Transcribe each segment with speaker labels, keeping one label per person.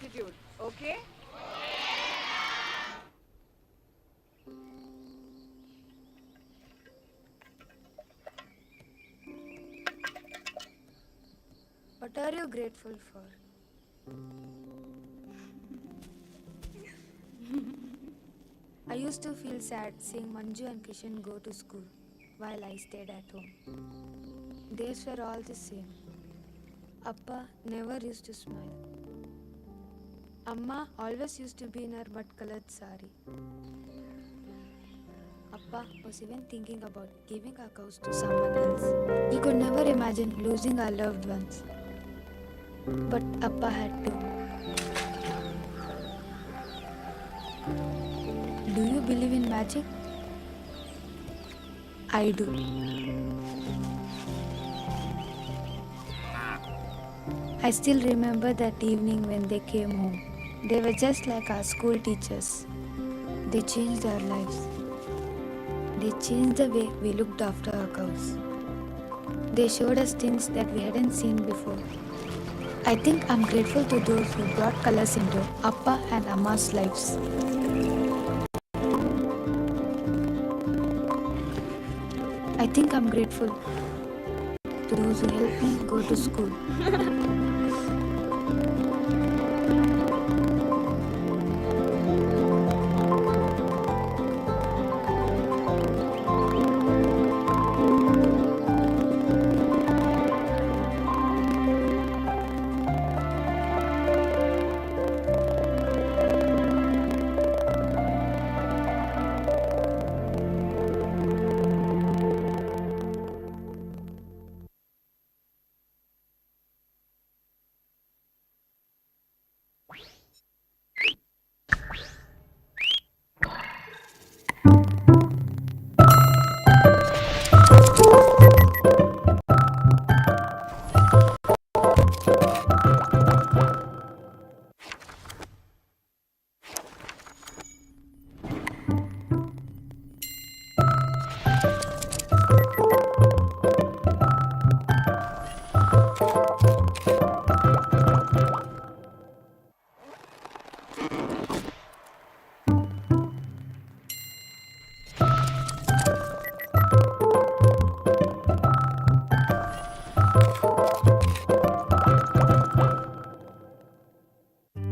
Speaker 1: attitude, okay?
Speaker 2: What are you grateful for? I used to feel sad seeing Manju and Kishan go to school while I stayed at home. Days were all the same. Appa never used to smile. Amma always used to be in her mud-colored sari. Appa was even thinking about giving our cows to someone else. We could never imagine losing our loved ones. But Appa had to. Do you believe in magic? I do. I still remember that evening when they came home. They were just like our school teachers. They changed our lives. They changed the way we looked after our cows. They showed us things that we hadn't seen before. I think I'm grateful to those who brought colors into Appa and Amma's lives. I think I'm grateful to those who helped me go to school.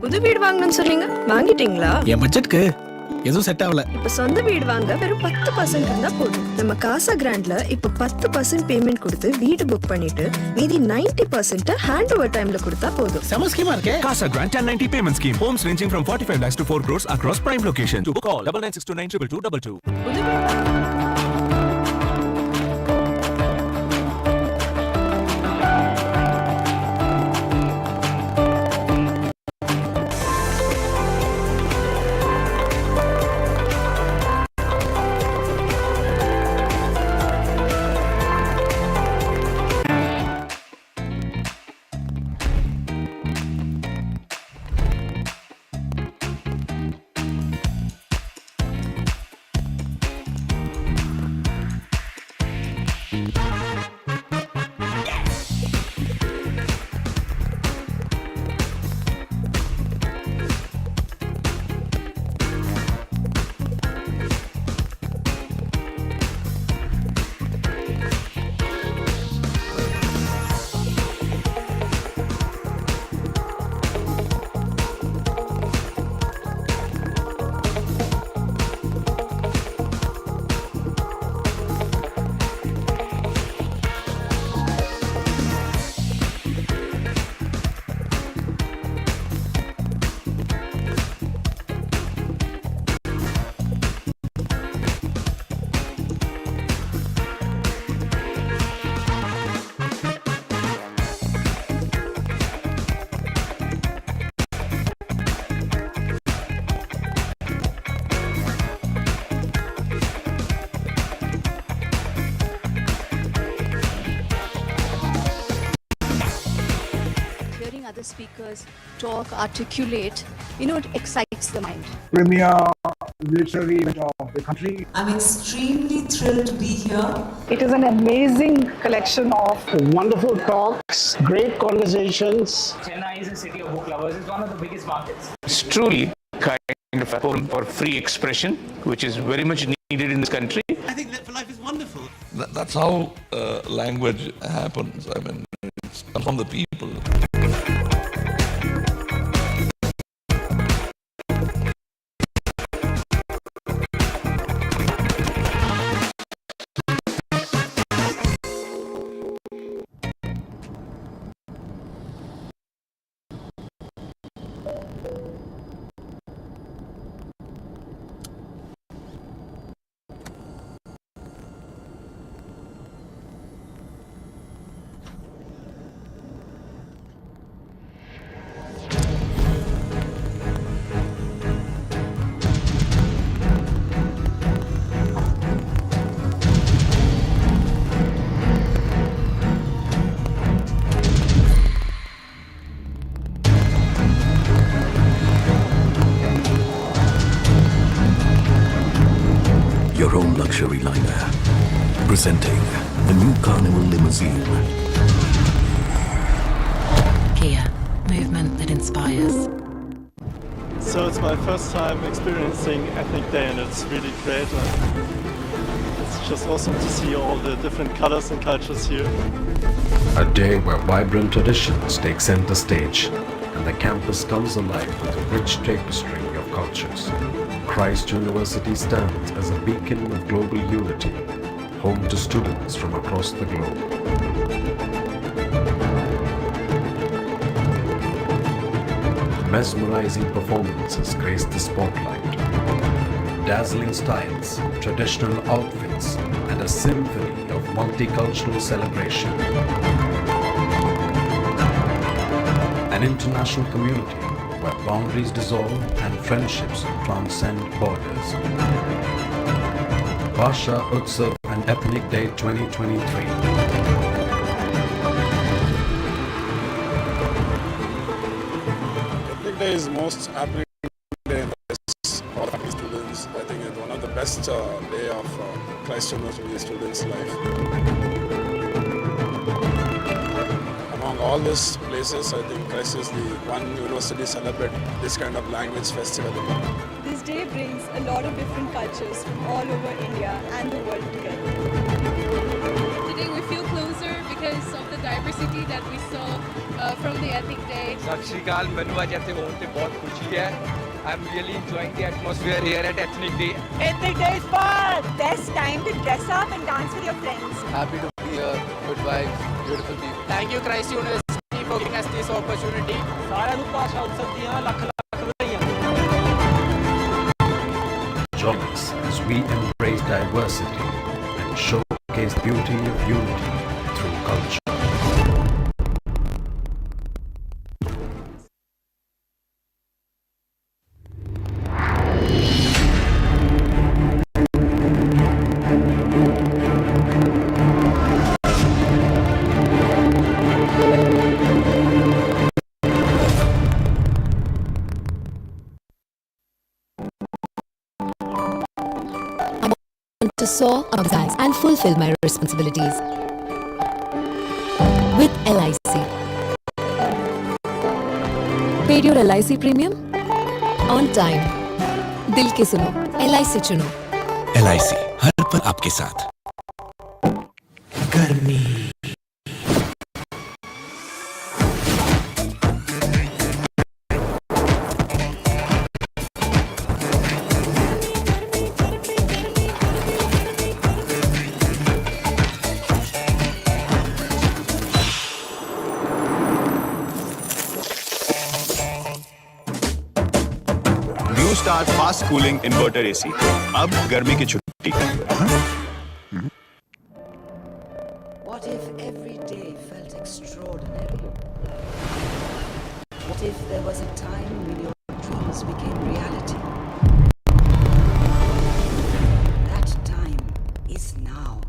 Speaker 3: புது வீடு வாங்கணும்னு சொன்னீங்க, வாங்கிட்டீங்களா?
Speaker 4: என் பட்ஜெட்க்கு எதுவும் set ஆகல.
Speaker 3: இப்ப சொந்த வீடு வாங்க வெறும் 10% இருந்தா போதும். நம்ம காசா கிராண்ட்ல இப்ப 10% பேமெண்ட் கொடுத்து வீடு புக் பண்ணிட்டு மீதி 90% ஹேண்ட் ஓவர் டைம்ல கொடுத்தா போதும்.
Speaker 4: செம ஸ்கீமா இருக்கே.
Speaker 5: Casa Grant 1090 payment scheme. Homes ranging from 45 lakhs to 4 crores across prime location. To call 9962922222.
Speaker 1: Other speakers talk, articulate, it excites the mind.
Speaker 6: Premier
Speaker 1: literary event of the country.
Speaker 6: I'm extremely thrilled to be here.
Speaker 7: It is an amazing collection of
Speaker 1: Wonderful talks, great conversations.
Speaker 8: Chennai is a city of book lovers. It's one of the biggest markets.
Speaker 9: It's truly kind of a forum for free expression, which is very much needed in this country.
Speaker 10: I think that life is wonderful.
Speaker 11: That's how language happens. I mean, it comes from the people.
Speaker 12: Your own luxury liner, presenting the new Carnival limousine.
Speaker 6: Kia, movement that inspires.
Speaker 7: So it's my first time experiencing Ethnic Day and it's really great. It's just awesome to see all the different colors and cultures here.
Speaker 12: A day where vibrant traditions take center stage and the campus comes alive with a rich tapestry of cultures. Christ University stands as a beacon of global unity, home to students from across the globe. Mesmerizing performances grace the spotlight. Dazzling styles, traditional outfits, and a symphony of multicultural celebration. An international community where boundaries dissolve and friendships transcend borders. Bhasha Utsav and Ethnic Day 2023.
Speaker 1: Ethnic Day is most happening day in the for faculty students. I think it's one of the best day of Christ University students' life. Among all these places, I think Christ is the one university celebrate this kind of language festival.
Speaker 7: This day brings a lot of different cultures from all over India and the world together.
Speaker 6: Today we feel closer because of the diversity that we saw from the Ethnic Day.
Speaker 8: सत श्री अकाल ਮੈਨੂੰ ਅੱਜ ਇੱਥੇ ਹੋਣ ਤੇ ਬਹੁਤ ਖੁਸ਼ੀ ਹੈ. I'm really enjoying the atmosphere here at Ethnic Day.
Speaker 7: Ethnic Day is fun! Best time to dress up and dance with your friends.
Speaker 8: Happy to be here. Good vibes, beautiful people. Thank you Christ University for giving us this opportunity. ਸਾਰਿਆਂ ਨੂੰ ਭਾਸ਼ਾ ਉਤਸਵ ਦੀਆਂ ਲੱਖ ਲੱਖ ਵਧਾਈਆਂ.
Speaker 12: Join us as we embrace diversity and showcase beauty of unity through culture.
Speaker 6: To soar, upsize and fulfill my responsibilities. With LIC. Paid your LIC premium? On time. दिल के सुनो, LIC चुनो.
Speaker 4: LIC हर पल आपके साथ. गर्मी
Speaker 5: Start fast cooling inverter AC. अब गर्मी की छुट्टी.
Speaker 6: What if every day felt extraordinary? What if there was a time when your dreams became reality? That time is now.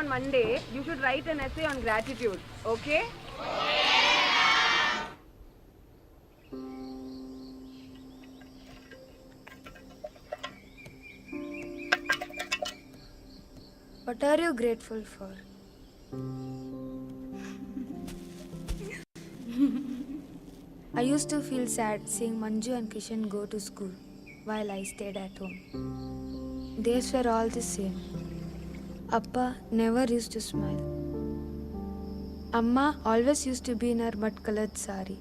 Speaker 10: on Monday, you should write an essay on gratitude, okay?
Speaker 2: What are you grateful for? I used to feel sad seeing Manju and Kishan go to school while I stayed at home. Days were all the same. Appa never used to smile. Amma always used to be in her mud-colored sari.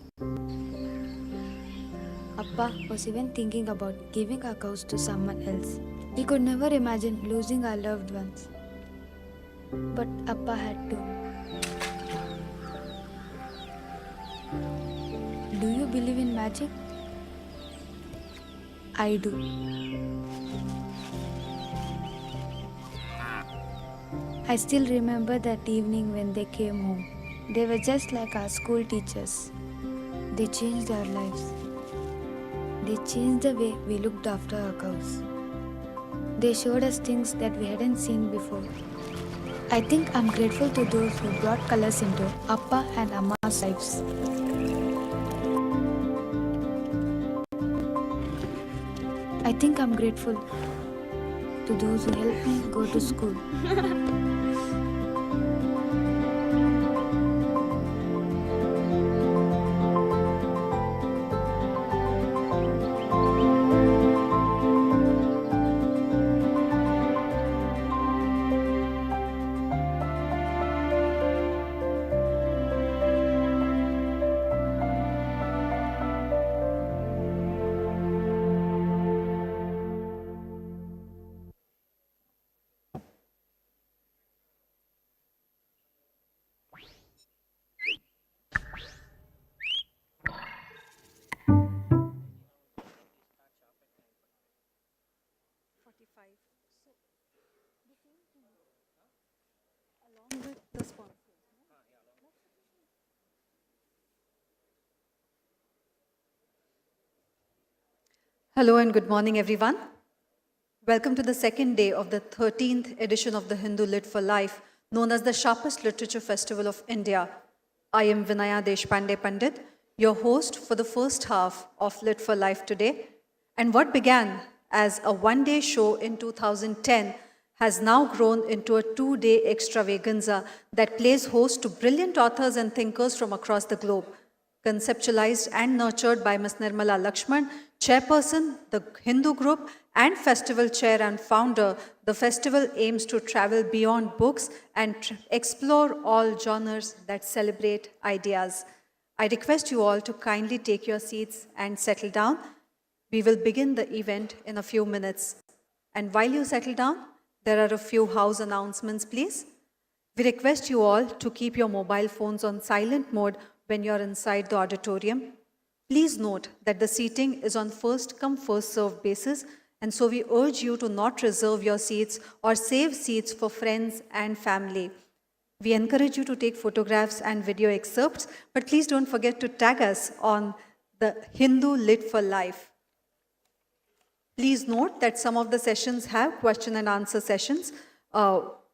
Speaker 2: Appa was even thinking about giving our cows to someone else. We could never imagine losing our loved ones. But Appa had to. Do you believe in magic? I do. I still remember that evening when they came home. They were just like our school teachers. They changed our lives. They changed the way we looked after our cows. They showed us things that we hadn't seen before. I think I'm grateful to those who brought colors into Appa and Amma's lives. I think I'm grateful to those who helped me go to school.
Speaker 13: Hello and good morning, everyone. Welcome to the second day of the 13th edition of the Hindu Lit for Life, known as the Sharpest Literature Festival of India. I am Vinaya Deshpande Pandit, your host for the first half of Lit for Life today. And what began as a one-day show in 2010 has now grown into a two-day extravaganza that plays host to brilliant authors and thinkers from across the globe. Conceptualized and nurtured by Ms. Nirmala Lakshman, chairperson, the Hindu group, and festival chair and founder, the festival aims to travel beyond books and explore all genres that celebrate ideas. I request you all to kindly take your seats and settle down. We will begin the event in a few minutes. And while you settle down, there are a few house announcements, please. We request you all to keep your mobile phones on silent mode when you're inside the auditorium. Please note that the seating is on first-come, first-served basis, and so we urge you to not reserve your seats or save seats for friends and family. We encourage you to take photographs and video excerpts, but please don't forget to tag us on the Hindu Lit for Life. Please note that some of the sessions have question and answer sessions.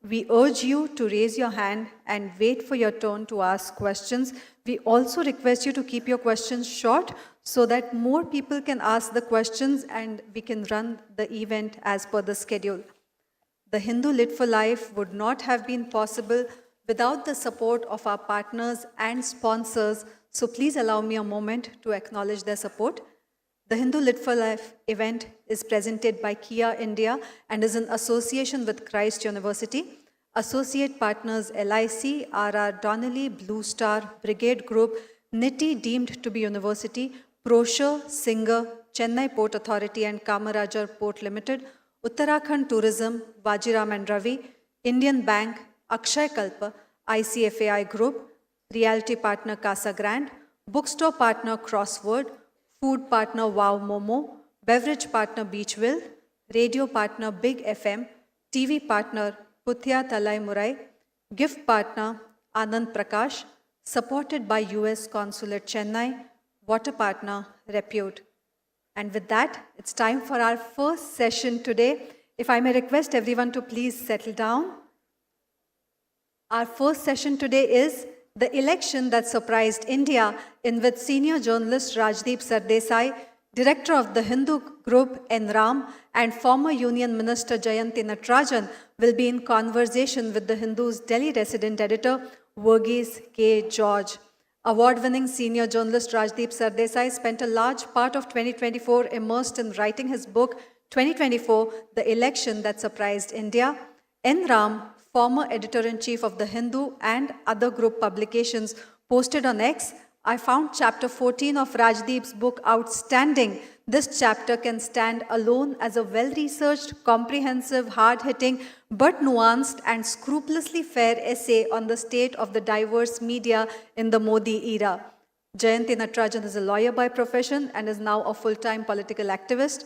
Speaker 13: We urge you to raise your hand and wait for your turn to ask questions. We also request you to keep your questions short so that more people can ask the questions and we can run the event as per the schedule. The Hindu Lit for Life would not have been possible without the support of our partners and sponsors, so please allow me a moment to acknowledge their support. The Hindu Lit for Life event is presented by Kia India and is in association with Christ University. Associate partners LIC, RR Donnelly, Blue Star, Brigade Group, NITI deemed to be university, Prosher, Singer, Chennai Port Authority and Kamarajar Port Limited, Uttarakhand Tourism, Vajiram and Ravi, Indian Bank, Akshay Kalpa, ICFAI Group, Realty Partner Casa Grande, Bookstore Partner Crossword, Food Partner Wow Momo, Beverage Partner Beachville, Radio Partner Big FM, TV Partner Puthia Talai Murai, Gift Partner Anand Prakash, supported by US Consulate Chennai, Water Partner Repute. And with that, it's time for our first session today. If I may request everyone to please settle down. Our first session today is The Election That Surprised India, in which senior journalist Rajdeep Sardesai, director of the Hindu group Enram, and former Union Minister Jayanti Natarajan will be in conversation with the Hindu's Delhi resident editor Verghese K. George. Award-winning senior journalist Rajdeep Sardesai spent a large part of 2024 immersed in writing his book 2024, The Election That Surprised India. Enram, former editor-in-chief of The Hindu and other group publications, posted on X, "I found chapter 14 of Rajdeep's book outstanding. This chapter can stand alone as a well-researched, comprehensive, hard-hitting, but nuanced and scrupulously fair essay on the state of the diverse media in the Modi era." Jayanti Natarajan is a lawyer by profession and is now a full-time political activist.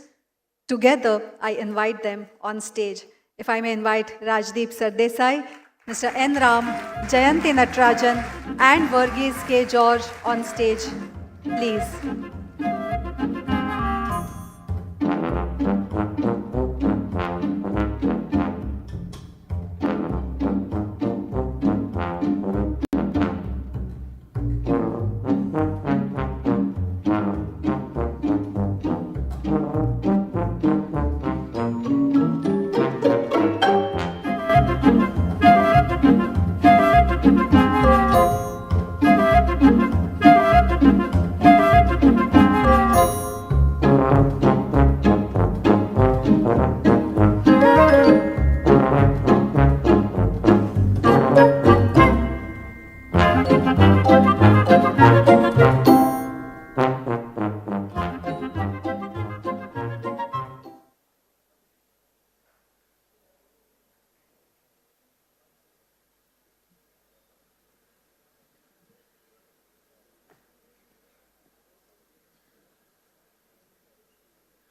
Speaker 13: Together, I invite them on stage. If I may invite Rajdeep Sardesai, Mr. N. Ram, Jayanti Natarajan, and Verghese K. George on stage, please.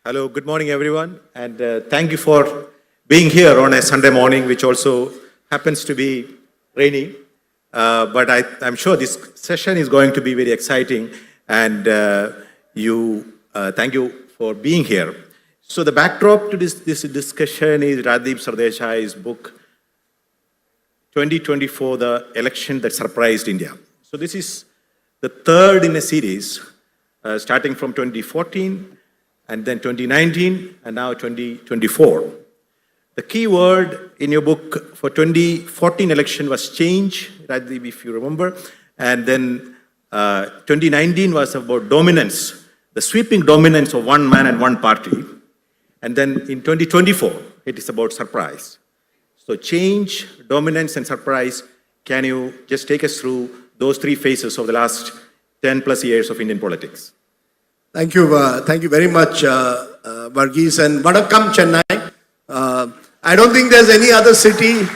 Speaker 14: Hello, good morning everyone, and thank you for being here on a Sunday morning, which also happens to be rainy. But I'm sure this session is going to be very exciting, and thank you for being here. So the backdrop to this discussion is Rajdeep Sardesai's book, 2024, The Election That Surprised India. So this is the third in a series, starting from 2014, and then 2019, and now 2024. The key word in your book for 2014 election was change, Rajdeep, if you remember, and then 2019 was about dominance, the sweeping dominance of one man and one party, and then in 2024, it is about surprise. So change, dominance, and surprise. Can you just take us through those three phases of the last 10 plus years of Indian politics?
Speaker 15: Thank you very much, Verghese, and Vanakkam, Chennai. I don't think there's any other city,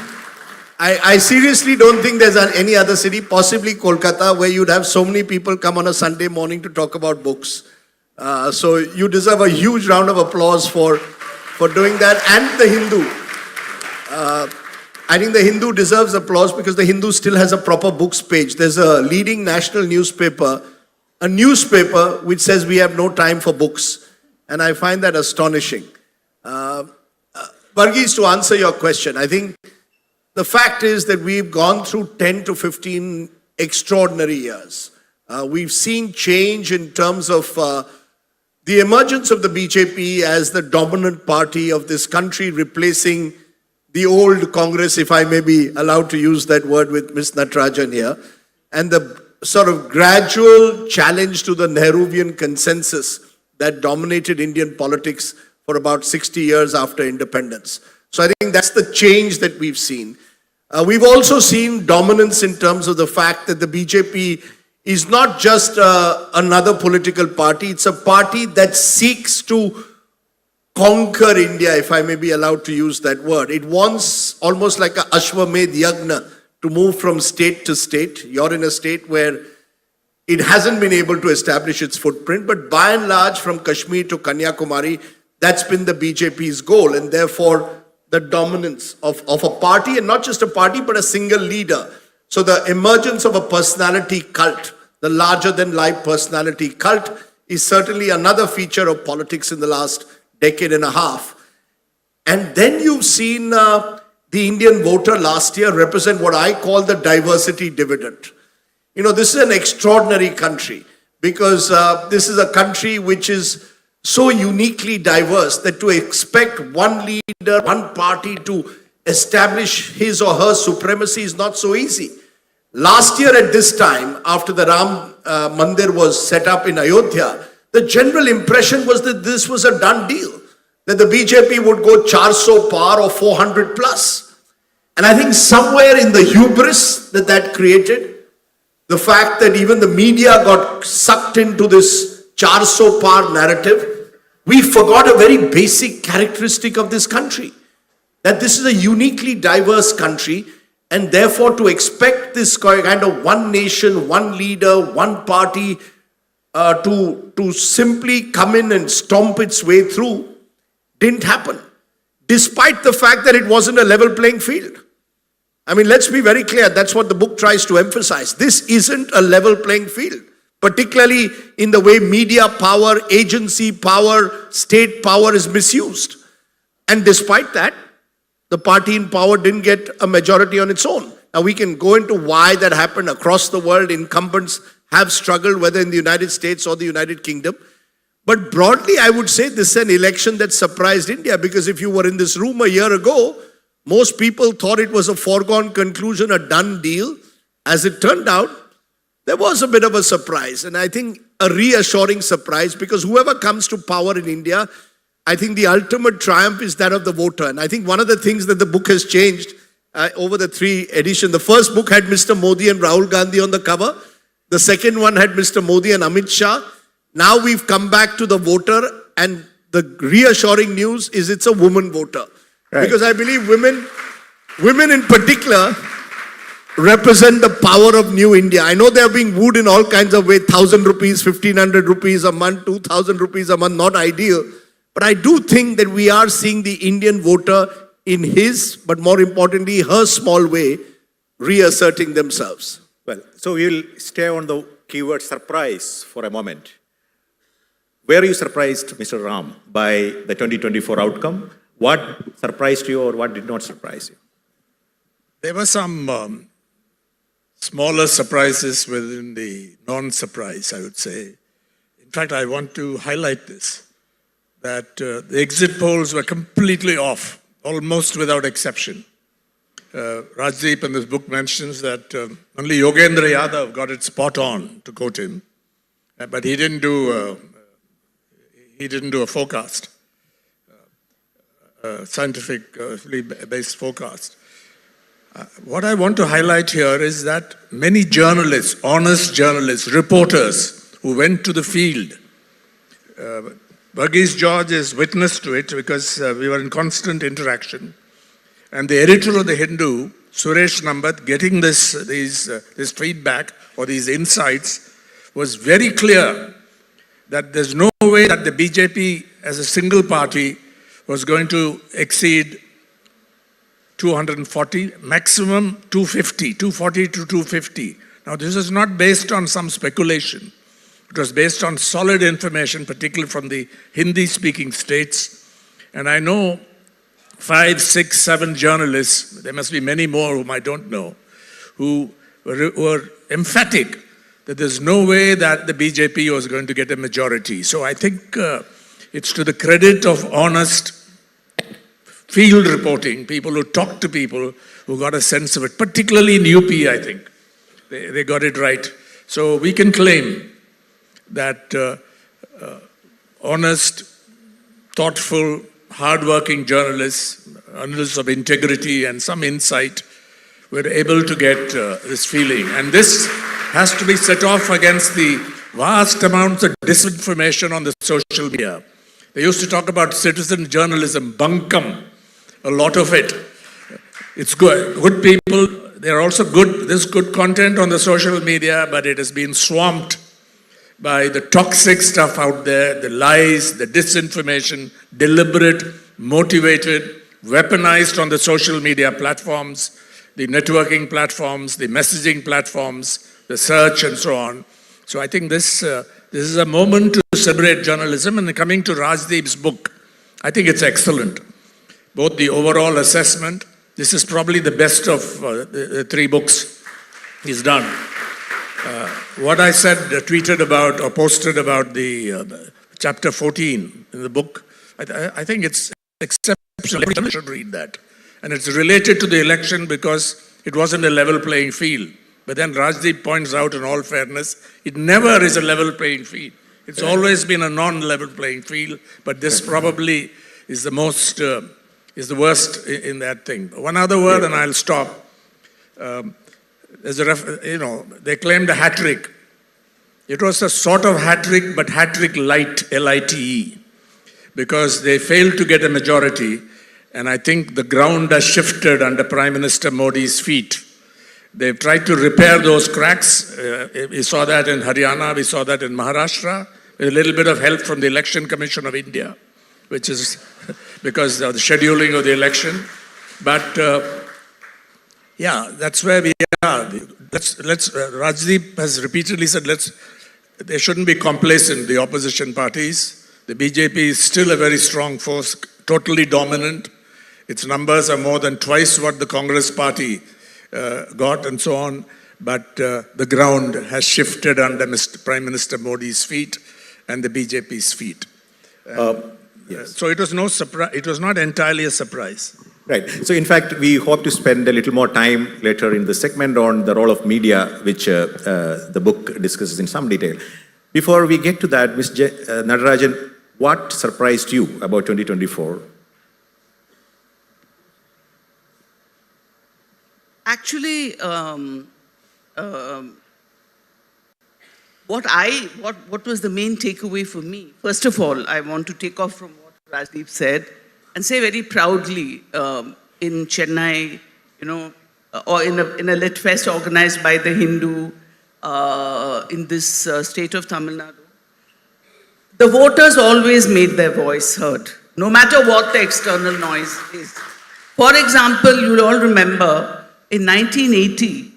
Speaker 15: I seriously don't think there's any other city, possibly Kolkata, where you'd have so many people come on a Sunday morning to talk about books. So you deserve a huge round of applause for doing that, and the Hindu. I think the Hindu deserves applause because the Hindu still has a proper books page. There's a leading national newspaper, a newspaper which says we have no time for books. And I find that astonishing. Verghese, to answer your question, I think the fact is that we've gone through 10 to 15 extraordinary years. We've seen change in terms of the emergence of the BJP as the dominant party of this country, replacing the old Congress, if I may be allowed to use that word with Ms. Natarajan here, and the sort of gradual challenge to the Nehruvian consensus that dominated Indian politics for about 60 years after independence. So I think that's the change that we've seen. We've also seen dominance in terms of the fact that the BJP is not just another political party, it's a party that seeks to conquer India, if I may be allowed to use that word. It wants almost like a Ashwamedh Yagna to move from state to state. You're in a state where it hasn't been able to establish its footprint, but by and large, from Kashmir to Kanyakumari, that's been the BJP's goal, and therefore the dominance of a party, and not just a party, but a single leader. So the emergence of a personality cult, the larger-than-life personality cult, is certainly another feature of politics in the last decade and a half. And then you've seen the the Indian voter last year represent what I call the diversity dividend. You know, this is an extraordinary country because this is a country which is so uniquely diverse that to expect one leader, one party to establish his or her supremacy is not so easy. Last year at this time, after the Ram Mandir was set up in Ayodhya, the general impression was that this was a done deal, that the BJP would go 400 par or 400 plus. And I think somewhere in the hubris that created, the fact that even the media got sucked into this 400 par narrative, we forgot a very basic characteristic of this country, that this is a uniquely diverse country, and therefore to expect this kind of one nation, one leader, one party to simply come in and stomp its way through didn't happen, despite the fact that it wasn't a level playing field. I mean, let's be very clear, that's what the book tries to emphasize. This isn't a level playing field, particularly in the way media power, agency power, state power is misused. And despite that, the party in power didn't get a majority on its own. Now we can go into why that happened across the world. Incumbents have struggled, whether in the United States or the United Kingdom. But broadly, I would say this is an election that surprised India, because if you were in this room a year ago, most people thought it was a foregone conclusion, a done deal. As it turned out, there was a bit of a surprise, and I think a reassuring surprise, because whoever comes to power in India, I think the ultimate triumph is that of the voter. And I think one of the things that the book has changed over the 3 editions, the first book had Mr. Modi and Rahul Gandhi on the cover. The second one had Mr. Modi and Amit Shah. Now we've come back to the voter, and the reassuring news is it's a woman voter. Right. Because I believe women in particular represent the power of new India. I know they are being wooed in all kinds of ways, 1,000 rupees, 1,500 rupees a month, 2,000 rupees a month, not ideal. But I do think that we are seeing the Indian voter in his, but more importantly, her small way, reasserting themselves.
Speaker 14: Well, so we'll stay on the keyword surprise for a moment. Were you surprised, Mr. Ram, by the 2024 outcome? What surprised you or what did not surprise you?
Speaker 1: There were some smaller surprises within the non-surprise, I would say. In fact, I want to highlight this, that the exit polls were completely off, almost without exception. Rajdeep in this book mentions that only Yogendra Yadav got it spot on, to quote him, but he didn't do a forecast. Scientifically based forecast. What I want to highlight here is that many journalists, honest journalists, reporters who went to the field, Verghese George is witness to it because we were in constant interaction. And the editor of the Hindu, Suresh Nambat, getting this feedback or these insights, was very clear that there's no way that the BJP as a single party was going to exceed 240, maximum 240 to 250. Now, this is not based on some speculation. It was based on solid information, particularly from the Hindi-speaking states. And I know 5, 6, 7 journalists, there must be many more whom I don't know, who were emphatic that there's no way that the BJP was going to get a majority. So I think it's to the credit of honest field reporting, people who talk to people who got a sense of it, particularly in UP, I think. They got it right. So we can claim that honest, thoughtful, hardworking journalists, journalists of integrity and some insight, were able to get this feeling. And this has to be set off against the vast amounts of disinformation on the social media. They used to talk about citizen journalism, bunkum, a lot of it. It's good people. There are also there's good content on the social media, but it has been swamped by the toxic stuff out there, the lies, the disinformation, deliberate, motivated, weaponized on the social media platforms, the networking platforms, the messaging platforms, the search and so on. So I think this is a moment to celebrate journalism. And coming to Rajdeep's book, I think it's excellent. Both the overall assessment This is probably the best of the three books he's done. What I said, tweeted about or posted about the chapter 14 in the book, I think it's exceptional. Everyone should read that. And it's related to the election because it wasn't a level playing field. But then Rajdeep points out, in all fairness, it never is a level playing field. It's always been a non-level playing field, but this probably is the most, is the worst in that thing. One other word and I'll stop. There's they claimed a hat-trick. It was a sort of hat-trick, but hat-trick light, L-I-T-E, because they failed to get a majority, and I think the ground has shifted under Prime Minister Modi's feet. They've tried to repair those cracks. We saw that in Haryana, we saw that in Maharashtra, with a little bit of help from the Election Commission of India, which is because of the scheduling of the election. But yeah, that's where we are. Rajdeep has repeatedly said, they shouldn't be complacent, the opposition parties. The BJP is still a very strong force, totally dominant. Its numbers are more than twice what the Congress party got and so on. But the ground has shifted under Prime Minister Modi's feet and the BJP's feet. So it was no surprise. It was not entirely a surprise.
Speaker 14: Right. So in fact, we hope to spend a little more time later in the segment on the role of media, which the book discusses in some detail. Before we get to that, Ms. Natarajan, what surprised you about 2024?
Speaker 16: Actually, what was the main takeaway for me? First of all, I want to take off from what Rajdeep said and say very proudly in Chennai, or in a lit fest organized by the Hindu in this state of Tamil Nadu, the voters always made their voice heard, no matter what the external noise is. For example, you'll all remember in 1980,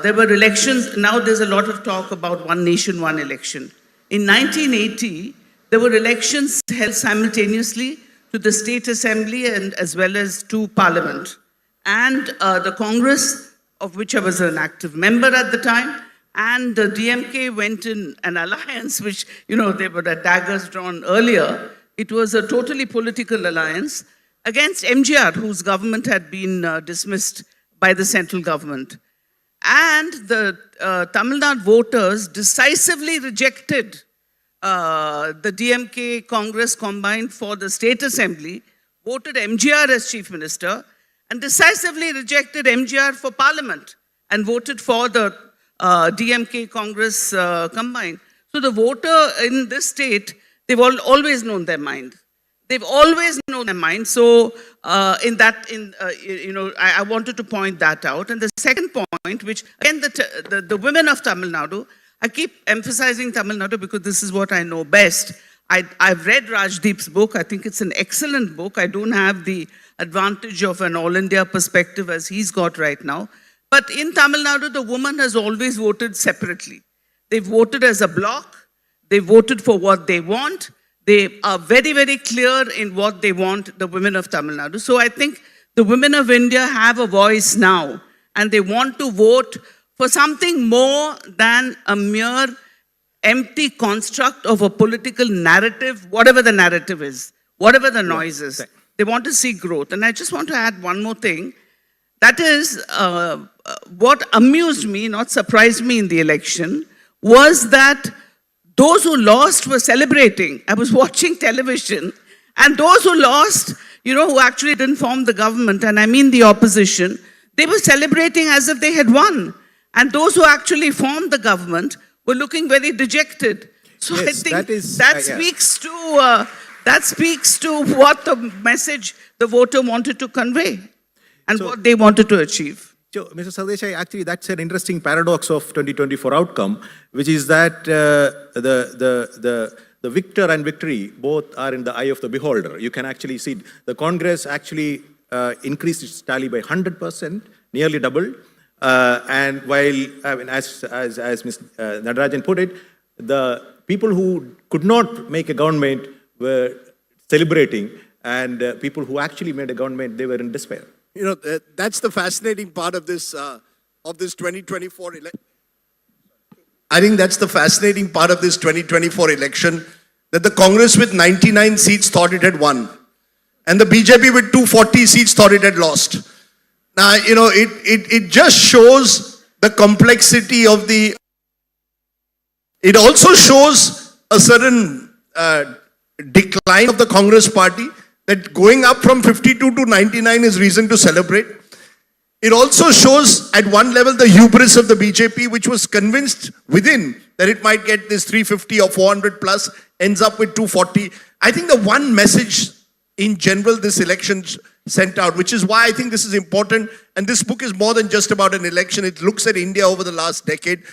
Speaker 16: there were elections. Now there's a lot of talk about one nation, one election. In 1980, there were elections held simultaneously to the state assembly and as well as to parliament. And the Congress, of which I was an active member at the time, and the DMK went in an alliance, which, there were the daggers drawn earlier. It was a totally political alliance against MGR, whose government had been dismissed by the central government. And the Tamil Nadu voters decisively rejected the DMK Congress combined for the state assembly, voted MGR as chief minister, and decisively rejected MGR for parliament and voted for the DMK Congress combined. So the voter in this state, they've always known their mind. They've always known their mind. So I wanted to point that out. And the second point, which again, the women of Tamil Nadu, I keep emphasizing Tamil Nadu because this is what I know best. I've read Rajdeep's book. I think it's an excellent book. I don't have the advantage of an all India perspective as he's got right now. But in Tamil Nadu, the woman has always voted separately. They've voted as a bloc. They voted for what they want. They are very, very clear in what they want, the women of Tamil Nadu. So I think the women of India have a voice now, and they want to vote for something more than a mere empty construct of a political narrative, whatever the narrative is, whatever the noise is. They want to see growth. And I just want to add one more thing. That is, what amused me, not surprised me in the election, was that those who lost were celebrating. I was watching television, and those who lost, who actually didn't form the government, and I mean the opposition, they were celebrating as if they had won. And those who actually formed the government were looking very dejected. So I think that speaks to what the message the voter wanted to convey and what they wanted to achieve.
Speaker 14: So, Mr. Sardeshai, actually that's an interesting paradox of 2024 outcome, which is that the victor and victory both are in the eye of the beholder. You can actually see the Congress actually increased its tally by 100%, nearly doubled. And while, as Ms. Natarajan put it, the people who could not make a government were celebrating, and people who actually made a government, they were in despair.
Speaker 15: You know, that's the fascinating part of this 2024 election. I think that's the fascinating part of this 2024 election, that the Congress with 99 seats thought it had won, and the BJP with 240 seats thought it had lost. Now, you know, it just shows the complexity of the... It also shows a certain decline of the Congress party, that going up from 52 to 99 is reason to celebrate. It also shows at one level the hubris of the BJP, which was convinced within that it might get this 350 or 400 plus, ends up with 240. I think the one message in general this election sent out, which is why I think this is important, and this book is more than just about an election, it looks at India over the last decade,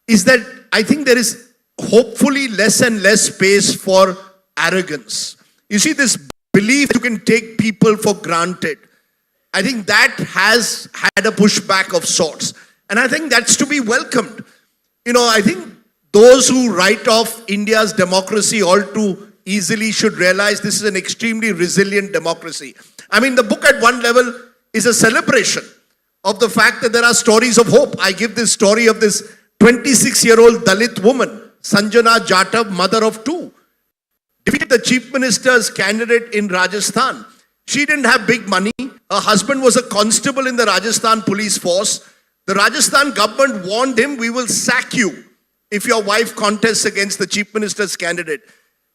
Speaker 15: is that I think there is hopefully less and less space for arrogance. You see, this belief you can take people for granted, I think that has had a pushback of sorts. And I think that's to be welcomed. You know, I think those who write off India's democracy all too easily should realize this is an extremely resilient democracy. I mean, the book at one level is a celebration of the fact that there are stories of hope. I give this story of this 26-year-old Dalit woman, Sanjana Jatab, mother of two, defeated the chief minister's candidate in Rajasthan. She didn't have big money. Her husband was a constable in the Rajasthan police force. The Rajasthan government warned him, we will sack you if your wife contests against the chief minister's candidate.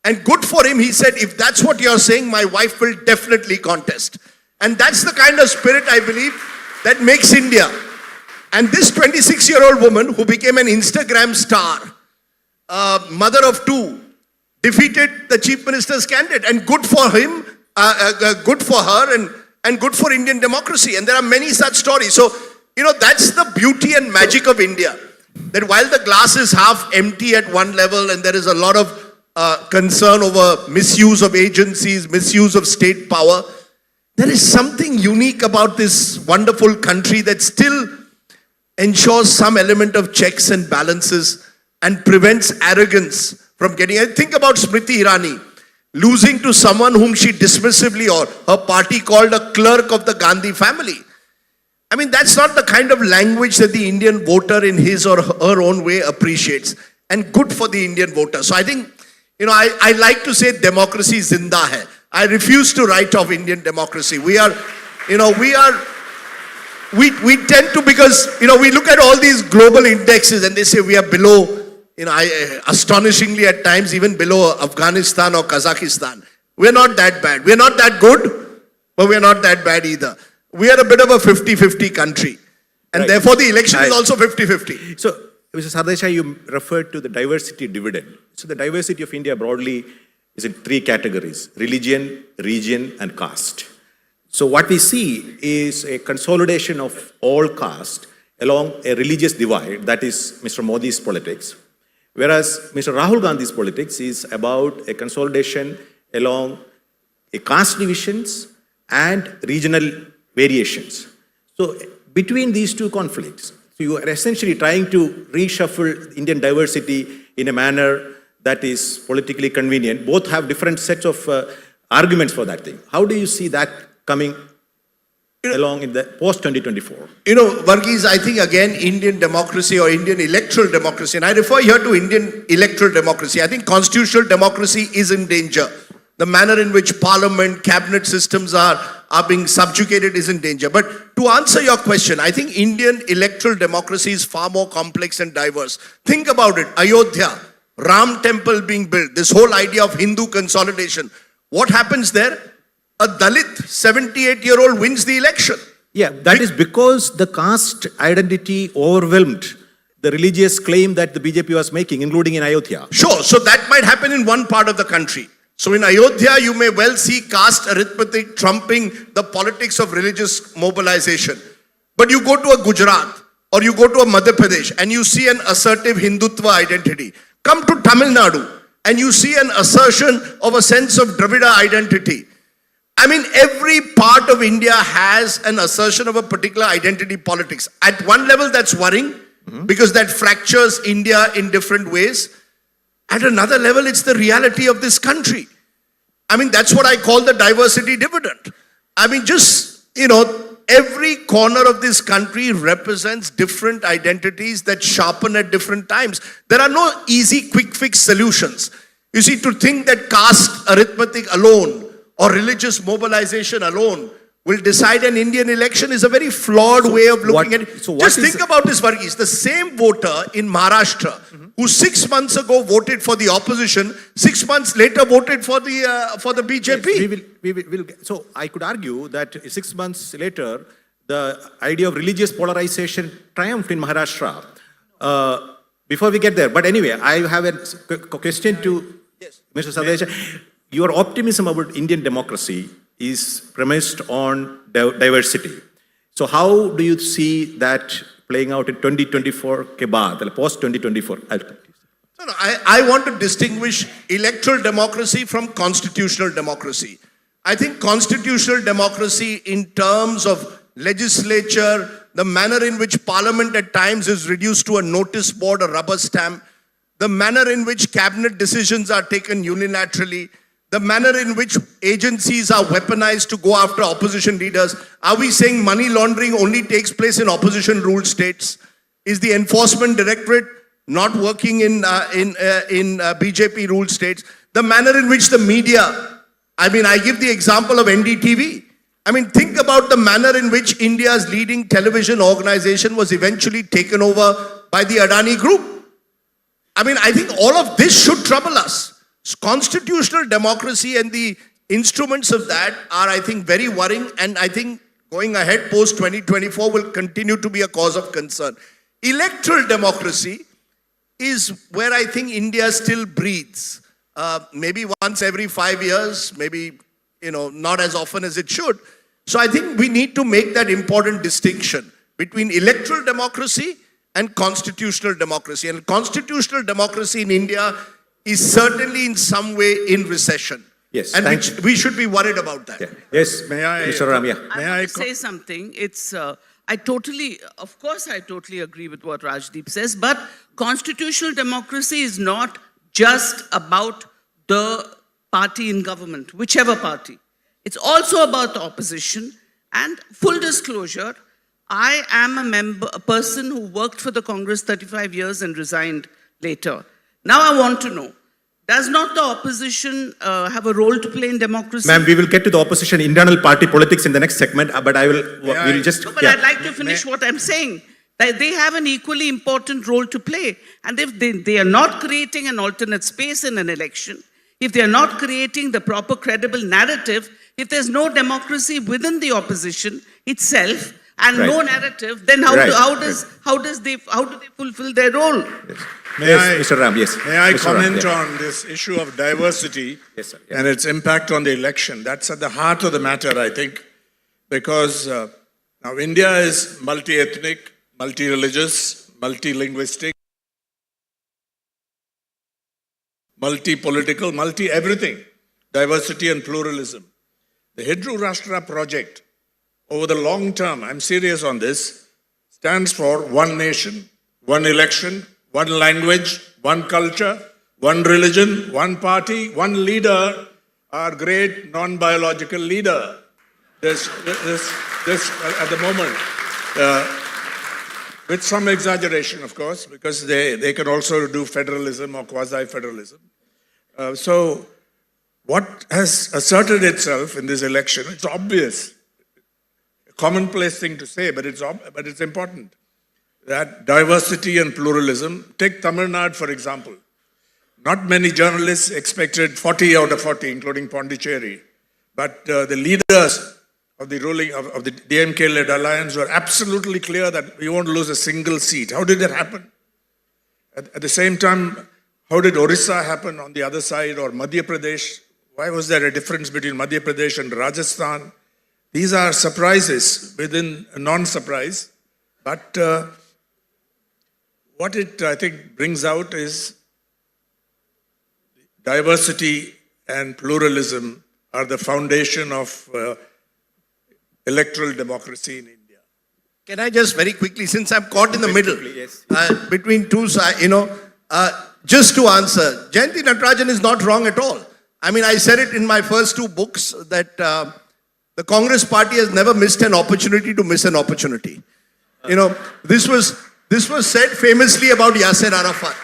Speaker 15: And good for him, he said, if that's what you're saying, my wife will definitely contest. And that's the kind of spirit, I believe, that makes India. And this 26-year-old woman who became an Instagram star, mother of two, defeated the chief minister's candidate. And good for him, good for her, and good for Indian democracy. And there are many such stories. So, you know, that's the beauty and magic of India. That while the glass is half empty at one level and there is a lot of concern over misuse of agencies, misuse of state power, there is something unique about this wonderful country that still ensures some element of checks and balances and prevents arrogance from getting... Think about Smriti Irani losing to someone whom she dismissively or her party called a clerk of the Gandhi family. I mean, that's not the kind of language that the Indian voter in his or her own way appreciates. And good for the Indian voter. So I think, you know, I like to say democracy zinda hai. I refuse to write off Indian democracy. We are, you know, we tend to, because, you know, we look at all these global indexes and they say we are below, you know, astonishingly at times even below Afghanistan or Kazakhstan. We're not that bad. We're not that good, but we're not that bad either. We are a bit of a 50-50 country. And
Speaker 14: right.
Speaker 15: Therefore the election is also 50-50.
Speaker 14: So, Mr. Sardesha, you referred to the diversity dividend. So the diversity of India broadly is in three categories: religion, region, and caste. So what we see is a consolidation of all caste along a religious divide, that is Mr. Modi's politics. Whereas Mr. Rahul Gandhi's politics is about a consolidation along a caste divisions and regional variations. So between these two conflicts, you are essentially trying to reshuffle Indian diversity in a manner that is politically convenient. Both have different sets of arguments for that thing. How do you see that coming along in the post-2024?
Speaker 15: You know, Verghese, I think again, Indian democracy or Indian electoral democracy, and I refer here to Indian electoral democracy, I think constitutional democracy is in danger. The manner in which parliament, cabinet systems are being subjugated is in danger. But to answer your question, I think Indian electoral democracy is far more complex and diverse. Think about it. Ayodhya, Ram temple being built, this whole idea of Hindu consolidation. What happens there? A Dalit 78-year-old wins the election.
Speaker 14: Yeah, that is because the caste identity overwhelmed the religious claim that the BJP was making, including in Ayodhya.
Speaker 15: Sure, so that might happen in one part of the country. So in Ayodhya, you may well see caste arithmetic trumping the politics of religious mobilization. But you go to a Gujarat or you go to a Madhya Pradesh and you see an assertive Hindutva identity. Come to Tamil Nadu and you see an assertion of a sense of Dravida identity. I mean, every part of India has an assertion of a particular identity politics. At one level, that's worrying because that fractures India in different ways. At another level, it's the reality of this country. I mean, that's what I call the diversity dividend. I mean, just, you know, every corner of this country represents different identities that sharpen at different times. There are no easy, quick fix solutions. You see, to think that caste arithmetic alone or religious mobilization alone will decide an Indian election is a very flawed way of looking at it. Just think about this, Verghese. The same voter in Maharashtra who 6 months ago voted for the opposition, 6 months later voted for the BJP.
Speaker 14: Yes, we will. So I could argue that 6 months later, the idea of religious polarization triumphed in Maharashtra. Before we get there, but anyway, I have a question to Mr. Sadesh. Your optimism about Indian democracy is premised on diversity. So how do you see that playing out in 2024 ke baad, post 2024?
Speaker 15: No, I want to distinguish electoral democracy from constitutional democracy. I think constitutional democracy in terms of legislature, the manner in which parliament at times is reduced to a notice board, a rubber stamp, the manner in which cabinet decisions are taken unilaterally, the manner in which agencies are weaponized to go after opposition leaders. Are we saying money laundering only takes place in opposition ruled states? Is the enforcement directorate not working in BJP ruled states? The manner in which the media, I give the example of NDTV. Think about the manner in which India's leading television organization was eventually taken over by the Adani Group. I think all of this should trouble us. Constitutional democracy and the instruments of that are, I think, very worrying, and I think going ahead post 2024 will continue to be a cause of concern. Electoral democracy is where I think India still breathes. Maybe once every 5 years, maybe not as often as it should. So I think we need to make that important distinction between electoral democracy and constitutional democracy. And constitutional democracy in India is certainly in some way in recession.
Speaker 14: Yes,
Speaker 15: and we should be worried about that.
Speaker 14: Yeah. Yes, Mr. Ramya.
Speaker 16: I want to say something. I totally agree with what Rajdeep says, but constitutional democracy is not just about the party in government, whichever party. It's also about the opposition. And full disclosure, I am a person who worked for the Congress 35 years and resigned later. Now I want to know, does not the opposition have a role to play in democracy?
Speaker 14: Ma'am, we will get to the opposition internal party politics in the next segment, but I'd
Speaker 16: like to finish what I'm saying. That they have an equally important role to play. And if they are not creating an alternate space in an election, if they are not creating the proper credible narrative, if there's no democracy within the opposition itself and no narrative, then how do they fulfill their role?
Speaker 14: Yes. Mr. Ram, yes.
Speaker 1: May I comment on this issue of diversity and its impact on the election? That's at the heart of the matter, I think, because now India is multi-ethnic, multi-religious, multi-linguistic, multi-political, multi-everything, diversity and pluralism. The Hindu Rashtra project, over the long term, I'm serious on this, stands for one nation, one election, one language, one culture, one religion, one party, one leader, our great non-biological leader. This at the moment, with some exaggeration, of course, because they can also do federalism or quasi-federalism. So what has asserted itself in this election, it's obvious, a commonplace thing to say, but it's important, that diversity and pluralism. Take Tamil Nadu, for example. Not many journalists expected 40 out of 40, including Pondicherry. But the leaders of the ruling of the DMK-led alliance were absolutely clear that we won't lose a single seat. How did that happen? At the same time, how did Orissa happen on the other side, or Madhya Pradesh? Why was there a difference between Madhya Pradesh and Rajasthan? These are surprises within a non-surprise. But what it, I think, brings out is diversity and pluralism are the foundation of electoral democracy in India.
Speaker 15: Can I just very quickly, since I'm caught in the middle, between two sides, just to answer, Jayanti Natarajan is not wrong at all. I mean, I said it in my first two books that The Congress party has never missed an opportunity to miss an opportunity. This was said famously about Yasser Arafat.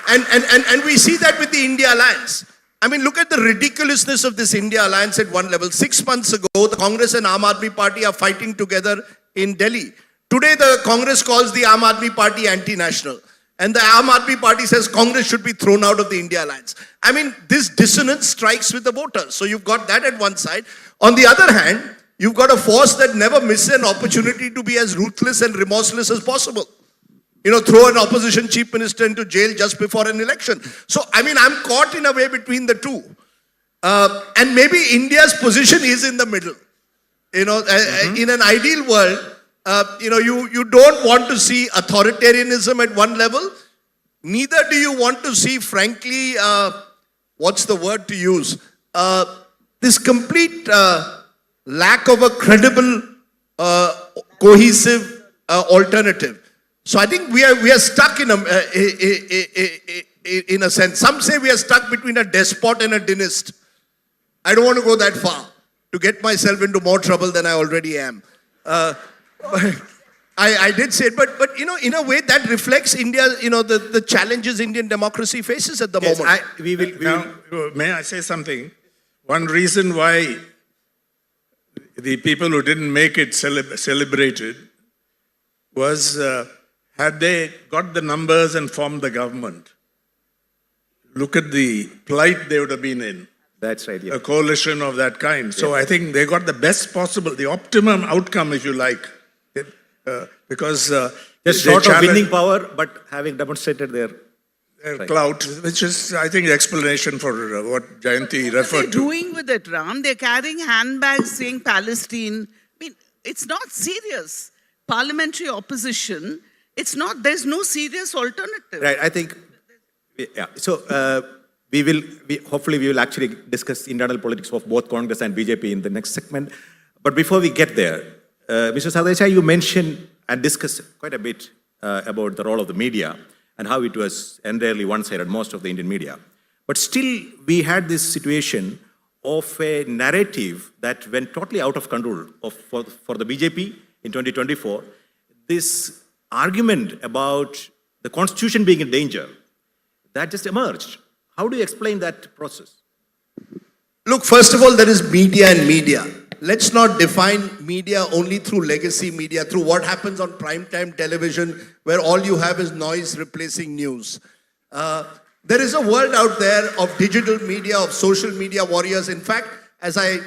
Speaker 15: And we see that with the India alliance. I mean, look at the ridiculousness of this India alliance at one level. 6 months ago, the Congress and Aam Aadmi Party are fighting together in Delhi. Today, the Congress calls the Aam Aadmi Party anti-national. And the Aam Aadmi Party says Congress should be thrown out of the India alliance. I mean, this dissonance strikes with the voters. So you've got that at one side. On the other hand, you've got a force that never misses an opportunity to be as ruthless and remorseless as possible. Throw an opposition chief minister into jail just before an election. So, I mean, I'm caught in a way between the two. And maybe India's position is in the middle. In an ideal world, you don't want to see authoritarianism at one level. Neither do you want to see, frankly, what's the word to use? This complete lack of a credible, cohesive alternative. So I think we are stuck in a sense. Some say we are stuck between a despot and a dynast. I don't want to go that far to get myself into more trouble than I already am. I did say it, but in a way that reflects India, the challenges Indian democracy faces at the moment.
Speaker 1: May I say something? One reason why the people who didn't make it celebrated was had they got the numbers and formed the government, look at the plight they would have been in.
Speaker 14: That's right, yeah.
Speaker 1: A coalition of that kind. So I think they got the best possible, the optimum outcome, if you like. Because
Speaker 14: just short of winning power, but having demonstrated their
Speaker 1: clout, which is, I think, the explanation for what Jayanti referred to.
Speaker 16: What are they doing with it, Ram? They're carrying handbags saying Palestine. I mean, it's not serious. Parliamentary opposition, there's no serious alternative.
Speaker 14: Right, I think, yeah. So hopefully we will actually discuss internal politics of both Congress and BJP in the next segment. But before we get there, Mr. Sadesai, you mentioned and discussed quite a bit about the role of the media and how it was entirely one-sided, most of the Indian media. But still, we had this situation of a narrative that went totally out of control for the BJP in 2024. This argument about the constitution being in danger, that just emerged. How do you explain that process?
Speaker 15: Look, first of all, there is media and media. Let's not define media only through legacy media, through what happens on primetime television, where all you have is noise replacing news. There is a world out there of digital media, of social media warriors. In fact, as I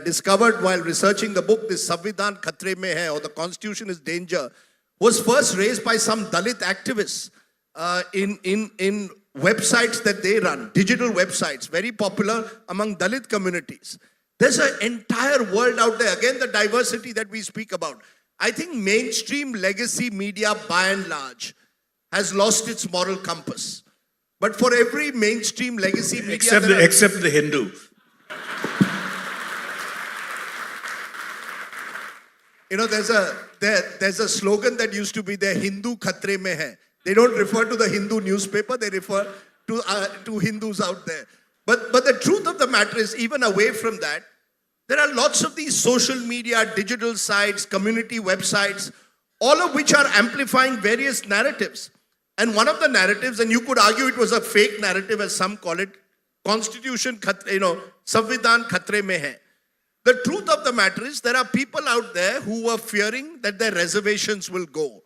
Speaker 15: discovered while researching the book, this Samvidhan Khatre Mein Hai, or the Constitution is Danger, was first raised by some Dalit activists in websites that they run, digital websites, very popular among Dalit communities. There's an entire world out there. Again, the diversity that we speak about. I think mainstream legacy media, by and large, has lost its moral compass. But for every mainstream legacy media...
Speaker 1: Except the Hindu.
Speaker 15: There's a slogan that used to be there, Hindu Khatre Mein Hai. They don't refer to the Hindu newspaper, they refer to Hindus out there. But the truth of the matter is, even away from that, there are lots of these social media, digital sites, community websites, all of which are amplifying various narratives. And one of the narratives, and you could argue it was a fake narrative as some call it, Constitution, Samvidhan Khatre Mein Hai. The truth of the matter is there are people out there who were fearing that their reservations will go.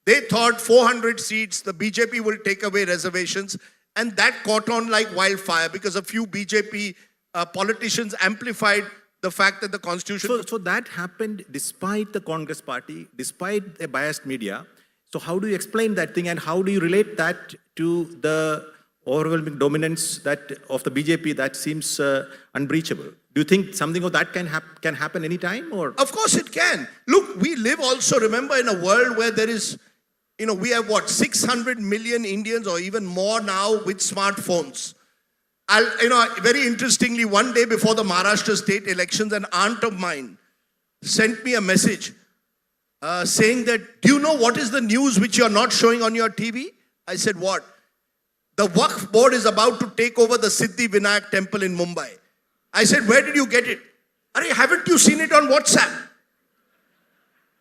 Speaker 15: They thought 400 seats, the BJP will take away reservations, and that caught on like wildfire because a few BJP politicians amplified the fact that the Constitution...
Speaker 14: So that happened despite the Congress party, despite a biased media. So how do you explain that thing, and how do you relate that to the overwhelming dominance of the BJP that seems unbreachable? Do you think something of that can happen anytime? Or?
Speaker 15: Of course it can. Look, we live also, remember, in a world where there is, we have 600 million Indians or even more now with smartphones. Very interestingly, one day before the Maharashtra state elections, an aunt of mine sent me a message saying that, do you know what is the news which you're not showing on your TV? I said, what? The Waqf board is about to take over the Siddhi Vinayak temple in Mumbai. I said, where did you get it? Haven't you seen it on WhatsApp?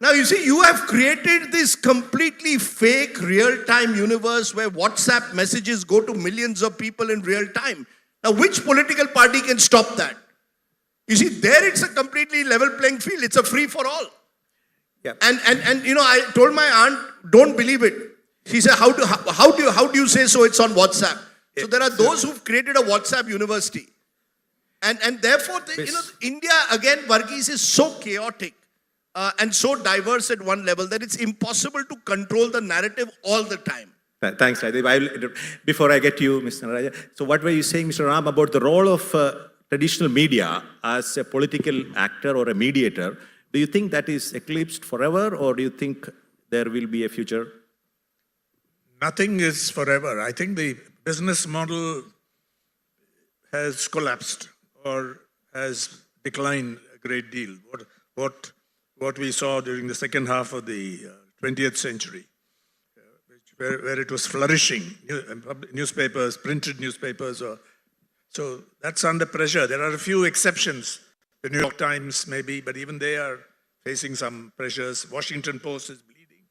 Speaker 15: Now, you see, you have created this completely fake real-time universe where WhatsApp messages go to millions of people in real time. Now, which political party can stop that? You see, there it's a completely level playing field. It's a free-for-all.
Speaker 14: Yeah.
Speaker 15: And I told my aunt, don't believe it. She said, how do you say so? It's on WhatsApp. So there are those who've created a WhatsApp university. And therefore, India, again, Verghese, is so chaotic. And so diverse at one level that it's impossible to control the narrative all the time.
Speaker 14: Thanks, Rajiv. Before I get to you, Mr. Raja, so what were you saying, Mr. Ram, about the role of traditional media as a political actor or a mediator? Do you think that is eclipsed forever, or do you think there will be a future?
Speaker 1: Nothing is forever. I think the business model has collapsed or has declined a great deal. What we saw during the second half of the 20th century, where it was flourishing, newspapers, printed newspapers. So that's under pressure. There are a few exceptions. The New York Times maybe, but even they are facing some pressures. Washington Post is bleeding.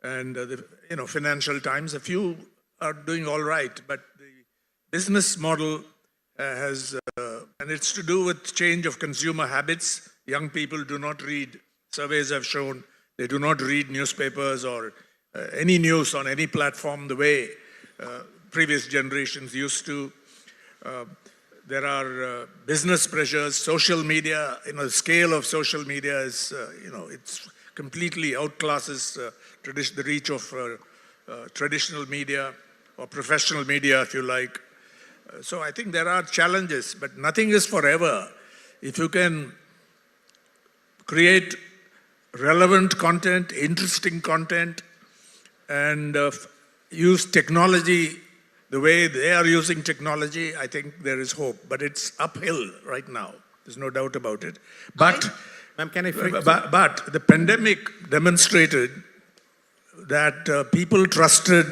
Speaker 1: And the Financial Times, a few are doing all right. But the business model has, and it's to do with change of consumer habits. Young people do not read. Surveys have shown they do not read newspapers or any news on any platform the way previous generations used to. There are business pressures, social media. The scale of social media is, it's completely outclasses the reach of traditional media or professional media, if you like. So I think there are challenges, but nothing is forever. If you can create relevant content, interesting content, and use technology the way they are using technology, I think there is hope. But it's uphill right now. There's no doubt about it. But the pandemic demonstrated that people trusted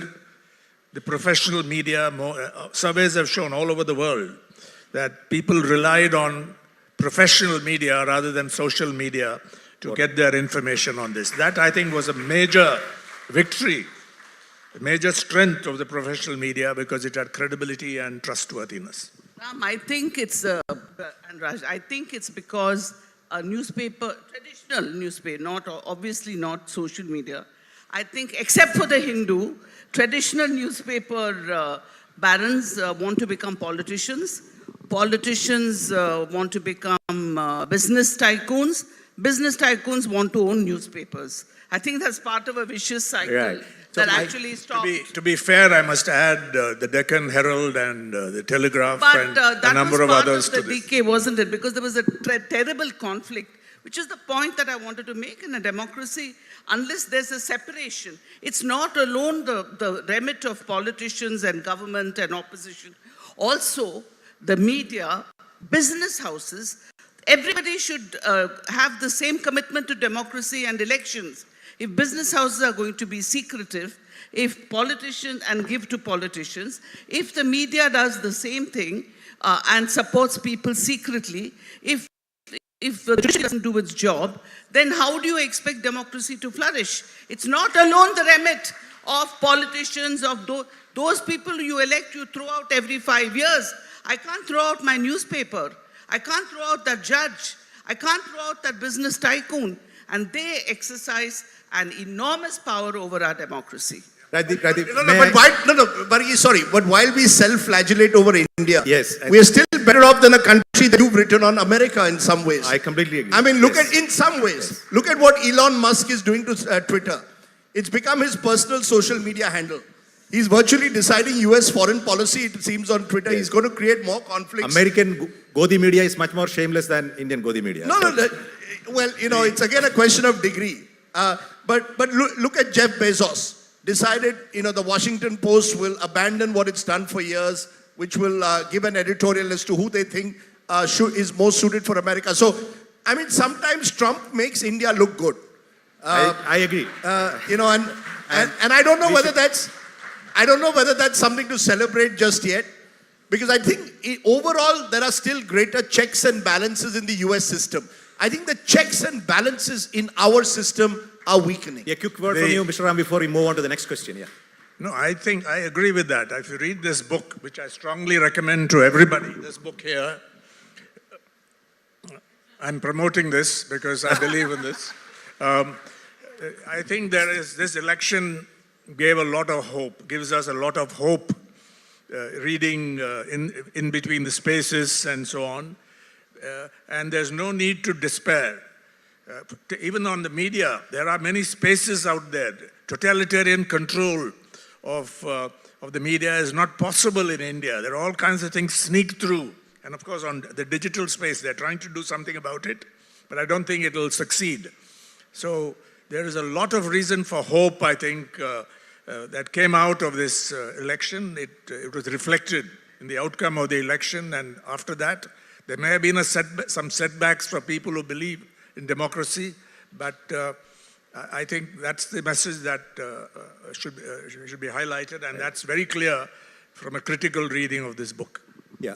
Speaker 1: the professional media more. Surveys have shown all over the world that people relied on professional media rather than social media to get their information on this. That, I think, was a major victory, a major strength of the professional media because it had credibility and trustworthiness.
Speaker 16: I think it's, and Raj, I think it's because a newspaper, traditional newspaper, obviously not social media, I think, except for the Hindu, traditional newspaper barons want to become politicians. Politicians want to become business tycoons. Business tycoons want to own newspapers. I think that's part of a vicious cycle that actually stopped.
Speaker 1: To be fair, I must add the Deccan Herald and the Telegraph and a number of others to this.
Speaker 16: But that was part of the decay, wasn't it? Because there was a terrible conflict, which is the point that I wanted to make in a democracy. Unless there's a separation, it's not alone the remit of politicians and government and opposition. Also, the media, business houses, everybody should have the same commitment to democracy and elections. If business houses are going to be secretive, if politicians and give to politicians, if the media does the same thing and supports people secretly, if the judiciary doesn't do its job, then how do you expect democracy to flourish? It's not alone the remit of politicians, of those people you elect, you throw out every 5 years. I can't throw out my newspaper. I can't throw out that judge. I can't throw out that business tycoon. And they exercise an enormous power over our democracy.
Speaker 15: But while we self-flagellate over India, we are still better off than a country that you've written on America in some ways.
Speaker 14: I completely agree.
Speaker 15: I mean, in some ways, look at what Elon Musk is doing to Twitter. It's become his personal social media handle. He's virtually deciding US foreign policy, it seems, on Twitter. He's going to create more conflicts.
Speaker 14: American Godi media is much more shameless than Indian Godi media.
Speaker 15: Well, it's again a question of degree. But look at Jeff Bezos. Decided, the Washington Post will abandon what it's done for years, which will give an editorial as to who they think is most suited for America. So, I mean, sometimes Trump makes India look good.
Speaker 14: I agree.
Speaker 15: And I don't know whether that's something to celebrate just yet. Because I think overall there are still greater checks and balances in the US system. I think the checks and balances in our system are weakening.
Speaker 14: A quick word from you, Mr. Ram, before we move on to the next question. Yeah.
Speaker 1: No, I think I agree with that. If you read this book, which I strongly recommend to everybody, this book here, I'm promoting this because I believe in this. I think this election gave a lot of hope, gives us a lot of hope, reading in between the spaces and so on. And there's no need to despair. Even on the media, there are many spaces out there. Totalitarian control of the media is not possible in India. There are all kinds of things sneak through. And of course, on the digital space, they're trying to do something about it, but I don't think it will succeed. So there is a lot of reason for hope, I think, that came out of this election. It was reflected in the outcome of the election, and after that, there may have been some setbacks for people who believe in democracy, but I think that's the message that should be highlighted, and that's very clear from a critical reading of this book.
Speaker 14: Yeah.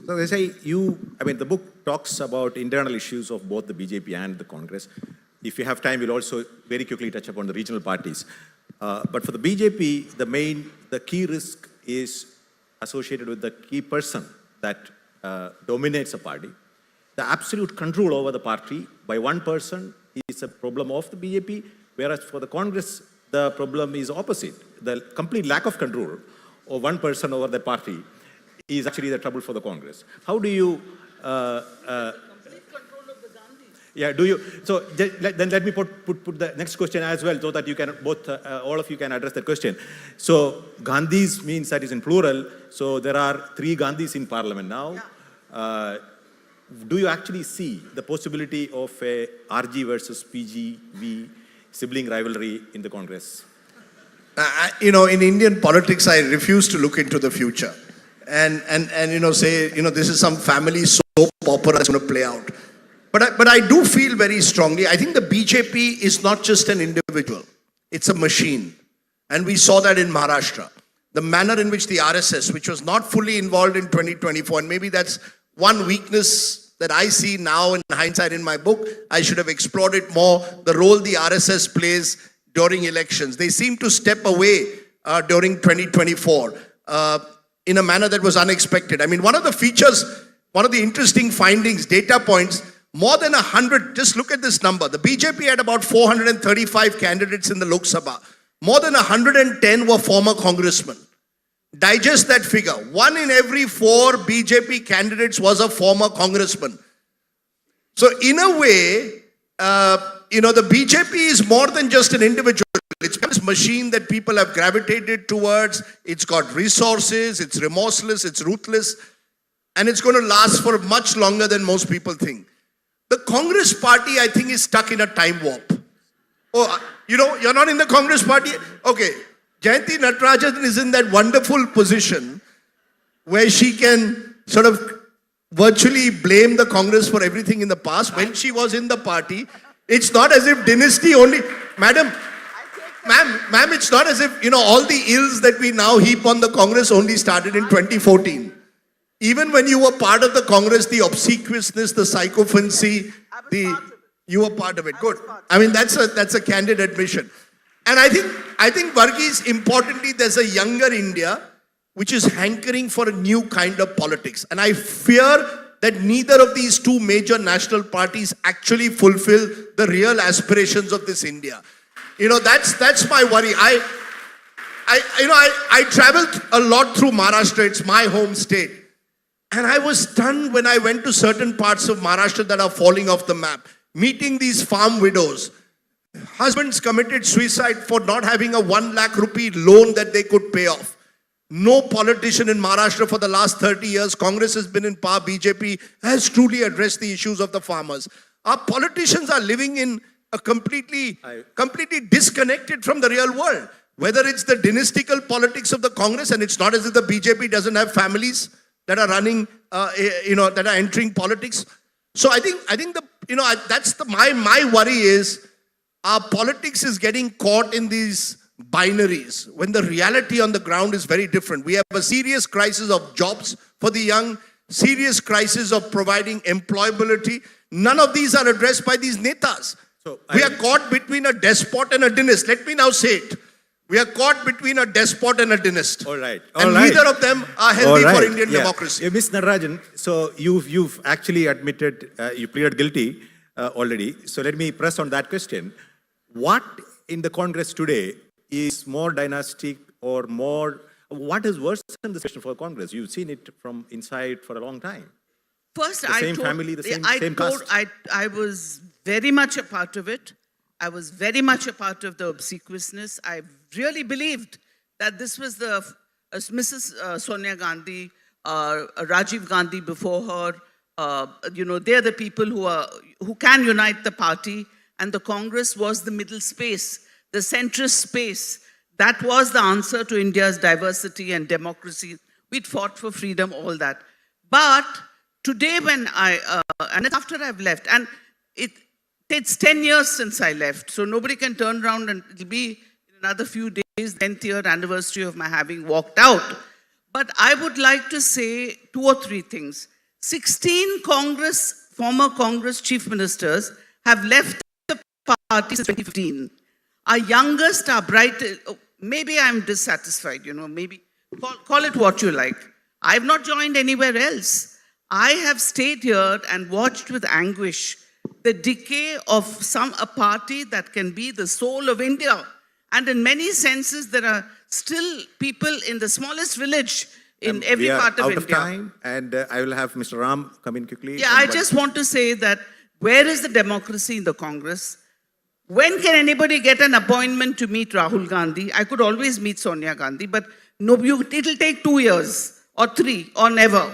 Speaker 14: So they say the book talks about internal issues of both the BJP and the Congress. If you have time, we'll also very quickly touch upon the regional parties. But for the BJP, the key risk is associated with the key person that dominates a party. The absolute control over the party by one person is a problem of the BJP, whereas for the Congress, the problem is opposite. The complete lack of control of one person over the party is actually the trouble for the Congress. How do you... So then let me put the next question as well, so that you can all of you can address that question. So Gandhis means that is in plural. So there are 3 Gandhis in Parliament now. Yeah. Do you actually see the possibility of a RG versus PGV sibling rivalry in the Congress?
Speaker 15: In Indian politics, I refuse to look into the future and say this is some family soap opera that's going to play out. But I do feel very strongly, I think the BJP is not just an individual, it's a machine. And we saw that in Maharashtra. The manner in which the RSS, which was not fully involved in 2024, and maybe that's one weakness that I see now in hindsight in my book, I should have explored it more, the role the RSS plays during elections. They seem to step away during 2024 in a manner that was unexpected. I mean, one of the features, one of the interesting findings, data points, more than 100, just look at this number. The BJP had about 435 candidates in the Lok Sabha. More than 110 were former congressmen. Digest that figure. 1 in every 4 BJP candidates was a former congressman. So in a way, the BJP is more than just an individual. It's this machine that people have gravitated towards. It's got resources, it's remorseless, it's ruthless, and it's going to last for much longer than most people think. The Congress party, I think, is stuck in a time warp. Oh, you're not in the Congress party? Okay. Jayanti Natarajan is in that wonderful position where she can sort of virtually blame the Congress for everything in the past. When she was in the party, it's not as if dynasty only... Ma'am, it's not as if, all the ills that we now heap on the Congress only started in 2014. Even when you were part of the Congress, the obsequiousness, the sycophancy, you were part of it. Good. I mean, that's a candid admission. And I think Verghese, importantly, there's a younger India which is hankering for a new kind of politics. And I fear that neither of these 2 major national parties actually fulfill the real aspirations of this India. That's my worry. I traveled a lot through Maharashtra. It's my home state. And I was stunned when I went to certain parts of Maharashtra that are falling off the map, meeting these farm widows. Husbands committed suicide for not having a 1 lakh rupee loan that they could pay off. No politician in Maharashtra for the last 30 years, Congress has been in power, BJP has truly addressed the issues of the farmers. Our politicians are living in a completely disconnected from the real world. Whether it's the dynastical politics of the Congress, and it's not as if the BJP doesn't have families that are running, that are entering politics. So I think that's my worry is our politics is getting caught in these binaries, when the reality on the ground is very different. We have a serious crisis of jobs for the young, serious crisis of providing employability. None of these are addressed by these netas. So we are caught between a despot and a dynast. Let me now say it. We are caught between a despot and a dynast.
Speaker 14: All right.
Speaker 15: And neither of them are healthy for Indian democracy.
Speaker 14: Ms. Narajan, so you've actually admitted, you pleaded guilty already. So let me press on that question. What in the Congress today is more dynastic or more, what is worse than the situation for Congress? You've seen it from inside for a long time.
Speaker 16: First,
Speaker 14: the same family, the same caste.
Speaker 16: I was very much a part of it. I was very much a part of the obsequiousness. I really believed that this was the Mrs. Sonia Gandhi, Rajiv Gandhi before her. They're the people who can unite the party, and the Congress was the middle space, the centrist space. That was the answer to India's diversity and democracy. We'd fought for freedom, all that. But today, when and after I've left, and it's 10 years since I left, so nobody can turn around and it'll be in another few days, 10th year anniversary of my having walked out. But I would like to say 2 or 3 things. 16 former Congress chief ministers have left the party since 2015. Our youngest, our brightest, maybe I'm dissatisfied, maybe call it what you like. I've not joined anywhere else. I have stayed here and watched with anguish the decay of a party that can be the soul of India. And in many senses, there are still people in the smallest village in every part of India.
Speaker 14: We are out of time, and I will have Mr. Ram come in quickly.
Speaker 16: Yeah, I just want to say that where is the democracy in the Congress? When can anybody get an appointment to meet Rahul Gandhi? I could always meet Sonia Gandhi, but it'll take 2 years or 3 or never.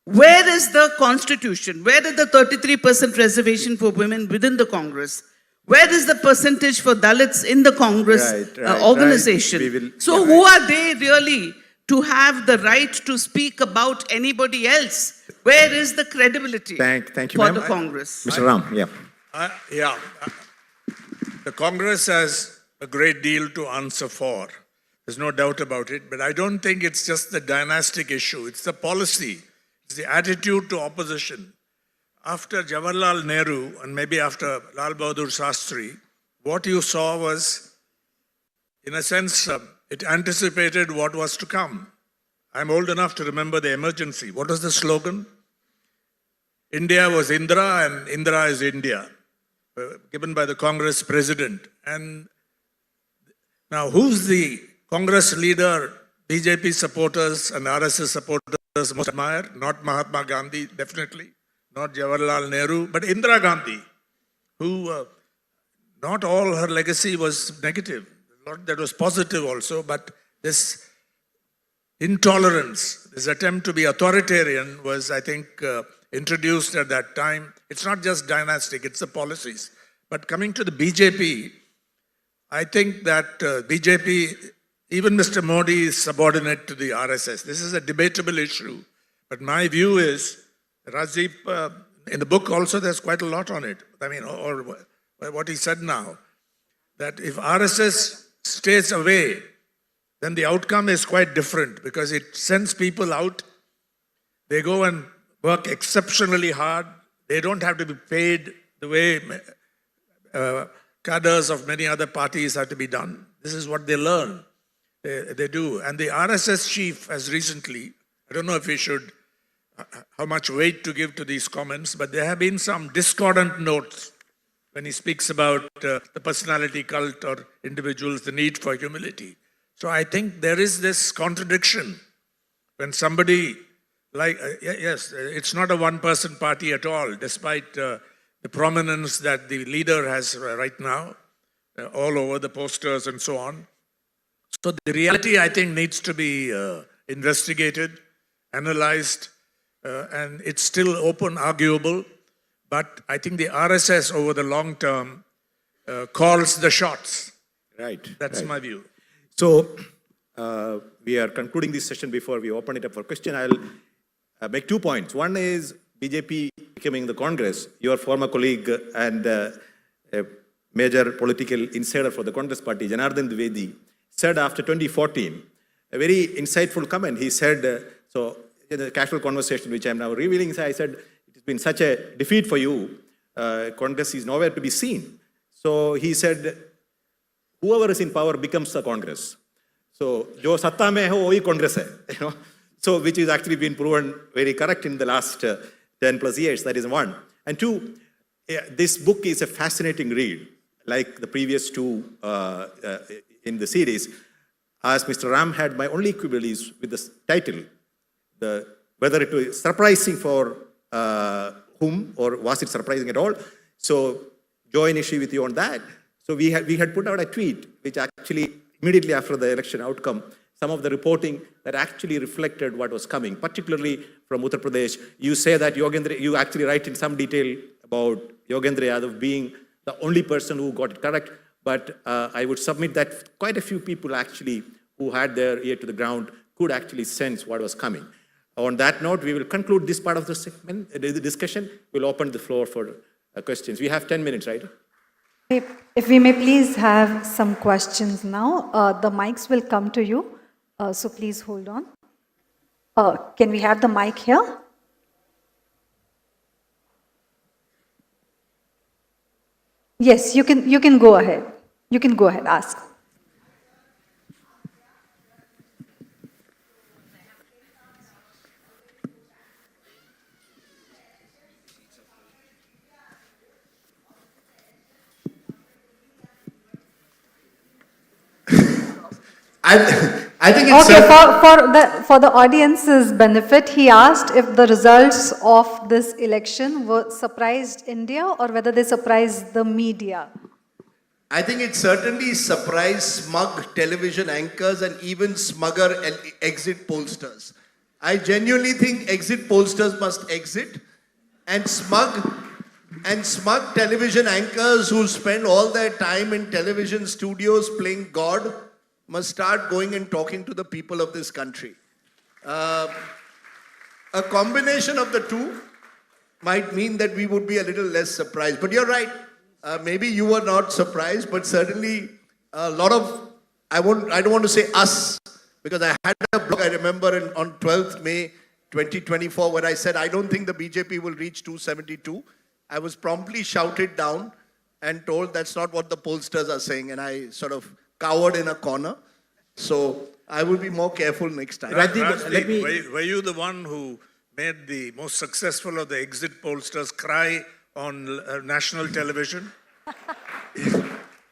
Speaker 16: Where is the constitution? Where is the 33% reservation for women within the Congress? Where is the percentage for Dalits in the Congress organization? Who are they really to have the right to speak about anybody else? Where is the credibility
Speaker 14: thank you,
Speaker 16: for the Congress?
Speaker 14: Mr. Ram,
Speaker 1: The Congress has a great deal to answer for. There's no doubt about it. But I don't think it's just the dynastic issue. It's the policy. It's the attitude to opposition. After Jawaharlal Nehru and maybe after Lal Bahadur Shastri, what you saw was, in a sense, it anticipated what was to come. I'm old enough to remember the emergency. What was the slogan? India was Indra and Indra is India, given by the Congress president. And now who's the Congress leader, BJP supporters and RSS supporters most admire? Not Mahatma Gandhi, definitely. Not Jawaharlal Nehru, but Indira Gandhi, who not all her legacy was negative. A lot that was positive also, but this intolerance, this attempt to be authoritarian was, I think, introduced at that time. It's not just dynastic, it's the policies. But coming to the BJP, I think that BJP, even Mr. Modi is subordinate to the RSS. This is a debatable issue. But my view is, Rajiv, in the book also there's quite a lot on it. I mean, or what he said now, that if RSS stays away, then the outcome is quite different because it sends people out. They go and work exceptionally hard. They don't have to be paid the way cadres of many other parties have to be done. This is what they learn. They do. And the RSS chief has recently, I don't know if we should, how much weight to give to these comments, but there have been some discordant notes when he speaks about the personality cult or individuals, the need for humility. So I think there is this contradiction when somebody like, yes, it's not a one-person party at all, despite the prominence that the leader has right now, all over the posters and so on. So the reality, I think, needs to be investigated, analyzed, and it's still open, arguable. But I think the RSS over the long term calls the shots.
Speaker 14: Right.
Speaker 1: That's my view.
Speaker 14: So we are concluding this session before we open it up for question. I'll make 2 points. One is BJP becoming the Congress. Your former colleague and a major political insider for the Congress party, Janardhan Dwivedi, said after 2014, a very insightful comment. He said, so in the casual conversation which I'm now revealing, I said, it has been such a defeat for you. Congress is nowhere to be seen. So he said, whoever is in power becomes the Congress. So, jo satta mein hai, wohi Congress hai, you know. So, which is actually been proven very correct in the last 10 plus years. That is one. And two, this book is a fascinating read, like the previous two in the series. As Mr. Ram had, my only quibble is with the title, whether it was surprising for whom, or was it surprising at all? So, join issue with you on that. So we had put out a tweet, which actually, immediately after the election outcome, some of the reporting that actually reflected what was coming, particularly from Uttar Pradesh. You say that you actually write in some detail about Yogendra Yadav being the only person who got it correct, but I would submit that quite a few people actually who had their ear to the ground could actually sense what was coming. On that note, we will conclude this part of the segment, the discussion. We'll open the floor for questions. We have 10 minutes, right?
Speaker 13: If we may please have some questions now. The mics will come to you, so please hold on. Can we have the mic here? Yes, you can go ahead. You can go ahead, ask.
Speaker 15: I think it's
Speaker 13: for the audience's benefit, he asked if the results of this election were surprised India or whether they surprised the media.
Speaker 15: I think it certainly surprised smug television anchors and even smugger exit pollsters. I genuinely think exit pollsters must exit, and smug television anchors who spend all their time in television studios playing God must start going and talking to the people of this country. A combination of the two might mean that we would be a little less surprised. But you're right. Maybe you were not surprised, but certainly a lot of, I don't want to say us, because I had a blog, I remember, on 12th May 2024, where I said, I don't think the BJP will reach 272. I was promptly shouted down and told that's not what the pollsters are saying. And I sort of cowered in a corner. So I will be more careful next time.
Speaker 1: Were you the one who made the most successful of the exit pollsters cry on national television?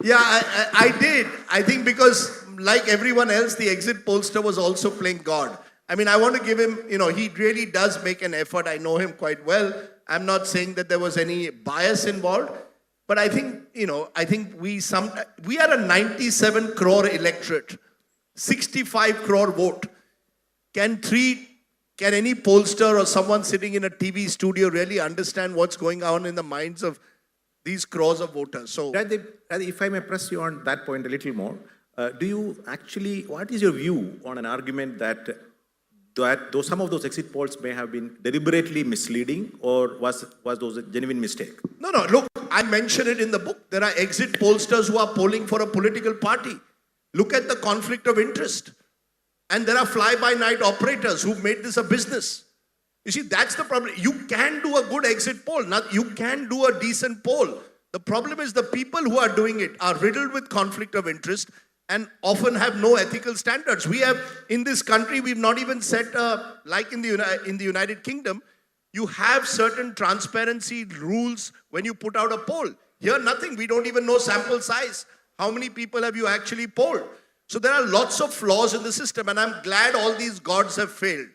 Speaker 15: Yeah, I did. I think because, like everyone else, the exit pollster was also playing God. I mean, I want to give him, he really does make an effort. I know him quite well. I'm not saying that there was any bias involved. But I think, we are a 97 crore electorate, 65 crore vote. Can any pollster or someone sitting in a TV studio really understand what's going on in the minds of these crores of voters? So,
Speaker 14: if I may press you on that point a little more, what is your view on an argument that though some of those exit polls may have been deliberately misleading, or was those a genuine mistake?
Speaker 15: No, look, I mentioned it in the book. There are exit pollsters who are polling for a political party. Look at the conflict of interest. And there are fly-by-night operators who've made this a business. You see, that's the problem. You can do a good exit poll. You can do a decent poll. The problem is the people who are doing it are riddled with conflict of interest and often have no ethical standards. We have, in this country, we've not even set, like in the United Kingdom, you have certain transparency rules when you put out a poll. Here, nothing. We don't even know sample size. How many people have you actually polled? So there are lots of flaws in the system, and I'm glad all these gods have failed,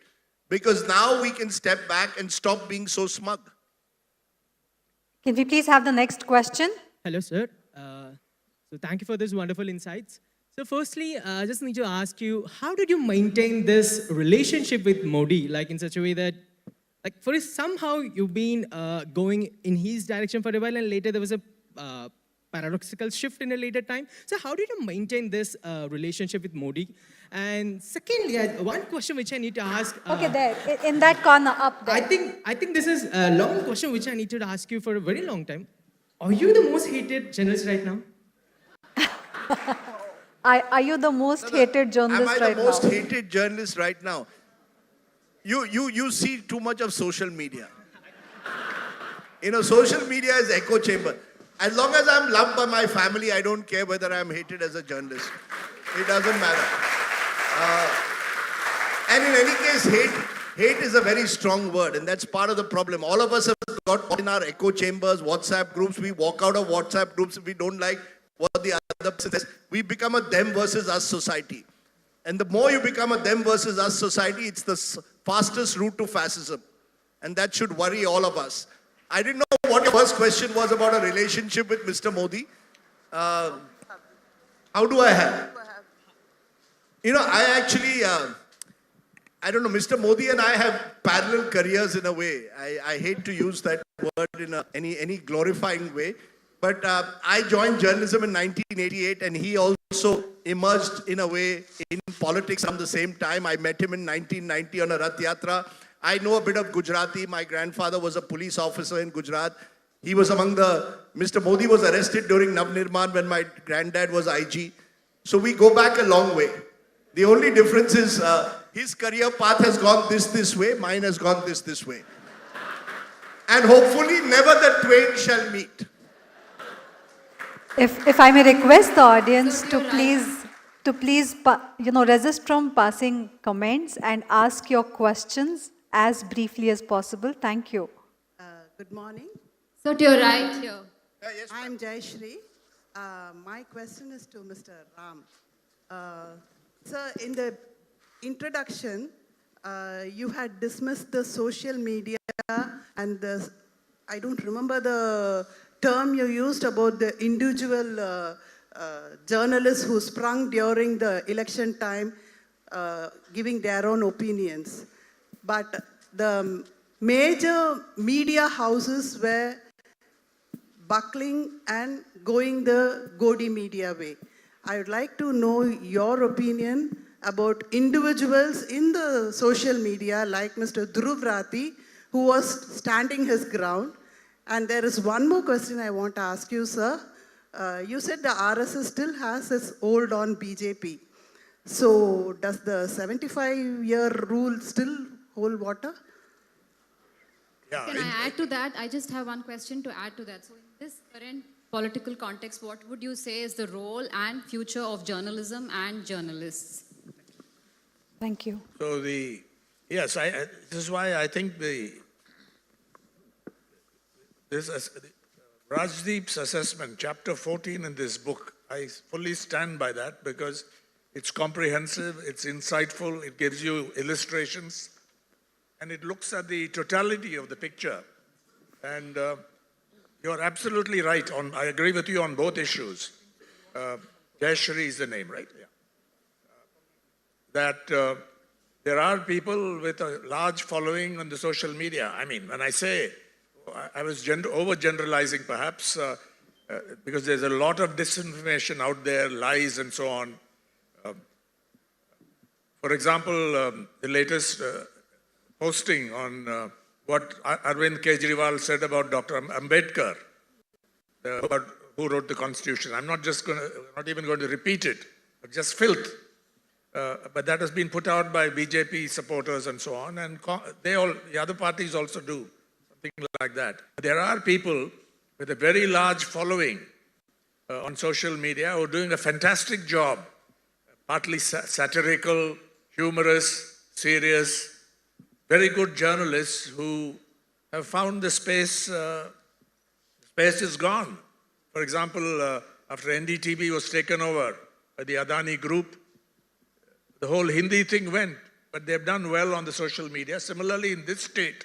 Speaker 15: because now we can step back and stop being so smug.
Speaker 13: Can we please have the next question?
Speaker 17: Hello, sir. So thank you for these wonderful insights. So firstly, I just need to ask you, how did you maintain this relationship with Modi, like in such a way that, somehow you've been going in his direction for a while, and later there was a paradoxical shift in a later time. So how did you maintain this relationship with Modi? And secondly, one question which I need to ask.
Speaker 13: Okay, there, in that corner, up there.
Speaker 17: I think this is a long question which I need to ask you for a very long time. Are you the most hated journalist right now?
Speaker 13: Are you the most hated journalist
Speaker 15: Am I
Speaker 13: right
Speaker 15: the most
Speaker 13: now?
Speaker 15: hated journalist right now? You see too much of social media. You know, social media is echo chamber. As long as I'm loved by my family, I don't care whether I'm hated as a journalist. It doesn't matter. And in any case, hate is a very strong word, and that's part of the problem. All of us have got caught in our echo chambers, WhatsApp groups. We walk out of WhatsApp groups if we don't like what the other person says. We become a them versus us society. And the more you become a them versus us society, it's the fastest route to fascism. And that should worry all of us. I didn't know what your first question was about a relationship with Mr. Modi. How do I have? You know, I actually, I don't know, Mr. Modi and I have parallel careers in a way. I hate to use that word in any glorifying way. But I joined journalism in 1988 and he also emerged in a way in politics at the same time. I met him in 1990 on a Rath Yatra. I know a bit of Gujarati. My grandfather was a police officer in Gujarat. He was Mr. Modi was arrested during Navnirman when my granddad was IG. So we go back a long way. The only difference is his career path has gone this way, mine has gone this way. And hopefully never the twain shall meet.
Speaker 13: If I may request the audience to please, resist from passing comments and ask your questions as briefly as possible. Thank you.
Speaker 18: Good morning.
Speaker 6: So to your right here.
Speaker 18: I'm Jayashri. My question is to Mr. Ram. Sir, in the introduction, you had dismissed the social media and I don't remember the term you used about the individual journalists who sprung during the election time, giving their own opinions. But the major media houses were buckling and going the Godi media way. I would like to know your opinion about individuals in the social media like Mr. Dhruv Rathi, who was standing his ground. And there is one more question I want to ask you, sir. You said the RSS still has its hold on BJP. So does the 75-year rule still hold water?
Speaker 6: Yeah, Can I add to that? I just have one question to add to that. So in this current political context, what would you say is the role and future of journalism and journalists?
Speaker 13: Thank you.
Speaker 1: So this is why I think Rajdeep's assessment, chapter 14 in this book, I fully stand by that because it's comprehensive, it's insightful, it gives you illustrations, and it looks at the totality of the picture. And you're absolutely right. I agree with you on both issues. Jayashri is the name, right? Yeah. That there are people with a large following on the social media. I mean, when I say, I was overgeneralizing perhaps, because there's a lot of disinformation out there, lies and so on. For example, the latest posting on what Arvind Kejriwal said about Dr. Ambedkar, about who wrote the Constitution. I'm not even going to repeat it, but just filth. But that has been put out by BJP supporters and so on, and the other parties also do something like that. There are people with a very large following on social media who are doing a fantastic job, partly satirical, humorous, serious, very good journalists who have found the space is gone. For example, after NDTV was taken over by the Adani group, the whole Hindi thing went, but they've done well on the social media. Similarly, in this state,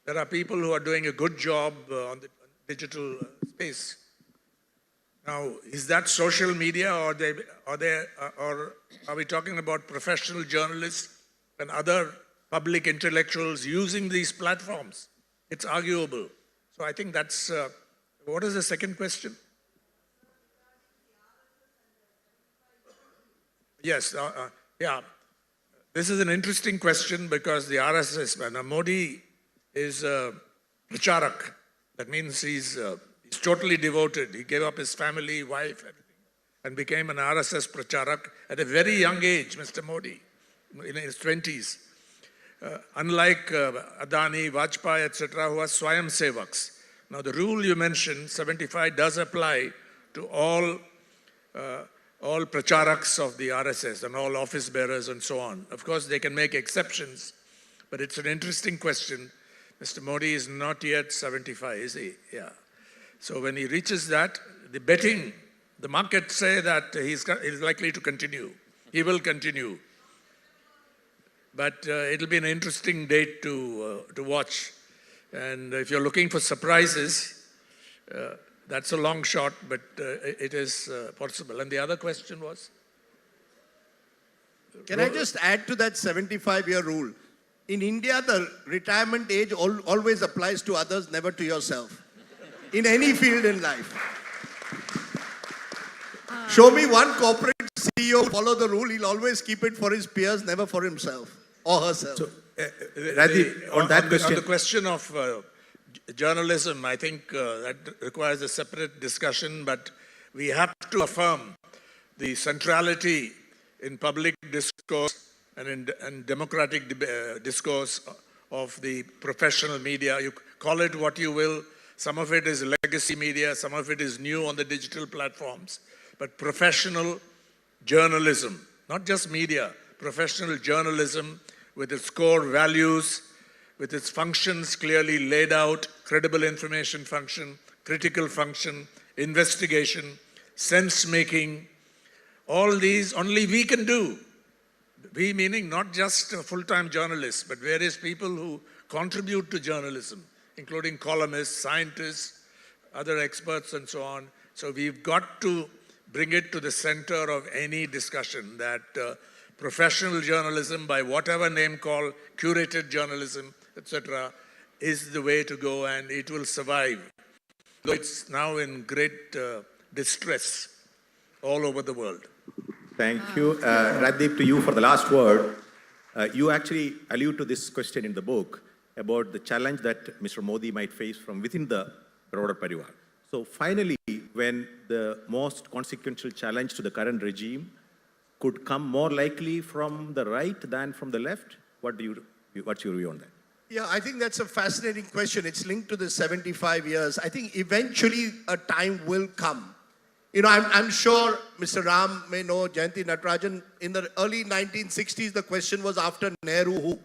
Speaker 1: there are people who are doing a good job on the digital space. Now, is that social media, or are we talking about professional journalists and other public intellectuals using these platforms? It's arguable. So I think that's, what is the second question? Yes, yeah. This is an interesting question because the RSS, Modi is pracharak. That means he's totally devoted. He gave up his family, wife, everything. and became an RSS pracharak at a very young age, Mr. Modi, in his 20s. Unlike Adani, Vajpayee, etc., who are Swayam Sevaks. Now, the rule you mentioned, 75, does apply to all pracharaks of the RSS and all office bearers and so on. Of course, they can make exceptions, but it's an interesting question. Mr. Modi is not yet 75, is he? Yeah. So when he reaches that, the markets say that he's likely to continue. He will continue. But it'll be an interesting date to watch. And if you're looking for surprises, that's a long shot, but it is possible. And the other question was?
Speaker 15: Can I just add to that 75-year rule? In India, the retirement age always applies to others, never to yourself. In any field in life. Show me one corporate CEO follow the rule, he'll always keep it for his peers, never for himself or herself. So,
Speaker 1: Radhi, on the question of journalism, I think that requires a separate discussion, but we have to affirm the centrality in public discourse and in democratic discourse of the professional media. You call it what you will. Some of it is legacy media, some of it is new on the digital platforms. But professional journalism, not just media, professional journalism with its core values, with its functions clearly laid out, credible information function, critical function, investigation, sense-making, all these only we can do. We meaning not just full-time journalists, but various people who contribute to journalism, including columnists, scientists, other experts and so on. So we've got to bring it to the center of any discussion that professional journalism, by whatever name called curated journalism, etc., is the way to go and it will survive. Though it's now in great distress all over the world.
Speaker 14: Thank you. Raddeep, to you for the last word. You actually allude to this question in the book about the challenge that Mr. Modi might face from within the broader Parivar. So finally, when the most consequential challenge to the current regime could come more likely from the right than from the left, what's your view on that?
Speaker 15: Yeah, I think that's a fascinating question. It's linked to the 75 years. I think eventually a time will come. You know, I'm sure Mr. Ram may know Jayanti Natarajan. In the early 1960s, the question was after Nehru who?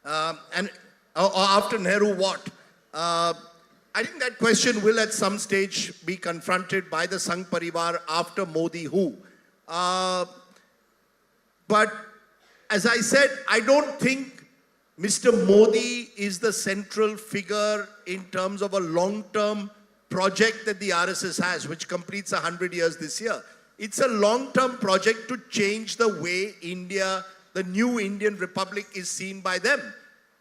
Speaker 15: Or after Nehru what? I think that question will at some stage be confronted by the Sangh Parivar after Modi who. But as I said, I don't think Mr. Modi is the central figure in terms of a long-term project that the RSS has, which completes 100 years this year. It's a long-term project to change the way India, the new Indian Republic, is seen by them.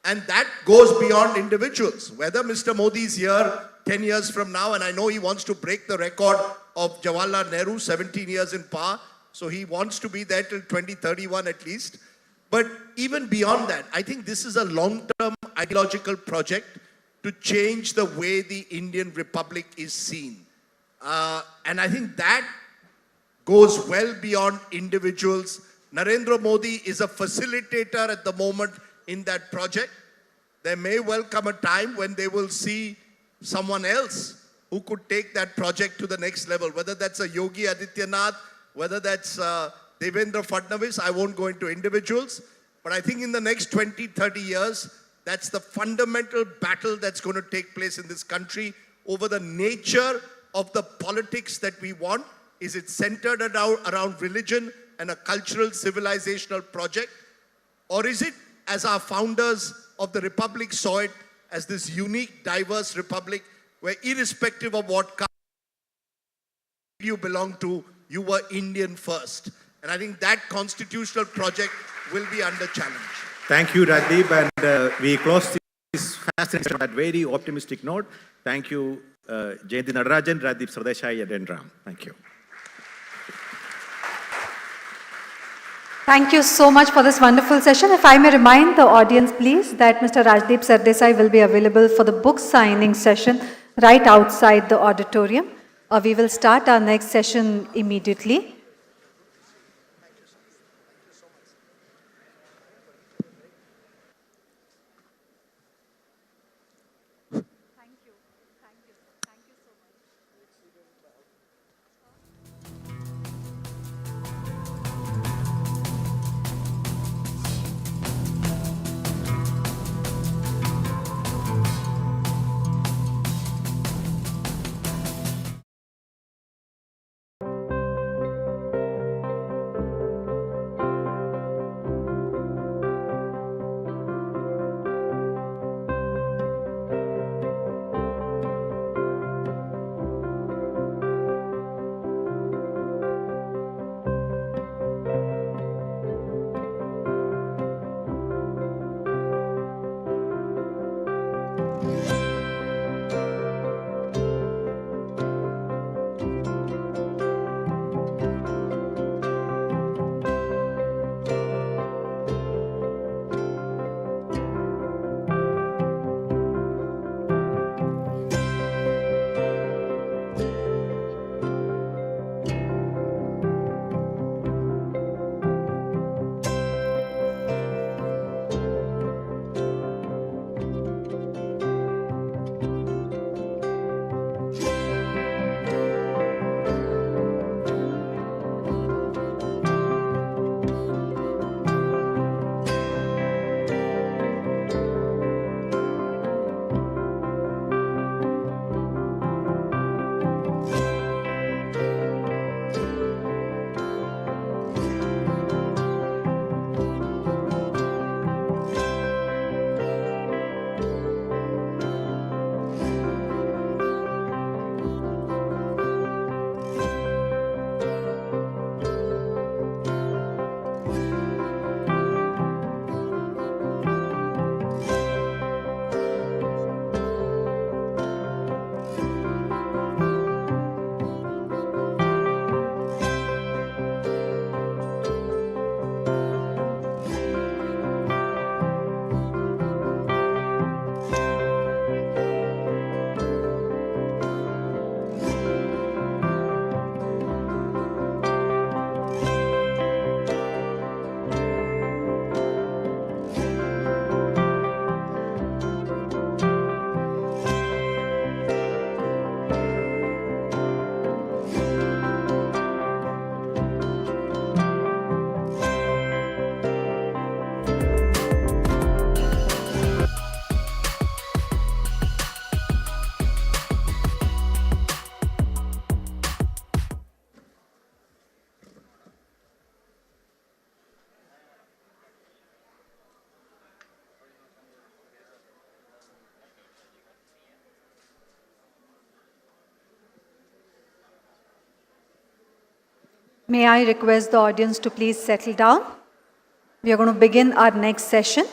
Speaker 15: And that goes beyond individuals. Whether Mr. Modi is here 10 years from now, and I know he wants to break the record of Jawaharlal Nehru, 17 years in power, so he wants to be there till 2031 at least. But even beyond that, I think this is a long-term ideological project to change the way the Indian Republic is seen. And I think that goes well beyond individuals. Narendra Modi is a facilitator at the moment in that project. There may well come a time when they will see someone else who could take that project to the next level, whether that's a Yogi Adityanath, whether that's Devendra Fadnavis. I won't go into individuals, but I think in the next 20, 30 years, that's the fundamental battle that's going to take place in this country over the nature of the politics that we want. Is it centered around religion and a cultural, civilizational project? Or is it, as our founders of the Republic saw it, as this unique, diverse republic where irrespective of what country you belong to, you were Indian first. And I think that constitutional project will be under challenge.
Speaker 14: Thank you, Raddeep. And we close this fascinating on that very optimistic note. Thank you, Jayanti Natarajan, Raddeep Sardeshai, and Ram. Thank you.
Speaker 13: Thank you so much for this wonderful session. If I may remind the audience, please, that Mr. Rajdeep Sardesai will be available for the book signing session right outside the auditorium. We will start our next session immediately. May I request the audience to please settle down? We are going to begin our next session.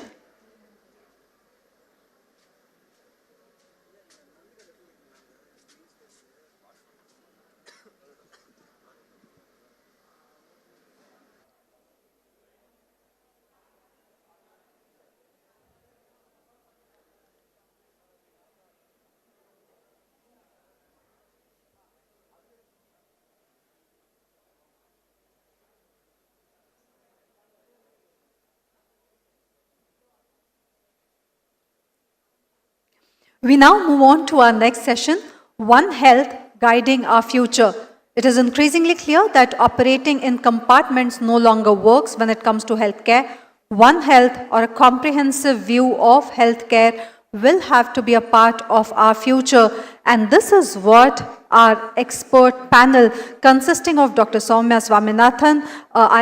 Speaker 13: We now move on to our next session, One Health Guiding Our Future. It is increasingly clear that operating in compartments no longer works when it comes to healthcare. One Health, or a comprehensive view of healthcare, will have to be a part of our future. And this is what our expert panel, consisting of Dr. Soumya Swaminathan,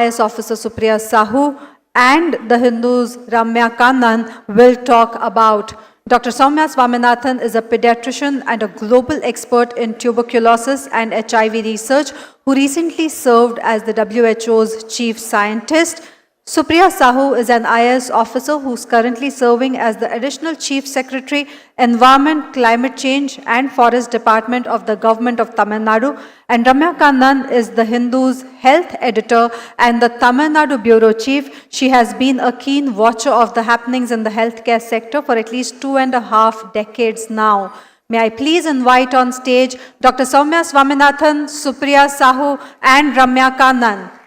Speaker 13: IS Officer Supriya Sahu, and the Hindu's Ramya Kannan, will talk about. Dr. Soumya Swaminathan is a pediatrician and a global expert in tuberculosis and HIV research who recently served as the WHO's chief scientist. Supriya Sahu is an IAS officer who's currently serving as the Additional Chief Secretary, Environment, Climate Change and Forest Department of the Government of Tamil Nadu. And Ramya Kannan is the Hindu's health editor and the Tamil Nadu Bureau Chief. She has been a keen watcher of the happenings in the healthcare sector for at least 2.5 decades now. May I please invite on stage Dr. Soumya Swaminathan, Supriya Sahu and Ramya Kannan.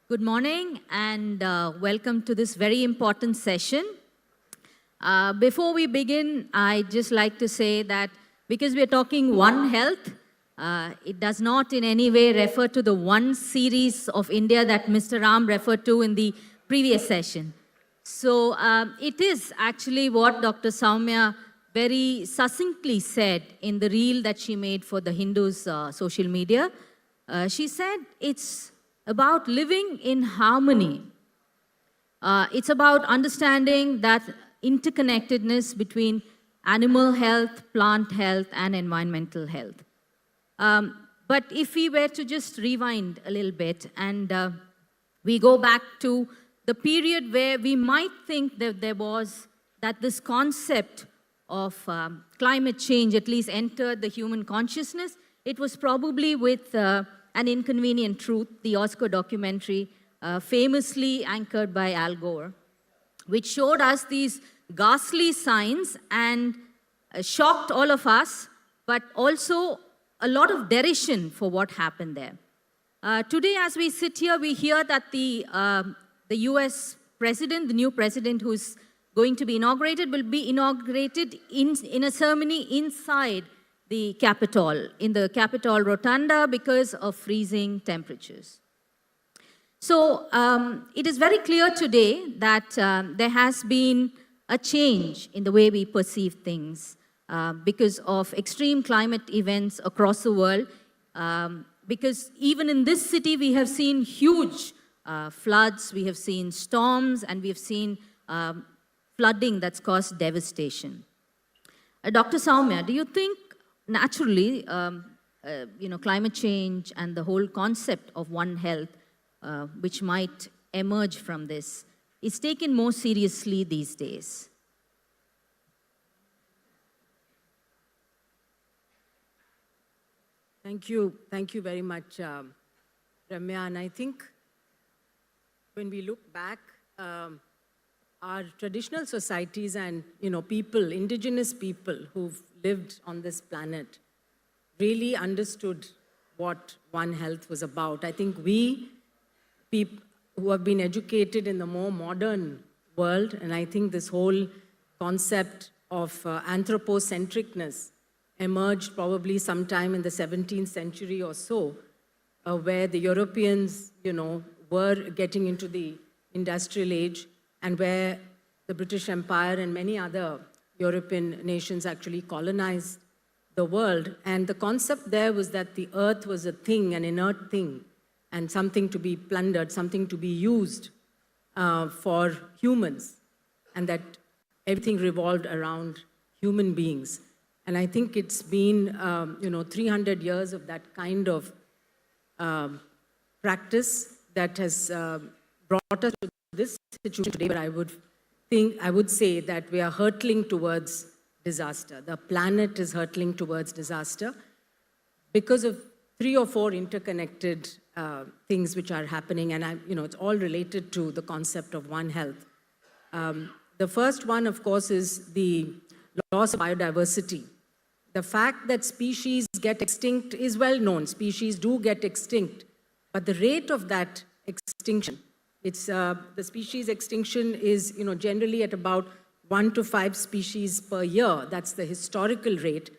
Speaker 19: Good morning and welcome to this very important session. Before we begin, I'd just like to say that because we're talking One Health, it does not in any way refer to the one series of India that Mr. Ram referred to in the previous session. So it is actually what Dr. Soumya very succinctly said in the reel that she made for the Hindus' social media. She said it's about living in harmony. It's about understanding that interconnectedness between animal health, plant health, and environmental health. But if we were to just rewind a little bit and we go back to the period where we might think that this concept of climate change at least entered the human consciousness, it was probably with An Inconvenient Truth, the Oscar documentary, famously anchored by Al Gore, which showed us these ghastly signs and shocked all of us, but also a lot of derision for what happened there. Today, as we sit here, we hear that the US president, the new president who's going to be inaugurated, will be inaugurated in a ceremony inside the Capitol, in the Capitol Rotunda, because of freezing temperatures. So it is very clear today that there has been a change in the way we perceive things because of extreme climate events across the world. Because even in this city, we have seen huge floods, we have seen storms, and we have seen flooding that's caused devastation. Dr. Soumya, do you think naturally, climate change and the whole concept of One Health, which might emerge from this, is taken more seriously these days?
Speaker 20: Thank you very much, Ramya. And I think when we look back, our traditional societies and people, indigenous people who've lived on this planet, really understood what One Health was about. I think we, people who have been educated in the more modern world, and I think this whole concept of anthropocentricness emerged probably sometime in the 17th century or so, where the Europeans, were getting into the industrial age, and where the British Empire and many other European nations actually colonized the world. And the concept there was that the earth was a thing, an inert thing, and something to be plundered, something to be used for humans, and that everything revolved around human beings. And I think it's been, 300 years of that kind of practice that has brought us to this situation today. But I would say that we are hurtling towards disaster. The planet is hurtling towards disaster because of 3 or 4 interconnected things which are happening, and it's all related to the concept of One Health. The first one, of course, is the loss of biodiversity. The fact that species get extinct is well known. Species do get extinct, but the rate of that extinction, the species extinction is generally at about 1 to 5 species per year. That's the historical rate.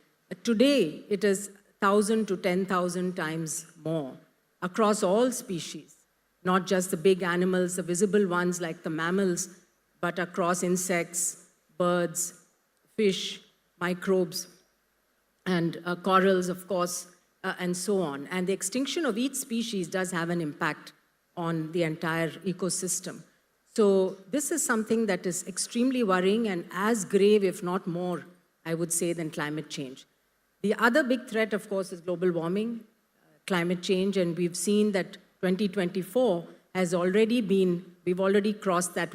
Speaker 20: Today, it is 1,000 to 10,000 times more across all species, not just the big animals, the visible ones like the mammals, but across insects, birds, fish, microbes, and corals, of course, and so on. And the extinction of each species does have an impact on the entire ecosystem. So this is something that is extremely worrying and as grave, if not more, I would say, than climate change. The other big threat, of course, is global warming, climate change, and we've seen that 2024 has already been, we've already crossed that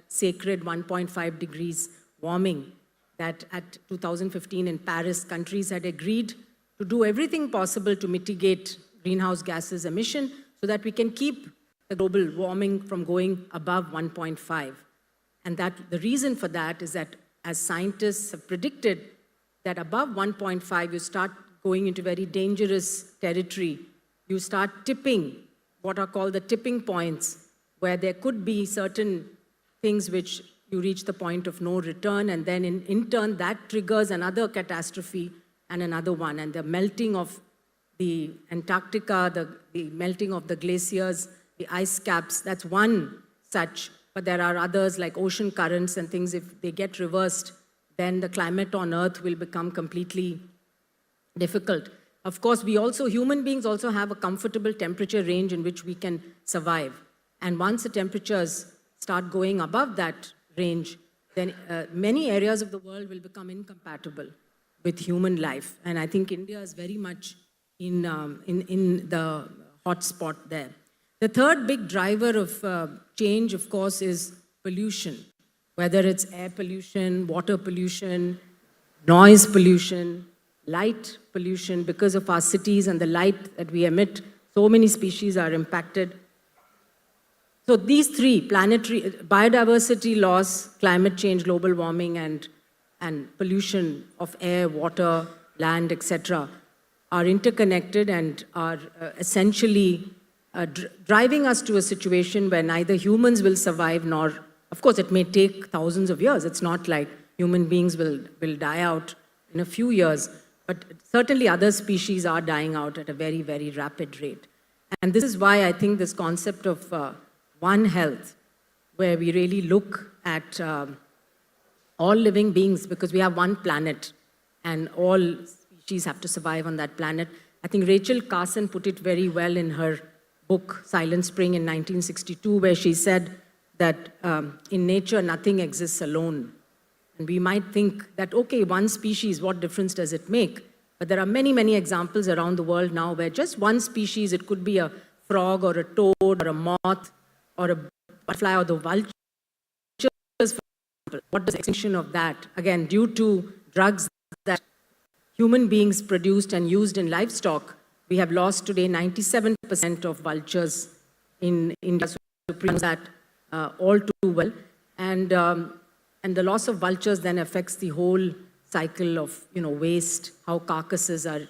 Speaker 20: sacred 1.5 degrees warming that at 2015 in Paris, countries had agreed to do everything possible to mitigate greenhouse gases emission so that we can keep the global warming from going above 1.5. And that the reason for that is that, as scientists have predicted, that above 1.5, you start going into very dangerous territory. You start tipping what are called the tipping points, where there could be certain things which you reach the point of no return, and then in turn that triggers another catastrophe and another one. And the melting of the Antarctica, the melting of the glaciers, the ice caps, that's one such. But there are others like ocean currents and things. If they get reversed, then the climate on Earth will become completely difficult. Of course, human beings also have a comfortable temperature range in which we can survive. And once the temperatures start going above that range, then many areas of the world will become incompatible with human life. And I think India is very much in the hot spot there. The third big driver of change, of course, is pollution, whether it's air pollution, water pollution, noise pollution, light pollution. Because of our cities and the light that we emit, so many species are impacted. So these 3, planetary biodiversity loss, climate change, global warming, and pollution of air, water, land, etc., are interconnected and are essentially driving us to a situation where neither humans will survive nor, of course, it may take thousands of years. It's not like human beings will die out in a few years, but certainly other species are dying out at a very, very rapid rate. And this is why I think this concept of One Health, where we really look at all living beings, because we have one planet and all species have to survive on that planet. I think Rachel Carson put it very well in her book, Silent Spring, in 1962, where she said that in nature, nothing exists alone. And we might think that, okay, one species, what difference does it make? But there are many, many examples around the world now where just one species, it could be a frog or a toad or a moth or a butterfly or the vultures, for example. What is the extinction of that? Again, due to drugs that human beings produced and used in livestock, we have lost today 97% of vultures in India. So we know that all too well. And the loss of vultures then affects the whole cycle of waste, how carcasses are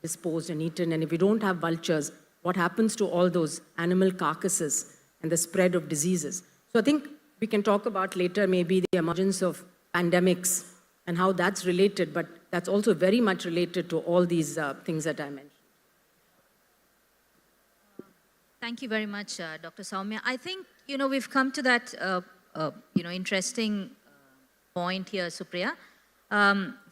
Speaker 20: disposed and eaten. And if we don't have vultures, what happens to all those animal carcasses and the spread of diseases? So I think we can talk about later maybe the emergence of pandemics and how that's related, but that's also very much related to all these things that I mentioned.
Speaker 19: Thank you very much, Dr. Soumya. I think, we've come to that, interesting point here, Supriya.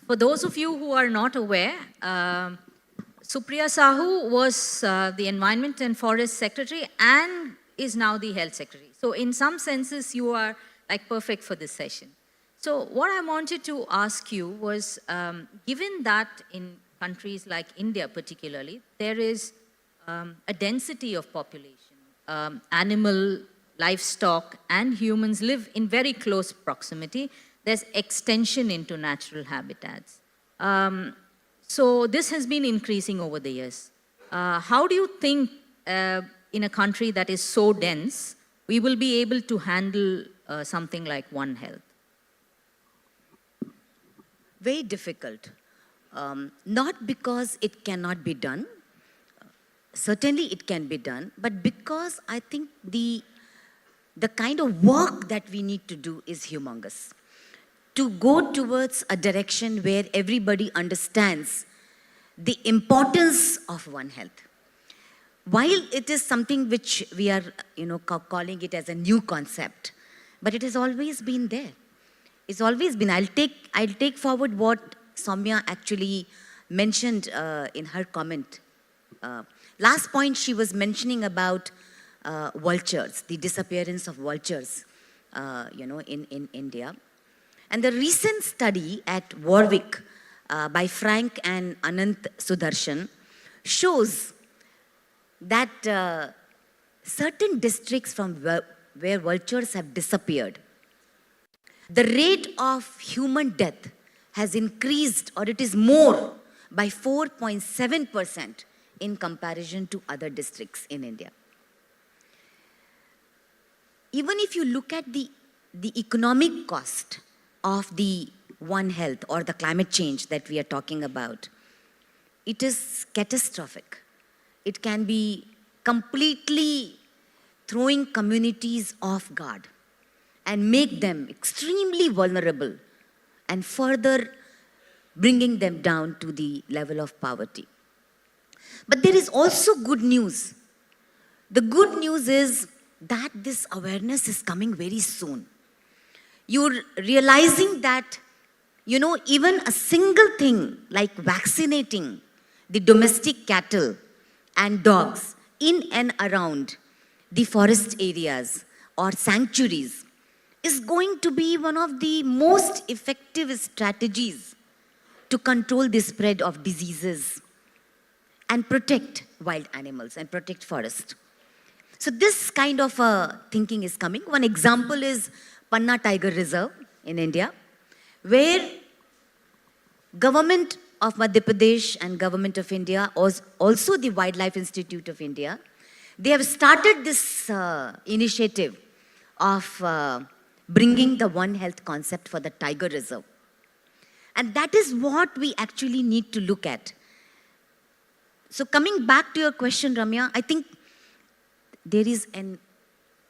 Speaker 19: For those of you who are not aware, Supriya Sahu was the Environment and Forest Secretary and is now the Health Secretary. So in some senses, you are like perfect for this session. So what I wanted to ask you was, given that in countries like India particularly, there is a density of population, animal, livestock, and humans live in very close proximity. There's extension into natural habitats. So this has been increasing over the years. How do you think in a country that is so dense, we will be able to handle something like One Health?
Speaker 21: Very difficult. Not because it cannot be done. Certainly it can be done, but because I think the kind of work that we need to do is humongous. To go towards a direction where everybody understands the importance of One Health. While it is something which we are, calling it as a new concept, but it has always been there. It's always been. I'll take forward what Soumya actually mentioned in her comment. Last point she was mentioning about vultures, the disappearance of vultures, in India. And the recent study at Warwick by Frank and Anant Sudarshan shows that certain districts from where vultures have disappeared, the rate of human death has increased, or it is more, by 4.7% in comparison to other districts in India. Even if you look at the economic cost of the One Health or the climate change that we are talking about, it is catastrophic. It can be completely throwing communities off guard and make them extremely vulnerable and further bringing them down to the level of poverty. But there is also good news. The good news is that this awareness is coming very soon. You're realizing that, even a single thing like vaccinating the domestic cattle and dogs in and around the forest areas or sanctuaries is going to be one of the most effective strategies to control the spread of diseases and protect wild animals and protect forest. So this kind of thinking is coming. One example is Panna Tiger Reserve in India, where government of Madhya Pradesh and government of India, also the Wildlife Institute of India, they have started this initiative of bringing the One Health concept for the Tiger Reserve. And that is what we actually need to look at. So coming back to your question, Ramya, I think there is an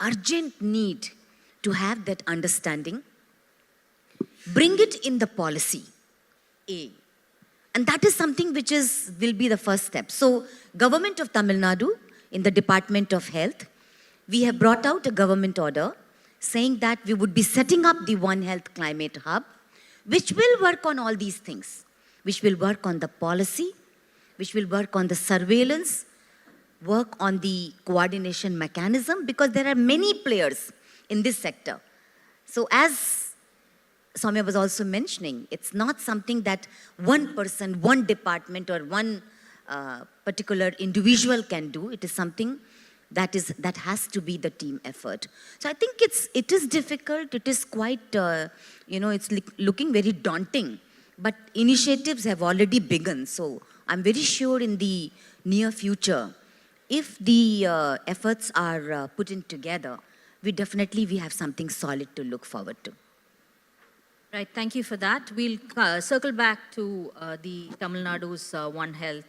Speaker 21: urgent need to have that understanding. Bring it in the policy, A. And that is something which will be the first step. So Government of Tamil Nadu, in the Department of Health, we have brought out a government order saying that we would be setting up the One Health Climate Hub, which will work on all these things, which will work on the policy, which will work on the surveillance, work on the coordination mechanism, because there are many players in this sector. So as Soumya was also mentioning, it's not something that one person, one department, or one particular individual can do. It is something that has to be the team effort. So I think it is difficult. It is quite, it's looking very daunting. But initiatives have already begun. So I'm very sure in the near future, if the efforts are put in together, we have something solid to look forward to.
Speaker 19: Right, thank you for that. We'll circle back to the Tamil Nadu's One Health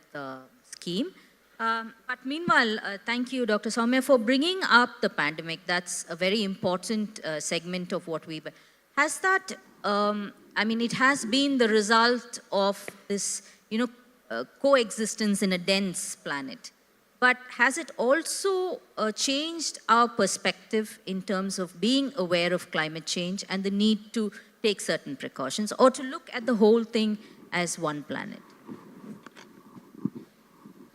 Speaker 19: scheme. But meanwhile, thank you, Dr. Soumya, for bringing up the pandemic. That's a very important segment of what we've... Has that I mean, it has been the result of this, coexistence in a dense planet. But has it also changed our perspective in terms of being aware of climate change and the need to take certain precautions, or to look at the whole thing as one planet?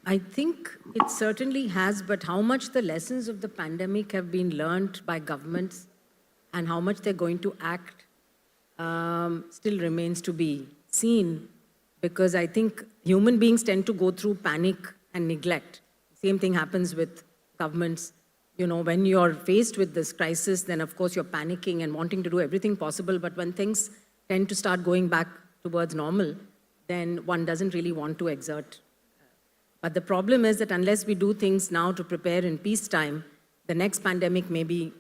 Speaker 20: I think it certainly has, but how much the lessons of the pandemic have been learned by governments and how much they're going to act still remains to be seen, because I think human beings tend to go through panic and neglect. Same thing happens with governments. When you're faced with this crisis, then of course you're panicking and wanting to do everything possible, but when things tend to start going back towards normal, then one doesn't really want to exert. But the problem is that unless we do things now to prepare in peacetime, the next pandemic may be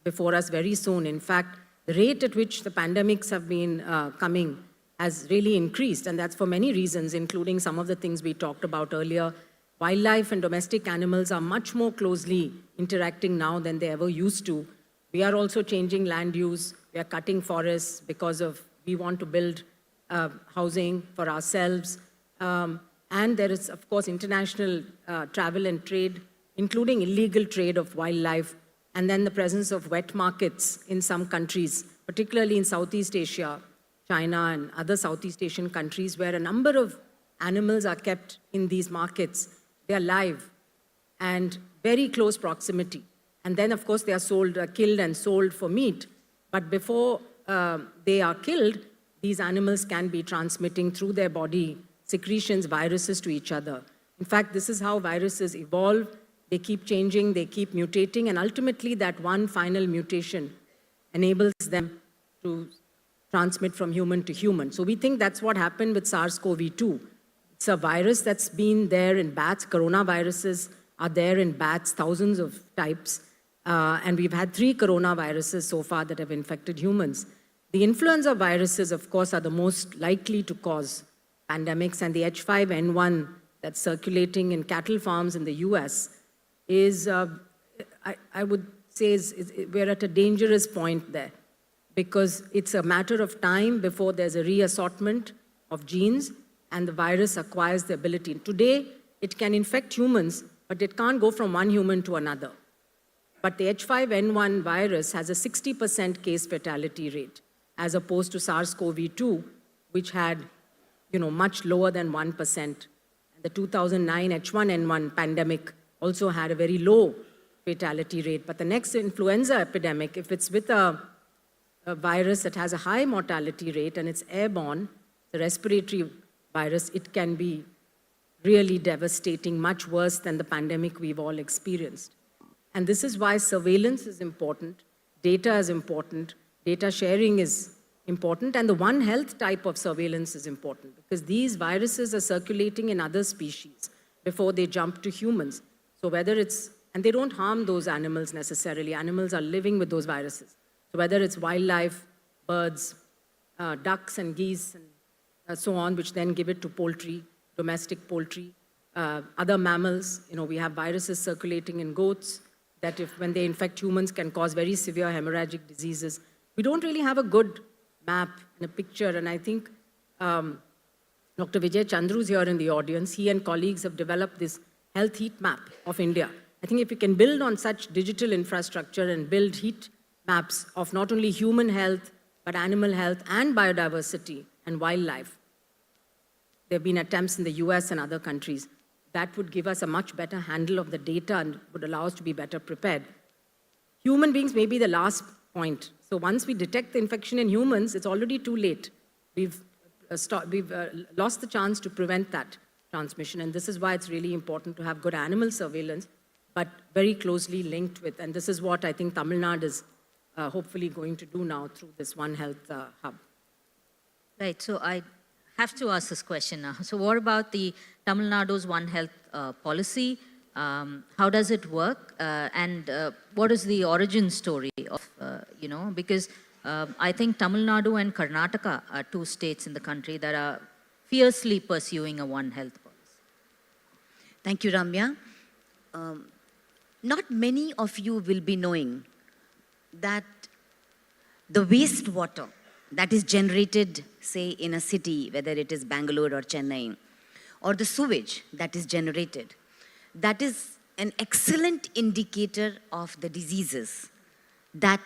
Speaker 20: before us very soon. In fact, the rate at which the pandemics have been coming has really increased, and that's for many reasons, including some of the things we talked about earlier. Wildlife and domestic animals are much more closely interacting now than they ever used to. We are also changing land use. We are cutting forests because we want to build housing for ourselves. And there is, of course, international travel and trade, including illegal trade of wildlife, and then the presence of wet markets in some countries, particularly in Southeast Asia, China and other Southeast Asian countries, where a number of animals are kept in these markets. They are live and very close proximity. And then, of course, they are killed and sold for meat. But before they are killed, these animals can be transmitting through their body secretions, viruses to each other. In fact, this is how viruses evolve. They keep changing, they keep mutating, and ultimately that one final mutation enables them to transmit from human to human. So we think that's what happened with SARS-CoV-2. It's a virus that's been there in bats. Coronaviruses are there in bats, thousands of types. And we've had 3 coronaviruses so far that have infected humans. The influenza viruses, of course, are the most likely to cause pandemics, and the H5N1 that's circulating in cattle farms in the US is, I would say, we're at a dangerous point there, because it's a matter of time before there's a reassortment of genes and the virus acquires the ability. Today, it can infect humans, but it can't go from one human to another. But the H5N1 virus has a 60% case fatality rate, as opposed to SARS-CoV-2, which had much lower than 1%. The 2009 H1N1 pandemic also had a very low fatality rate. But the next influenza epidemic, if it's with a virus that has a high mortality rate and it's airborne, the respiratory virus, it can be really devastating, much worse than the pandemic we've all experienced. And this is why surveillance is important, data is important, data sharing is important, and the One Health type of surveillance is important, because these viruses are circulating in other species before they jump to humans. So and they don't harm those animals necessarily. Animals are living with those viruses. So whether it's wildlife, birds, ducks and geese and so on, which then give it to poultry, domestic poultry, other mammals, we have viruses circulating in goats that when they infect humans can cause very severe hemorrhagic diseases. We don't really have a good map and a picture, and I think Dr. Vijay Chandru is here in the audience. He and colleagues have developed this health heat map of India. I think if we can build on such digital infrastructure and build heat maps of not only human health, but animal health and biodiversity and wildlife, there have been attempts in the US and other countries, that would give us a much better handle of the data and would allow us to be better prepared. Human beings may be the last point. So once we detect the infection in humans, it's already too late. We've lost the chance to prevent that transmission, and this is why it's really important to have good animal surveillance, but very closely linked with, and this is what I think Tamil Nadu is hopefully going to do now through this One Health hub.
Speaker 19: Right, so I have to ask this question now. So what about the Tamil Nadu's One Health policy? How does it work? And what is the origin story of, because I think Tamil Nadu and Karnataka are 2 states in the country that are fiercely pursuing a One Health policy.
Speaker 21: Thank you, Ramya. Not many of you will be knowing that the wastewater that is generated, say, in a city, whether it is Bangalore or Chennai, or the sewage that is generated, that is an excellent indicator of the diseases that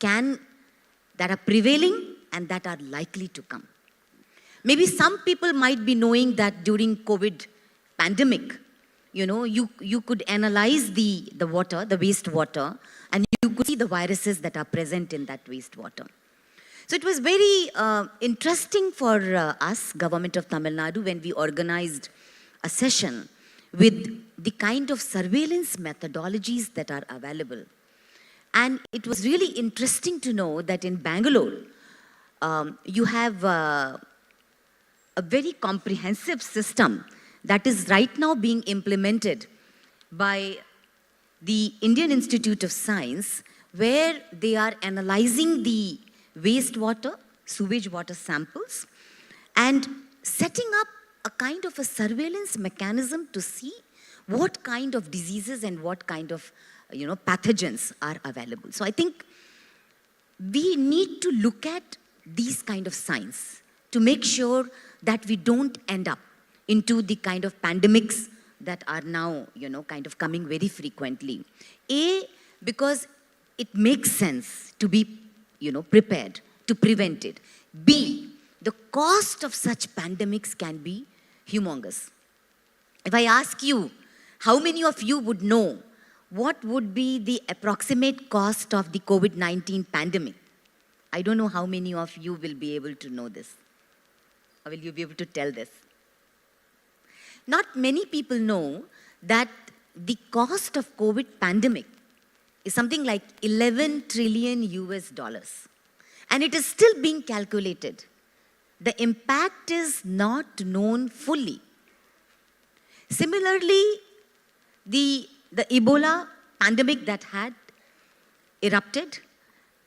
Speaker 21: are prevailing and that are likely to come. Maybe some people might be knowing that during COVID pandemic, you could analyze the water, the wastewater, and you could see the viruses that are present in that wastewater. So it was very interesting for us, Government of Tamil Nadu, when we organized a session with the kind of surveillance methodologies that are available. And it was really interesting to know that in Bangalore, you have a very comprehensive system that is right now being implemented by the Indian Institute of Science, where they are analyzing the wastewater, sewage water samples, and setting up a kind of a surveillance mechanism to see what kind of diseases and what kind of pathogens are available. So I think we need to look at these kind of signs to make sure that we don't end up into the kind of pandemics that are now, kind of coming very frequently. A, because it makes sense to be, prepared to prevent it. B, the cost of such pandemics can be humongous. If I ask you, how many of you would know what would be the approximate cost of the COVID-19 pandemic? I don't know how many of you will be able to know this. Or will you be able to tell this? Not many people know that the cost of COVID pandemic is something like 11 trillion US dollars. And it is still being calculated. The impact is not known fully. Similarly, the Ebola pandemic that had erupted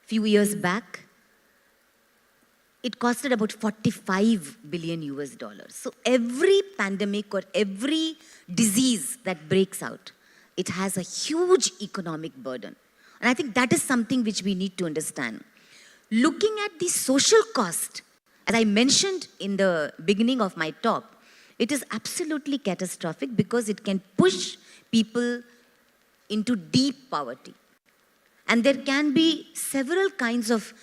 Speaker 21: a few years back, it costed about 45 billion US dollars. So every pandemic or every disease that breaks out, it has a huge economic burden. And I think that is something which we need to understand. Looking at the social cost, as I mentioned in the beginning of my talk, it is absolutely catastrophic because it can push people into deep poverty. And there can be several kinds of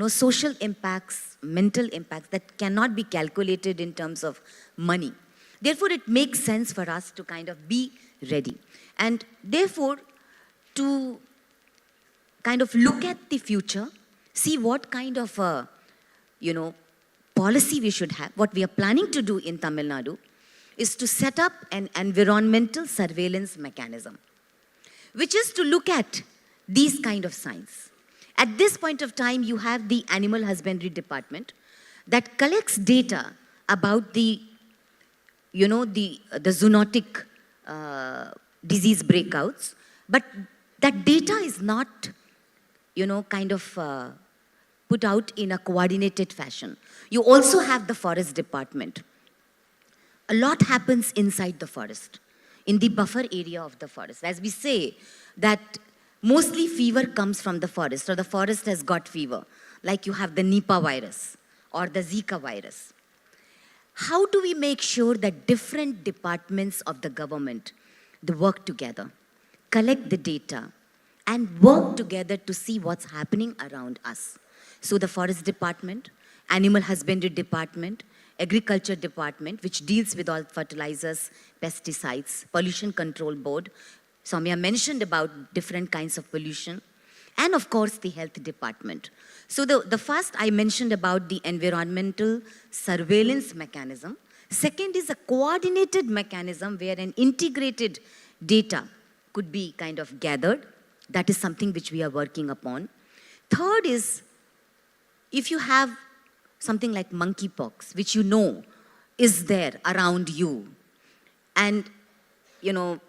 Speaker 21: social impacts, mental impacts that cannot be calculated in terms of money. Therefore, it makes sense for us to kind of be ready. And therefore, to kind of look at the future, see what kind of, policy we should have. What we are planning to do in Tamil Nadu is to set up an environmental surveillance mechanism, which is to look at these kind of signs. At this point of time, you have the Animal Husbandry Department that collects data about the zoonotic disease breakouts, but that data is not, put out in a coordinated fashion. You also have the Forest Department. A lot happens inside the forest, in the buffer area of the forest. As we say, that mostly fever comes from the forest, or the forest has got fever, like you have the Nipah virus or the Zika virus. How do we make sure that different departments of the government, they work together, collect the data, and work together to see what's happening around us? So the Forest Department, Animal Husbandry Department, Agriculture Department, which deals with all fertilizers, pesticides, Pollution Control Board. Soumya mentioned about different kinds of pollution. And of course, the Health Department. So the first I mentioned about the environmental surveillance mechanism. Second is a coordinated mechanism where an integrated data could be kind of gathered. That is something which we are working upon. Third is, if you have something like monkeypox, which is there around you, and, it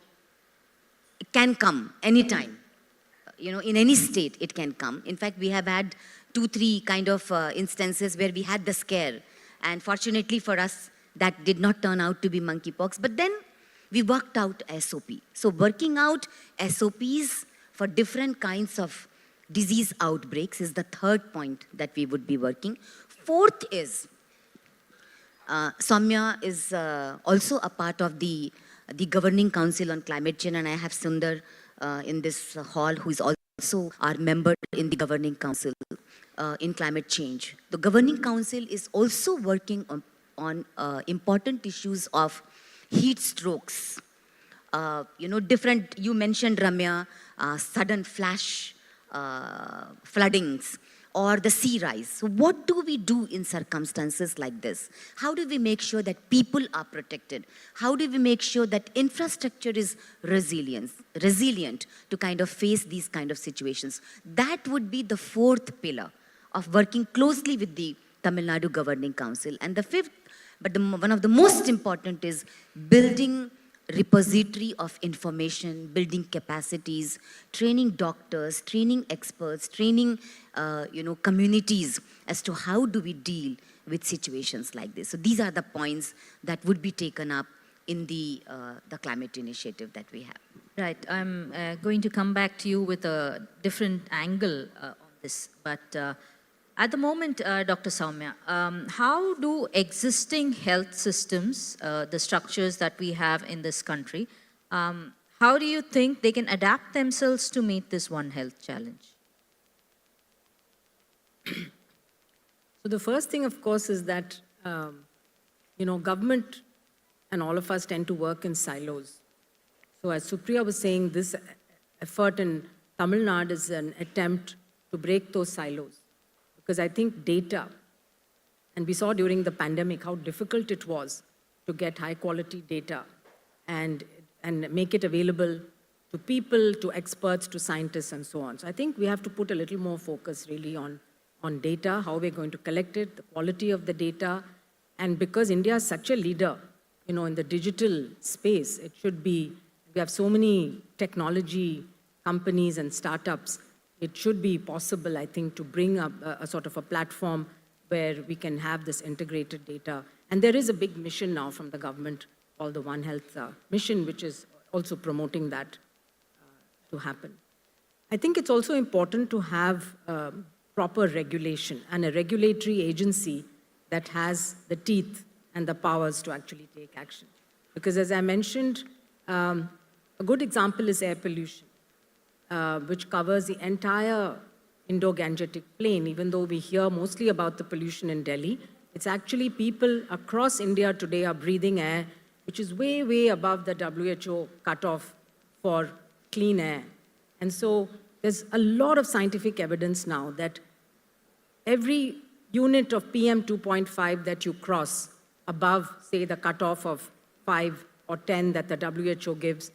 Speaker 21: can come anytime. In any state, it can come. In fact, we have had 2-3 kind of instances where we had the scare. And fortunately for us, that did not turn out to be monkeypox. But then we worked out SOP. So working out SOPs for different kinds of disease outbreaks is the third point that we would be working. Fourth is, Soumya is also a part of the Governing Council on Climate Change, and I have Sundar in this hall, who is also our member in the Governing Council in climate change. The Governing Council is also working on important issues of heat strokes. You mentioned, Ramya, sudden flash floodings or the sea rise. So what do we do in circumstances like this? How do we make sure that people are protected? How do we make sure that infrastructure is resilient to kind of face these kind of situations? That would be the fourth pillar of working closely with the Tamil Nadu Governing Council. And the fifth, but one of the most important, is building repository of information, building capacities, training doctors, training experts, training communities as to how do we deal with situations like this. So these are the points that would be taken up in the climate initiative that we have.
Speaker 19: Right, I'm going to come back to you with a different angle on this, but at the moment, Dr. Soumya, how do existing health systems, the structures that we have in this country, how do you think they can adapt themselves to meet this One Health challenge?
Speaker 20: So the first thing, of course, is that, government and all of us tend to work in silos. So as Supriya was saying, this effort in Tamil Nadu is an attempt to break those silos. Because I think data, and we saw during the pandemic how difficult it was to get high quality data and make it available to people, to experts, to scientists, and so on. So I think we have to put a little more focus really on data, how we're going to collect it, the quality of the data. And because India is such a leader, in the digital space, it should be, we have so many technology companies and startups. It should be possible, I think, to bring up a sort of a platform where we can have this integrated data. And there is a big mission now from the government called the One Health mission, which is also promoting that to happen. I think it's also important to have proper regulation and a regulatory agency that has the teeth and the powers to actually take action. Because as I mentioned, a good example is air pollution. Which covers the entire Indo-Gangetic plain, even though we hear mostly about the pollution in Delhi. It's actually people across India today are breathing air, which is way, way above the WHO cutoff for clean air. And so there's a lot of scientific evidence now that every unit of PM 2.5 that you cross above, say, the cutoff of 5 or 10 that the WHO gives,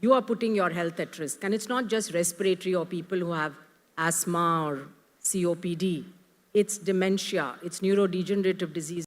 Speaker 20: you are putting your health at risk. And it's not just respiratory or people who have asthma or COPD. It's dementia, it's neurodegenerative disease.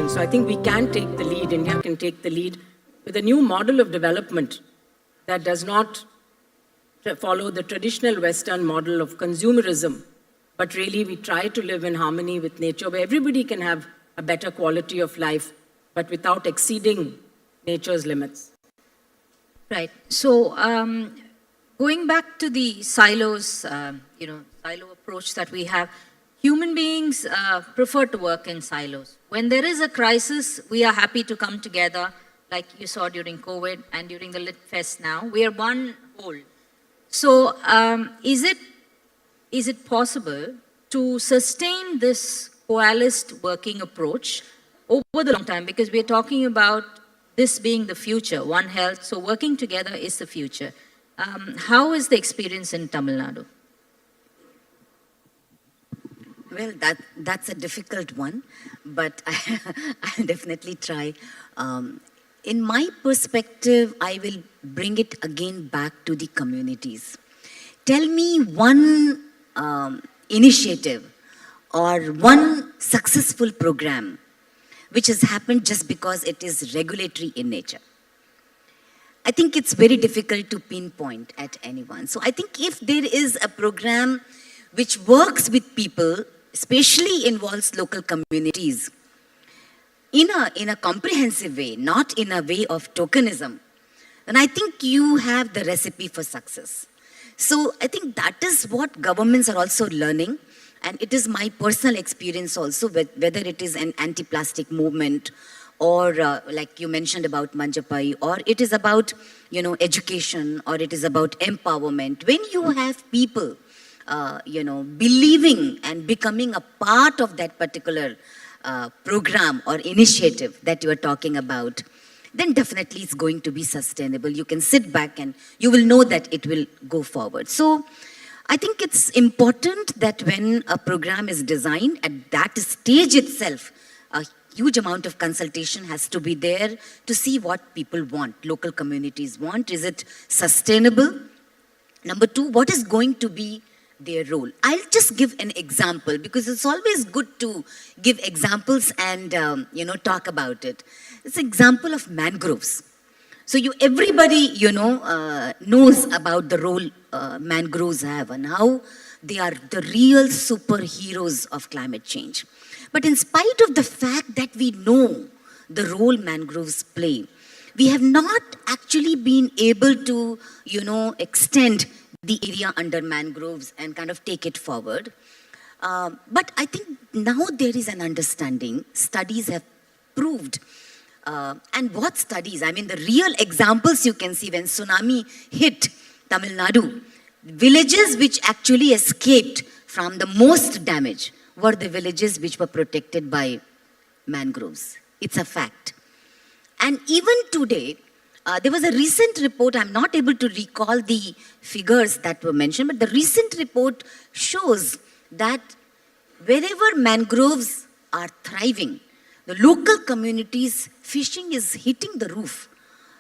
Speaker 20: conservation. So I think we can take the lead, India can take the lead with a new model of development that does not follow the traditional Western model of consumerism, but really we try to live in harmony with nature where everybody can have a better quality of life, but without exceeding nature's limits.
Speaker 19: Right. So going back to the silos, silo approach that we have, human beings prefer to work in silos. When there is a crisis, we are happy to come together, like you saw during COVID and during the Lit Fest now. We are one whole. So is it possible to sustain this coalesced working approach over the long time? Because we're talking about this being the future, One Health, so working together is the future. How is the experience in Tamil Nadu?
Speaker 21: Well, that's a difficult one, but I'll definitely try. In my perspective, I will bring it again back to the communities. Tell me one initiative or one successful program which has happened just because it is regulatory in nature. I think it's very difficult to pinpoint at anyone. So I think if there is a program which works with people, especially involves local communities, in a comprehensive way, not in a way of tokenism, then I think you have the recipe for success. So I think that is what governments are also learning, and it is my personal experience also, whether it is an anti-plastic movement or like you mentioned about Manjapai, or it is about, education, or it is about empowerment. When you have people, believing and becoming a part of that particular program or initiative that you are talking about, then definitely it's going to be sustainable. You can sit back and you will know that it will go forward. So I think it's important that when a program is designed at that stage itself, a huge amount of consultation has to be there to see what people want, local communities want. Is it sustainable? Number two, what is going to be their role? I'll just give an example because it's always good to give examples and talk about it. It's an example of mangroves. So everybody knows about the role mangroves have and how they are the real superheroes of climate change. But in spite of the fact that we know the role mangroves play, we have not actually been able to extend the area under mangroves and kind of take it forward. But I think now there is an understanding. Studies have proved. And what studies? I mean, the real examples you can see when tsunami hit Tamil Nadu, villages which actually escaped from the most damage were the villages which were protected by mangroves. It's a fact. And even today, there was a recent report, I'm not able to recall the figures that were mentioned, but the recent report shows that wherever mangroves are thriving, the local communities, fishing is hitting the roof.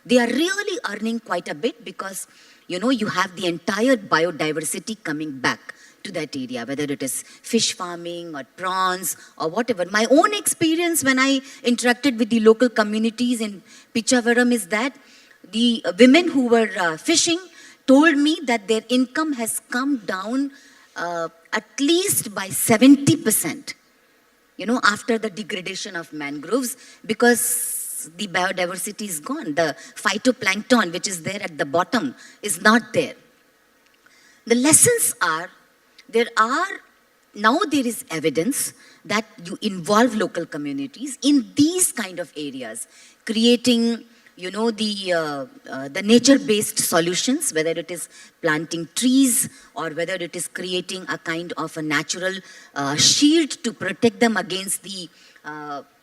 Speaker 21: They are really earning quite a bit because, you have the entire biodiversity coming back to that area, whether it is fish farming or prawns or whatever. My own experience when I interacted with the local communities in Pichavaram is that the women who were fishing told me that their income has come down at least by 70%, after the degradation of mangroves, because the biodiversity is gone. The phytoplankton, which is there at the bottom, is not there. The lessons are, now there is evidence that you involve local communities in these kind of areas, creating the nature-based solutions, whether it is planting trees or whether it is creating a kind of a natural shield to protect them against the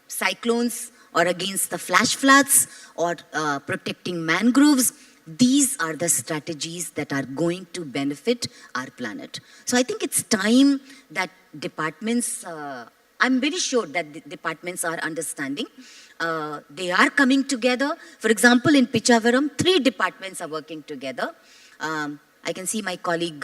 Speaker 21: cyclones or against the flash floods or protecting mangroves. These are the strategies that are going to benefit our planet. So I think it's time that departments, I'm very sure that the departments are understanding. They are coming together. For example, in Pichavaram, 3 departments are working together. I can see my colleague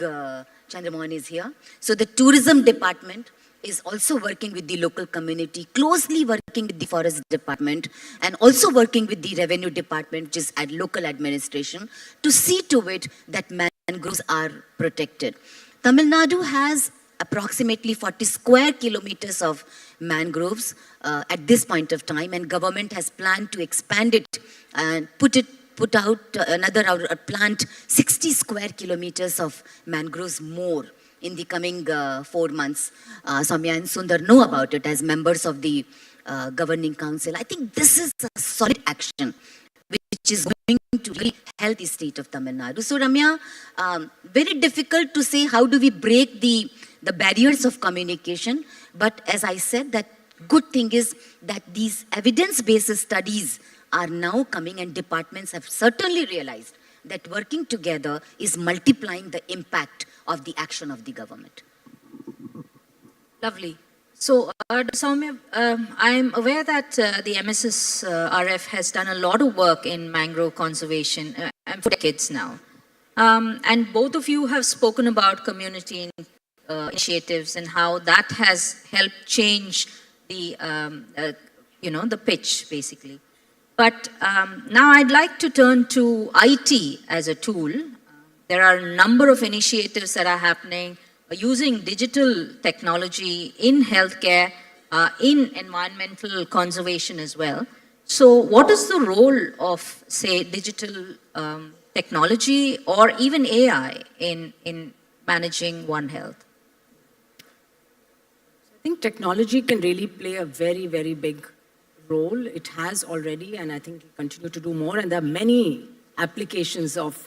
Speaker 21: Chandramohan is here. So the tourism department is also working with the local community, closely working working with the forest department and also working with the revenue department, which is at local administration, to see to it that mangroves are protected. Tamil Nadu has approximately 40 square kilometers of mangroves at this point of time, and government has planned to expand it and put out plant 60 square kilometers of mangroves more in the coming 4 months. Soumya and Sundar know about it as members of the governing council. I think this is a solid action which is going to really help the state of Tamil Nadu. So Ramya, very difficult to say how do we break the barriers of communication, but as I said, that good thing is that these evidence-based studies are now coming, and departments have certainly realized that working together is multiplying the impact of the action of the government.
Speaker 19: Lovely. So, Soumya, I'm aware that the MSSRF has done a lot of work in mangrove conservation for decades now. And both of you have spoken about community initiatives and how that has helped change the, the pitch, basically. But now I'd like to turn to IT as a tool. There are a number of initiatives that are happening using digital technology in healthcare, in environmental conservation as well. So what is the role of, say, digital technology or even AI in managing One Health?
Speaker 20: I think technology can really play a very, very big role. It has already, and I think it will continue to do more. And there are many applications of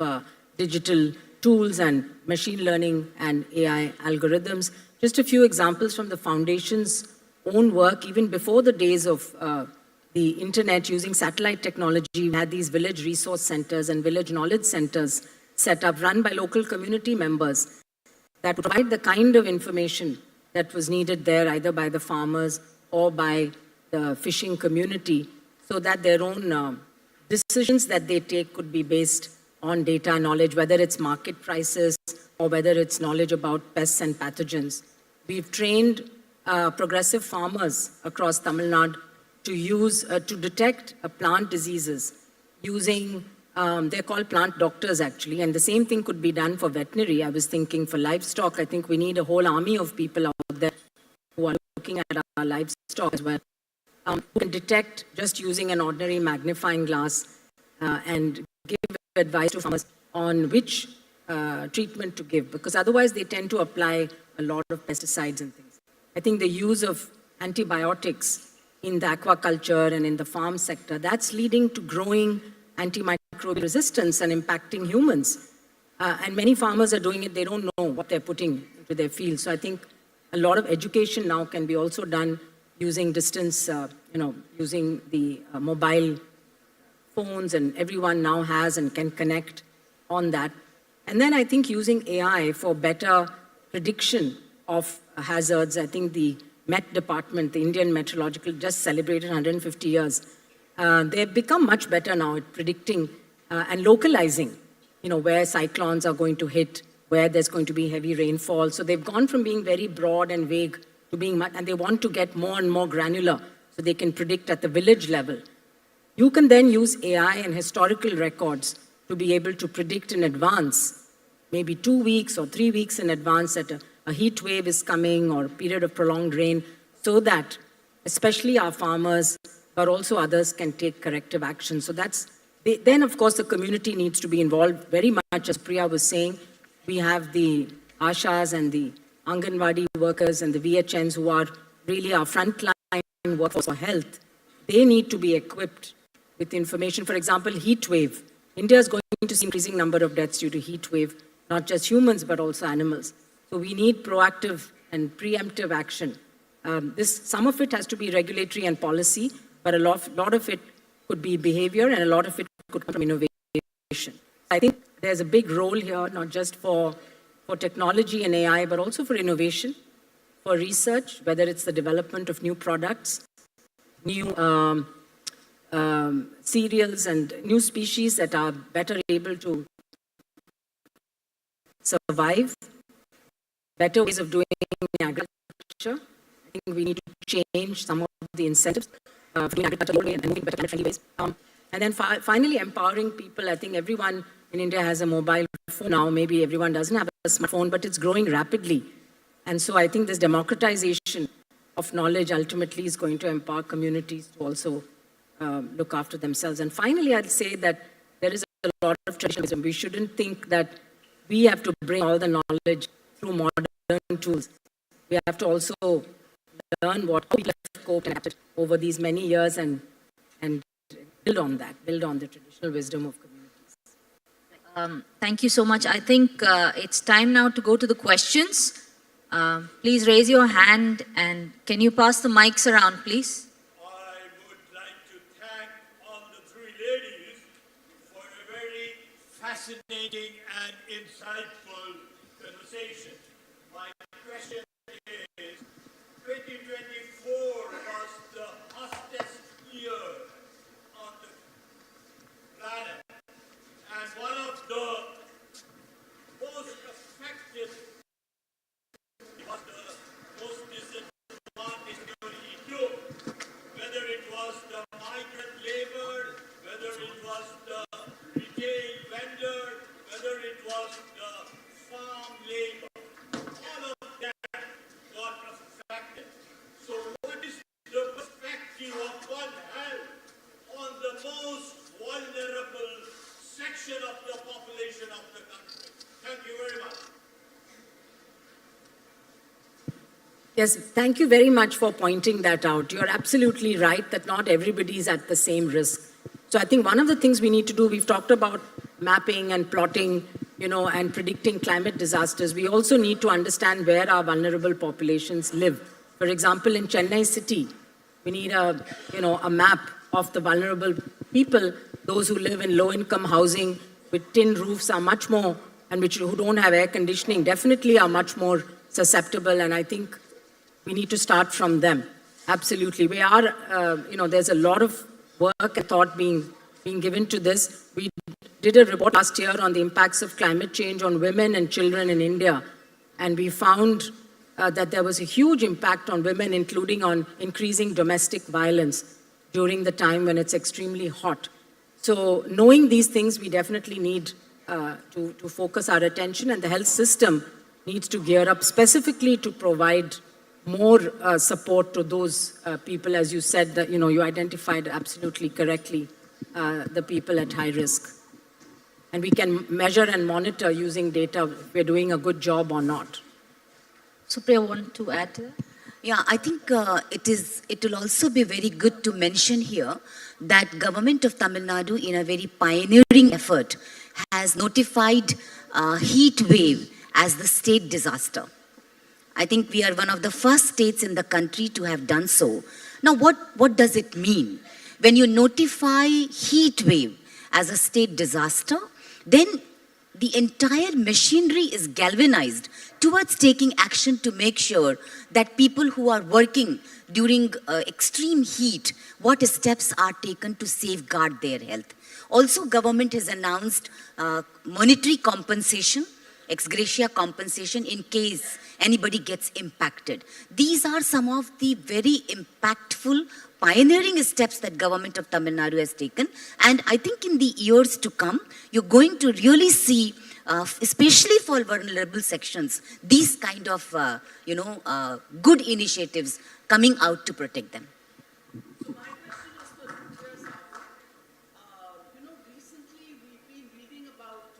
Speaker 20: digital tools and machine learning and AI algorithms. Just a few examples from the foundation's own work, even before the days of the internet, using satellite technology. We had these village resource centers and village knowledge centers set up, run by local community members, that provide the kind of information that was needed there, either by the farmers or by the fishing community, so that their own decisions that they take could be based on data knowledge, whether it's market prices or whether it's knowledge about pests and pathogens. We've trained progressive farmers across Tamil Nadu to use, to detect plant diseases using, they're called plant doctors actually, and the same thing could be done for veterinary. I was thinking for livestock, I think we need a whole army of people out there who are looking at our livestock as well, who can detect just using an ordinary magnifying glass and give advice to farmers on which treatment to give, because otherwise they tend to apply a lot of pesticides and things. I think the use of antibiotics in the aquaculture and in the farm sector, that's leading to growing antimicrobial resistance and impacting humans. And many farmers are doing it, they don't know what they're putting into their fields. So I think a lot of education now can be also done using distance, using the mobile phones, and everyone now has and can connect on that. And then I think using AI for better prediction of hazards. I think the Met Department, the Indian Meteorological, just celebrated 150 years. They've become much better now at predicting and localizing, where cyclones are going to hit, where there's going to be heavy rainfall. So they've gone from being very broad and vague to being, and they want to get more and more granular so they can predict at the village level. You can then use AI and historical records to be able to predict in advance, maybe 2 weeks or 3 weeks in advance that a heat wave is coming or a period of prolonged rain, so that especially our farmers, but also others, can take corrective action. So then of course the community needs to be involved very much. As Priya was saying, we have the Ashas and the Anganwadi workers and the VHNs who are really our frontline workforce for health. They need to be equipped with information. For example, heat wave. India is going to see increasing number of deaths due to heat wave, not just humans, but also animals. So we need proactive and preemptive action. Some of it has to be regulatory and policy, but a lot of it could be behavior, and a lot of it could come from innovation. I think there's a big role here, not just for technology and AI, but also for innovation, for research, whether it's the development of new products, new cereals and new species that are better able to survive, better ways of doing agriculture. I think we need to change some of the incentives. doing agriculture locally and moving better climate-friendly ways. And then finally, empowering people. I think everyone in India has a mobile phone now. Maybe everyone doesn't have a smartphone, but it's growing rapidly. And so I think this democratization of knowledge ultimately is going to empower communities to also look after themselves. And finally, I'll say that there is a lot of traditional wisdom. We shouldn't think that we have to bring all the knowledge through modern tools. We have to also learn what people have coped and adapted over these many years and build on that, build on the traditional wisdom of communities.
Speaker 19: Thank you so much. I think it's time now to go to the questions. Please raise your hand and can you pass the mics around, please?
Speaker 3: I would like to thank all the three ladies for a very fascinating and insightful conversation. My question is, 2024 was the hottest year on the planet, and one of the most affected was the most disadvantaged community too. Whether it was the migrant labor, whether it was the retail vendor, whether it was the farm labor, all of that got affected. So what is the perspective of One Health on the most vulnerable section of the population of the country? Thank you very much.
Speaker 20: Yes, thank you very much for pointing that out. You're absolutely right that not everybody is at the same risk. So I think one of the things we need to do, we've talked about mapping and plotting, and predicting climate disasters. We also need to understand where our vulnerable populations live. For example, in Chennai city, we need a map of the vulnerable people. Those who live in low-income housing with tin roofs are much more, and who don't have air conditioning, definitely are much more susceptible. And I think we need to start from them. Absolutely. We are, there's a lot of work and thought being given to this. We did a report last year on the impacts of climate change on women and children in India. And we found that there was a huge impact on women, including on increasing domestic violence during the time when it's extremely hot. So knowing these things, we definitely need to focus our attention, and the health system needs to gear up specifically to provide more support to those people, as you said, that you identified absolutely correctly, the people at high risk. And we can measure and monitor using data if we're doing a good job or not.
Speaker 19: Supriya, want to add to that?
Speaker 21: Yeah, I think it will also be very good to mention here that Government of Tamil Nadu, in a very pioneering effort, has notified heat wave as the state disaster. I think we are one of the first states in the country to have done so. Now, what does it mean? When you notify heat wave as a state disaster, then the entire machinery is galvanized towards taking action to make sure that people who are working during extreme heat, what steps are taken to safeguard their health. Also, government has announced monetary compensation, ex gratia compensation in case anybody gets impacted. These are some of the very impactful, pioneering steps that Government of Tamil Nadu has taken. And I think in the years to come, you're going to really see, especially for vulnerable sections, these kind of, good initiatives coming out to protect them.
Speaker 16: Recently we've been reading about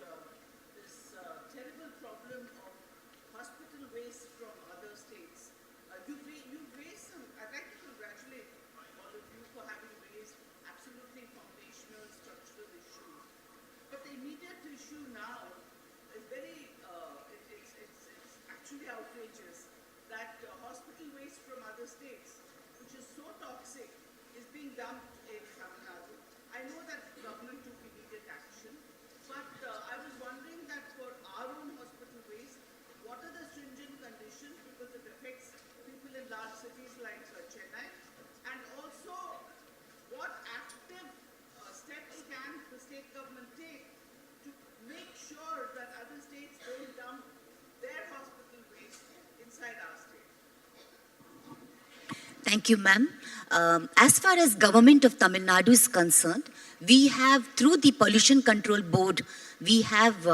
Speaker 16: this terrible problem of hospital waste from other states. You've raised some, I'd like to congratulate all of you for having raised absolutely foundational structural issues. But the immediate issue now is very, it's actually outrageous that hospital waste from other states, which is so toxic, is being dumped in Tamil Nadu. I know that the government took immediate action, but I was wondering that for our own hospital waste, what are the stringent conditions, because it affects people in large cities like Chennai, and also what active steps can the state government take to make sure that other states don't dump their hospital waste inside our state?
Speaker 21: Thank you, ma'am. As far as government of Tamil Nadu is concerned, we have, through the Pollution Control Board, we have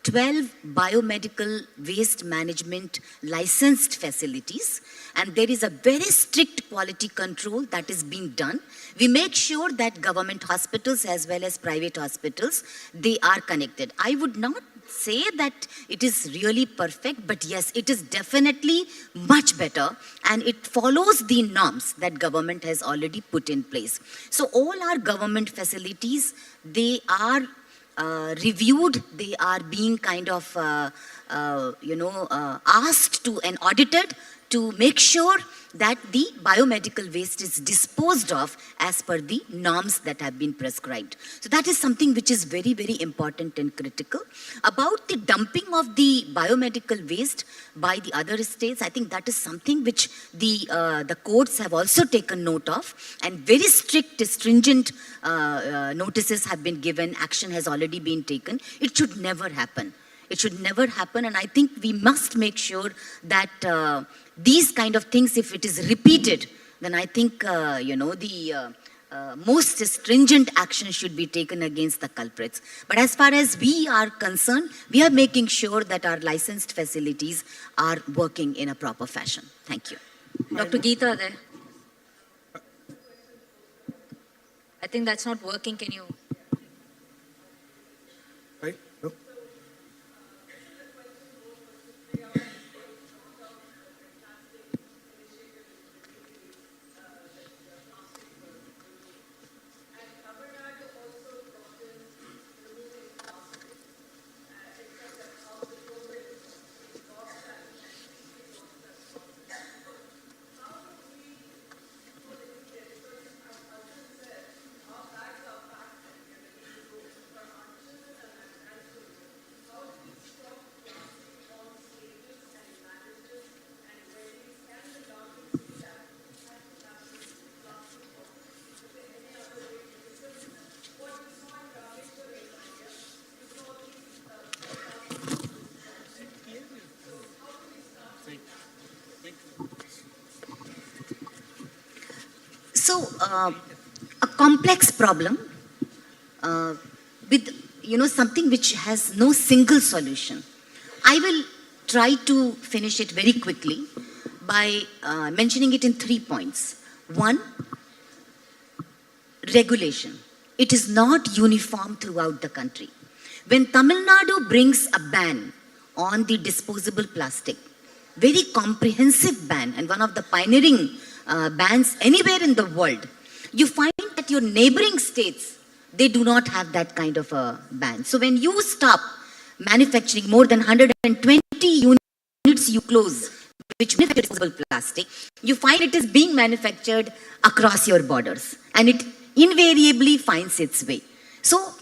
Speaker 21: 12 biomedical waste management licensed facilities, and there is a very strict quality control that is being done. We make sure that government hospitals as well as private hospitals, they are connected. I would not say that it is really perfect, but yes, it is definitely much better, and it follows the norms that government has already put in place. So all our government facilities, they are reviewed, they are being kind of, asked to and audited to make sure that the biomedical waste is disposed of as per the norms that have been prescribed. So that is something which is very, very important and critical. About the dumping of the biomedical waste by the other states, I think that is something which the courts have also taken note of, and very strict, stringent notices have been given, action has already been taken. It should never happen. It should never happen, and I think we must make sure that these kind of things, if it is repeated, then I think, the most stringent action should be taken against the culprits. But as far as we are concerned, we are making sure that our licensed facilities are working in a proper fashion. Thank you. Dr. Geeta there. I think that's not working. Can you?
Speaker 15: Right? No.
Speaker 21: So, a complex problem with, something which has no single solution. I will try to finish it very quickly by mentioning it in 3 points. One, regulation. It is not uniform throughout the country. When Tamil Nadu brings a ban on the disposable plastic, very comprehensive ban, and one of the pioneering bans anywhere in the world, you find that your neighboring states, they do not have that kind of a ban. So when you stop manufacturing, more than 120 units you close, which manufacture disposable plastic, you find it is being manufactured across your borders, and it invariably finds its way. So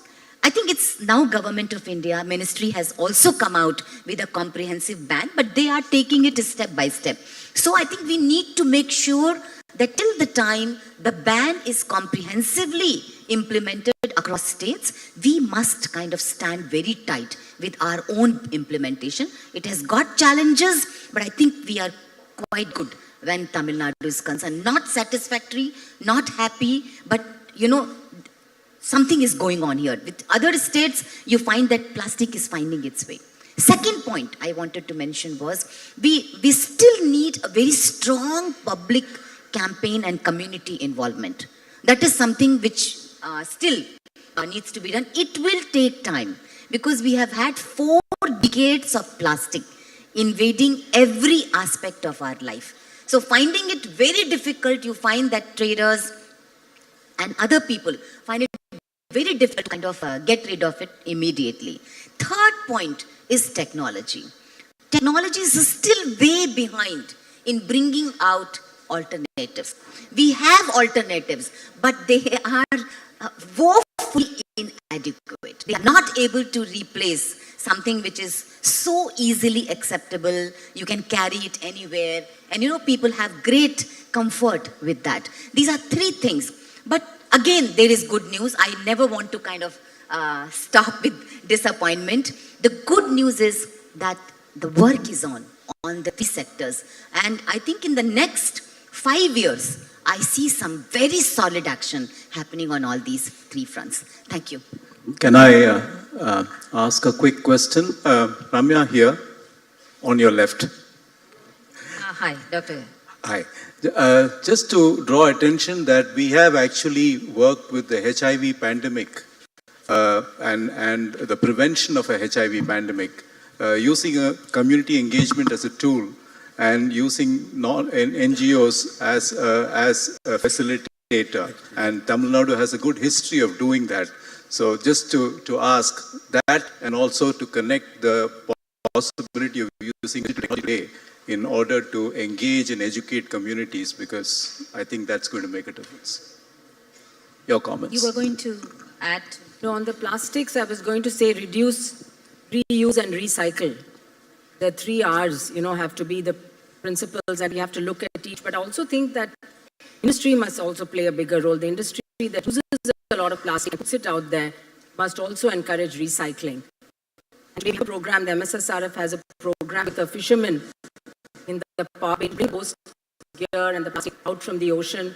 Speaker 21: I think it's now Government of India, Ministry has also come out with a comprehensive ban, but they are taking it step by step. So I think we need to make sure that till the time the ban is comprehensively implemented across states, we must kind of stand very tight with our own implementation. It has got challenges, but I think we are quite good when Tamil Nadu is concerned. Not satisfactory, not happy, but something is going on here. With other states, you find that plastic is finding its way. Second point I wanted to mention was, we still need a very strong public campaign and community involvement. That is something which still needs to be done. It will take time, because we have had 4 decades of plastic invading every aspect of our life. So finding it very difficult, you find that traders and other people find it very difficult to kind of get rid of it immediately. Third point is technology. Technology is still way behind in bringing out alternatives. We have alternatives, but they are woefully inadequate. They are not able to replace something which is so easily acceptable. You can carry it anywhere, and people have great comfort with that. These are 3 things. But again, there is good news. I never want to kind of stop with disappointment. The good news is that the work is on the 3 sectors. And I think in the next 5 years, I see some very solid action happening on all these three fronts. Thank you.
Speaker 9: Can I ask a quick question? Ramya here, on your left.
Speaker 21: Hi, Dr.
Speaker 9: Hi. Just to draw attention that we have actually worked with the HIV pandemic and the prevention of a HIV pandemic using a community engagement as a tool and using NGOs as a facilitator. And Tamil Nadu has a good history of doing that. So just to ask that and also to connect the possibility of using technology in order to engage and educate communities, because I think that's going to make a difference. Your comments.
Speaker 21: You were going to add?
Speaker 20: No, on the plastics, I was going to say reduce, reuse and recycle. The 3 R's, have to be the principles, and we have to look at each. But I also think that industry must also play a bigger role. The industry that uses a lot of plastic and puts it out there must also encourage recycling. And we have a program, the MSSRF has a program with the fishermen in the park. They bring post gear and the plastic out from the ocean.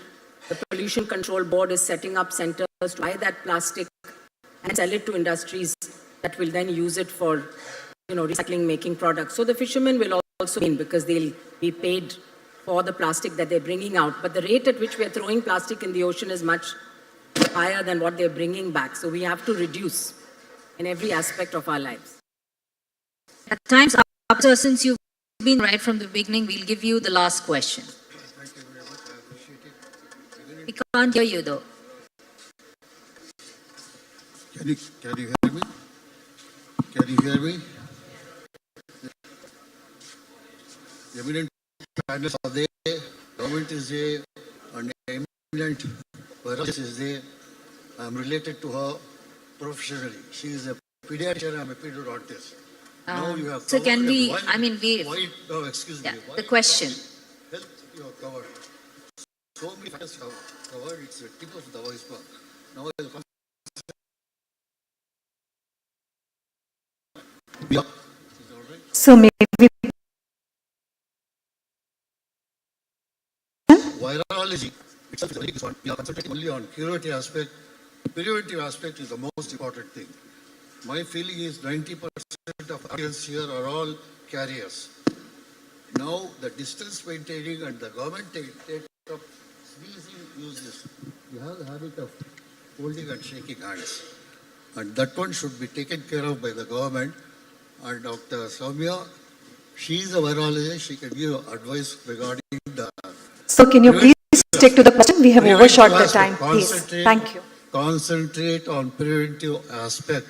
Speaker 20: The Pollution Control Board is setting up centers to buy that plastic and sell it to industries that will then use it for, recycling, making products. So the fishermen will also win because they'll be paid for the plastic that they're bringing out. But the rate at which we're throwing plastic in the ocean is much higher than what they're bringing back. So we have to reduce in every aspect of our lives.
Speaker 19: At time's up, sir. Since you've been right from the beginning, we'll give you the last question.
Speaker 22: Thank you very much. I appreciate it.
Speaker 19: We can't hear you, though.
Speaker 22: Can you hear me? Can you hear me? Eminent panelists are there. Government is there. And eminent Verghese is there. I'm related to her professionally. She is a pediatrician. I'm a pediatrician. Now you have
Speaker 19: so can we,
Speaker 22: no, excuse me.
Speaker 19: The question.
Speaker 22: Health you have covered. So many factors you have covered. It's the tip of the iceberg. Now I'll come. Yeah.
Speaker 13: So maybe
Speaker 22: virology itself is a very good one. We are concentrating only on curative aspect. Preventive aspect is the most important thing. My feeling is 90% of audience here are all carriers. Now the distance maintaining and the government take up sneezing uses. You have the habit of holding and shaking hands. And that one should be taken care of by the government. And Dr. Soumya, she is a virologist. She can give advice regarding the...
Speaker 13: So can you please stick to the question? We have overshot the time, please. Thank you.
Speaker 22: Concentrate on preventive aspect.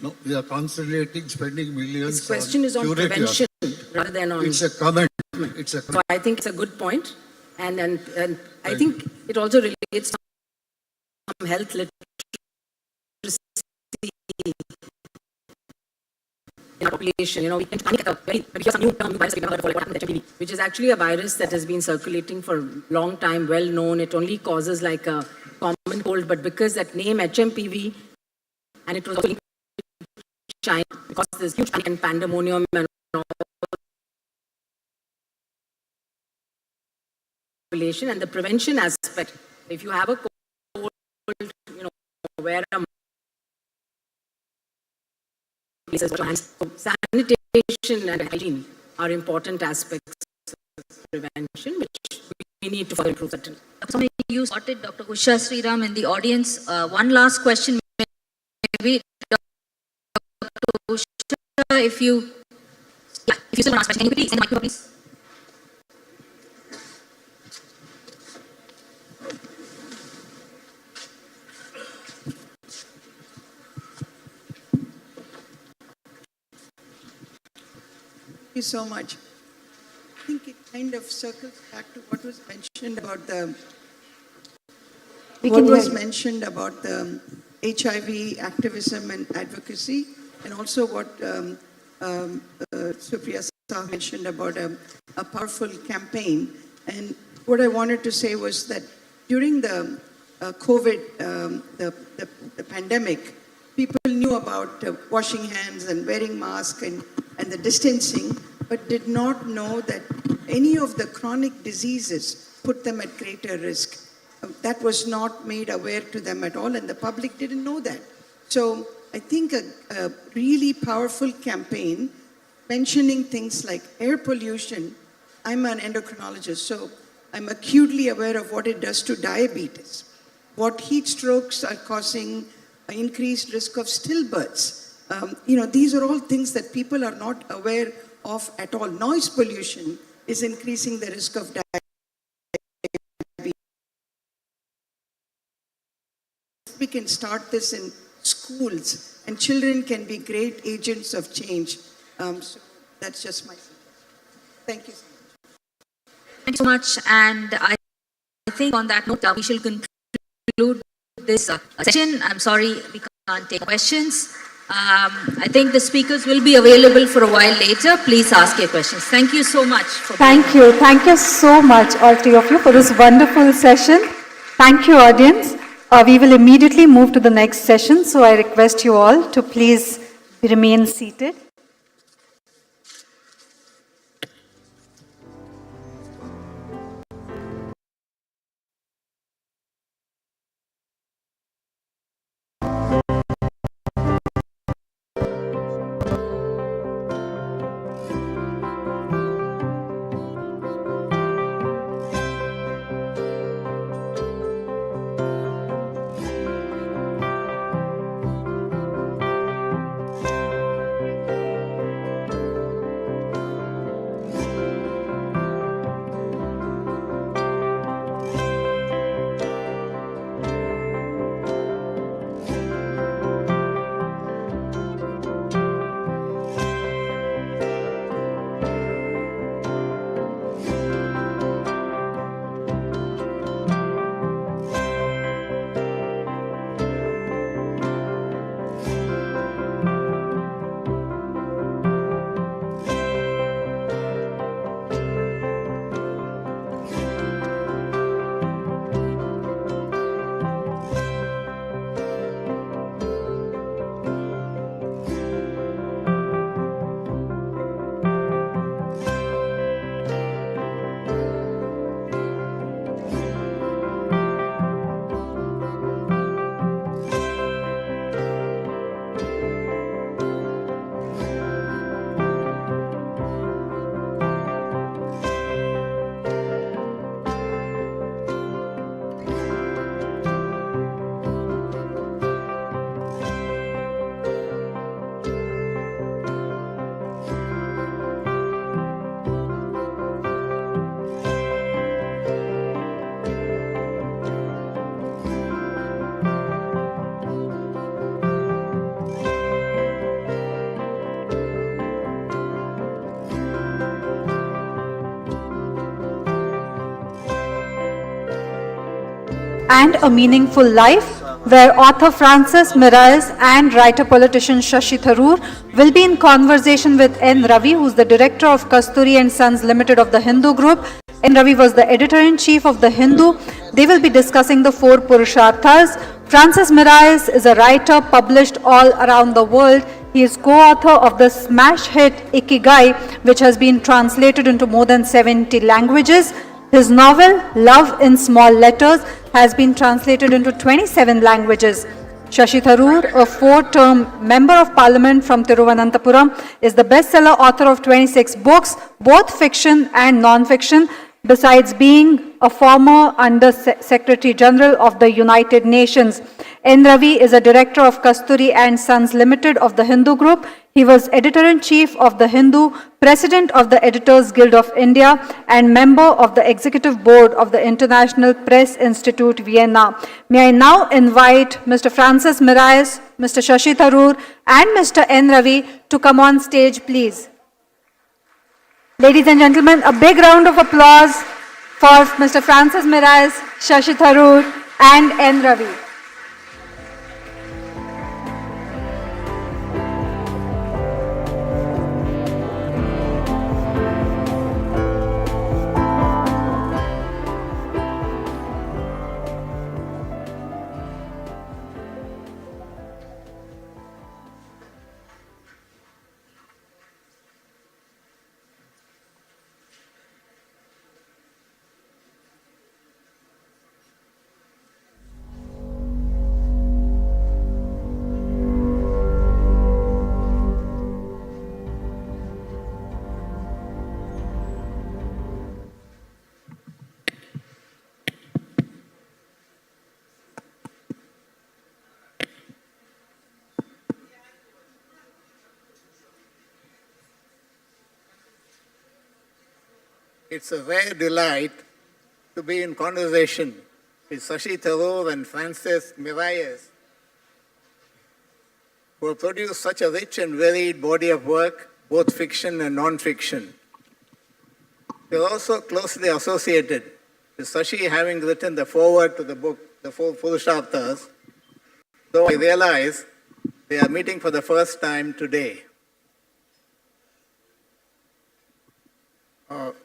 Speaker 22: No, we are concentrating, spending millions.
Speaker 20: This question is on prevention rather than on...
Speaker 22: It's a comment. It's a
Speaker 20: So I think it's a good point. And I think it also relates to some health literacy in our population. We can panic at we hear some new term, virus, what happened to HPV, which is actually a virus that has been circulating for a long time, well known. It only causes like a common cold, but because that name HMPV, and it was also China, because there's huge panic and pandemonium and all population, and the prevention aspect. If you have a cold, wear a sanitation and hygiene are important aspects of prevention, which we need to further improve.
Speaker 19: Somebody you spotted Dr. Usha Sriram in the audience. One last question, maybe. Dr. Usha, if you still want to ask a question, can you please send the microphone, please?
Speaker 23: Thank you so much. I think it kind of circles back to what was mentioned about the HIV activism and advocacy, and also what Supriya Sahu mentioned about a powerful campaign. And what I wanted to say was that during the COVID, the pandemic, people knew about washing hands and wearing masks and the distancing, but did not know that any of the chronic diseases put them at greater risk. That was not made aware to them at all, and the public didn't know that. So I think a really powerful campaign mentioning things like air pollution. I'm an endocrinologist, so I'm acutely aware of what it does to diabetes, what heat strokes are causing, increased risk of stillbirths. These are all things that people are not aware of at all. Noise pollution is increasing the risk of diabetes. We can start this in schools, and children can be great agents of change. So that's just my suggestion. Thank you so much.
Speaker 19: Thank you so much. And I think on that note, we shall conclude this session. I'm sorry we can't take questions. I think the speakers will be available for a while later. Please ask your questions. Thank you so much.
Speaker 13: Thank you. Thank you so much, all three of you, for this wonderful session. Thank you, audience. We will immediately move to the next session, so I request you all to please remain seated. And a Meaningful Life, where author Francesc Miralles and writer-politician Shashi Tharoor will be in conversation with N. Ravi, who is the director of Kasturi and Sons Limited of the Hindu Group. N. Ravi was the editor-in-chief of the Hindu. They will be discussing the 4 Purusharthas. Francesc Miralles is a writer published all around the world. He is co-author of the smash hit Ikigai, which has been translated into more than 70 languages. His novel, Love in Small Letters, has been translated into 27 languages. Shashi Tharoor, a 4-term Member of Parliament from Thiruvananthapuram, is the bestseller author of 26 books, both fiction and non-fiction, besides being a former Under Secretary General of the United Nations. N. Ravi is a director of Kasturi and Sons Limited of the Hindu Group. He was editor-in-chief of the Hindu, president of the Editors Guild of India, and member of the executive board of the International Press Institute, Vienna. May I now invite Mr. Francesc Miralles, Mr. Shashi Tharoor, and Mr. N. Ravi to come on stage, please. Ladies and gentlemen, a big round of applause for Mr. Francesc Miralles, Shashi Tharoor, and N. Ravi.
Speaker 7: It's a rare delight to be in conversation with Shashi, Tharoor and Francesc Miralles, who have produced such a rich and varied body of work, both fiction and non-fiction. We are also closely associated with Shashi having written the foreword to the book, The Four Purusharthas, though I realize they are meeting for the first time today.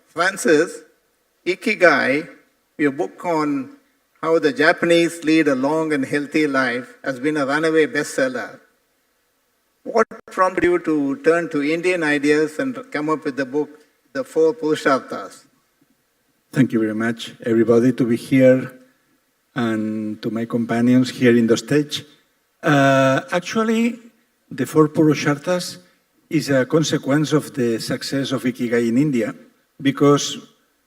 Speaker 7: Francis, Ikigai, your book on how the Japanese lead a long and healthy life, has been a runaway bestseller. What prompted you to turn to Indian ideas and come up with the book, The Four Purusharthas?
Speaker 8: Thank you very much, everybody, to be here, and to my companions here in the stage. Actually, The Four Purusharthas is a consequence of the success of Ikigai in India, because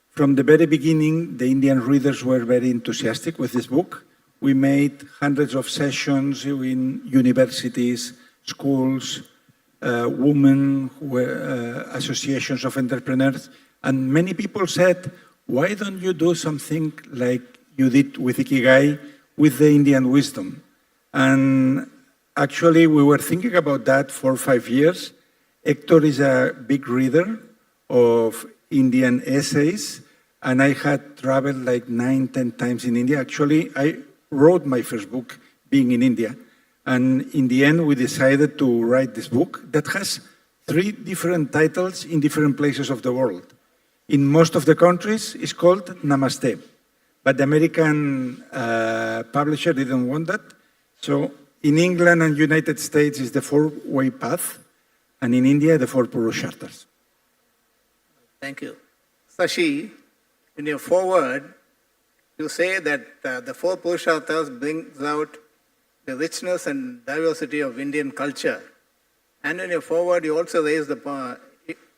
Speaker 8: from the very beginning, the Indian readers were very enthusiastic with this book. We made hundreds of sessions in universities, schools, women, associations of entrepreneurs, and many people said, why don't you do something like you did with Ikigai, with the Indian wisdom? And actually, we were thinking about that for 5 years. Hector is a big reader of Indian essays, and I had traveled like 9-10 times in India. Actually, I wrote my first book being in India. And in the end, we decided to write this book that has 3 different titles in different places of the world. In most of the countries, it's called Namaste. But the American publisher didn't want that. So in England and United States, it's the Four-Way Path. And in India, the Four Purusharthas.
Speaker 7: Thank you. Shashi, in your foreword, you say that the Four Purusharthas brings out the richness and diversity of Indian culture. And in your foreword, you also raise the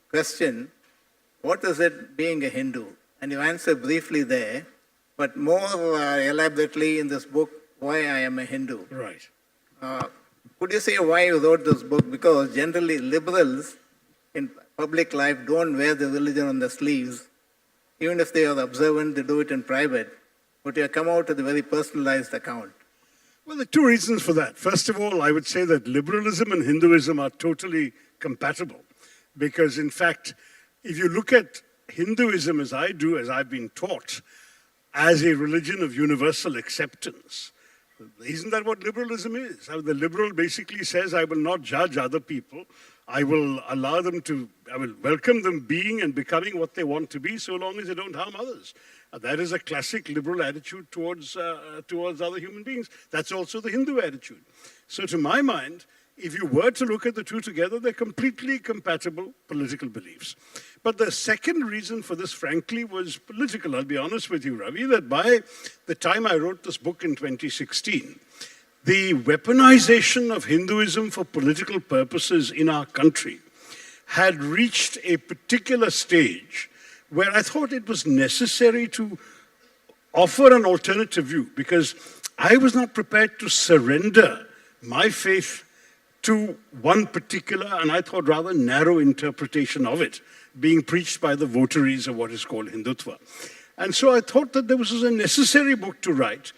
Speaker 7: question, what is it being a Hindu? And you answer briefly there, but more elaborately in this book, why I am a Hindu.
Speaker 8: Right.
Speaker 7: Could you say why you wrote this book? Because generally liberals in public life don't wear the religion on the sleeves. Even if they are observant, they do it in private. But you have come out with a very personalized account.
Speaker 11: Well, there are 2 reasons for that. First of all, I would say that liberalism and Hinduism are totally compatible. Because in fact, if you look at Hinduism as I do, as I've been taught, as a religion of universal acceptance, isn't that what liberalism is? The liberal basically says, I will not judge other people. I will allow them to, I will welcome them being and becoming what they want to be, so long as they don't harm others. That is a classic liberal attitude towards other human beings. That's also the Hindu attitude. So to my mind, if you were to look at the 2 together, they're completely compatible political beliefs. But the second reason for this, frankly, was political. I'll be honest with you, Ravi, that by the time I wrote this book in 2016, the weaponization of Hinduism for political purposes in our country had reached a particular stage where I thought it was necessary to offer an alternative view, because I was not prepared to surrender my faith to one particular, and I thought rather narrow interpretation of it, being preached by the votaries of what is called Hindutva. And so I thought that there was a necessary book to write,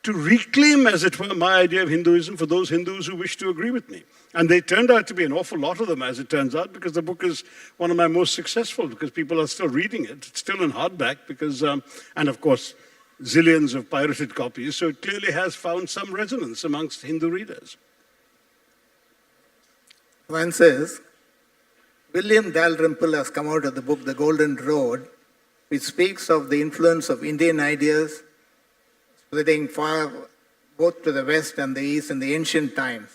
Speaker 11: to reclaim, as it were, my idea of Hinduism for those Hindus who wish to agree with me. And they turned out to be an awful lot of them, as it turns out, because the book is one of my most successful, because people are still reading it. It's still in hardback, because, and of course, zillions of pirated copies. So it clearly has found some resonance amongst Hindu readers.
Speaker 7: Francis, William Dalrymple has come out with the book, The Golden Road, which speaks of the influence of Indian ideas spreading far both to the west and the east in the ancient times.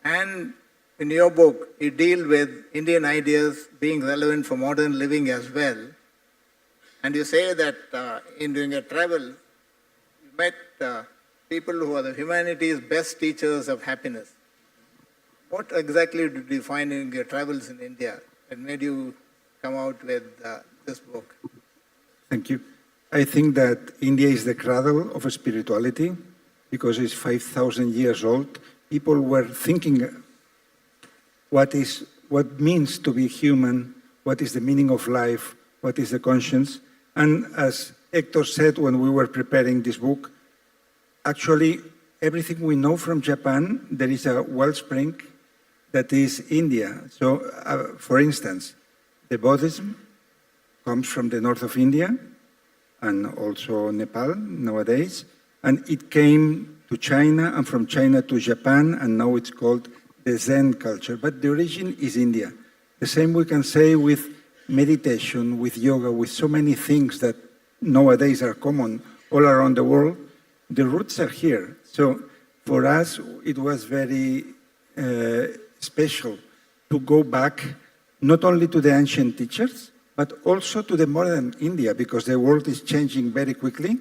Speaker 7: And in your book, you deal with Indian ideas being relevant for modern living as well. And you say that in doing your travel, you met people who are the humanity's best teachers of happiness. What exactly did you find in your travels in India that made you come out with this book?
Speaker 8: Thank you. I think that India is the cradle of spirituality because it's 5,000 years old. People were thinking what means to be human, what is the meaning of life, what is the conscience. And as Hector said when we were preparing this book, actually, everything we know from Japan, there is a wellspring that is India. So, for instance, the Buddhism comes from the north of India and also Nepal nowadays, and it came to China and from China to Japan, and now it's called the Zen culture. But the origin is India. The same we can say with meditation, with yoga, with so many things that nowadays are common all around the world. The roots are here. So for us, it was very special to go back not only to the ancient teachers, but also to the modern India, because the world is changing very quickly.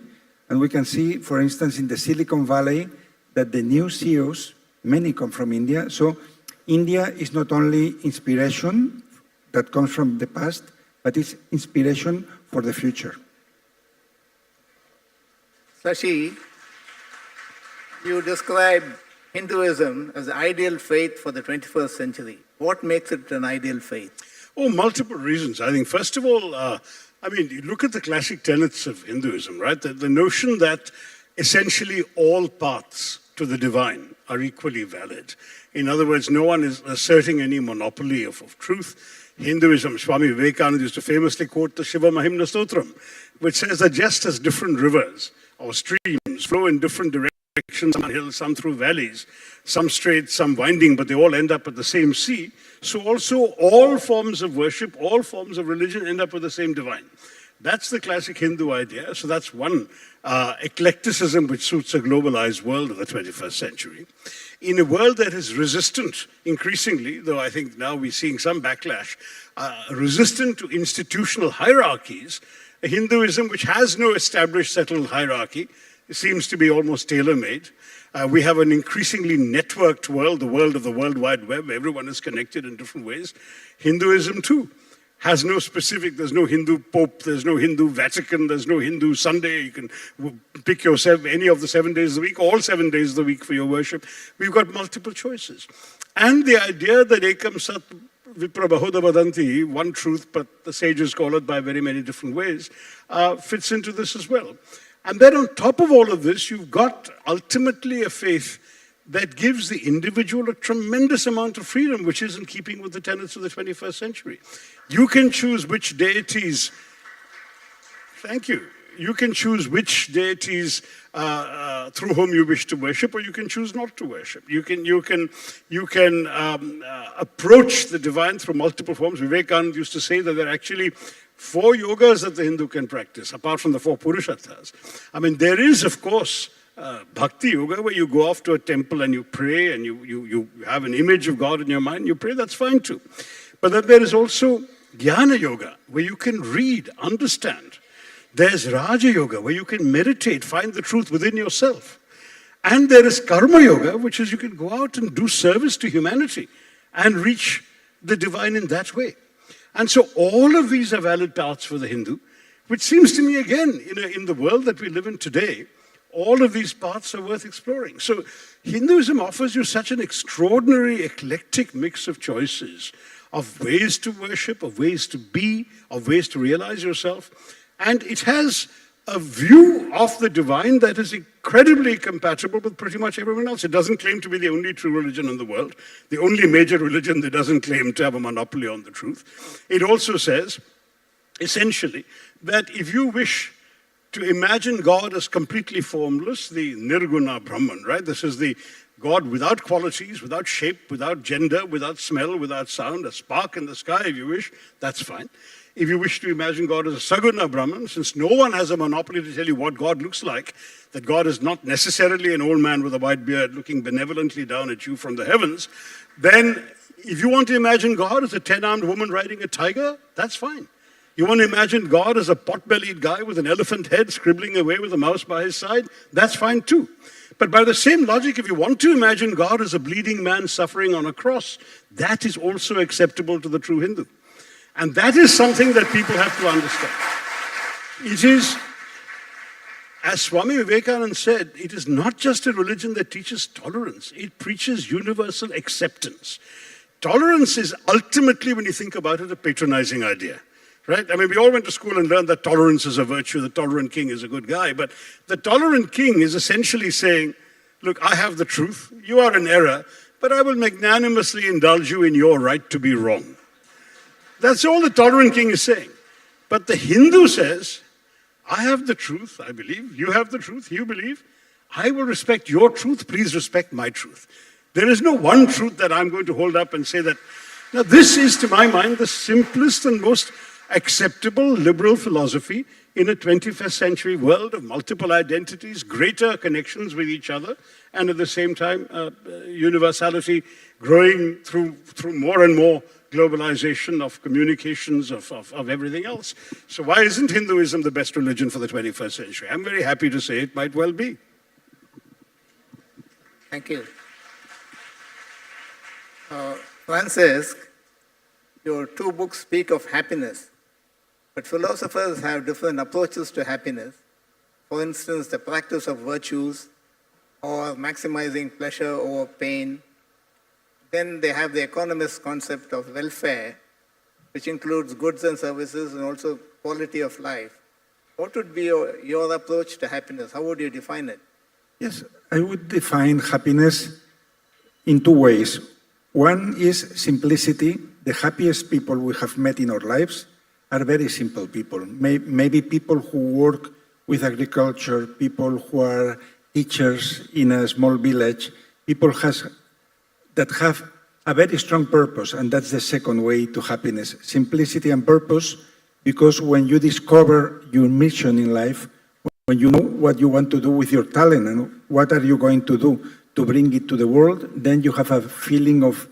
Speaker 8: And we can see, for instance, in the Silicon Valley, that the new CEOs, many come from India. So India is not only inspiration that comes from the past, but it's inspiration for the future.
Speaker 7: Shashi, you describe Hinduism as the ideal faith for the 21st century. What makes it an ideal faith?
Speaker 11: Oh, multiple reasons. I think, first of all, you look at the classic tenets of Hinduism, right? The notion that essentially all paths to the divine are equally valid. In other words, no one is asserting any monopoly of truth. Hinduism, Swami Vivekananda used to famously quote the Shiva Mahimna Stotram, which says that just as different rivers or streams flow in different directions, some hills, some through valleys, some straight, some winding, but they all end up at the same sea, so also all forms of worship, all forms of religion end up with the same divine. That's the classic Hindu idea. So that's one eclecticism which suits a globalized world of the 21st century. In a world that is resistant, increasingly, though I think now we're seeing some backlash, resistant to institutional hierarchies, a Hinduism which has no established settled hierarchy seems to be almost tailor-made. We have an increasingly networked world, the world of the World Wide Web. Everyone is connected in different ways. Hinduism, too, has no specific, there's no Hindu Pope, there's no Hindu Vatican, there's no Hindu Sunday. You can pick yourself any of the 7 days of the week, all 7 days of the week for your worship. We've got multiple choices. And the idea that Ekam Sat Vipra Bahuda Vadanti, one truth, but the sages call it by very many different ways, fits into this as well. And then on top of all of this, you've got ultimately a faith that gives the individual a tremendous amount of freedom, which is in keeping with the tenets of the 21st century. You can choose which deities, thank you, you can choose which deities through whom you wish to worship, or you can choose not to worship. You can approach the divine through multiple forms. Vivekananda used to say that there are actually 4 yogas that the Hindu can practice, apart from the 4 Purusharthas. There is, of course, Bhakti Yoga, where you go off to a temple and you pray and you have an image of God in your mind, you pray, that's fine too. But then there is also Jnana Yoga, where you can read, understand. There's Raja Yoga, where you can meditate, find the truth within yourself. And there is Karma Yoga, which is you can go out and do service to humanity and reach the divine in that way. And so all of these are valid paths for the Hindu, which seems to me, again, in the world that we live in today, all of these paths are worth exploring. So Hinduism offers you such an extraordinary, eclectic mix of choices, of ways to worship, of ways to be, of ways to realize yourself. And it has a view of the divine that is incredibly compatible with pretty much everyone else. It doesn't claim to be the only true religion in the world, the only major religion that doesn't claim to have a monopoly on the truth. It also says, essentially, that if you wish to imagine God as completely formless, the Nirguna Brahman, right? This is the God without qualities, without shape, without gender, without smell, without sound, a spark in the sky if you wish, that's fine. If you wish to imagine God as a Saguna Brahman, since no one has a monopoly to tell you what God looks like, that God is not necessarily an old man with a white beard looking benevolently down at you from the heavens, then if you want to imagine God as a 10-armed woman riding a tiger, that's fine. You want to imagine God as a pot-bellied guy with an elephant head scribbling away with a mouse by his side, that's fine too. But by the same logic, if you want to imagine God as a bleeding man suffering on a cross, that is also acceptable to the true Hindu. And that is something that people have to understand. It is, as Swami Vivekananda said, it is not just a religion that teaches tolerance. It preaches universal acceptance. Tolerance is ultimately, when you think about it, a patronizing idea. right? I mean, we all went to school and learned that tolerance is a virtue, the tolerant king is a good guy. But the tolerant king is essentially saying, look, I have the truth, you are in error, but I will magnanimously indulge you in your right to be wrong. That's all the tolerant king is saying. But the Hindu says, I have the truth, I believe, you have the truth, you believe. I will respect your truth, please respect my truth. There is no one truth that I'm going to hold up and say that. Now, this is, to my mind, the simplest and most acceptable liberal philosophy in a 21st century world of multiple identities, greater connections with each other, and at the same time, universality growing through more and more globalization of communications, of everything else. So why isn't Hinduism the best religion for the 21st century? I'm very happy to say it might well be.
Speaker 7: Thank you. Francesc, your two books speak of happiness, but philosophers have different approaches to happiness. For instance, the practice of virtues or maximizing pleasure over pain. Then they have the economist concept of welfare, which includes goods and services and also quality of life. What would be your approach to happiness? How would you define it?
Speaker 8: Yes, I would define happiness in two ways. One is simplicity. The happiest people we have met in our lives are very simple people. Maybe people who work with agriculture, people who are teachers in a small village, people that have a very strong purpose, and that's the second way to happiness. Simplicity and purpose, because when you discover your mission in life, when you know what you want to do with your talent and what are you going to do to bring it to the world, then you have a feeling of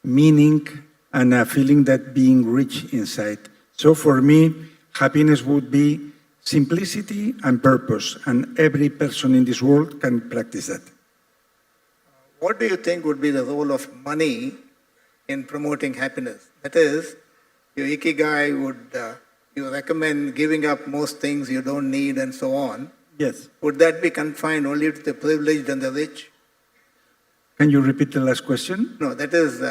Speaker 8: meaning and a feeling that being rich inside. So for me, happiness would be simplicity and purpose, and every person in this world can practice that.
Speaker 7: What do you think would be the role of money in promoting happiness? That is, your Ikigai would, you recommend giving up most things you don't need and so on.
Speaker 8: Yes.
Speaker 7: Would that be confined only to the privileged and the rich?
Speaker 8: Can you repeat the last question?
Speaker 7: No, that is,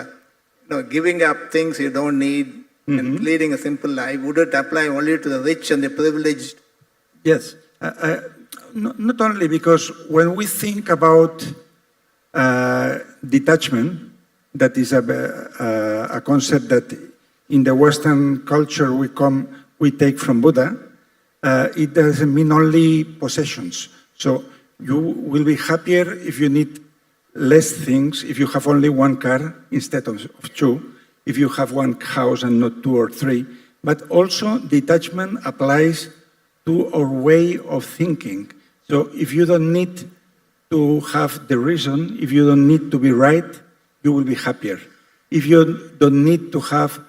Speaker 7: giving up things you don't need and leading a simple life. Would it apply only to the rich and the privileged?
Speaker 8: Yes. Not only because when we think about detachment, that is a concept that in the Western culture we take from Buddha, it doesn't mean only possessions. So you will be happier if you need less things, if you have only one car instead of two, if you have one house and not two or three. But also detachment applies to our way of thinking. So if you don't need to have the reason, if you don't need to be right, you will be happier. If you don't need to have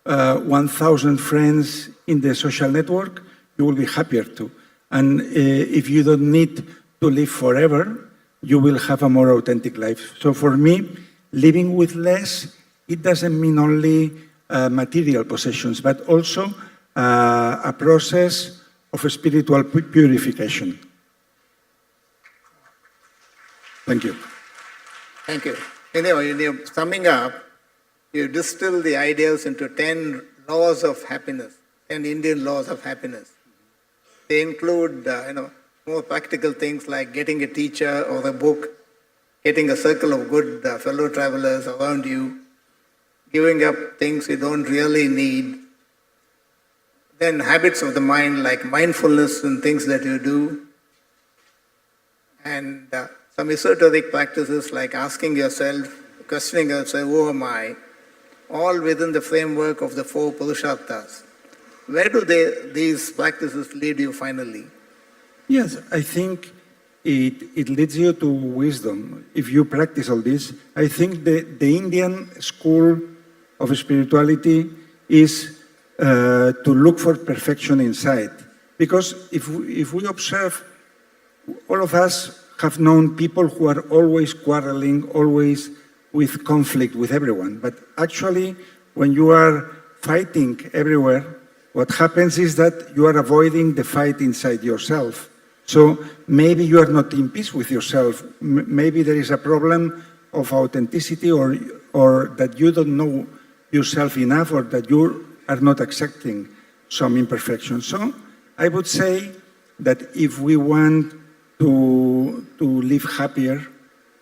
Speaker 8: 1,000 friends in the social network, you will be happier too. And if you don't need to live forever, you will have a more authentic life. So for me, living with less, it doesn't mean only material possessions, but also a process of spiritual purification. Thank you.
Speaker 7: Thank you. In your summing up, you distill the ideas into 10 laws of happiness, 10 Indian laws of happiness. They include, more practical things like getting a teacher or a book, getting a circle of good fellow travelers around you, giving up things you don't really need, then habits of the mind like mindfulness in things that you do, and some esoteric practices like asking yourself, questioning yourself, who am I? All within the framework of the 4 Purusharthas. Where do these practices lead you finally?
Speaker 8: Yes, I think it leads you to wisdom. If you practice all this, I think the Indian school of spirituality is to look for perfection inside. Because if we observe, all of us have known people who are always quarreling, always with conflict with everyone. But actually, when you are fighting everywhere, what happens is that you are avoiding the fight inside yourself. So maybe you are not in peace with yourself. Maybe there is a problem of authenticity or that you don't know yourself enough or that you are not accepting. some imperfections. So I would say that if we want to live happier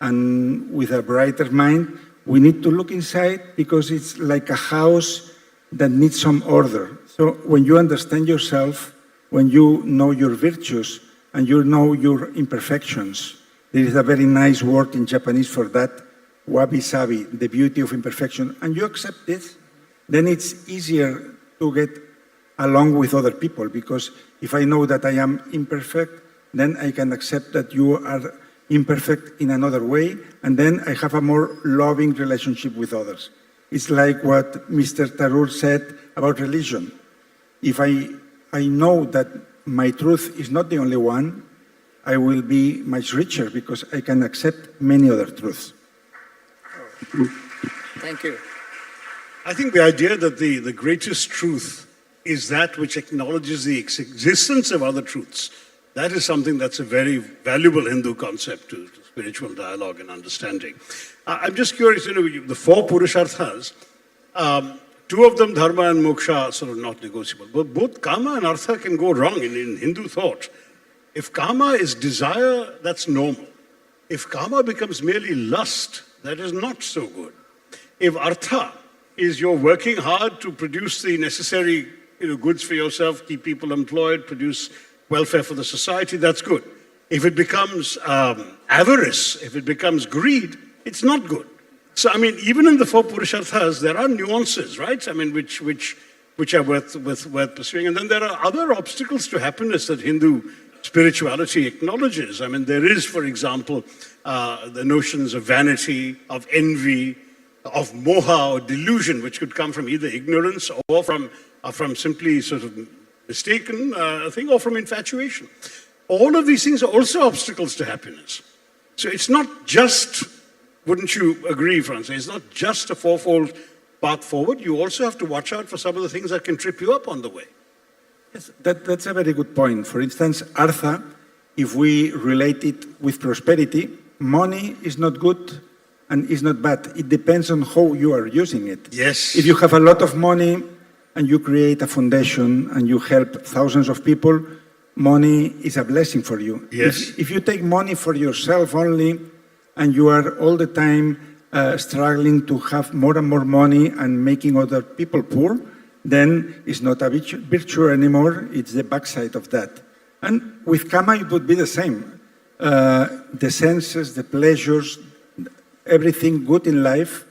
Speaker 8: and with a brighter mind, we need to look inside, because it's like a house that needs some order. So when you understand yourself, when you know your virtues and you know your imperfections, there is a very nice word in Japanese for that, wabi-sabi, the beauty of imperfection, and you accept this, then it's easier to get along with other people, because if I know that I am imperfect, then I can accept that you are imperfect in another way, and then I have a more loving relationship with others. It's like what Mr. Tharoor said about religion. If I know that my truth is not the only one, I will be much richer, because I can accept many other truths.
Speaker 7: Thank you.
Speaker 11: I think the idea that the greatest truth is that which acknowledges the existence of other truths, that is something that's a very valuable Hindu concept to spiritual dialogue and understanding. I'm just curious, the four Purusharthas, two of them, dharma and moksha, are sort of not negotiable. But both kama and artha can go wrong in Hindu thought. If kama is desire, that's normal. If kama becomes merely lust, that is not so good. If artha is you're working hard to produce the necessary goods for yourself, keep people employed, produce welfare for the society, that's good. If it becomes avarice, if it becomes greed, it's not good. So, even in the four Purusharthas, there are nuances, right? Which are worth pursuing. And then there are other obstacles to happiness that Hindu spirituality acknowledges. There is, for example, the notions of vanity, of envy, of moha or delusion, which could come from either ignorance or from simply sort of mistaken thing, or from infatuation. All of these things are also obstacles to happiness. So it's not just, wouldn't you agree, Francesc? It's not just a fourfold path forward. You also have to watch out for some of the things that can trip you up on the way.
Speaker 8: Yes, that's a very good point. For instance, artha, if we relate it with prosperity, money is not good and is not bad. It depends on how you are using it.
Speaker 11: Yes.
Speaker 8: If you have a lot of money and you create a foundation and you help thousands of people, money is a blessing for you.
Speaker 11: Yes.
Speaker 8: If you take money for yourself only and you are all the time struggling to have more and more money and making other people poor, then it's not a virtue anymore, it's the backside of that. And with kama, it would be the same. The senses, the pleasures, everything good in life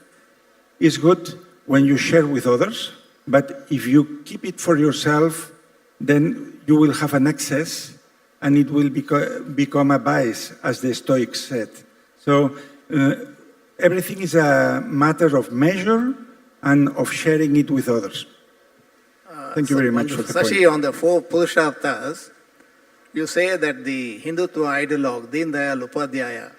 Speaker 8: is good when you share with others, but if you keep it for yourself, then you will have an excess and it will become a vice, as the Stoics said. So everything is a matter of measure and of sharing it with others. Thank you very much for the point.
Speaker 7: Shashi, on the four Purusharthas, you say that the Hindutva ideologue, Deen Dayal Upadhyaya,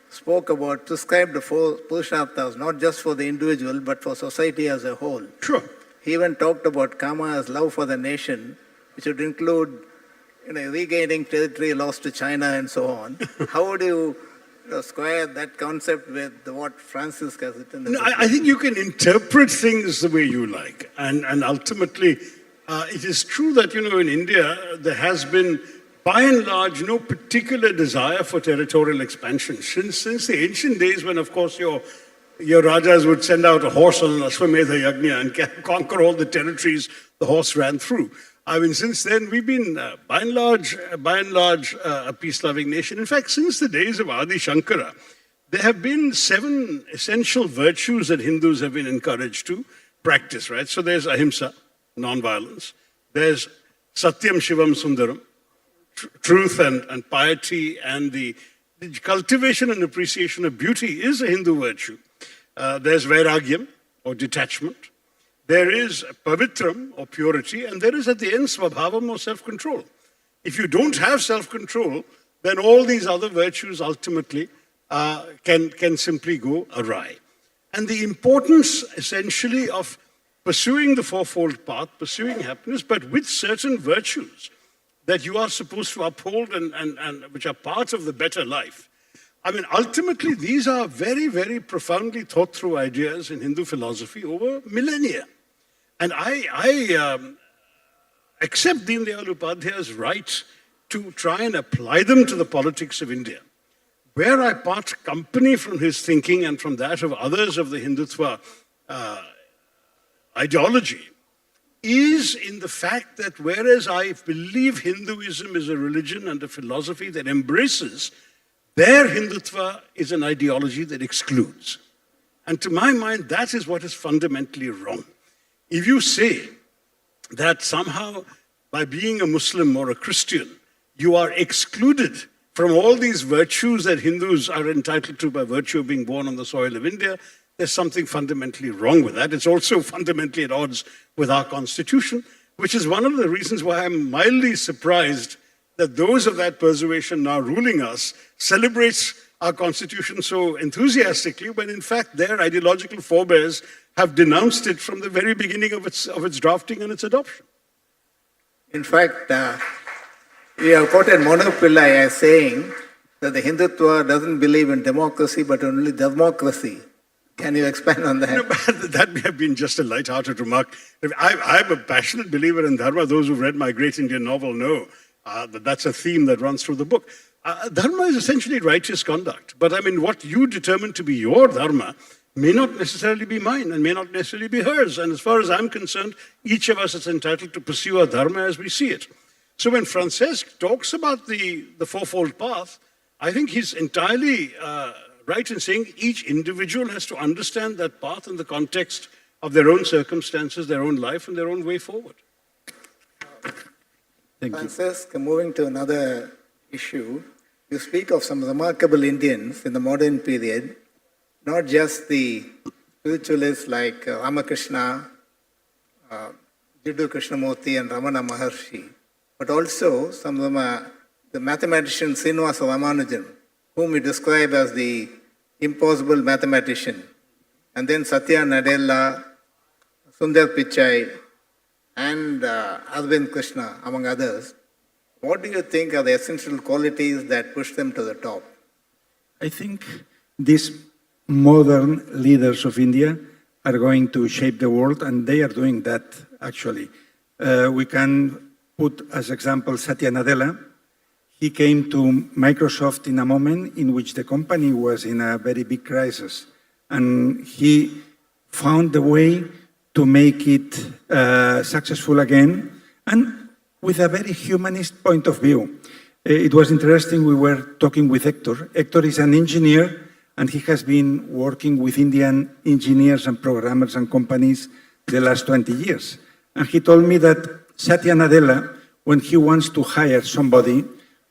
Speaker 7: spoke about, described the four Purusharthas, not just for the individual, but for society as a whole.
Speaker 11: Sure.
Speaker 7: He even talked about kama as love for the nation, which would include regaining territory lost to China and so on. How would you square that concept with what Francesc has written?
Speaker 11: I think you can interpret things the way you like. And ultimately, it is true that, in India, there has been, by and large, no particular desire for territorial expansion. Since the ancient days when, of course, your rajas would send out a horse on an Ashwamedha Yajna and conquer all the territories the horse ran through. Since then, we've been, by and large, a peace-loving nation. In fact, since the days of Adi Shankara, there have been 7 essential virtues that Hindus have been encouraged to practice, right? So there's ahimsa, non-violence. There's satyam shivam sundaram, truth and piety, and the cultivation and appreciation of beauty is a Hindu virtue. There's vairagyam, or detachment. There is pavitram, or purity, and there is at the end svabhavam, or self-control. If you don't have self-control, then all these other virtues ultimately can simply go awry. And the importance, essentially, of pursuing the fourfold path, pursuing happiness, but with certain virtues that you are supposed to uphold and which are part of the better life. Ultimately, these are very, very profoundly thought through ideas in Hindu philosophy over millennia. And I accept Deen Dayal Upadhyay's right to try and apply them to the politics of India. Where I part company from his thinking and from that of others of the Hindutva ideology is in the fact that whereas I believe Hinduism is a religion and a philosophy that embraces, their Hindutva is an ideology that excludes. And to my mind, that is what is fundamentally wrong. If you say that somehow by being a Muslim or a Christian, you are excluded from all these virtues that Hindus are entitled to by virtue of being born on the soil of India, there's something fundamentally wrong with that. It's also fundamentally at odds with our constitution, which is one of the reasons why I'm mildly surprised that those of that persuasion now ruling us celebrates our constitution so enthusiastically, when in fact their ideological forebears have denounced it from the very beginning of its drafting and its adoption.
Speaker 7: In fact, we have quoted Monu Pillai as saying that the Hindutva doesn't believe in democracy but only democracy. Can you expand on that?
Speaker 11: No, that may have been just a light-hearted remark. I'm a passionate believer in Dharma. Those who've read my great Indian novel know that that's a theme that runs through the book. Dharma is essentially righteous conduct. But I mean, what you determine to be your Dharma may not necessarily be mine and may not necessarily be hers. And as far as I'm concerned, each of us is entitled to pursue our Dharma as we see it. So when Francesc talks about the fourfold path, I think he's entirely right in saying each individual has to understand that path in the context of their own circumstances, their own life, and their own way forward.
Speaker 8: Thank you.
Speaker 7: Francesc, moving to another issue, you speak of some remarkable Indians in the modern period, not just the spiritualists like Ramakrishna, Jiddu Krishnamurti and Ramana Maharshi, but also some of them, the mathematician Srinivasa Ramanujan, whom we describe as the impossible mathematician, and then Satya Nadella, Sundar Pichai, and Arvind Krishna, among others. What do you think are the essential qualities that push them to the top?
Speaker 8: I think these modern leaders of India are going to shape the world, and they are doing that, actually. We can put as example Satya Nadella. He came to Microsoft in a moment in which the company was in a very big crisis. And he found the way to make it successful again, and with a very humanist point of view. It was interesting, we were talking with Hector. Hector is an engineer, and he has been working with Indian engineers and programmers and companies the last 20 years. And he told me that Satya Nadella, when he wants to hire somebody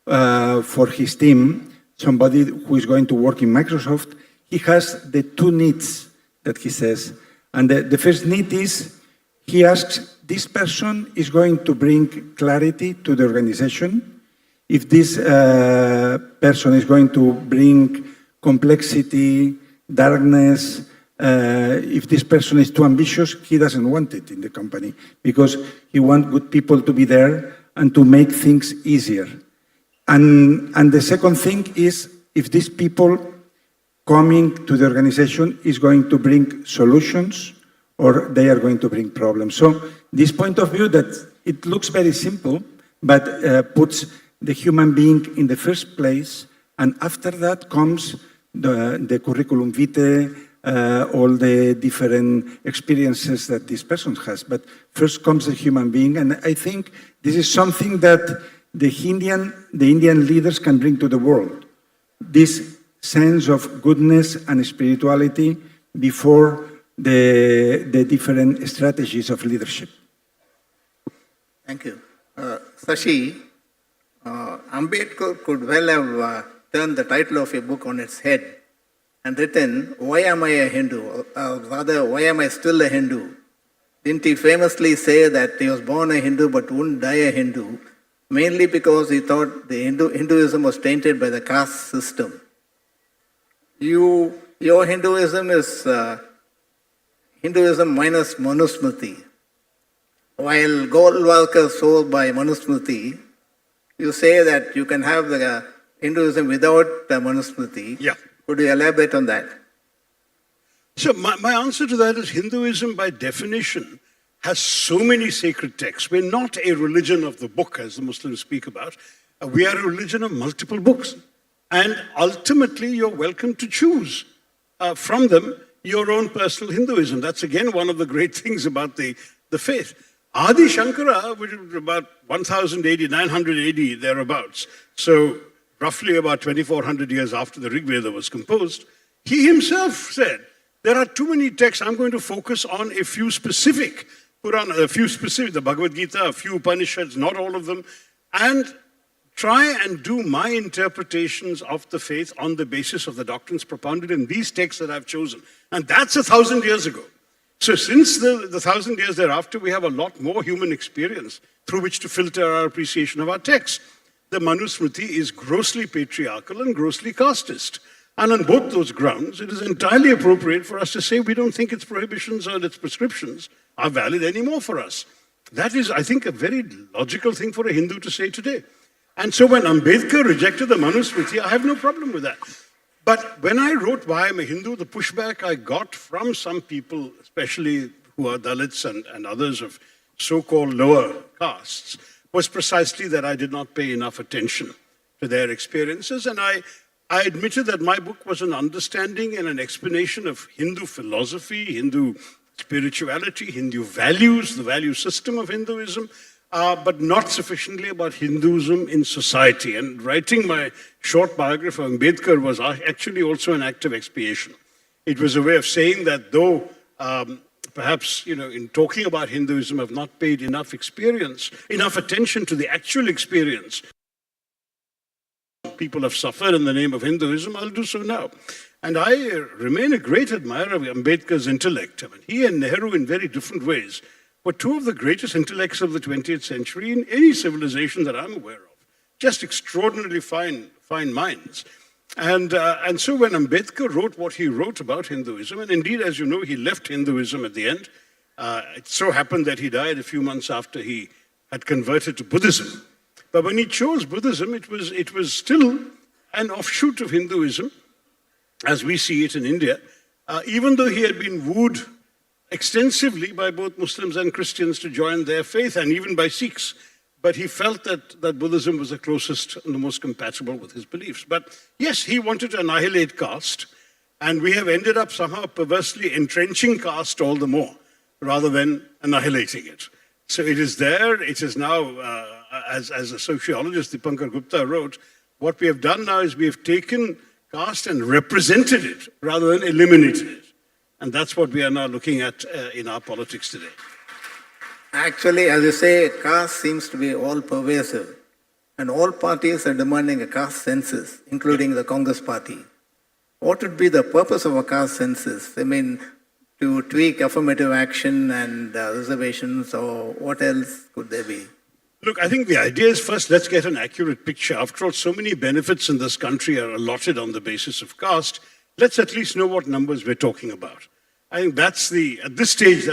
Speaker 8: for his team, somebody who is going to work in Microsoft, he has the two needs that he says. And the first need is, he asks, this person is going to bring clarity to the organization. If this person is going to bring complexity, darkness, if this person is too ambitious, he doesn't want it in the company, because he wants good people to be there and to make things easier. And the second thing is, if these people coming to the organization is going to bring solutions or they are going to bring problems. So this point of view that it looks very simple, but puts the human being in the first place, and after that comes the curriculum vitae, all the different experiences that this person has. But first comes the human being, and I think this is something that the Indian leaders can bring to the world. This sense of goodness and spirituality before the different strategies of leadership.
Speaker 7: Thank you. Shashi, Ambedkar could well have turned the title of a book on its head and written, "Why am I a Hindu?" Or rather, "Why am I still a Hindu?" Didn't he famously say that he was born a Hindu but wouldn't die a Hindu, mainly because he thought the Hinduism was tainted by the caste system? Your Hinduism is Hinduism minus Manusmriti. While Golwalkar swore by Manusmriti, you say that you can have the Hinduism without Manusmriti.
Speaker 11: Yeah.
Speaker 7: Could you elaborate on that?
Speaker 11: So my answer to that is Hinduism, by definition, has so many sacred texts. We're not a religion of the book, as the Muslims speak about. We are a religion of multiple books. And ultimately, you're welcome to choose from them your own personal Hinduism. That's again one of the great things about the faith. Adi Shankara, which is about 1080, 980, thereabouts, so roughly about 2400 years after the Rig Veda was composed, he himself said, there are too many texts, I'm going to focus on a few specific, the Bhagavad Gita, a few Upanishads, not all of them, and try and do my interpretations of the faith on the basis of the doctrines propounded in these texts that I've chosen. And that's 1,000 years ago. So since the 1,000 years thereafter, we have a lot more human experience through which to filter our appreciation of our texts. The Manusmriti is grossly patriarchal and grossly casteist. And on both those grounds, it is entirely appropriate for us to say we don't think its prohibitions or its prescriptions are valid anymore for us. That is, I think, a very logical thing for a Hindu to say today. And so when Ambedkar rejected the Manusmriti, I have no problem with that. But when I wrote Why I'm a Hindu, the pushback I got from some people, especially who are Dalits and others of so-called lower castes, was precisely that I did not pay enough attention to their experiences. And I admitted that my book was an understanding and an explanation of Hindu philosophy, Hindu spirituality, Hindu values, the value system of Hinduism, but not sufficiently about Hinduism in society. And writing my short biography of Ambedkar was actually also an act of expiation. It was a way of saying that though perhaps, in talking about Hinduism, I've not paid enough attention to the actual experience people have suffered in the name of Hinduism, I'll do so now. And I remain a great admirer of Ambedkar's intellect. I mean, he and Nehru, in very different ways, were two of the greatest intellects of the 20th century in any civilization that I'm aware of. Just extraordinarily fine minds. And so when Ambedkar wrote what he wrote about Hinduism, and indeed, as you know, he left Hinduism at the end. It so happened that he died a few months after he had converted to Buddhism. But when he chose Buddhism, it was still an offshoot of Hinduism, as we see it in India, even though he had been wooed extensively by both Muslims and Christians to join their faith, and even by Sikhs. But he felt that Buddhism was the closest and the most compatible with his beliefs. But yes, he wanted to annihilate caste, and we have ended up somehow perversely entrenching caste all the more, rather than annihilating it. So it is there, it is now, as a sociologist, Dipankar Gupta wrote, what we have done now is we have taken caste and represented it, rather than eliminated it. And that's what we are now looking at in our politics today.
Speaker 7: Actually, as you say, caste seems to be all pervasive. And all parties are demanding a caste census, including the Congress party. What would be the purpose of a caste census? I mean, to tweak affirmative action and reservations, or what else could there be?
Speaker 11: Look, I think the idea is first, let's get an accurate picture. After all, so many benefits in this country are allotted on the basis of caste. Let's at least know what numbers we're talking about. I think at this stage,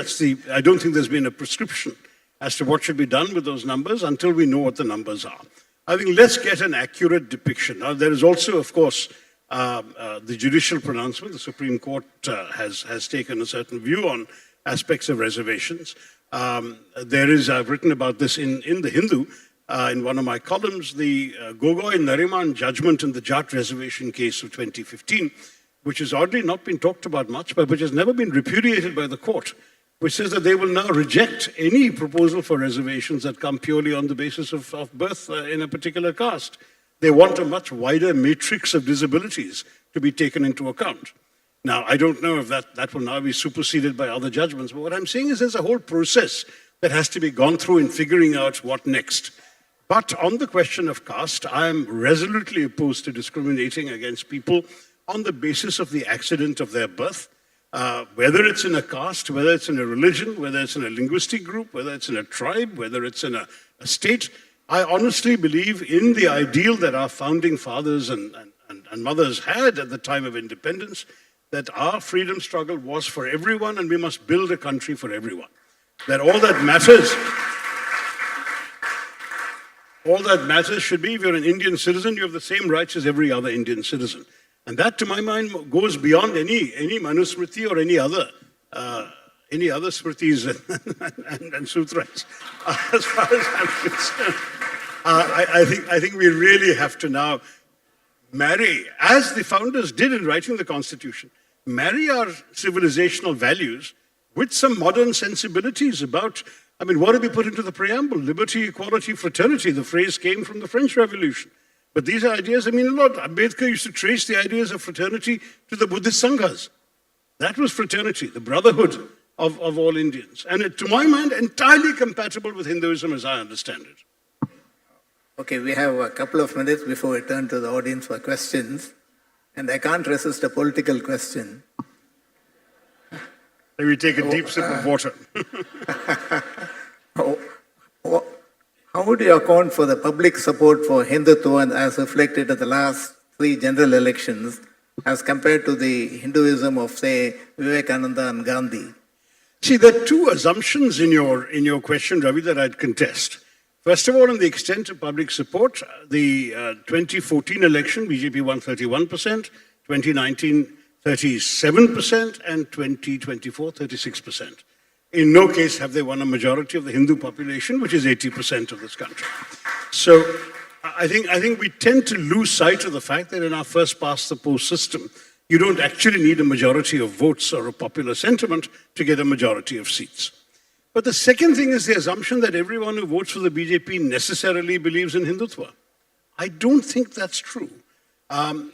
Speaker 11: I don't think there's been a prescription as to what should be done with those numbers until we know what the numbers are. I think let's get an accurate depiction. Now, there is also, of course, the judicial pronouncement. The Supreme Court has taken a certain view on aspects of reservations. I've written about this in The Hindu, in one of my columns, the Gogoi Nariman judgment in the Jat reservation case of 2015, which has oddly not been talked about much, but which has never been repudiated by the court, which says that they will now reject any proposal for reservations that come purely on the basis of birth in a particular caste. They want a much wider matrix of disabilities to be taken into account. Now, I don't know if that will now be superseded by other judgments, but what I'm saying is there's a whole process that has to be gone through in figuring out what next. But on the question of caste, I am resolutely opposed to discriminating against people on the basis of the accident of their birth, whether it's in a caste, whether it's in a religion, whether it's in a linguistic group, whether it's in a tribe, whether it's in a state. I honestly believe in the ideal that our founding fathers and mothers had at the time of independence, that our freedom struggle was for everyone and we must build a country for everyone. That all that matters should be, if you're an Indian citizen, you have the same rights as every other Indian citizen. And that, to my mind, goes beyond any Manusmriti or any other any other smritis and sutras. As far as I'm concerned, I think we really have to now marry, as the founders did in writing the Constitution, marry our civilizational values with some modern sensibilities about, what did we put into the preamble? Liberty, equality, fraternity. The phrase came from the French Revolution. But these ideas, Lord Ambedkar used to trace the ideas of fraternity to the Buddhist Sanghas. That was fraternity, the brotherhood of all Indians. And to my mind, entirely compatible with Hinduism as I understand it.
Speaker 7: Okay, we have a couple of minutes before we turn to the audience for questions. And I can't resist a political question.
Speaker 11: Let me take a deep sip of water.
Speaker 7: How would you account for the public support for Hindutva as reflected in the last 3 general elections as compared to the Hinduism of, say, Vivekananda and Gandhi?
Speaker 11: See, there are 2 assumptions in your question, Ravi, that I'd contest. First of all, on the extent of public support, the 2014 election, BJP won 31%, 2019, 37%, and 2024, 36%. In no case have they won a majority of the Hindu population, which is 80% of this country. So I think we tend to lose sight of the fact that in our first past the post system, you don't actually need a majority of votes or a popular sentiment to get a majority of seats. But the second thing is the assumption that everyone who votes for the BJP necessarily believes in Hindutva. I don't think that's true.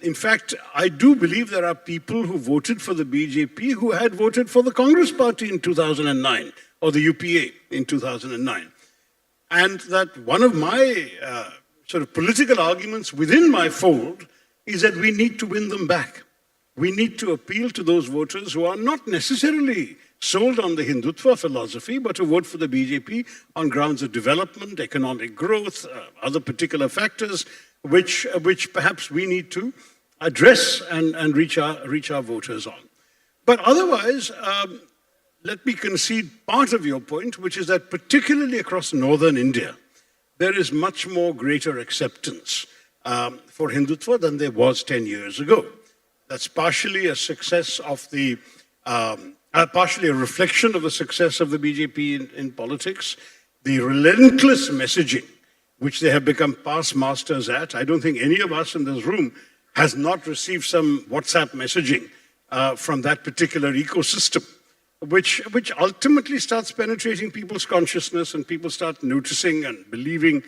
Speaker 11: In fact, I do believe there are people who voted for the BJP who had voted for the Congress party in 2009 or the UPA in 2009. And that one of my sort of political arguments within my fold is that we need to win them back. We need to appeal to those voters who are not necessarily sold on the Hindutva philosophy, but who vote for the BJP on grounds of development, economic growth, other particular factors, which perhaps we need to address and reach our voters on. But otherwise, let me concede part of your point, which is that particularly across northern India, there is much more greater acceptance for Hindutva than there was 10 years ago. That's partially a success of the, partially a reflection of the success of the BJP in politics, the relentless messaging which they have become past masters at. I don't think any of us in this room has not received some WhatsApp messaging from that particular ecosystem, which ultimately starts penetrating people's consciousness and people start noticing and believing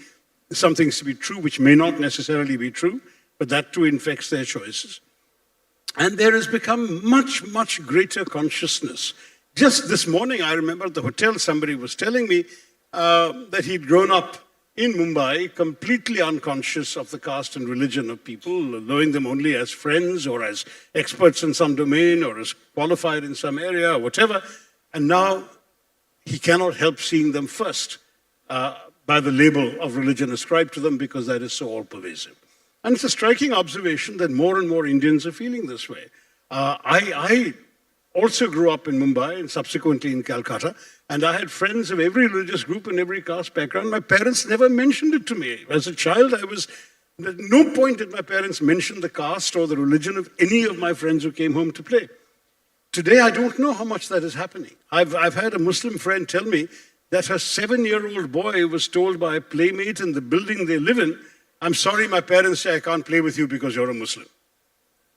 Speaker 11: some things to be true, which may not necessarily be true, but that too infects their choices. And there has become much, much greater consciousness. Just this morning, I remember at the hotel, somebody was telling me that he'd grown up in Mumbai, completely unconscious of the caste and religion of people, knowing them only as friends or as experts in some domain or as qualified in some area or whatever. And now he cannot help seeing them first by the label of religion ascribed to them because that is so all-pervasive. And it's a striking observation that more and more Indians are feeling this way. I also grew up in Mumbai and subsequently in Calcutta, and I had friends of every religious group and every caste background. My parents never mentioned it to me. As a child, at no point did my parents mention the caste or the religion of any of my friends who came home to play. Today, I don't know how much that is happening. I've had a Muslim friend tell me that her 7-year-old boy was told by a playmate in the building they live in, "I'm sorry, my parents say I can't play with you because you're a Muslim."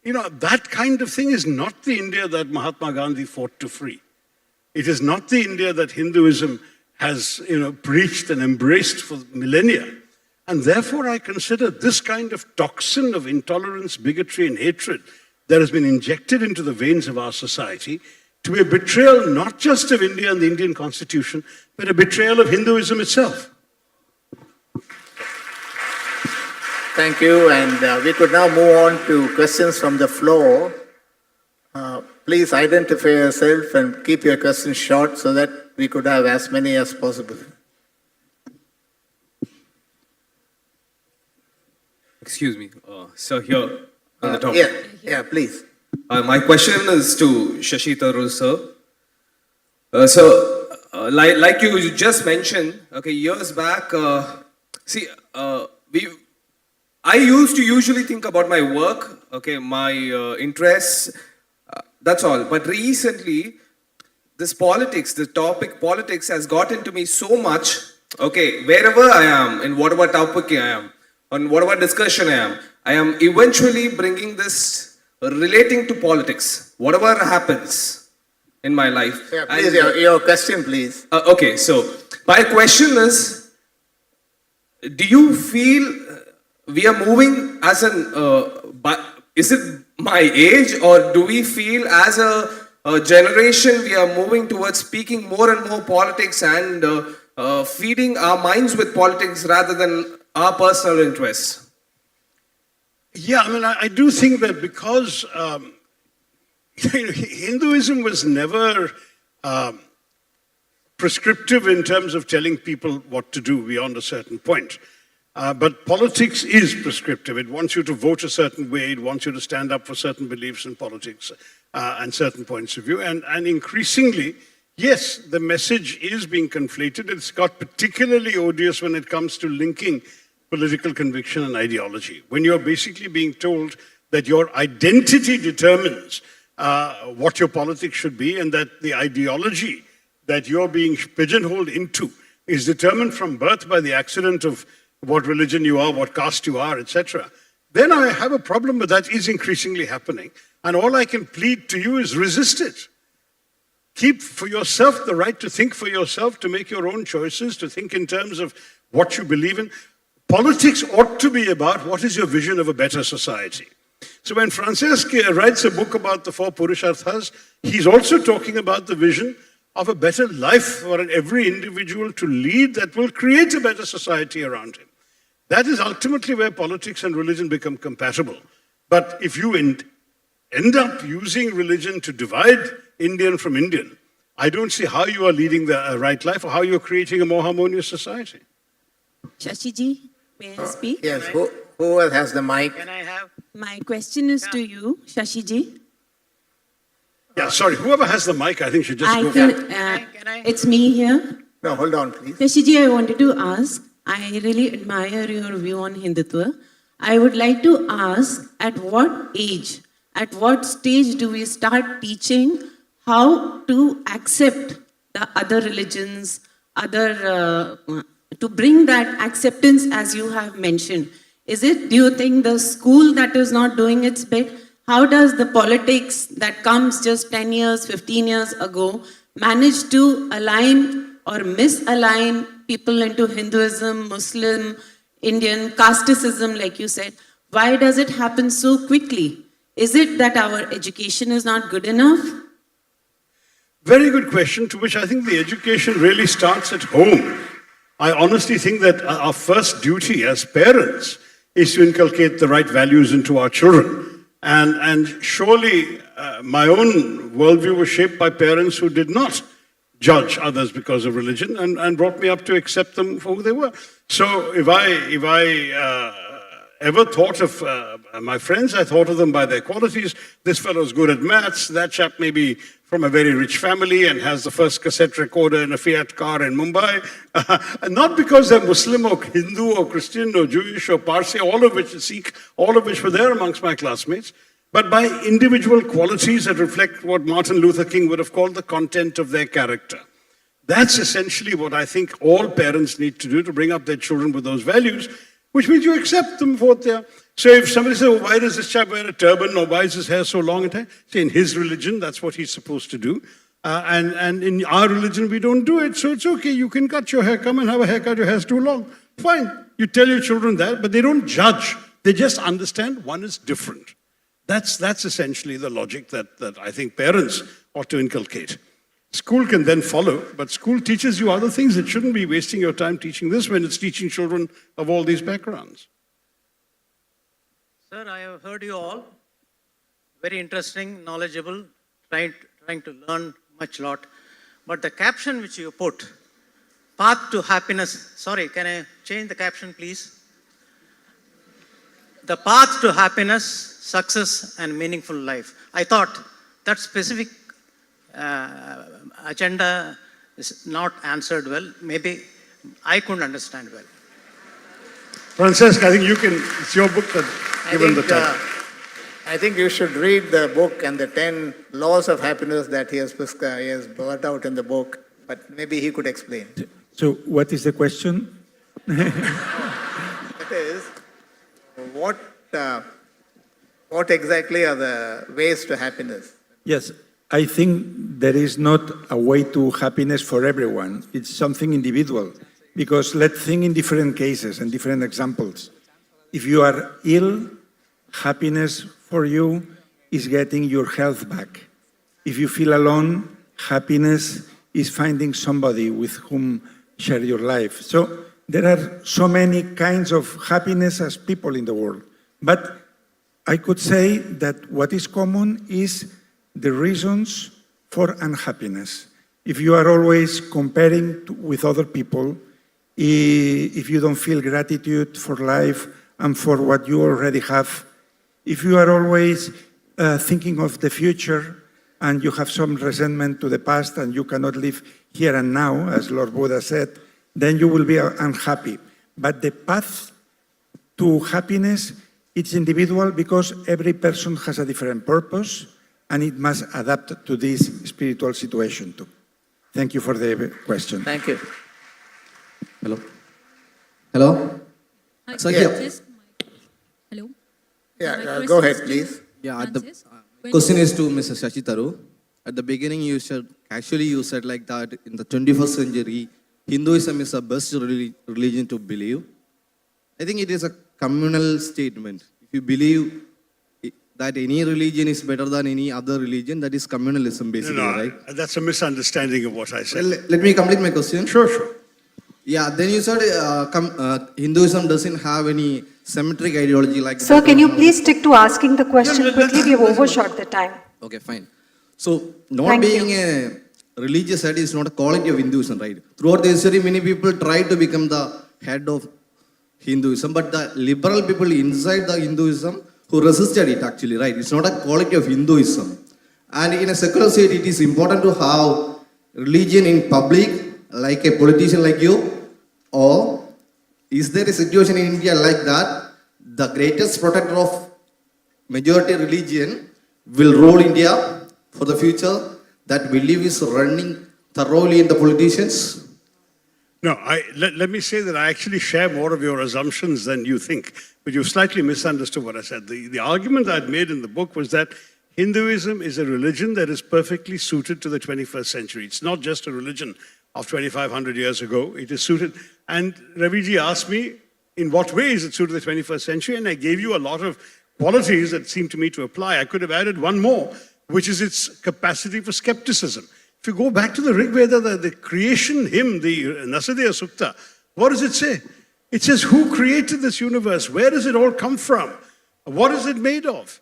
Speaker 11: You know, that kind of thing is not the India that Mahatma Gandhi fought to free. It is not the India that Hinduism has, preached and embraced for millennia. And therefore, I consider this kind of toxin of intolerance, bigotry, and hatred that has been injected into the veins of our society to be a betrayal not just of India and the Indian Constitution, but a betrayal of Hinduism itself.
Speaker 7: Thank you, and we could now move on to questions from the floor. Please identify yourself and keep your questions short so that we could have as many as possible.
Speaker 4: Excuse me, sir, here on the top.
Speaker 7: Yeah, please.
Speaker 4: My question is to Shashi Tharoor, sir. Like you just mentioned, okay, years back, I used to usually think about my work, okay, my interests, that's all. But recently, this politics, the topic politics has gotten to me so much. Okay, wherever I am, in whatever topic I am, on whatever discussion I am eventually bringing this relating to politics, whatever happens in my life.
Speaker 7: Yeah, please, your question, please.
Speaker 4: Okay, so my question is, do you feel we are moving as is it my age, or do we feel as a generation we are moving towards speaking more and more politics and feeding our minds with politics rather than our personal interests?
Speaker 11: Yeah, I mean, I do think that because Hinduism was never prescriptive in terms of telling people what to do beyond a certain point. But politics is prescriptive. It wants you to vote a certain way. It wants you to stand up for certain beliefs in politics and certain points of view. And increasingly, yes, the message is being conflated. It's got particularly odious when it comes to linking political conviction and ideology. When you're basically being told that your identity determines what your politics should be, and that the ideology that you're being pigeonholed into is determined from birth by the accident of what religion you are, what caste you are, etc., then I have a problem with that is increasingly happening. And all I can plead to you is resist it. Keep for yourself the right to think for yourself, to make your own choices, to think in terms of what you believe in. Politics ought to be about what is your vision of a better society. So when Francesc writes a book about the 4 Purusharthas, he's also talking about the vision of a better life for every individual to lead that will create a better society around him. That is ultimately where politics and religion become compatible. But if you end up using religion to divide Indian from Indian, I don't see how you are leading the right life or how you're creating a more harmonious society.
Speaker 5: Shashi ji, may I speak?
Speaker 7: Yes, who has the mic?
Speaker 5: Can I have? My question is to you, Shashi ji.
Speaker 11: Yeah, sorry, whoever has the mic, I think should just go.
Speaker 5: It's me here.
Speaker 7: No, hold on, please.
Speaker 5: Shashi ji, I wanted to ask, I really admire your view on Hindutva. I would like to ask, at what age, at what stage do we start teaching how to accept the other religions, to bring that acceptance as you have mentioned? Do you think the school that is not doing its bit? How does the politics that comes just 10 years, 15 years ago manage to align or misalign people into Hinduism, Muslim, Indian, casteism, like you said? Why does it happen so quickly? Is it that our education is not good enough?
Speaker 11: Very good question, to which I think the education really starts at home. I honestly think that our first duty as parents is to inculcate the right values into our children. And surely my own worldview was shaped by parents who did not judge others because of religion and brought me up to accept them for who they were. So if I ever thought of my friends, I thought of them by their qualities. This fellow's good at maths. That chap may be from a very rich family and has the first cassette recorder in a Fiat car in Mumbai. Not because they're Muslim or Hindu or Christian or Jewish or Parsi, all of which Sikh, all of which were there amongst my classmates, but by individual qualities that reflect what Martin Luther King would have called the content of their character. That's essentially what I think all parents need to do to bring up their children with those values, which means you accept them for what they are. So if somebody says, well, why does this chap wear a turban, or why is his hair so long and tight? Say, in his religion, that's what he's supposed to do. And in our religion, we don't do it. So it's okay, you can cut your hair, come and have a haircut, your hair's too long. Fine, you tell your children that, but they don't judge. They just understand one is different. That's essentially the logic that I think parents ought to inculcate. School can then follow, but school teaches you other things. It shouldn't be wasting your time teaching this when it's teaching children of all these backgrounds.
Speaker 10: Sir, I have heard you all. Very interesting, knowledgeable, trying to learn much lot. But the caption which you put, path to happiness, sorry, can I change the caption please? The path to happiness, success and meaningful life. I thought that specific agenda is not answered well. Maybe I couldn't understand well.
Speaker 11: Francesc, I think it's your book that given the title.
Speaker 7: I think you should read the book and the 10 laws of happiness that he has brought out in the book, but maybe he could explain.
Speaker 8: So what is the question?
Speaker 7: It is, what exactly are the ways to happiness?
Speaker 8: Yes, I think there is not a way to happiness for everyone. It's something individual. Because let's think in different cases and different examples. If you are ill, happiness for you is getting your health back. If you feel alone, happiness is finding somebody with whom share your life. So there are so many kinds of happiness as people in the world. But I could say that what is common is the reasons for unhappiness. If you are always comparing with other people, if you don't feel gratitude for life and for what you already have, if you are always thinking of the future and you have some resentment to the past and you cannot live here and now, as Lord Buddha said, then you will be unhappy. But the path to happiness, it's individual because every person has a different purpose and it must adapt to this spiritual situation too. Thank you for the question.
Speaker 7: Thank you.
Speaker 2: Hello. Hello.
Speaker 6: Hi,
Speaker 2: So
Speaker 6: yes. Hello.
Speaker 7: Yeah, go ahead, please.
Speaker 2: Yeah, the question is to Mr. Shashi Tharoor. At the beginning, you said like that in the 21st century, Hinduism is the best religion to believe. I think it is a communal statement. If you believe that any religion is better than any other religion, that is communalism, basically, right?
Speaker 11: That's a misunderstanding of what I said.
Speaker 2: Well, let me complete my question.
Speaker 11: Sure.
Speaker 2: Yeah, then you said Hinduism doesn't have any symmetric ideology like
Speaker 13: Sir, can you please stick to asking the question quickly? We have overshot the time.
Speaker 2: Okay, fine. So, not being a religious head is not a quality of Hinduism, right? Throughout the history, many people try to become the head of Hinduism, but the liberal people inside the Hinduism who resisted it actually, right? It's not a quality of Hinduism. And in a secular state, it is important to have religion in public, like a politician like you, or is there a situation in India like that? The greatest protector of majority religion will rule India for the future, that belief is running thoroughly in the politicians?
Speaker 11: No, let me say that I actually share more of your assumptions than you think, but you slightly misunderstood what I said. The argument I'd made in the book was that Hinduism is a religion that is perfectly suited to the 21st century. It's not just a religion of 2,500 years ago. It is suited. And Raviji asked me, in what way is it suited to the 21st century? And I gave you a lot of qualities that seem to me to apply. I could have added one more, which is its capacity for skepticism. If you go back to the Rig Veda, the creation hymn, the Nasadya Sukta, what does it say? It says, who created this universe? Where does it all come from? What is it made of?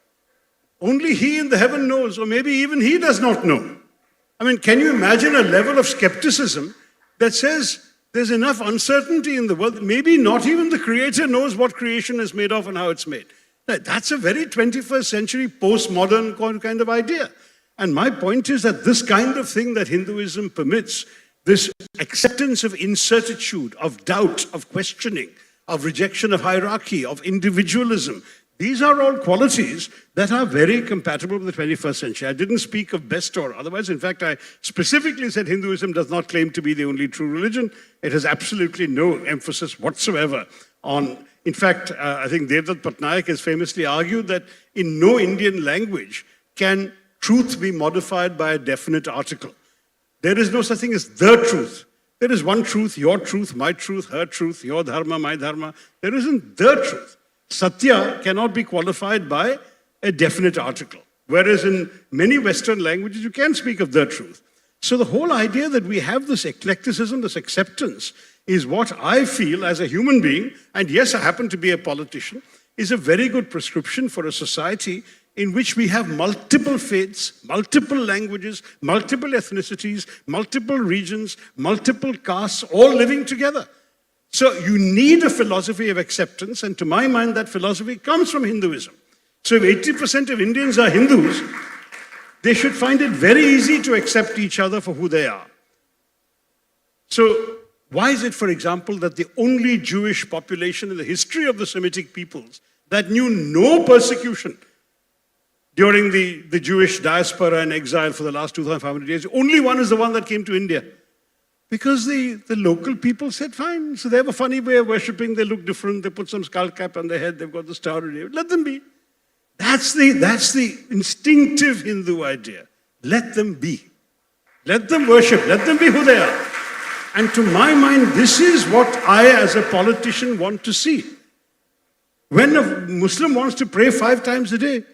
Speaker 11: Only he in the heaven knows, or maybe even he does not know. I mean, can you imagine a level of skepticism that says there's enough uncertainty in the world that maybe not even the creator knows what creation is made of and how it's made? That's a very 21st century postmodern kind of idea. And my point is that this kind of thing that Hinduism permits, this acceptance of incertitude, of doubt, of questioning, of rejection of hierarchy, of individualism, these are all qualities that are very compatible with the 21st century. I didn't speak of best or otherwise. In fact, I specifically said Hinduism does not claim to be the only true religion. It has absolutely no emphasis whatsoever on... In fact, I think Devdutt Patnaik has famously argued that in no Indian language can truth be modified by a definite article. There is no such thing as the truth. There is one truth, your truth, my truth, her truth, your dharma, my dharma. There isn't the truth. Satya cannot be qualified by a definite article. Whereas in many Western languages, you can speak of the truth. So the whole idea that we have this eclecticism, this acceptance, is what I feel as a human being, and yes, I happen to be a politician, is a very good prescription for a society in which we have multiple faiths, multiple languages, multiple ethnicities, multiple regions, multiple castes, all living together. So you need a philosophy of acceptance, and to my mind, that philosophy comes from Hinduism. So if 80% of Indians are Hindus, they should find it very easy to accept each other for who they are. So why is it, for example, that the only Jewish population in the history of the Semitic peoples that knew no persecution during the Jewish diaspora and exile for the last 2,500 years. Only one is the one that came to India. Because the local people said, fine. So they have a funny way of worshipping. They look different. They put some skull cap on their head. They've got the Star of David. Let them be. That's the instinctive Hindu idea. Let them be. Let them worship. Let them be who they are. And to my mind, this is what I, as a politician, want to see. When a Muslim wants to pray 5 times a day,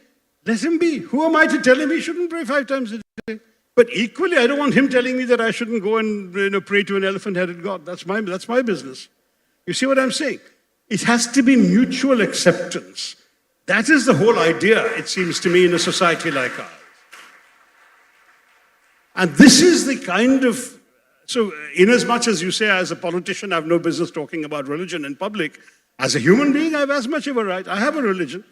Speaker 11: let him be. Who am I to tell him he shouldn't pray 5 times a day? But equally, I don't want him telling me that I shouldn't go and pray to an elephant-headed god. That's my business. You see what I'm saying? It has to be mutual acceptance. That is the whole idea, it seems to me, in a society like ours. And this is the kind of... So, in as much as you say, as a politician, I have no business talking about religion in public, as a human being, I have as much of a right. I have a religion.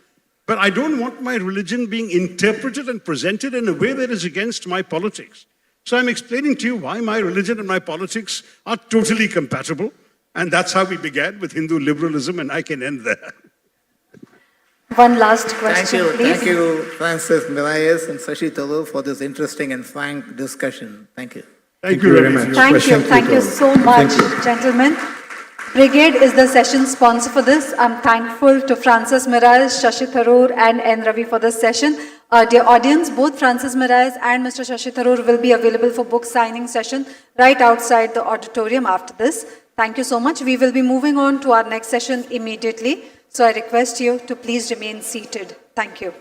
Speaker 11: But I don't want my religion being interpreted and presented in a way that is against my politics. So I'm explaining to you why my religion and my politics are totally compatible. And that's how we began with Hindu liberalism, and I can end there.
Speaker 13: One last question, please.
Speaker 7: Thank you, Francesc, Miralles, and Shashi Tharoor, for this interesting and frank discussion. Thank you.
Speaker 11: Thank you very much.
Speaker 13: Thank you so much, gentlemen. Brigade is the session sponsor for this. I'm thankful to Francesc Miralles, Shashi Tharoor, and N. Ravi for this session. Dear audience, both Francesc Miralles and Mr. Shashi Tharoor will be available for book signing session right outside the auditorium after this. Thank you so much. We will be moving on to our next session immediately. So I request you to please remain seated. Thank you.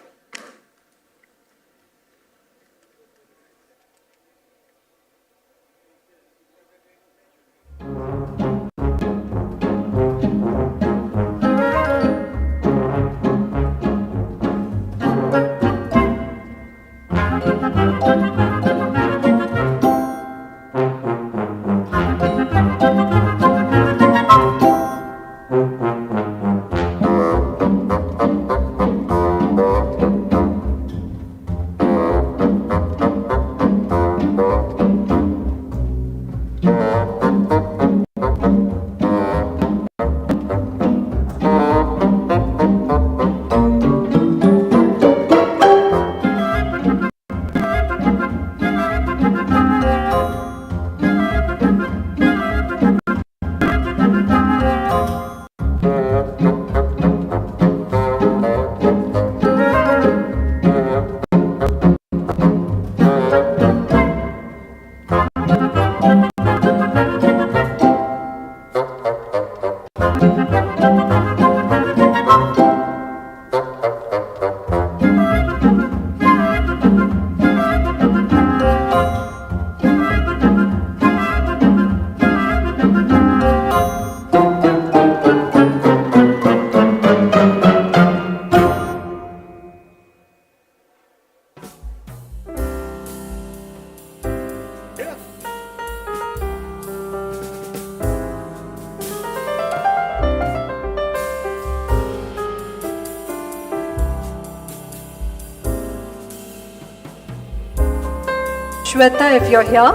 Speaker 13: Shweta, if you're here.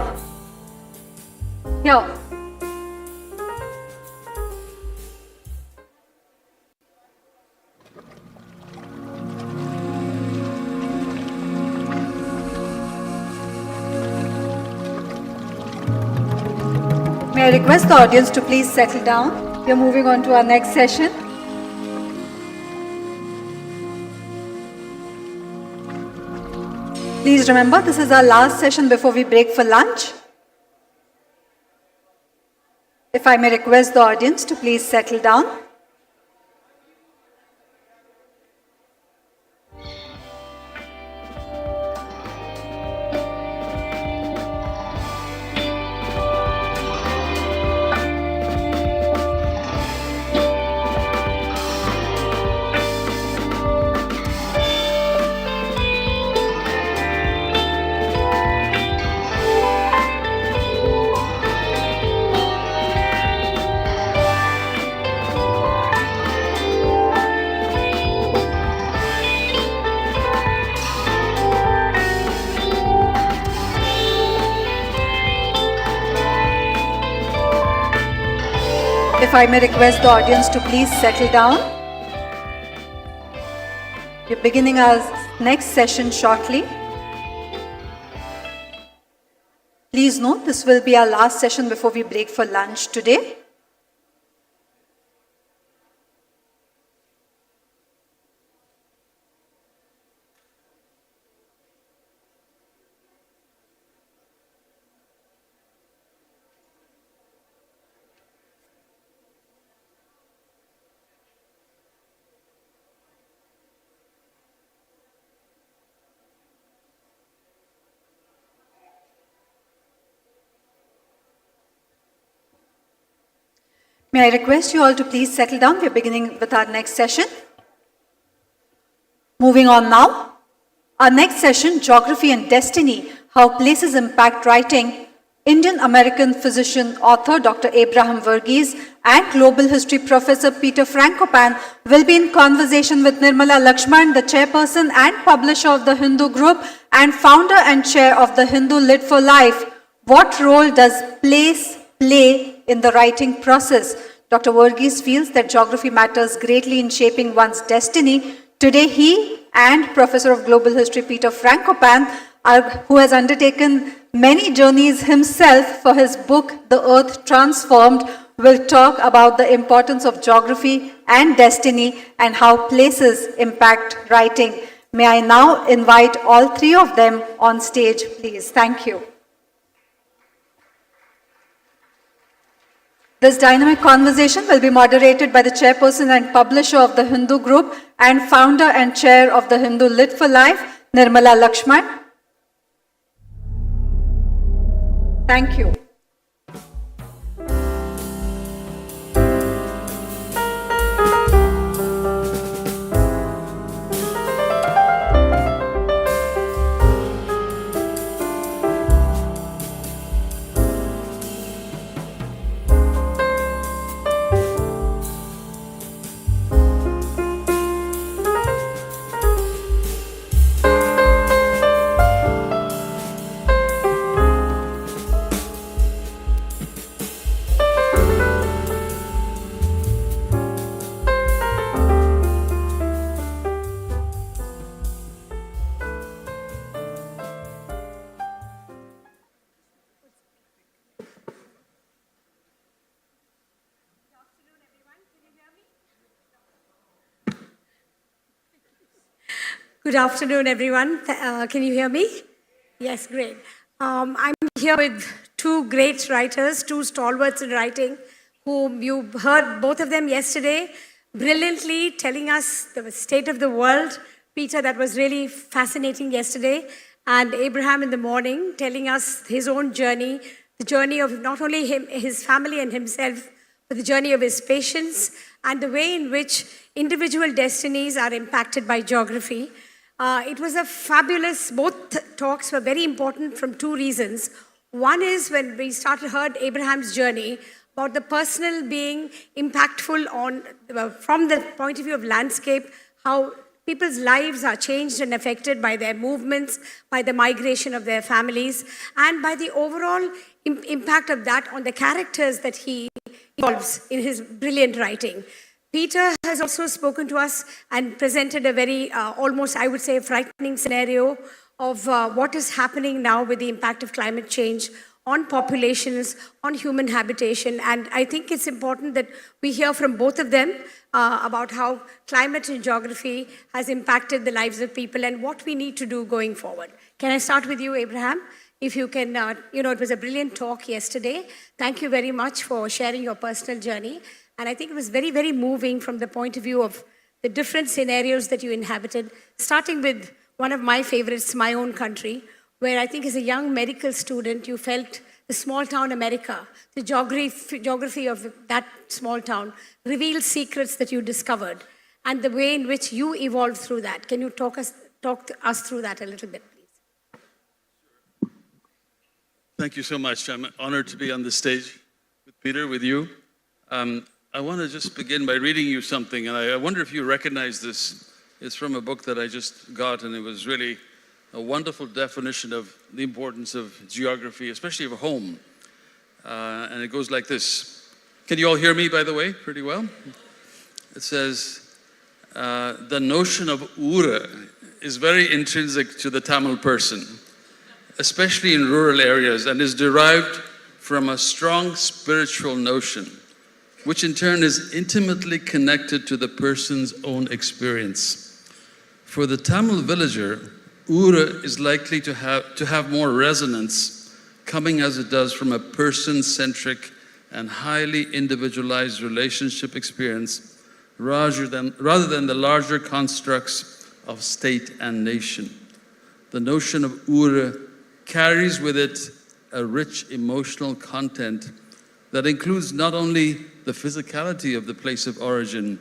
Speaker 13: Here. May I request the audience to please settle down. We are moving on to our next session. Please remember, this is our last session before we break for lunch. If I may request the audience to please settle down. If I may request the audience to please settle down. We're beginning our next session shortly. Please note, this will be our last session before we break for lunch today. May I request you all to please settle down? We're beginning with our next session. Moving on now. Our next session, Geography and Destiny, How Places Impact Writing. Indian-American physician, author Dr. Abraham Verghese and Global History Professor Peter Frankopan will be in conversation with Nirmala Lakshman, the chairperson and publisher of the Hindu Group and founder and chair of the Hindu Lit for Life. What role does place play in the writing process? Dr. Verghese feels that geography matters greatly in shaping one's destiny. Today, he and Professor of Global History Peter Frankopan, who has undertaken many journeys himself for his book, The Earth Transformed, will talk about the importance of geography and destiny and how places impact writing. May I now invite all three of them on stage, please. Thank you. This dynamic conversation will be moderated by the chairperson and publisher of the Hindu Group and founder and chair of the Hindu Lit for Life, Nirmala Lakshman. Thank you.
Speaker 12: Good afternoon, everyone. Can you hear me? Yes, great. I'm here with two great writers, two stalwarts in writing, whom you heard both of them yesterday, brilliantly telling us the state of the world. Peter, that was really fascinating yesterday. And Abraham in the morning telling us his own journey, the journey of not only him, his family and himself, but the journey of his patients and the way in which individual destinies are impacted by geography. It was a fabulous, both talks were very important from two reasons. One is when we heard Abraham's journey about the personal being impactful on, from the point of view of landscape, how people's lives are changed and affected by their movements, by the migration of their families, and by the overall impact of that on the characters that he evolves in his brilliant writing. Peter has also spoken to us and presented a very, almost I would say, frightening scenario of what is happening now with the impact of climate change on populations, on human habitation. And I think it's important that we hear from both of them about how climate and geography has impacted the lives of people and what we need to do going forward. Can I start with you, Abraham? If you can, it was a brilliant talk yesterday. Thank you very much for sharing your personal journey. And I think it was very, very moving from the point of view of the different scenarios that you inhabited, starting with one of my favorites, my own country, where I think as a young medical student, you felt the small town America, the geography of that small town, revealed secrets that you discovered, and the way in which you evolved through that. Can you talk us through that a little bit, please?
Speaker 17: Thank you so much. I'm honored to be on the stage with Peter, with you. I want to just begin by reading you something, and I wonder if you recognize this. It's from a book that I just got, and it was really a wonderful definition of the importance of geography, especially of a home. And it goes like this. Can you all hear me, by the way, pretty well? It says, the notion of ura is very intrinsic to the Tamil person, especially in rural areas, and is derived from a strong spiritual notion, which in turn is intimately connected to the person's own experience. For the Tamil villager, ura is likely to have more resonance, coming as it does from a person-centric and highly individualized relationship experience rather than the larger constructs of state and nation. The notion of ura carries with it a rich emotional content that includes not only the physicality of the place of origin,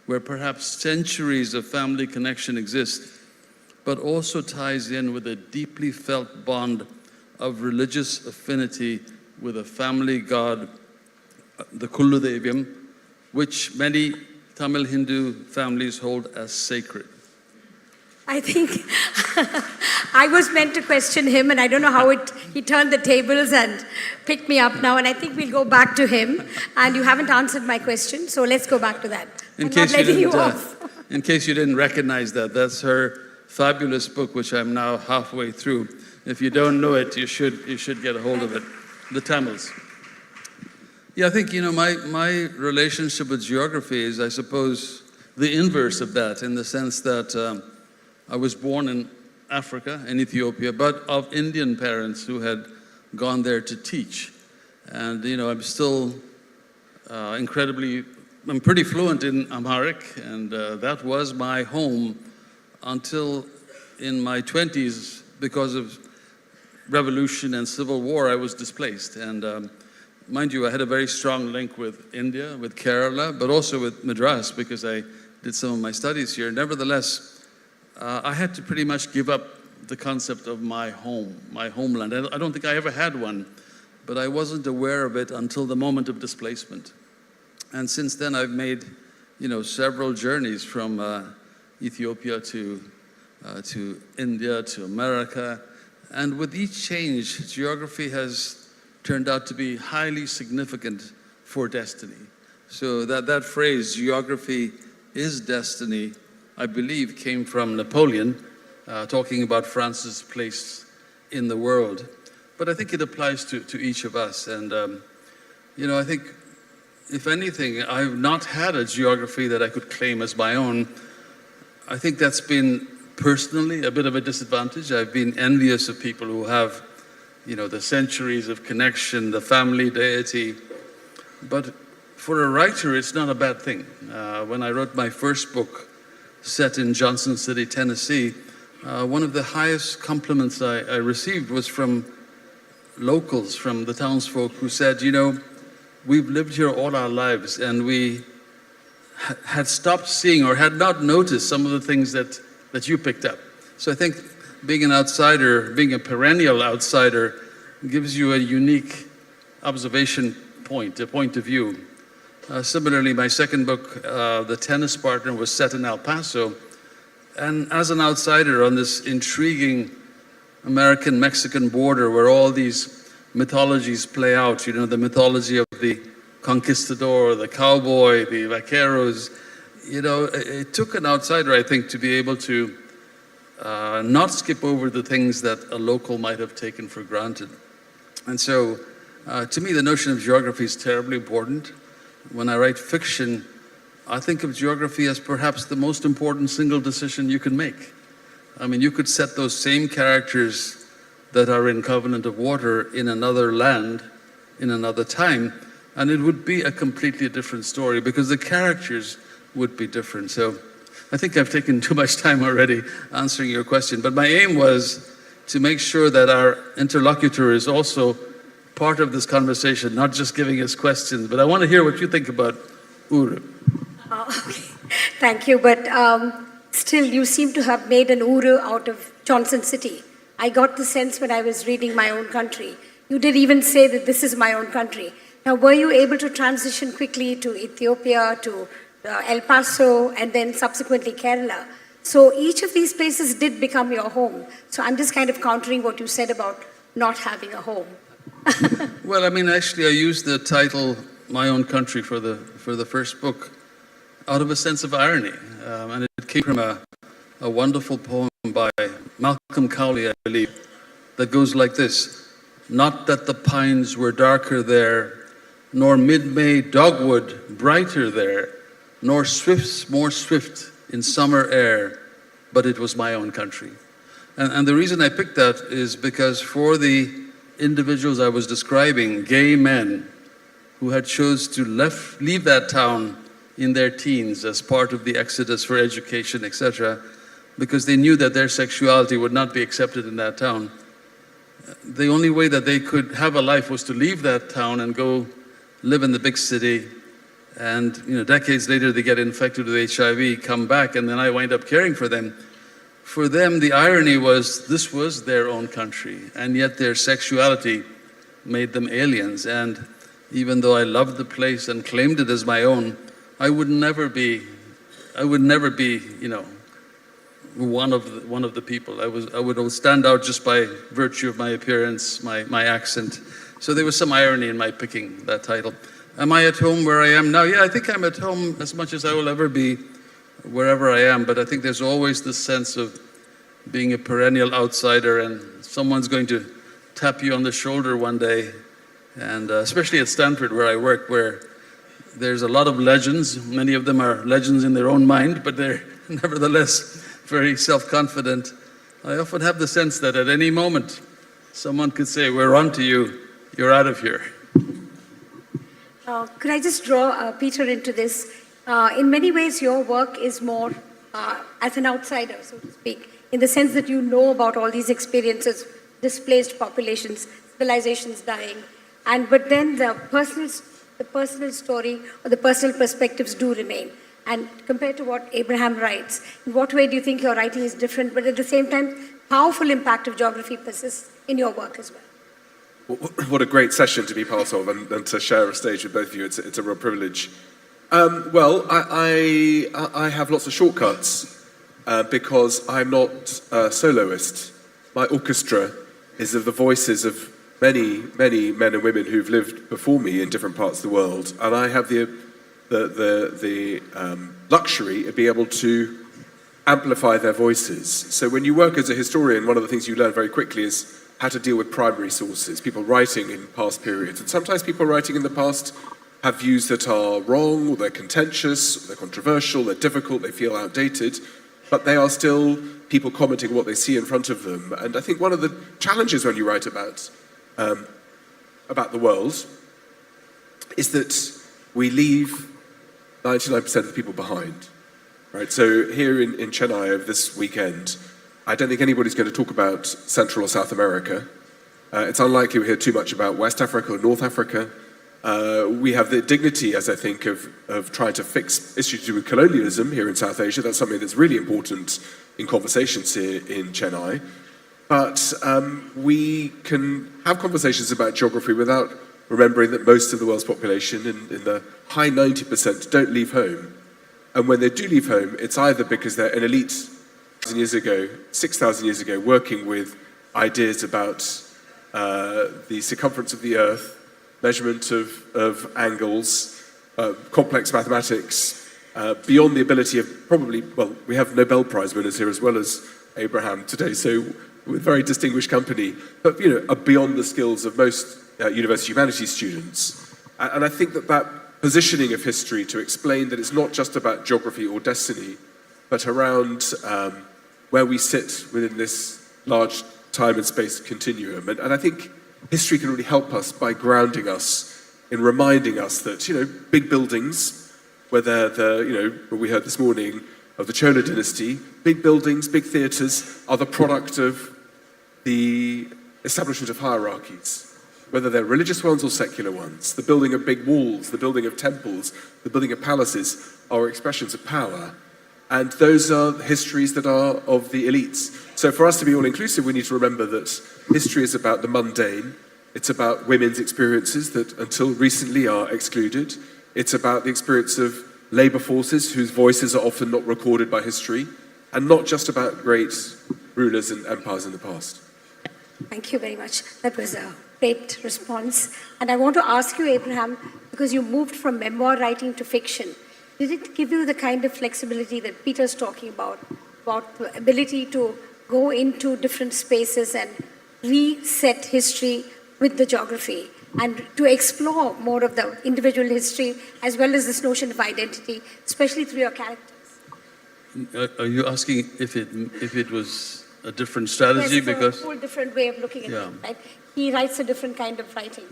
Speaker 17: where perhaps centuries of family connection exist, but also ties in with a deeply felt bond of religious affinity with a family god, the Kulludevyam, which many Tamil Hindu families hold as sacred.
Speaker 12: I think I was meant to question him, and I don't know how he turned the tables and picked me up now, and I think we'll go back to him. And you haven't answered my question, so let's go back to that.
Speaker 17: In
Speaker 12: I'm
Speaker 17: case
Speaker 12: not
Speaker 17: you
Speaker 12: letting you
Speaker 17: didn't,
Speaker 12: off.
Speaker 17: in case you didn't recognize that, that's her fabulous book, which I'm now halfway through. If you don't know it, you should get a hold of it. The Tamils. Yeah, I think, my relationship with geography is, I suppose, the inverse of that, in the sense that I was born in Africa, in Ethiopia, but of Indian parents who had gone there to teach. And, I'm still I'm pretty fluent in Amharic, and that was my home until in my 20s, because of revolution and civil war, I was displaced. And mind you, I had a very strong link with India, with Kerala, but also with Madras, because I did some of my studies here. Nevertheless, I had to pretty much give up the concept of my home, my homeland. I don't think I ever had one, but I wasn't aware of it until the moment of displacement. And since then, I've made, several journeys from Ethiopia to India, to America. And with each change, geography has turned out to be highly significant for destiny. So that phrase, geography is destiny, I believe came from Napoleon, talking about France's place in the world. But I think it applies to each of us. And, I think, if anything, I've not had a geography that I could claim as my own. I think that's been personally a bit of a disadvantage. I've been envious of people who have, the centuries of connection, the family deity. But for a writer, it's not a bad thing. When I wrote my first book, set in Johnson City, Tennessee, one of the highest compliments I received was from locals, from the townsfolk, who said, we've lived here all our lives, and we had stopped seeing or had not noticed some of the things that you picked up. So I think being an outsider, being a perennial outsider, gives you a unique observation point, a point of view. Similarly, my second book, The Tennis Partner, was set in El Paso. And as an outsider on this intriguing American-Mexican border where all these mythologies play out, the mythology of the conquistador, the cowboy, the vaqueros, it took an outsider, I think, to be able to not skip over the things that a local might have taken for granted. And so, to me, the notion of geography is terribly important. When I write fiction, I think of geography as perhaps the most important single decision you can make. I mean, you could set those same characters that are in Covenant of Water in another land, in another time, and it would be a completely different story because the characters would be different. So I think I've taken too much time already answering your question, but my aim was to make sure that our interlocutor is also part of this conversation, not just giving us questions, but I want to hear what you think about Uru.
Speaker 12: Thank you, but still you seem to have made an Uru out of Johnson City. I got the sense when I was reading My Own Country. You did even say that this is my own country. Now, were you able to transition quickly to Ethiopia, to El Paso, and then subsequently Kerala? So each of these places did become your home. So I'm just kind of countering what you said about not having a home.
Speaker 17: Well, I mean, actually, I used the title "My Own Country" for the first book, out of a sense of irony. And it came from a wonderful poem by Malcolm Cowley, I believe, that goes like this. Not that the pines were darker there, nor mid-May dogwood brighter there, nor swifts more swift in summer air, but it was my own country. And the reason I picked that is because for the individuals I was describing, gay men who had chose to leave that town in their teens as part of the exodus for education, etc., because they knew that their sexuality would not be accepted in that town. The only way that they could have a life was to leave that town and go live in the big city. And decades later, they get infected with HIV, come back, and then I wind up caring for them. For them, the irony was this was their own country, and yet their sexuality made them aliens. And even though I loved the place and claimed it as my own, I would never be, one of the people. I would stand out just by virtue of my appearance, my accent. So there was some irony in my picking that title. Am I at home where I am now? Yeah, I think I'm at home as much as I will ever be wherever I am, but I think there's always this sense of being a perennial outsider, and someone's going to tap you on the shoulder one day, and especially at Stanford where I work, where there's a lot of legends. Many of them are legends in their own mind, but they're nevertheless very self-confident. I often have the sense that at any moment, someone could say, we're on to you, you're out of here.
Speaker 12: Could I just draw Peter into this? In many ways, your work is more as an outsider, so to speak, in the sense that you know about all these experiences, displaced populations, civilizations dying, but then the personal story or the personal perspectives do remain. And compared to what Abraham writes, in what way do you think your writing is different, but at the same time, powerful impact of geography persists in your work as well?
Speaker 4: What a great session to be part of and to share a stage with both of you. It's a real privilege. Well, I have lots of shortcuts because I'm not a soloist. My orchestra is of the voices of many, many men and women who've lived before me in different parts of the world, and I have the luxury of being able to amplify their voices. So when you work as a historian, one of the things you learn very quickly is how to deal with primary sources, people writing in past periods. And sometimes people writing in the past have views that are wrong, or they're contentious, or they're controversial, they're difficult, they feel outdated, but they are still people commenting what they see in front of them. And I think one of the challenges when you write about the world is that we leave 99% of the people behind, right? So here in Chennai over this weekend, I don't think anybody's going to talk about Central or South America. It's unlikely we hear too much about West Africa or North Africa. We have the dignity, as I think, of trying to fix issues to do with colonialism here in South Asia. That's something that's really important in conversations here in Chennai. But we can have conversations about geography without remembering that most of the world's population, in the high 90%, don't leave home. And when they do leave home, it's either because they're an elite 6,000 years ago, working with ideas about the circumference of the Earth, measurement of angles, complex mathematics, beyond the ability of we have Nobel Prize winners here as well as Abraham today, so with very distinguished company, but are beyond the skills of most university humanities students. And I think that positioning of history to explain that it's not just about geography or destiny, but around where we sit within this large time and space continuum. And I think history can really help us by grounding us in reminding us that, big buildings, whether what we heard this morning of the Chola dynasty, big buildings, big theatres are the product of the establishment of hierarchies, whether they're religious ones or secular ones. The building of big walls, the building of temples, the building of palaces are expressions of power. And those are histories that are of the elites. So for us to be all-inclusive, we need to remember that history is about the mundane. It's about women's experiences that until recently are excluded. It's about the experience of labour forces whose voices are often not recorded by history, and not just about great rulers and empires in the past.
Speaker 12: Thank you very much. That was a great response. And I want to ask you, Abraham, because you moved from memoir writing to fiction, did it give you the kind of flexibility that Peter's talking about the ability to go into different spaces and reset history with the geography and to explore more of the individual history as well as this notion of identity, especially through your characters?
Speaker 17: Are you asking if it was a different strategy?
Speaker 12: Yes,
Speaker 17: Because
Speaker 12: a whole different way of looking at
Speaker 17: Yeah.
Speaker 12: it, right? He writes a different kind of writing.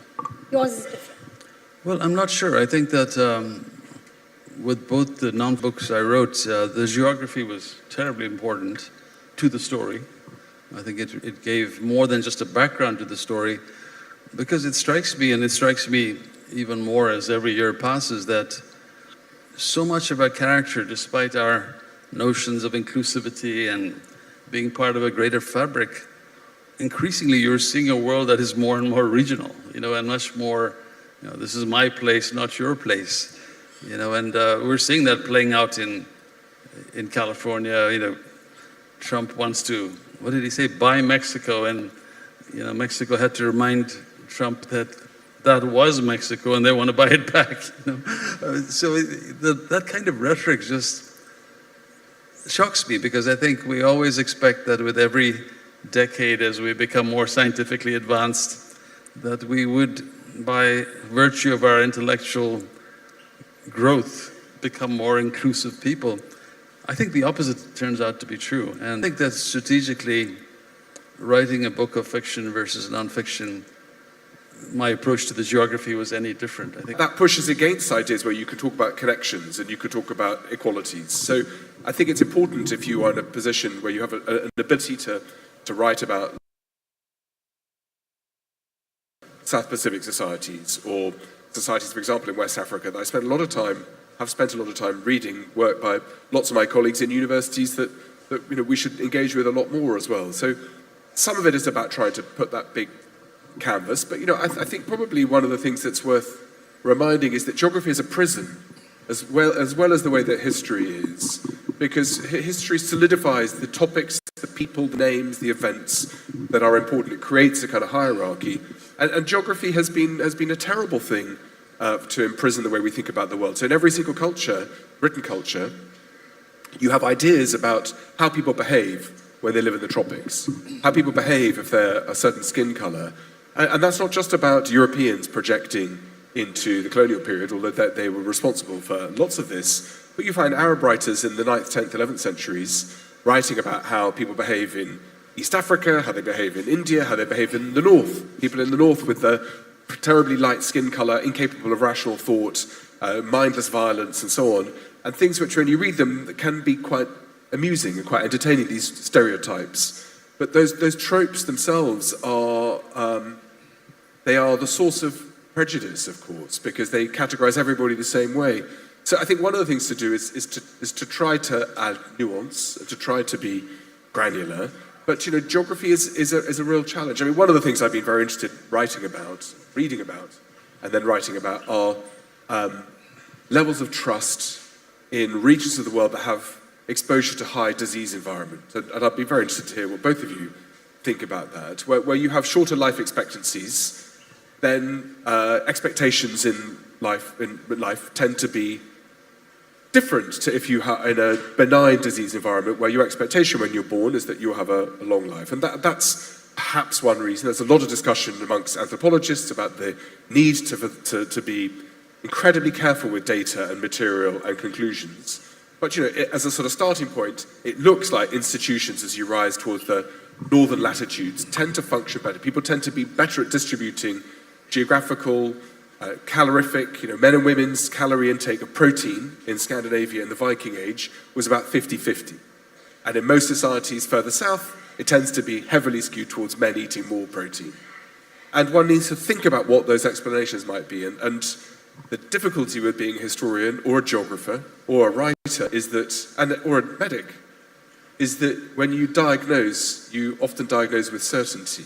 Speaker 12: Yours is different.
Speaker 17: Well, I'm not sure. I think that with both the non-books I wrote, the geography was terribly important to the story. I think it gave more than just a background to the story, because it strikes me, and it strikes me even more as every year passes, that so much of our character, despite our notions of inclusivity and being part of a greater fabric, increasingly you're seeing a world that is more and more regional, and much more, this is my place, not your place, and we're seeing that playing out in California. Trump wants to, what did he say, buy Mexico, and Mexico had to remind Trump that was Mexico and they want to buy it back. So that kind of rhetoric just shocks me, because I think we always expect that with every decade, as we become more scientifically advanced, that we would, by virtue of our intellectual growth, become more inclusive people. I think the opposite turns out to be true. And I think that strategically, writing a book of fiction versus nonfiction, my approach to the geography was any different. I think
Speaker 1: that pushes against ideas where you can talk about connections and you could talk about equalities. So I think it's important, if you are in a position where you have an ability to write about South Pacific societies, or societies, for example, in West Africa, that I spent a lot of time, have spent a lot of time reading work by lots of my colleagues in universities that we should engage with a lot more as well. So some of it is about trying to put that big canvas, but I think probably one of the things that's worth reminding is that geography is a prison, as well as the way that history is, because history solidifies the topics, the people, the names, the events that are important. It creates a kind of hierarchy, and geography has been a terrible thing to imprison the way we think about the world. So in every single culture, written culture, you have ideas about how people behave when they live in the tropics, how people behave if they're a certain skin color. And that's not just about Europeans projecting into the colonial period, although they were responsible for lots of this. But you find Arab writers in the 9th, 10th, 11th centuries writing about how people behave in East Africa, how they behave in India, how they behave in the north. People in the north with the terribly light skin color, incapable of rational thought, mindless violence, and so on. And things which, when you read them, can be quite amusing and quite entertaining, these stereotypes. But those tropes themselves are they are the source of prejudice, of course, because they categorize everybody the same way. So I think one of the things to do is to try to add nuance, to try to be granular. But geography is a real challenge. I mean, one of the things I've been very interested in writing about, reading about, and then writing about are levels of trust in regions of the world that have exposure to high disease environment. And I'd be very interested to hear what both of you think about that. Where you have shorter life expectancies, then expectations in life tend to be different to if you are in a benign disease environment where your expectation when you're born is that you'll have a long life. And that's perhaps one reason. There's a lot of discussion amongst anthropologists about the need to be incredibly careful with data and material and conclusions. But as a sort of starting point, it looks like institutions, as you rise towards the northern latitudes, tend to function better. People tend to be better at distributing geographical, calorific, men and women's calorie intake of protein in Scandinavia in the Viking Age was about 50-50. And in most societies further south, it tends to be heavily skewed towards men eating more protein. And one needs to think about what those explanations might be. And the difficulty with being a historian or a geographer or a writer is that, or a medic, is that when you diagnose, you often diagnose with certainty.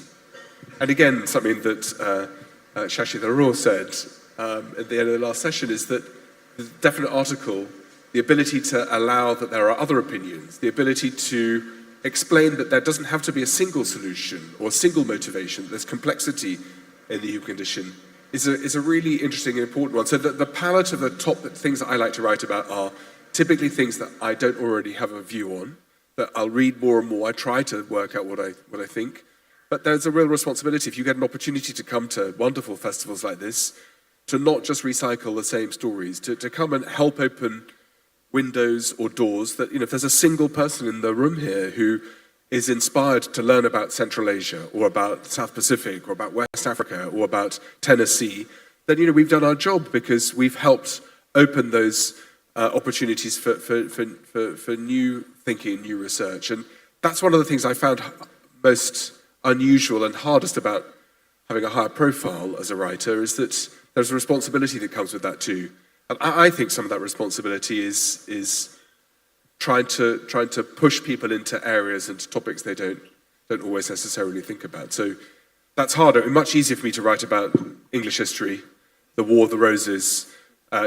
Speaker 1: And again, something that Shashi Tharoor said at the end of the last session is that the definite article, the ability to allow that there are other opinions, the ability to explain that there doesn't have to be a single solution or a single motivation, there's complexity in the human condition, is a really interesting and important one. So the palette of the top things that I like to write about are typically things that I don't already have a view on, that I'll read more and more. I try to work out what I think. But there's a real responsibility, if you get an opportunity to come to wonderful festivals like this, to not just recycle the same stories, to come and help open windows or doors that, if there's a single person in the room here who is inspired to learn about Central Asia or about South Pacific or about West Africa or about Tennessee, then, we've done our job because we've helped open those opportunities for new thinking, new research. And that's one of the things I found most unusual and hardest about having a higher profile as a writer, is that there's a responsibility that comes with that too. And I think some of that responsibility is trying to push people into areas and topics they don't always necessarily think about. So that's harder. It's much easier for me to write about English history, the War of the Roses,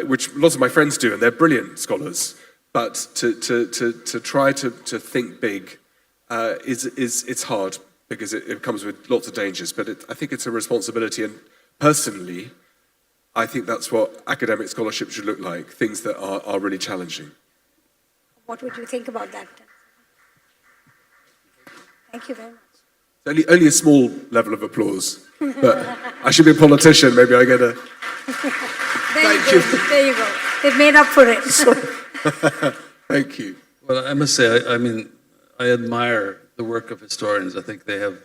Speaker 1: which lots of my friends do, and they're brilliant scholars. But to try to think big it's hard, because it comes with lots of dangers. But I think it's a responsibility, and personally, I think that's what academic scholarship should look like, things that are really challenging.
Speaker 12: What would you think about that? Thank you very much.
Speaker 1: It's only a small level of applause, but I should be a politician, maybe I get a...
Speaker 12: Thank you. There you go. They've made up for it.
Speaker 1: Thank you.
Speaker 17: Well, I must say, I admire the work of historians. I think they have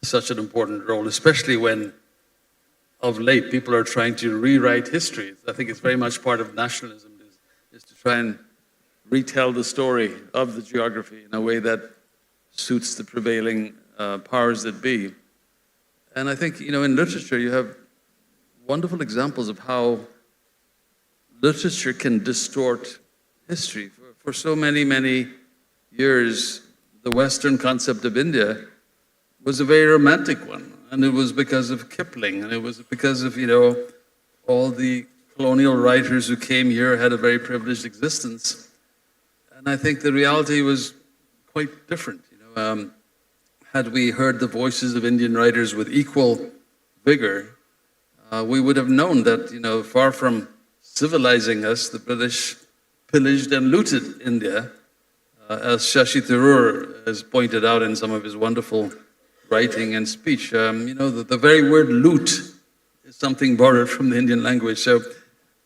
Speaker 17: such an important role, especially when, of late, people are trying to rewrite history. I think it's very much part of nationalism, is to try and retell the story of the geography in a way that suits the prevailing powers that be. And I think, in literature, you have wonderful examples of how literature can distort history. For so many, many years, the Western concept of India was a very romantic one. And it was because of Kipling, and it was because of, all the colonial writers who came here had a very privileged existence. And I think the reality was quite different. Had we heard the voices of Indian writers with equal vigor, we would have known that, far from civilizing us, the British pillaged and looted India, as Shashi Tharoor has pointed out in some of his wonderful writing and speech. The very word loot is something borrowed from the Indian language. So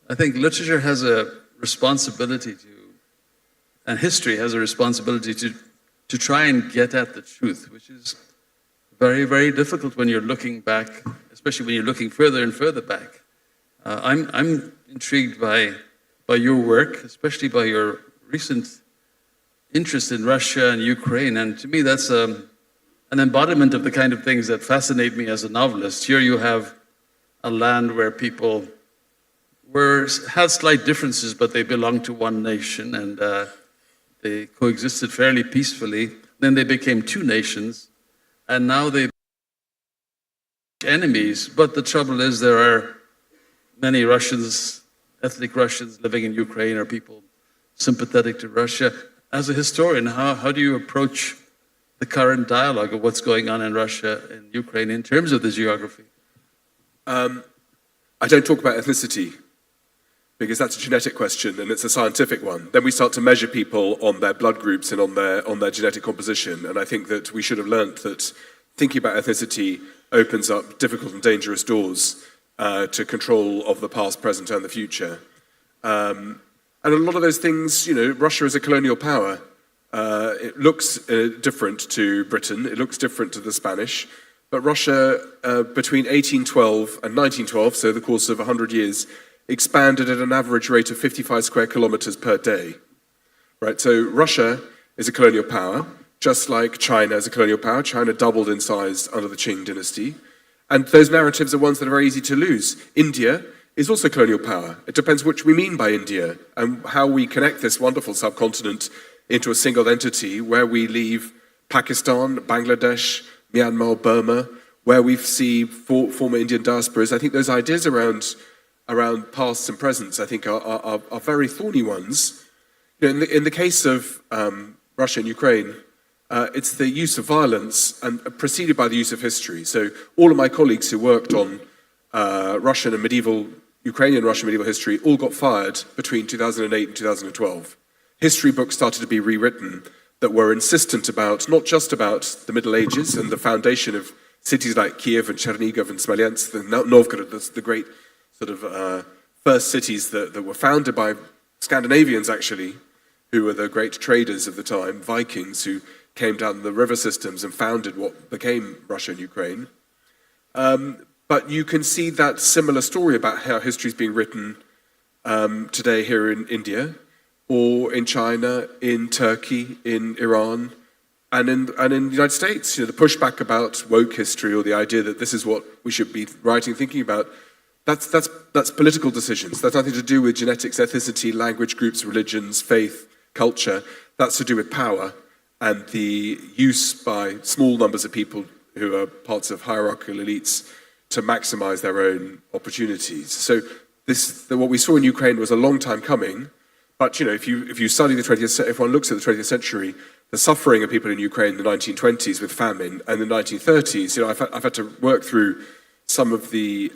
Speaker 17: I think literature has a responsibility and history has a responsibility to try and get at the truth, which is very, very difficult when you're looking back, especially when you're looking further and further back. I'm intrigued by your work, especially by your recent interest in Russia and Ukraine, and to me that's an embodiment of the kind of things that fascinate me as a novelist. Here you have a land where people had slight differences, but they belonged to one nation, and they coexisted fairly peacefully. Then they became two nations, and now they enemies. But the trouble is, there are many Russians, ethnic Russians living in Ukraine, or people sympathetic to Russia. As a historian, how do you approach the current dialogue of what's going on in Russia and Ukraine in terms of the geography?
Speaker 1: I don't talk about ethnicity, because that's a genetic question and it's a scientific one. Then we start to measure people on their blood groups and on their genetic composition. And I think that we should have learnt that thinking about ethnicity opens up difficult and dangerous doors to control of the past, present, and the future. And a lot of those things, Russia is a colonial power. It looks different to Britain. It looks different to the Spanish. But Russia, between 1812 and 1912, so the course of 100 years, expanded at an average rate of 55 square kilometers per day. Right? So Russia is a colonial power, just like China is a colonial power. China doubled in size under the Qing dynasty. And those narratives are ones that are very easy to lose. India is also colonial power. It depends which we mean by India and how we connect this wonderful subcontinent into a single entity, where we leave Pakistan, Bangladesh, Myanmar, Burma, where we see former Indian diasporas. I think those ideas around pasts and presents, I think, are very thorny ones. In the case of Russia and Ukraine, it's the use of violence and preceded by the use of history. So all of my colleagues who worked on Russian and Ukrainian Russian medieval history all got fired between 2008 and 2012. History books started to be rewritten that were insistent about, not just about the Middle Ages and the foundation of cities like Kiev and Chernigov and Smolensk, and Novgorod, the great sort of first cities that were founded by Scandinavians actually, who were the great traders of the time, Vikings, who came down the river systems and founded what became Russia and Ukraine. But you can see that similar story about how history is being written today here in India, or in China, in Turkey, in Iran, and in the United States. The pushback about woke history, or the idea that this is what we should be writing, thinking about, that's political decisions. That's nothing to do with genetics, ethnicity, language groups, religions, faith, culture. That's to do with power and the use by small numbers of people who are parts of hierarchical elites to maximize their own opportunities. So what we saw in Ukraine was a long time coming. But if you study the 20th century, if one looks at the 20th century, the suffering of people in Ukraine in the 1920s with famine and the 1930s, I've had to work through some of it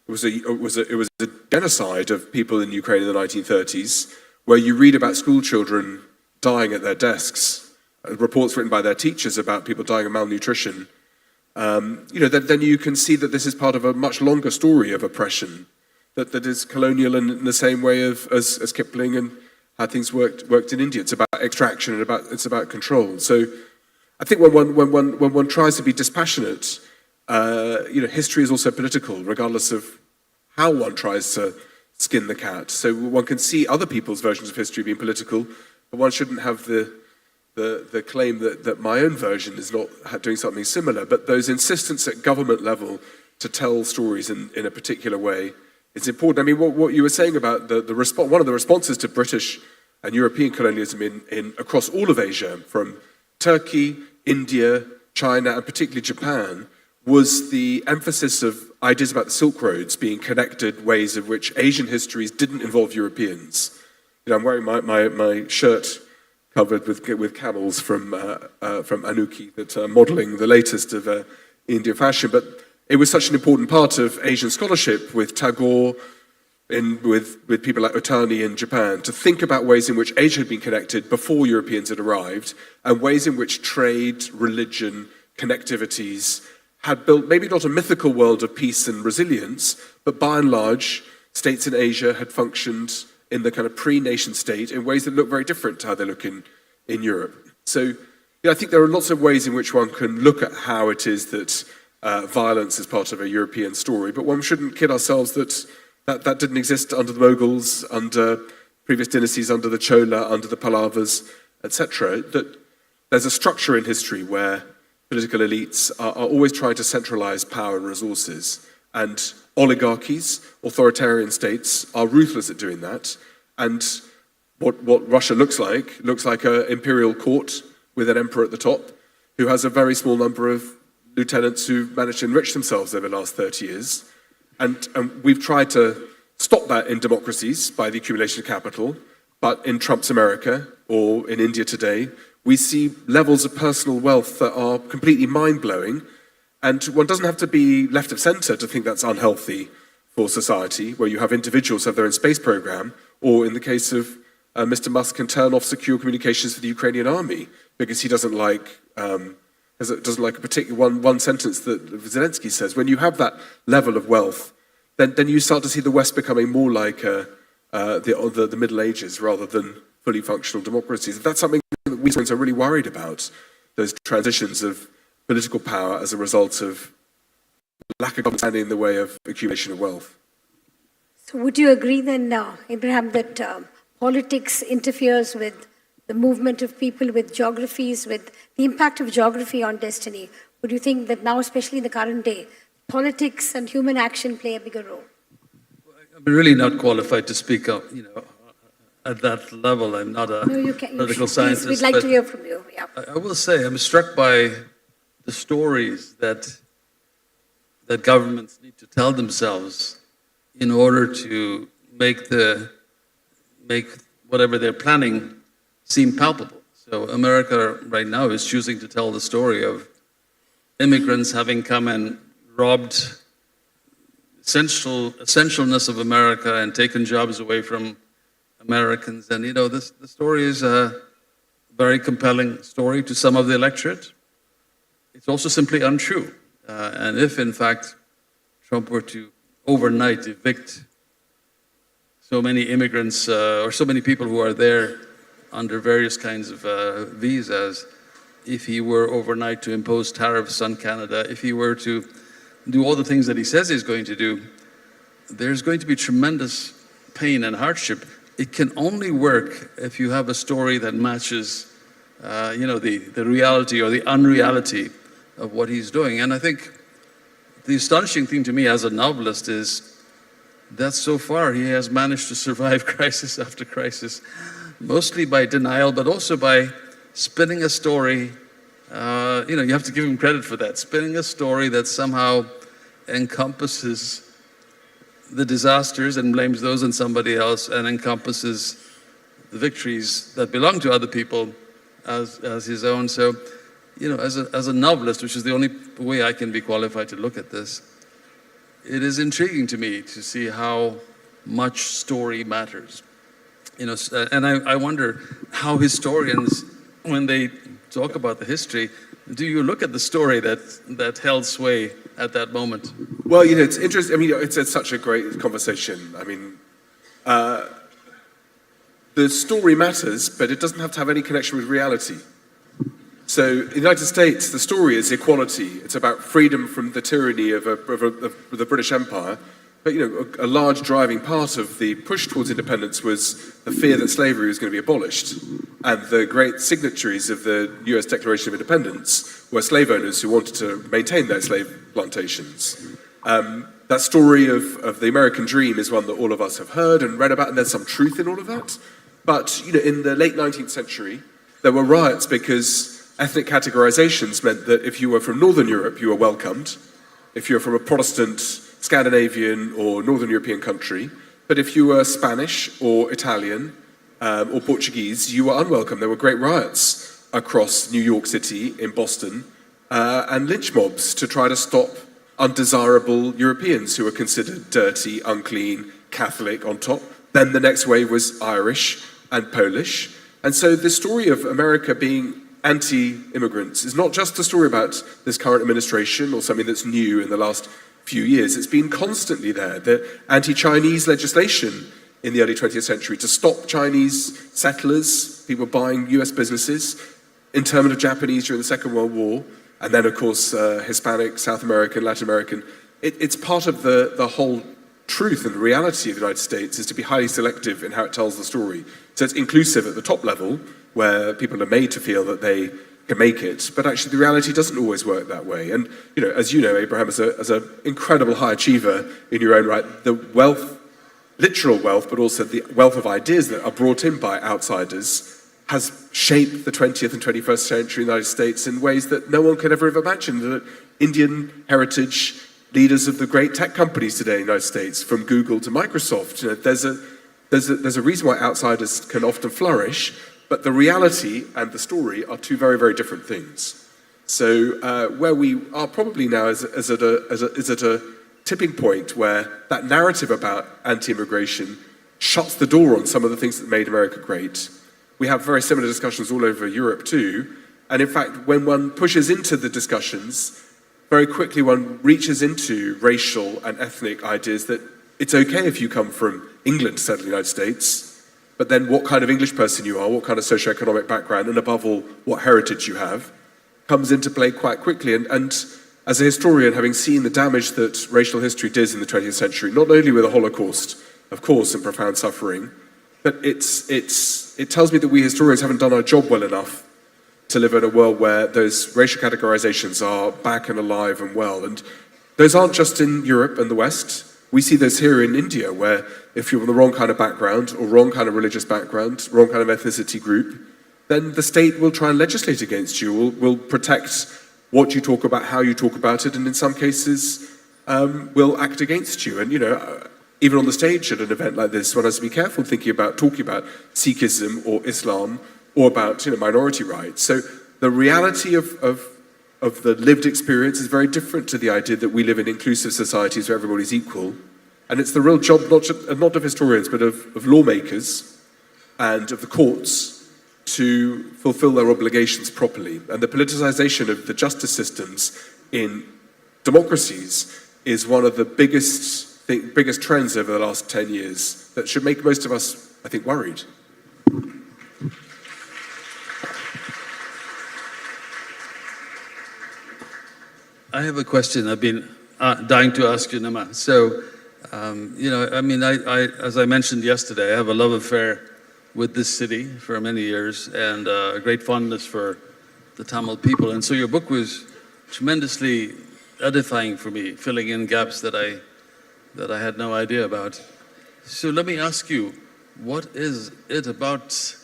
Speaker 1: was a genocide of people in Ukraine in the 1930s, where you read about school children dying at their desks, reports written by their teachers about people dying of malnutrition. Then you can see that this is part of a much longer story of oppression that is colonial in the same way as Kipling and how things worked in India. It's about extraction and it's about control. So I think when one tries to be dispassionate, history is also political, regardless of how one tries to skin the cat. So one can see other people's versions of history being political, but one shouldn't have the claim that my own version is not doing something similar. But those insistence at government level to tell stories in a particular way, it's important. I mean, what you were saying about one of the responses to British and European colonialism across all of Asia, from Turkey, India, China, and particularly Japan, was the emphasis of ideas about the Silk Roads being connected ways of which Asian histories didn't involve Europeans. I'm wearing my shirt covered with camels from Anuki that are modeling the latest of Indian fashion, but it was such an important part of Asian scholarship with Tagore, with people like Otani in Japan, to think about ways in which Asia had been connected before Europeans had arrived, and ways in which trade, religion, connectivities had built maybe not a mythical world of peace and resilience, but by and large, states in Asia had functioned in the kind of pre-nation state in ways that look very different to how they look in Europe. So I think there are lots of ways in which one can look at how it is that violence is part of a European story, but one shouldn't kid ourselves that didn't exist under the Mughals, under previous dynasties, under the Chola, under the Pallavas, etc. That there's a structure in history where political elites are always trying to centralize power and resources, and oligarchies, authoritarian states, are ruthless at doing that. And what Russia looks like an imperial court with an emperor at the top, who has a very small number of lieutenants who've managed to enrich themselves over the last 30 years. And we've tried to stop that in democracies by the accumulation of capital, but in Trump's America, or in India today, we see levels of personal wealth that are completely mind-blowing, and one doesn't have to be left of center to think that's unhealthy for society, where you have individuals have their own space program, or in the case of Mr. Musk, can turn off secure communications for the Ukrainian army because he doesn't like a particular one sentence that Zelensky says. When you have that level of wealth, then you start to see the West becoming more like the Middle Ages rather than fully functional democracies. That's something that we are really worried about, those transitions of political power as a result of lack of understanding in the way of accumulation of wealth.
Speaker 12: So would you agree then, Abraham, that politics interferes with the movement of people, with geographies, with the impact of geography on destiny? Would you think that now, especially in the current day, politics and human action play a bigger role?
Speaker 17: I'm really not qualified to speak up, at that level. I'm not a political scientist.
Speaker 12: We'd like to hear from you. Yeah.
Speaker 17: I will say I'm struck by the stories that governments need to tell themselves in order to make whatever they're planning seem palpable. So America right now is choosing to tell the story of immigrants having come and robbed essentialness of America and taken jobs away from Americans. And the story is a very compelling story to some of the electorate. It's also simply untrue. And if, in fact, Trump were to overnight evict so many immigrants or so many people who are there under various kinds of visas, if he were overnight to impose tariffs on Canada, if he were to do all the things that he says he's going to do, there's going to be tremendous pain and hardship. It can only work if you have a story that matches, the reality or the unreality of what he's doing. And I think the astonishing thing to me as a novelist is that so far he has managed to survive crisis after crisis, mostly by denial, but also by spinning a story. You have to give him credit for that, spinning a story that somehow encompasses the disasters and blames those on somebody else, and encompasses the victories that belong to other people as his own. So, as a novelist, which is the only way I can be qualified to look at this, it is intriguing to me to see how much story matters. And I wonder how historians, when they talk about the history, do you look at the story that held sway at that moment?
Speaker 1: Well, it's interesting. I mean, it's such a great conversation. I mean, the story matters, but it doesn't have to have any connection with reality. So in the United States, the story is equality. It's about freedom from the tyranny of the British Empire. But, a large driving part of the push towards independence was the fear that slavery was going to be abolished. And the great signatories of the US Declaration of Independence were slave owners who wanted to maintain their slave plantations. That story of the American dream is one that all of us have heard and read about, and there's some truth in all of that. But, in the late 19th century, there were riots because ethnic categorizations meant that if you were from Northern Europe, you were welcomed. If you were from a Protestant, Scandinavian, or Northern European country. But if you were Spanish or Italian or Portuguese, you were unwelcome. There were great riots across New York City, in Boston, and lynch mobs to try to stop undesirable Europeans who were considered dirty, unclean, Catholic on top. Then the next wave was Irish and Polish. And so the story of America being anti-immigrants is not just a story about this current administration or something that's new in the last few years. It's been constantly there. The anti-Chinese legislation in the early 20th century to stop Chinese settlers, people buying US businesses, internment of Japanese during the Second World War, and then, of course, Hispanic, South American, Latin American. It's part of the whole truth and the reality of the United States is to be highly selective in how it tells the story. So it's inclusive at the top level, where people are made to feel that they can make it, but actually the reality doesn't always work that way. And, as you know, Abraham, as an incredible high achiever in your own right, the wealth, literal wealth, but also the wealth of ideas that are brought in by outsiders has shaped the 20th and 21st century United States in ways that no one could ever have imagined. The Indian heritage leaders of the great tech companies today in the United States, from Google to Microsoft, there's a reason why outsiders can often flourish, but the reality and the story are two very, very different things. So where we are probably now is at a tipping point where that narrative about anti-immigration shuts the door on some of the things that made America great. We have very similar discussions all over Europe too. And in fact, when one pushes into the discussions, very quickly one reaches into racial and ethnic ideas that it's okay if you come from England to settle the United States, but then what kind of English person you are, what kind of socioeconomic background, and above all, what heritage you have, comes into play quite quickly. And as a historian, having seen the damage that racial history did in the 20th century, not only with the Holocaust, of course, and profound suffering, but it tells me that we historians haven't done our job well enough to live in a world where those racial categorizations are back and alive and well. And those aren't just in Europe and the West. We see this here in India, where if you're from the wrong kind of background or wrong kind of religious background, wrong kind of ethnicity group, then the state will try and legislate against you, will protect what you talk about, how you talk about it, and in some cases will act against you. And, even on the stage at an event like this, one has to be careful talking about Sikhism or Islam or about minority rights. So the reality of of the lived experience is very different to the idea that we live in inclusive societies where everybody's equal. And it's the real job, not of historians, but of lawmakers and of the courts to fulfill their obligations properly. And the politicization of the justice systems in democracies is one of the biggest trends over the last 10 years that should make most of us, I think, worried.
Speaker 17: I have a question I've been dying to ask you, Nama. So, as I mentioned yesterday, I have a love affair with this city for many years and a great fondness for the Tamil people. And so your book was tremendously edifying for me, filling in gaps that I had no idea about. So let me ask you, what is it about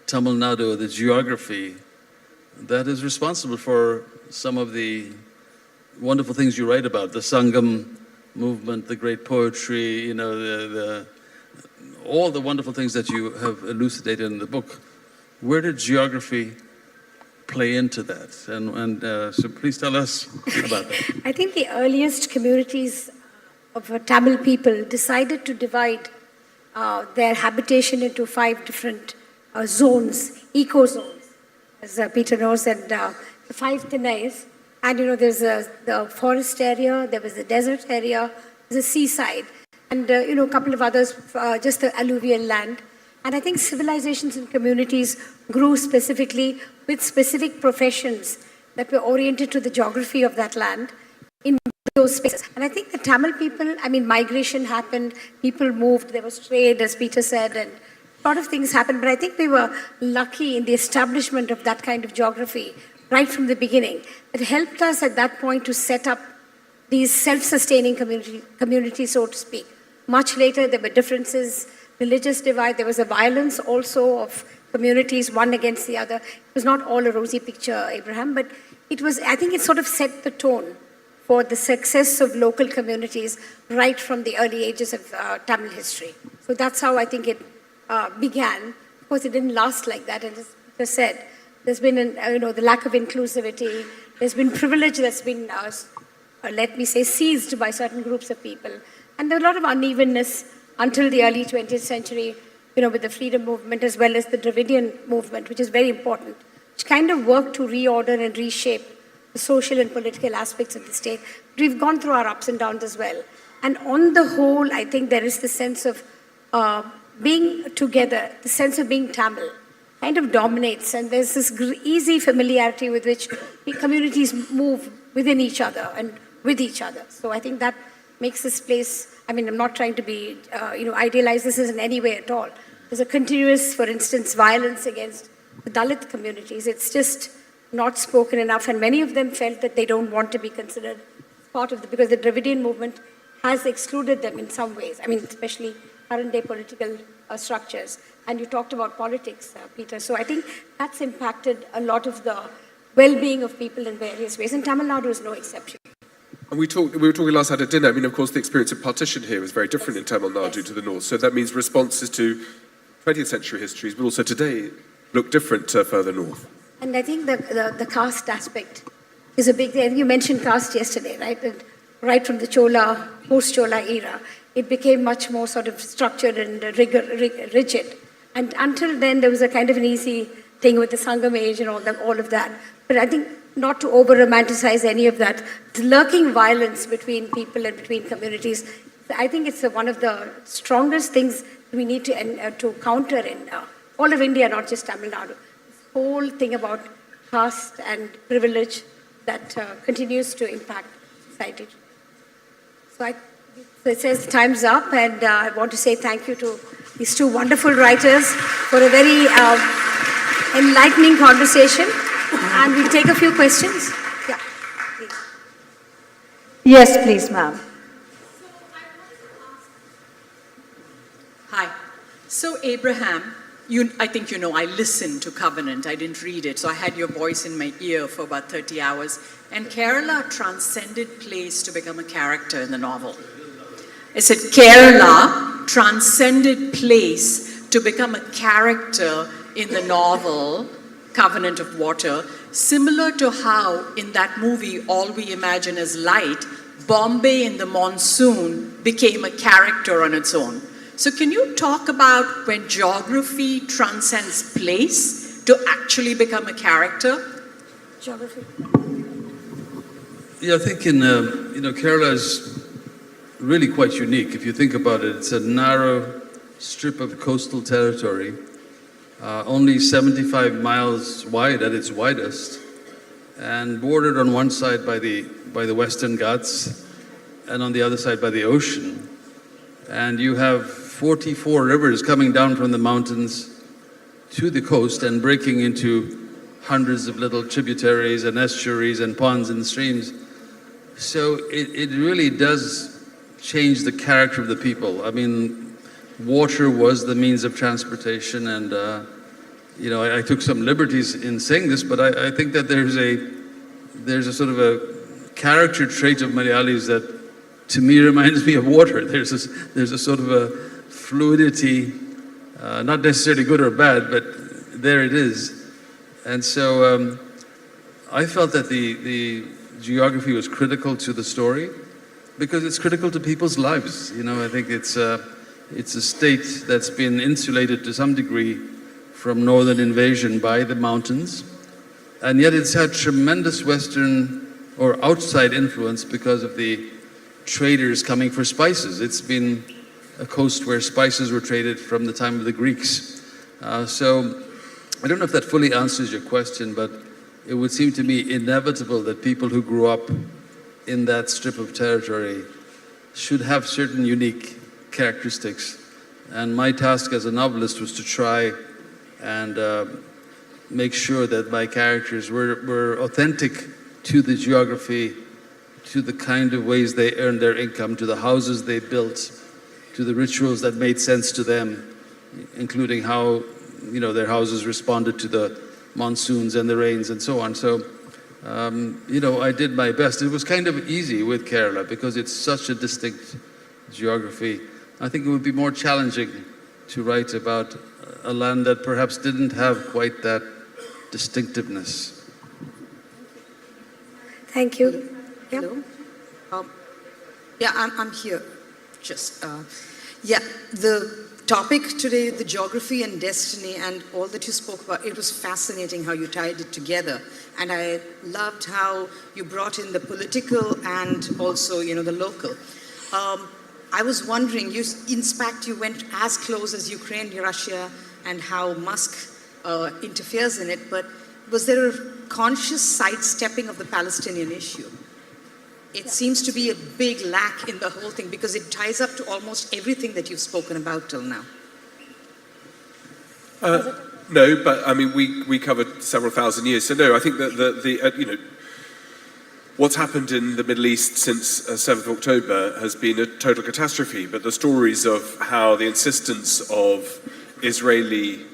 Speaker 17: Tamil Nadu, the geography, that is responsible for some of the wonderful things you write about, the Sangam movement, the great poetry, all the wonderful things that you have elucidated in the book? Where did geography play into that? So please tell us about that.
Speaker 12: I think the earliest communities of Tamil people decided to divide their habitation into 5 different zones, eco-zones, as Peter knows, and the 5 Chennais. And there's the forest area, there was the desert area, there's a seaside, and a couple of others, just the alluvial land. And I think civilizations and communities grew specifically with specific professions that were oriented to the geography of that land in those spaces. And I think the Tamil people, migration happened, people moved, there was trade, as Peter said, and a lot of things happened. But I think we were lucky in the establishment of that kind of geography right from the beginning. It helped us at that point to set up these self-sustaining communities, so to speak. Much later, there were differences, religious divide. There was a violence also of communities, one against the other. It was not all a rosy picture, Abraham, but it was, I think it sort of set the tone for the success of local communities right from the early ages of Tamil history. So that's how I think it began. Of course, it didn't last like that, and as Peter said, there's been the lack of inclusivity. There's been privilege that's been, let me say, seized by certain groups of people. And there was a lot of unevenness until the early 20th century, with the freedom movement as well as the Dravidian movement, which is very important, which kind of worked to reorder and reshape the social and political aspects of the state. But we've gone through our ups and downs as well. And on the whole, I think there is the sense of being together, the sense of being Tamil, kind of dominates, and there's this easy familiarity with which communities move within each other and with each other. So I think that makes this place, I'm not trying to be, idealize this in any way at all. There's a continuous, for instance, violence against the Dalit communities. It's just not spoken enough, and many of them felt that they don't want to be considered part of because the Dravidian movement has excluded them in some ways, especially current day political structures. And you talked about politics, Peter. So I think that's impacted a lot of the well-being of people in various ways. And Tamil Nadu is no exception.
Speaker 1: And we were talking last night at dinner. Of course, the experience of partition here was very different in Tamil Nadu to the north. So that means responses to 20th century histories, but also today, look different further north.
Speaker 12: And I think the caste aspect is a big thing. You mentioned caste yesterday, right? And right from the Chola, post-Chola era, it became much more sort of structured and rigid. And until then, there was a kind of an easy thing with the Sangam age and all of that. But I think not to over-romanticize any of that, the lurking violence between people and between communities, I think it's one of the strongest things we need to counter in all of India, not just Tamil Nadu. This whole thing about caste and privilege that continues to impact society. So it says time's up, and I want to say thank you to these 2 wonderful writers for a very enlightening conversation. And we'll take a few questions. Yeah, please.
Speaker 13: Yes, please, ma'am.
Speaker 3: Hi. So Abraham, I think I listened to Covenant. I didn't read it, so I had your voice in my ear for about 30 hours. And Kerala transcended place to become a character in the novel. I said Kerala transcended place to become a character in the novel Covenant of Water, similar to how in that movie, All We Imagine Is Light, Bombay in the monsoon became a character on its own. So can you talk about when geography transcends place to actually become a character?
Speaker 12: Geography.
Speaker 17: Yeah, I think Kerala is really quite unique. If you think about it, it's a narrow strip of coastal territory, only 75 miles wide at its widest, and bordered on one side by the Western Ghats and on the other side by the ocean. And you have 44 rivers coming down from the mountains to the coast and breaking into hundreds of little tributaries and estuaries and ponds and streams. So it really does change the character of the people. I mean, water was the means of transportation, and I took some liberties in saying this, but I think that there's a sort of a character trait of Miralles that, to me, reminds me of water. There's a sort of a fluidity, not necessarily good or bad, but there it is. And so I felt that the geography was critical to the story because it's critical to people's lives. I think it's a state that's been insulated to some degree from northern invasion by the mountains, and yet it's had tremendous Western or outside influence because of the traders coming for spices. It's been a coast where spices were traded from the time of the Greeks. So I don't know if that fully answers your question, but it would seem to me inevitable that people who grew up in that strip of territory should have certain unique characteristics. And my task as a novelist was to try and make sure that my characters were authentic to the geography, to the kind of ways they earned their income, to the houses they built, to the rituals that made sense to them, including how their houses responded to the monsoons and the rains and so on. So, I did my best. It was kind of easy with Kerala because it's such a distinct geography. I think it would be more challenging to write about a land that perhaps didn't have quite that distinctiveness.
Speaker 12: Thank you.
Speaker 14: Hello. I'm here. The topic today, the geography and destiny and all that you spoke about, it was fascinating how you tied it together. And I loved how you brought in the political and also, the local. I was wondering, in fact, you went as close as Ukraine, Russia, and how Musk interferes in it, but was there a conscious sidestepping of the Palestinian issue? It seems to be a big lack in the whole thing because it ties up to almost everything that you've spoken about till now.
Speaker 1: No, but I mean, we covered several thousand years. So no, I think that what's happened in the Middle East since 7th of October has been a total catastrophe. But the stories of how the insistence of Israeli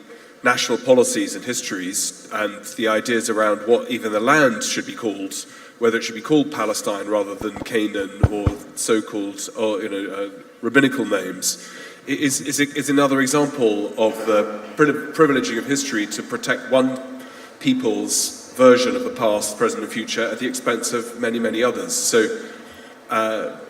Speaker 1: national policies and histories and the ideas around what even the land should be called, whether it should be called Palestine rather than Canaan or so-called rabbinical names, is another example of the privileging of history to protect one people's version of the past, present and future at the expense of many, many others. So,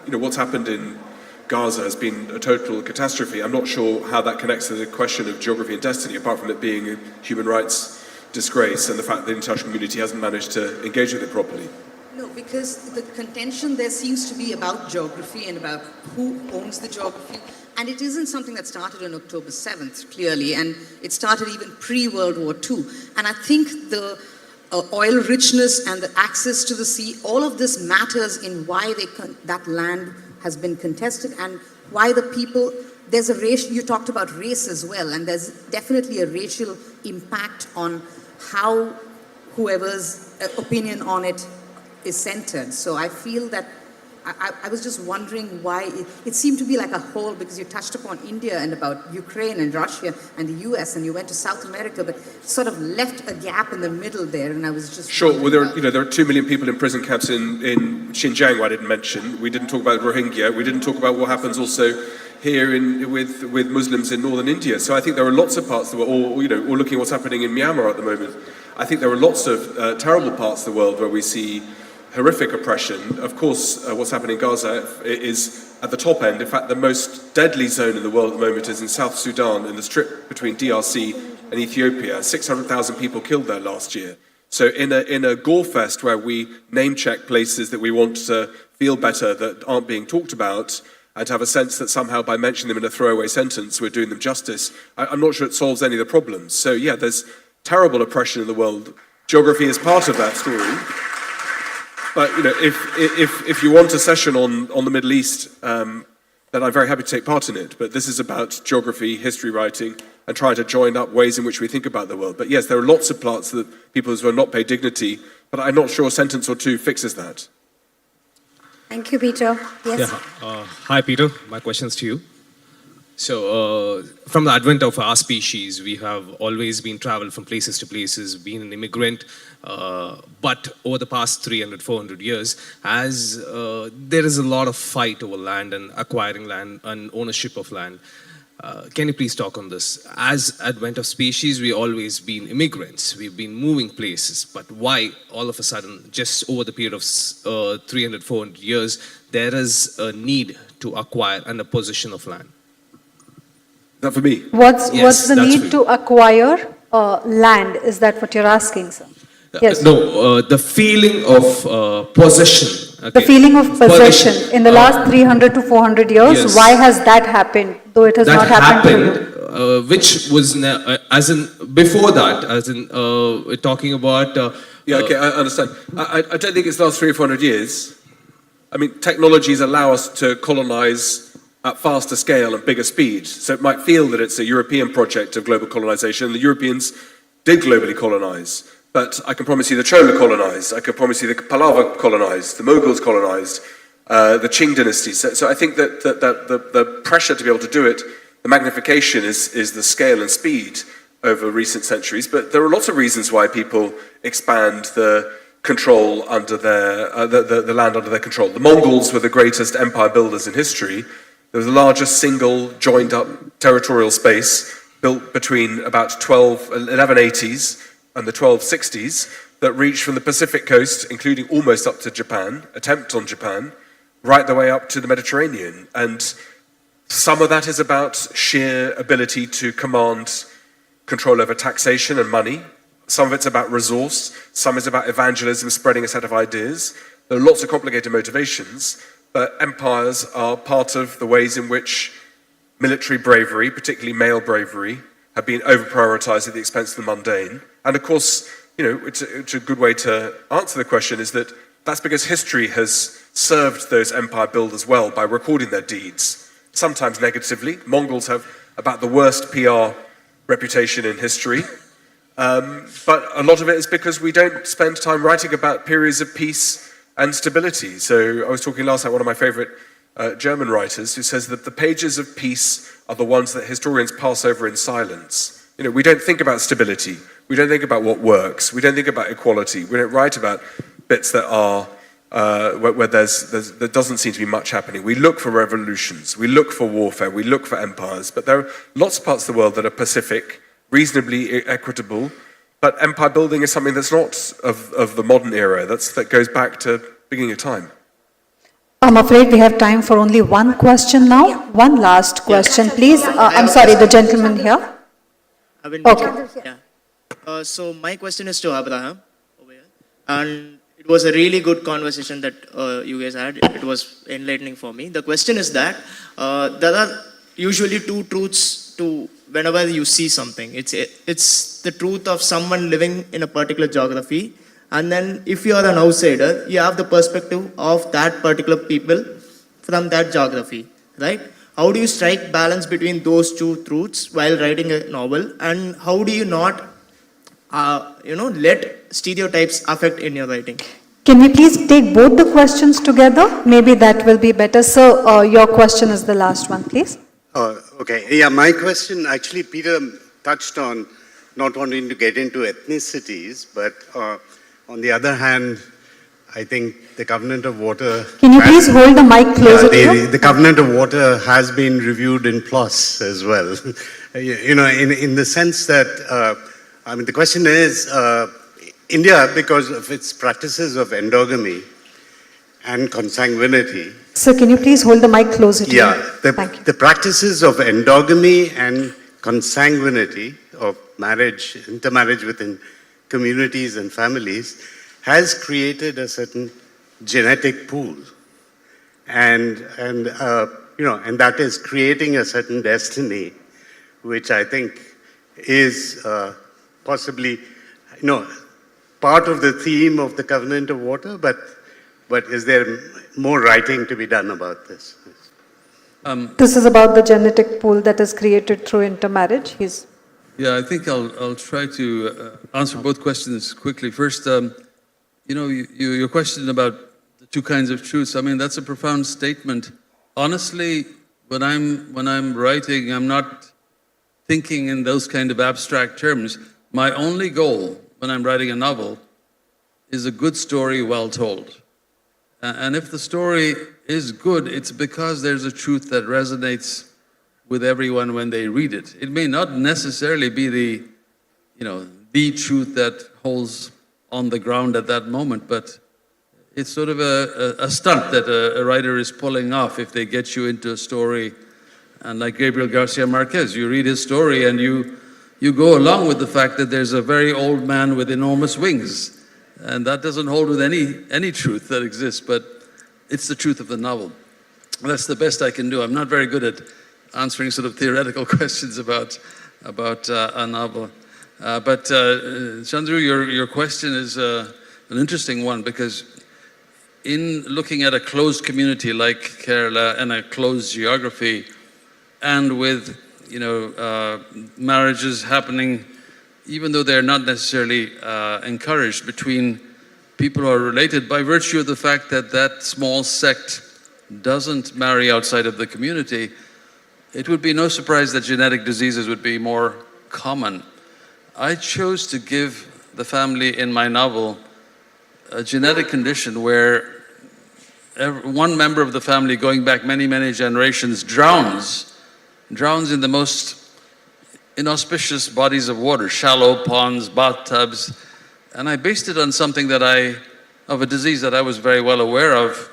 Speaker 1: what's happened in Gaza has been a total catastrophe. I'm not sure how that connects to the question of geography and destiny, apart from it being a human rights disgrace and the fact that the international community hasn't managed to engage with it properly.
Speaker 14: No, because the contention there seems to be about geography and about who owns the geography. And it isn't something that started on October 7th, clearly, and it started even pre-World War II. And I think the oil richness and the access to the sea, all of this matters in why that land has been contested and why the people, there's a race, you talked about race as well, and there's definitely a racial impact on how whoever's opinion on it is centered. So I feel that I was just wondering why it seemed to be like a whole, because you touched upon India and about Ukraine and Russia and the US, and you went to South America, but sort of left a gap in the middle there, and I was just
Speaker 1: sure. Well, there are 2 million people in prison camps in Xinjiang. I didn't mention. We didn't talk about Rohingya. We didn't talk about what happens also here with Muslims in northern India. So I think there are lots of parts that we're all looking at what's happening in Myanmar at the moment. I think there are lots of terrible parts of the world where we see horrific oppression. Of course, what's happening in Gaza is at the top end. In fact, the most deadly zone in the world at the moment is in South Sudan, in the strip between DRC and Ethiopia. 600,000 people killed there last year. So in a gore fest where we name check places that we want to feel better that aren't being talked about, and to have a sense that somehow by mentioning them in a throwaway sentence we're doing them justice, I'm not sure it solves any of the problems. So yeah, there's terrible oppression in the world. Geography is part of that story. But you know, if you want a session on the Middle East, then I'm very happy to take part in it. But this is about geography, history writing, and trying to join up ways in which we think about the world. But yes, there are lots of parts that people who are not paid dignity, but I'm not sure a sentence or two fixes that.
Speaker 12: Thank you, Peter. Yes.
Speaker 15: Yeah. Hi, Peter. My question's to you. So, from the advent of our species, we have always been traveled from places to places, been an immigrant, but over the past 300, 400 years, as there is a lot of fight over land and acquiring land and ownership of land. Can you please talk on this? As advent of species, we've always been immigrants. We've been moving places. But why all of a sudden, just over the period of 300, 400 years, there is a need to acquire and a possession of land?
Speaker 1: That for me?
Speaker 13: What's the need to acquire land? Is that what you're asking, sir? Yes.
Speaker 15: No, the feeling of possession. Okay.
Speaker 13: The feeling of possession in the last 300 to 400 years,
Speaker 15: yes.
Speaker 13: Why has that happened, though it has not happened for you?
Speaker 15: Which was, as in, before that, as in, we're talking about...
Speaker 1: yeah, okay, I understand. I don't think it's the last 300 or 400 years. I mean, technologies allow us to colonize at faster scale and bigger speed. So it might feel that it's a European project of global colonization. The Europeans did globally colonize. But I can promise you the Chola colonized, I can promise you the Pallava colonized, the Mughals colonized, the Qing dynasty. So I think that the pressure to be able to do it, the magnification is the scale and speed over recent centuries. But there are lots of reasons why people expand the control under their, the land under their control. The Mongols were the greatest empire builders in history. They were the largest single joined up territorial space built between about 1180s and the 1260s that reached from the Pacific coast, including almost up to Japan, attempt on Japan, right the way up to the Mediterranean. And some of that is about sheer ability to command control over taxation and money. Some of it's about resource. Some is about evangelism, spreading a set of ideas. There are lots of complicated motivations, but empires are part of the ways in which military bravery, particularly male bravery, have been over-prioritized at the expense of the mundane. And of course, you know, it's a good way to answer the question is that that's because history has served those empire builders well by recording their deeds, sometimes negatively. Mongols have about the worst PR reputation in history. But a lot of it is because we don't spend time writing about periods of peace and stability. So I was talking last night, one of my favorite German writers who says that the pages of peace are the ones that historians pass over in silence. You know, we don't think about stability. We don't think about what works. We don't think about equality. We don't write about bits that are where there doesn't seem to be much happening. We look for revolutions. We look for warfare. We look for empires. But there are lots of parts of the world that are pacific, reasonably equitable. But empire building is something that's not of the modern era. That goes back to the beginning of time.
Speaker 13: I'm afraid we have time for only one question now. Yeah. One last question, please. I'm sorry, the gentleman here. Okay.
Speaker 16: Yeah. So my question is to Abraham over here. And it was a really good conversation that you guys had. It was enlightening for me. The question is that there are usually two truths to whenever you see something. It's the truth of someone living in a particular geography. And then if you are an outsider, you have the perspective of that particular people from that geography, right? How do you strike balance between those two truths while writing a novel? And how do you not, let stereotypes affect in your writing?
Speaker 13: Can we please take both the questions together? Maybe that will be better. Sir, your question is the last one, please.
Speaker 18: Okay. Yeah, my question, actually, Peter touched on not wanting to get into ethnicities, but on the other hand, I think the Covenant of Water...
Speaker 13: Can you please hold the mic closer to you?
Speaker 18: The Covenant of Water has been reviewed in PLOS as well. In the sense that, the question is, India, because of its practices of endogamy and consanguinity.
Speaker 13: Sir, can you please hold the mic closer to you?
Speaker 18: Yeah, the practices of endogamy and consanguinity of marriage, intermarriage within communities and families has created a certain genetic pool. And that is creating a certain destiny, which I think is possibly, part of the theme of the Covenant of Water, but is there more writing to be done about this?
Speaker 13: This is about the genetic pool that is created through intermarriage.
Speaker 17: Yeah, I think I'll try to answer both questions quickly. First, your question about the two kinds of truths. I mean, that's a profound statement. Honestly, when I'm writing, I'm not thinking in those kind of abstract terms. My only goal when I'm writing a novel is a good story well told. And if the story is good, it's because there's a truth that resonates with everyone when they read it. It may not necessarily be the truth that holds on the ground at that moment, but it's sort of a stunt that a writer is pulling off if they get you into a story. And like Gabriel Garcia Marquez, you read his story and you go along with the fact that there's a very old man with enormous wings. And that doesn't hold with any truth that exists, but it's the truth of the novel. And that's the best I can do. I'm not very good at answering sort of theoretical questions about a novel. But Chandru, your question is an interesting one, because in looking at a closed community like Kerala and a closed geography, and with marriages happening, even though they're not necessarily encouraged, between people who are related by virtue of the fact that that small sect doesn't marry outside of the community, it would be no surprise that genetic diseases would be more common. I chose to give the family in my novel a genetic condition where one member of the family going back many, many generations drowns in the most inauspicious bodies of water, shallow ponds, bathtubs. And I based it on something of a disease that I was very well aware of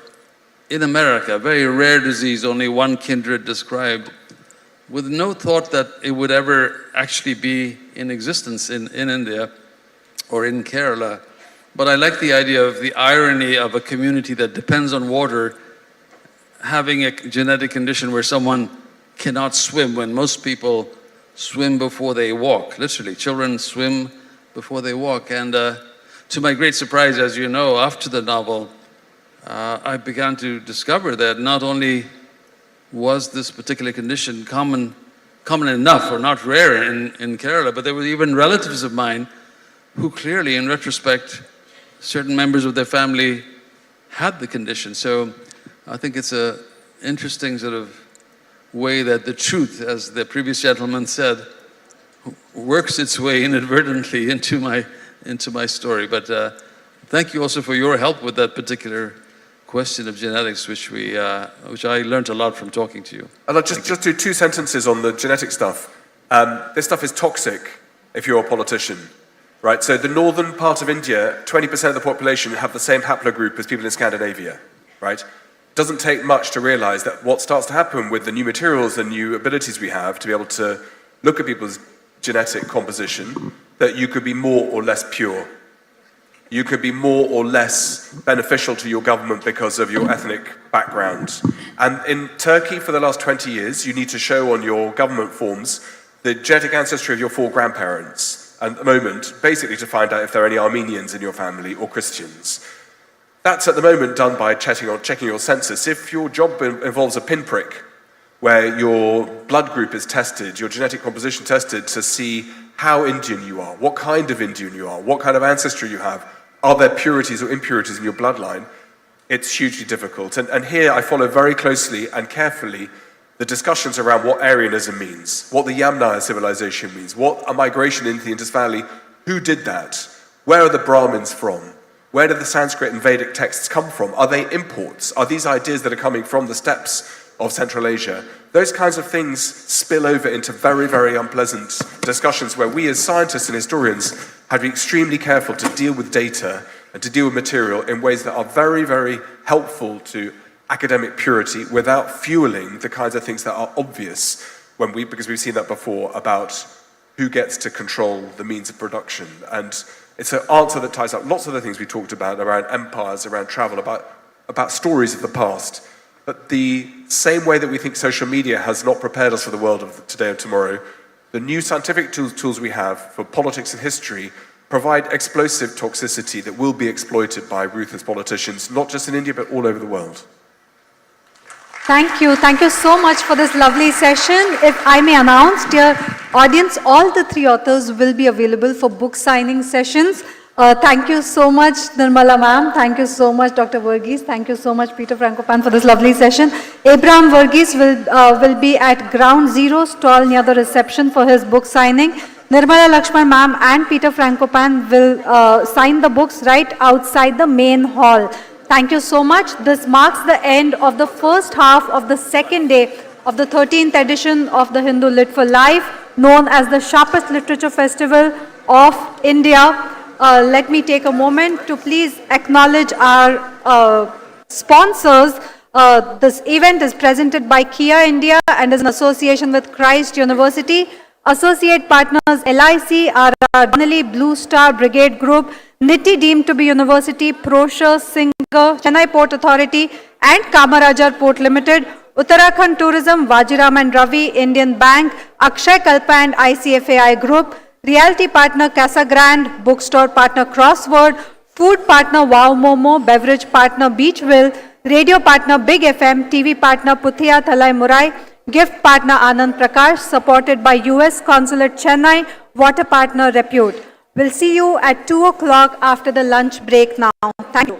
Speaker 17: in America, a very rare disease, only one kindred described, with no thought that it would ever actually be in existence in India or in Kerala. But I like the idea of the irony of a community that depends on water having a genetic condition where someone cannot swim, when most people swim before they walk. Literally, children swim before they walk. And to my great surprise, as you know, after the novel, I began to discover that not only was this particular condition common enough or not rare in Kerala, but there were even relatives of mine who clearly, in retrospect, certain members of their family had the condition. So I think it's an interesting sort of way that the truth, as the previous gentleman said, works its way inadvertently into my story. But thank you also for your help with that particular question of genetics, which I learned a lot from talking to you.
Speaker 1: And I'll just do two sentences on the genetic stuff. This stuff is toxic if you're a politician, right? So the northern part of India, 20% of the population have the same haplogroup as people in Scandinavia, right? Doesn't take much to realize that what starts to happen with the new materials and new abilities we have to be able to look at people's genetic composition, that you could be more or less pure. You could be more or less beneficial to your government because of your ethnic background. And in Turkey, for the last 20 years, you need to show on your government forms the genetic ancestry of your 4 grandparents at the moment, basically to find out if there are any Armenians in your family or Christians. That's at the moment done by checking your census. If your job involves a pinprick, where your blood group is tested, your genetic composition tested to see how Indian you are, what kind of Indian you are, what kind of ancestry you have, are there purities or impurities in your bloodline, it's hugely difficult. And here I follow very closely and carefully the discussions around what Aryanism means, what the Yamnaya civilization means, what a migration into the Indus Valley, who did that, where are the Brahmins from? Where did the Sanskrit and Vedic texts come from? Are they imports? Are these ideas that are coming from the steppes of Central Asia. Those kinds of things spill over into very, very unpleasant discussions where we as scientists and historians have to be extremely careful to deal with data and to deal with material in ways that are very, very helpful to academic purity without fueling the kinds of things that are obvious because we've seen that before about who gets to control the means of production. And it's an answer that ties up lots of the things we talked about around empires, around travel, about stories of the past. But the same way that we think social media has not prepared us for the world of today and tomorrow, the new scientific tools we have for politics and history provide explosive toxicity that will be exploited by ruthless politicians, not just in India, but all over the world.
Speaker 13: Thank you. Thank you so much for this lovely session. If I may announce, dear audience, all the three authors will be available for book signing sessions. Thank you so much, Nirmala ma'am. Thank you so much, Dr. Verghese. Thank you so much, Peter Frankopan, for this lovely session. Abraham Verghese will be at Ground Zero stall near the reception for his book signing. Nirmala Lakshman ma'am and Peter Frankopan will sign the books right outside the main hall. Thank you so much. This marks the end of the first half of the second day of the 13th edition of the Hindu Lit for Life, known as the Sharpest Literature Festival of India. Let me take a moment to please acknowledge our sponsors. This event is presented by Kia India and is in association with Christ University. Associate partners LIC are Donnelly Blue Star Brigade Group, Niti deemed to be University, Prosher, Singer, Chennai Port Authority and Kamarajar Port Limited, Uttarakhand Tourism, Vajiram and Ravi, Indian Bank, Akshay Kalpa and ICFAI Group, Realty Partner Casa Grande, Bookstore Partner Crossword, Food Partner Wow Momo, Beverage Partner Beachville, Radio Partner Big FM, TV Partner Puthia Thalai Murai, Gift Partner Anand Prakash, supported by US Consulate Chennai, Water Partner Repute. We'll see you at 2 o'clock after the lunch break now. Thank you.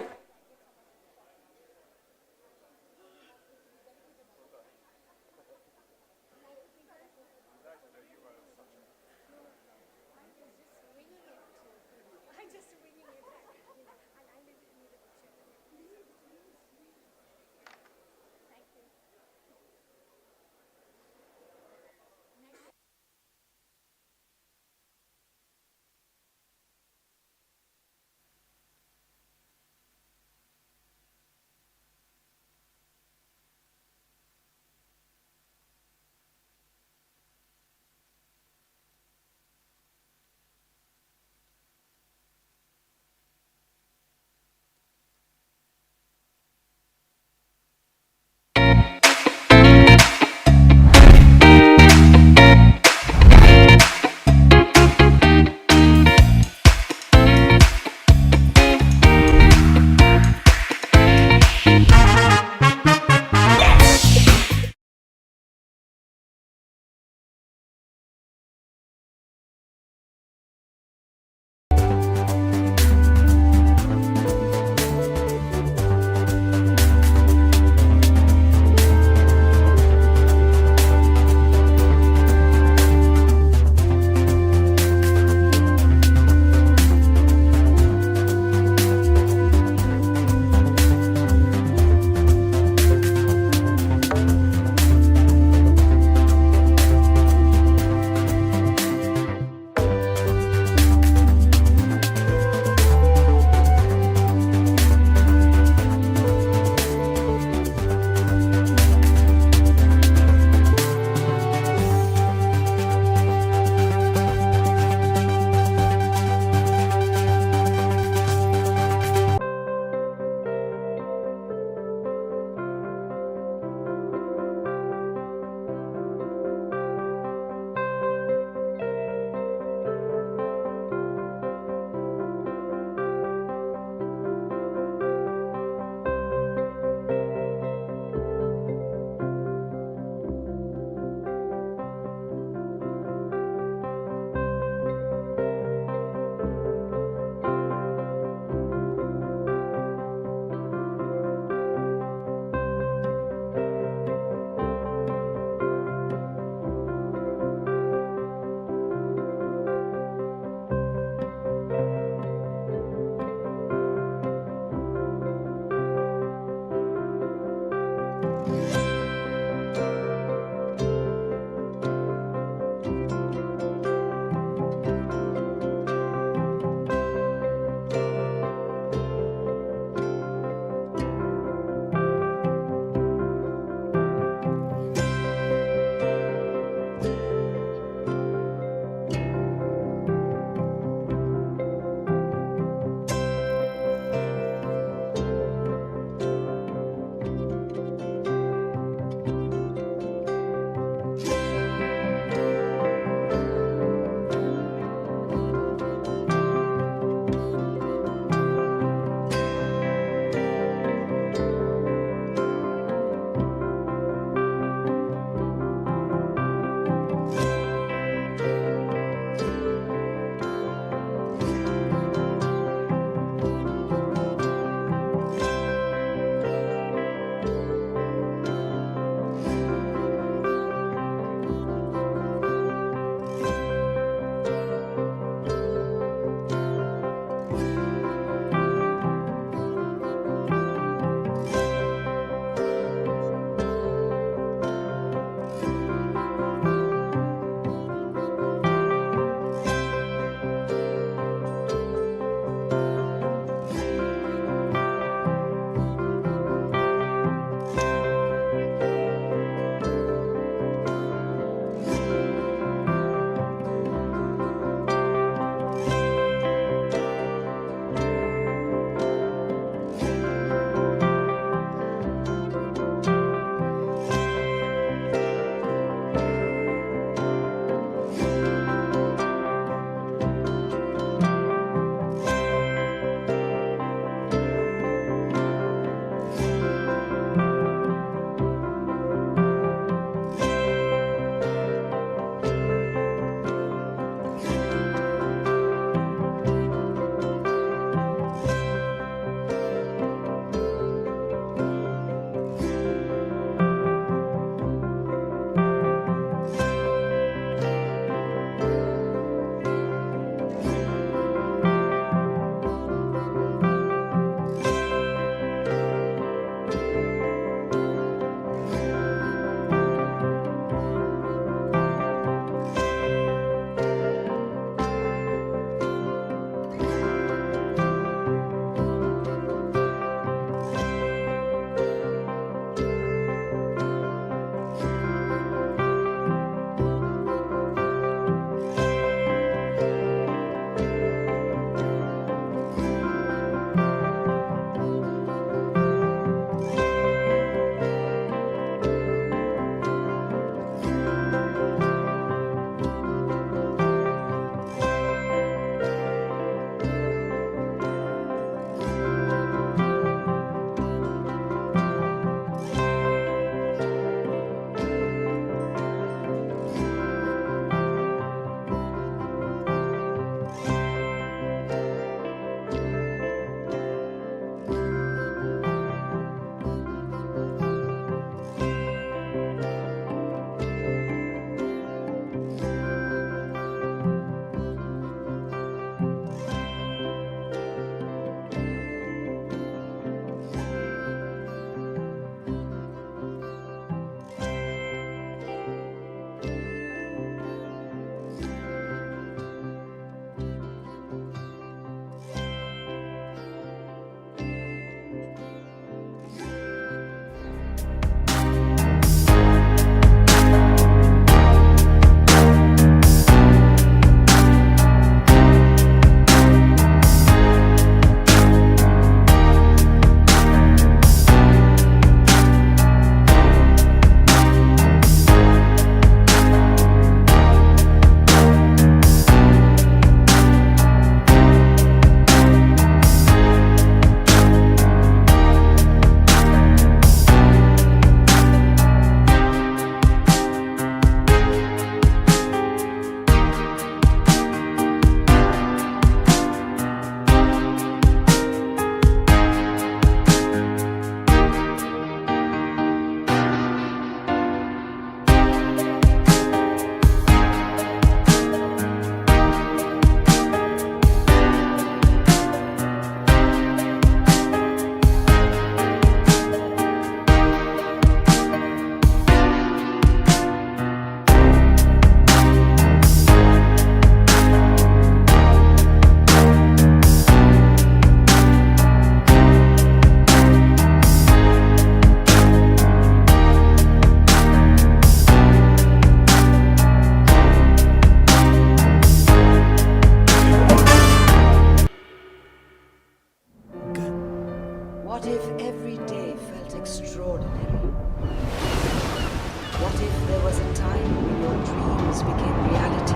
Speaker 14: dreams became reality.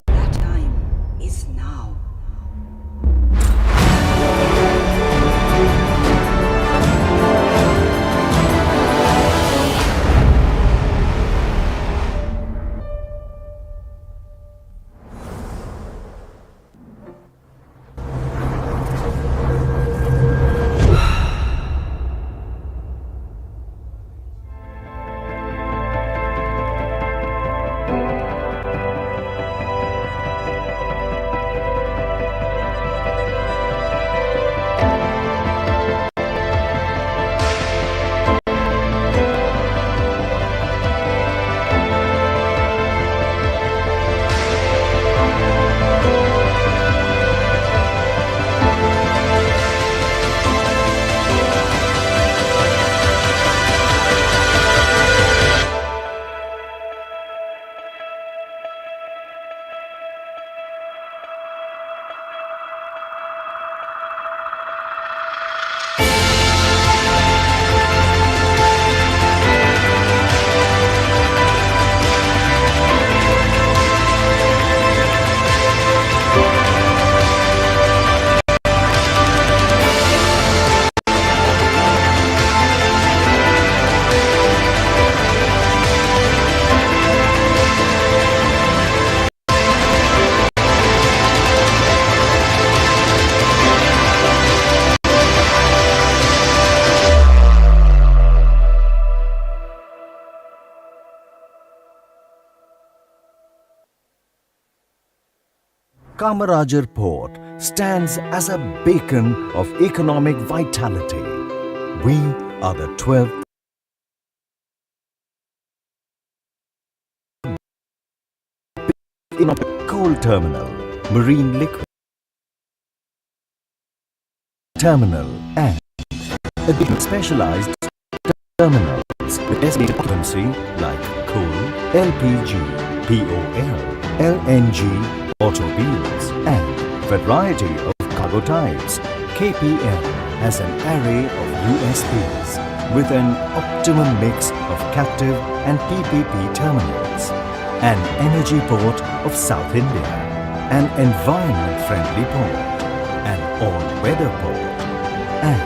Speaker 14: That time is now.
Speaker 9: Kamarajar Port stands as a beacon of economic vitality. We are the 12th coal terminal, marine liquid terminal and a specialized terminals with estimated occupancy like coal, LPG, POL, LNG, automobiles and variety of cargo types. KPL has an array of USPs with an optimum mix of captive and PPP terminals, an energy port of South India, an environment-friendly port, an all-weather port, and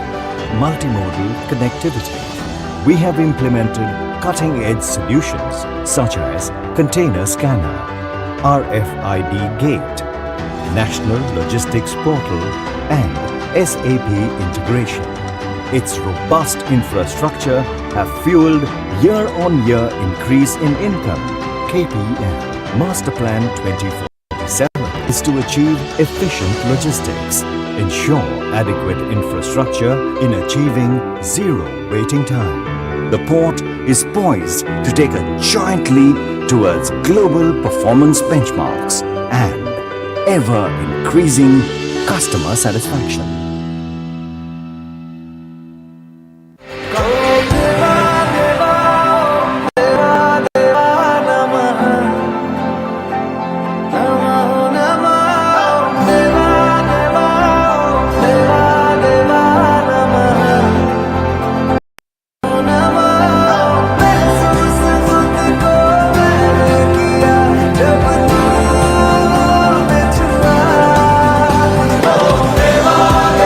Speaker 9: multimodal connectivity. We have implemented cutting-edge solutions such as container scanner, RFID gate, National Logistics Portal and SAP integration. Its robust infrastructure have fueled year-on-year increase in income. KPL Master Plan 2047 is to achieve efficient logistics, ensure adequate infrastructure in achieving zero waiting time. The port is poised to take a giant leap towards global performance benchmarks and ever-increasing customer satisfaction.
Speaker 21: Deva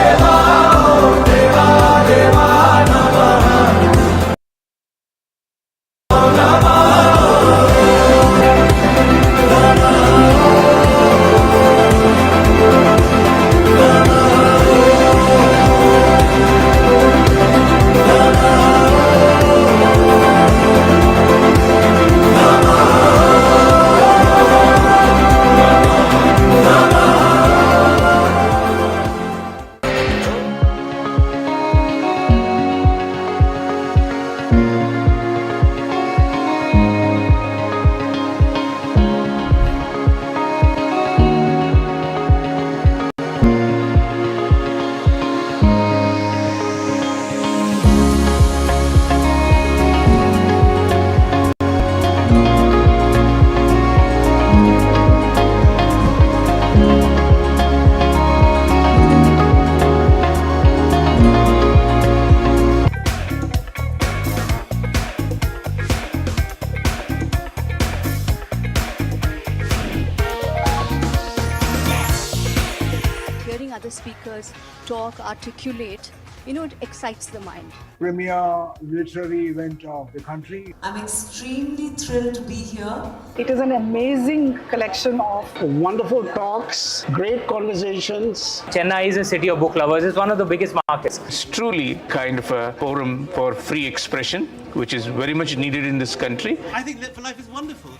Speaker 20: speakers talk, articulate, it excites the mind.
Speaker 21: Premier literary event of the country.
Speaker 22: I'm extremely thrilled to be here.
Speaker 21: It is an amazing collection of wonderful talks, great conversations.
Speaker 24: Chennai is a city of book lovers. It's one of the biggest markets.
Speaker 25: It's truly kind of a forum for free expression, which is very much needed in this country.
Speaker 26: I think Lit for Life is wonderful.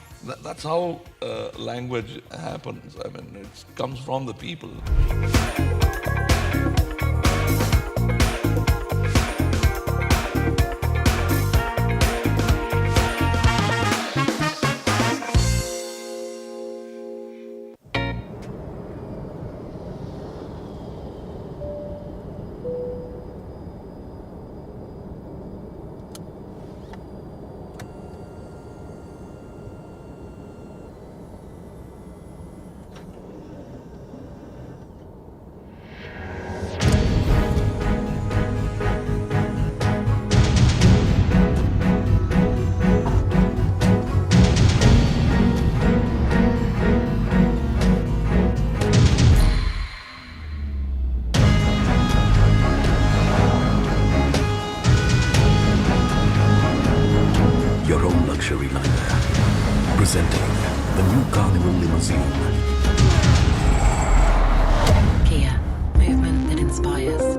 Speaker 27: That's how language happens. I mean, it comes from the people.
Speaker 9: Presenting the new Carnival limousine.
Speaker 22: Kia, movement that inspires.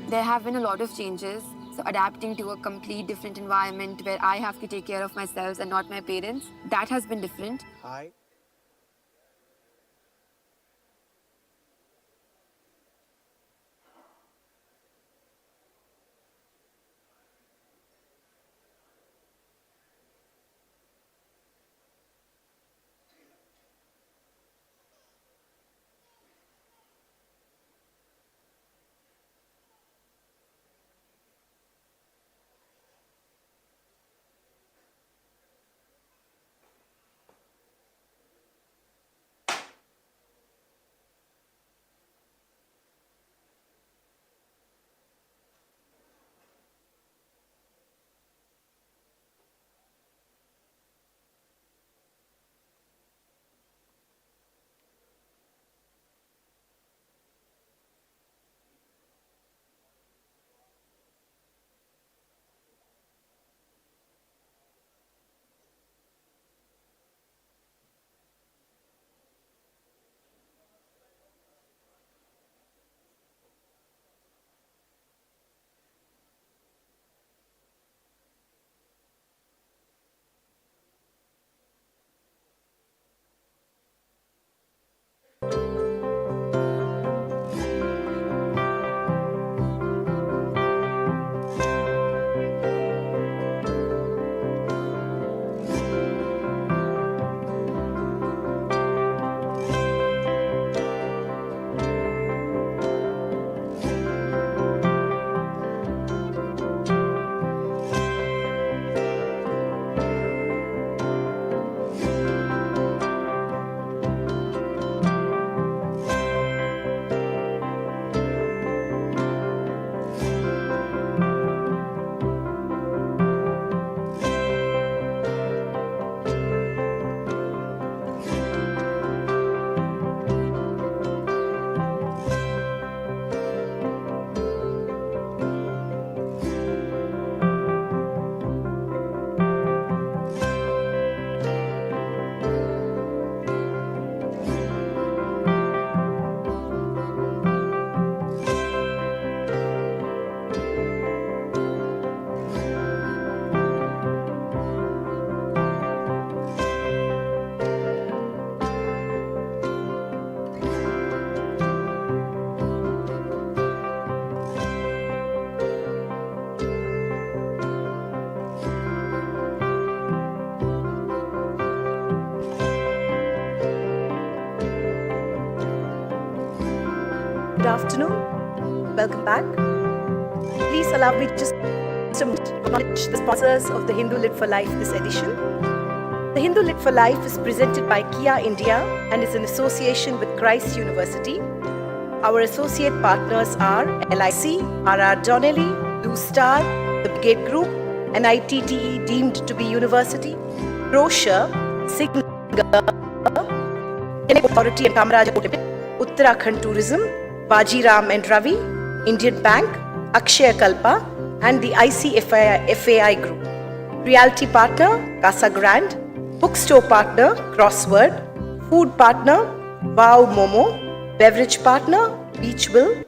Speaker 28: There have been a lot of changes. So adapting to a complete different environment where I have to take care of myself and not my parents, that has been different.
Speaker 21: Hi.
Speaker 29: Good afternoon. Welcome back. Please allow me just to acknowledge the sponsors of the Hindu Lit for Life this edition. The Hindu Lit for Life is presented by Kia India and is in association with Christ University. Our associate partners are LIC, RR Donnelly, Blue Star, the Brigade Group, NITTE deemed to be university, Brochure, Singer, Chennai Authority and Kamaraj Limited, Uttarakhand Tourism, Bajiram and Ravi, Indian Bank, Akshaya Kalpa, and the ICFAI Group. Realty partner, Casa Grande, bookstore partner, Crossword, food partner, Wow Momo, beverage partner, Beachville,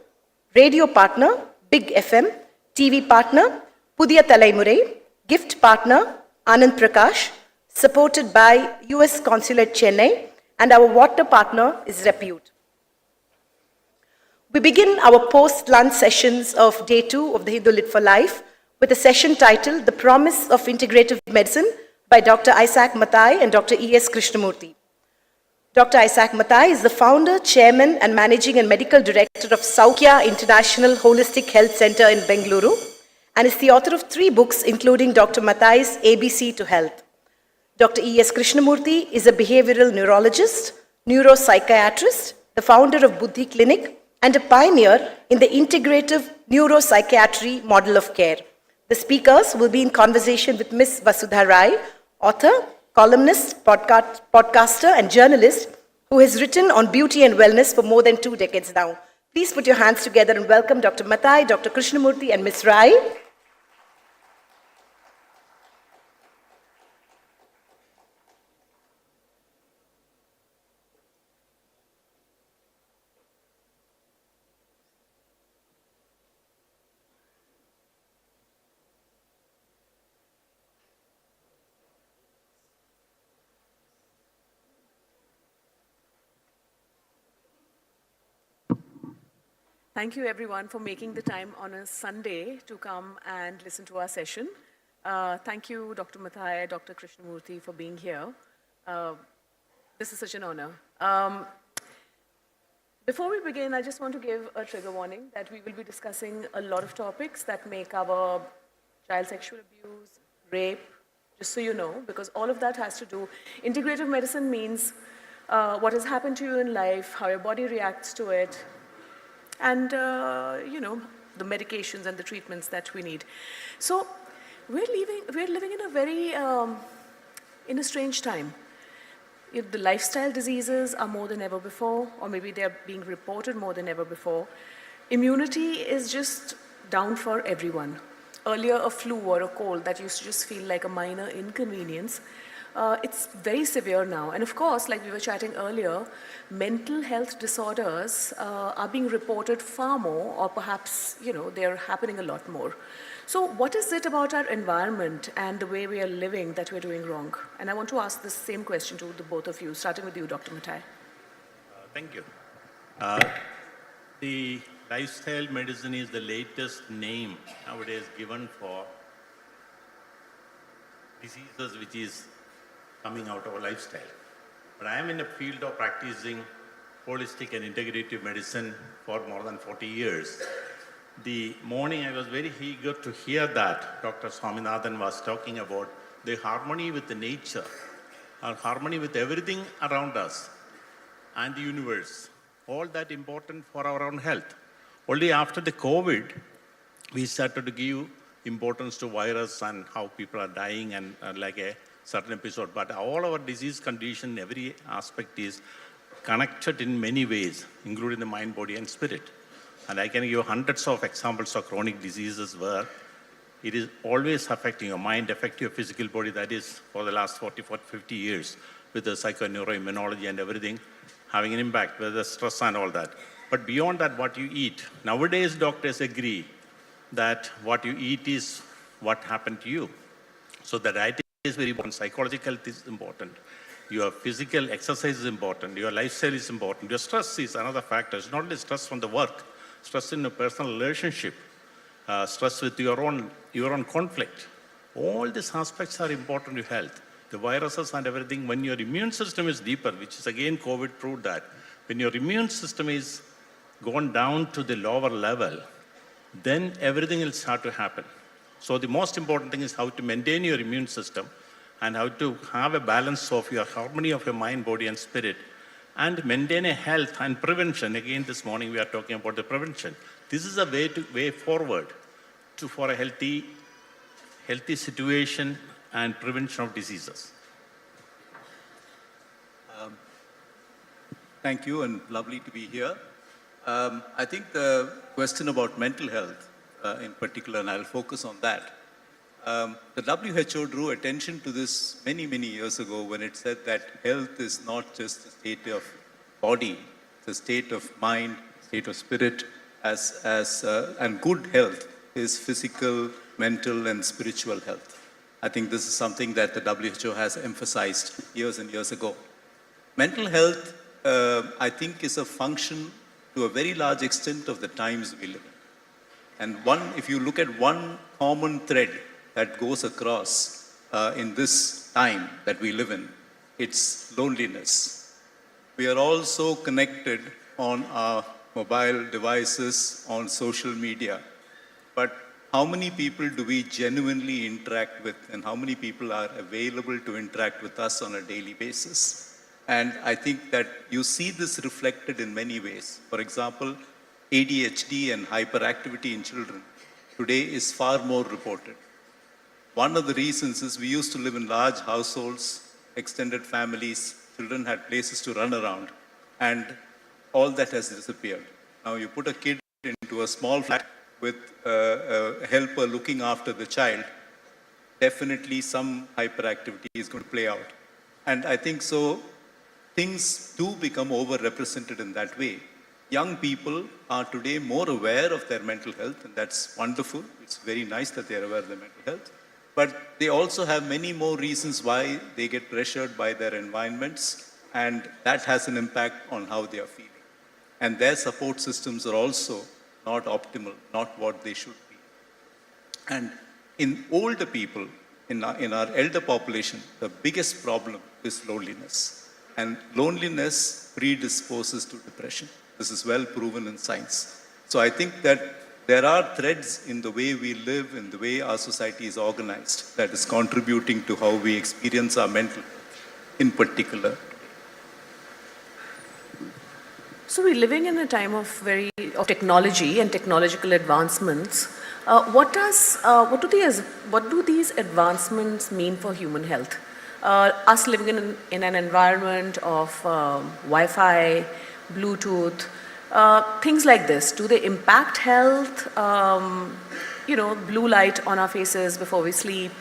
Speaker 29: radio partner, Big FM, TV partner, Pudiya Talaimurai, gift partner, Anand Prakash, supported by US Consulate Chennai, and our water partner is Repute. We begin our post-lunch sessions of Day 2 of the Hindu Lit for Life with a session titled The Promise of Integrative Medicine by Dr. Isaac Mathai and Dr. E.S. Krishnamurthy. Dr. Isaac Mathai is the founder, chairman, and managing and medical director of Saukya International Holistic Health Center in Bengaluru, and is the author of 3 books, including Dr. Mathai's ABC to Health. Dr. E.S. Krishnamurthy is a behavioral neurologist, neuropsychiatrist, the founder of Buddhi Clinic, and a pioneer in the integrative neuropsychiatry model of care. The speakers will be in conversation with Ms. Vasudha Rai, author, columnist, podcaster, and journalist who has written on beauty and wellness for more than 2 decades now. Please put your hands together and welcome Dr. Mathai, Dr. Krishnamurthy, and Ms. Rai.
Speaker 2: Thank you everyone for making the time on a Sunday to come and listen to our session. Thank you Dr. Mathai, Dr. Krishnamurthy for being here. This is such an honor. Before we begin, I just want to give a trigger warning that we will be discussing a lot of topics that may cover child sexual abuse, rape, just so you know, because all of that has to do. Integrative medicine means what has happened to you in life, how your body reacts to it, and the medications and the treatments that we need. So we're living in a very in a strange time. The lifestyle diseases are more than ever before, or maybe they're being reported more than ever before. Immunity is just down for everyone. Earlier, a flu or a cold that used to just feel like a minor inconvenience, it's very severe now. And of course, like we were chatting earlier, mental health disorders are being reported far more, or perhaps, they're happening a lot more. So what is it about our environment and the way we are living that we're doing wrong? And I want to ask the same question to the both of you, starting with you, Dr. Mathai.
Speaker 5: Thank you. The lifestyle medicine is the latest name nowadays given for diseases which is coming out of our lifestyle. But I am in the field of practicing holistic and integrative medicine for more than 40 years. The morning I was very eager to hear that Dr. Swaminathan was talking about the harmony with the nature, or harmony with everything around us and the universe. All that important for our own health. Only after the COVID, we started to give importance to virus and how people are dying and like a certain episode, but all our disease condition, every aspect is connected in many ways, including the mind, body, and spirit. And I can give hundreds of examples of chronic diseases where it is always affecting your mind, affecting your physical body. That is for the last 50 years with the psychoneuroimmunology and everything having an impact, with the stress and all that. But beyond that, what you eat. Nowadays, doctors agree that what you eat is what happened to you. So the diet is very important. Psychological health is important. Your physical exercise is important. Your lifestyle is important. Your stress is another factor. It's not only stress from the work, stress in your personal relationship, stress with your own conflict. All these aspects are important to health. The viruses and everything, when your immune system is deeper, which is again COVID proved that, when your immune system is gone down to the lower level, then everything will start to happen. So the most important thing is how to maintain your immune system and how to have a balance of your harmony of your mind, body, and spirit and maintain a health and prevention. Again, this morning we are talking about the prevention. This is a way forward for a healthy situation and prevention of diseases.
Speaker 4: Thank you, and lovely to be here. I think the question about mental health in particular, and I'll focus on that. The WHO drew attention to this many, many years ago when it said that health is not just a state of body, it's a state of mind, state of spirit, and good health is physical, mental, and spiritual health. I think this is something that the WHO has emphasized years and years ago. Mental health, I think, is a function to a very large extent of the times we live in. And if you look at one common thread that goes across in this time that we live in, it's loneliness. We are all so connected on our mobile devices, on social media, but how many people do we genuinely interact with, and how many people are available to interact with us on a daily basis? And I think that you see this reflected in many ways. For example, ADHD and hyperactivity in children today is far more reported. One of the reasons is we used to live in large households, extended families, children had places to run around, and all that has disappeared. Now you put a kid into a small flat with a helper looking after the child, definitely some hyperactivity is going to play out. And I think so, things do become overrepresented in that way. Young people are today more aware of their mental health, and that's wonderful. It's very nice that they're aware of their mental health. But they also have many more reasons why they get pressured by their environments, and that has an impact on how they are feeling. And their support systems are also not optimal, not what they should be. And in older people, in our elder population, the biggest problem is loneliness. And loneliness predisposes to depression. This is well proven in science. So I think that there are threads in the way we live, in the way our society is organized, that is contributing to how we experience our mental health in particular.
Speaker 2: So we're living in a time of technology and technological advancements. What do these advancements mean for human health? Us living in an environment of Wi-Fi, Bluetooth, things like this, do they impact health? Blue light on our faces before we sleep,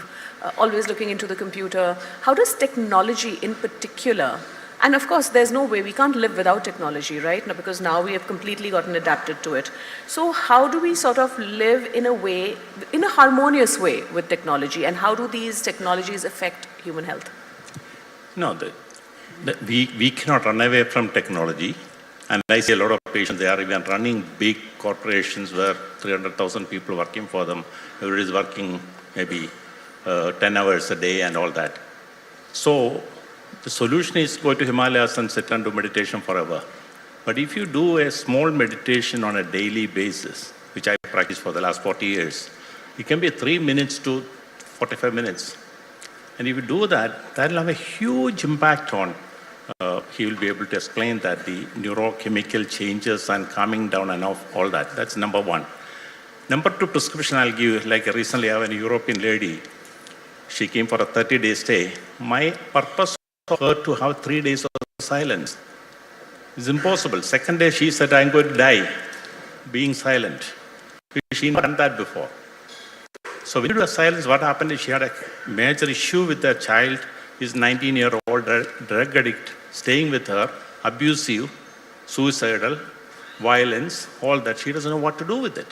Speaker 2: always looking into the computer. How does technology in particular, and of course there's no way, we can't live without technology, right? Now, because now we have completely gotten adapted to it. So how do we sort of live in a harmonious way with technology, and how do these technologies affect human health?
Speaker 5: No, we cannot run away from technology. And I see a lot of patients, they are even running big corporations where 300,000 people working for them. Everybody is working maybe 10 hours a day and all that. So the solution is go to Himalayas and sit and do meditation forever. But if you do a small meditation on a daily basis, which I practice for the last 40 years, it can be 3 minutes to 45 minutes. And if you do that, that will have a huge impact on he will be able to explain that the neurochemical changes and calming down and all that. That's number one. Number two, prescription I'll give you. Like recently I have a European lady. She came for a 30-day stay. My purpose for her to have 3 days of silence is impossible. Second day she said, I'm going to die being silent. She never done that before. So when you do a silence, what happened is she had a major issue with her child. He's 19-year-old drug addict, staying with her, abusive, suicidal, violence, all that. She doesn't know what to do with it.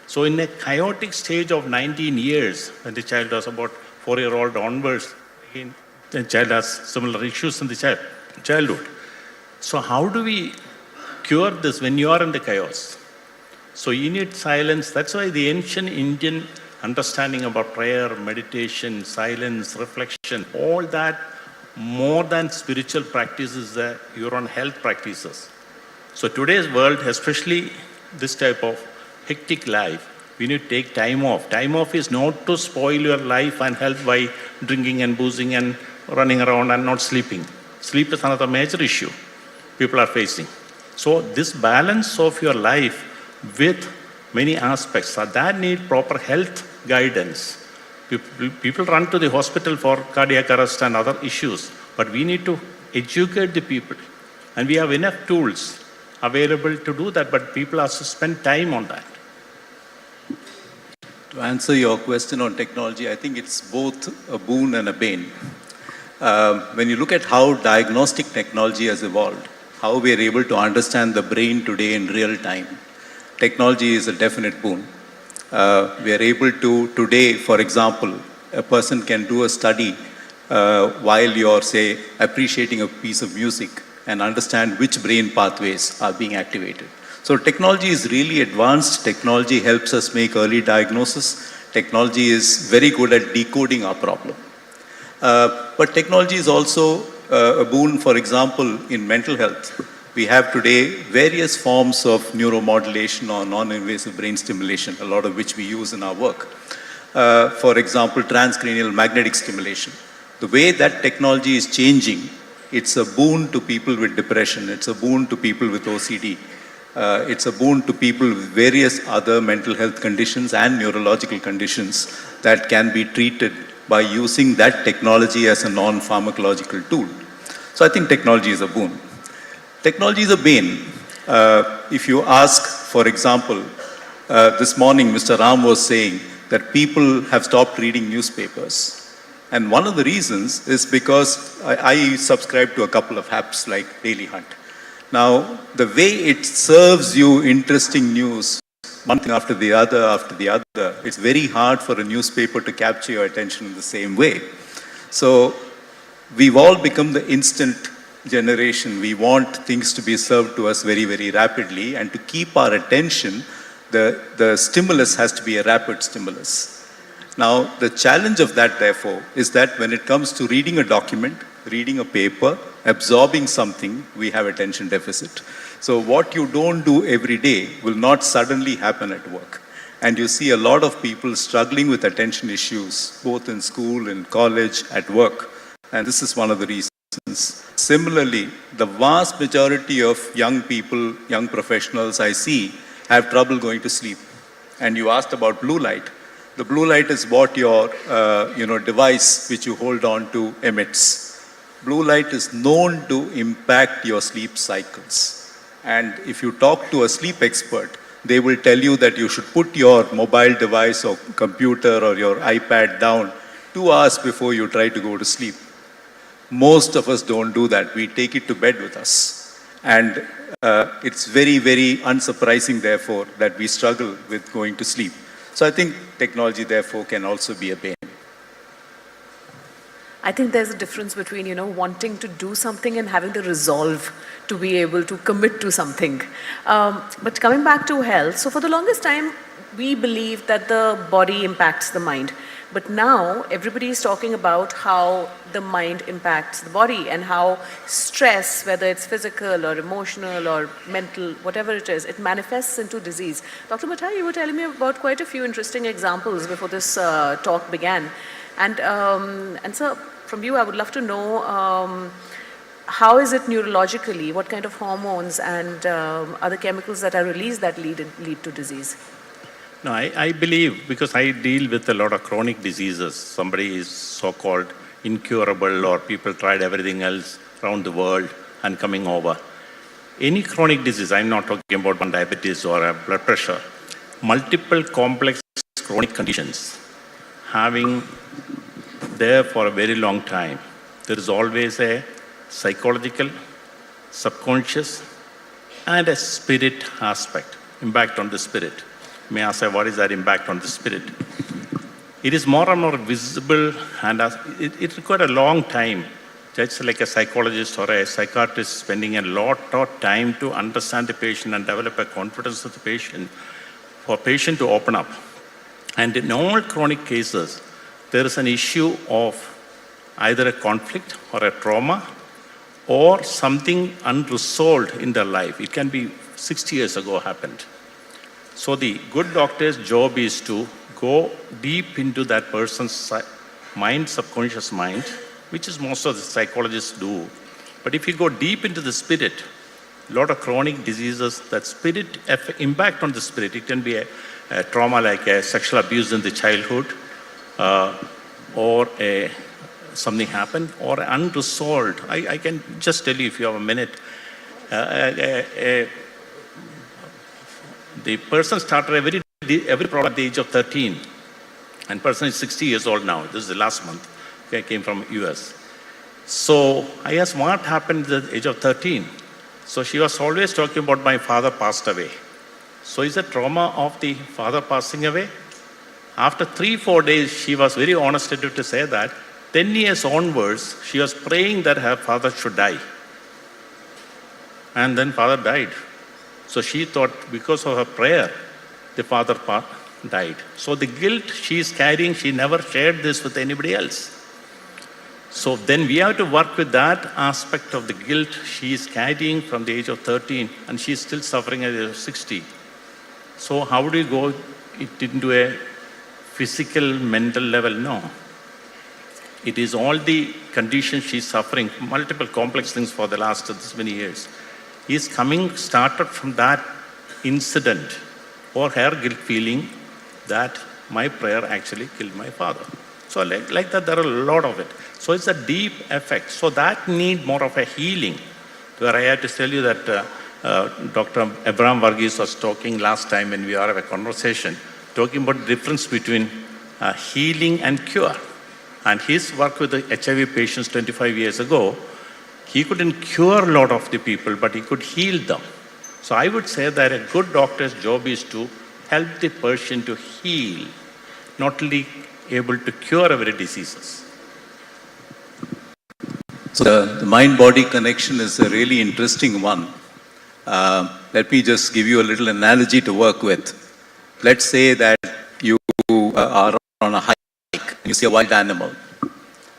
Speaker 5: So in a chaotic stage of 19 years, when the child was about 4-year-old onwards, again, the child has similar issues in the childhood. So how do we cure this when you are in the chaos? So you need silence. That's why the ancient Indian understanding about prayer, meditation, silence, reflection, all that, more than spiritual practices, your own health practices. So today's world, especially this type of hectic life, we need to take time off. Time off is not to spoil your life and health by drinking and boozing and running around and not sleeping. Sleep is another major issue people are facing. So this balance of your life with many aspects that need proper health guidance. People run to the hospital for cardiac arrest and other issues, but we need to educate the people. And we have enough tools available to do that, but people have to spend time on that.
Speaker 4: To answer your question on technology, I think it's both a boon and a bane. When you look at how diagnostic technology has evolved, how we are able to understand the brain today in real time, technology is a definite boon. We are able to, today, for example, a person can do a study while you're, say, appreciating a piece of music and understand which brain pathways are being activated. So technology is really advanced. Technology helps us make early diagnosis. Technology is very good at decoding our problem. But technology is also a boon, for example, in mental health. We have today various forms of neuromodulation or non-invasive brain stimulation, a lot of which we use in our work. For example, transcranial magnetic stimulation. The way that technology is changing, it's a boon to people with depression, it's a boon to people with OCD, it's a boon to people with various other mental health conditions and neurological conditions that can be treated by using that technology as a non-pharmacological tool. So I think technology is a boon. Technology is a bane. If you ask, for example, this morning Mr. Ram was saying that people have stopped reading newspapers. And one of the reasons is because I subscribe to a couple of apps like Daily Hunt. Now, the way it serves you interesting news, one thing after the other, it's very hard for a newspaper to capture your attention in the same way. So we've all become the instant generation. We want things to be served to us very, very rapidly, and to keep our attention, the stimulus has to be a rapid stimulus. Now, the challenge of that, therefore, is that when it comes to reading a document, reading a paper, absorbing something, we have attention deficit. So what you don't do every day will not suddenly happen at work. And you see a lot of people struggling with attention issues, both in school, in college, at work. And this is one of the reasons. Similarly, the vast majority of young people, young professionals I see, have trouble going to sleep. And you asked about blue light. The blue light is what your device which you hold on to emits. Blue light is known to impact your sleep cycles. And if you talk to a sleep expert, they will tell you that you should put your mobile device or computer or your iPad down 2 hours before you try to go to sleep. Most of us don't do that. We take it to bed with us. And it's very, very unsurprising, therefore, that we struggle with going to sleep. So I think technology, therefore, can also be a bane.
Speaker 2: I think there's a difference between, wanting to do something and having the resolve to be able to commit to something. But coming back to health, so for the longest time, we believed that the body impacts the mind. But now everybody is talking about how the mind impacts the body and how stress, whether it's physical or emotional or mental, whatever it is, it manifests into disease. Dr. Mutha, you were telling me about quite a few interesting examples before this talk began. And so from you, I would love to know how is it neurologically, what kind of hormones and other chemicals that are released that lead to disease?
Speaker 5: No, I believe, because I deal with a lot of chronic diseases, somebody is so-called incurable or people tried everything else around the world and coming over. Any chronic disease, I'm not talking about one diabetes or a blood pressure, multiple complex chronic conditions, having there for a very long time, there is always a psychological, subconscious, and a spirit aspect, impact on the spirit. May I say, what is that impact on the spirit? It is more and more visible, and it required a long time, just like a psychologist or a psychiatrist spending a lot of time to understand the patient and develop a confidence of the patient, for patient to open up. And in all chronic cases, there is an issue of either a conflict or a trauma or something unresolved in their life. It can be 60 years ago happened. So the good doctor's job is to go deep into that person's mind, subconscious mind, which is most of the psychologists do, But if you go deep into the spirit, a lot of chronic diseases, that spirit impact on the spirit, it can be a trauma like a sexual abuse in the childhood, or something happened, or unresolved. I can just tell you, if you have a minute, the person started every problem at the age of 13, and person is 60 years old now. This is the last month. I came from US. So I asked what happened at the age of 13. So she was always talking about my father passed away. So is the trauma of the father passing away? After 3-4 days, she was very honest to say that 10 years onwards, she was praying that her father should die. And then father died. So she thought because of her prayer, the father died. So the guilt she is carrying, she never shared this with anybody else. So then we have to work with that aspect of the guilt she is carrying from the age of 13, and she is still suffering at the age of 60. So how do you go into a physical, mental level? No. It is all the conditions she's suffering, multiple complex things for the last this many years. Started from that incident or her guilt feeling that my prayer actually killed my father. So like that, there are a lot of it. So it's a deep effect. So that need more of a healing. Where I had to tell you that Dr. Abraham Verghese was talking last time when we were having a conversation, talking about the difference between healing and cure. And his work with the HIV patients 25 years ago, he couldn't cure a lot of the people, but he could heal them. So I would say that a good doctor's job is to help the patient to heal, not only able to cure every diseases.
Speaker 4: So the mind-body connection is a really interesting one. Let me just give you a little analogy to work with. Let's say that you are on a hike and you see a wild animal.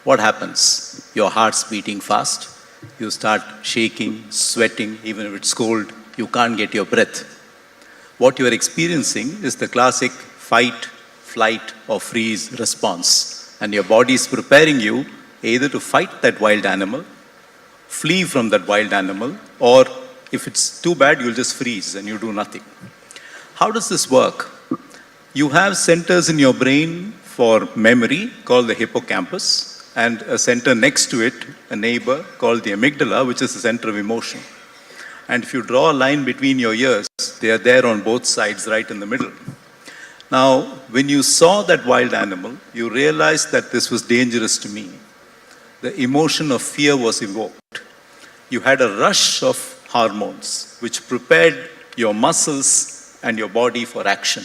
Speaker 4: What happens? Your heart's beating fast. You start shaking, sweating, even if it's cold, you can't get your breath. What you are experiencing is the classic fight, flight, or freeze response. And your body is preparing you either to fight that wild animal, flee from that wild animal, or if it's too bad, you'll just freeze and you do nothing. How does this work? You have centers in your brain for memory called the hippocampus, and a center next to it, a neighbor called the amygdala, which is the center of emotion. And if you draw a line between your ears, they are there on both sides, right in the middle. Now, when you saw that wild animal, you realized that this was dangerous to me. The emotion of fear was evoked. You had a rush of hormones, which prepared your muscles and your body for action.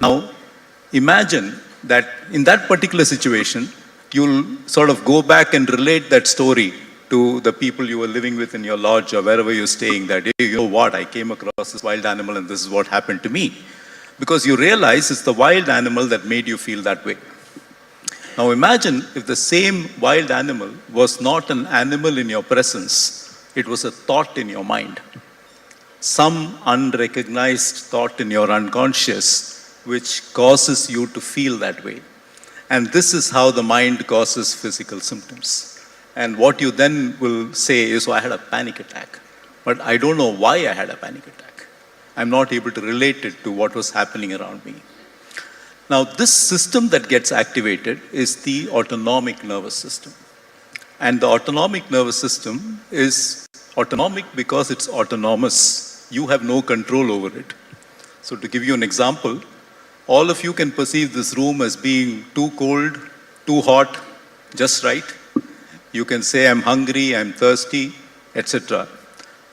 Speaker 4: Now, imagine that in that particular situation, you'll sort of go back and relate that story to the people you were living with in your lodge or wherever you're staying, that, hey, you know what, I came across this wild animal and this is what happened to me. Because you realize it's the wild animal that made you feel that way. Now imagine if the same wild animal was not an animal in your presence, it was a thought in your mind. Some unrecognized thought in your unconscious which causes you to feel that way. And this is how the mind causes physical symptoms. And what you then will say is, oh, I had a panic attack, but I don't know why I had a panic attack. I'm not able to relate it to what was happening around me. Now, this system that gets activated is the autonomic nervous system. And the autonomic nervous system is autonomic because it's autonomous. You have no control over it. So to give you an example, all of you can perceive this room as being too cold, too hot, just right. You can say, I'm hungry, I'm thirsty, etc.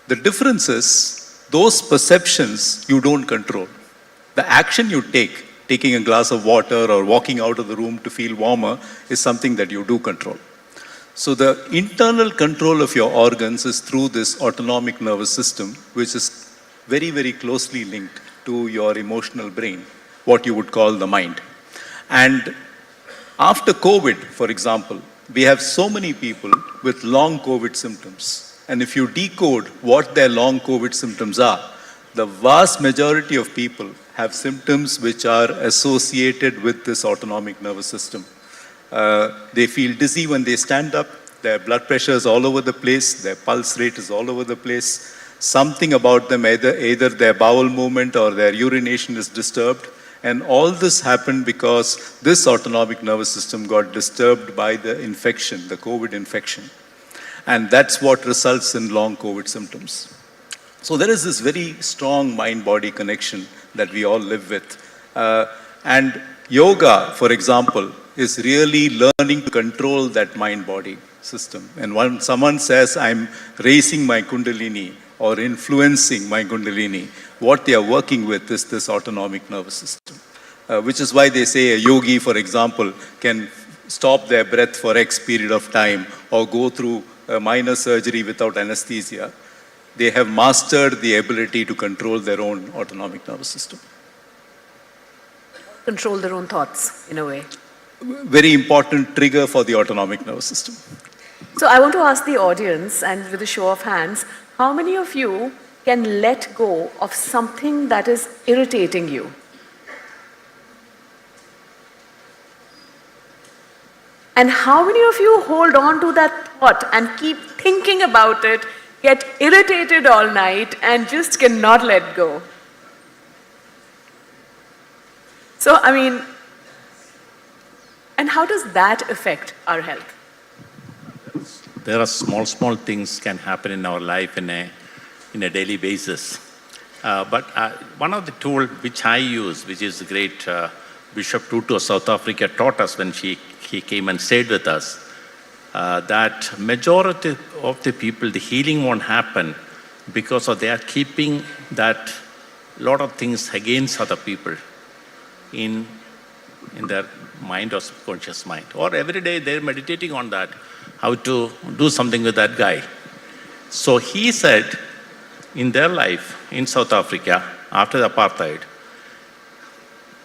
Speaker 4: The difference is, those perceptions you don't control. The action you take, taking a glass of water or walking out of the room to feel warmer, is something that you do control. So the internal control of your organs is through this autonomic nervous system, which is very, very closely linked to your emotional brain, what you would call the mind. And after COVID, for example, we have so many people with long COVID symptoms. And if you decode what their long COVID symptoms are, the vast majority of people have symptoms which are associated with this autonomic nervous system. They feel dizzy when they stand up. Their blood pressure is all over the place. Their pulse rate is all over the place. Something about them, either their bowel movement or their urination is disturbed. And all this happened because this autonomic nervous system got disturbed by the infection, the COVID infection. And that's what results in long COVID symptoms. So there is this very strong mind-body connection that we all live with. And yoga, for example, is really learning to control that mind-body system. And when someone says, I'm raising my kundalini or influencing my kundalini, what they are working with is this autonomic nervous system. Which is why they say a yogi, for example, can stop their breath for X period of time or go through a minor surgery without anesthesia. They have mastered the ability to control their own autonomic nervous system.
Speaker 2: Control their own thoughts, in a way.
Speaker 4: Very important trigger for the autonomic nervous system.
Speaker 2: So I want to ask the audience, and with a show of hands, how many of you can let go of something that is irritating you? And how many of you hold on to that thought and keep thinking about it, get irritated all night, and just cannot let go? So, I mean, and how does that affect our health?
Speaker 5: There are small things can happen in our life in a daily basis. But one of the tools which I use, which is the great Bishop Tutu of South Africa taught us when he came and stayed with us, that majority of the people, the healing won't happen because of they are keeping that lot of things against other people in their mind or subconscious mind. Or every day they're meditating on that, how to do something with that guy. So he said, in their life in South Africa, after the apartheid,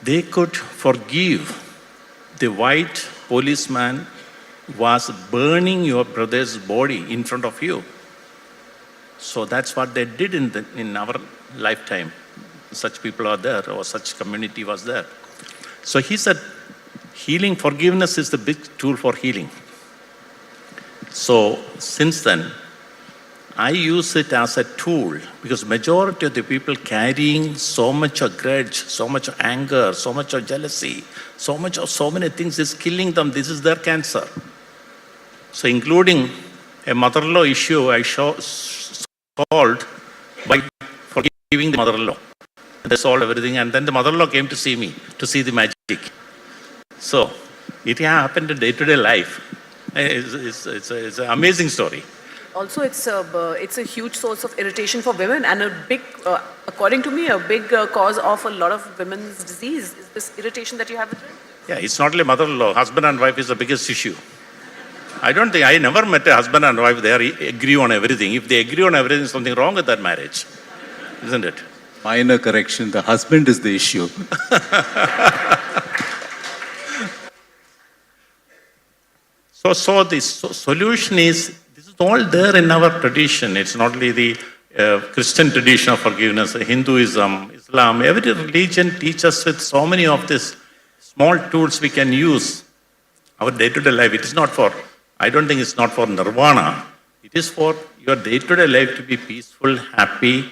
Speaker 5: they could forgive the white policeman was burning your brother's body in front of you. So that's what they did in our lifetime. Such people are there, or such community was there. So he said, healing, forgiveness is the big tool for healing. So since then, I use it as a tool because majority of the people carrying so much of grudge, so much of anger, so much of jealousy, so many things is killing them. This is their cancer. So including a mother-in-law issue, I solved by forgiving the mother-in-law. They solved everything, and then the mother-in-law came to see me, to see the magic. So it happened in day-to-day life. It's an amazing story.
Speaker 2: Also, it's a huge source of irritation for women, and a big, according to me, a big cause of a lot of women's disease is this irritation that you have with women.
Speaker 5: Yeah, it's not only mother-in-law. Husband and wife is the biggest issue. I never met a husband and wife, they agree on everything. If they agree on everything, something wrong with that marriage, isn't it?
Speaker 4: Minor correction, the husband is the issue.
Speaker 5: So the solution is, this is all there in our tradition. It's not only the Christian tradition of forgiveness, Hinduism, Islam, every religion teaches us with so many of these small tools we can use our day-to-day life. It is not for, I don't think it's not for nirvana. It is for your day-to-day life to be peaceful, happy,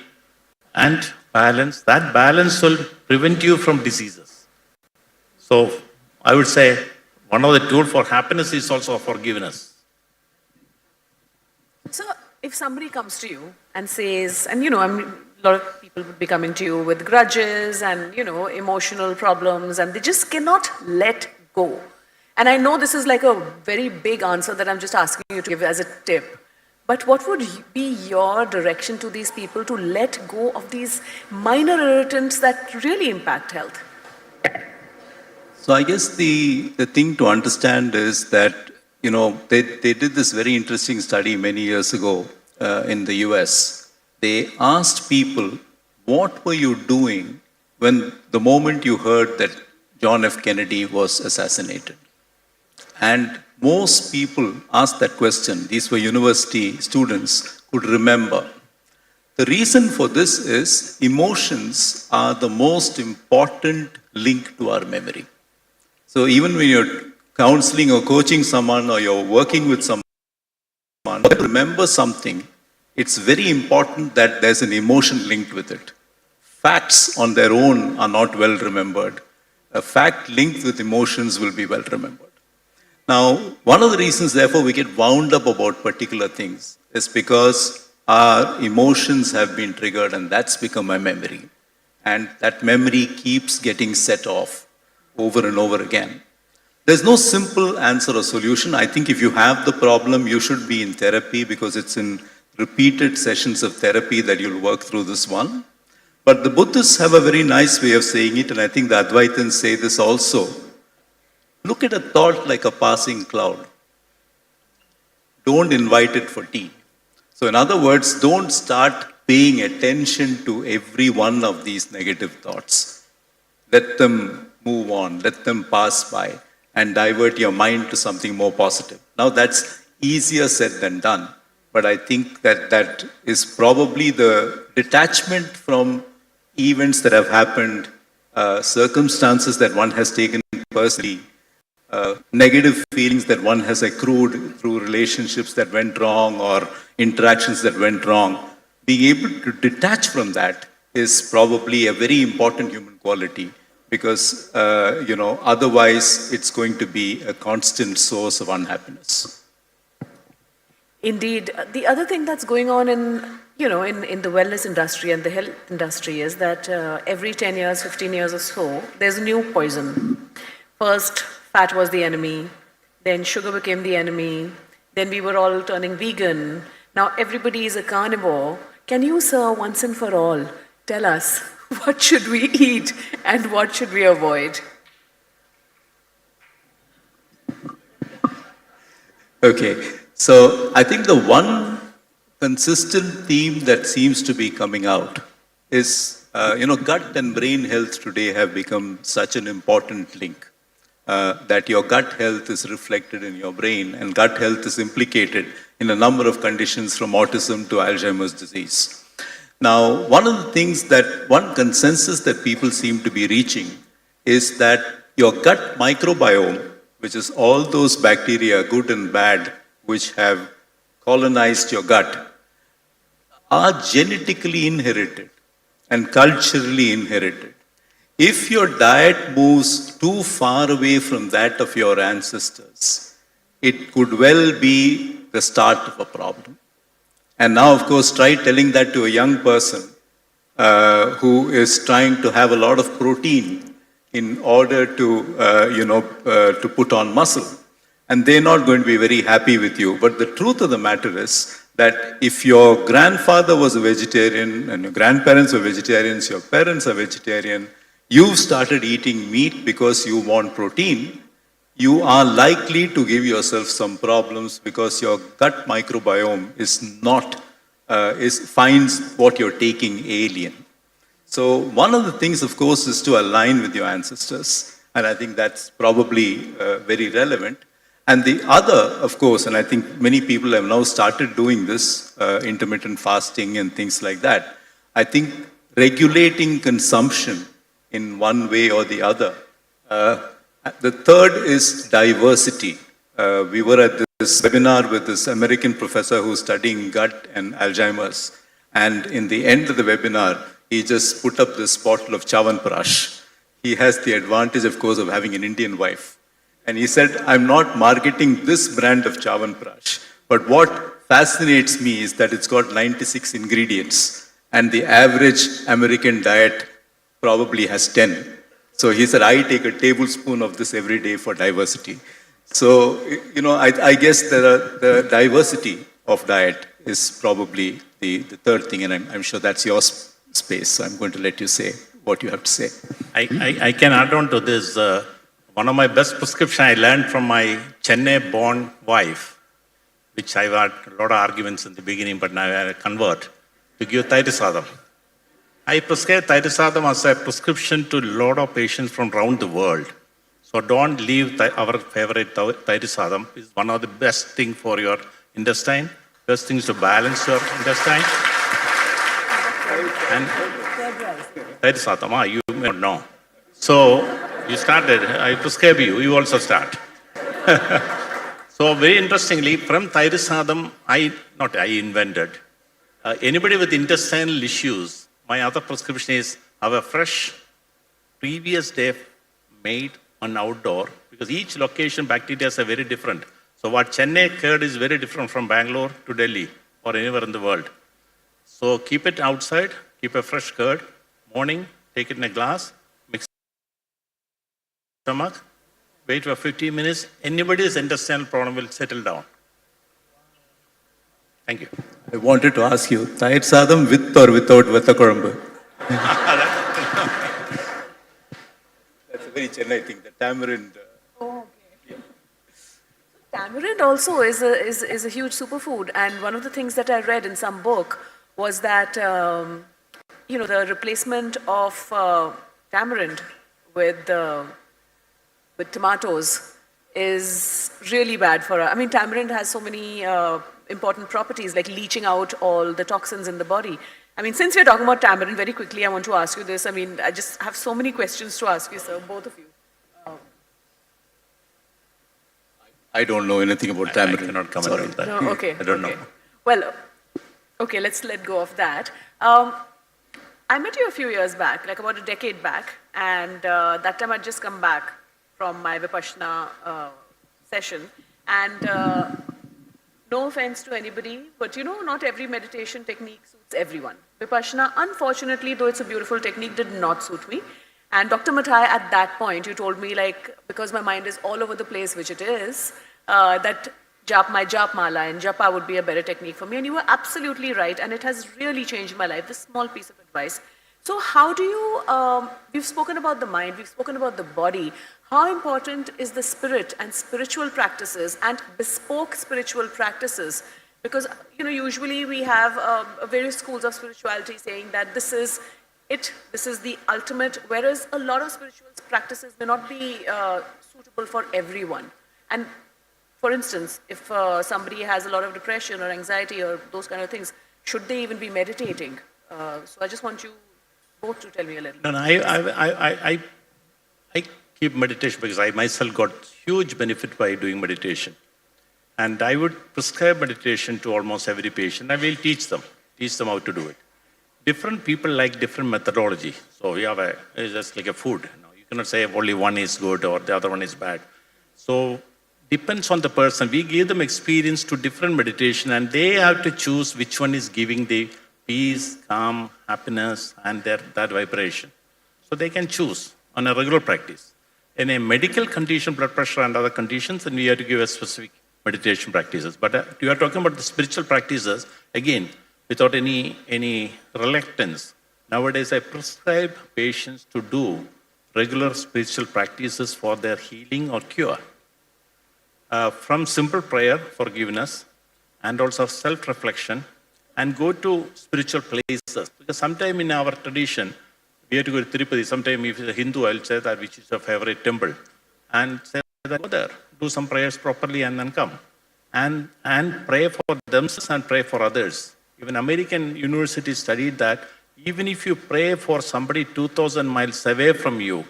Speaker 5: and balanced. That balance will prevent you from diseases. So I would say one of the tools for happiness is also forgiveness.
Speaker 2: So if somebody comes to you and says, and a lot of people would be coming to you with grudges and, emotional problems, and they just cannot let go. And I know this is like a very big answer that I'm just asking you to give as a tip. But what would be your direction to these people to let go of these minor irritants that really impact health?
Speaker 4: So I guess the thing to understand is that, they did this very interesting study many years ago in the US. They asked people, what were you doing when the moment you heard that John F. Kennedy was assassinated? And most people asked that question. These were university students could remember. The reason for this is emotions are the most important link to our memory. So even when you're counseling or coaching someone or you're working with someone, remember something, it's very important that there's an emotion linked with it. Facts on their own are not well remembered. A fact linked with emotions will be well remembered. Now, one of the reasons, therefore, we get wound up about particular things is because our emotions have been triggered and that's become a memory. And that memory keeps getting set off over and over again. There's no simple answer or solution. I think if you have the problem, you should be in therapy because it's in repeated sessions of therapy that you'll work through this one. But the Buddhists have a very nice way of saying it, and I think the Advaitins say this also. Look at a thought like a passing cloud. Don't invite it for tea. So in other words, don't start paying attention to every one of these negative thoughts. Let them move on, let them pass by, and divert your mind to something more positive. Now that's easier said than done, but I think that that is probably the detachment from events that have happened, circumstances that one has taken personally, negative feelings that one has accrued through relationships that went wrong or interactions that went wrong. Being able to detach from that is probably a very important human quality because, otherwise it's going to be a constant source of unhappiness.
Speaker 2: Indeed. The other thing that's going on in the wellness industry and the health industry is that every 10 years, 15 years or so, there's a new poison. First, fat was the enemy, then sugar became the enemy, then we were all turning vegan. Now everybody is a carnivore. Can you, sir, once and for all, tell us what should we eat and what should we avoid?
Speaker 4: Okay, so I think the one consistent theme that seems to be coming out is, gut and brain health today have become such an important link. That your gut health is reflected in your brain, and gut health is implicated in a number of conditions from autism to Alzheimer's disease. Now, one of the things one consensus that people seem to be reaching is that your gut microbiome, which is all those bacteria, good and bad, which have colonized your gut, are genetically inherited and culturally inherited. If your diet moves too far away from that of your ancestors, it could well be the start of a problem. And now, of course, try telling that to a young person who is trying to have a lot of protein in order to put on muscle. And they're not going to be very happy with you. But the truth of the matter is that if your grandfather was a vegetarian and your grandparents were vegetarians, your parents are vegetarian, you've started eating meat because you want protein, you are likely to give yourself some problems because your gut microbiome finds what you're taking alien. So one of the things, of course, is to align with your ancestors. And I think that's probably very relevant. And the other, of course, and I think many people have now started doing this, intermittent fasting and things like that. I think regulating consumption in one way or the other. The third is diversity. We were at this webinar with this American professor who's studying gut and Alzheimer's. And in the end of the webinar, he just put up this bottle of Chyawanprash. He has the advantage, of course, of having an Indian wife. And he said, I'm not marketing this brand of Chyawanprash, but what fascinates me is that it's got 96 ingredients, and the average American diet probably has 10. So he said, I take a tablespoon of this every day for diversity. So, I guess the diversity of diet is probably the third thing, and I'm sure that's your space, so I'm going to let you say what you have to say.
Speaker 5: I can add on to this. One of my best prescriptions I learned from my Chennai-born wife, which I've had a lot of arguments in the beginning, but now I convert, to give Thairasadam. I prescribe Thairasadam as a prescription to a lot of patients from around the world. So don't leave our favorite Thairasadam. It's one of the best things for your intestine. Best things to balance your intestine. And Thairasadam, you may not know. So you started, I prescribe you, you also start. So very interestingly, from Thayrisadam, I invented. Anybody with intestinal issues, my other prescription is have a fresh, previous day made on outdoor, because each location bacteria are very different. So what Chennai curd is very different from Bangalore to Delhi or anywhere in the world. So keep it outside, keep a fresh curd, morning, take it in a glass, mix stomach, wait for 15 minutes, anybody's intestinal problem will settle down. Thank you.
Speaker 4: I wanted to ask you, Tayir Sadam with or without Vattakurambu? That's a very Chennai thing, the tamarind.
Speaker 2: Tamarind also is a huge superfood, and one of the things that I read in some book was that the replacement of tamarind with tomatoes is really bad for us. I mean, tamarind has so many important properties like leaching out all the toxins in the body. I mean, since we're talking about tamarind, very quickly I want to ask you this. I mean, I just have so many questions to ask you, sir, both of you.
Speaker 4: I don't know anything about tamarind.
Speaker 5: I cannot comment on that.
Speaker 2: No, okay.
Speaker 5: I don't know.
Speaker 2: Well, okay, let's let go of that. I met you a few years back, like about a decade back, and that time I'd just come back from my Vipassana session. And no offense to anybody, but not every meditation technique suits everyone. Vipassana, unfortunately, though it's a beautiful technique, did not suit me. And Dr. Mathai, at that point, you told me, like, because my mind is all over the place, which it is, that my jap mala and japa would be a better technique for me. And you were absolutely right, and it has really changed my life, this small piece of advice. So how do you, we've spoken about the mind, we've spoken about the body. How important is the spirit and spiritual practices and bespoke spiritual practices? Because, usually we have various schools of spirituality saying that this is the ultimate, whereas a lot of spiritual practices may not be suitable for everyone. And for instance, if somebody has a lot of depression or anxiety or those kind of things, should they even be meditating? So I just want you both to tell me a little.
Speaker 5: No, I keep meditation because I myself got huge benefit by doing meditation. And I would prescribe meditation to almost every patient. I will teach them how to do it. Different people like different methodology. So we have it's just like a food. You cannot say only one is good or the other one is bad. So depends on the person. We give them experience to different meditation and they have to choose which one is giving the peace, calm, happiness and that vibration. So they can choose on a regular practice. In a medical condition, blood pressure and other conditions, then we have to give a specific meditation practices. But you are talking about the spiritual practices, again, without any reluctance. Nowadays, I prescribe patients to do regular spiritual practices for their healing or cure. From simple prayer, forgiveness, and also self-reflection, and go to spiritual places. Because sometime in our tradition, we have to go to Tirupati. Sometime if it's a Hindu, I'll say that which is your favorite temple. And say that go there, do some prayers properly and then come. And pray for themselves and pray for others. Even American universities studied that even if you pray for somebody 2,000 miles away from you,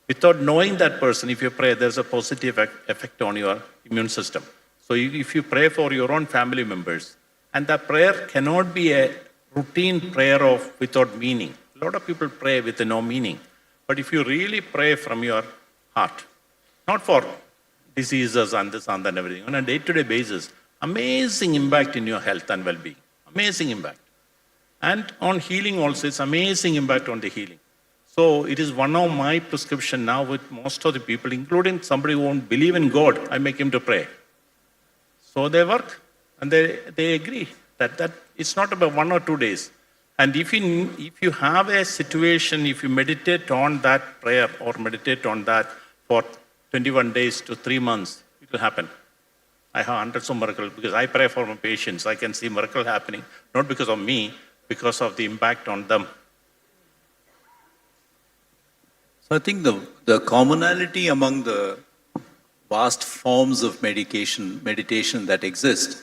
Speaker 5: without knowing that person, if you pray, there's a positive effect on your immune system. So if you pray for your own family members, and that prayer cannot be a routine prayer without meaning. A lot of people pray with no meaning. But if you really pray from your heart, not for diseases and this and that and everything, on a day-to-day basis, amazing impact in your health and well-being. Amazing impact. And on healing also, it's amazing impact on the healing. So it is one of my prescription now with most of the people, including somebody who won't believe in God, I make him to pray. So they work and they agree that it's not about 1 or 2 days. And if you have a situation, if you meditate on that prayer or meditate on that for 21 days to 3 months, it will happen. I have hundreds of miracles because I pray for my patients. I can see miracle happening, not because of me, because of the impact on them.
Speaker 4: So I think the commonality among the vast forms of meditation that exist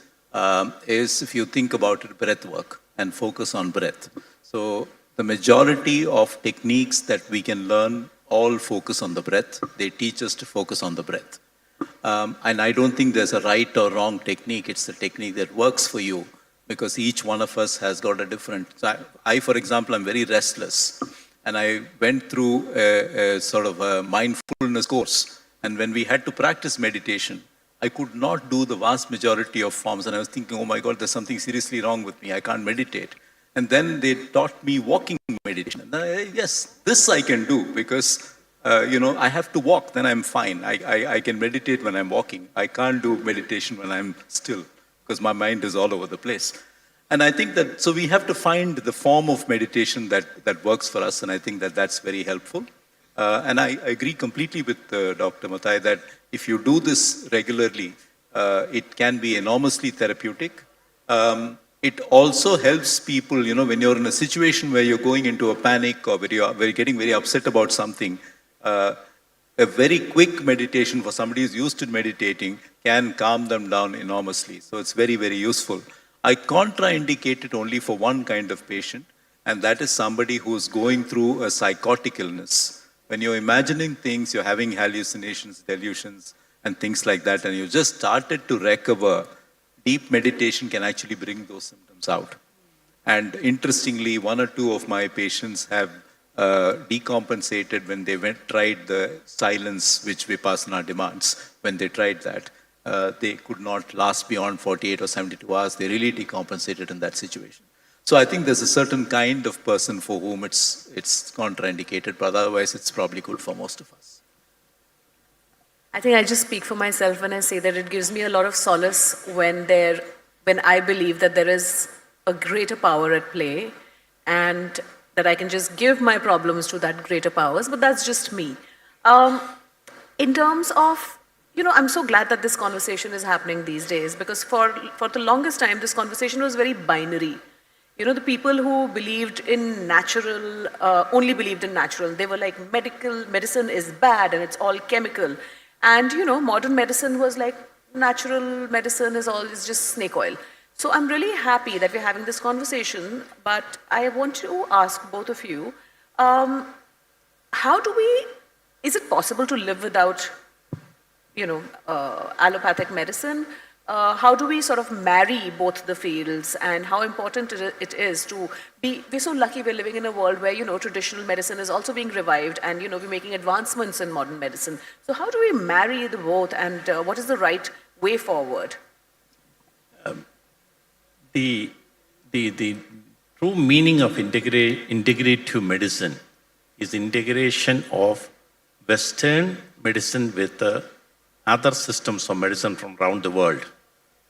Speaker 4: is, if you think about it, breath work and focus on breath. So the majority of techniques that we can learn all focus on the breath. They teach us to focus on the breath. And I don't think there's a right or wrong technique. It's the technique that works for you, because each one of us has got a different. So I, for example, am very restless. And I went through a sort of a mindfulness course. And when we had to practice meditation, I could not do the vast majority of forms. And I was thinking, oh my God, there's something seriously wrong with me. I can't meditate. And then they taught me walking meditation. And yes, this I can do, because I have to walk, then I'm fine. I can meditate when I'm walking. I can't do meditation when I'm still, because my mind is all over the place. And I think that, so we have to find the form of meditation that works for us, and I think that that's very helpful. And I agree completely with Dr. Mathai that if you do this regularly, it can be enormously therapeutic. It also helps people, when you're in a situation where you're going into a panic or where you're getting very upset about something, a very quick meditation for somebody who's used to meditating can calm them down enormously. So it's very, very useful. I contraindicate it only for one kind of patient, and that is somebody who's going through a psychotic illness. When you're imagining things, you're having hallucinations, delusions, and things like that, and you just started to recover, deep meditation can actually bring those symptoms out. And interestingly, one or two of my patients have decompensated when they tried the silence which Vipassana demands. When they tried that, they could not last beyond 48 or 72 hours. They really decompensated in that situation. So I think there's a certain kind of person for whom it's contraindicated, but otherwise it's probably good for most of us.
Speaker 2: I think I just speak for myself when I say that it gives me a lot of solace when I believe that there is a greater power at play, and that I can just give my problems to that greater powers, but that's just me. In terms of, I'm so glad that this conversation is happening these days, because for the longest time, this conversation was very binary. The people who believed in natural, only believed in natural. They were like, medicine is bad and it's all chemical. And, modern medicine was like, natural medicine is just snake oil. So I'm really happy that we're having this conversation, but I want to ask both of you, is it possible to live without, allopathic medicine? How do we sort of marry both the fields, and how important it is to we're so lucky we're living in a world where, traditional medicine is also being revived, and, we're making advancements in modern medicine. So how do we marry the both, and what is the right way forward?
Speaker 5: The true meaning of integrative medicine is integration of Western medicine with other systems of medicine from around the world.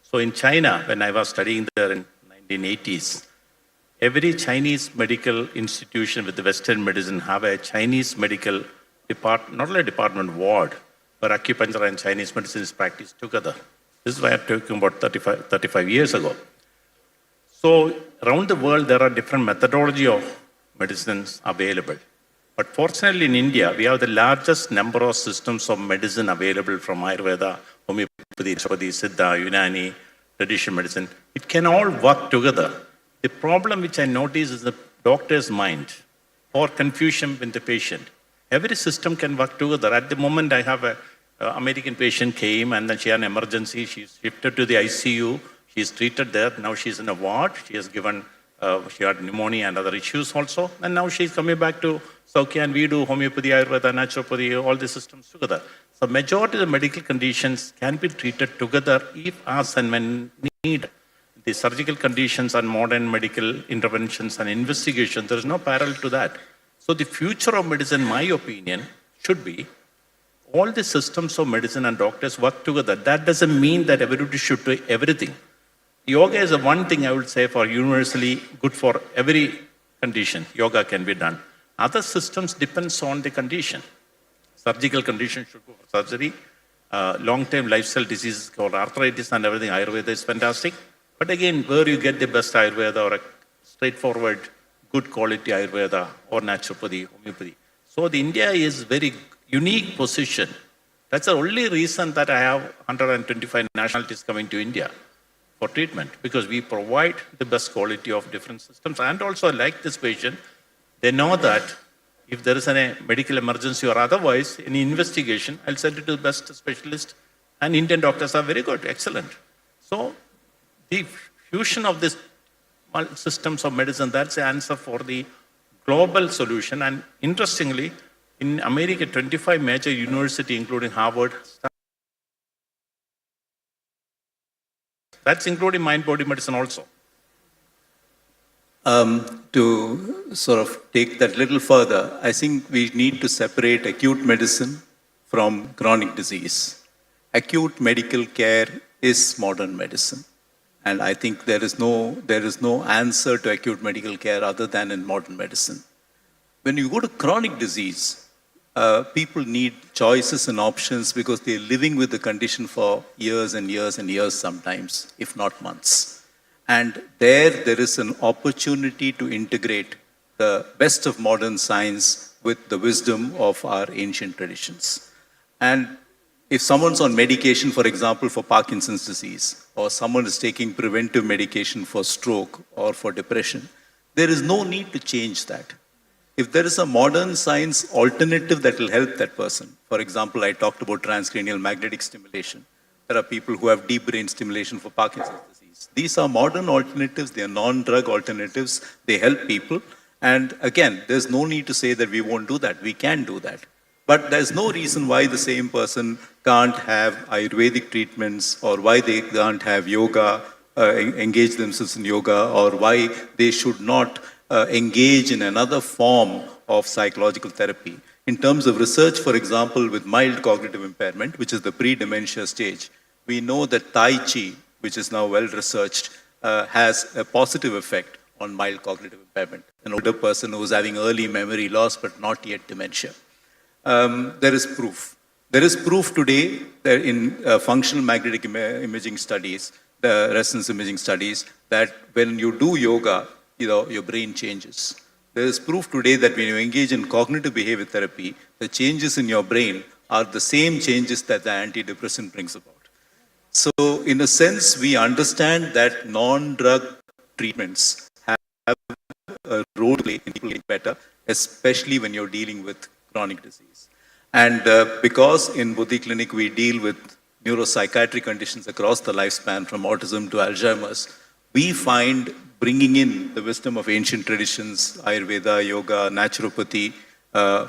Speaker 5: So in China, when I was studying there in 1980s, every Chinese medical institution with the Western medicine have a Chinese medical department, not only department, ward, where acupuncture and Chinese medicine is practiced together. This is why I'm talking about 35 years ago. So around the world, there are different methodology of medicines available. But fortunately in India, we have the largest number of systems of medicine available from Ayurveda, homeopathy, Siddha, Unani, traditional medicine. It can all work together. The problem which I notice is the doctor's mind or confusion with the patient. Every system can work together. At the moment, I have an American patient came and then she had an emergency. She's shifted to the ICU. She's treated there. Now she's in a ward. She has given, she had pneumonia and other issues also. And now she's coming back to Saukya, and we do homeopathy, Ayurveda, naturopathy, all the systems together. So majority of the medical conditions can be treated together if, as and when needed. The surgical conditions and modern medical interventions and investigation, there is no parallel to that. So the future of medicine, in my opinion, should be all the systems of medicine and doctors work together. That doesn't mean that everybody should do everything. Yoga is the one thing I would say for universally good for every condition. Yoga can be done. Other systems depends on the condition. Surgical condition should go for surgery. Long-term lifestyle diseases called arthritis and everything, Ayurveda is fantastic. But again, where you get the best Ayurveda or a straightforward, good quality Ayurveda or naturopathy, homeopathy. So the India is very unique position. That's the only reason that I have 125 nationalities coming to India for treatment, because we provide the best quality of different systems. And also, like this patient, they know that if there is a medical emergency or otherwise, any investigation, I'll send it to the best specialist And Indian doctors are very good, excellent. So the fusion of these systems of medicine, that's the answer for the global solution. And interestingly, in America, 25 major universities, including Harvard, that's including mind-body medicine also.
Speaker 4: To sort of take that little further, I think we need to separate acute medicine from chronic disease. Acute medical care is modern medicine. And I think there is no answer to acute medical care other than in modern medicine. When you go to chronic disease, people need choices and options because they're living with the condition for years and years and years sometimes, if not months. And there is an opportunity to integrate the best of modern science with the wisdom of our ancient traditions. And if someone's on medication, for example, for Parkinson's disease, or someone is taking preventive medication for stroke or for depression, there is no need to change that. If there is a modern science alternative that will help that person, for example, I talked about transcranial magnetic stimulation. There are people who have deep brain stimulation for Parkinson's disease. These are modern alternatives, they are non-drug alternatives, they help people. And again, there's no need to say that we won't do that, we can do that. But there's no reason why the same person can't have Ayurvedic treatments, or why they can't have yoga, engage themselves in yoga, or why they should not engage in another form of psychological therapy. In terms of research, for example, with mild cognitive impairment, which is the pre-dementia stage, we know that Tai Chi, which is now well researched, has a positive effect on mild cognitive impairment. An older person who is having early memory loss but not yet dementia. There is proof. There is proof today that in functional magnetic imaging studies, the resonance imaging studies, that when you do yoga, your brain changes. There is proof today that when you engage in cognitive behavior therapy, the changes in your brain are the same changes that the antidepressant brings about. So in a sense, we understand that non-drug treatments have a role to play in people getting better, especially when you're dealing with chronic disease. And because in Buddhi Clinic we deal with neuropsychiatric conditions across the lifespan, from autism to Alzheimer's, we find bringing in the wisdom of ancient traditions, Ayurveda, yoga, naturopathy,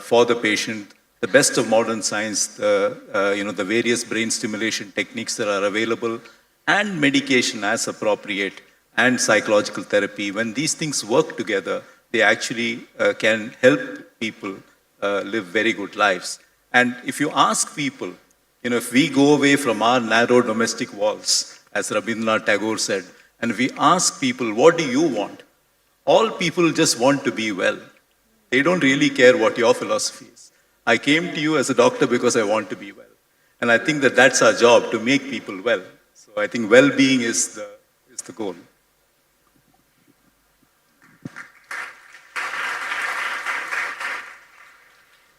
Speaker 4: for the patient, the best of modern science, the various brain stimulation techniques that are available, and medication as appropriate, and psychological therapy. When these things work together, they actually can help people live very good lives. And if you ask people, if we go away from our narrow domestic walls, as Rabindranath Tagore said, and if we ask people, what do you want? All people just want to be well. They don't really care what your philosophy is. I came to you as a doctor because I want to be well. And I think that that's our job, to make people well. So I think well-being is the goal.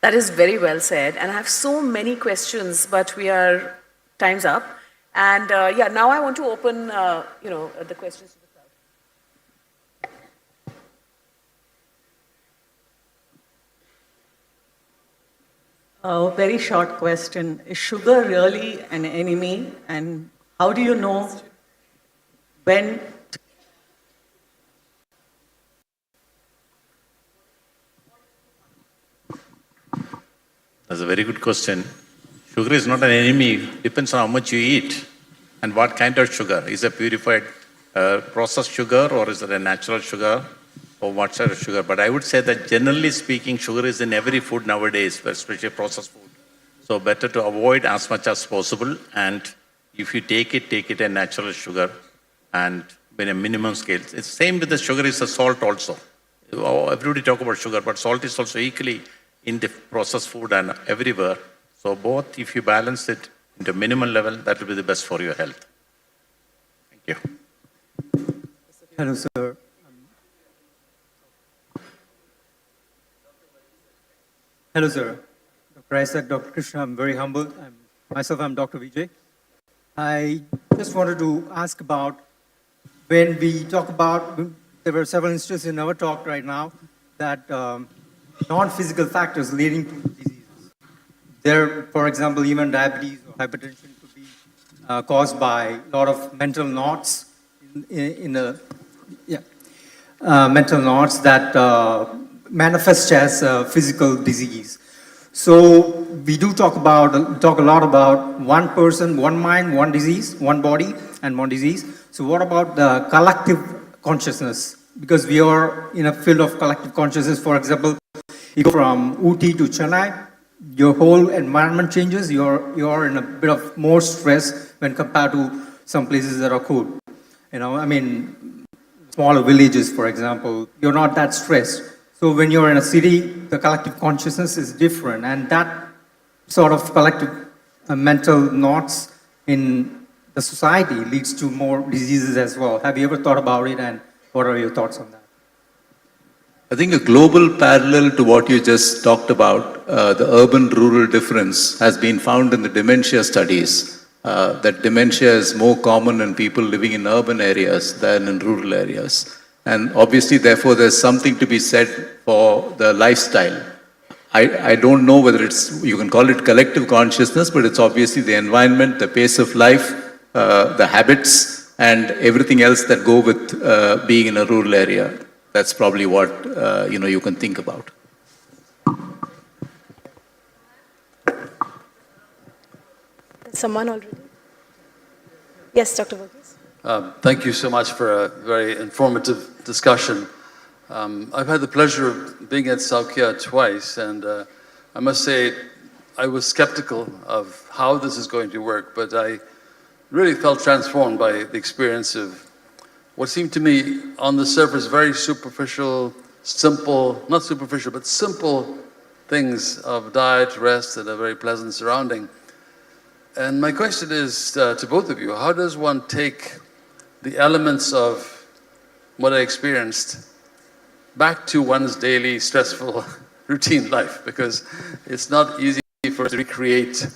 Speaker 2: That is very well said. And I have so many questions, but time's up. And now I want to open, the questions to the crowd.
Speaker 3: Very short question. Is sugar really an enemy? And how do you know when?
Speaker 5: That's a very good question. Sugar is not an enemy. Depends on how much you eat and what kind of sugar. Is it purified processed sugar, or is it a natural sugar, or what sort of sugar? But I would say that generally speaking, sugar is in every food nowadays, especially processed food. So better to avoid as much as possible. And if you take it a natural sugar, and in a minimum scale. It's same with the sugar is the salt also. Everybody talk about sugar, but salt is also equally in the processed food and everywhere. So both, if you balance it into minimal level, that will be the best for your health. Thank you.
Speaker 3: Hello, sir. Hello, sir. Dr. Isaac, Dr. Krishna, I'm very humble. I'm Dr. Vijay. I just wanted to ask about, when we talk about, there were several instances in our talk right now that non-physical factors leading to diseases. There, for example, even diabetes or hypertension could be caused by a lot of mental knots mental knots that manifest as physical disease. So we do talk a lot about one person, one mind, one disease, one body, and one disease. So what about the collective consciousness? Because we are in a field of collective consciousness. For example, you go from Ooty to Chennai, your whole environment changes. You're in a bit of more stress when compared to some places that are cool. Smaller villages, for example, you're not that stressed. So when you're in a city, the collective consciousness is different, and that sort of collective mental knots in the society leads to more diseases as well. Have you ever thought about it, and what are your thoughts on that?
Speaker 4: I think a global parallel to what you just talked about, the urban-rural difference, has been found in the dementia studies. That dementia is more common in people living in urban areas than in rural areas. And obviously, therefore, there's something to be said for the lifestyle. I don't know whether you can call it collective consciousness, but it's obviously the environment, the pace of life, the habits, and everything else that go with being in a rural area. That's probably what you can think about.
Speaker 29: Someone already? Yes, Dr. Verghese.
Speaker 17: Thank you so much for a very informative discussion. I've had the pleasure of being at Saukia twice, and I must say I was skeptical of how this is going to work, but I really felt transformed by the experience of what seemed to me on the surface very superficial, simple, not superficial, but simple things of diet, rest, and a very pleasant surrounding. And my question is to both of you, how does one take the elements of what I experienced back to one's daily stressful routine life? Because it's not easy for us to recreate,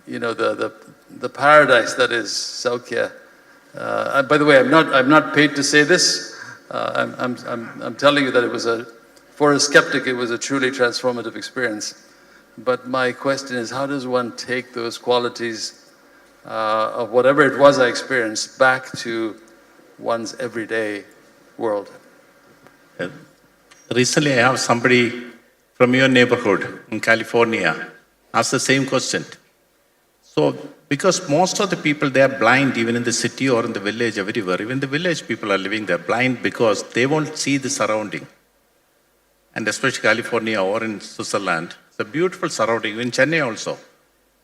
Speaker 17: the paradise that is Saukia. By the way, I'm not paid to say this. I'm telling you that it was for a skeptic, it was a truly transformative experience. But my question is, how does one take those qualities of whatever it was I experienced back to one's everyday world?
Speaker 5: Recently, I have somebody from your neighborhood in California ask the same question. So, because most of the people, they are blind even in the city or in the village, everywhere. Even the village people are living there blind because they won't see the surrounding. And especially California or in Switzerland, it's a beautiful surrounding, in Chennai also.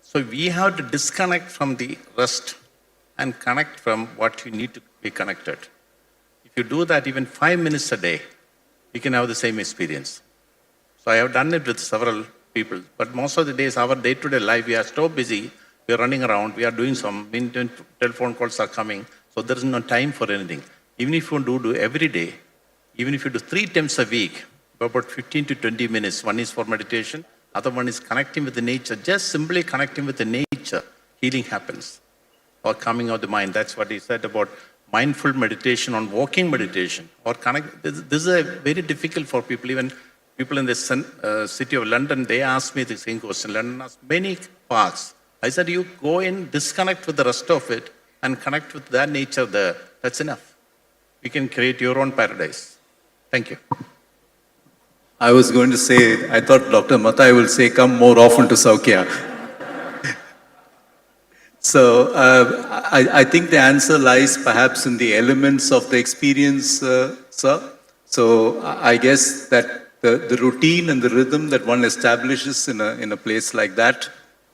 Speaker 5: So we have to disconnect from the rest and connect from what you need to be connected. If you do that even 5 minutes a day, you can have the same experience. So I have done it with several people, but most of the days, our day-to-day life, we are so busy, we are running around, we are doing telephone calls are coming, so there is no time for anything. Even if you do every day, even if you do 3 times a week, about 15 to 20 minutes, one is for meditation, other one is connecting with the nature, just simply connecting with the nature, healing happens, or calming of the mind. That's what he said about mindful meditation, on walking meditation, or connect. This is very difficult for people, even people in the city of London, they asked me the same question. London has many parks. I said, you go in, disconnect with the rest of it, and connect with that nature there. That's enough. You can create your own paradise. Thank you.
Speaker 4: I was going to say, I thought Dr. Mutha will say, come more often to Saukia. So I think the answer lies perhaps in the elements of the experience, sir. So I guess that the routine and the rhythm that one establishes in a place like that,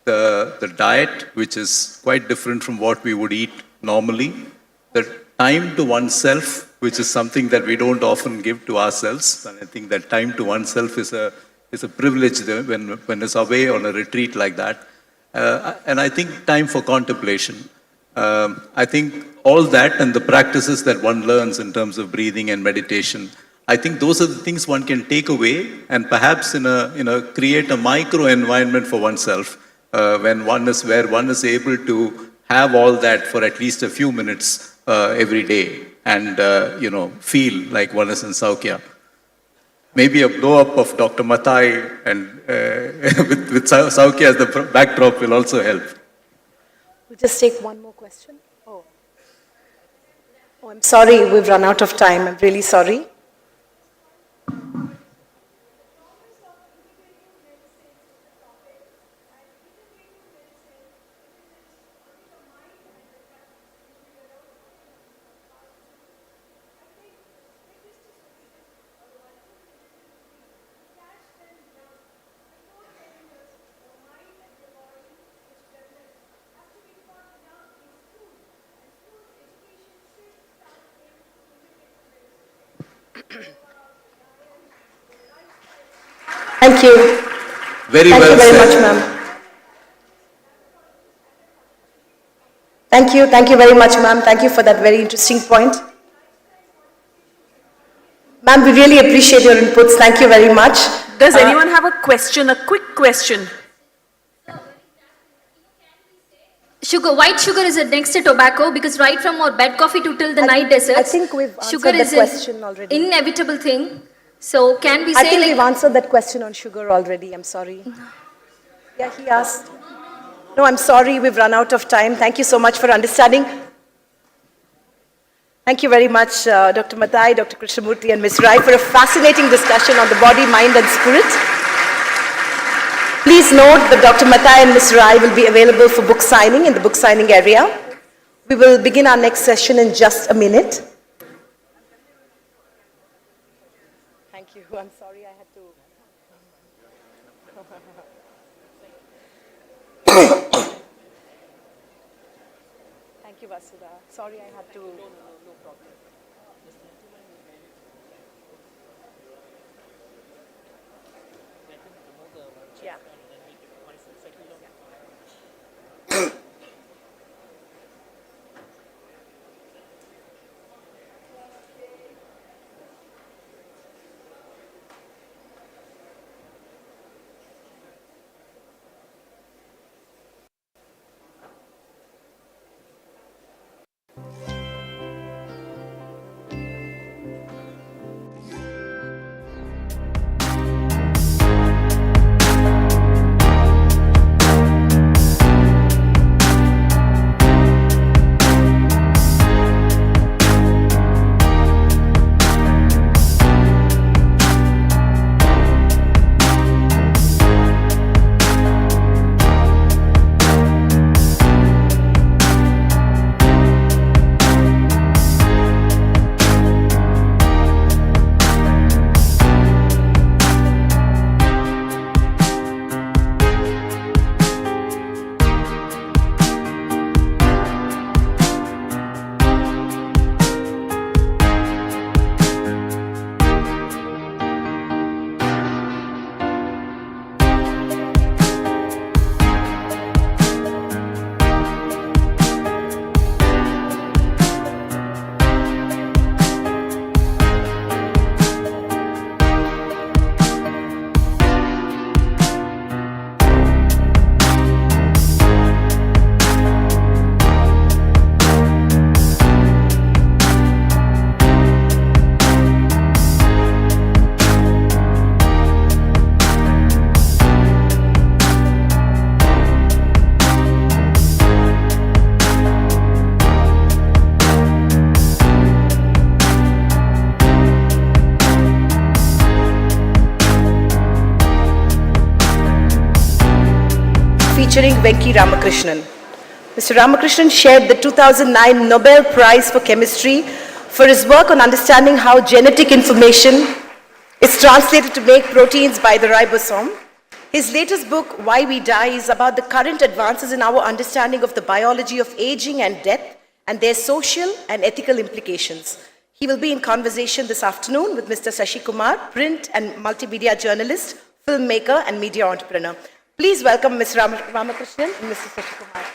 Speaker 4: the diet, which is quite different from what we would eat normally, the time to oneself, which is something that we don't often give to ourselves. And I think that time to oneself is a privilege when it's away on a retreat like that. And I think time for contemplation. I think all that and the practices that one learns in terms of breathing and meditation, I think those are the things one can take away and perhaps create a micro environment for oneself where one is able to have all that for at least a few minutes every day and feel like one is in Saukia. Maybe a blow-up of Dr. Mutha and with Saukia as the backdrop will also help.
Speaker 29: We'll just take one more question. Oh, I'm sorry, we've run out of time. I'm really sorry. Thank you.
Speaker 4: Very
Speaker 29: Thank
Speaker 4: well
Speaker 29: you very
Speaker 4: said.
Speaker 29: much, ma'am. Thank you very much, ma'am. Thank you for that very interesting point. Ma'am, we really appreciate your inputs. Thank you very much.
Speaker 2: Does anyone have a question, a quick question?
Speaker 6: Sugar, white sugar is next to tobacco because right from our bed coffee to till the night desserts,
Speaker 29: I think we've answered
Speaker 6: sugar
Speaker 29: the
Speaker 6: is
Speaker 29: question
Speaker 6: an
Speaker 29: already.
Speaker 6: inevitable thing. So can we
Speaker 29: I
Speaker 6: say
Speaker 29: think
Speaker 6: like
Speaker 29: we've answered that question on sugar already. I'm sorry. Yeah, he asked. No, I'm sorry. We've run out of time. Thank you so much for understanding. Thank you very much, Dr. Mathai, Dr. Krishnamurthy, and Ms. Rai for a fascinating discussion on the body, mind, and spirit. Please note that Dr. Mathai and Ms. Rai will be available for book signing in the book signing area. We will begin our next session in just a minute. Thank you. I'm sorry I had to. Thank you, Vasudha. Sorry I had to. No problem. Yeah. Featuring Venki Ramakrishnan. Mr. Ramakrishnan shared the 2009 Nobel Prize for Chemistry for his work on understanding how genetic information is translated to make proteins by the ribosome. His latest book, Why We Die, is about the current advances in our understanding of the biology of aging and death and their social and ethical implications. He will be in conversation this afternoon with Mr. Shashi Kumar, print and multimedia journalist, filmmaker, and media entrepreneur. Please welcome Ms. Ramakrishnan and Mr. Shashi Kumar.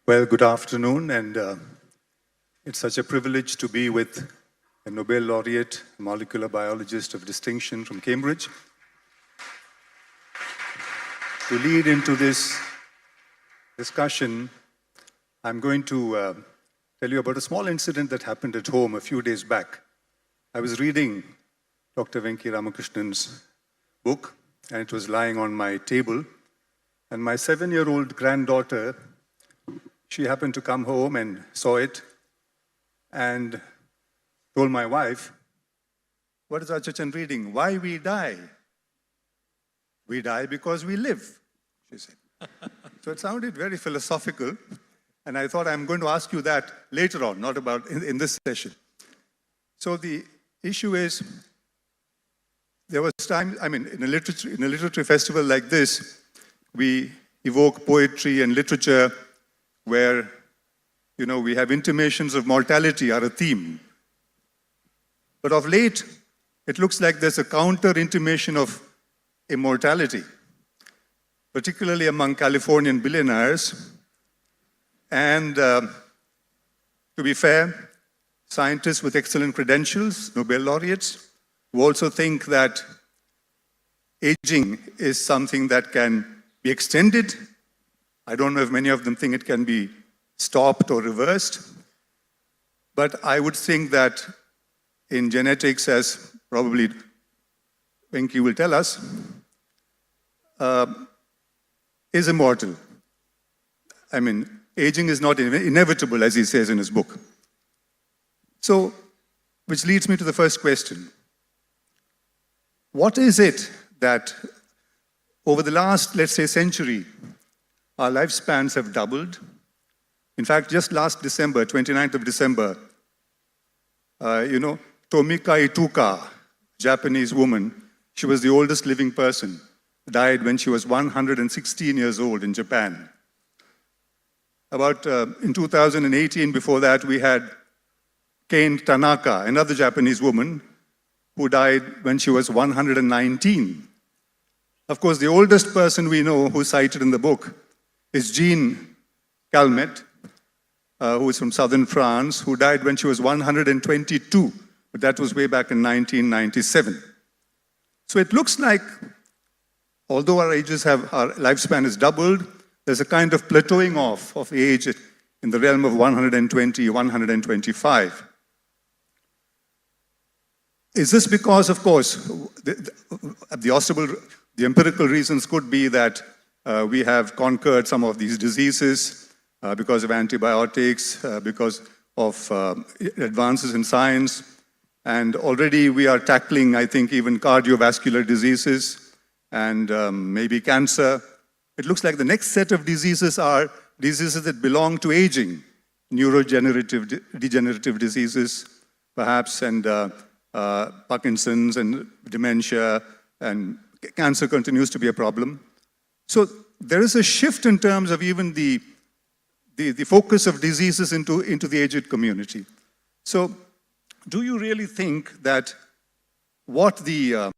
Speaker 7: Well, good afternoon, and it's such a privilege to be with a Nobel laureate, molecular biologist of distinction from Cambridge. to lead into this discussion, I'm going to tell you about a small incident that happened at home a few days back. I was reading Dr. Venki Ramakrishnan's book, and it was lying on my table. And my 7-year-old granddaughter, she happened to come home and saw it and told my wife, "What is Achachan reading? Why we die? We die because we live," she said. So it sounded very philosophical, and I thought I'm going to ask you that later on, not about in this session. So the issue is, there was time, I mean, in a literary festival like this, we evoke poetry and literature where, you know, we have intimations of mortality are a theme. But of late, it looks like there's a counter-intimation of immortality, particularly among Californian billionaires. And to be fair, scientists with excellent credentials, Nobel laureates, who also think that aging is something that can be extended. I don't know if many of them think it can be stopped or reversed. But I would think that in genetics, as probably Venki will tell us, is immortal. I mean, aging is not inevitable, as he says in his book. So, which leads me to the first question. What is it that over the last, let's say, century, our lifespans have doubled? In fact, just last December, 29th of December, Tomika Ituka, Japanese woman, she was the oldest living person, died when she was 116 years old in Japan. About in 2018, before that, we had Kane Tanaka, another Japanese woman, who died when she was 119. Of course, the oldest person we know who's cited in the book is Jean Calment, who is from southern France, who died when she was 122, but that was way back in 1997. So it looks like, although our lifespan is doubled, there's a kind of plateauing off of age in the realm of 120, 125. Is this because, of course, the empirical reasons could be that we have conquered some of these diseases because of antibiotics, because of advances in science, and already we are tackling, I think, even cardiovascular diseases and maybe cancer. It looks like the next set of diseases are diseases that belong to aging, degenerative diseases, perhaps, and Parkinson's and dementia, and cancer continues to be a problem. So there is a shift in terms of even the focus of diseases into the aged community. So do you really think that what the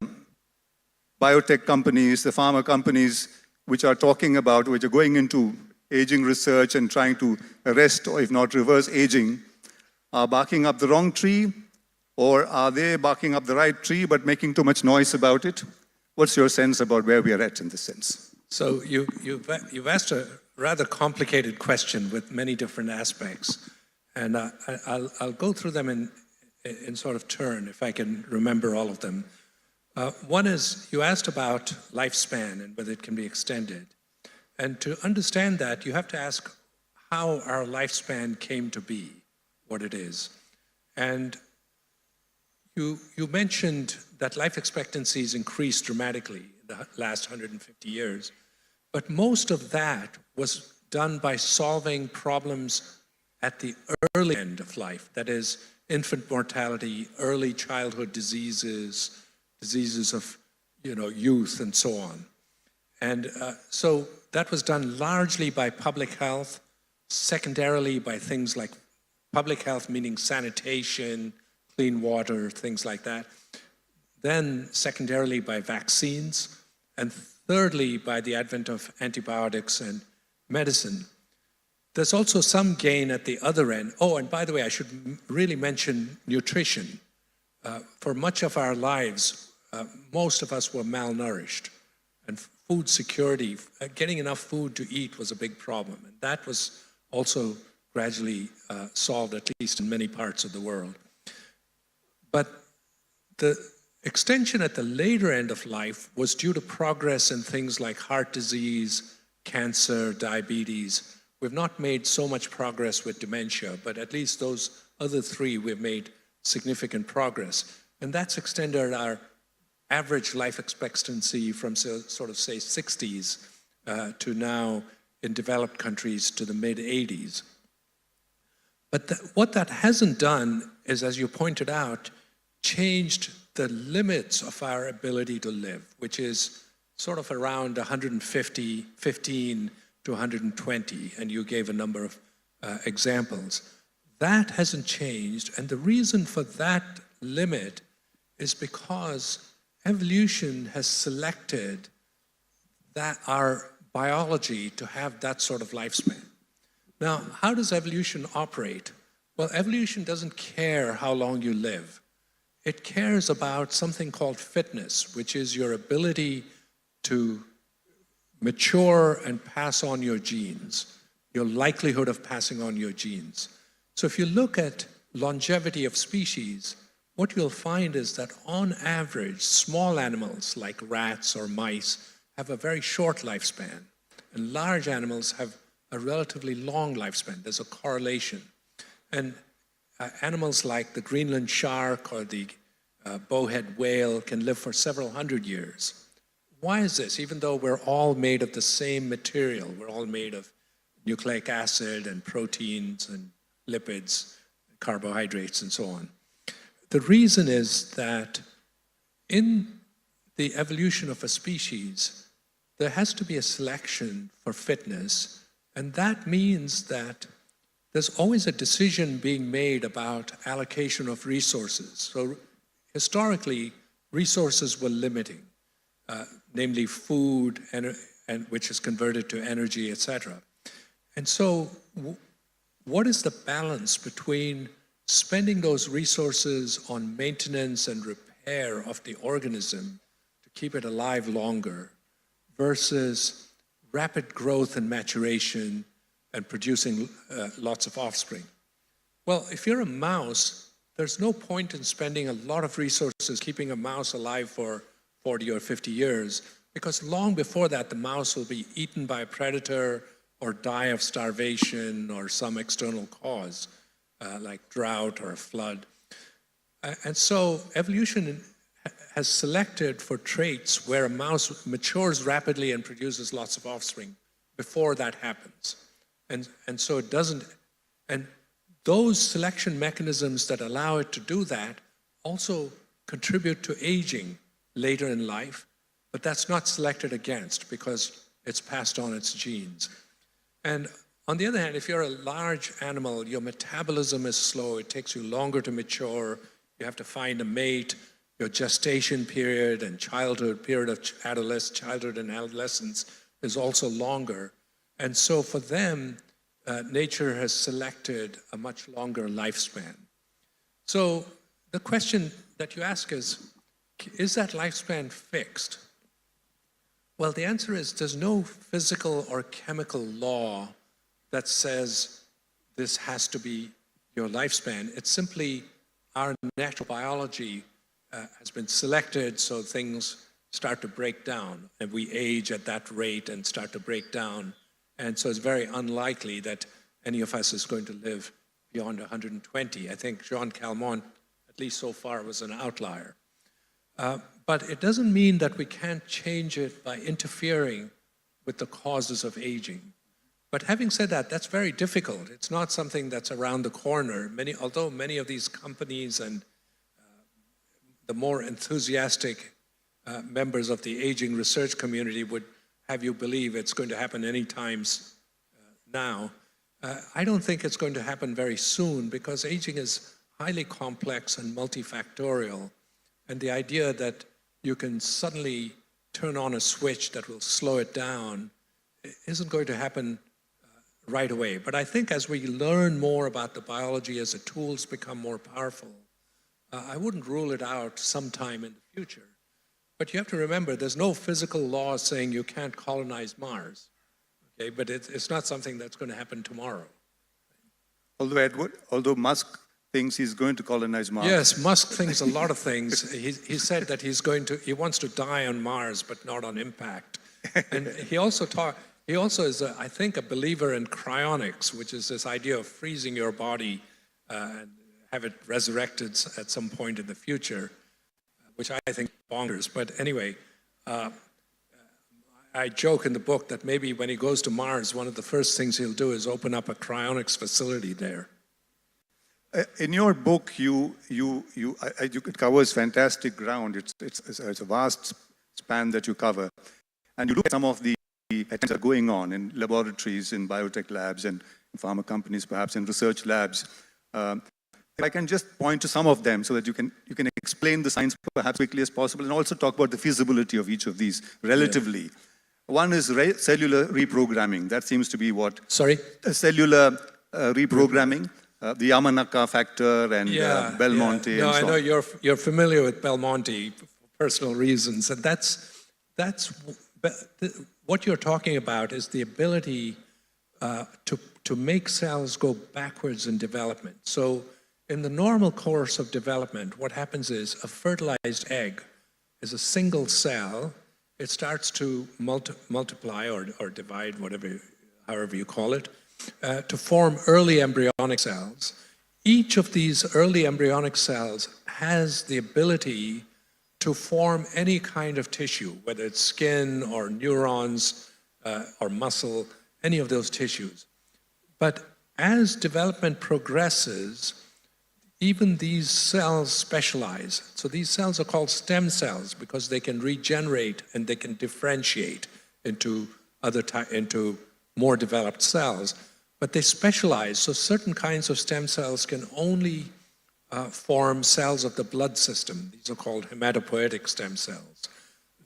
Speaker 7: biotech companies, the pharma companies, which are talking about, which are going into aging research and trying to arrest or if not reverse aging, are barking up the wrong tree? Or are they barking up the right tree but making too much noise about it? What's your sense about where we are at in this sense?
Speaker 8: So you've asked a rather complicated question with many different aspects. And I'll go through them in sort of turn, if I can remember all of them. One is, you asked about lifespan and whether it can be extended. And to understand that, you have to ask how our lifespan came to be what it is. And you mentioned that life expectancy has increased dramatically in the last 150 years, but most of that was done by solving problems at the early end of life, that is, infant mortality, early childhood diseases, diseases of youth, and so on. And so that was done largely by public health, secondarily by things like public health, meaning sanitation, clean water, things like that. Then secondarily by vaccines, and thirdly by the advent of antibiotics and medicine. There's also some gain at the other end. Oh, and by the way, I should really mention nutrition. For much of our lives, most of us were malnourished. And food security, getting enough food to eat was a big problem. And that was also gradually solved, at least in many parts of the world. But the extension at the later end of life was due to progress in things like heart disease, cancer, diabetes. We've not made so much progress with dementia, but at least those other three we've made significant progress. And that's extended our average life expectancy from sort of, say, 60s to now in developed countries to the mid-80s. But what that hasn't done is, as you pointed out, changed the limits of our ability to live, which is sort of around 15 to 120, and you gave a number of examples. That hasn't changed, and the reason for that limit is because evolution has selected that our biology to have that sort of lifespan. Now, how does evolution operate? Well, evolution doesn't care how long you live. It cares about something called fitness, which is your ability to mature and pass on your genes, your likelihood of passing on your genes. So if you look at longevity of species, what you'll find is that on average, small animals like rats or mice have a very short lifespan, and large animals have a relatively long lifespan. There's a correlation. And animals like the Greenland shark or the bowhead whale can live for several hundred years. Why is this? Even though we're all made of the same material, we're all made of nucleic acid and proteins and lipids, carbohydrates, and so on. The reason is that in the evolution of a species, there has to be a selection for fitness, and that means that there's always a decision being made about allocation of resources. So historically, resources were limiting, namely food, and which is converted to energy, etc. And so what is the balance between spending those resources on maintenance and repair of the organism to keep it alive longer versus rapid growth and maturation and producing lots of offspring? Well, if you're a mouse, there's no point in spending a lot of resources keeping a mouse alive for 40 or 50 years, because long before that, the mouse will be eaten by a predator or die of starvation or some external cause, like drought or a flood. And so evolution has selected for traits where a mouse matures rapidly and produces lots of offspring before that happens. And so it doesn't, and those selection mechanisms that allow it to do that also contribute to aging later in life, but that's not selected against because it's passed on its genes. And on the other hand, if you're a large animal, your metabolism is slow, it takes you longer to mature, you have to find a mate, your gestation period and period of childhood and adolescence is also longer. And so for them, nature has selected a much longer lifespan. So the question that you ask is that lifespan fixed? Well, the answer is there's no physical or chemical law that says this has to be your lifespan. It's simply our natural biology has been selected so things start to break down, and we age at that rate and start to break down. And so it's very unlikely that any of us is going to live beyond 120. I think Jean Calment, at least so far, was an outlier. But it doesn't mean that we can't change it by interfering with the causes of aging. But having said that, that's very difficult. It's not something that's around the corner. Although many of these companies and the more enthusiastic members of the aging research community would have you believe it's going to happen any time now, I don't think it's going to happen very soon because aging is highly complex and multifactorial. And the idea that you can suddenly turn on a switch that will slow it down isn't going to happen right away. But I think as we learn more about the biology, as the tools become more powerful, I wouldn't rule it out sometime in the future. But you have to remember, there's no physical law saying you can't colonize Mars. Okay, but it's not something that's going to happen tomorrow.
Speaker 7: Although Musk thinks he's going to colonize Mars.
Speaker 8: Yes, Musk thinks a lot of things. He said that he wants to die on Mars, but not on impact. And he also is, I think, a believer in cryonics, which is this idea of freezing your body and have it resurrected at some point in the future, which I think is bonkers. But anyway, I joke in the book that maybe when he goes to Mars, one of the first things he'll do is open up a cryonics facility there.
Speaker 7: In your book, it covers fantastic ground. It's a vast span that you cover. And you look at some of the attempts that are going on in laboratories, in biotech labs, and in pharma companies, perhaps in research labs. If I can just point to some of them so that you can explain the science perhaps quickly as possible, and also talk about the feasibility of each of these relatively. Yeah. One is cellular reprogramming. That seems to be what?
Speaker 8: Sorry?
Speaker 7: Cellular reprogramming. The Yamanaka factor and Belmonte.
Speaker 8: Yeah. No,
Speaker 7: and so
Speaker 8: I know you're familiar with Belmonte for personal reasons, and that's what you're talking about is the ability to make cells go backwards in development. So in the normal course of development, what happens is a fertilized egg is a single cell. It starts to multiply or divide, however you call it, to form early embryonic cells. Each of these early embryonic cells has the ability to form any kind of tissue, whether it's skin or neurons or muscle, any of those tissues. But as development progresses, even these cells specialize. So these cells are called stem cells because they can regenerate and they can differentiate into more developed cells. But they specialize, so certain kinds of stem cells can only form cells of the blood system. These are called hematopoietic stem cells.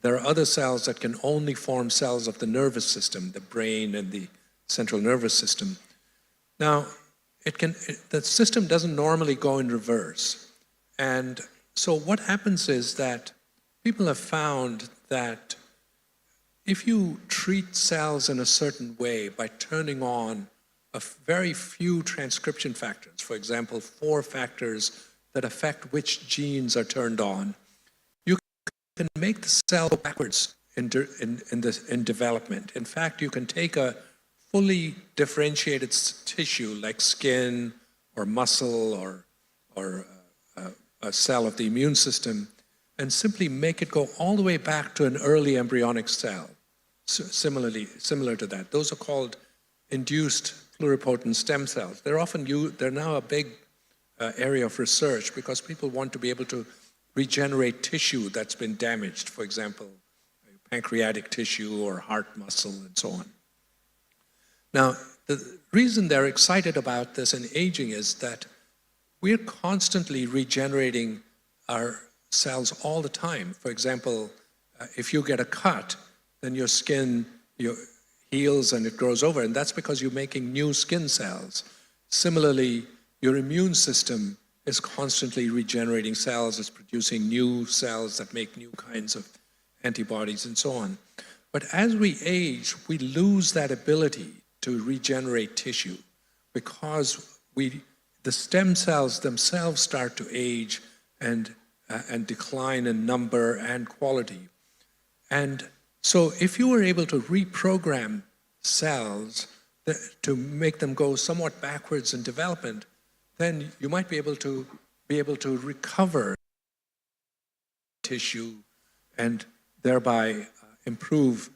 Speaker 8: There are other cells that can only form cells of the nervous system, the brain and the central nervous system. Now, the system doesn't normally go in reverse. And so what happens is that people have found that if you treat cells in a certain way by turning on a very few transcription factors, for example, 4 factors that affect which genes are turned on, you can make the cell go backwards in development. In fact, you can take a fully differentiated tissue like skin or muscle or a cell of the immune system and simply make it go all the way back to an early embryonic cell. So similar to that. Those are called induced pluripotent stem cells. They're now a big area of research because people want to be able to regenerate tissue that's been damaged, for example, pancreatic tissue or heart muscle and so on. Now, the reason they're excited about this in aging is that we're constantly regenerating our cells all the time. For example, if you get a cut, then your skin heals and it grows over, and that's because you're making new skin cells. Similarly, your immune system is constantly regenerating cells, it's producing new cells that make new kinds of antibodies and so on. But as we age, we lose that ability to regenerate tissue because the stem cells themselves start to age and decline in number and quality. And so if you were able to reprogram cells to make them go somewhat backwards in development, then you might be able to recover tissue and thereby improve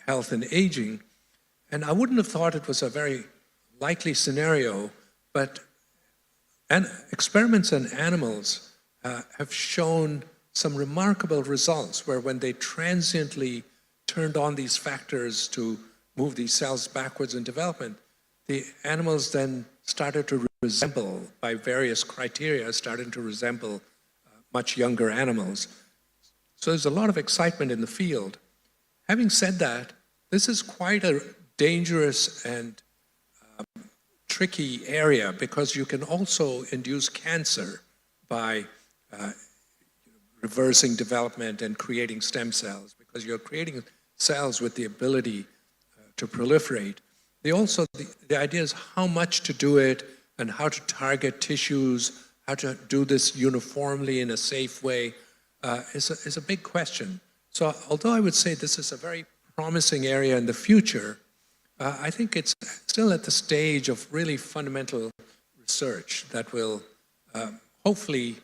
Speaker 8: health in aging. And I wouldn't have thought it was a very likely scenario, but experiments in animals have shown some remarkable results where when they transiently turned on these factors to move these cells backwards in development, the animals then started to resemble, by various criteria, started to resemble much younger animals. So there's a lot of excitement in the field. Having said that, this is quite a dangerous and tricky area because you can also induce cancer by reversing development and creating stem cells, because you're creating cells with the ability to proliferate. The idea is how much to do it and how to target tissues, how to do this uniformly in a safe way is a big question. So although I would say this is a very promising area in the future, I think it's still at the stage of really fundamental research that will hopefully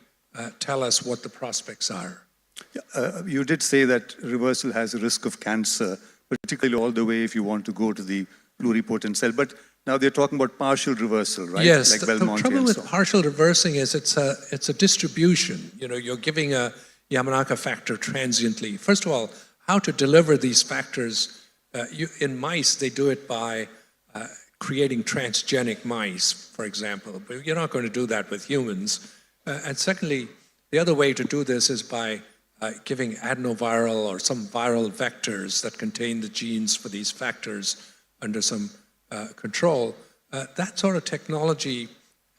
Speaker 8: tell us what the prospects are.
Speaker 7: You did say that reversal has a risk of cancer, particularly all the way if you want to go to the pluripotent cell. But now they're talking about partial reversal, right?
Speaker 8: Yes,
Speaker 7: like
Speaker 8: the
Speaker 7: Belmonte
Speaker 8: trouble
Speaker 7: and
Speaker 8: with
Speaker 7: so on.
Speaker 8: partial reversing is it's a distribution. You know, you're giving a Yamanaka factor transiently. First of all, how to deliver these factors, in mice, they do it by creating transgenic mice, for example. But you're not going to do that with humans. And secondly, the other way to do this is by giving adenoviral or some viral vectors that contain the genes for these factors under some control. That sort of technology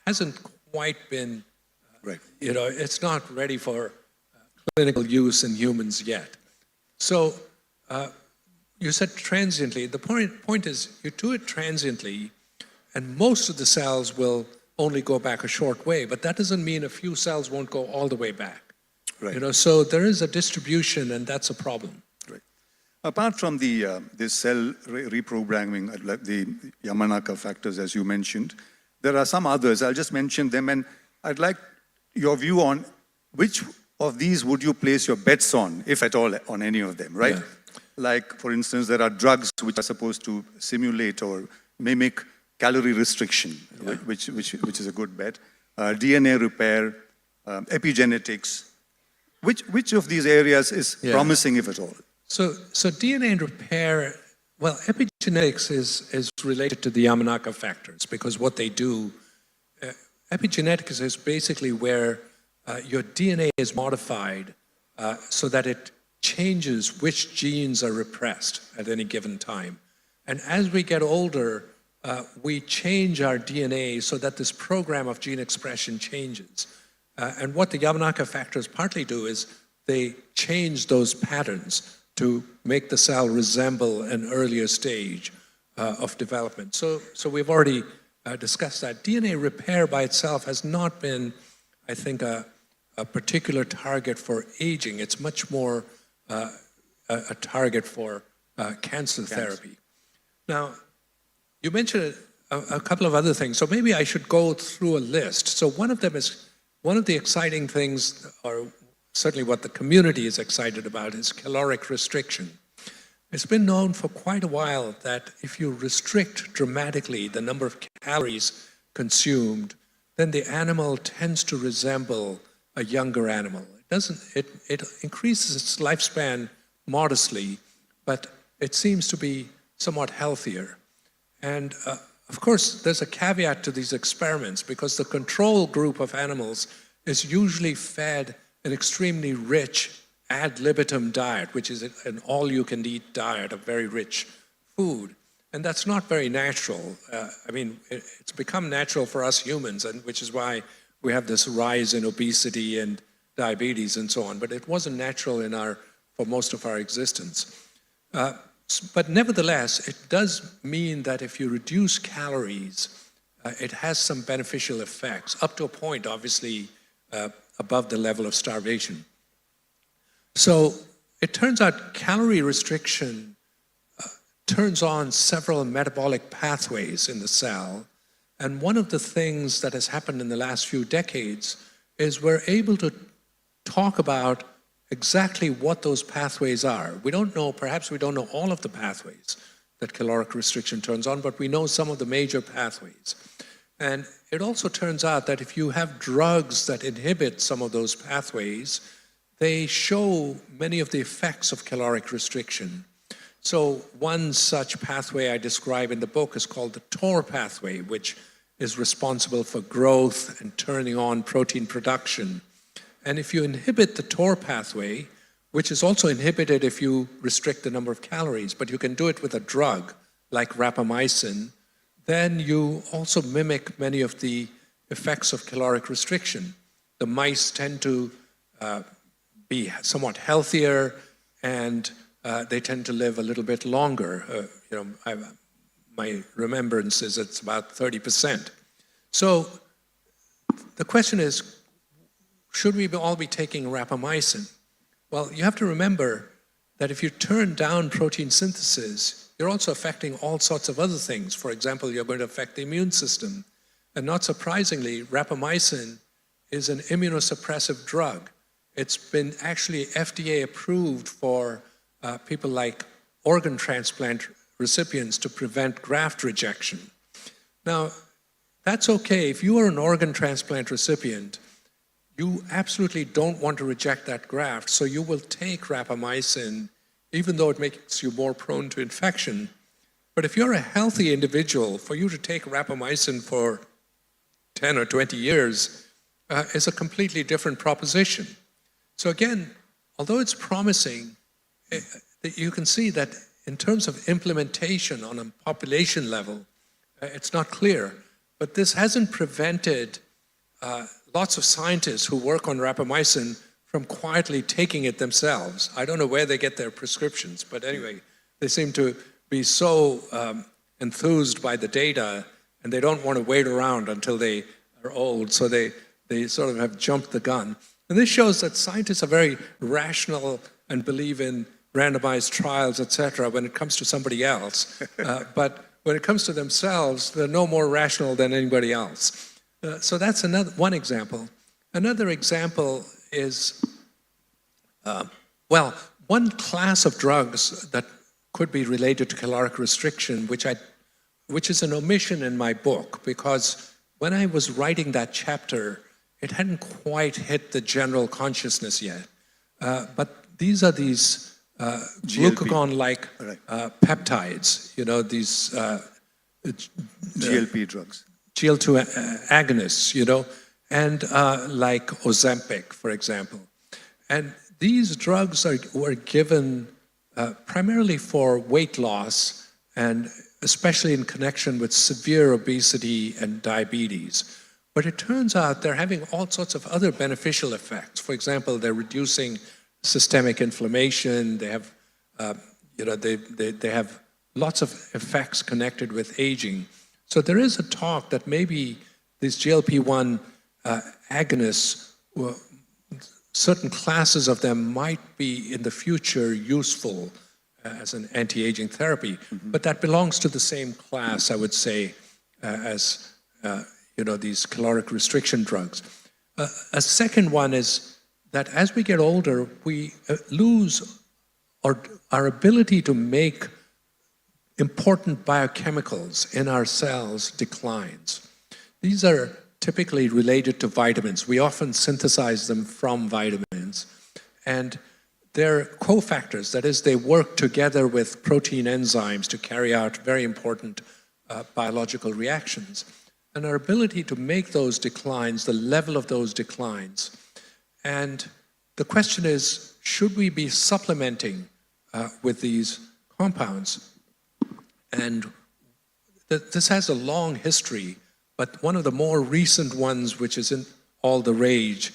Speaker 8: hasn't quite been, you know, it's not ready for clinical use in humans yet. So you said transiently. The point is you do it transiently, and most of the cells will only go back a short way, but that doesn't mean a few cells won't go all the way back.
Speaker 7: Right.
Speaker 8: You know, so there is a distribution, and that's a problem.
Speaker 7: Right. Apart from the cell reprogramming, like the Yamanaka factors, as you mentioned, there are some others. I'll just mention them, and I'd like your view on which of these would you place your bets on, if at all, on any of them, right? Yeah. Like, for instance, there are drugs which are supposed to simulate or mimic calorie restriction, yeah, which is a good bet. DNA repair, epigenetics. Which of these areas is promising, if at all?
Speaker 8: So DNA repair, well, epigenetics is related to the Yamanaka factors, because what they do, epigenetics is basically where your DNA is modified so that it changes which genes are repressed at any given time. And as we get older, we change our DNA so that this program of gene expression changes. And what the Yamanaka factors partly do is they change those patterns to make the cell resemble an earlier stage of development. So we've already discussed that. DNA repair by itself has not been, I think, a particular target for aging. It's much more a target for cancer therapy. Now, you mentioned a couple of other things, so maybe I should go through a list. So one of them is, one of the exciting things, or certainly what the community is excited about, is caloric restriction. It's been known for quite a while that if you restrict dramatically the number of calories consumed, then the animal tends to resemble a younger animal. It increases its lifespan modestly, but it seems to be somewhat healthier. And of course, there's a caveat to these experiments, because the control group of animals is usually fed an extremely rich ad libitum diet, which is an all-you-can-eat diet of very rich food. And that's not very natural. I mean, it's become natural for us humans, and which is why we have this rise in obesity and diabetes and so on. But it wasn't natural for most of our existence. But nevertheless, it does mean that if you reduce calories, it has some beneficial effects, up to a point, obviously, above the level of starvation. So it turns out calorie restriction turns on several metabolic pathways in the cell. And one of the things that has happened in the last few decades is we're able to talk about exactly what those pathways are. We don't know, perhaps we don't know all of the pathways that caloric restriction turns on, but we know some of the major pathways. And it also turns out that if you have drugs that inhibit some of those pathways, they show many of the effects of caloric restriction. So one such pathway I describe in the book is called the TOR pathway, which is responsible for growth and turning on protein production. And if you inhibit the TOR pathway, which is also inhibited if you restrict the number of calories, but you can do it with a drug like rapamycin, then you also mimic many of the effects of caloric restriction. The mice tend to be somewhat healthier, and they tend to live a little bit longer. My remembrance is it's about 30%. So the question is, should we all be taking rapamycin? Well, you have to remember that if you turn down protein synthesis, you're also affecting all sorts of other things. For example, you're going to affect the immune system. And not surprisingly, rapamycin is an immunosuppressive drug. It's been actually FDA approved for people like organ transplant recipients to prevent graft rejection. Now, that's okay. If you are an organ transplant recipient, you absolutely don't want to reject that graft, so you will take rapamycin, even though it makes you more prone to infection. But if you're a healthy individual, for you to take rapamycin for 10 or 20 years is a completely different proposition. So again, although it's promising, you can see that in terms of implementation on a population level, it's not clear. But this hasn't prevented lots of scientists who work on rapamycin from quietly taking it themselves. I don't know where they get their prescriptions, but anyway, they seem to be so enthused by the data, and they don't want to wait around until they are old, so they sort of have jumped the gun. And this shows that scientists are very rational and believe in randomized trials, etc., when it comes to somebody else. But when it comes to themselves, they're no more rational than anybody else. So that's one example. Another example is, one class of drugs that could be related to caloric restriction, which is an omission in my book, because when I was writing that chapter, it hadn't quite hit the general consciousness yet. But these are these glucagon-like peptides, these
Speaker 7: GLP drugs.
Speaker 8: GL2 agonists, and like Ozempic, for example. And these drugs were given primarily for weight loss, and especially in connection with severe obesity and diabetes. But it turns out they're having all sorts of other beneficial effects. For example, they're reducing systemic inflammation. They have, they have lots of effects connected with aging. So there is a talk that maybe these GLP-1 agonists, certain classes of them might be in the future useful as an anti-aging therapy, but that belongs to the same class, I would say, as these caloric restriction drugs. A second one is that as we get older, we lose our ability to make important biochemicals in our cells declines. These are typically related to vitamins. We often synthesize them from vitamins. And they're cofactors, that is, they work together with protein enzymes to carry out very important biological reactions. And our ability to make those declines, the level of those declines. And the question is, should we be supplementing with these compounds? And this has a long history, but one of the more recent ones, which is in all the rage,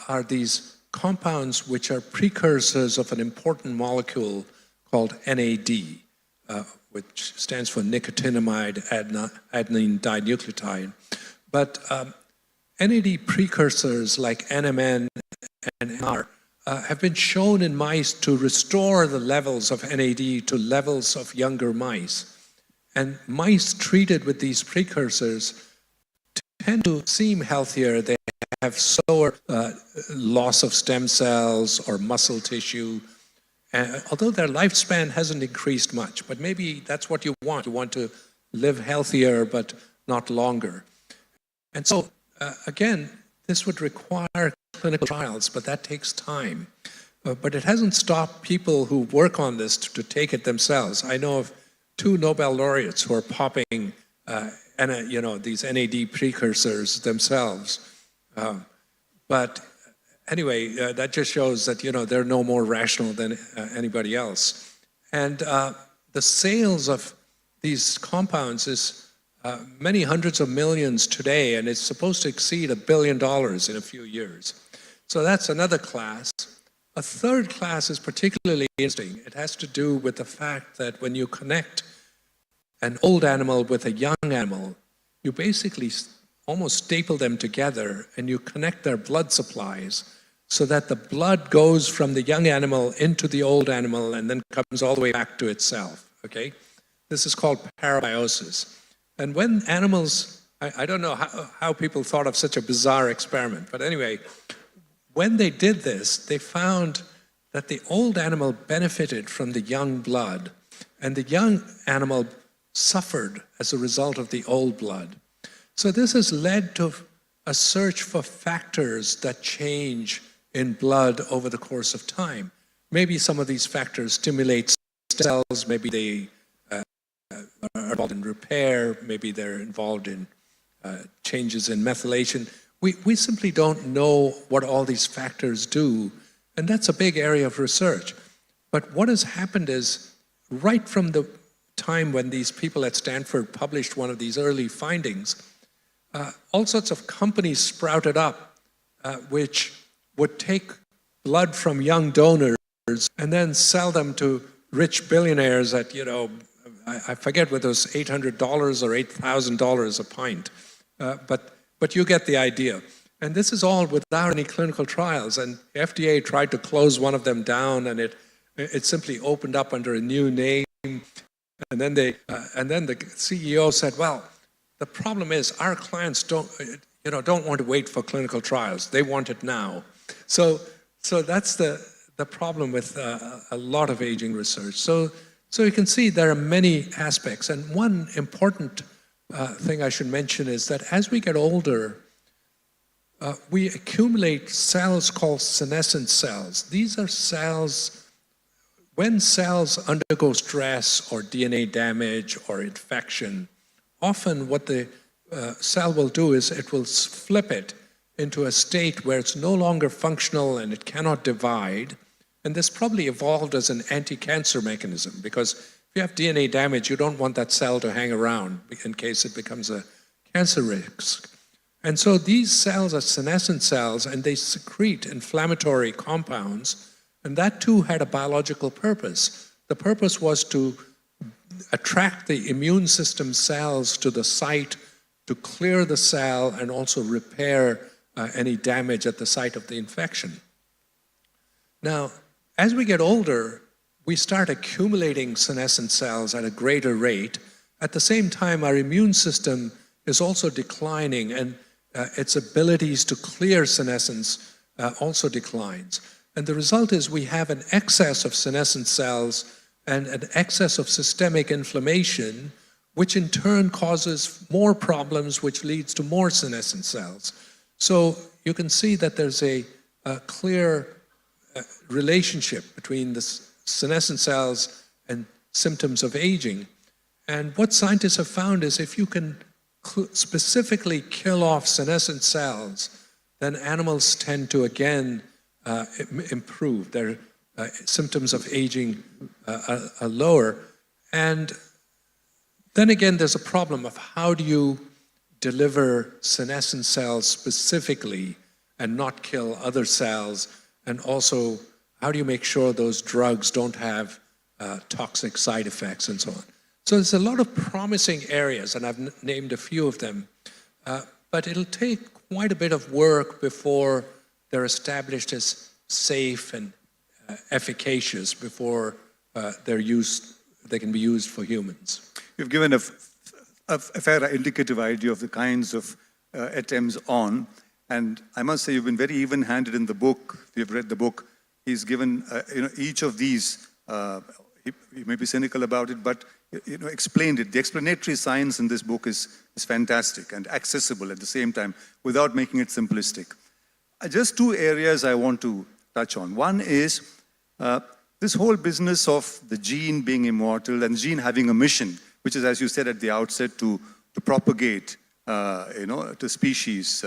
Speaker 8: are these compounds which are precursors of an important molecule called NAD, which stands for nicotinamide adenine dinucleotide. But NAD precursors like NMN and NR have been shown in mice to restore the levels of NAD to levels of younger mice. And mice treated with these precursors tend to seem healthier. They have slower loss of stem cells or muscle tissue, although their lifespan hasn't increased much. But maybe that's what you want. You want to live healthier, but not longer. And so, again, this would require clinical trials, but that takes time. But it hasn't stopped people who work on this to take it themselves. I know of 2 Nobel laureates who are popping these NAD precursors themselves. But anyway, that just shows that, they're no more rational than anybody else. And the sales of these compounds is many hundreds of millions today, and it's supposed to exceed $1 billion in a few years. So that's another class. A third class is particularly interesting. It has to do with the fact that when you connect an old animal with a young animal, you basically almost staple them together and you connect their blood supplies so that the blood goes from the young animal into the old animal and then comes all the way back to itself, okay? This is called parabiosis. And when animals, I don't know how people thought of such a bizarre experiment, but anyway, when they did this, they found that the old animal benefited from the young blood, and the young animal suffered as a result of the old blood. So this has led to a search for factors that change in blood over the course of time. Maybe some of these factors stimulate cells, maybe they are involved in repair, maybe they're involved in changes in methylation. We simply don't know what all these factors do, and that's a big area of research. But what has happened is, right from the time when these people at Stanford published one of these early findings, all sorts of companies sprouted up which would take blood from young donors and then sell them to rich billionaires at, I forget whether it was $800 or $8,000 a pint, but you get the idea. And this is all without any clinical trials, and FDA tried to close one of them down, and it simply opened up under a new name, and then the CEO said, well, the problem is our clients don't want to wait for clinical trials. They want it now. So that's the problem with a lot of aging research. So you can see there are many aspects. And one important thing I should mention is that as we get older, we accumulate cells called senescent cells. These are cells, when cells undergo stress or DNA damage or infection, often what the cell will do is it will flip it into a state where it's no longer functional and it cannot divide. And this probably evolved as an anti-cancer mechanism, because if you have DNA damage, you don't want that cell to hang around in case it becomes a cancer risk. And so these cells are senescent cells, and they secrete inflammatory compounds, and that too had a biological purpose. The purpose was to attract the immune system cells to the site, to clear the cell and also repair any damage at the site of the infection. Now, as we get older, we start accumulating senescent cells at a greater rate. At the same time, our immune system is also declining, and its abilities to clear senescence also declines. And the result is we have an excess of senescent cells and an excess of systemic inflammation, which in turn causes more problems, which leads to more senescent cells. So you can see that there's a clear relationship between the senescent cells and symptoms of aging. And what scientists have found is if you can specifically kill off senescent cells, then animals tend to again improve. Their symptoms of aging are lower. And then again, there's a problem of how do you deliver senescent cells specifically and not kill other cells, and also how do you make sure those drugs don't have toxic side effects and so on. So there's a lot of promising areas, and I've named a few of them, but it'll take quite a bit of work before they're established as safe and efficacious before they can be used for humans.
Speaker 7: You've given a fair indicative idea of the kinds of attempts on, and I must say you've been very even-handed in the book. If you've read the book, he's given each of these, he may be cynical about it, but explained it. The explanatory science in this book is fantastic and accessible at the same time without making it simplistic. Just two areas I want to touch on. One is this whole business of the gene being immortal and gene having a mission, which is, as you said at the outset, to propagate, to species.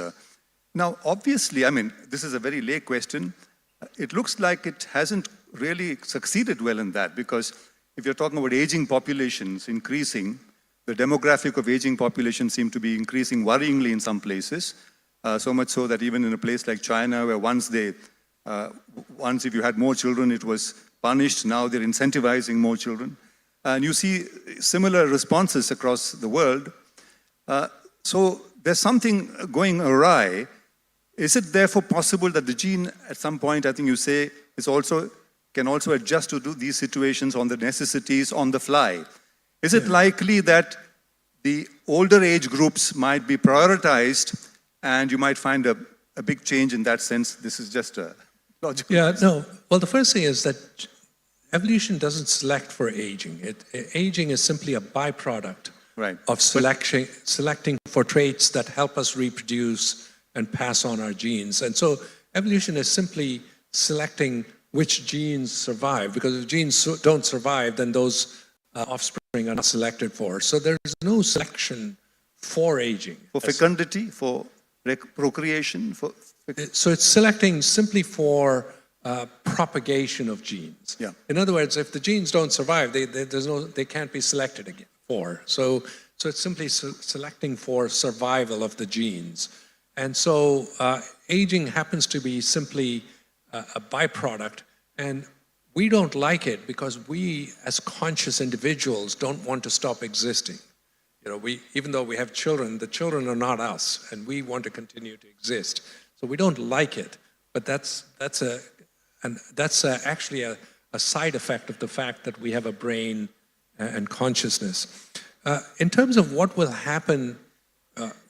Speaker 7: Now, obviously, I mean, this is a very lay question. It looks like it hasn't really succeeded well in that, because if you're talking about aging populations increasing, the demographic of aging populations seem to be increasing worryingly in some places, so much so that even in a place like China, where once they Once, if you had more children, it was punished. Now they're incentivizing more children. And you see similar responses across the world. So there's something going awry. Is it therefore possible that the gene, at some point, I think you say, can also adjust to do these situations on the necessities on the fly? Is it likely that the older age groups might be prioritized and you might find a big change in that sense? This is just a logical.
Speaker 8: Yeah, no. Well, the first thing is that evolution doesn't select for aging. Aging is simply a byproduct of selecting for traits that help us reproduce and pass on our genes. And so evolution is simply selecting which genes survive, because if genes don't survive, then those offspring are not selected for. So there's no selection for aging.
Speaker 7: For fecundity, for procreation?
Speaker 8: So it's selecting simply for propagation of genes.
Speaker 7: Yeah.
Speaker 8: In other words, if the genes don't survive, they can't be selected again for. So it's simply selecting for survival of the genes. And so aging happens to be simply a byproduct, and we don't like it because we, as conscious individuals, don't want to stop existing. You know, even though we have children, the children are not us, and we want to continue to exist. So we don't like it, but that's actually a side effect of the fact that we have a brain and consciousness. In terms of what will happen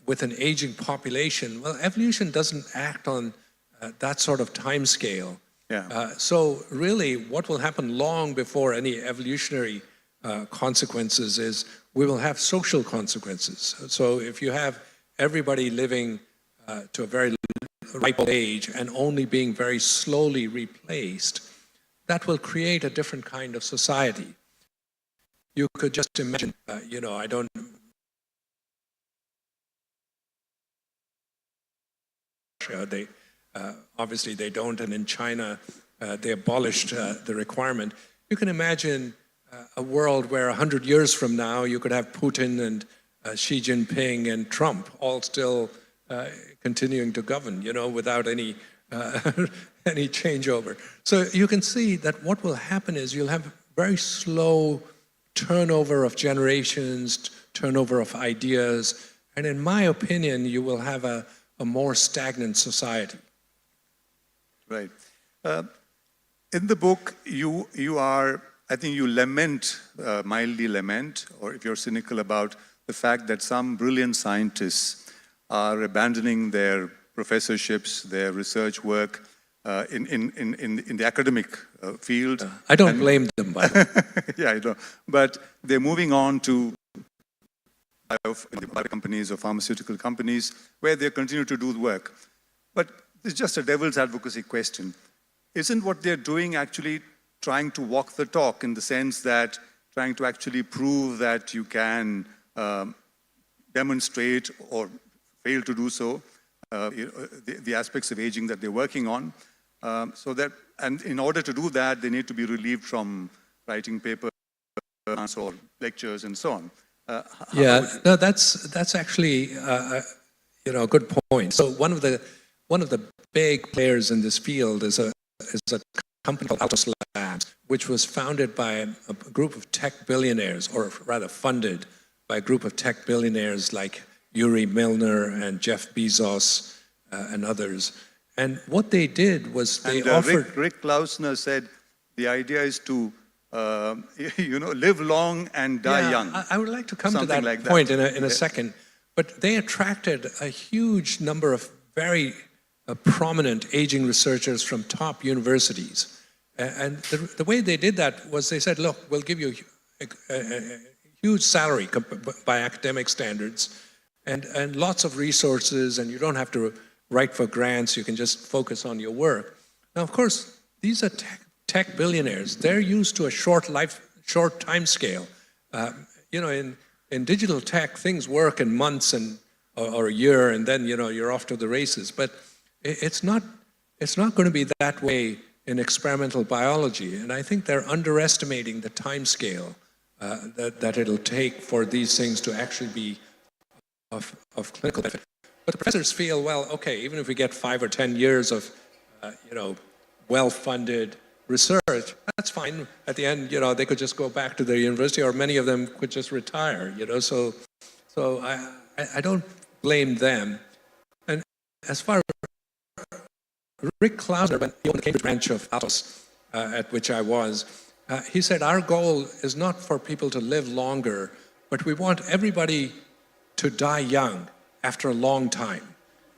Speaker 8: with an aging population, well, evolution doesn't act on that sort of time scale.
Speaker 7: Yeah.
Speaker 8: So really, what will happen long before any evolutionary consequences is we will have social consequences. So if you have everybody living to a very ripe old age and only being very slowly replaced, that will create a different kind of society. You could just imagine, I don't... Obviously they don't, and in China they abolished the requirement. You can imagine a world where 100 years from now you could have Putin and Xi Jinping and Trump all still continuing to govern, without any any changeover. So you can see that what will happen is you'll have very slow turnover of generations, turnover of ideas, and in my opinion, you will have a more stagnant society.
Speaker 7: Right. In the book, I think you lament, mildly lament, or if you're cynical about the fact that some brilliant scientists are abandoning their professorships, their research work in the academic field.
Speaker 8: I don't blame them, by the way.
Speaker 7: Yeah, I know. But they're moving on to bio companies or pharmaceutical companies where they continue to do the work. But it's just a devil's advocacy question. Isn't what they're doing actually trying to walk the talk, in the sense that trying to actually prove that you can demonstrate or fail to do so, the aspects of aging that they're working on, and in order to do that, they need to be relieved from writing papers or lectures and so on.
Speaker 8: No, that's actually a good point. So one of the big players in this field is a company called Altos Labs, which was founded by a group of tech billionaires, or rather funded by a group of tech billionaires like Yuri Milner and Jeff Bezos and others. And what they did was they offered...
Speaker 7: Rick Klausner said the idea is to live long and die young.
Speaker 8: I would like to come
Speaker 7: Something
Speaker 8: to that
Speaker 7: like
Speaker 8: point
Speaker 7: that.
Speaker 8: in a second. But they attracted a huge number of very prominent aging researchers from top universities. And the way they did that was they said, look, we'll give you a huge salary by academic standards and lots of resources, and you don't have to write for grants, you can just focus on your work. Now, of course, these are tech billionaires. They're used to a short time scale. In digital tech, things work in months or a year, and then you're off to the races. But it's not going to be that way in experimental biology. And I think they're underestimating the time scale that it'll take for these things to actually be of clinical benefit. But the professors feel, well, okay, even if we get 5 or 10 years of well-funded research, that's fine. At the end, they could just go back to their university, or many of them could just retire, So I don't blame them. And as far as Rick Klausner, when he owned the Cambridge branch of Atos, at which I was, he said, our goal is not for people to live longer, but we want everybody to die young after a long time.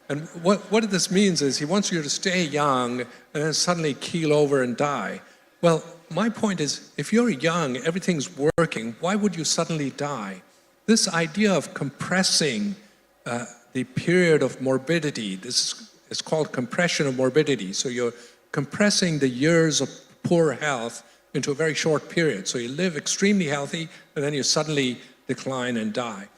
Speaker 8: And what this means is he wants you to stay young and then suddenly keel over and die. Well, my point is, if you're young, everything's working, why would you suddenly die? This idea of compressing the period of morbidity, this is called compression of morbidity. So you're compressing the years of poor health into a very short period. So you live extremely healthy, and then you suddenly decline and die.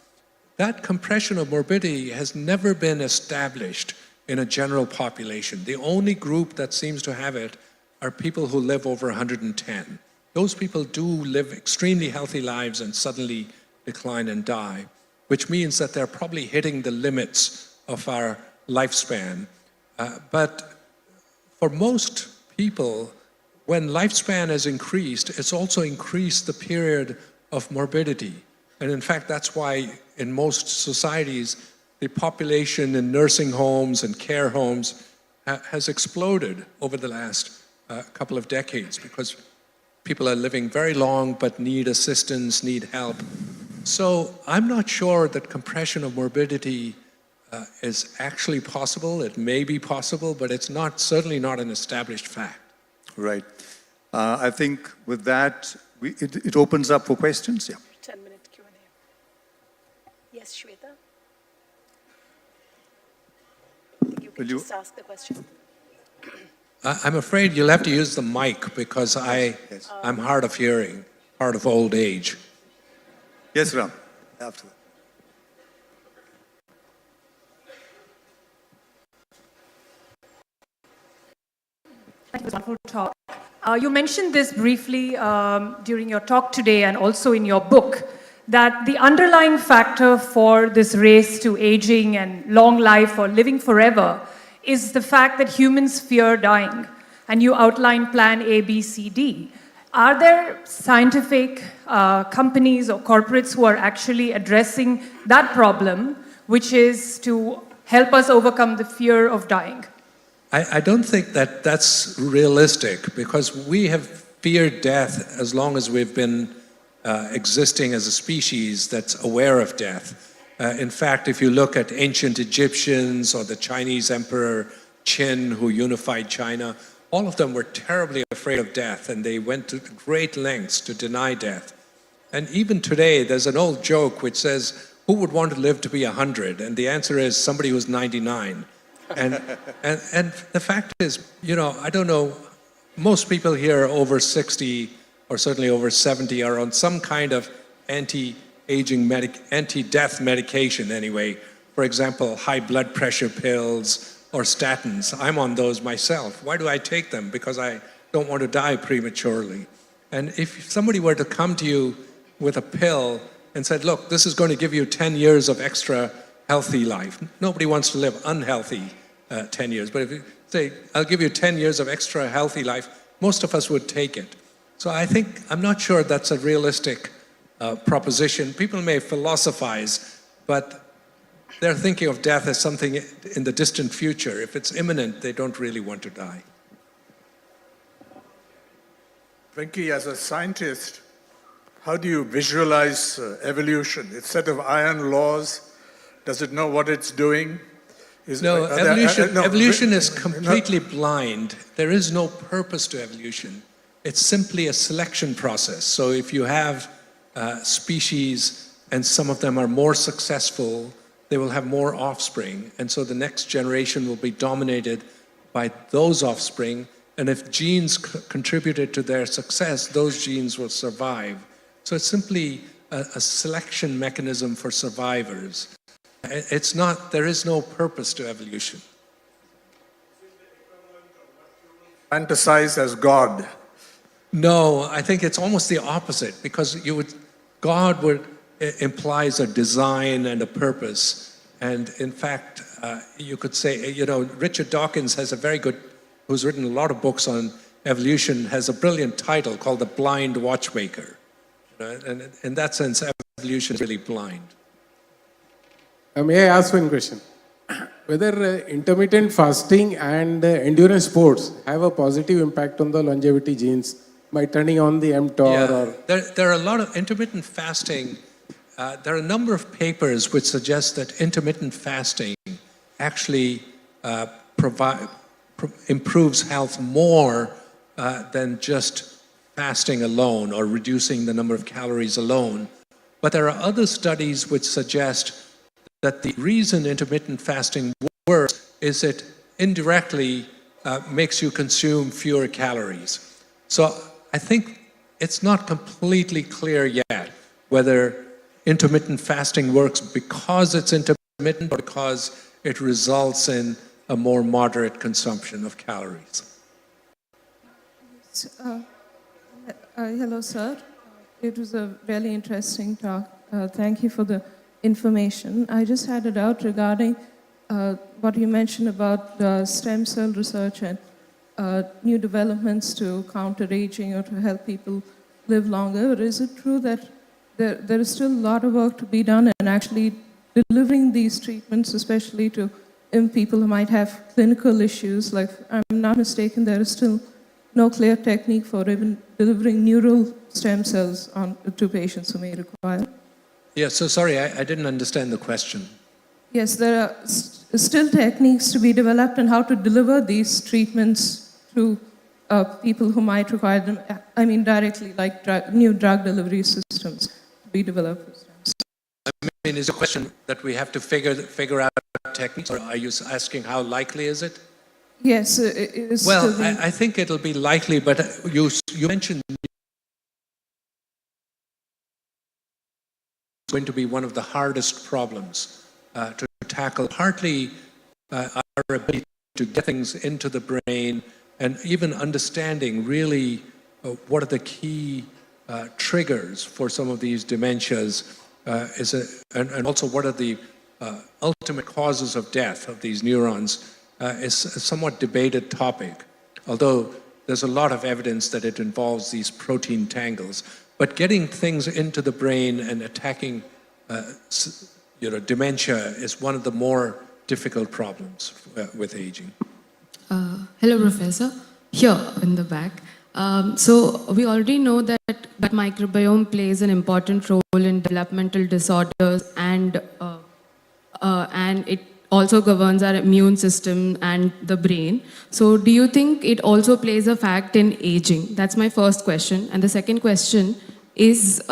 Speaker 8: That compression of morbidity has never been established in a general population. The only group that seems to have it are people who live over 110. Those people do live extremely healthy lives and suddenly decline and die, which means that they're probably hitting the limits of our lifespan. But for most people, when lifespan has increased, it's also increased the period of morbidity. And in fact, that's why in most societies, the population in nursing homes and care homes has exploded over the last couple of decades, because people are living very long but need assistance, need help. So I'm not sure that compression of morbidity is actually possible. It may be possible, but it's certainly not an established fact.
Speaker 7: Right. I think with that, it opens up for questions. Yeah.
Speaker 29: 10-minute Q&A. Yes, Shweta? You can just ask the question.
Speaker 8: I'm afraid you'll have to use the mic, because I'm hard of hearing, hard of old age.
Speaker 7: Yes, Ram. After that.
Speaker 10: Thank you for this wonderful talk. You mentioned this briefly during your talk today and also in your book, that the underlying factor for this race to aging and long life or living forever is the fact that humans fear dying. And you outline plan A, B, C, D. Are there scientific companies or corporates who are actually addressing that problem, which is to help us overcome the fear of dying?
Speaker 8: I don't think that that's realistic, because we have feared death as long as we've been existing as a species that's aware of death. In fact, if you look at ancient Egyptians or the Chinese Emperor Qin, who unified China, all of them were terribly afraid of death, and they went to great lengths to deny death. And even today, there's an old joke which says, who would want to live to be 100? And the answer is somebody who's 99. And the fact is, I don't know, most people here over 60 or certainly over 70 are on some kind of anti-aging, anti-death medication anyway. For example, high blood pressure pills or statins. I'm on those myself. Why do I take them? Because I don't want to die prematurely. And if somebody were to come to you with a pill and said, look, this is going to give you 10 years of extra healthy life. Nobody wants to live unhealthy 10 years. But if you say, I'll give you 10 years of extra healthy life, most of us would take it. So I'm not sure that's a realistic proposition. People may philosophize, but they're thinking of death as something in the distant future. If it's imminent, they don't really want to die.
Speaker 11: Venki, as a scientist, how do you visualize evolution? It's a set of iron laws. Does it know what it's doing?
Speaker 8: Evolution is completely blind. There is no purpose to evolution. It's simply a selection process. So if you have species and some of them are more successful, they will have more offspring. And so the next generation will be dominated by those offspring. And if genes contributed to their success, those genes will survive. So it's simply a selection mechanism for survivors. There is no purpose to evolution.
Speaker 11: Fantasize as God.
Speaker 8: No, I think it's almost the opposite, because God implies a design and a purpose. And in fact, you could say, Richard Dawkins has a very good who's written a lot of books on evolution, has a brilliant title called The Blind Watchmaker. And in that sense, evolution is really blind.
Speaker 1: May I ask one question? Whether intermittent fasting and endurance sports have a positive impact on the longevity genes by turning on the mTOR or...
Speaker 8: There are a lot of intermittent fasting. There are a number of papers which suggest that intermittent fasting actually improves health more than just fasting alone or reducing the number of calories alone. But there are other studies which suggest that the reason intermittent fasting works is it indirectly makes you consume fewer calories. So I think it's not completely clear yet whether intermittent fasting works because it's intermittent or because it results in a more moderate consumption of calories.
Speaker 12: Hello, sir. It was a really interesting talk. Thank you for the information. I just had a doubt regarding what you mentioned about stem cell research and new developments to counter aging or to help people live longer. Is it true that there is still a lot of work to be done in actually delivering these treatments, especially to people who might have clinical issues? Like, if I'm not mistaken, there is still no clear technique for even delivering neural stem cells to patients who may require.
Speaker 8: Yeah, so sorry, I didn't understand the question.
Speaker 12: Yes, there are still techniques to be developed on how to deliver these treatments to people who might require them, I mean directly, like new drug delivery systems to be developed.
Speaker 8: I mean, is the question that we have to figure out techniques, or are you asking how likely is it?
Speaker 12: Yes, it is.
Speaker 8: Well, I think it'll be likely, but you mentioned it's going to be one of the hardest problems to tackle, partly our ability to get things into the brain and even understanding really what are the key triggers for some of these dementias and also what are the ultimate causes of death of these neurons is a somewhat debated topic, although there's a lot of evidence that it involves these protein tangles. But getting things into the brain and attacking dementia is one of the more difficult problems with aging.
Speaker 13: Hello, Professor. Here in the back. So we already know that gut microbiome plays an important role in developmental disorders and it also governs our immune system and the brain. So do you think it also plays a fact in aging? That's my first question. And the second question is,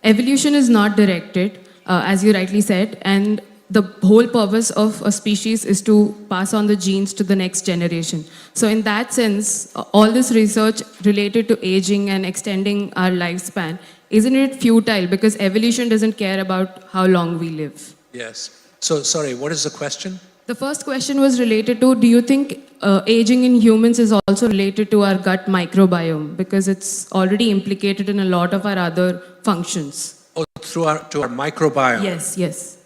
Speaker 13: evolution is not directed, as you rightly said, and the whole purpose of a species is to pass on the genes to the next generation. So in that sense, all this research related to aging and extending our lifespan, isn't it futile because evolution doesn't care about how long we live?
Speaker 8: Yes. So, sorry, what is the question?
Speaker 13: The first question was related to, do you think aging in humans is also related to our gut microbiome? Because it's already implicated in a lot of our other functions.
Speaker 8: Oh, to our microbiome?
Speaker 13: Yes, yes.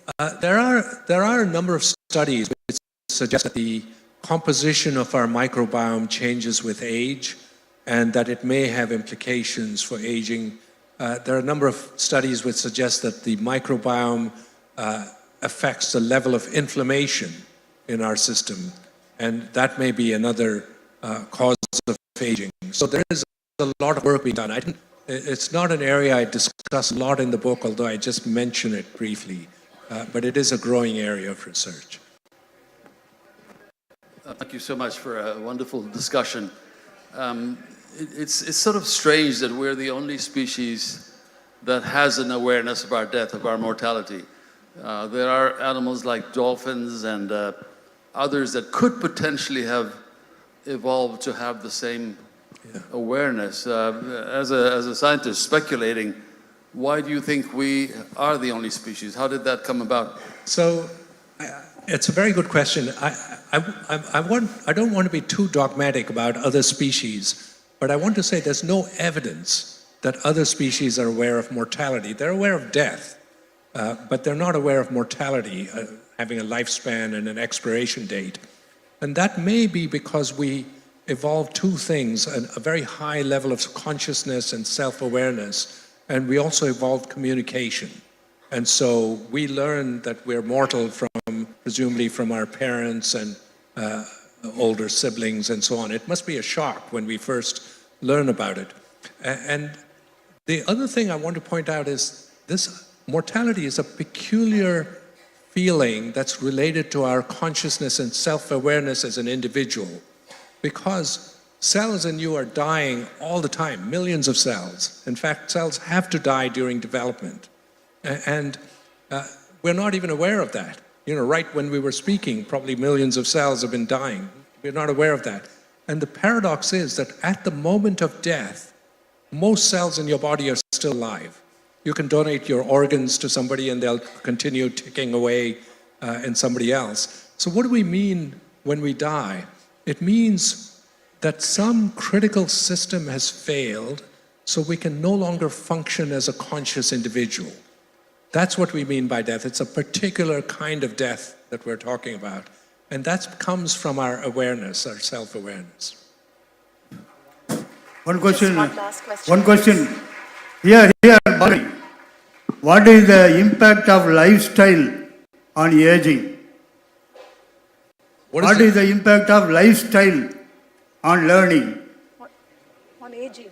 Speaker 8: There are a number of studies which suggest that the composition of our microbiome changes with age and that it may have implications for aging. There are a number of studies which suggest that the microbiome affects the level of inflammation in our system, and that may be another cause of aging. So there is a lot of work being done. It's not an area I discuss a lot in the book, although I just mention it briefly, but it is a growing area of research.
Speaker 17: Thank you so much for a wonderful discussion. It's sort of strange that we're the only species that has an awareness of our death, of our mortality. There are animals like dolphins and others that could potentially have evolved to have the same awareness. As a scientist speculating, why do you think we are the only species? How did that come about?
Speaker 8: So it's a very good question. I don't want to be too dogmatic about other species, but I want to say there's no evidence that other species are aware of mortality. They're aware of death. But they're not aware of mortality, having a lifespan and an expiration date. And that may be because we evolved two things, a very high level of consciousness and self-awareness, and we also evolved communication. And so we learned that we're mortal presumably from our parents and older siblings and so on. It must be a shock when we first learn about it. And the other thing I want to point out is this mortality is a peculiar feeling that's related to our consciousness and self-awareness as an individual, because cells in you are dying all the time, millions of cells. In fact, cells have to die during development. And we're not even aware of that. You know, right when we were speaking, probably millions of cells have been dying. We're not aware of that. And the paradox is that at the moment of death, most cells in your body are still alive. You can donate your organs to somebody and they'll continue ticking away in somebody else. So what do we mean when we die? It means that some critical system has failed, so we can no longer function as a conscious individual. That's what we mean by death. It's a particular kind of death that we're talking about. And that comes from our awareness, our self-awareness.
Speaker 14: One question.
Speaker 29: Last question.
Speaker 14: One question. Here, Bali. What is the impact of lifestyle on aging? What is the impact of lifestyle on learning?
Speaker 29: On aging.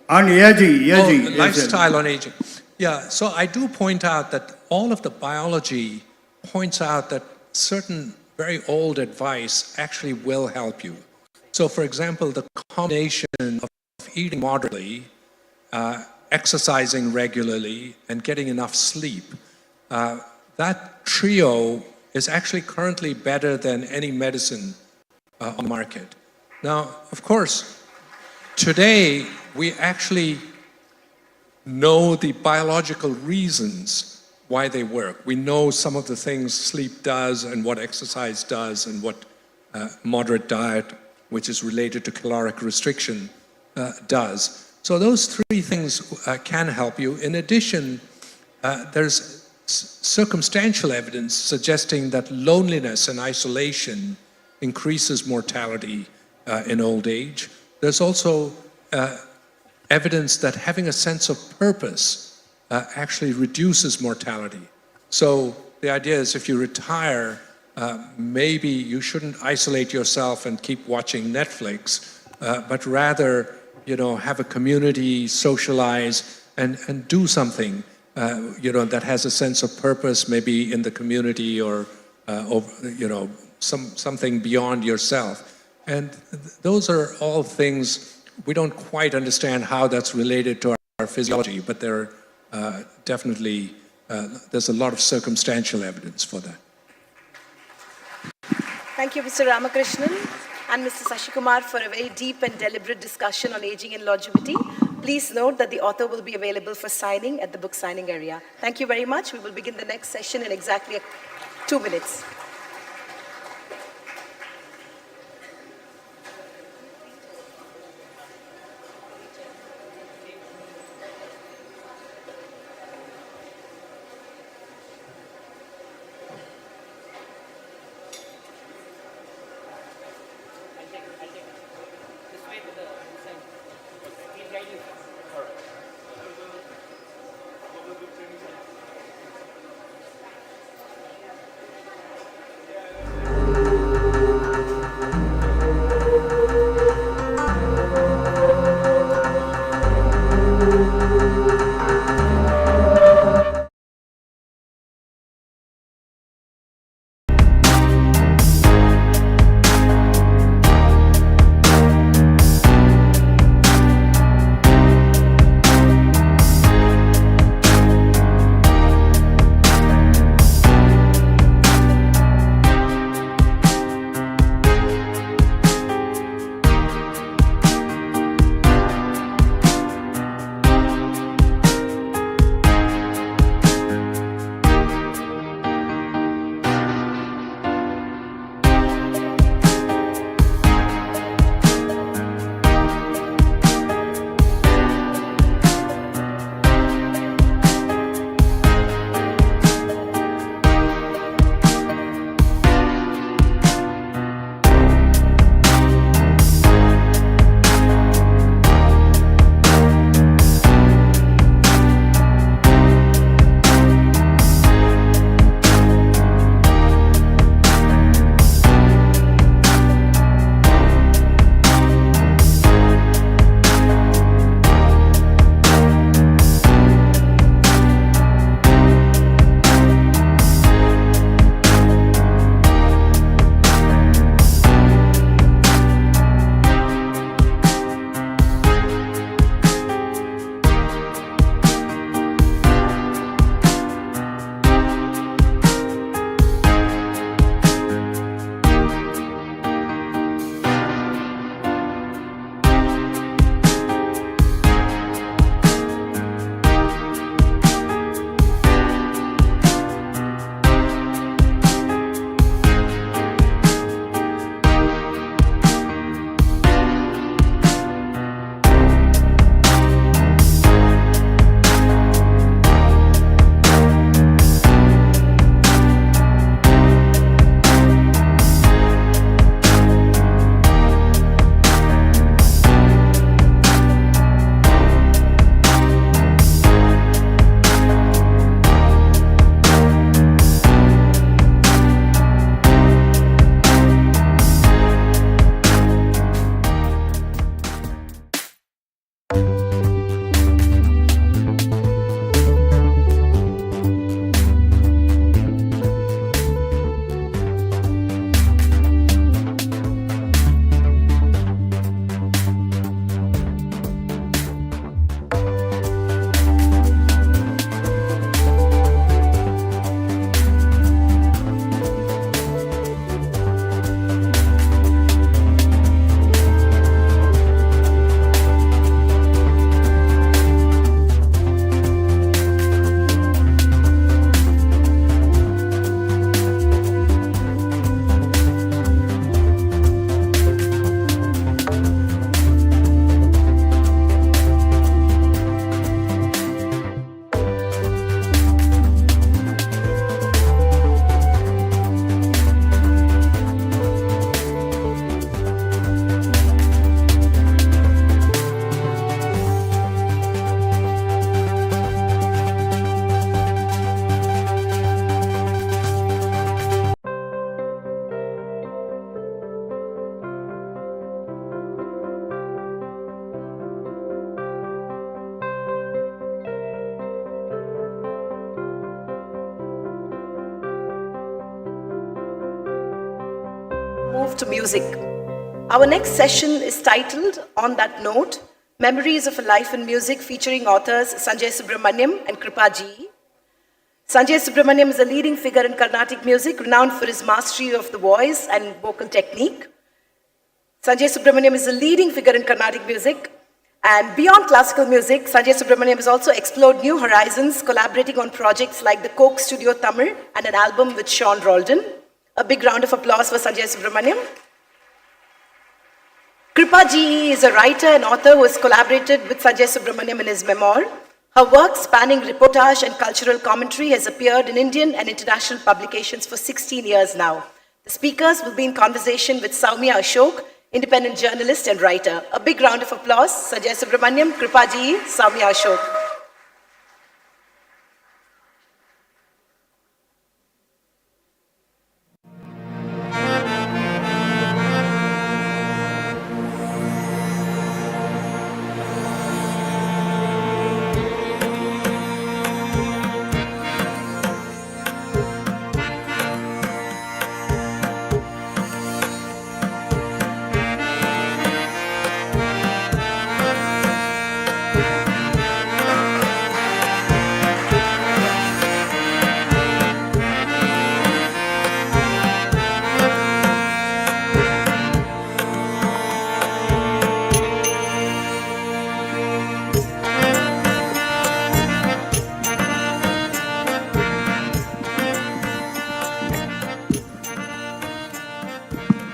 Speaker 14: On aging.
Speaker 8: Lifestyle on aging. Yeah, so I do point out that all of the biology points out that certain very old advice actually will help you. So for example, the combination of eating moderately, exercising regularly, and getting enough sleep, that trio is actually currently better than any medicine on the market. Now, of course, today we actually know the biological reasons why they work. We know some of the things sleep does and what exercise does and what moderate diet, which is related to caloric restriction, does. So those three things can help you. In addition, there's circumstantial evidence suggesting that loneliness and isolation increases mortality in old age. There's also evidence that having a sense of purpose actually reduces mortality. So the idea is if you retire, maybe you shouldn't isolate yourself and keep watching Netflix, but rather, you know, have a community, socialize, and do something, you know, that has a sense of purpose, maybe in the community or you know, something beyond yourself. And those are all things we don't quite understand how that's related to our physiology, but there are definitely, there's a lot of circumstantial evidence for that.
Speaker 29: Thank you, Mr. Ramakrishnan and Mr. Sashikumar, for a very deep and deliberate discussion on aging and longevity. Please note that the author will be available for signing at the book signing area. Thank you very much. We will begin the next session in exactly 2 minutes. move to music. Our next session is titled, On That Note, Memories of a Life in Music, featuring authors Sanjay Subramaniam and Kripa Ji. Sanjay Subramaniam is a leading figure in Carnatic music, renowned for his mastery of the voice and vocal technique. Sanjay Subramaniam is a leading figure in Carnatic music. And beyond classical music, Sanjay Subramaniam has also explored new horizons, collaborating on projects like the Coke Studio Tamil and an album with Sean Roldan. A big round of applause for Sanjay Subramaniam. Kripa Ji is a writer and author who has collaborated with Sanjay Subramaniam in his memoir. Her work, spanning reportage and cultural commentary, has appeared in Indian and international publications for 16 years now. The speakers will be in conversation with Soumya Ashok, independent journalist and writer. A big round of applause, Sanjay Subramaniam, Kripa Ji, Soumya Ashok.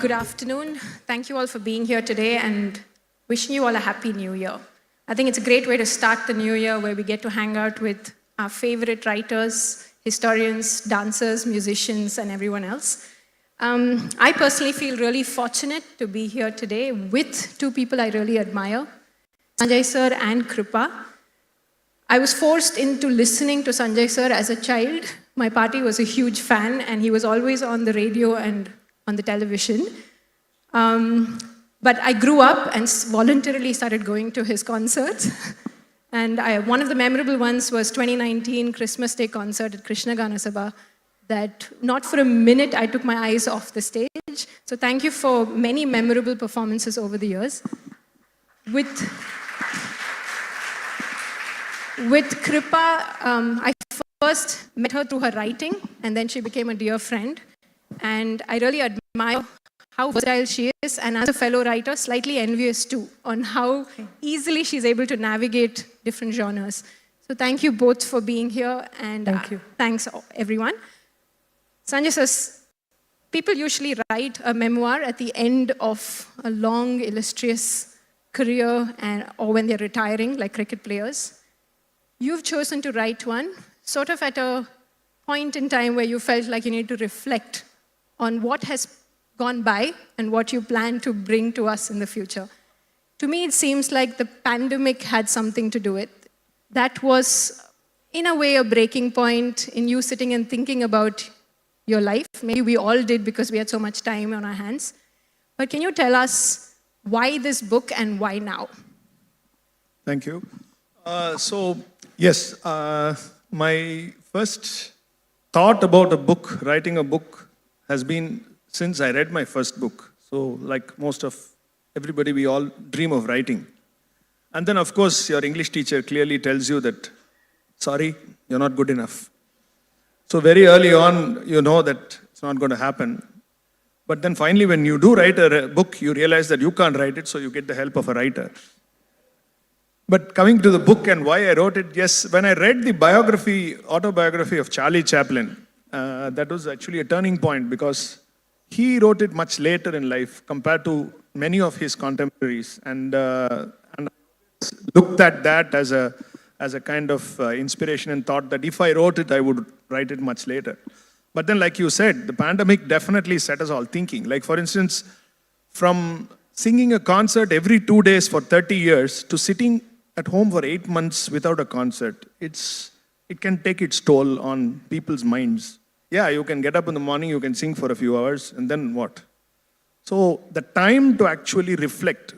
Speaker 15: Good afternoon. Thank you all for being here today and wishing you all a happy new year. I think it's a great way to start the new year where we get to hang out with our favorite writers, historians, dancers, musicians, and everyone else. I personally feel really fortunate to be here today with two people I really admire, Sanjay sir and Kripa. I was forced into listening to Sanjay sir as a child. My party was a huge fan and he was always on the radio and on the television. But I grew up and voluntarily started going to his concerts. And one of the memorable ones was 2019 Christmas Day concert at Krishna Gana Sabha, that not for a minute I took my eyes off the stage. So thank you for many memorable performances over the years. With Kripa, I first met her through her writing, and then she became a dear friend. And I really admire how versatile she is, and as a fellow writer, slightly envious too, on how easily she's able to navigate different genres. So thank you both for being here, and thanks everyone. Sanjay says, people usually write a memoir at the end of a long, illustrious career, or when they're retiring, like cricket players. You've chosen to write one, sort of at a point in time where you felt like you need to reflect on what has gone by and what you plan to bring to us in the future. To me, it seems like the pandemic had something to do with it. That was, in a way, a breaking point in you sitting and thinking about your life. Maybe we all did because we had so much time on our hands. But can you tell us why this book and why now?
Speaker 16: Thank you. Yes, my first thought about a book, writing a book, has been since I read my first book. So like most of everybody, we all dream of writing. And then of course, your English teacher clearly tells you that, sorry, you're not good enough. So very early on, you know that it's not going to happen. But then finally, when you do write a book, you realize that you can't write it, so you get the help of a writer. But coming to the book and why I wrote it, yes, when I read the autobiography of Charlie Chaplin, that was actually a turning point because he wrote it much later in life compared to many of his contemporaries, and looked at that as a kind of inspiration and thought that if I wrote it, I would write it much later. But then, like you said, the pandemic definitely set us all thinking. Like, for instance, from singing a concert every 2 days for 30 years to sitting at home for 8 months without a concert, it can take its toll on people's minds. Yeah, you can get up in the morning, you can sing for a few hours, and then what? So the time to actually reflect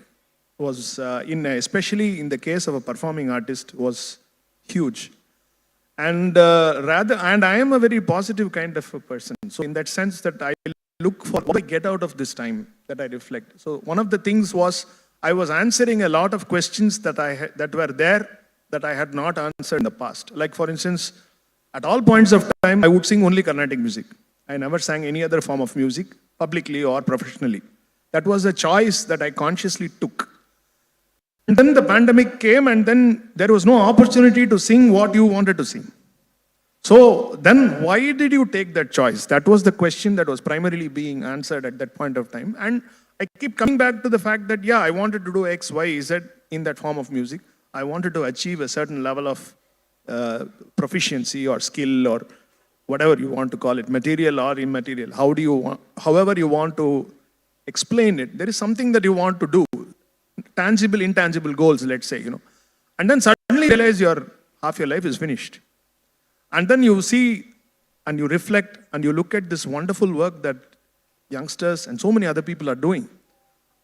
Speaker 16: was, especially in the case of a performing artist, was huge. And I am a very positive kind of a person. So in that sense that I look for, what do I get out of this time that I reflect? So one of the things was, I was answering a lot of questions that that were there that I had not answered in the past. Like for instance, at all points of time, I would sing only Carnatic music. I never sang any other form of music, publicly or professionally. That was a choice that I consciously took. And then the pandemic came, and then there was no opportunity to sing what you wanted to sing. So then why did you take that choice? That was the question that was primarily being answered at that point of time. And I keep coming back to the fact that, yeah, I wanted to do X, Y, Z in that form of music. I wanted to achieve a certain level of proficiency or skill or whatever you want to call it, material or immaterial. However you want to explain it, there is something that you want to do. Tangible, intangible goals, let's say, And then suddenly realize half your life is finished. And then you see and you reflect and you look at this wonderful work that youngsters and so many other people are doing.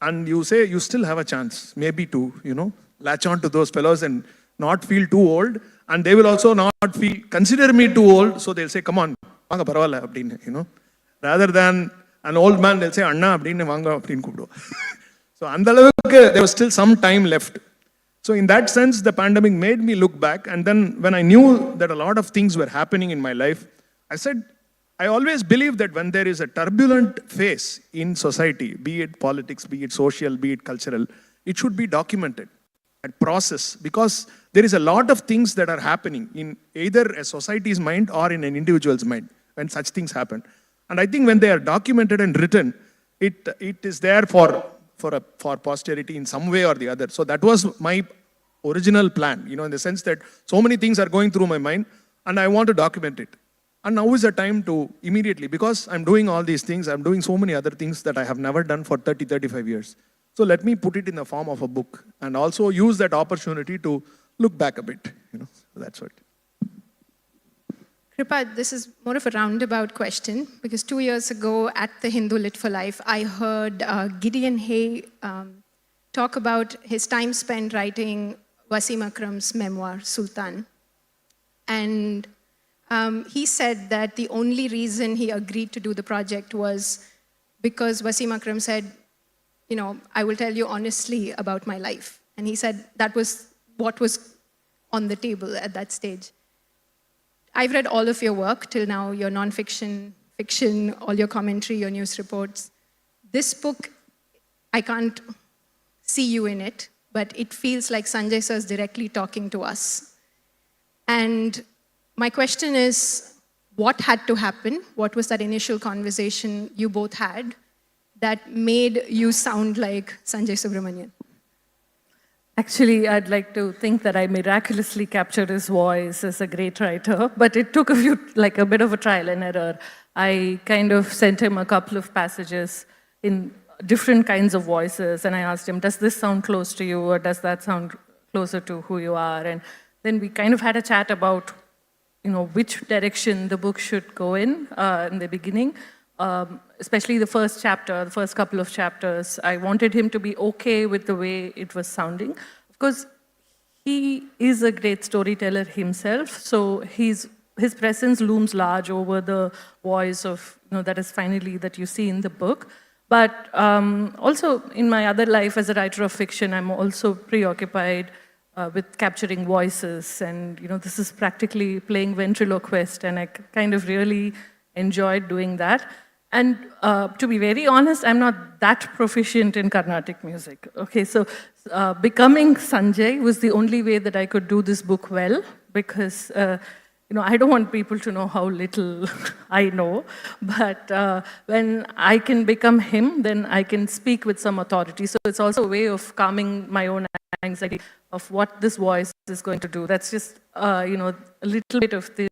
Speaker 16: And you say you still have a chance, maybe to, latch on to those fellows and not feel too old. And they will also not consider me too old. So they'll say, come on, vanga paravala, appadinu, Rather than an old man, they'll say, Anna, appadinu vanga, appadinu kubdu. So there was still some time left. So in that sense, the pandemic made me look back. And then when I knew that a lot of things were happening in my life, I said, I always believe that when there is a turbulent phase in society, be it politics, be it social, be it cultural, it should be documented and processed, because there is a lot of things that are happening in either a society's mind or in an individual's mind when such things happen. And I think when they are documented and written, it is there for posterity in some way or the other. So that was my original plan, in the sense that so many things are going through my mind and I want to document it. And now is the time to immediately, because I'm doing all these things, I'm doing so many other things that I have never done for 30, 35 years. So let me put it in the form of a book and also use that opportunity to look back a bit, So that's what.
Speaker 15: Kripa, this is more of a roundabout question, because 2 years ago at the Hindu Lit for Life, I heard Gideon Hay talk about his time spent writing Wasim Akram's memoir, Sultan. And he said that the only reason he agreed to do the project was because Wasim Akram said, I will tell you honestly about my life. And he said that was what was on the table at that stage. I've read all of your work till now, your non-fiction, fiction, all your commentary, your news reports. This book, I can't see you in it, but it feels like Sanjay sir is directly talking to us. And my question is, what had to happen? What was that initial conversation you both had that made you sound like Sanjay Subramanian?
Speaker 10: Actually, I'd like to think that I miraculously captured his voice as a great writer, but it took a bit of a trial and error. I kind of sent him a couple of passages in different kinds of voices, and I asked him, does this sound close to you, or does that sound closer to who you are? And then we kind of had a chat about, which direction the book should go in the beginning. Especially the first chapter, the first couple of chapters, I wanted him to be okay with the way it was sounding. Of course, he is a great storyteller himself, so his presence looms large over the voice of, that is finally that you see in the book. But also in my other life as a writer of fiction, I'm also preoccupied with capturing voices, and this is practically playing ventriloquist, and I kind of really enjoyed doing that. And to be very honest, I'm not that proficient in Carnatic music. Okay, so becoming Sanjay was the only way that I could do this book well, because I don't want people to know how little I know, but when I can become him, then I can speak with some authority. So it's also a way of calming my own anxiety of what this voice is going to do. That's just, a little bit of the.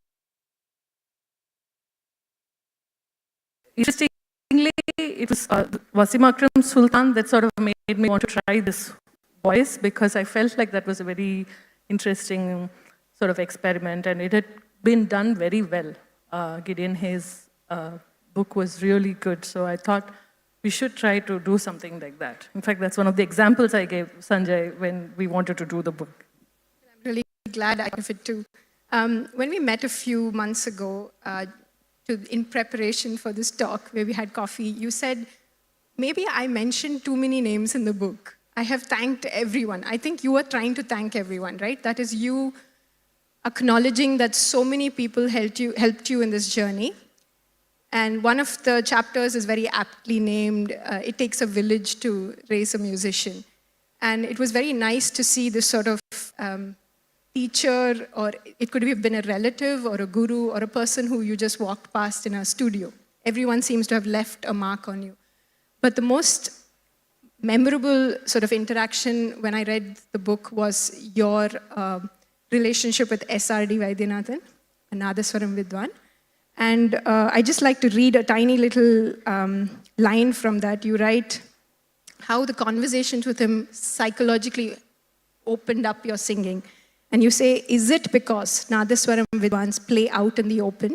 Speaker 10: Interestingly, it was Wasim Akram's Sultan that sort of made me want to try this voice, because I felt like that was a very interesting sort of experiment, and it had been done very well. Gideon Hay's book was really good, so I thought we should try to do something like that. In fact, that's one of the examples I gave Sanjay when we wanted to do the book.
Speaker 15: I'm really glad I can fit too. When we met a few months ago, in preparation for this talk, where we had coffee, you said, maybe I mentioned too many names in the book. I have thanked everyone. I think you were trying to thank everyone, right? That is you acknowledging that so many people helped you in this journey. And one of the chapters is very aptly named, It Takes a Village to Raise a Musician. And it was very nice to see this sort of teacher, or it could have been a relative or a guru or a person who you just walked past in a studio. Everyone seems to have left a mark on you. But the most memorable sort of interaction when I read the book was your relationship with S.R.D. Vaidyanathan, a Nadaswaram Vidwan. And I just like to read a tiny little line from that. You write how the conversations with him psychologically opened up your singing. And you say, is it because Nadaswaram Vidwans play out in the open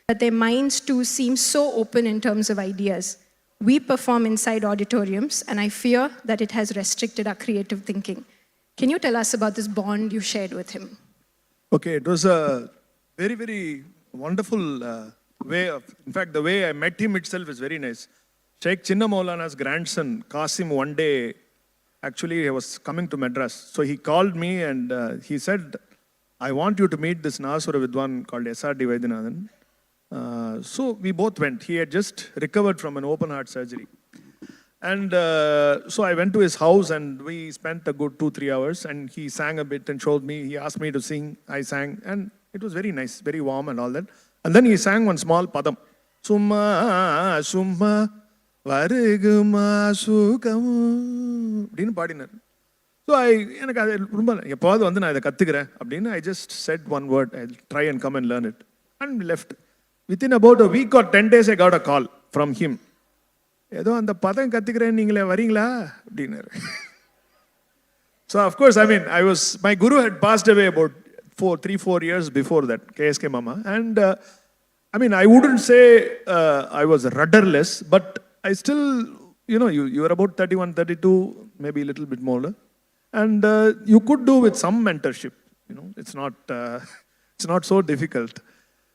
Speaker 15: that their minds too seem so open in terms of ideas? We perform inside auditoriums, and I fear that it has restricted our creative thinking. Can you tell us about this bond you shared with him?
Speaker 16: Okay, it was a very, very wonderful way of, in fact, the way I met him itself is very nice. Sheikh Chinna Maulana's grandson, Qasim, one day, actually, he was coming to Madras. So he called me and he said, I want you to meet this Nadaswara Vidwan called S.R.D. Vaidyanathan. So we both went. He had just recovered from an open heart surgery. And so I went to his house and we spent a good 2-3 hours, and he sang a bit and showed me. He asked me to sing. I sang, and it was very nice, very warm and all that. And then he sang one small padam. Summa, summa, varuguma sukam. Didn't padinar. So I just said one word. I'll try and come and learn it. And left. Within about a week or 10 days, I got a call from him. So, of course, I mean, my guru had passed away about 3-4 years before that, KSK Mama. And I mean, I wouldn't say I was rudderless, but I still, you were about 31, 32, maybe a little bit more. And you could do with some mentorship. It's not so difficult.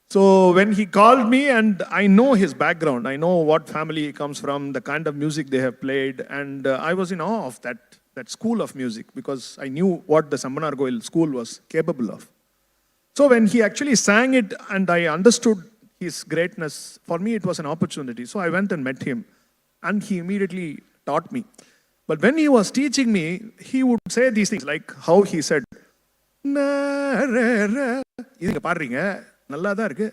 Speaker 16: So when he called me, and I know his background, I know what family he comes from, the kind of music they have played, and I was in awe of that school of music, because I knew what the Sambanargoil school was capable of. So when he actually sang it and I understood his greatness, for me it was an opportunity. So I went and met him, and he immediately taught me. But when he was teaching me, he would say these things, like how he said, நல்லா தான் இருக்கு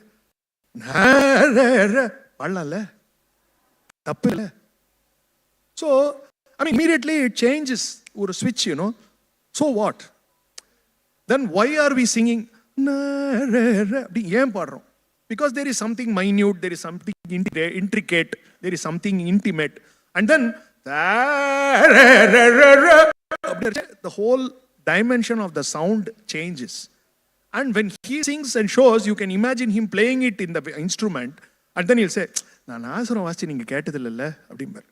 Speaker 16: பாடலாம்ல தப்பு இல்லை. So I mean, immediately it changes or a switch, So what? Then why are we singing ஏன் பாடுறோம்? Because there is something minute, there is something intricate, there is something intimate, and then the whole dimension of the sound changes. And when he sings and shows, you can imagine him playing it in the instrument, and then he'll say, நான் ஆசரம் வாசிச்சு நீங்க கேட்டதில்லைல்ல அப்படிம்பார்.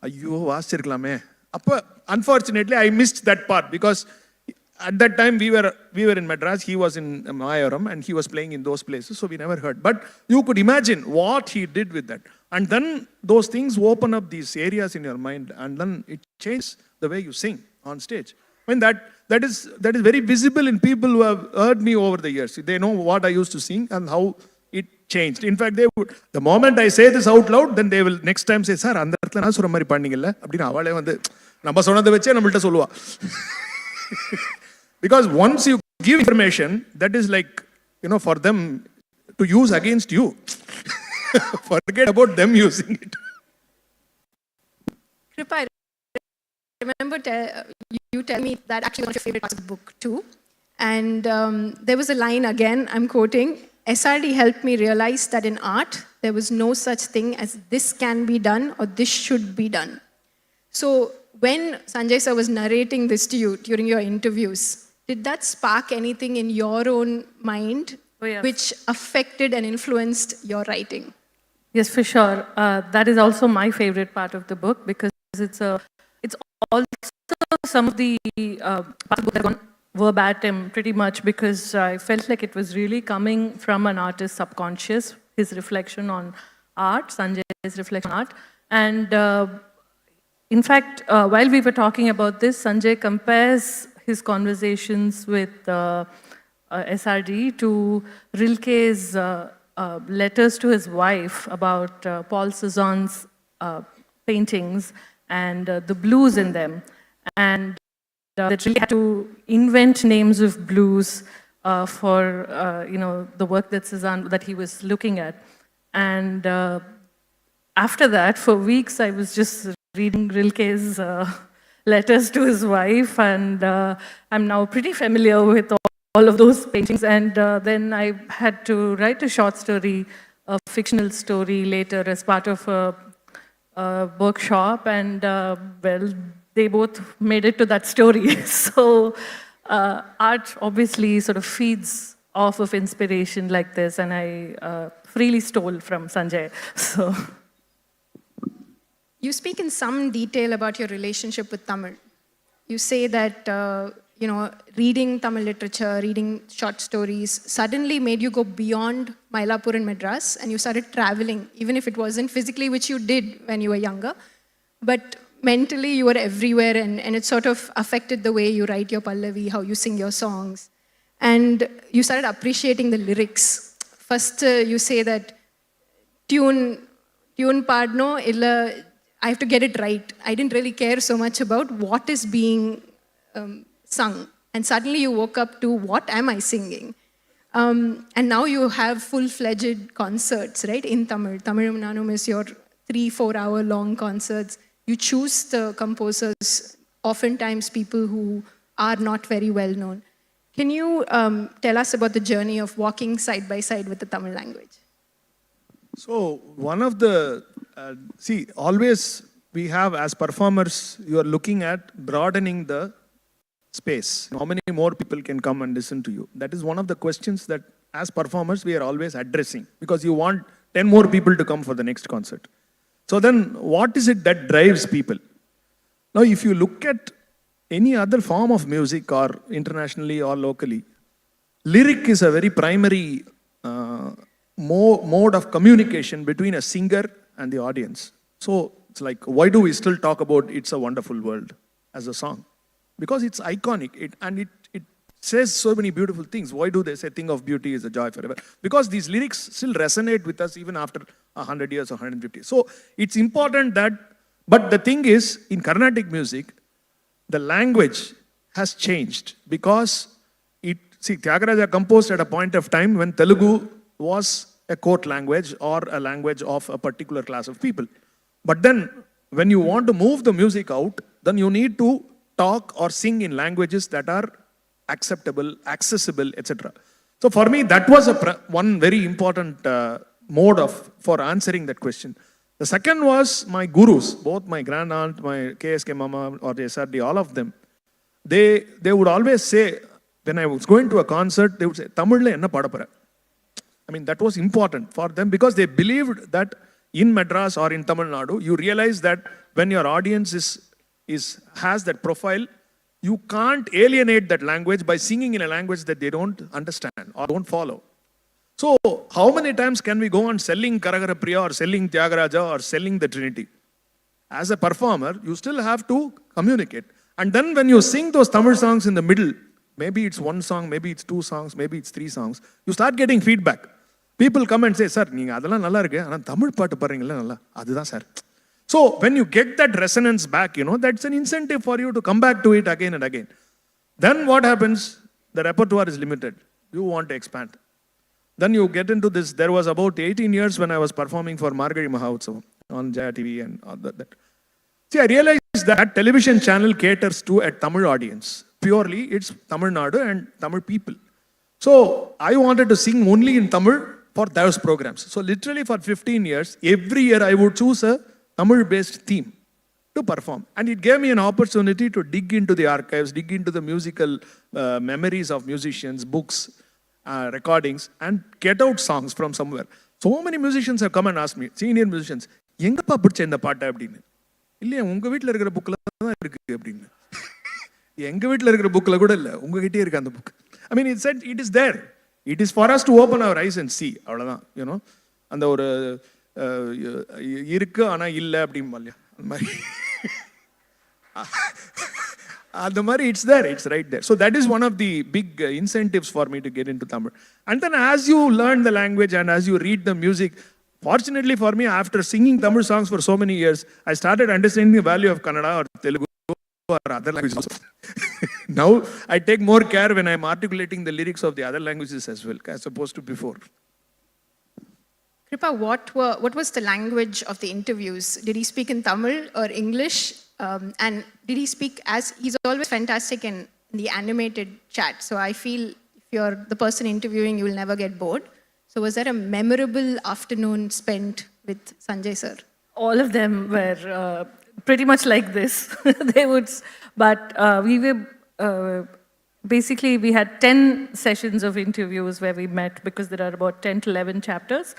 Speaker 16: ஐயோ வாசிச்சிருக்கலாமே. அப்போ unfortunately I missed that part, because at that time we were in Madras, he was in Mayaram, and he was playing in those places, so we never heard. But you could imagine what he did with that. And then those things open up these areas in your mind, and then it changes the way you sing on stage. I mean, that is very visible in people who have heard me over the years. They know what I used to sing and how it changed. In fact, they would, the moment I say this out loud, then they will next time say, "Sir, அந்த இடத்துல நான் சொல்ற மாதிரி பாடுனீங்கல்ல?" அப்படினா அவளே வந்து நம்ம சொன்னதை வச்சே நம்மள்ட்ட சொல்லுவா. Because once you give information, that is like, for them to use against you. Forget about them using it.
Speaker 15: Kripa, I remember you tell me that actually one of your favorite parts of the book too. And there was a line, again, I'm quoting, SRD helped me realize that in art, there was no such thing as this can be done or this should be done. So when Sanjay sir was narrating this to you during your interviews, did that spark anything in your own mind which affected and influenced your writing?
Speaker 10: Yes, for sure. That is also my favorite part of the book, because it's also some of the parts of the book that have gone verbatim pretty much, because I felt like it was really coming from an artist's subconscious his reflection on art, Sanjay's reflection on art. And in fact, while we were talking about this, Sanjay compares his conversations with SRD to Rilke's letters to his wife about Paul Cézanne's paintings and the blues in them. And that really had to invent names of blues for the work that Cézanne, that he was looking at. And after that, for weeks, I was just reading Rilke's letters to his wife, and I'm now pretty familiar with all of those paintings. And then I had to write a short story, a fictional story later as part of a workshop, and well, they both made it to that story. So art obviously sort of feeds off of inspiration like this, and I freely stole from Sanjay. So.
Speaker 15: You speak in some detail about your relationship with Tamil. You say that, reading Tamil literature, reading short stories, suddenly made you go beyond Mylapore and Madras, and you started traveling, even if it wasn't physically, which you did when you were younger. But mentally, you were everywhere, and it sort of affected the way you write your Pallavi, how you sing your songs. And you started appreciating the lyrics. First, you say that tune padno, illa, I have to get it right. I didn't really care so much about what is being sung. And suddenly you woke up to, what am I singing? And now you have full-fledged concerts, right, in Tamil. Tamil Nanum is your 3-4 hour long concerts. You choose the composers, oftentimes people who are not very well known. Can you tell us about the journey of walking side by side with the Tamil language?
Speaker 16: So one of the, always we have as performers, you are looking at broadening the space. How many more people can come and listen to you? That is one of the questions that as performers we are always addressing, because you want 10 more people to come for the next concert. So then what is it that drives people? Now if you look at any other form of music, or internationally or locally, lyric is a very primary mode of communication between a singer and the audience. So it's like, why do we still talk about It's a Wonderful World as a song? Because it's iconic, it says so many beautiful things. Why do they say, thing of beauty is a joy forever? Because these lyrics still resonate with us even after 100 years or 150 years. So it's important that, but the thing is, in Carnatic music, the language has changed, because Tyagaraja composed at a point of time when Telugu was a court language or a language of a particular class of people. But then when you want to move the music out, then you need to talk or sing in languages that are acceptable, accessible, etc. So for me, that was one very important mode for answering that question. The second was my gurus, both my grand aunt, my KSK Mama or the SRD, all of them. They would always say, when I was going to a concert, they would say, Tamil la enna paadapora. I mean, that was important for them, because they believed that in Madras or in Tamil Nadu, you realize that when your audience has that profile, you can't alienate that language by singing in a language that they don't understand or don't follow. So, how many times can we go on selling Karagara Priya or selling Tyagaraja or selling the Trinity? As a performer, you still have to communicate. And then when you sing those Tamil songs in the middle, maybe it's one song, maybe it's 2 songs, maybe it's 3 songs, you start getting feedback. People come and say, sir, neenga adala nalla irukku, ana Tamil paattu parringala nalla, adudha sir. So when you get that resonance back, that's an incentive for you to come back to it again and again. Then what happens? The repertoire is limited. You want to expand. Then you get into this. There was about 18 years when I was performing for Margari Mahoutsavam on Jaya TV and all that. See, I realized that television channel caters to a Tamil audience. Purely, it's Tamil Nadu and Tamil people. So I wanted to sing only in Tamil for those programs. So literally for 15 years, every year I would choose a Tamil-based theme to perform. And it gave me an opportunity to dig into the archives, dig into the musical memories of musicians, books, recordings, and get out songs from somewhere. So many musicians have come and asked me, senior musicians, எங்கப்பா பிடிச்ச இந்த பாட்டை அப்படின்னு. இல்லையா உங்க வீட்டில் இருக்கிற புக்கில் தான் இருக்கு அப்படின்னு. எங்க வீட்டில் இருக்கிற புக்கில் கூட இல்லை, உங்ககிட்டே இருக்கு அந்த book. I mean, it said it is there. It is for us to open our eyes and see. அவ்வளோதான், அந்த ஒரு இருக்கு ஆனால் இல்லை அப்படிம்பா இல்லையா அந்த மாதிரி the Mari, it's there, it's right there. So that is one of the big incentives for me to get into Tamil. And then as you learn the language and as you read the music, fortunately for me, after singing Tamil songs for so many years, I started understanding the value of Kannada or Telugu or other languages also. Now I take more care when I'm articulating the lyrics of the other languages as well, as opposed to before.
Speaker 15: Kripa, what was the language of the interviews? Did he speak in Tamil or English? And did he speak, as he's always fantastic in the animated chat. So I feel if you're the person interviewing, you will never get bored. So was there a memorable afternoon spent with Sanjay sir?
Speaker 2: All of them were pretty much like this. They would, but we were, basically we had 10 sessions of interviews where we met because there are about 10 to 11 chapters.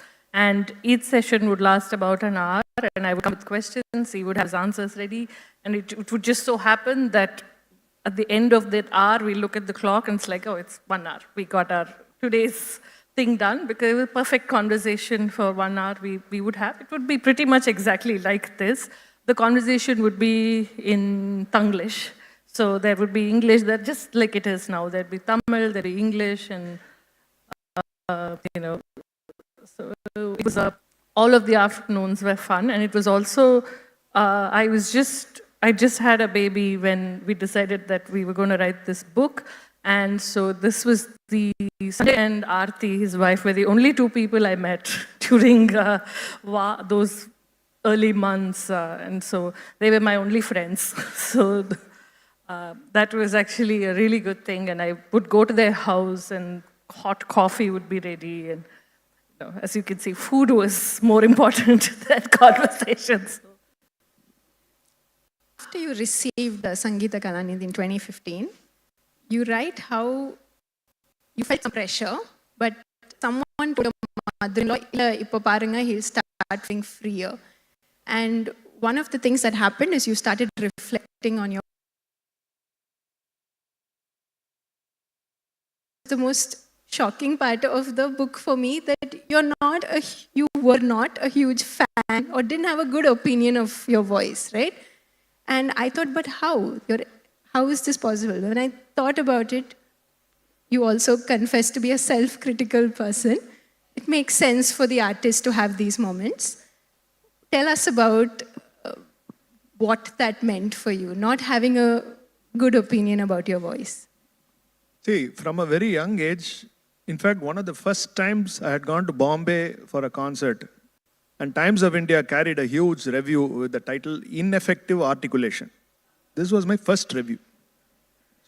Speaker 2: And each session would last about an hour, and I would come with questions, he would have his answers ready, and it would just so happen that at the end of that hour, we look at the clock and it's like, oh, it's 1 hour. We got our today's thing done because it was a perfect conversation for 1 hour we would have. It would be pretty much exactly like this. The conversation would be in Tanglish. So there would be English, that just like it is now. There'd be Tamil, there'd be English, and, so it was all of the afternoons were fun, and it was also, I just had a baby when we decided that we were going to write this book, and so this was the Sanjay and Aarti, his wife, were the only two people I met during those early months, and so they were my only friends. So that was actually a really good thing, and I would go to their house and hot coffee would be ready, and as you can see, food was more important than conversations.
Speaker 15: After you received the Sangeeta Kalanidhi in 2015, you write how you felt some pressure, but someone told your mother-in-law, "Ippo parunga, he'll start feeling freer." And one of the things that happened is you started reflecting on your... The most shocking part of the book for me, that you were not a huge fan or didn't have a good opinion of your voice, right? And I thought, but how is this possible? When I thought about it, you also confess to be a self-critical person. It makes sense for the artist to have these moments. Tell us about what that meant for you, not having a good opinion about your voice.
Speaker 16: See, from a very young age, in fact, one of the first times I had gone to Bombay for a concert, and Times of India carried a huge review with the title Ineffective Articulation. This was my first review.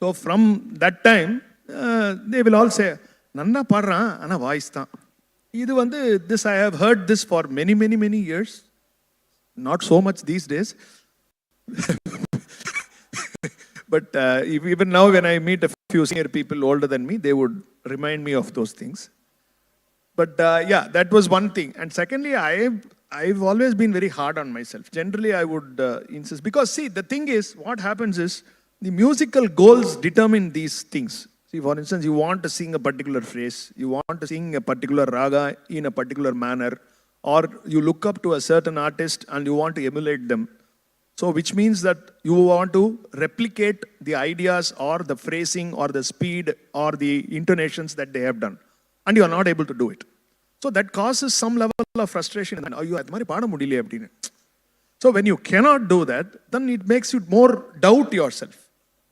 Speaker 16: So from that time, they will all say, "Nanna parra, ana voice tha." This I have heard this for many years. Not so much these days. But even now when I meet a few senior people older than me, they would remind me of those things. But yeah, that was one thing. And secondly, I've always been very hard on myself. Generally, I would insist. Because see, the thing is, what happens is, the musical goals determine these things. See, for instance, you want to sing a particular phrase, you want to sing a particular raga in a particular manner, or you look up to a certain artist and you want to emulate them. So which means that you want to replicate the ideas or the phrasing or the speed or the intonations that they have done. And you are not able to do it. So that causes some level of frustration. So when you cannot do that, then it makes you more doubt yourself.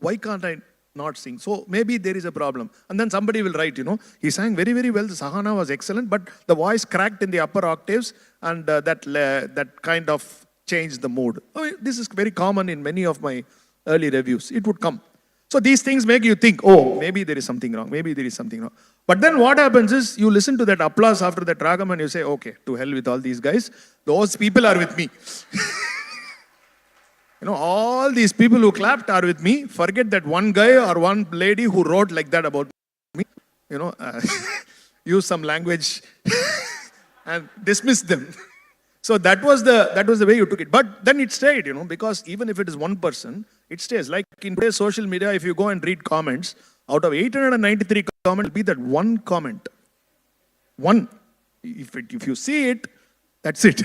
Speaker 16: Why can't I not sing? So maybe there is a problem. And then somebody will write, he sang very well, the Sahana was excellent, but the voice cracked in the upper octaves, and that kind of changed the mood. This is very common in many of my early reviews. It would come. So these things make you think, oh, maybe there is something wrong, maybe there is something wrong. But then what happens is, you listen to that applause after that ragam and you say, okay, to hell with all these guys. Those people are with me. All these people who clapped are with me. Forget that one guy or one lady who wrote like that about me. Use some language and dismiss them. So that was the way you took it. But then it stayed, because even if it is one person, it stays. Like in today's social media, if you go and read comments, out of 893 comments, will be that one comment. One. If you see it, that's it.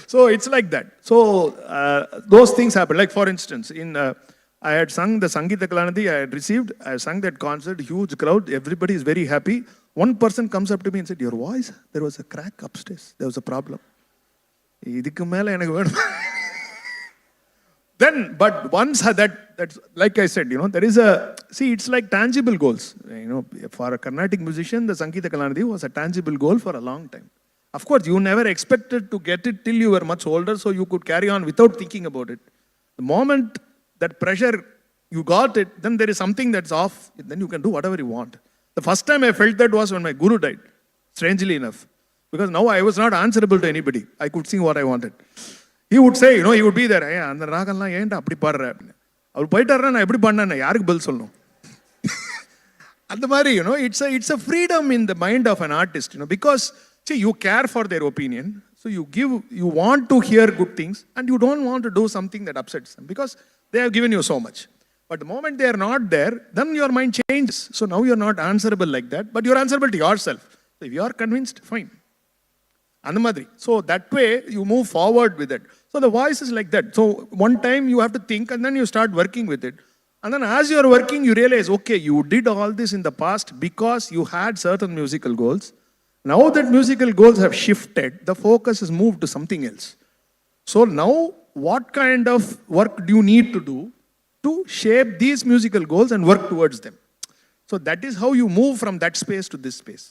Speaker 16: So it's like that. So those things happen. Like for instance, I had sung the Sangeeta Kalanidhi I had received. I sang that concert, huge crowd. Everybody is very happy. One person comes up to me and said, "Your voice, there was a crack upstairs. There was a problem." Then, but once that's like I said, there is it's like tangible goals. For a Carnatic musician, the Sangeeta Kalanidhi was a tangible goal for a long time. Of course, you never expected to get it till you were much older, so you could carry on without thinking about it. The moment that pressure, you got it, then there is something that's off, then you can do whatever you want. The first time I felt that was when my guru died, strangely enough. Because now I was not answerable to anybody. I could sing what I wanted. He would say, he would be there, அந்த ராகம்லாம் ஏன்டா அப்படி பாடுற அப்படின்னு. அவர் போயிட்டாருன்னா நான் எப்படி பண்ணேன் யாருக்கு பதில் சொல்லணும்? அந்த மாதிரி, it's a freedom in the mind of an artist, because you care for their opinion, so you want to hear good things, and you don't want to do something that upsets them, because they have given you so much. But the moment they are not there, then your mind changes. So now you're not answerable like that, but you're answerable to yourself. So if you are convinced, fine. So that way, you move forward with it. So the voice is like that. So one time you have to think, and then you start working with it. And then as you're working, you realize, okay, you did all this in the past because you had certain musical goals. Now that musical goals have shifted, the focus has moved to something else. So now, what kind of work do you need to do to shape these musical goals and work towards them? So that is how you move from that space to this space.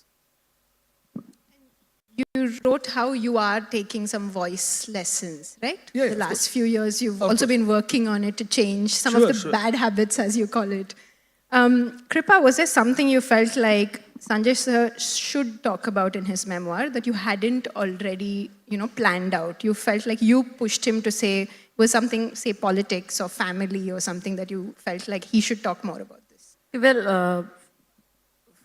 Speaker 15: You wrote how you are taking some voice lessons, right?
Speaker 16: Yeah,
Speaker 15: the last few years, you've also been working on it to change some of the bad habits, as you call it. Kripa, was there something you felt like Sanjay sir should talk about in his memoir that you hadn't already, planned out? You felt like you pushed him to say, was something, say, politics or family or something that you felt like he should talk more about this?
Speaker 9: Well,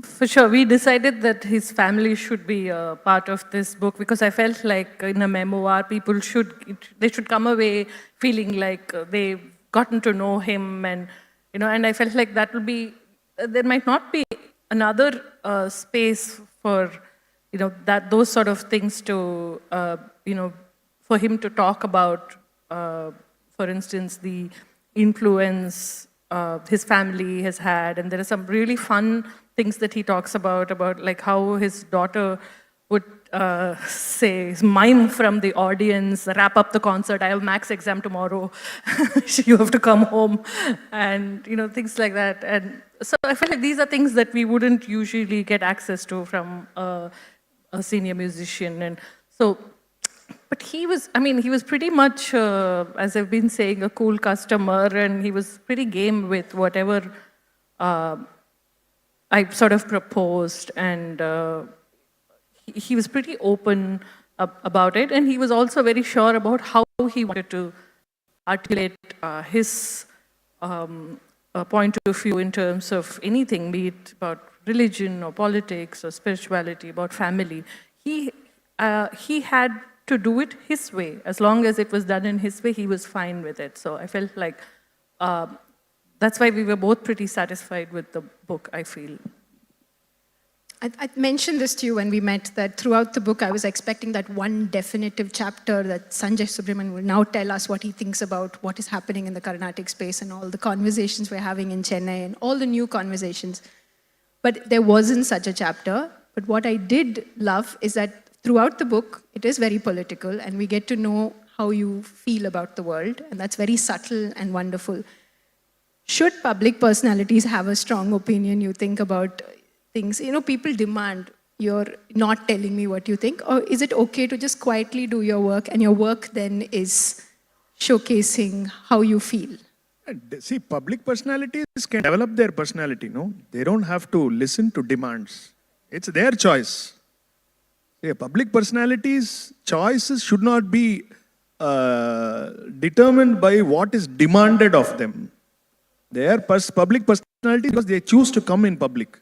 Speaker 9: for sure, we decided that his family should be a part of this book because I felt like in a memoir, people should come away feeling like they've gotten to know him, and and I felt like that will be, there might not be another space for those sort of things to for him to talk about. For instance, the influence his family has had, and there are some really fun things that he talks about like how his daughter would say, mime from the audience, wrap up the concert, I have max exam tomorrow, you have to come home, and things like that. And so I feel like these are things that we wouldn't usually get access to from a senior musician. And so, but he was pretty much, as I've been saying, a cool customer, and he was pretty game with whatever I sort of proposed, and he was pretty open about it, and he was also very sure about how he wanted to articulate his point of view in terms of anything, be it about religion or politics or spirituality, about family. He had to do it his way. As long as it was done in his way, he was fine with it. So I felt like that's why we were both pretty satisfied with the book, I feel.
Speaker 15: I mentioned this to you when we met, that throughout the book, I was expecting that one definitive chapter that Sanjay Subramanian will now tell us what he thinks about what is happening in the Carnatic space and all the conversations we're having in Chennai and all the new conversations. But there wasn't such a chapter. But what I did love is that throughout the book, it is very political, and we get to know how you feel about the world, and that's very subtle and wonderful. Should public personalities have a strong opinion, you think, about things? People demand you're not telling me what you think, or is it okay to just quietly do your work, and your work then is showcasing how you feel?
Speaker 16: See, public personalities can develop their personality, no? They don't have to listen to demands. It's their choice. See, public personalities' choices should not be determined by what is demanded of them. They are public personalities because they choose to come in public.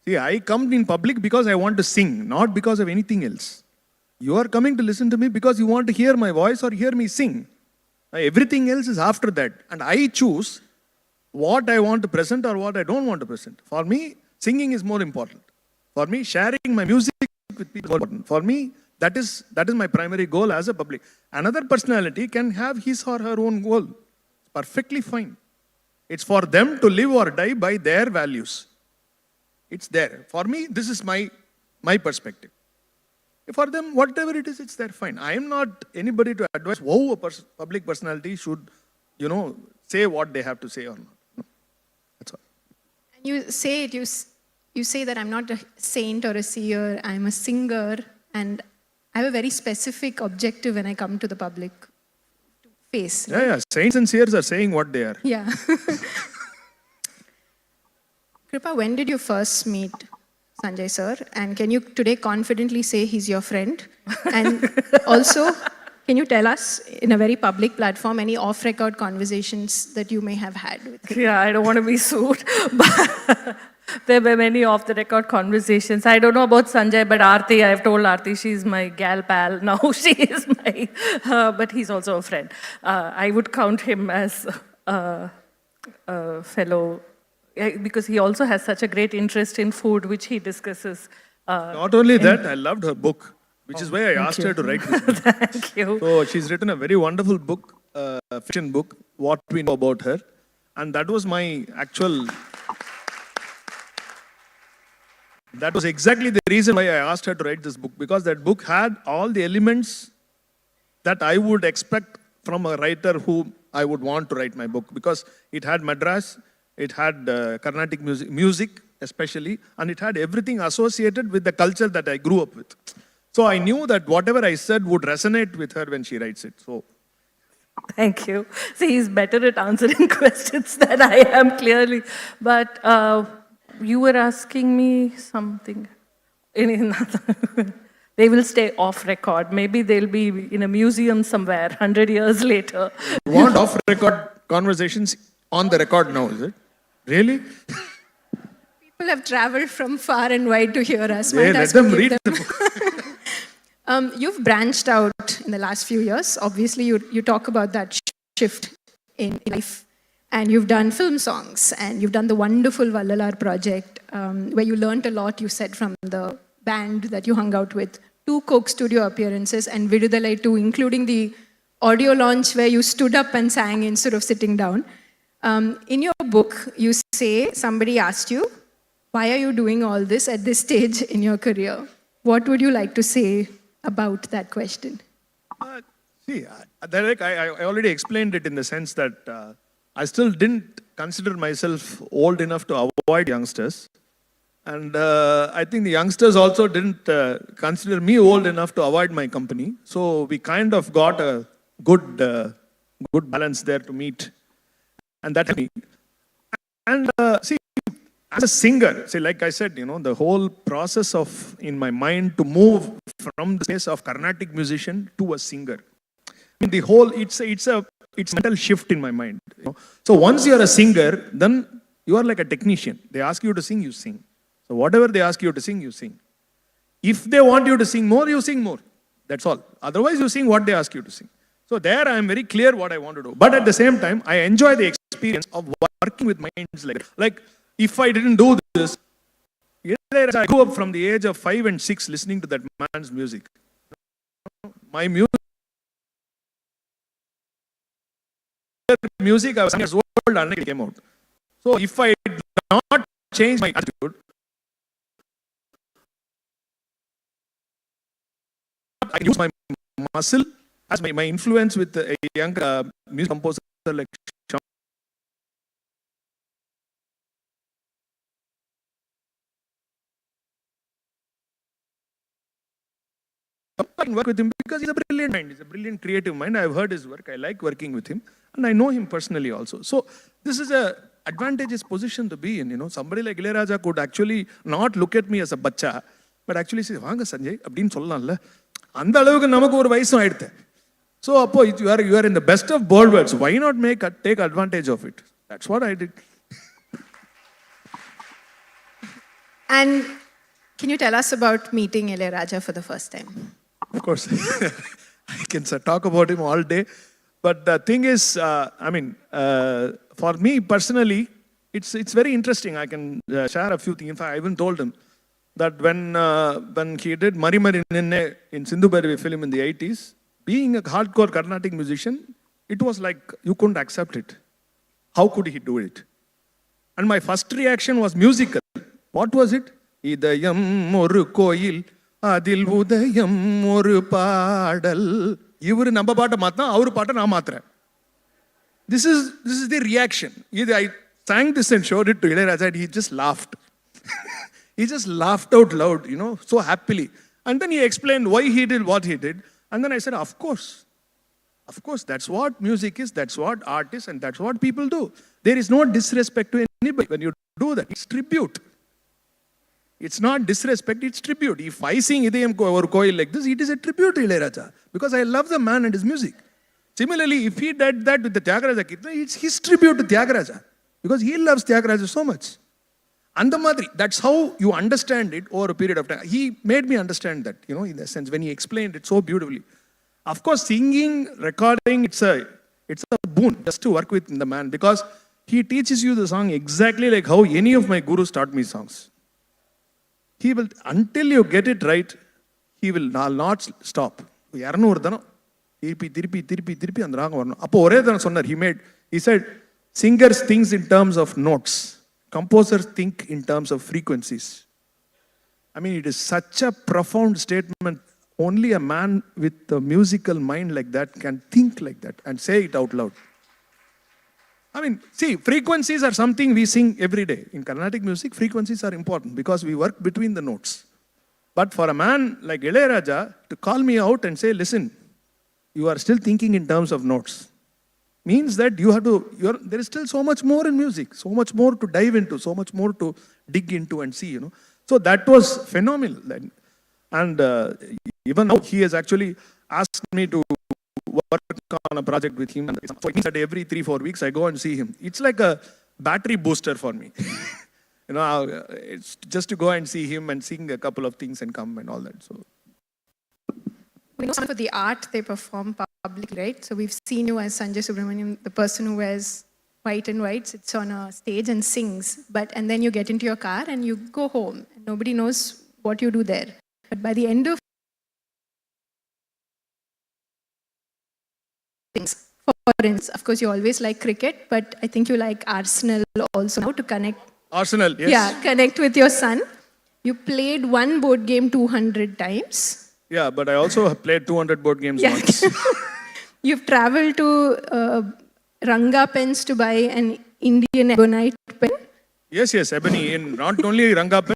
Speaker 16: See, I come in public because I want to sing, not because of anything else. You are coming to listen to me because you want to hear my voice or hear me sing. Everything else is after that. And I choose what I want to present or what I don't want to present. For me, singing is more important. For me, sharing my music with people. For me, that is my primary goal as a public. Another personality can have his or her own goal. Perfectly fine. It's for them to live or die by their values. It's there. For me, this is my perspective. For them, whatever it is, it's there, fine. I am not anybody to advise how a public personality should, say what they have to say or not. No. That's all.
Speaker 15: And you say it, you say that I'm not a saint or a seer, I'm a singer, and I have a very specific objective when I come to the public face.
Speaker 16: Right? Yeah. Saints and seers are saying what they are.
Speaker 15: Yeah. Kripa, when did you first meet Sanjay sir? And can you today confidently say he's your friend? And also, can you tell us, in a very public platform, any off-record conversations that you may have had with him?
Speaker 9: Yeah, I don't want to be sued, but there were many off-the-record conversations. I don't know about Sanjay, but Aarti, I've told Aarti, she's my gal pal. Now she is my, but he's also a friend. I would count him as a fellow, because he also has such a great interest in food, which he discusses.
Speaker 16: Not only that, I loved her book, which is why I asked her to write this book.
Speaker 9: Thank you.
Speaker 16: So she's written a very wonderful book, fiction book, What We Know About Her. And that was my actual... That was exactly the reason why I asked her to write this book, because that book had all the elements that I would expect from a writer who I would want to write my book, because it had Madras, it had Carnatic music especially, and it had everything associated with the culture that I grew up with. So I knew that whatever I said would resonate with her when she writes it. So,
Speaker 9: thank you. See, he's better at answering questions than I am, clearly. But you were asking me something. They will stay off record. Maybe they'll be in a museum somewhere 100 years later.
Speaker 16: you want off-record conversations on the record now, is it? Really?
Speaker 15: People have traveled from far and wide to hear us.
Speaker 16: Hey, let them read the book.
Speaker 15: You've branched out in the last few years. Obviously, you talk about that shift in life. And you've done film songs, and you've done the wonderful Vallalar project, where you learnt a lot, you said, from the band that you hung out with. 2 Coke studio appearances, and Vidudalai 2, including the audio launch where you stood up and sang instead of sitting down. In your book, you say somebody asked you, why are you doing all this at this stage in your career? What would you like to say about that question?
Speaker 16: See, I already explained it in the sense that I still didn't consider myself old enough to avoid youngsters. And I think the youngsters also didn't consider me old enough to avoid my company. So we kind of got a good balance there to meet. And that helped me. And see, as a singer, see, like I said, the whole process of, in my mind, to move from the space of Carnatic musician to a singer. I mean, the whole, it's a mental shift in my mind. So once you're a singer, then you are like a technician. They ask you to sing, you sing. So whatever they ask you to sing, you sing. If they want you to sing more, you sing more. That's all. Otherwise, you sing what they ask you to sing. So there I am very clear what I want to do. But at the same time, I enjoy the experience of working with minds like that. Like, if I didn't do this, I grew up from the age of 5 and 6 listening to that man's music. My music, I was 7 years old and it came out. So if I did not change my attitude, I use my muscle as my influence with a young music composer like Shashi. I can work with him because he's a brilliant mind. He's a brilliant creative mind. I've heard his work. I like working with him. And I know him personally also. So this is a advantageous position to be in. Somebody like Ilayaraja could actually not look at me as a bacha, but actually say, "Vaanga Sanjay, abdin sollala." அந்த அளவுக்கு நமக்கு ஒரு வயசும் ஆயிடுது. So அப்போ you are in the best of both worlds. Why not take advantage of it? That's what I did.
Speaker 15: And can you tell us about meeting Ilayaraja for the first time?
Speaker 16: Of course. I can talk about him all day. But the thing is, for me personally, it's very interesting. I can share a few things. In fact, I even told him, that when he did Mari Mari Ninne in Sindhu Bhairavi film in the 80s, being a hardcore Carnatic musician, it was like you couldn't accept it. How could he do it? And my first reaction was musical. What was it? Idayam oru koil, adil udayam oru paadal. Ivaru namba paata maatna, avaru paata na maatra. This is the reaction. I sang this and showed it to Ilayaraja and he just laughed. He just laughed out loud, so happily. And then he explained why he did what he did. And then I said, of course, that's what music is, that's what art is, and that's what people do. There is no disrespect to anybody when you do that. It's tribute. It's not disrespect, it's tribute. If I sing Idayam or Koil like this, it is a tribute to Ilayaraja because I love the man and his music. Similarly, if he did that with the Tyagaraja Kirtana, it's his tribute to Tyagaraja because he loves Tyagaraja so much. Andamadri, that's how you understand it over a period of time. He made me understand that, in a sense, when he explained it so beautifully. Of course, singing, recording, it's a boon just to work with the man because he teaches you the song exactly like how any of my gurus taught me songs. He will, until you get it right, he will not stop. He said, singers thinks in terms of notes. Composers think in terms of frequencies. I mean, it is such a profound statement. Only a man with a musical mind like that can think like that and say it out loud. I mean, see, frequencies are something we sing every day. In Carnatic music, frequencies are important because we work between the notes. But for a man like Ilayaraja to call me out and say, listen, you are still thinking in terms of notes, means that there is still so much more in music, so much more to dive into, so much more to dig into and see, So that was phenomenal. And even now, he has actually asked me to work on a project with him. So it means that every 3-4 weeks, I go and see him. It's like a battery booster for me. It's just to go and see him and sing a couple of things and come and all that. So.
Speaker 15: We know some of the art they perform publicly, right? So we've seen you as Sanjay Subramaniam, the person who wears white and white, sits on a stage and sings. And then you get into your car and you go home. And nobody knows what you do there. But by the end of things, for instance, of course, you always like cricket, but I think you like Arsenal also now to connect.
Speaker 16: Arsenal, yes.
Speaker 15: Yeah, connect with your son. You played one board game 200 times.
Speaker 16: Yeah, but I also played 200 board games once.
Speaker 15: You've traveled to Ranga pens to buy an Indian ebonite pen.
Speaker 16: Yes, ebony. In not only Ranga pen.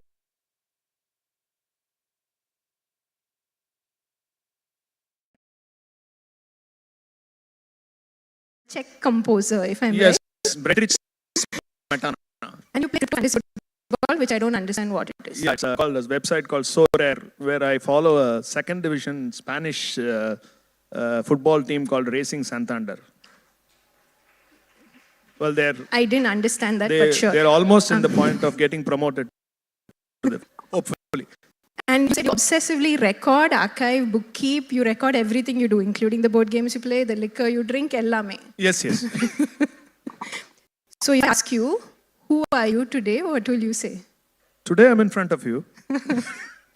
Speaker 15: Czech composer, if I'm
Speaker 16: right.
Speaker 15: Yes,
Speaker 16: Bredrich Smetana.
Speaker 15: And you played football, which I don't understand what it is.
Speaker 16: Yeah, it's called a website called So Rare, where I follow a second division Spanish football team called Racing Santander. Well,
Speaker 15: I didn't understand that, but sure.
Speaker 16: They're almost in the point of getting promoted. Hopefully.
Speaker 15: And you said you obsessively record, archive, bookkeep, you record everything you do, including the board games you play, the liquor you drink, ellame.
Speaker 16: Yes.
Speaker 15: So I ask you, who are you today? What will you say?
Speaker 16: Today I'm in front of you.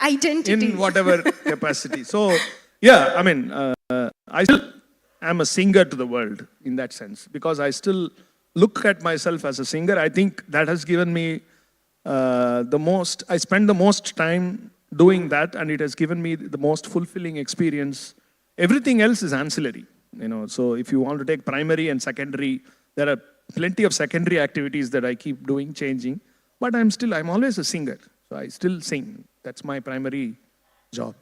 Speaker 15: Identity.
Speaker 16: In whatever capacity. So, yeah, I mean, I still am a singer to the world in that sense because I still look at myself as a singer. I think that has given me I spend the most time doing that, and it has given me the most fulfilling experience. Everything else is ancillary, So if you want to take primary and secondary, there are plenty of secondary activities that I keep doing, changing. But I'm always a singer. So I still sing. That's my primary job.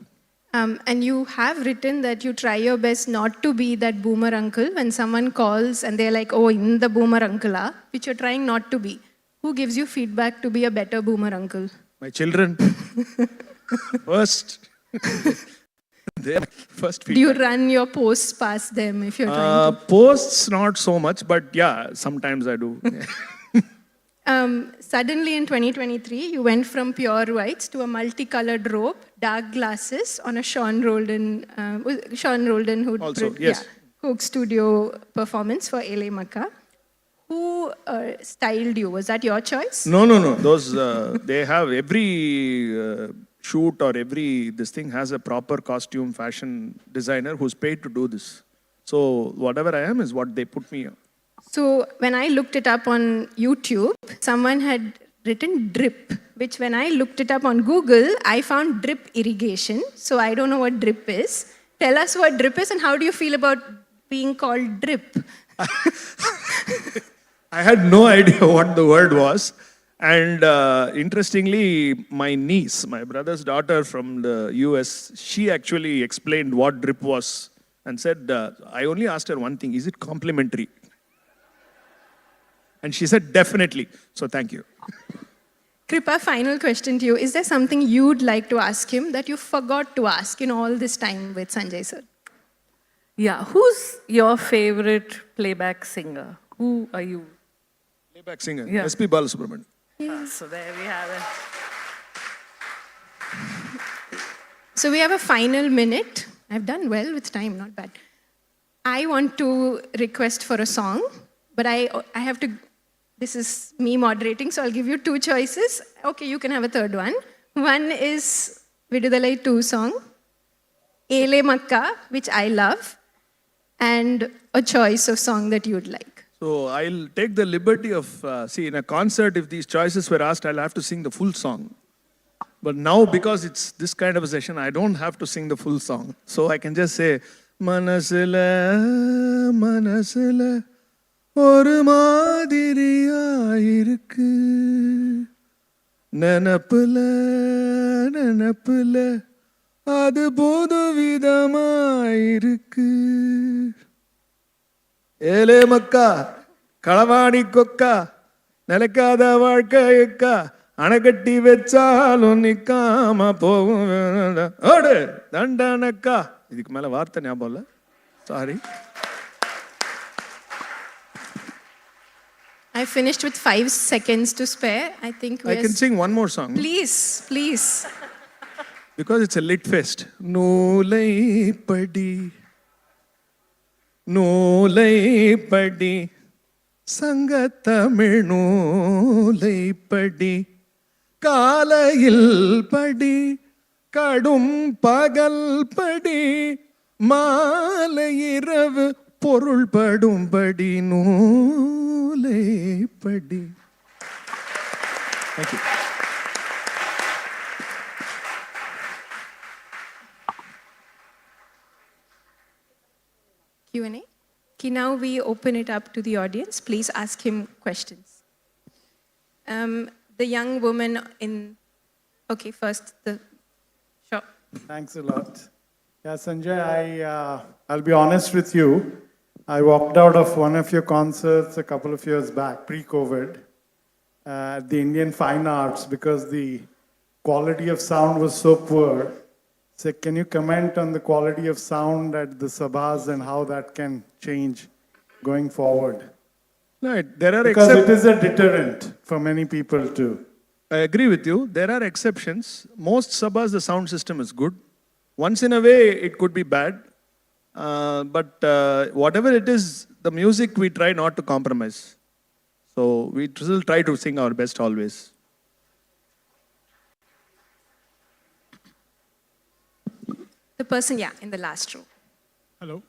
Speaker 15: And you have written that you try your best not to be that boomer uncle when someone calls and they're like, oh, in the boomer uncle, which you're trying not to be. Who gives you feedback to be a better boomer uncle?
Speaker 16: My children. First. First feedback.
Speaker 15: Do you run your posts past them if you're trying to?
Speaker 16: Posts, not so much, but yeah, sometimes I do.
Speaker 15: Suddenly in 2023, you went from pure whites to a multicolored robe, dark glasses on a Sean Roldan who
Speaker 16: also, yes.
Speaker 15: Coke Studio performance for LA Macca. who styled you? Was that your choice?
Speaker 16: No. Those, they have every shoot or this thing has a proper costume fashion designer who's paid to do this. So whatever I am is what they put me on.
Speaker 15: So when I looked it up on YouTube, someone had written drip, which when I looked it up on Google, I found drip irrigation. So I don't know what drip is. Tell us what drip is and how do you feel about being called drip?
Speaker 16: I had no idea what the word was. And interestingly, my niece, my brother's daughter from the US, she actually explained what drip was and said, I only asked her one thing, is it complimentary? And she said, definitely. So thank you.
Speaker 15: Kripa, final question to you. Is there something you'd like to ask him that you forgot to ask in all this time with Sanjay sir?
Speaker 9: Yeah, who's your favorite playback singer? Who are you?
Speaker 16: Playback singer,
Speaker 9: Yeah.
Speaker 16: SP Balasubramanian.
Speaker 9: So there we have it.
Speaker 15: So we have a final minute. I've done well with time, not bad. I want to request for a song, but I have to, this is me moderating, so I'll give you two choices. Okay, you can have a third one. One is Vidudalai 2 song, Ele Makka, which I love, and a choice of song that you'd like.
Speaker 16: So I'll take the liberty of, see, in a concert, if these choices were asked, I'll have to sing the full song. But now, because it's this kind of a session, I don't have to sing the full song. So I can just say, Manasila, Manasila, Oru Madiriya irukku, Nenapula, Nenapula, Adu Podu Vidama irukku. Ele Makka, Kalavani Kokka, Nelakada Varkayaka, Anakati Vetsalum Nikama Povum. Ode, Dandanaka. Idhukku mela vaartha nyabam illa. Sorry.
Speaker 15: I finished with 5 seconds to spare. I think
Speaker 16: I can sing one more song.
Speaker 15: Please, please.
Speaker 16: Because it's a lit fest. Noolai padi. Noolai padi, Sangathamil noolai padi, Kalayil padi, Kadum pagal padi, Malai iravu porul padum padi, noolai padi. Thank you.
Speaker 15: Q&A. Okay, now we open it up to the audience. Please ask him questions. The young woman in... Okay, first, sure.
Speaker 21: Thanks a lot. Yeah, Sanjay, I'll be honest with you. I walked out of one of your concerts a couple of years back, pre-COVID, at the Indian Fine Arts because the quality of sound was so poor. So can you comment on the quality of sound at the sabhas and how that can change going forward?
Speaker 16: Right, there are
Speaker 21: because it is a deterrent for many people too.
Speaker 16: I agree with you. There are exceptions. Most sabhas, the sound system is good. Once in a way, it could be bad. But whatever it is, the music we try not to compromise. So we still try to sing our best always.
Speaker 15: The person, yeah, in the last row.
Speaker 21: Hello.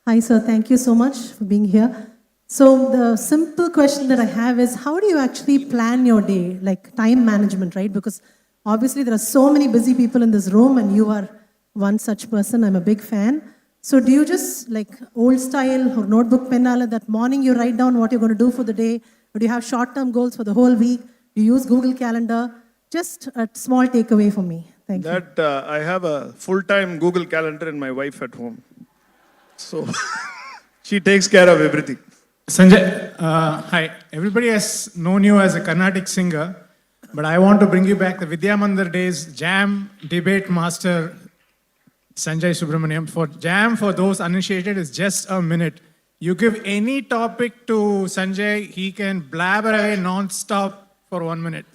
Speaker 18: Hi, sir. Thank you so much for being here. So the simple question that I have is, how do you actually plan your day, like time management, right? Because obviously there are so many busy people in this room and you are one such person. I'm a big fan. So do you just like old style or notebook pennala that morning you write down what you're going to do for the day? Or do you have short-term goals for the whole week? Do you use Google Calendar? Just a small takeaway for me. Thank you.
Speaker 16: I have a full-time Google Calendar and my wife at home. So she takes care of everything.
Speaker 19: Sanjay, hi. Everybody has known you as a Carnatic singer, but I want to bring you back the Vidya Mandir days, jam, debate master, Sanjay Subramaniam. For jam, for those uninitiated, is just a minute. You give any topic to Sanjay, he can blabber away non-stop for 1 minute.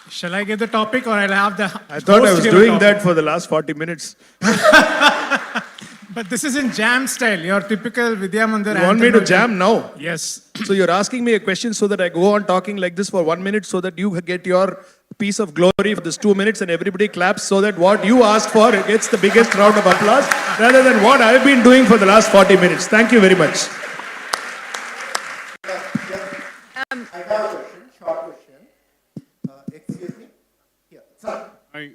Speaker 19: Shall I give the topic or I'll have the...
Speaker 16: I thought I was doing that for the last 40 minutes.
Speaker 19: But this is in jam style, your typical Vidya Mandir.
Speaker 16: You want me to jam now?
Speaker 19: Yes.
Speaker 16: So you're asking me a question so that I go on talking like this for 1 minute so that you get your piece of glory for this 2 minutes and everybody claps so that what you asked for gets the biggest round of applause rather than what I've been doing for the last 40 minutes. Thank you very much.
Speaker 3: I have a question, short question. Excuse me? Here, sir.
Speaker 20: I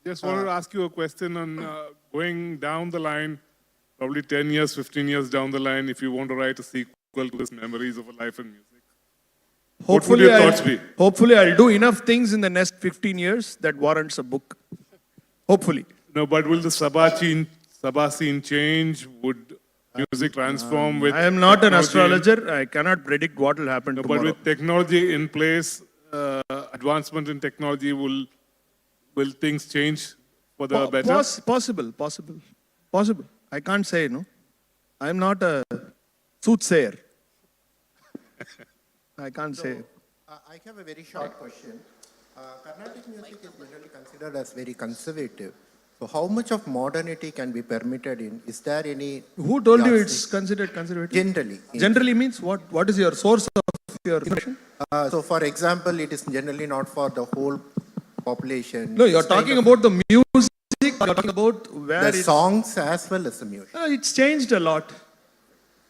Speaker 20: just wanted to ask you a question on going down the line, probably 10 years, 15 years down the line, if you want to write a sequel to this Memories of a Life in Music. What would your thoughts be?
Speaker 16: Hopefully I'll do enough things in the next 15 years that warrants a book. Hopefully.
Speaker 20: No, but will the Sabha scene change? Would music transform with
Speaker 16: I am not an
Speaker 20: technology
Speaker 16: astrologer. I cannot predict what will happen tomorrow.
Speaker 20: But with technology in place, advancement in technology, will things change for the better?
Speaker 16: Possible. I can't say, no. I am not a soothsayer. I can't say.
Speaker 3: I have a very short question. Carnatic music is generally considered as very conservative. So how much of modernity can be permitted in? Is there any...
Speaker 16: Who told you it's considered conservative?
Speaker 3: Generally.
Speaker 16: Generally means what? What is your source of your information?
Speaker 3: So for example, it is generally not for the whole population.
Speaker 16: No, you're talking about the music, you're talking about where
Speaker 3: the songs as well as the music.
Speaker 16: It's changed a lot.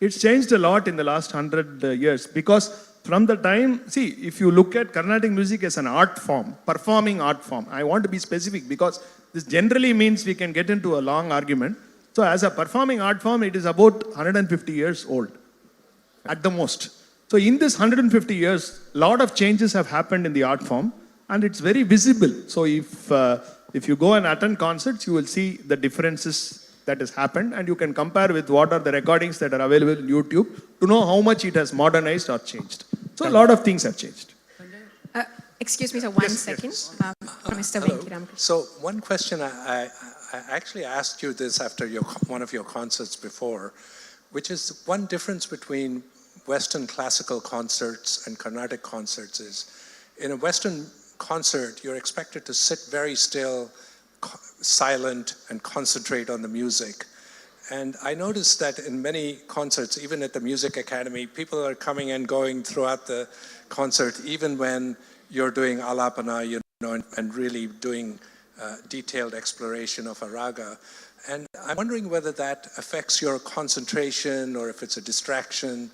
Speaker 16: It's changed a lot in the last 100 years because from the time, see, if you look at Carnatic music as an art form, performing art form, I want to be specific because this generally means we can get into a long argument. So as a performing art form, it is about 150 years old at the most. So in this 150 years, a lot of changes have happened in the art form and it's very visible. So if you go and attend concerts, you will see the differences that has happened and you can compare with what are the recordings that are available on YouTube to know how much it has modernized or changed. So a lot of things have changed.
Speaker 15: Excuse me, sir, one second. From Mr. Venkatasubba.
Speaker 22: So one question, I actually asked you this after one of your concerts before, which is one difference between Western classical concerts and Carnatic concerts is, in a Western concert, you're expected to sit very still, silent, and concentrate on the music. And I noticed that in many concerts, even at the Music Academy, people are coming and going throughout the concert, even when you're doing alapana, you know, and really doing detailed exploration of a raga. And I'm wondering whether that affects your concentration or if it's a distraction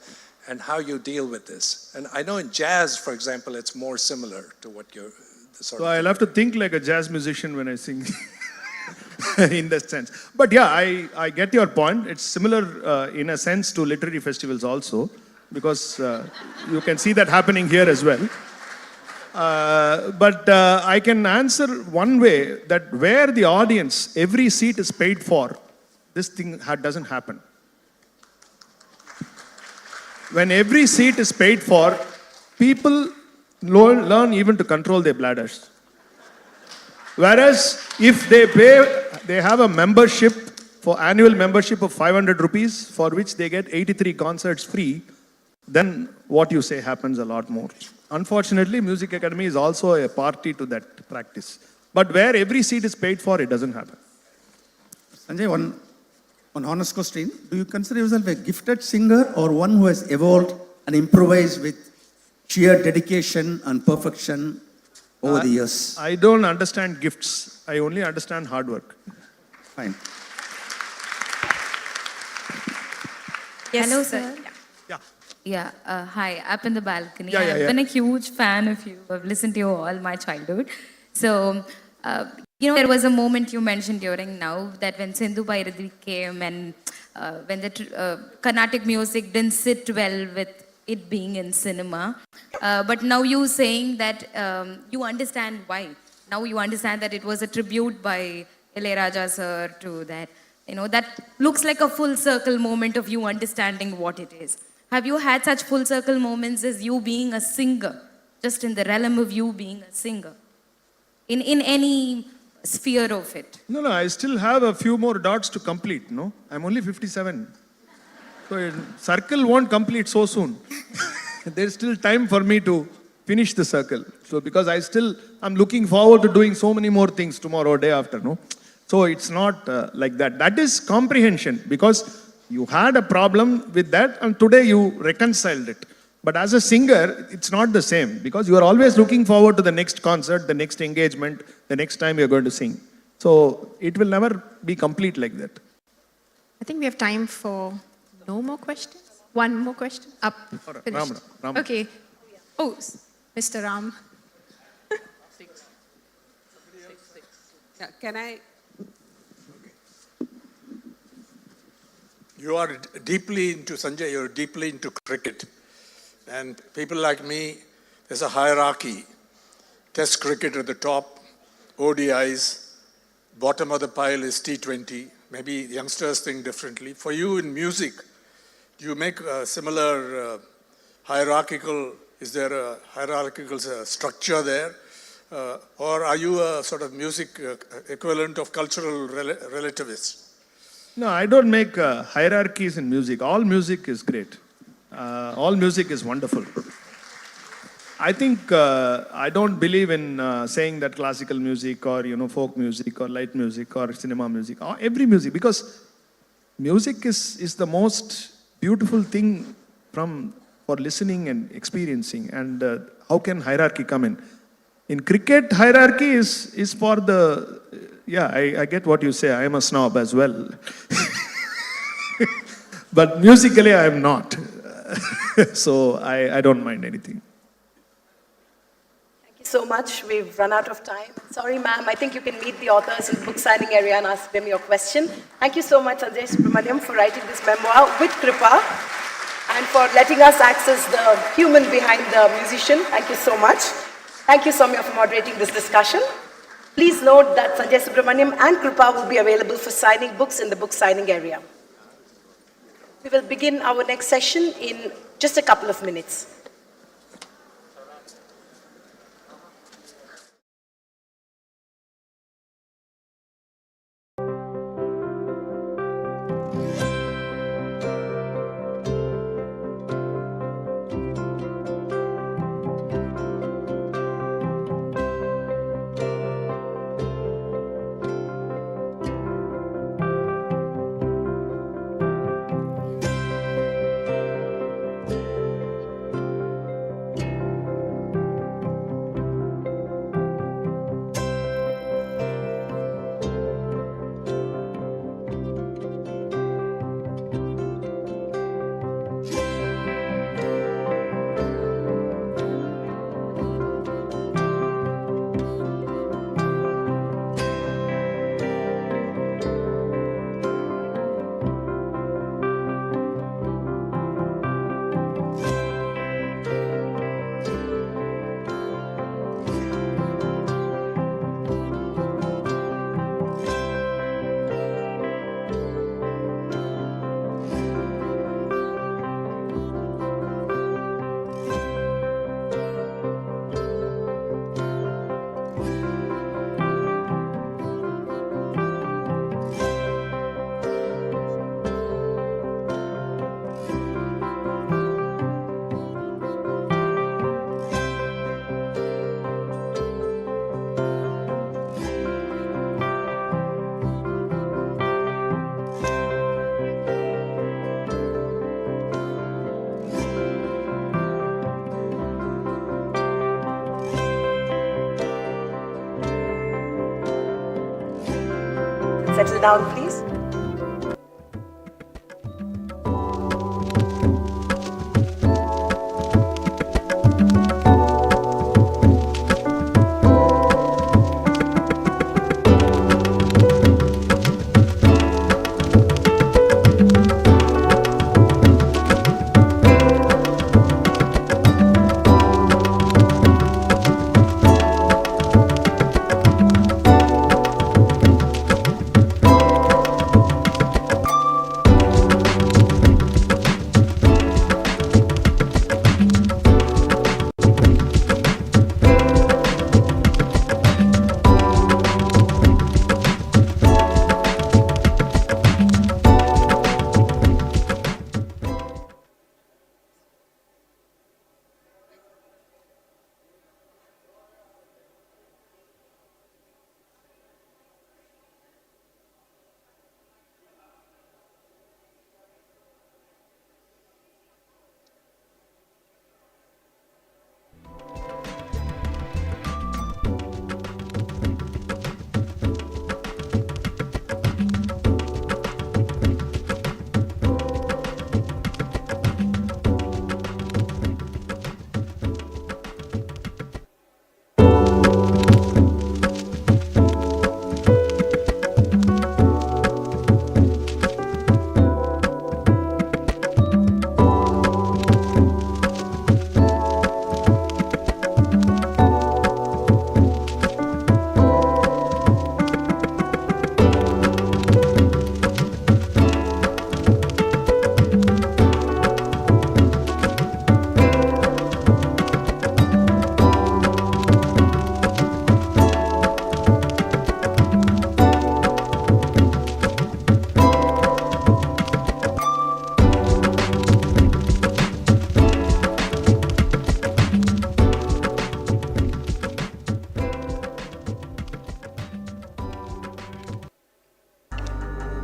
Speaker 22: and how you deal with this. And I know in jazz, for example, it's more similar to what you're
Speaker 16: So I'll have to think like a jazz musician when I sing in that sense. But yeah, I get your point. It's similar in a sense to literary festivals also because you can see that happening here as well. But I can answer one way that where the audience, every seat is paid for, this thing doesn't happen. When every seat is paid for, people learn even to control their bladders. Whereas if they have a membership, for annual membership of 500 rupees, for which they get 83 concerts free, then what you say happens a lot more. Unfortunately, Music Academy is also a party to that practice. But where every seat is paid for, it doesn't happen.
Speaker 23: Sanjay, one honest question. Do you consider yourself a gifted singer or one who has evolved and improvised with sheer dedication and perfection over the years?
Speaker 16: I don't understand gifts. I only understand hard work.
Speaker 23: Fine.
Speaker 15: Yes,
Speaker 24: Hello, sir.
Speaker 16: Yeah.
Speaker 24: Hi, up in the balcony.
Speaker 16: Yeah.
Speaker 24: I've been a huge fan of you. I've listened to you all my childhood. So, there was a moment you mentioned during now that when Sindhu Bhairavi came and when the Carnatic music didn't sit well with it being in cinema. But now you saying that you understand why. Now you understand that it was a tribute by Ilayaraja sir to that. That looks like a full circle moment of you understanding what it is. Have you had such full circle moments as you being a singer, just in the realm of you being a singer, in any sphere of it?
Speaker 16: No, I still have a few more dots to complete, no? I'm only 57. So circle won't complete so soon. There's still time for me to finish the circle. So because I'm looking forward to doing so many more things tomorrow or day after, no? So it's not like that. That is comprehension, because you had a problem with that and today you reconciled it. But as a singer, it's not the same, because you are always looking forward to the next concert, the next engagement, the next time you're going to sing. So it will never be complete like that.
Speaker 15: I think we have time for no more questions. One more question. Up. Finished.
Speaker 16: Ram.
Speaker 15: Okay. Oh, Mr. Ram.
Speaker 4: Yeah, can I?
Speaker 5: You are deeply into, Sanjay, you're deeply into cricket. And people like me, there's a hierarchy. Test cricket at the top, ODIs, bottom of the pile is T20. Maybe youngsters think differently. For you in music, do you make a similar hierarchical, is there a hierarchical structure there? Or are you a sort of music equivalent of cultural relativist?
Speaker 16: No, I don't make hierarchies in music. All music is great. All music is wonderful. I think I don't believe in saying that classical music or folk music or light music or cinema music, or every music, because music is the most beautiful thing for listening and experiencing. And how can hierarchy come in? In cricket, hierarchy is for the, I get what you say. I am a snob as well. But musically, I am not. So I don't mind anything.
Speaker 29: Thank you so much. We've run out of time. Sorry, ma'am. I think you can meet the authors in the book signing area and ask them your question. Thank you so much, Sanjay Subramaniam, for writing this memoir with Kripa and for letting us access the human behind the musician. Thank you so much. Thank you, Soumya, for moderating this discussion. Please note that Sanjay Subramaniam and Kripa will be available for signing books in the book signing area. We will begin our next session in just a couple of minutes. Settle down, please.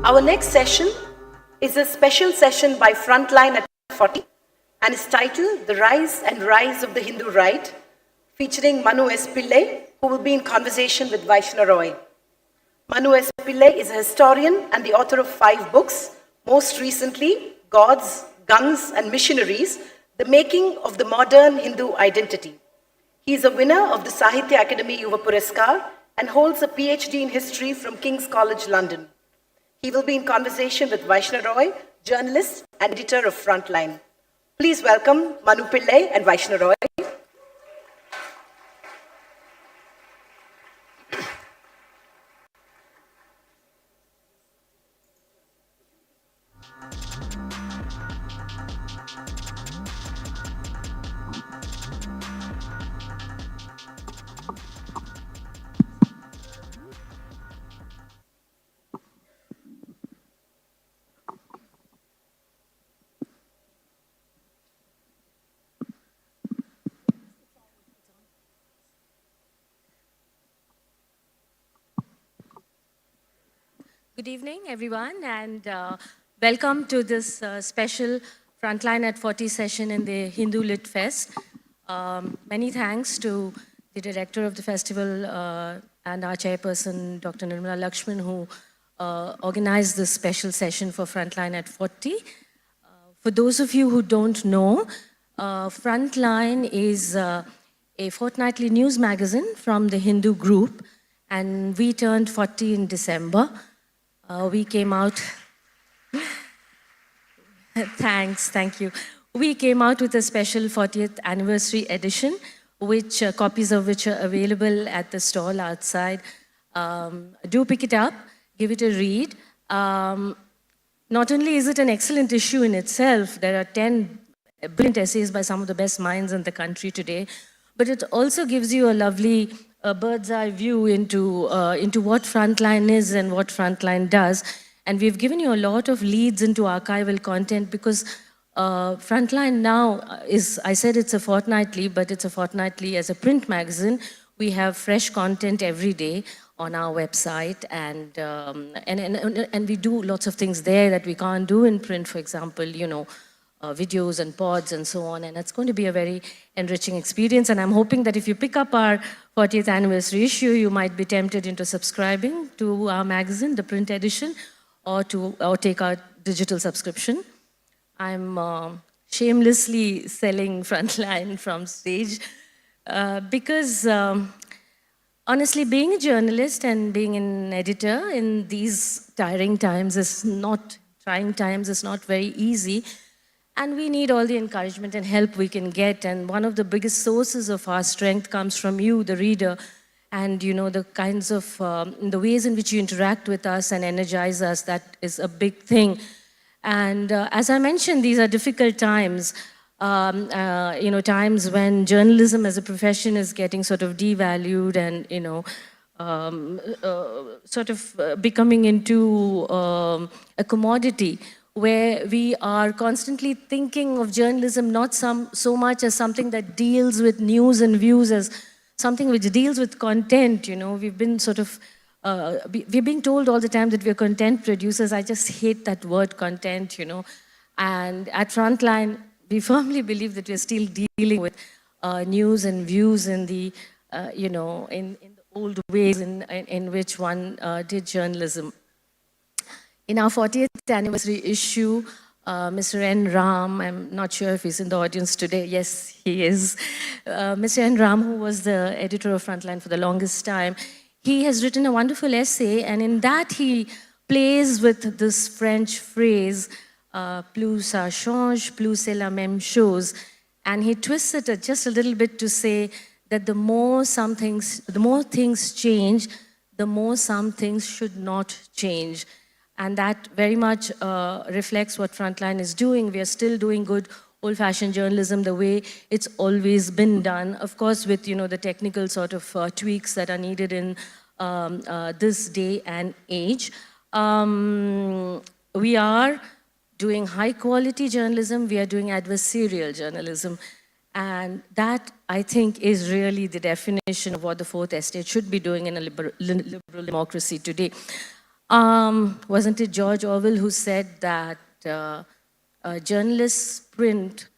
Speaker 29: Our next session is a special session by Frontline at 40 and is titled The Rise and Rise of the Hindu Right, featuring Manu S. Pillai, who will be in conversation with Vaishna Roy. Manu S. Pillai is a historian and the author of 5 books, most recently, Gods, Guns and Missionaries, The Making of the Modern Hindu Identity. He is a winner of the Sahitya Akademi Yuva Puraskar and holds a PhD in history from King's College, London. He will be in conversation with Vaishna Roy, journalist and editor of Frontline. Please welcome Manu Pillai and Vaishna Roy.
Speaker 1: Good evening, everyone, and welcome to this special Frontline at 40 session in the Hindu Lit Fest. Many thanks to the director of the festival and our chairperson, Dr. Nirmala Lakshman, who organized this special session for Frontline at 40. For those of you who don't know, Frontline is a fortnightly news magazine from the Hindu group, and we turned 40 in December. We came out, thank you. We came out with a special 40th anniversary edition, which copies of which are available at the stall outside. Do pick it up, give it a read. Not only is it an excellent issue in itself, there are 10 brilliant essays by some of the best minds in the country today, but it also gives you a lovely bird's eye view into what Frontline is and what Frontline does. And we've given you a lot of leads into archival content because Frontline now is, I said it's a fortnightly, but it's a fortnightly as a print magazine. We have fresh content every day on our website, and we do lots of things there that we can't do in print, for example, videos and pods and so on, and it's going to be a very enriching experience. And I'm hoping that if you pick up our 40th anniversary issue, you might be tempted into subscribing to our magazine, the print edition, or take our digital subscription. I'm shamelessly selling Frontline from stage because honestly, being a journalist and being an editor in these trying times is not very easy. And we need all the encouragement and help we can get. And one of the biggest sources of our strength comes from you, the reader, and the kinds of, the ways in which you interact with us and energize us. That is a big thing. And as I mentioned, these are difficult times. Times when journalism as a profession is getting sort of devalued and, sort of becoming into a commodity, where we are constantly thinking of journalism not so much as something that deals with news and views, as something which deals with content. We've been sort of, we're being told all the time that we're content producers. I just hate that word content, And at Frontline, we firmly believe that we're still dealing with news and views in the, in the old ways in which one did journalism. In our 40th anniversary issue, Mr. N. Ram, I'm not sure if he's in the audience today. Yes, he is. Mr. N. Ram, who was the editor of Frontline for the longest time, he has written a wonderful essay, and in that he plays with this French phrase, plus ça change, plus c'est la même chose. And he twists it just a little bit to say that the more things change, the more some things should not change. And that very much reflects what Frontline is doing. We are still doing good old-fashioned journalism the way it's always been done. Of course, with the technical sort of tweaks that are needed in this day and age. We are doing high-quality journalism. We are doing adversarial journalism. And that, I think, is really the definition of what the Fourth Estate should be doing in a liberal democracy today. Wasn't it George Orwell who said that journalists print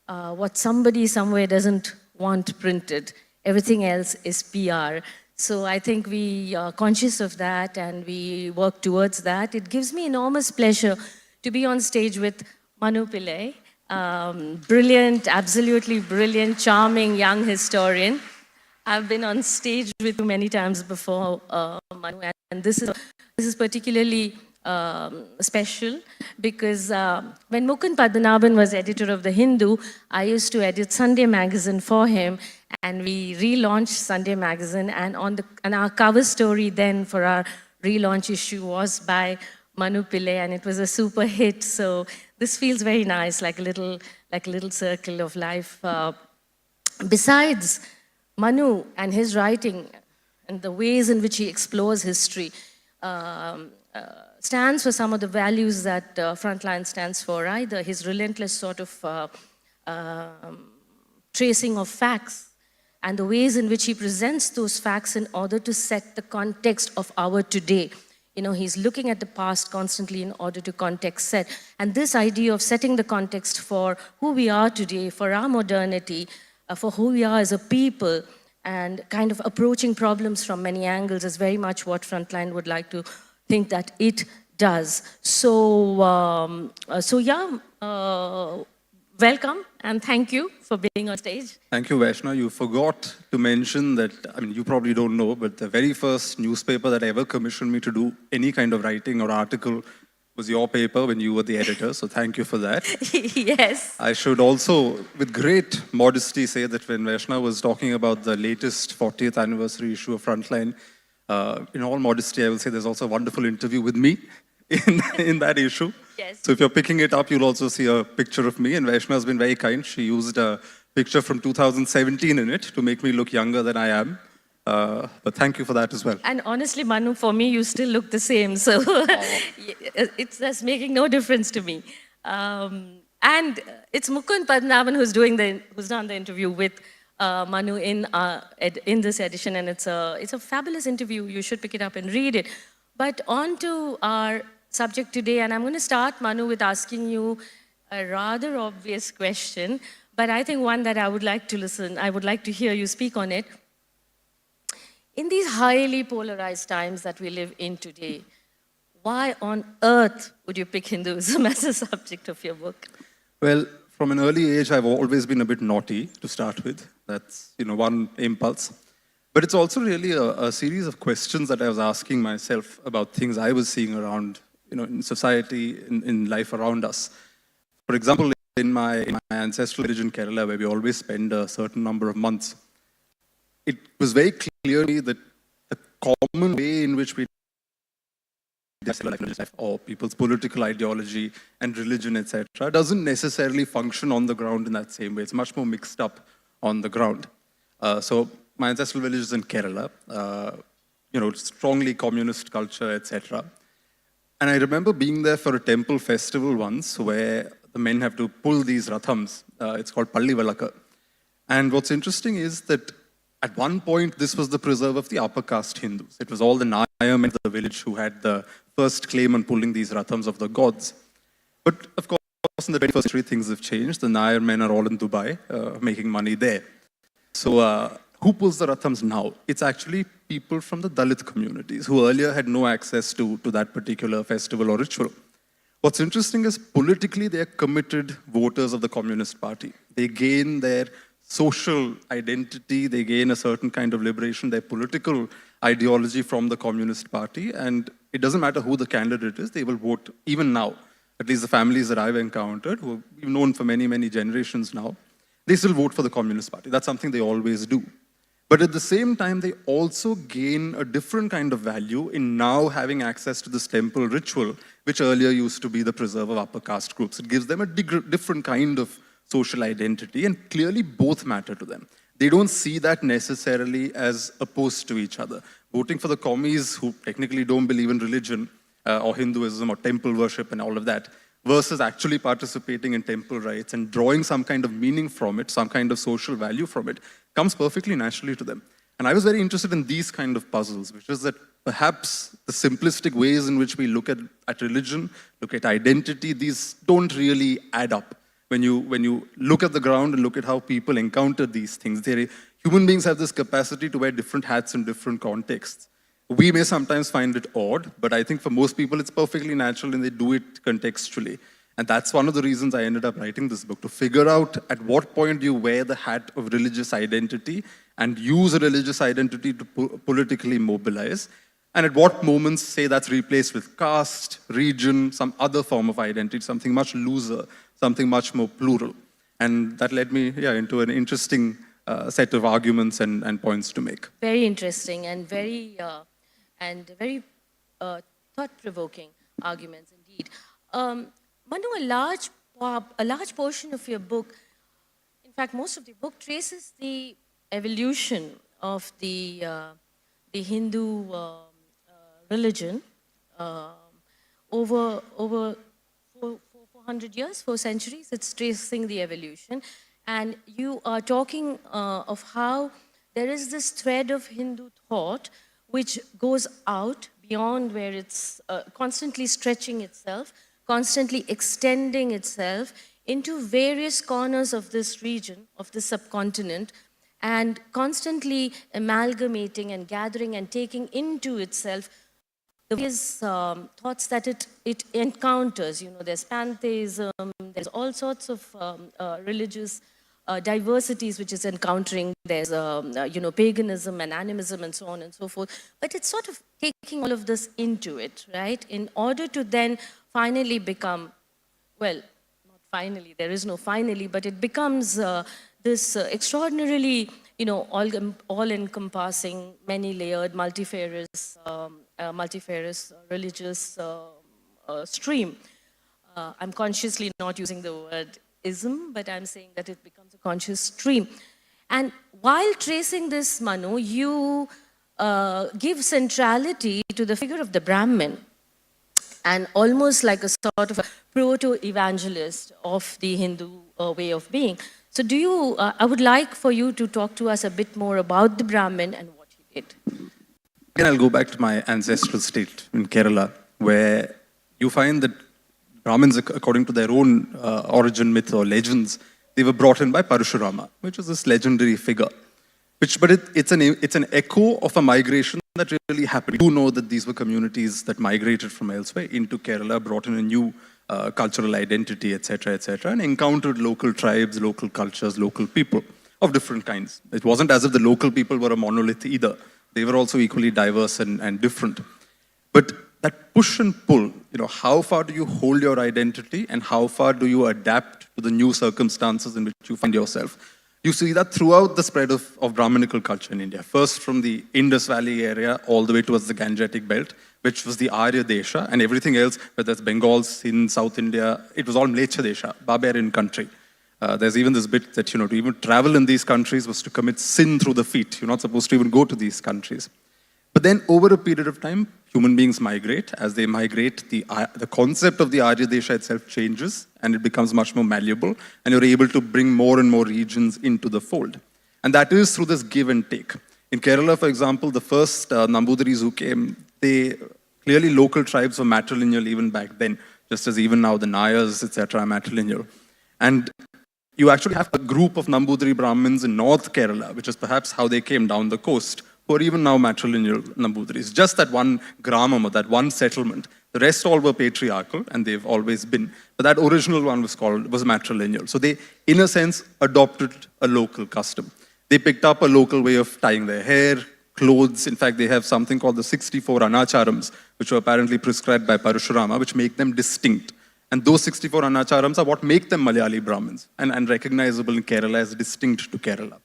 Speaker 1: what somebody somewhere doesn't want printed. Everything else is PR. So I think we are conscious of that and we work towards that. It gives me enormous pleasure to be on stage with Manu Pillai, brilliant, absolutely brilliant, charming young historian. I've been on stage with you many times before, Manu, and this is particularly special because when Mukund Padmanabhan was editor of The Hindu, I used to edit Sunday magazine for him, and we relaunched Sunday magazine, and our cover story then for our relaunch issue was by Manu Pillai, and it was a super hit. So this feels very nice, like a little circle of life. Besides Manu and his writing and the ways in which he explores history, stands for some of the values that Frontline stands for, either his relentless sort of tracing of facts and the ways in which he presents those facts in order to set the context of our today. You know, he's looking at the past constantly in order to context set. And this idea of setting the context for who we are today, for our modernity, for who we are as a people, and kind of approaching problems from many angles is very much what Frontline would like to think that it does. So, welcome and thank you for being on stage.
Speaker 6: Thank you, Vaishna. You forgot to mention that, I mean, you probably don't know, but the very first newspaper that ever commissioned me to do any kind of writing or article was your paper when you were the editor, so thank you for that.
Speaker 1: Yes.
Speaker 6: I should also, with great modesty, say that when Vaishna was talking about the latest 40th anniversary issue of Frontline, in all modesty, I will say there's also a wonderful interview with me in that issue.
Speaker 1: Yes.
Speaker 6: So if you're picking it up, you'll also see a picture of me, and Vaishna has been very kind. She used a picture from 2017 in it to make me look younger than I am. But thank you for that as well.
Speaker 1: And honestly, Manu, for me, you still look the same. So it's just making no difference to me. And it's Mukund Padmanabhan who's done the interview with Manu in this edition, and it's a fabulous interview. You should pick it up and read it. But on to our subject today, and I'm going to start, Manu, with asking you a rather obvious question, but I think one that I would like to hear you speak on it. In these highly polarized times that we live in today, why on earth would you pick Hinduism as a subject of your book?
Speaker 6: Well, from an early age, I've always been a bit naughty to start with. That's, one impulse. But it's also really a series of questions that I was asking myself about things I was seeing around, in society, in life around us. For example, in my ancestral village in Kerala, where we always spend a certain number of months, it was very clear to me that the common way in which we life, or people's political ideology and religion, etc., doesn't necessarily function on the ground in that same way. It's much more mixed up on the ground. So my ancestral village is in Kerala, strongly communist culture, etc. And I remember being there for a temple festival once where the men have to pull these rathams. It's called Palli Valaka. And what's interesting is that at one point, this was the preserve of the upper caste Hindus. It was all the Nayar men of the village who had the first claim on pulling these rathams of the gods. But of course, in the 21st century, things have changed. The Nayar men are all in Dubai, making money there. So who pulls the rathams now? It's actually people from the Dalit communities who earlier had no access to that particular festival or ritual. What's interesting is politically, they are committed voters of the Communist Party. They gain their social identity, they gain a certain kind of liberation, their political ideology from the Communist Party, and it doesn't matter who the candidate is, they will vote even now. At least the families that I've encountered, who we've known for many, many generations now, they still vote for the Communist Party. That's something they always do. But at the same time, they also gain a different kind of value in now having access to this temple ritual, which earlier used to be the preserve of upper caste groups. It gives them a different kind of social identity, and clearly both matter to them. They don't see that necessarily as opposed to each other. Voting for the commies who technically don't believe in religion or Hinduism or temple worship and all of that, versus actually participating in temple rites and drawing some kind of meaning from it, some kind of social value from it, comes perfectly naturally to them. And I was very interested in these kind of puzzles, which is that perhaps the simplistic ways in which we look at religion, look at identity, these don't really add up. When you look at the ground and look at how people encounter these things, human beings have this capacity to wear different hats in different contexts. We may sometimes find it odd, but I think for most people it's perfectly natural and they do it contextually. And that's one of the reasons I ended up writing this book, to figure out at what point you wear the hat of religious identity and use a religious identity to politically mobilize, and at what moments, say, that's replaced with caste, region, some other form of identity, something much looser, something much more plural. And that led me into an interesting set of arguments and points to make.
Speaker 1: Very interesting and very thought-provoking arguments indeed. Manu, a large portion of your book, in fact, most of the book traces the evolution of the Hindu religion over 400 years, 4 centuries. It's tracing the evolution, and you are talking of how there is this thread of Hindu thought which goes out beyond where it's constantly stretching itself, constantly extending itself into various corners of this region, of the subcontinent, and constantly amalgamating and gathering and taking into itself the various thoughts that it encounters. You know, there's pantheism, there's all sorts of religious diversities which is encountering. There's, paganism and animism and so on and so forth. But it's sort of taking all of this into it, right? In order to then finally become, well, not finally, there is no finally, but it becomes this extraordinarily, all-encompassing, many-layered, multifarious religious stream. I'm consciously not using the word ism, but I'm saying that it becomes a conscious stream. And while tracing this, Manu, you give centrality to the figure of the Brahmin, and almost like a sort of a proto-evangelist of the Hindu way of being. So I would like for you to talk to us a bit more about the Brahmin and what he did.
Speaker 6: Again, I'll go back to my ancestral state in Kerala, where you find that Brahmins, according to their own origin myth or legends, they were brought in by Parashurama, which is this legendary figure. But it's an echo of a migration that really happened. You know that these were communities that migrated from elsewhere into Kerala, brought in a new cultural identity, etc., and encountered local tribes, local cultures, local people of different kinds. It wasn't as if the local people were a monolith either. They were also equally diverse and different. But that push and pull, how far do you hold your identity and how far do you adapt to the new circumstances in which you find yourself? You see that throughout the spread of Brahminical culture in India. First from the Indus Valley area all the way towards the Gangetic Belt, which was the Arya Desha, and everything else, whether it's Bengal, in South India, it was all Mlecha Desha, barbarian country. There's even this bit that, to even travel in these countries was to commit sin through the feet. You're not supposed to even go to these countries. But then over a period of time, human beings migrate. As they migrate, the concept of the Arya Desha itself changes and it becomes much more malleable, and you're able to bring more and more regions into the fold. And that is through this give and take. In Kerala, for example, the first Namboodiris who came, clearly local tribes were matrilineal even back then, just as even now the Nayars, etc. are matrilineal. And you actually have a group of Nambudiri Brahmins in North Kerala, which is perhaps how they came down the coast, who are even now matrilineal Nambudiris. Just that one gramam, or that one settlement. The rest all were patriarchal, and they've always been. But that original one was matrilineal. So they, in a sense, adopted a local custom. They picked up a local way of tying their hair, clothes. In fact, they have something called the 64 anacharams, which were apparently prescribed by Parashurama, which make them distinct. And those 64 anacharams are what make them Malayali Brahmins and recognizable in Kerala as distinct to Kerala.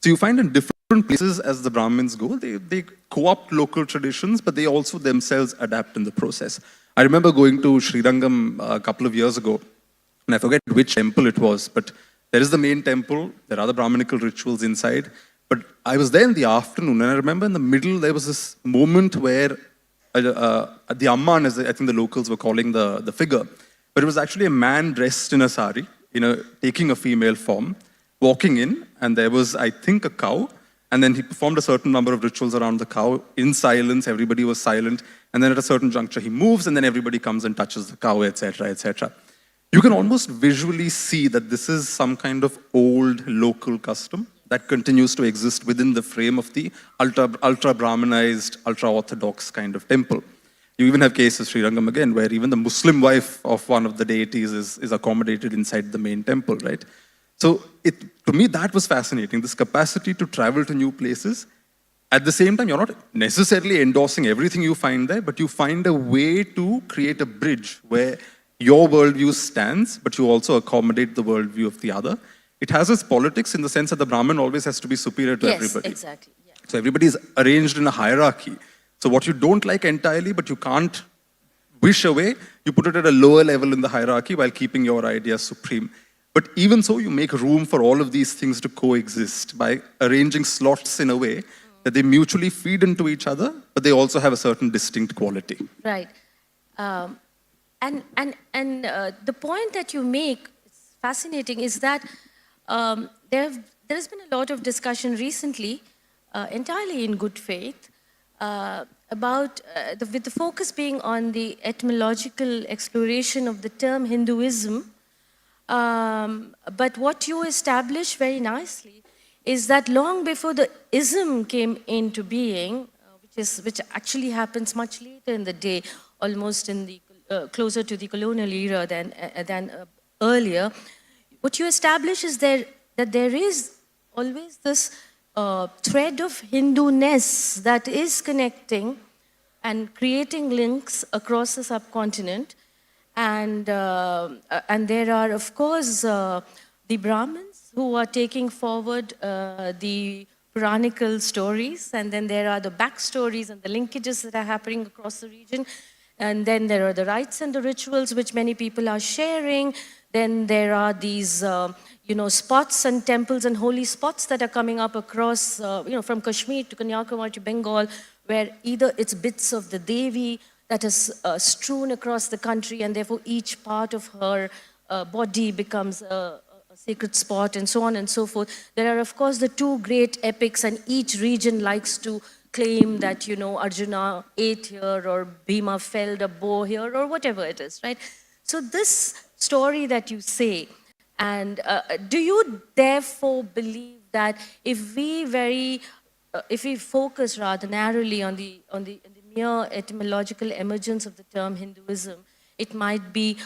Speaker 6: So you find in different places as the Brahmins go, they co-opt local traditions, but they also themselves adapt in the process. I remember going to Srirangam a couple of years ago, and I forget which temple it was, but there is the main temple, there are the Brahminical rituals inside, but I was there in the afternoon, and I remember in the middle there was this moment where the Amman, as I think the locals were calling the figure, but it was actually a man dressed in a sari, taking a female form, walking in, and there was, I think, a cow, And then he performed a certain number of rituals around the cow in silence. Everybody was silent. And then at a certain juncture, he moves, and then everybody comes and touches the cow, etc., etc. You can almost visually see that this is some kind of old local custom that continues to exist within the frame of the ultra-Brahmanized, ultra-Orthodox kind of temple. You even have cases, Srirangam again, where even the Muslim wife of one of the deities is accommodated inside the main temple, right? So to me, that was fascinating, this capacity to travel to new places. At the same time, you're not necessarily endorsing everything you find there, but you find a way to create a bridge where your worldview stands, but you also accommodate the worldview of the other. It has its politics in the sense that the Brahmin always has to be superior to everybody.
Speaker 1: Yes, exactly. Yeah.
Speaker 6: So everybody is arranged in a hierarchy. So what you don't like entirely, but you can't wish away, you put it at a lower level in the hierarchy while keeping your ideas supreme. But even so, you make room for all of these things to coexist by arranging slots in a way that they mutually feed into each other, but they also have a certain distinct quality.
Speaker 1: Right. And the point that you make is fascinating is that there has been a lot of discussion recently, entirely in good faith, about with the focus being on the etymological exploration of the term Hinduism. But what you establish very nicely is that long before the ism came into being, which actually happens much later in the day, almost in the closer to the colonial era than earlier, what you establish is that there is always this thread of Hindu-ness that is connecting and creating links across the subcontinent. And there are, of course, the Brahmins who are taking forward the Puranical stories, and then there are the backstories and the linkages that are happening across the region. And then there are the rites and the rituals which many people are sharing. Then there are these, spots and temples and holy spots that are coming up across, from Kashmir to Kanyakumari to Bengal, where either it's bits of the Devi that is strewn across the country, and therefore each part of her body becomes a sacred spot, and so on and so forth. There are, of course, the two great epics, and each region likes to claim that, Arjuna ate here, or Bhima felled a bow here, or whatever it is, right? So this story that you say, and do you therefore believe that if we focus rather narrowly on the mere etymological emergence of the term Hinduism, it might be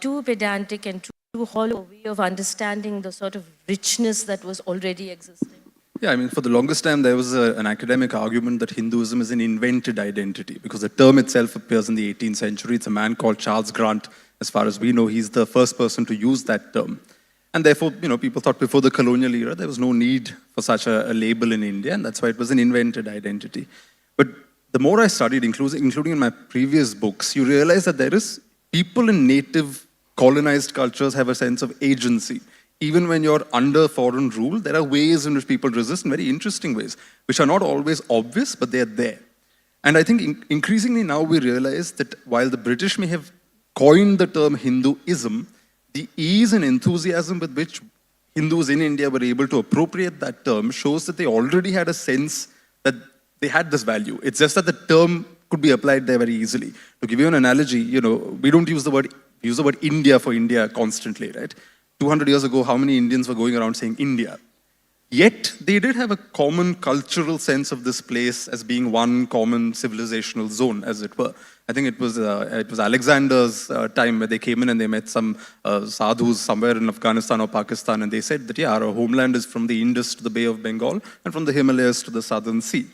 Speaker 1: too pedantic and too hollow way of understanding the sort of richness that was already existing?
Speaker 6: Yeah, I mean, for the longest time, there was an academic argument that Hinduism is an invented identity, because the term itself appears in the 18th century. It's a man called Charles Grant. As far as we know, he's the first person to use that term. And therefore, people thought before the colonial era, there was no need for such a label in India, and that's why it was an invented identity. But the more I studied, including in my previous books, you realize that there is people in native colonized cultures have a sense of agency. Even when you're under foreign rule, there are ways in which people resist in very interesting ways, which are not always obvious, but they're there. And I think increasingly now we realize that while the British may have coined the term Hinduism, the ease and enthusiasm with which Hindus in India were able to appropriate that term shows that they already had a sense that they had this value. It's just that the term could be applied there very easily. To give you an analogy, we don't use the word India for India constantly, right? 200 years ago, how many Indians were going around saying India? Yet, they did have a common cultural sense of this place as being one common civilizational zone, as it were. I think it was Alexander's time where they came in and they met some sadhus somewhere in Afghanistan or Pakistan, and they said that, our homeland is from the Indus to the Bay of Bengal and from the Himalayas to the Southern Sea.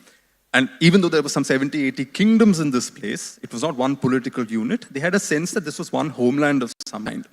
Speaker 6: And even though there were some 70, 80 kingdoms in this place, it was not one political unit. They had a sense that this was one homeland of some kind.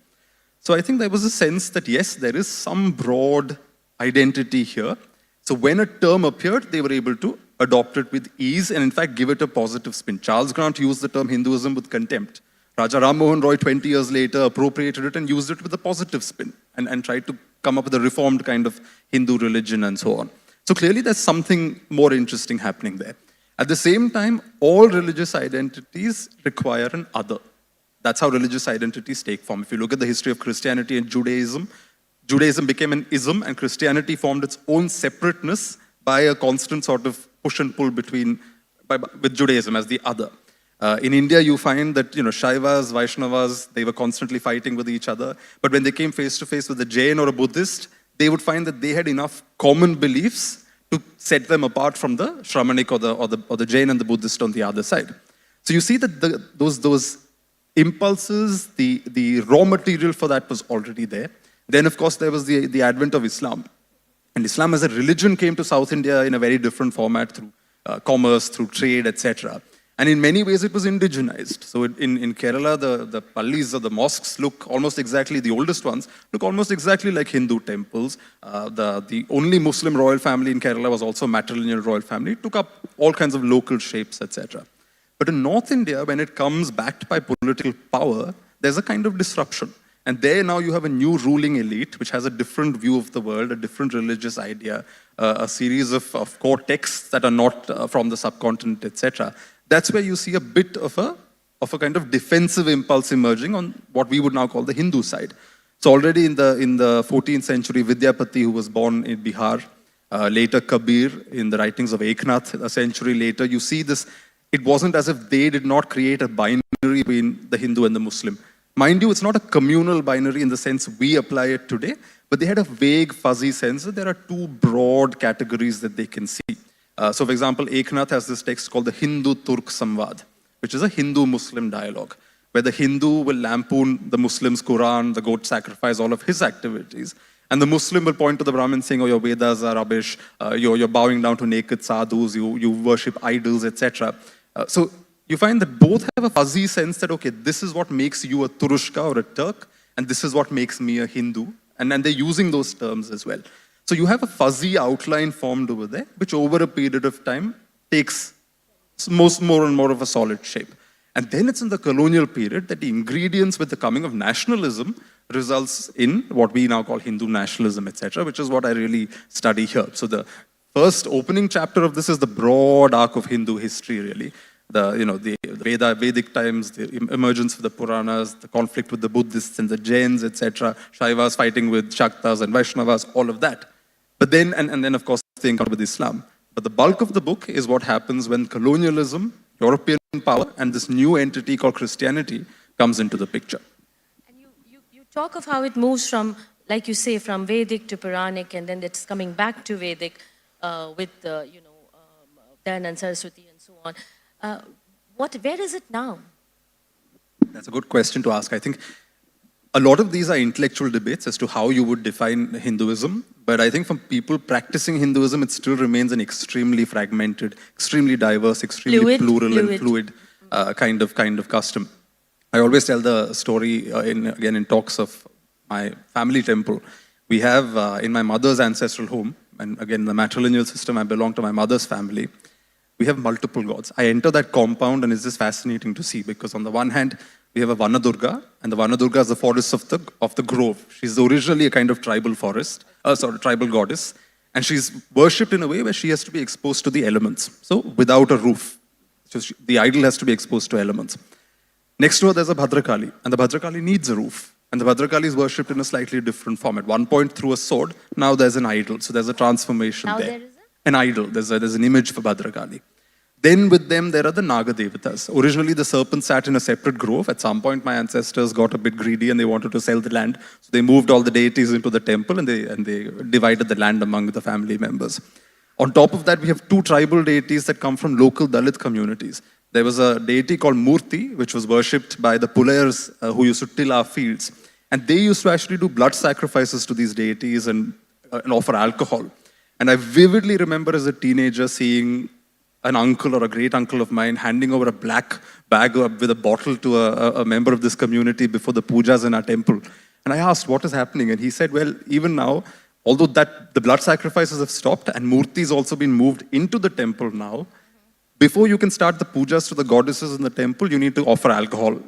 Speaker 6: So I think there was a sense that, yes, there is some broad identity here. So when a term appeared, they were able to adopt it with ease and, in fact, give it a positive spin. Charles Grant used the term Hinduism with contempt. Raja Ram Mohan Roy, 20 years later, appropriated it and used it with a positive spin and tried to come up with a reformed kind of Hindu religion and so on. So clearly there's something more interesting happening there. At the same time, all religious identities require an other. That's how religious identities take form. If you look at the history of Christianity and Judaism, Judaism became an ism and Christianity formed its own separateness by a constant sort of push and pull with Judaism as the other. In India, you find that, Shaivas, Vaishnavas, they were constantly fighting with each other. But when they came face to face with a Jain or a Buddhist, they would find that they had enough common beliefs to set them apart from the Shramanic or the Jain and the Buddhist on the other side. So you see that those impulses, the raw material for that was already there. Then, of course, there was the advent of Islam. And Islam as a religion came to South India in a very different format through commerce, through trade, etc. And in many ways, it was indigenized. So in Kerala, the pallis or the mosques look almost exactly, the oldest ones, look almost exactly like Hindu temples. The only Muslim royal family in Kerala was also a matrilineal royal family. It took up all kinds of local shapes, etc. But in North India, when it comes backed by political power, there's a kind of disruption. And there now you have a new ruling elite, which has a different view of the world, a different religious idea, a series of core texts that are not from the subcontinent, etc. That's where you see a bit of a kind of defensive impulse emerging on what we would now call the Hindu side. So already in the 14th century, Vidyapati, who was born in Bihar, later Kabir, in the writings of Eknath, a century later, you see this. It wasn't as if they did not create a binary between the Hindu and the Muslim. Mind you, it's not a communal binary in the sense we apply it today, but they had a vague, fuzzy sense that there are two broad categories that they can see. So, for example, Eknath has this text called the Hindu-Turk Samvad, which is a Hindu-Muslim dialogue, where the Hindu will lampoon the Muslim's Quran, the goat sacrifice, all of his activities. And the Muslim will point to the Brahmin saying, oh, your Vedas are rubbish, you're bowing down to naked sadhus, you worship idols, etc. So you find that both have a fuzzy sense that, okay, this is what makes you a Turushka or a Turk, and this is what makes me a Hindu. And they're using those terms as well. So you have a fuzzy outline formed over there, which over a period of time takes more and more of a solid shape. And then it's in the colonial period that the ingredients with the coming of nationalism results in what we now call Hindu nationalism, etc., which is what I really study here. So the first opening chapter of this is the broad arc of Hindu history, really. The Vedic times, the emergence of the Puranas, the conflict with the Buddhists and the Jains, etc., Shaivas fighting with Shaktas and Vaishnavas, all of that. But then, and then of course, the encounter with Islam. But the bulk of the book is what happens when colonialism, European power, and this new entity called Christianity comes into the picture.
Speaker 1: And you talk of how it moves from, like you say, from Vedic to Puranic, and then it's coming back to Vedic with, Dan and Saraswati and so on. Where is it now?
Speaker 6: That's a good question to ask. I think a lot of these are intellectual debates as to how you would define Hinduism. But I think for people practicing Hinduism, it still remains an extremely fragmented, extremely diverse, extremely plural and fluid kind of custom. I always tell the story in talks of my family temple. We have in my mother's ancestral home, and again, the matrilineal system, I belong to my mother's family. We have multiple gods. I enter that compound and it's just fascinating to see because on the one hand, we have a Vanadurga, and the Vanadurga is the forest of the grove. She's originally a kind of tribal tribal goddess, and she's worshipped in a way where she has to be exposed to the elements. So without a roof, so the idol has to be exposed to elements. Next to her, there's a Bhadrakali, and the Bhadrakali needs a roof. And the Bhadrakali is worshipped in a slightly different form. At one point through a sword, now there's an idol. So there's a transformation there. There is an idol. There's an image for Bhadrakali. Then with them, there are the Naga Devatas. Originally, the serpent sat in a separate grove. At some point, my ancestors got a bit greedy and they wanted to sell the land. So they moved all the deities into the temple and they divided the land among the family members. On top of that, we have two tribal deities that come from local Dalit communities. There was a deity called Murti, which was worshipped by the Pulayars who used to till our fields. And they used to actually do blood sacrifices to these deities and offer alcohol. And I vividly remember as a teenager seeing an uncle or a great uncle of mine handing over a black bag with a bottle to a member of this community before the pujas in our temple. And I asked, what is happening? And he said, well, even now, although the blood sacrifices have stopped and Murti's also been moved into the temple now, before you can start the pujas to the goddesses in the temple, you need to offer alcohol.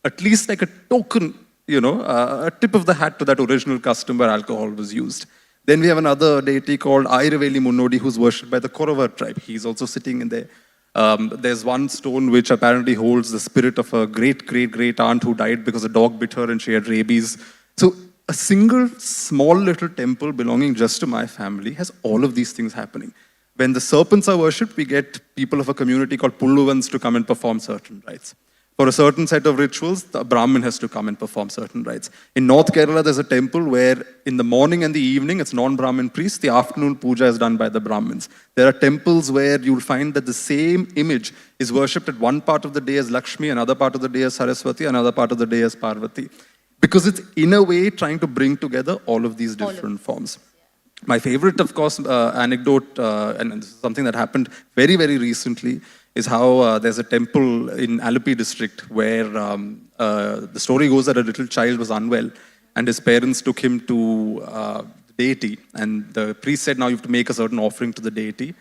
Speaker 6: At least like a token, a tip of the hat to that original custom where alcohol was used. Then we have another deity called Ayraveli Munnodi, who's worshipped by the Koravar tribe. He's also sitting in there. There's one stone which apparently holds the spirit of a great aunt who died because a dog bit her and she had rabies. So a single small little temple belonging just to my family has all of these things happening. when the serpents are worshipped, we get people of a community called Pulluvans to come and perform certain rites. For a certain set of rituals, the Brahmin has to come and perform certain rites. In North Kerala, there's a temple where in the morning and the evening, it's non-Brahmin priests. The afternoon puja is done by the Brahmins. There are temples where you'll find that the same image is worshipped at one part of the day as Lakshmi, another part of the day as Saraswati, another part of the day as Parvati. Because it's, in a way, trying to bring together all of these different forms. My favorite, of course, anecdote, and this is something that happened very, very recently, is how there's a temple in Alleppey district where the story goes that a little child was unwell and his parents took him to the deity, and the priest said, now you have to make a certain offering to the deity.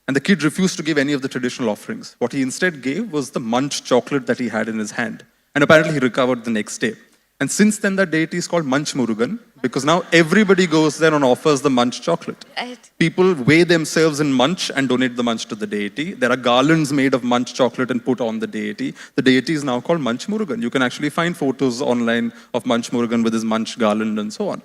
Speaker 6: And the kid refused to give any of the traditional offerings. What he instead gave was the munch chocolate that he had in his hand. And apparently he recovered the next day. And since then, that deity is called Munch Murugan, because now everybody goes there and offers the munch chocolate.
Speaker 1: Right.
Speaker 6: People weigh themselves in munch and donate the munch to the deity. There are garlands made of munch chocolate and put on the deity. The deity is now called Munch Murugan. You can actually find photos online of Munch Murugan with his munch garland and so on.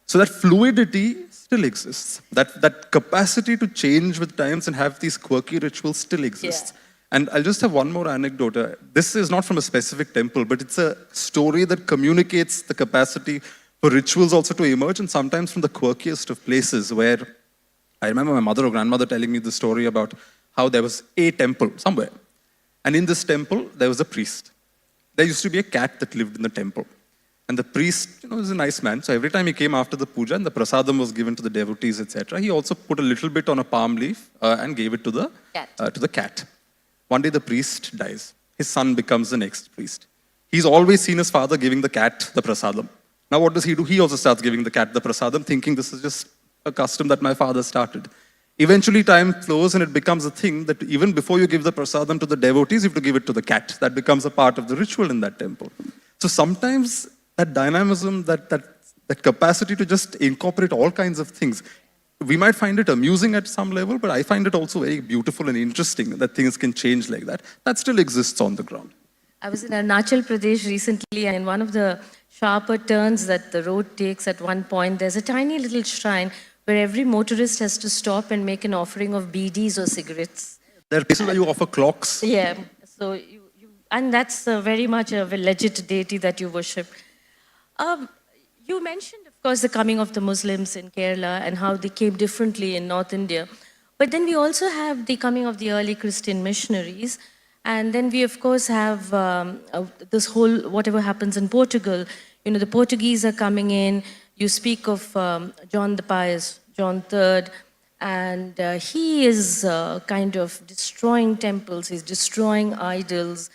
Speaker 6: So that fluidity still exists. That capacity to change with times and have these quirky rituals still exists.
Speaker 1: Yeah.
Speaker 6: And I'll just have one more anecdote. This is not from a specific temple, but it's a story that communicates the capacity for rituals also to emerge, and sometimes from the quirkiest of places, where I remember my mother or grandmother telling me the story about how there was a temple somewhere. And in this temple, there was a priest. There used to be a cat that lived in the temple. And the priest, was a nice man. So every time he came after the puja and the prasadam was given to the devotees, etc., he also put a little bit on a palm leaf and gave it to the cat. One day the priest dies. His son becomes the next priest. He's always seen his father giving the cat the prasadam. Now what does he do? He also starts giving the cat the prasadam, thinking this is just a custom that my father started. Eventually time flows and it becomes a thing that even before you give the prasadam to the devotees, you have to give it to the cat. That becomes a part of the ritual in that temple. So sometimes that dynamism, that capacity to just incorporate all kinds of things, we might find it amusing at some level, but I find it also very beautiful and interesting that things can change like that. That still exists on the ground.
Speaker 1: I was in Arunachal Pradesh recently, and in one of the sharper turns that the road takes at one point, there's a tiny little shrine where every motorist has to stop and make an offering of BDs or cigarettes.
Speaker 6: There are places where you offer clocks.
Speaker 1: Yeah, so and that's very much a legit deity that you worship. You mentioned, of course, the coming of the Muslims in Kerala and how they came differently in North India. But then we also have the coming of the early Christian missionaries. And then we, of course, have this whole, whatever happens in Portugal. The Portuguese are coming in. You speak of John the Pious, John III, and he is kind of destroying temples. He's destroying idols.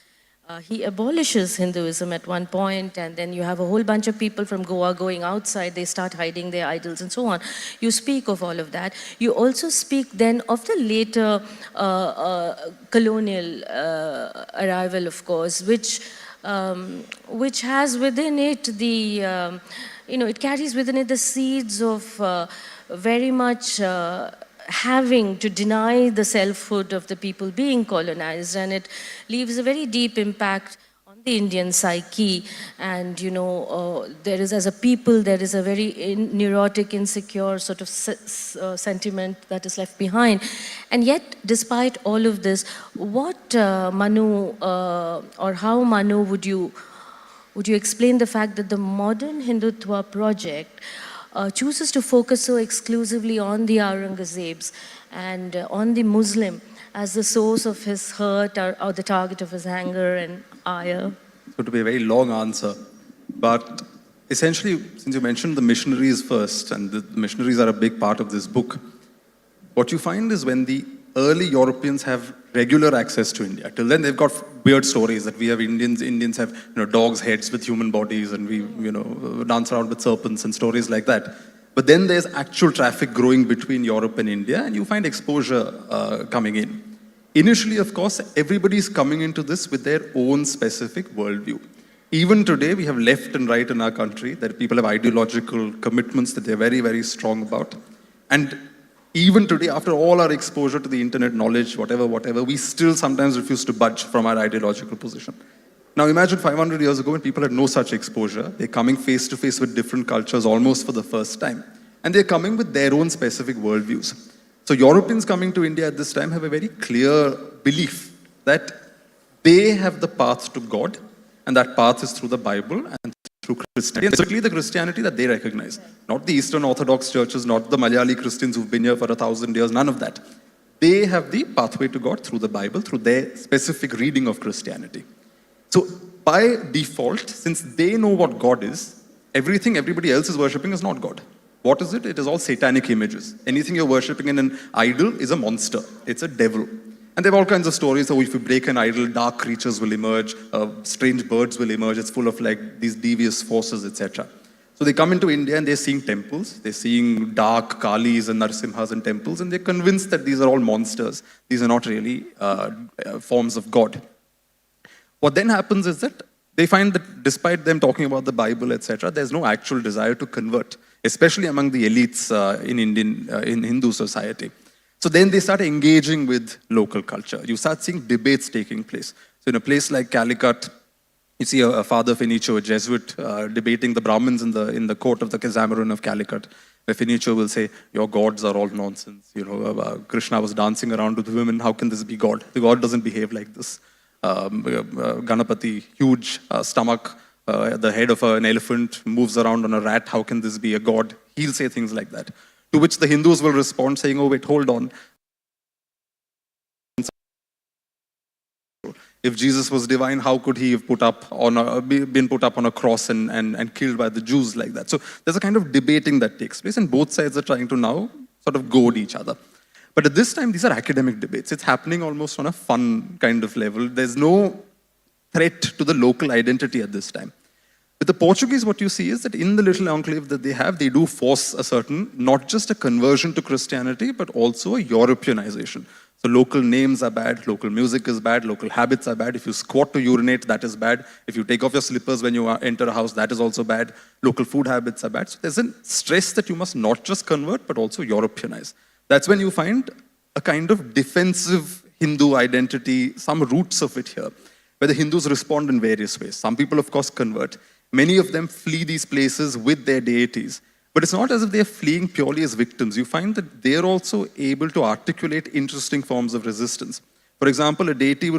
Speaker 1: He abolishes Hinduism at one point, and then you have a whole bunch of people from Goa going outside. They start hiding their idols and so on. You speak of all of that. You also speak then of the later colonial arrival, of course, which has within it the, it carries within it the seeds of very much having to deny the selfhood of the people being colonized, and it leaves a very deep impact on the Indian psyche. And there is, as a people, there is a very neurotic, insecure sort of sentiment that is left behind. And yet, despite all of this, what Manu, or how Manu would you explain the fact that the modern Hindutva project chooses to focus so exclusively on the Aurangzebs and on the Muslim as the source of his hurt or the target of his anger and ire?
Speaker 6: It's going to be a very long answer. But essentially, since you mentioned the missionaries first, and the missionaries are a big part of this book, what you find is when the early Europeans have regular access to India. Till then, they've got weird stories that we have Indians have, dogs' heads with human bodies, and we, dance around with serpents and stories like that. But then there's actual traffic growing between Europe and India, and you find exposure coming in. Initially, of course, everybody's coming into this with their own specific worldview. Even today, we have left and right in our country, that people have ideological commitments that they're very, very strong about. And even today, after all our exposure to the internet knowledge, whatever, we still sometimes refuse to budge from our ideological position. Now imagine 500 years ago when people had no such exposure. They're coming face to face with different cultures almost for the first time. And they're coming with their own specific worldviews. So Europeans coming to India at this time have a very clear belief that they have the path to God, and that path is through the Bible and through Christianity. And specifically the Christianity that they recognize. Not the Eastern Orthodox churches, not the Malayali Christians who've been here for 1,000 years, none of that. They have the pathway to God through the Bible, through their specific reading of Christianity. So by default, since they know what God is, everything everybody else is worshipping is not God. What is it? It is all satanic images. Anything you're worshipping in an idol is a monster. It's a devil. And there are all kinds of stories. So if you break an idol, dark creatures will emerge, strange birds will emerge. It's full of like these devious forces, etc. So they come into India and they're seeing temples. They're seeing dark Kalis and Narsimhas in temples, and they're convinced that these are all monsters. These are not really forms of God. What then happens is that they find that despite them talking about the Bible, etc., there's no actual desire to convert, especially among the elites in Hindu society. So then they start engaging with local culture. You start seeing debates taking place. So in a place like Calicut, you see a Father Fenicio, a Jesuit, debating the Brahmins in the court of the Cazamarun of Calicut, where Fenicio will say, your gods are all nonsense. Krishna was dancing around with women. How can this be God? The God doesn't behave like this. Ganapati, huge stomach, the head of an elephant, moves around on a rat. How can this be a God? He'll say things like that. To which the Hindus will respond saying, oh, wait, hold on. If Jesus was divine, how could he have been put up on a cross and killed by the Jews like that? So there's a kind of debating that takes place, and both sides are trying to now sort of goad each other. But at this time, these are academic debates. It's happening almost on a fun kind of level. There's no threat to the local identity at this time. With the Portuguese, what you see is that in the little enclave that they do force a certain, not just a conversion to Christianity, but also a Europeanization. So local names are bad, local music is bad, local habits are bad. If you squat to urinate, that is bad. If you take off your slippers when you enter a house, that is also bad. Local food habits are bad. So there's a stress that you must not just convert, but also Europeanize. That's when you find a kind of defensive Hindu identity, some roots of it here, where the Hindus respond in various ways. Some people, of course, convert. Many of them flee these places with their deities. But it's not as if they're fleeing purely as victims. You find that they're also able to articulate interesting forms of resistance. For example, a deity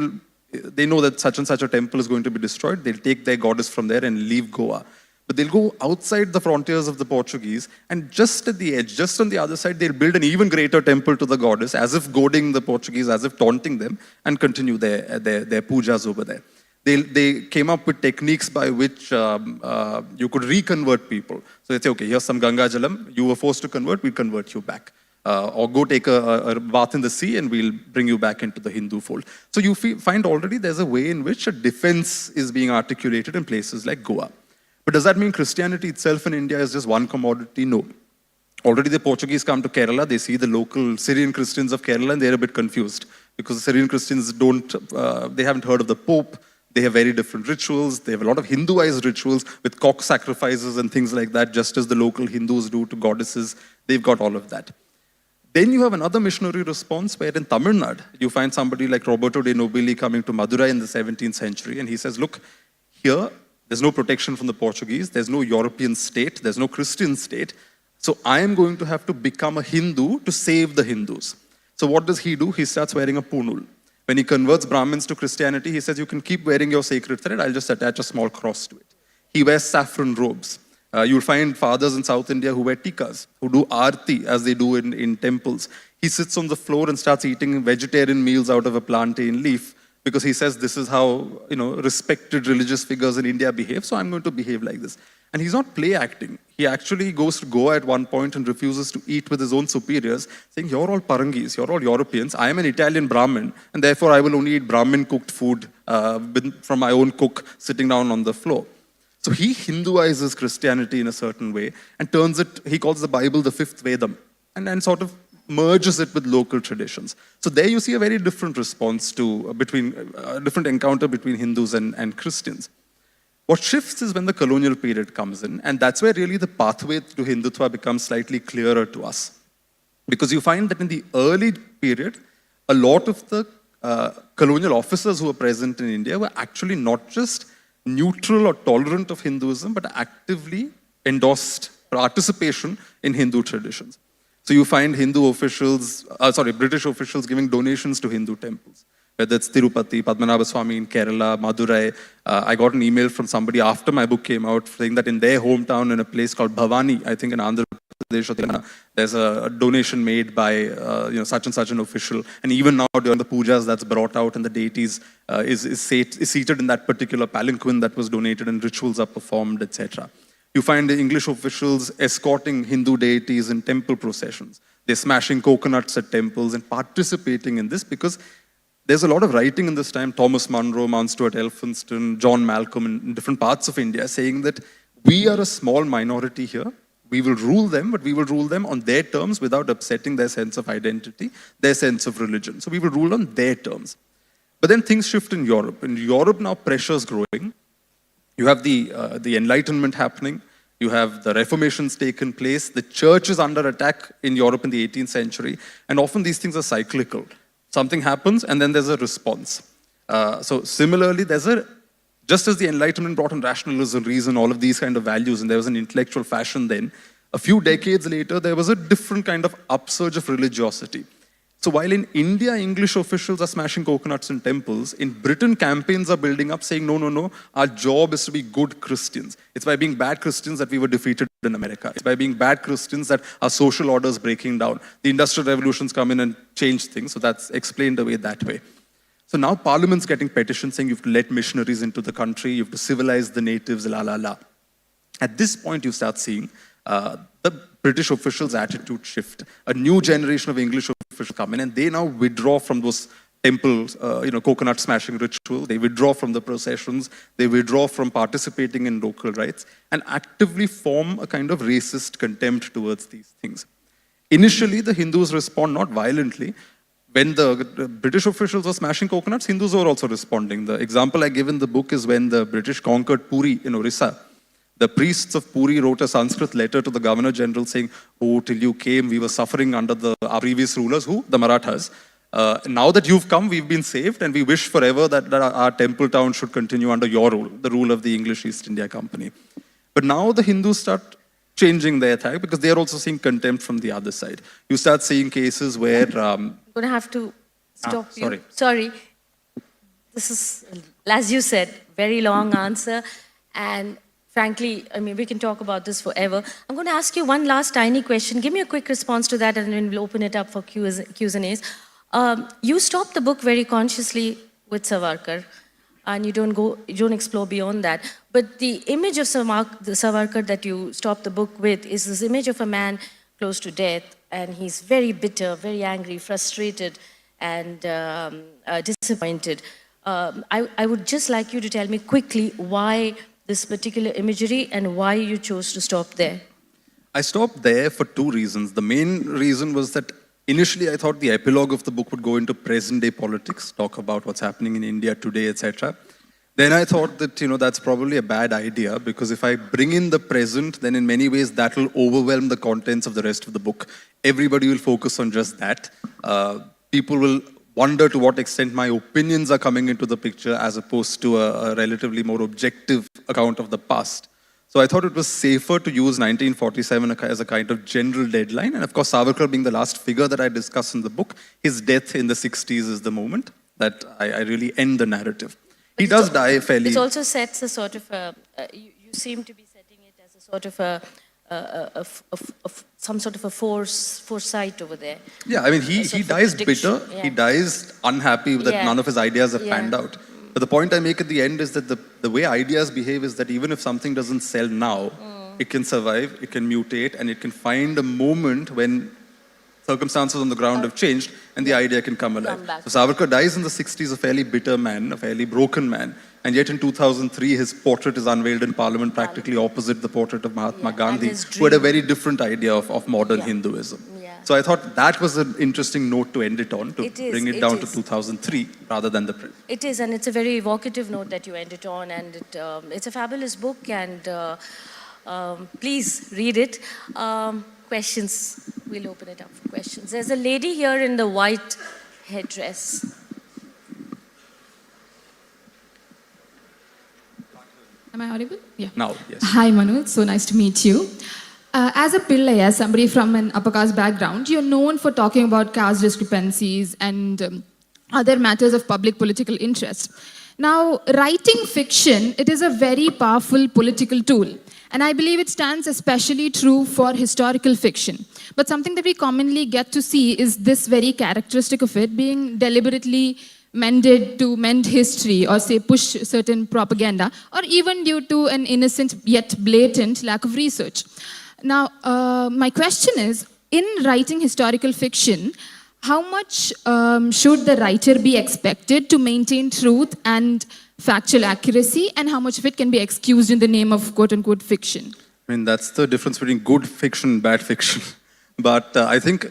Speaker 6: they know that such and such a temple is going to be destroyed. They'll take their goddess from there and leave Goa. But they'll go outside the frontiers of the Portuguese, and just at the edge, just on the other side, they'll build an even greater temple to the goddess, as if goading the Portuguese, as if taunting them, and continue their pujas over there. They came up with techniques by which you could reconvert people. So they say, okay, here's some Ganga Jalam, you were forced to convert, we'll convert you back. Or go take a bath in the sea and we'll bring you back into the Hindu fold. So you find already there's a way in which a defense is being articulated in places like Goa. But does that mean Christianity itself in India is just one commodity? No. Already the Portuguese come to Kerala, they see the local Syrian Christians of Kerala, and they're a bit confused because the Syrian Christians they haven't heard of the Pope, they have very different rituals, they have a lot of Hinduized rituals with cock sacrifices and things like that, just as the local Hindus do to goddesses. They've got all of that. Then you have another missionary response where in Tamil Nadu, you find somebody like Roberto de Nobili coming to Madurai in the 17th century, and he says, look, here, there's no protection from the Portuguese, there's no European state, there's no Christian state, so I am going to have to become a Hindu to save the Hindus. So what does he do? He starts wearing a punul. When he converts Brahmins to Christianity, he says, you can keep wearing your sacred thread, I'll just attach a small cross to it. He wears saffron robes. You'll find fathers in South India who wear tikas, who do arti as they do in temples. He sits on the floor and starts eating vegetarian meals out of a plantain leaf because he says this is how respected religious figures in India behave, so I'm going to behave like this. And he's not play acting. He actually goes to Goa at one point and refuses to eat with his own superiors, saying, you're all Parangis, you're all Europeans, I am an Italian Brahmin, and therefore I will only eat Brahmin cooked food from my own cook sitting down on the floor. So he Hinduizes Christianity in a certain way and turns it, he calls the Bible the fifth Vedam, and sort of merges it with local traditions. So there you see a very different response to, different encounter between Hindus and Christians. What shifts is when the colonial period comes in, and that's where really the pathway to Hindutva becomes slightly clearer to us. Because you find that in the early period, a lot of the colonial officers who were present in India were actually not just neutral or tolerant of Hinduism, but actively endorsed participation in Hindu traditions. So you find British officials giving donations to Hindu temples. Whether it's Tirupati, Padmanabhaswamy in Kerala, Madurai. I got an email from somebody after my book came out saying that in their hometown, in a place called Bhavani, I think in Andhra Pradesh, there's a donation made by such and such an official. And even now during the pujas that's brought out and the deities is seated in that particular palanquin that was donated and rituals are performed, etc. You find the English officials escorting Hindu deities in temple processions. They're smashing coconuts at temples and participating in this because there's a lot of writing in this time, Thomas Munro, Mount Stuart Elphinstone, John Malcolm in different parts of India saying that we are a small minority here. We will rule them, but we will rule them on their terms without upsetting their sense of identity, their sense of religion. So we will rule on their terms. But then things shift in Europe. In Europe now, pressure is growing. You have the Enlightenment happening. You have the Reformations taken place. The church is under attack in Europe in the 18th century. And often these things are cyclical. Something happens and then there's a response. So similarly, just as the Enlightenment brought in rationalism, reason, all of these kind of values, and there was an intellectual fashion then, a few decades later, there was a different kind of upsurge of religiosity. So while in India, English officials are smashing coconuts in temples, in Britain, campaigns are building up saying, no, our job is to be good Christians. It's by being bad Christians that we were defeated in America. It's by being bad Christians that our social order is breaking down. The industrial revolutions come in and change things, so that's explained away that way. So now Parliament's getting petitions saying you have to let missionaries into the country, you have to civilize the natives, la. At this point, you start seeing the British officials' attitude shift. A new generation of English officials come in and they now withdraw from those temple, coconut smashing rituals. They withdraw from the processions. They withdraw from participating in local rites and actively form a kind of racist contempt towards these things. Initially, the Hindus respond not violently. When the British officials were smashing coconuts, Hindus were also responding. The example I give in the book is when the British conquered Puri in Orissa. The priests of Puri wrote a Sanskrit letter to the Governor General saying, oh, till you came, we were suffering under our previous rulers, who? The Marathas. Now that you've come, we've been saved, and we wish forever that our temple town should continue under your rule, the rule of the English East India Company. But now the Hindus start changing their attack because they're also seeing contempt from the other side. You start seeing cases where... I'm
Speaker 1: going to have to stop you.
Speaker 6: Sorry.
Speaker 1: Sorry. This is, as you said, very long answer. And frankly, I mean, we can talk about this forever. I'm going to ask you one last tiny question. Give me a quick response to that and then we'll open it up for Q's and A's. You stopped the book very consciously with Savarkar and you don't explore beyond that. But the image of Savarkar that you stopped the book with is this image of a man close to death, and he's very bitter, very angry, frustrated, and disappointed. I would just like you to tell me quickly why this particular imagery and why you chose to stop there.
Speaker 6: I stopped there for two reasons. The main reason was that initially I thought the epilogue of the book would go into present-day politics, talk about what's happening in India today, etc. Then I thought that, that's probably a bad idea because if I bring in the present, then in many ways that will overwhelm the contents of the rest of the book. Everybody will focus on just that. People will wonder to what extent my opinions are coming into the picture as opposed to a relatively more objective account of the past. So I thought it was safer to use 1947 as a kind of general deadline. And of course, Savarkar being the last figure that I discuss in the book, his death in the 60s is the moment that I really end the narrative. He does die fairly...
Speaker 1: It also sets a sort of a... you seem to be setting it as a sort of some sort of a foresight over there.
Speaker 6: Yeah, I mean, he dies bitter. Yeah. He dies unhappy that none of his ideas have panned out. But the point I make at the end is that the way ideas behave is that even if something doesn't sell now, it can survive, it can mutate, and it can find a moment when circumstances on the ground have changed and the idea can come alive. So Savarkar dies in the 60s, a fairly bitter man, a fairly broken man. And yet in 2003, his portrait is unveiled in Parliament practically opposite the portrait of Mahatma Gandhi, who had a very different idea of modern Hinduism. So I thought that was an interesting note to end it on, to bring it down to 2003 rather than the present.
Speaker 1: It is, and it's a very evocative note that you end it on, and it's a fabulous book, and please read it. Questions, we'll open it up for questions. There's a lady here in the white headdress.
Speaker 7: Am I audible? Yeah.
Speaker 6: Now, yes.
Speaker 7: Hi, Manu. So nice to meet you. As a Pillai, as somebody from an upper caste background, you're known for talking about caste discrepancies and other matters of public political interest. Now, writing fiction, it is a very powerful political tool. And I believe it stands especially true for historical fiction. But something that we commonly get to see is this very characteristic of it being deliberately mended to mend history or say push certain propaganda, or even due to an innocent yet blatant lack of research. Now, my question is, in writing historical fiction, how much should the writer be expected to maintain truth and factual accuracy, and how much of it can be excused in the name of quote-unquote fiction?
Speaker 6: I mean, that's the difference between good fiction and bad fiction. But I think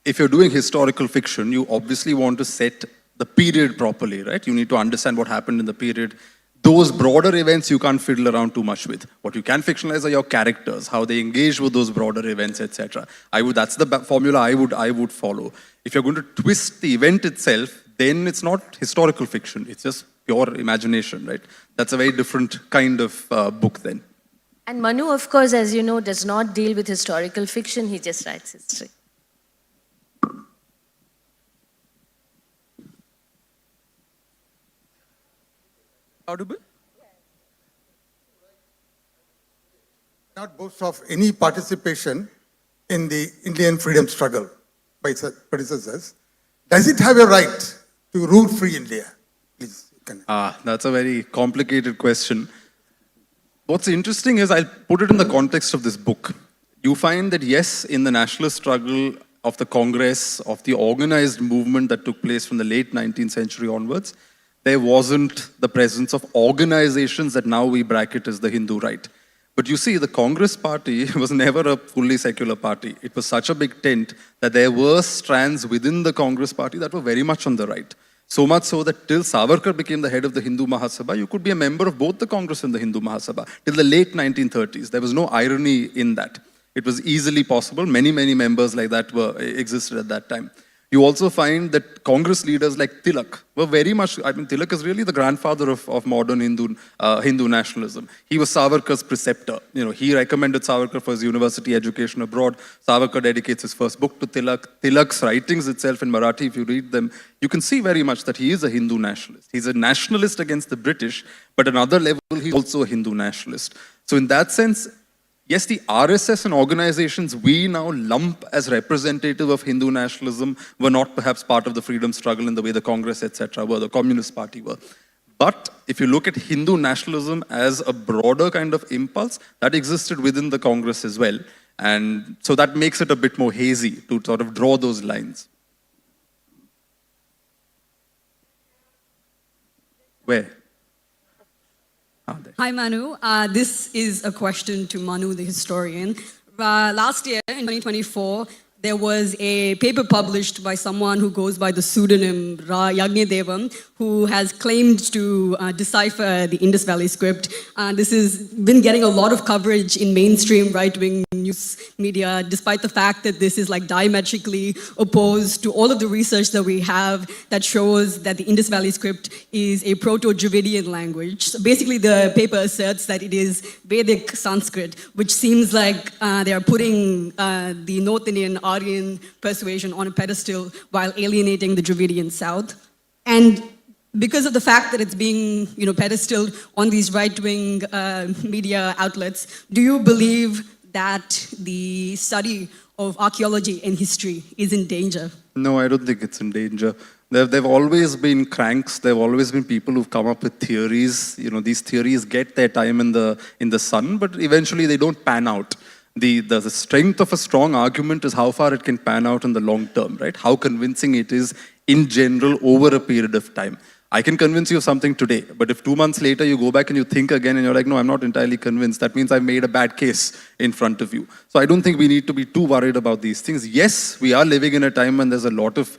Speaker 6: if you're doing historical fiction, you obviously want to set the period properly, right? You need to understand what happened in the period. Those broader events you can't fiddle around too much with. What you can fictionalize are your characters, how they engage with those broader events, etc. That's the formula I would follow. If you're going to twist the event itself, then it's not historical fiction. It's just pure imagination, right? That's a very different kind of book then.
Speaker 1: And Manu, of course, as you know, does not deal with historical fiction. He just writes history.
Speaker 11: Audible? Not boast of any participation in the Indian freedom struggle by its predecessors. Does it have a right to rule free India? Please.
Speaker 6: That's a very complicated question. What's interesting is I'll put it in the context of this book. You find that yes, in the nationalist struggle of the Congress, of the organized movement that took place from the late 19th century onwards, there wasn't the presence of organizations that now we bracket as the Hindu right. But you see, the Congress party was never a fully secular party. It was such a big tent that there were strands within the Congress party that were very much on the right. So much so that till Savarkar became the head of the Hindu Mahasabha, you could be a member of both the Congress and the Hindu Mahasabha. Till the late 1930s, there was no irony in that. It was easily possible. Many, many members like that existed at that time. You also find that Congress leaders like Tilak were very much, Tilak is really the grandfather of modern Hindu nationalism. He was Savarkar's preceptor. He recommended Savarkar for his university education abroad. Savarkar dedicates his first book to Tilak. Tilak's writings itself in Marathi, if you read them, you can see very much that he is a Hindu nationalist. He's a nationalist against the British, but at another level, he's also a Hindu nationalist. So in that sense, yes, the RSS and organizations we now lump as representative of Hindu nationalism were not perhaps part of the freedom struggle in the way the Congress, etc. were, the Communist Party were. But if you look at Hindu nationalism as a broader kind of impulse, that existed within the Congress as well. And so that makes it a bit more hazy to sort of draw those lines. Where?
Speaker 12: Hi, Manu. This is a question to Manu, the historian. Last year, in 2024, there was a paper published by someone who goes by the pseudonym Ra Yagnadevam, who has claimed to decipher the Indus Valley script. This has been getting a lot of coverage in mainstream right-wing news media, despite the fact that this is like diametrically opposed to all of the research that we have that shows that the Indus Valley script is a Proto-Dravidian language. So basically, the paper asserts that it is Vedic Sanskrit, which seems like they are putting the North Indian Aryan persuasion on a pedestal while alienating the Dravidian South. And because of the fact that it's being pedestaled on these right-wing media outlets, do you believe that the study of archaeology and history is in danger?
Speaker 6: No, I don't think it's in danger. There've always been cranks. There've always been people who've come up with theories. These theories get their time in the sun, but eventually they don't pan out. The strength of a strong argument is how far it can pan out in the long term, right? How convincing it is in general over a period of time. I can convince you of something today, but if 2 months later you go back and you think again and you're like, no, I'm not entirely convinced, that means I've made a bad case in front of you. So I don't think we need to be too worried about these things. Yes, we are living in a time when there's a lot of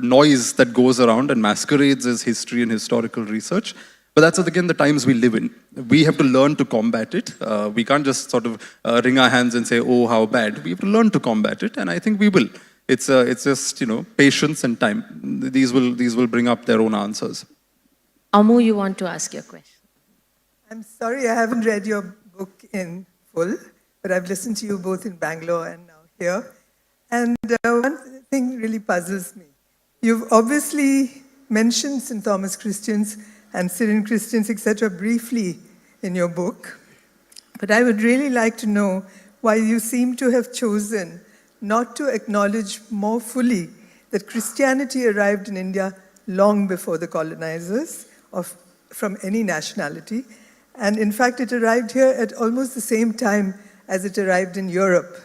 Speaker 6: noise that goes around and masquerades as history and historical research. But that's, again, the times we live in. We have to learn to combat it. We can't just sort of wring our hands and say, oh, how bad. We have to learn to combat it, and I think we will. It's just, patience and time. These will bring up their own answers.
Speaker 1: Amu, you want to ask your question?
Speaker 13: I'm sorry I haven't read your book in full,
Speaker 8: but I've listened to you both in Bangalore and now here. And one thing really puzzles me. You've obviously mentioned St. Thomas Christians and Syrian Christians, etc., briefly in your book. But I would really like to know why you seem to have chosen not to acknowledge more fully that Christianity arrived in India long before the colonizers from any nationality. And in fact, it arrived here at almost the same time as it arrived in Europe.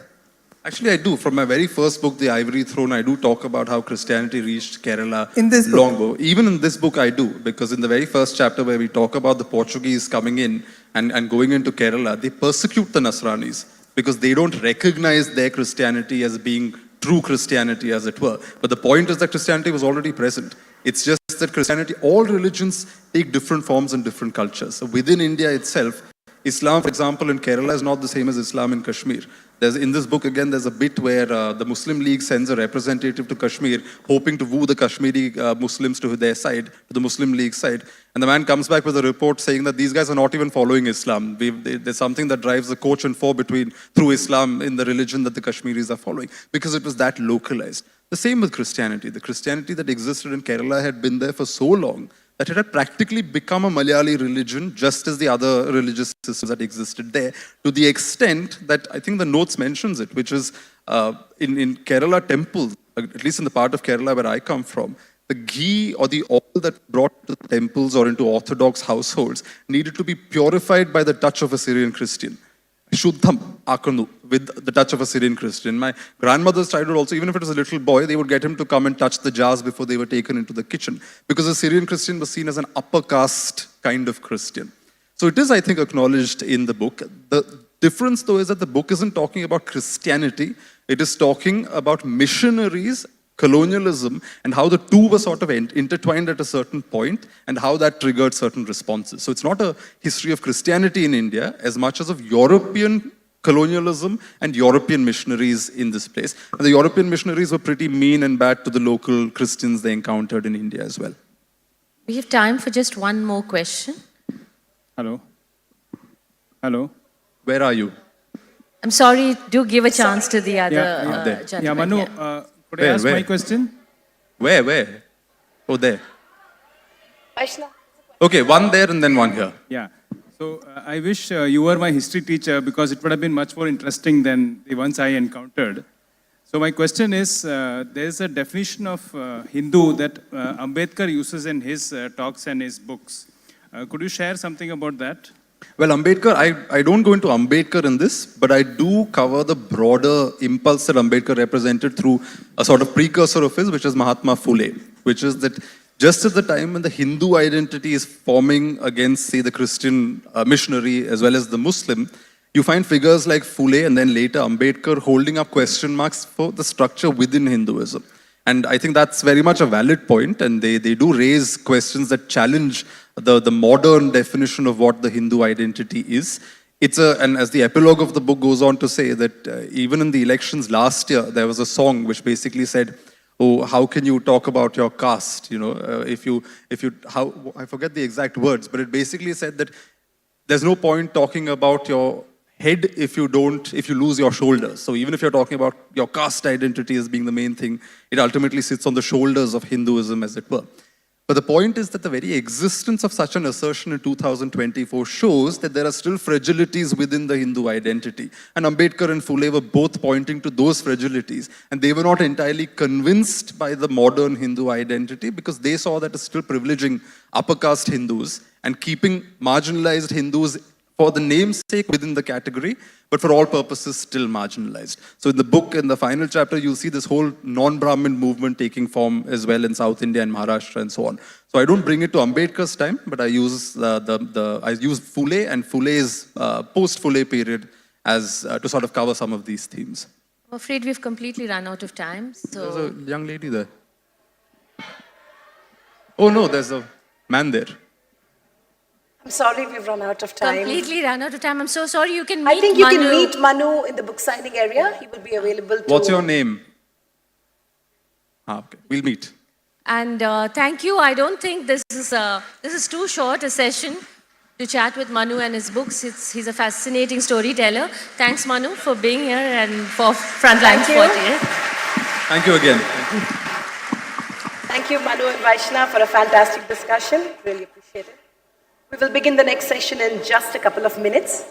Speaker 6: Actually, I do. From my very first book, The Ivory Throne, I do talk about how Christianity reached Kerala
Speaker 8: in this
Speaker 6: long ago. Even in this book, I do, because in the very first chapter where we talk about the Portuguese coming in and going into Kerala, they persecute the Nasranis because they don't recognize their Christianity as being true Christianity, as it were. But the point is that Christianity was already present. It's just that Christianity, all religions take different forms and different cultures. So within India itself, Islam, for example, in Kerala is not the same as Islam in Kashmir. In this book, again, there's a bit where the Muslim League sends a representative to Kashmir, hoping to woo the Kashmiri Muslims to their side, to the Muslim League side. And the man comes back with a report saying that these guys are not even following Islam. There's something that drives the coach and four through Islam in the religion that the Kashmiris are following, because it was that localized. The same with Christianity. The Christianity that existed in Kerala had been there for so long that it had practically become a Malayali religion, just as the other religious systems that existed there, to the extent that I think the notes mentions it, which is in Kerala temples, at least in the part of Kerala where I come from, the ghee or the oil that brought to the temples or into Orthodox households needed to be purified by the touch of a Syrian Christian. Shuddham Akanu, with the touch of a Syrian Christian. My grandmother's childhood also, even if it was a little boy, they would get him to come and touch the jars before they were taken into the kitchen, because a Syrian Christian was seen as an upper caste kind of Christian. So it is, I think, acknowledged in the book. The difference, though, is that the book isn't talking about Christianity. It is talking about missionaries, colonialism, and how the two were sort of intertwined at a certain point, and how that triggered certain responses. So it's not a history of Christianity in India as much as of European colonialism and European missionaries in this place. And the European missionaries were pretty mean and bad to the local Christians they encountered in India as well.
Speaker 1: We have time for just one more question.
Speaker 10: Hello. Hello.
Speaker 6: Where are you?
Speaker 1: I'm sorry, do give a chance to the other
Speaker 6: there.
Speaker 10: Yeah,
Speaker 1: gentleman.
Speaker 10: Manu, could I ask my question?
Speaker 6: Where? Oh, there.
Speaker 29: Vaishnav.
Speaker 6: Okay, one there and then one here.
Speaker 10: Yeah. So I wish you were my history teacher, because it would have been much more interesting than the ones I encountered. So my question is, there is a definition of Hindu that Ambedkar uses in his talks and his books. Could you share something about that?
Speaker 6: Well, Ambedkar, I don't go into Ambedkar in this, but I do cover the broader impulse that Ambedkar represented through a sort of precursor of his, which is Mahatma Phule, which is that just at the time when the Hindu identity is forming against, say, the Christian missionary as well as the Muslim, you find figures like Phule and then later Ambedkar holding up question marks for the structure within Hinduism. And I think that's very much a valid point, and they do raise questions that challenge the modern definition of what the Hindu identity is. And as the epilogue of the book goes on to say that even in the elections last year, there was a song which basically said, "Oh, how can you talk about your caste? You know, I forget the exact words, but it basically said that there's no point talking about your head if you lose your shoulders. So even if you're talking about your caste identity as being the main thing, it ultimately sits on the shoulders of Hinduism, as it were." But the point is that the very existence of such an assertion in 2024 shows that there are still fragilities within the Hindu identity. And Ambedkar and Phule were both pointing to those fragilities. And they were not entirely convinced by the modern Hindu identity, because they saw that as still privileging upper caste Hindus and keeping marginalized Hindus for the namesake within the category, but for all purposes still marginalized. So in the book, in the final chapter, you'll see this whole non-Brahmin movement taking form as well in South India and Maharashtra and so on. So I don't bring it to Ambedkar's time, but I use I use Phule and Phule's post-Phule period as to sort of cover some of these themes.
Speaker 1: I'm afraid we've completely run out of time. So
Speaker 6: there's a young lady there. Oh no, there's a man there.
Speaker 29: I'm sorry we've run out of time.
Speaker 1: Completely run out of time. I'm so sorry. You can meet
Speaker 29: I think you
Speaker 1: Manu.
Speaker 29: can meet Manu in the book signing area. He will be available to...
Speaker 6: What's your name? Okay, we'll meet.
Speaker 1: And thank you. I don't think this is too short a session. to chat with Manu and his books. He's a fascinating storyteller. Thanks, Manu, for being here and for Frontline
Speaker 29: Thank you.
Speaker 1: 40.
Speaker 6: Thank you again.
Speaker 29: Thank you, Manu and Vaishnav, for a fantastic discussion. Really appreciate it. We will begin the next session in just a couple of minutes.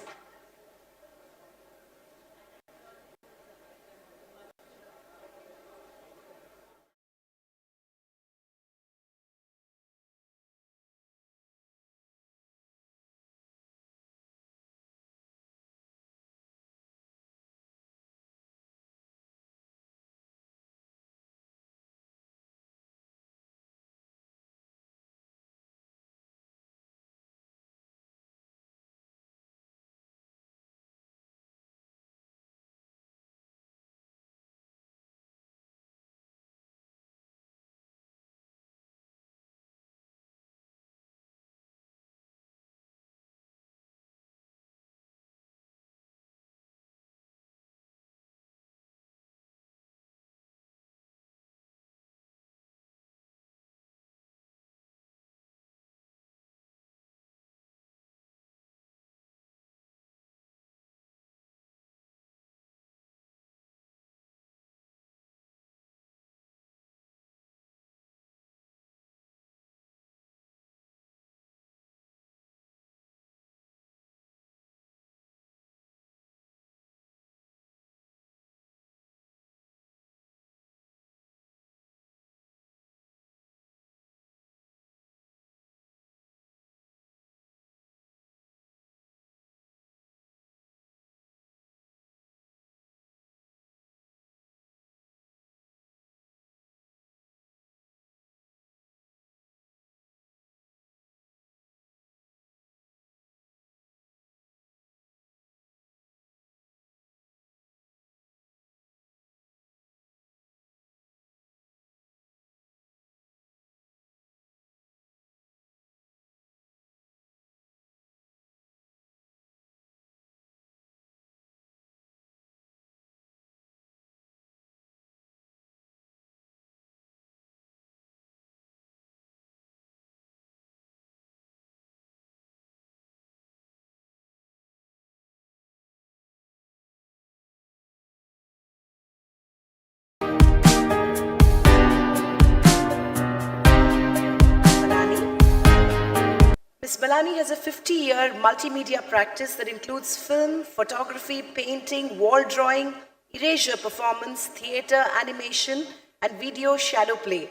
Speaker 29: Ms. Malani has a 50-year multimedia practice that includes film, photography, painting, wall drawing, erasure performance, theatre, animation, and video shadow play.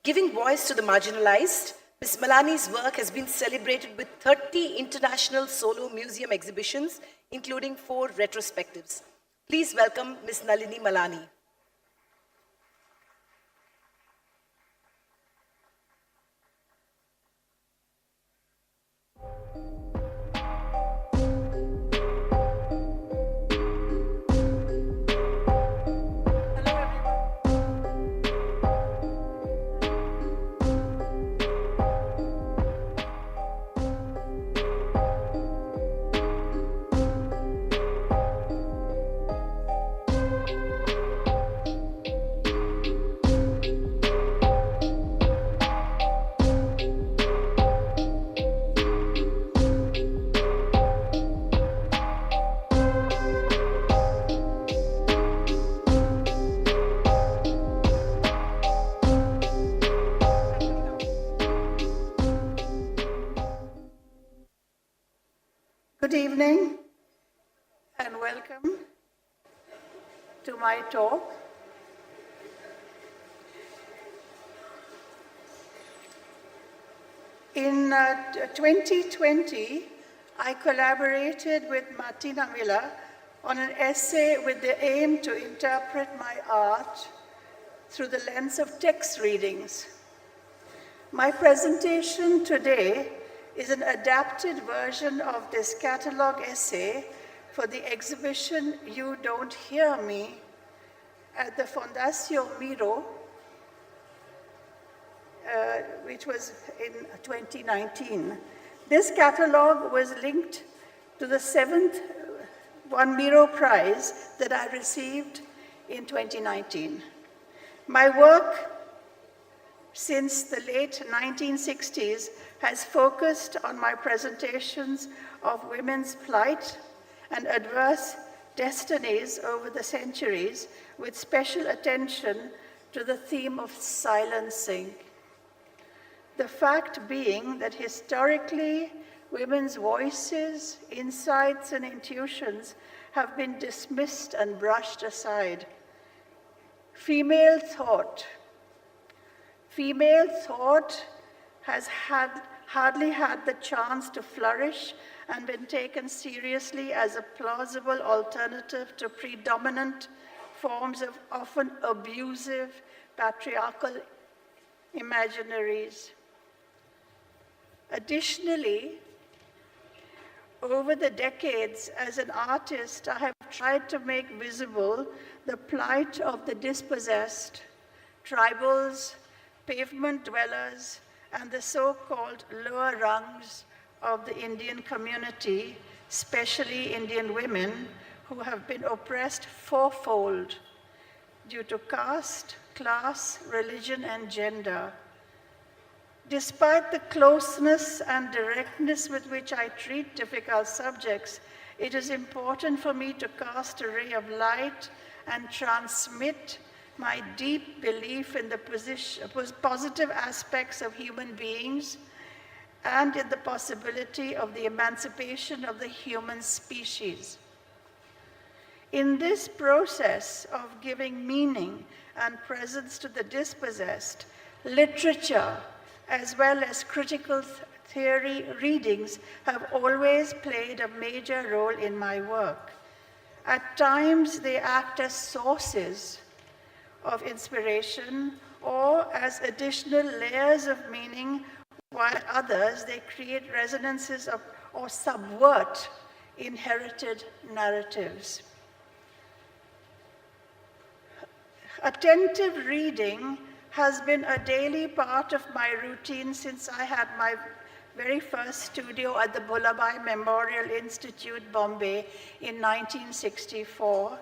Speaker 29: Giving voice to the marginalized, Ms. Malani's work has been celebrated with 30 international solo museum exhibitions, including 4 retrospectives. Please welcome Ms. Nalini Malani.
Speaker 2: Good evening and welcome to my talk. In 2020, I collaborated with Martina Miller on an essay with the aim to interpret my art through the lens of text readings. My presentation today is an adapted version of this catalog essay for the exhibition You Don't Hear Me at the Fundación Miro, which was in 2019. This catalog was linked to the 7th One Miro Prize that I received in 2019. My work since the late 1960s has focused on my presentations of women's plight and adverse destinies over the centuries, with special attention to the theme of silencing. The fact being that historically, women's voices, insights, and intuitions have been dismissed and brushed aside. Female thought has hardly had the chance to flourish and been taken seriously as a plausible alternative to predominant forms of often abusive patriarchal imaginaries. Additionally, over the decades, as an artist, I have tried to make visible the plight of the dispossessed, tribals, pavement dwellers, and the so-called lower rungs of the Indian community, especially Indian women, who have been oppressed fourfold due to caste, class, religion, and gender. Despite the closeness and directness with which I treat difficult subjects, it is important for me to cast a ray of light and transmit my deep belief in the positive aspects of human beings and in the possibility of the emancipation of the human species. In this process of giving meaning and presence to the dispossessed, literature, as well as critical theory readings, have always played a major role in my work. At times, they act as sources of inspiration or as additional layers of meaning, while at others, they create resonances of, or subvert inherited narratives. Attentive reading has been a daily part of my routine since I had my very first studio at the Bhulabhai Memorial Institute, Bombay, in 1964.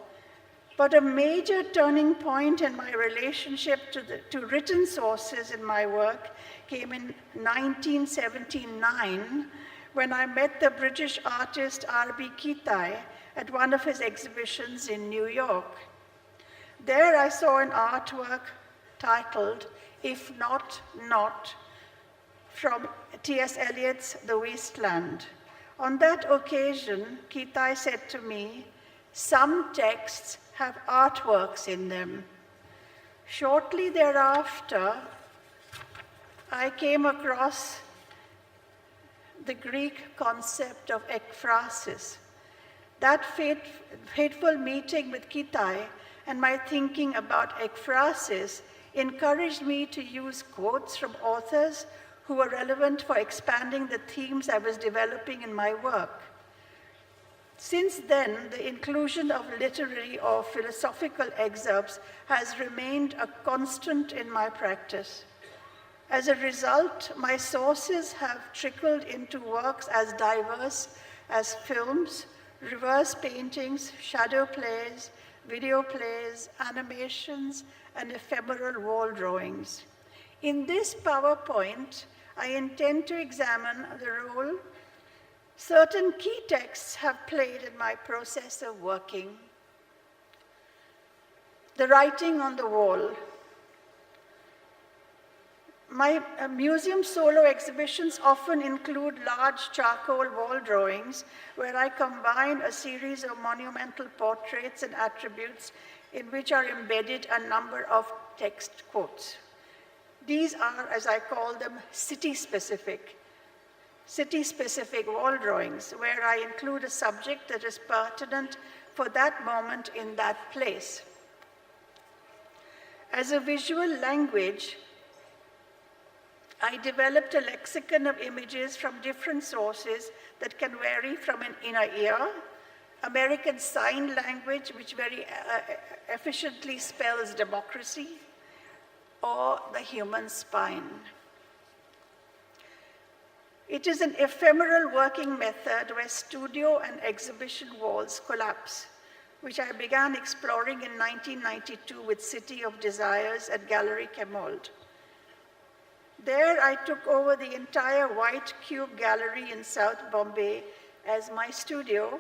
Speaker 2: But a major turning point in my relationship to written sources in my work came in 1979 when I met the British artist R.B. Keetai at one of his exhibitions in New York. There I saw an artwork titled, If Not, Not, from T.S. Eliot's The Wasteland. On that occasion, Keetai said to me, "Some texts have artworks in them." Shortly thereafter, I came across the Greek concept of ekphrasis. That fateful meeting with Keetai and my thinking about ekphrasis encouraged me to use quotes from authors who were relevant for expanding the themes I was developing in my work. Since then, the inclusion of literary or philosophical excerpts has remained a constant in my practice. As a result, my sources have trickled into works as diverse as films, reverse paintings, shadow plays, video plays, animations, and ephemeral wall drawings. In this PowerPoint, I intend to examine the role certain key texts have played in my process of working. The writing on the wall. My museum solo exhibitions often include large charcoal wall drawings where I combine a series of monumental portraits and attributes in which are embedded a number of text quotes. These are, as I call them, city-specific wall drawings, where I include a subject that is pertinent for that moment in that place. As a visual language, I developed a lexicon of images from different sources that can vary from an inner ear, American Sign Language, which very efficiently spells democracy, or the human spine. It is an ephemeral working method where studio and exhibition walls collapse, which I began exploring in 1992 with City of Desires at Gallery Chemold. There I took over the entire White Cube Gallery in South Bombay as my studio.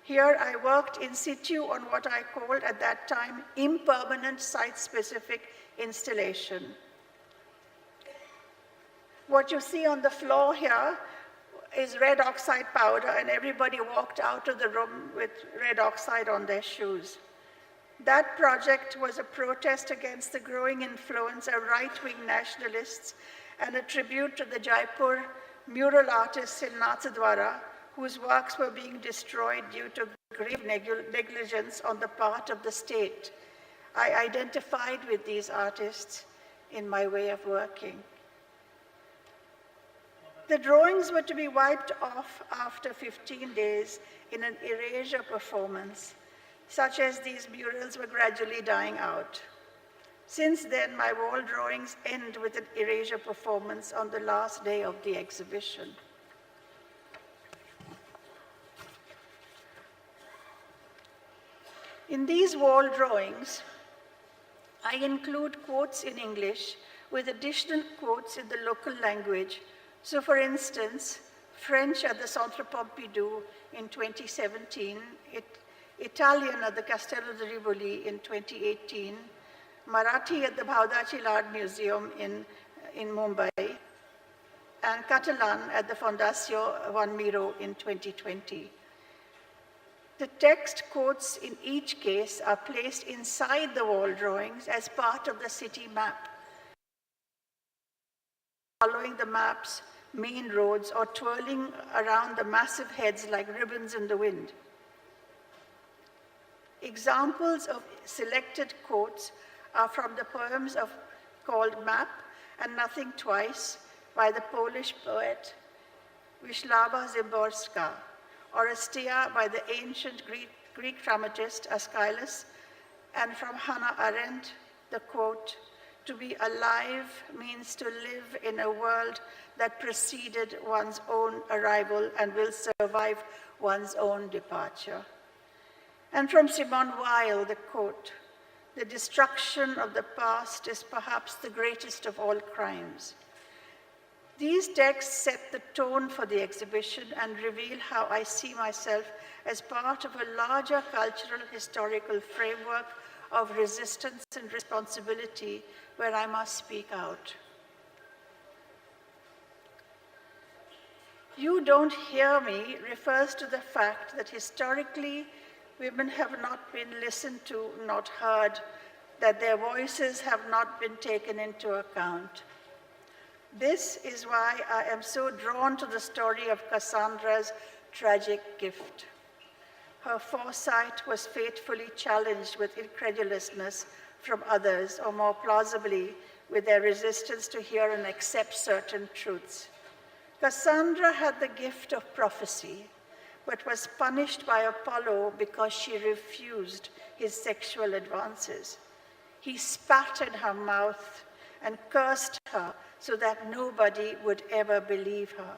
Speaker 2: Here I worked in situ on what I called at that time impermanent site-specific installation. What you see on the floor here is red oxide powder, and everybody walked out of the room with red oxide on their shoes. That project was a protest against the growing influence of right-wing nationalists and a tribute to the Jaipur mural artist Silnathadwara, whose works were being destroyed due to grave negligence on the part of the state. I identified with these artists in my way of working. The drawings were to be wiped off after 15 days in an erasure performance, such as these murals were gradually dying out. Since then, my wall drawings end with an erasure performance on the last day of the exhibition. In these wall drawings, I include quotes in English with additional quotes in the local language. So for instance, French at the Centre Pompidou in 2017, Italian at the Castello di Rivoli in 2018, Marathi at the Bhavdachil Art Museum in Mumbai, and Catalan at the Fundació Juan Miró in 2020. The text quotes in each case are placed inside the wall drawings as part of the city map, following the map's main roads or twirling around the massive heads like ribbons in the wind. Examples of selected quotes are from the poems called Map and Nothing Twice by the Polish poet Wisława Szymborska, or Astia by the ancient Greek dramatist Aeschylus, and from Hannah Arendt, the quote, "To be alive means to live in a world that preceded one's own arrival and will survive one's own departure." And from Simone Weil, the quote, "The destruction of the past is perhaps the greatest of all crimes." These texts set the tone for the exhibition and reveal how I see myself as part of a larger cultural historical framework of resistance and responsibility where I must speak out. "You don't hear me" refers to the fact that historically women have not been listened to, not heard, that their voices have not been taken into account. This is why I am so drawn to the story of Cassandra's tragic gift. Her foresight was fatefully challenged with incredulousness from others, or more plausibly, with their resistance to hear and accept certain truths. Cassandra had the gift of prophecy, but was punished by Apollo because she refused his sexual advances. He spat in her mouth and cursed her so that nobody would ever believe her.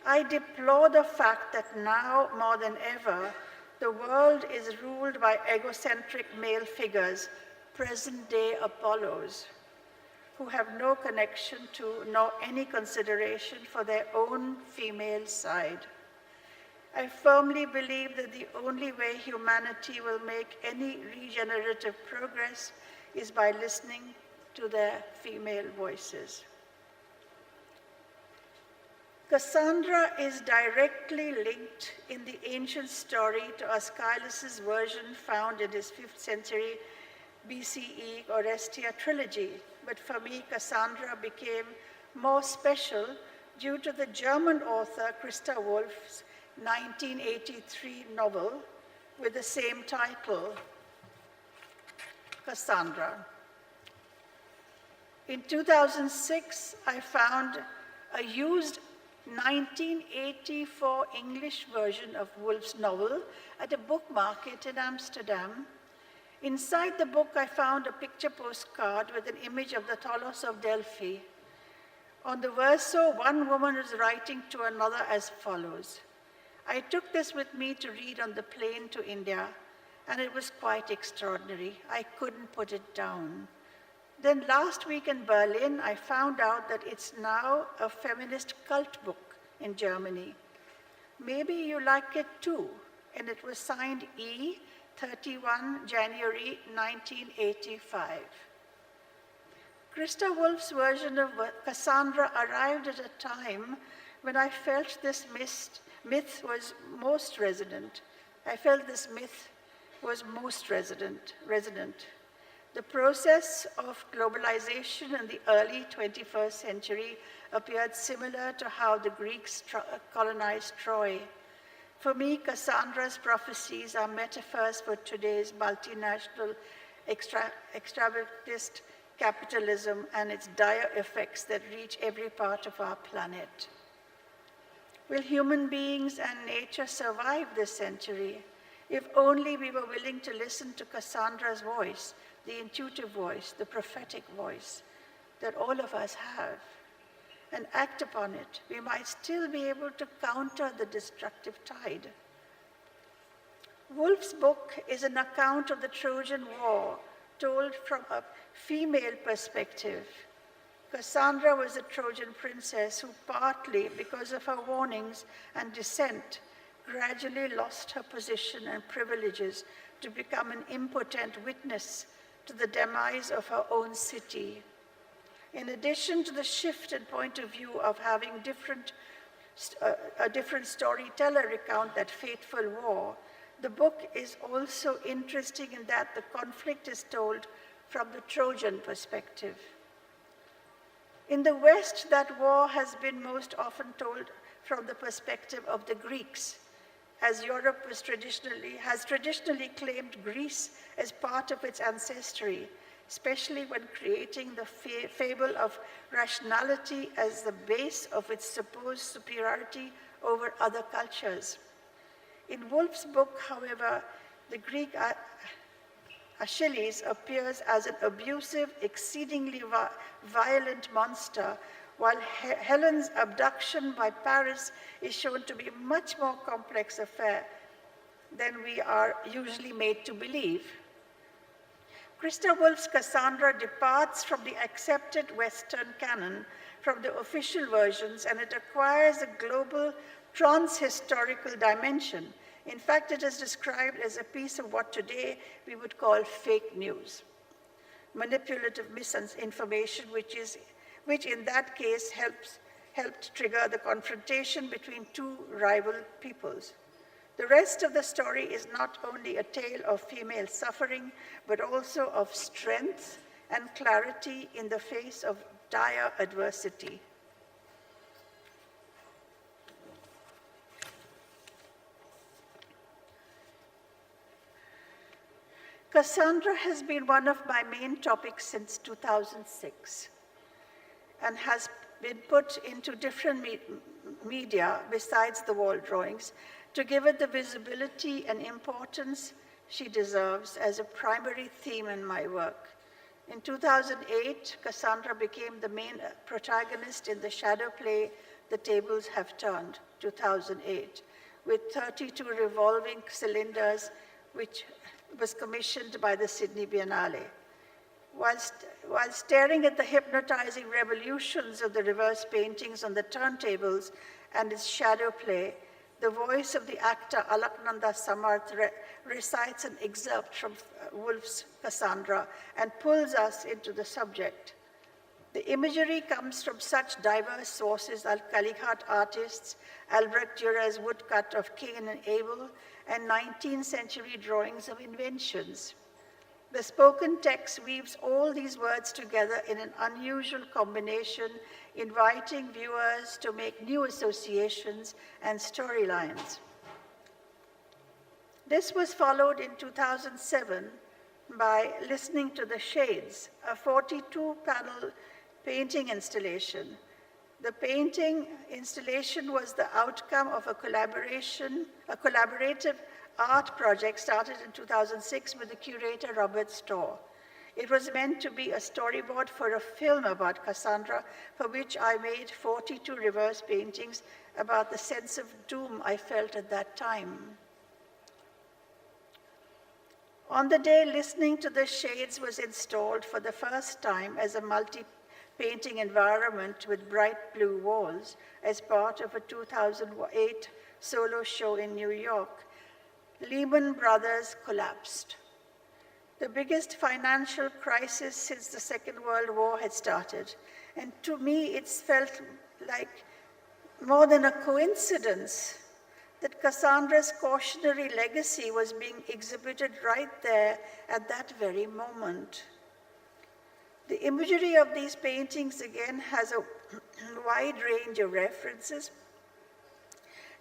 Speaker 2: I deplore the fact that now, more than ever, the world is ruled by egocentric male figures, present-day Apollos, who have no connection to nor any consideration for their own female side. I firmly believe that the only way humanity will make any regenerative progress is by listening to their female voices. Cassandra is directly linked in the ancient story to Aeschylus' version found in his 5th century BCE Orestia trilogy. But for me, Cassandra became more special due to the German author Christa Wolf's 1983 novel with the same title, Cassandra. In 2006, I found a used 1984 English version of Woolf's novel at a book market in Amsterdam. Inside the book, I found a picture postcard with an image of the Tholos of Delphi. On the verso, one woman is writing to another as follows. I took this with me to read on the plane to India, and it was quite extraordinary. I couldn't put it down. Then last week in Berlin, I found out that it's now a feminist cult book in Germany. Maybe you like it too. And it was signed E, 31 January 1985. Christa Wolf's version of Cassandra arrived at a time when I felt this myth was most resonant. I felt this myth was most resonant. The process of globalization in the early 21st century appeared similar to how the Greeks colonized Troy. For me, Cassandra's prophecies are metaphors for today's multinational extractivist capitalism and its dire effects that reach every part of our planet. Will human beings and nature survive this century? If only we were willing to listen to Cassandra's voice, the intuitive voice, the prophetic voice that all of us have, and act upon it, we might still be able to counter the destructive tide. Wolf's book is an account of the Trojan War, told from a female perspective. Cassandra was a Trojan princess who, partly because of her warnings and dissent, gradually lost her position and privileges to become an impotent witness to the demise of her own city. In addition to the shift in point of view of having a different storyteller recount that fateful war, the book is also interesting in that the conflict is told from the Trojan perspective. In the West, that war has been most often told from the perspective of the Greeks, as Europe has traditionally claimed Greece as part of its ancestry, especially when creating the fable of rationality as the base of its supposed superiority over other cultures. In Wolf's book, however, the Greek Achilles appears as an abusive, exceedingly violent monster, while Helen's abduction by Paris is shown to be a much more complex affair than we are usually made to believe. Christa Wolf's Cassandra departs from the accepted Western canon, from the official versions, and it acquires a global trans-historical dimension. In fact, it is described as a piece of what today we would call fake news, manipulative misinformation, which in that case helped trigger the confrontation between two rival peoples. The rest of the story is not only a tale of female suffering, but also of strength and clarity in the face of dire adversity. Cassandra has been one of my main topics since 2006 and has been put into different media besides the wall drawings to give it the visibility and importance she deserves as a primary theme in my work. In 2008, Cassandra became the main protagonist in the shadow play The Tables Have Turned, 2008, with 32 revolving cylinders, which was commissioned by the Sydney Biennale. While staring at the hypnotizing revolutions of the reverse paintings on the turntables and its shadow play, the voice of the actor Alaknanda Samarth recites an excerpt from Wolf's Cassandra and pulls us into the subject. The imagery comes from such diverse sources as Kalighat artists, Albrecht Dürer's woodcut of Cain and Abel, and 19th century drawings of inventions. The spoken text weaves all these words together in an unusual combination, inviting viewers to make new associations and storylines. This was followed in 2007 by Listening to the Shades, a 42-panel painting installation. The painting installation was the outcome of a collaborative art project started in 2006 with the curator Robert Storr. It was meant to be a storyboard for a film about Cassandra, for which I made 42 reverse paintings about the sense of doom I felt at that time. On the day Listening to the Shades was installed for the first time as a multi-painting environment with bright blue walls as part of a 2008 solo show in New York, Lehman Brothers collapsed. The biggest financial crisis since the Second World War had started. And to me, it's felt like more than a coincidence that Cassandra's cautionary legacy was being exhibited right there at that very moment. The imagery of these paintings, again, has a wide range of references,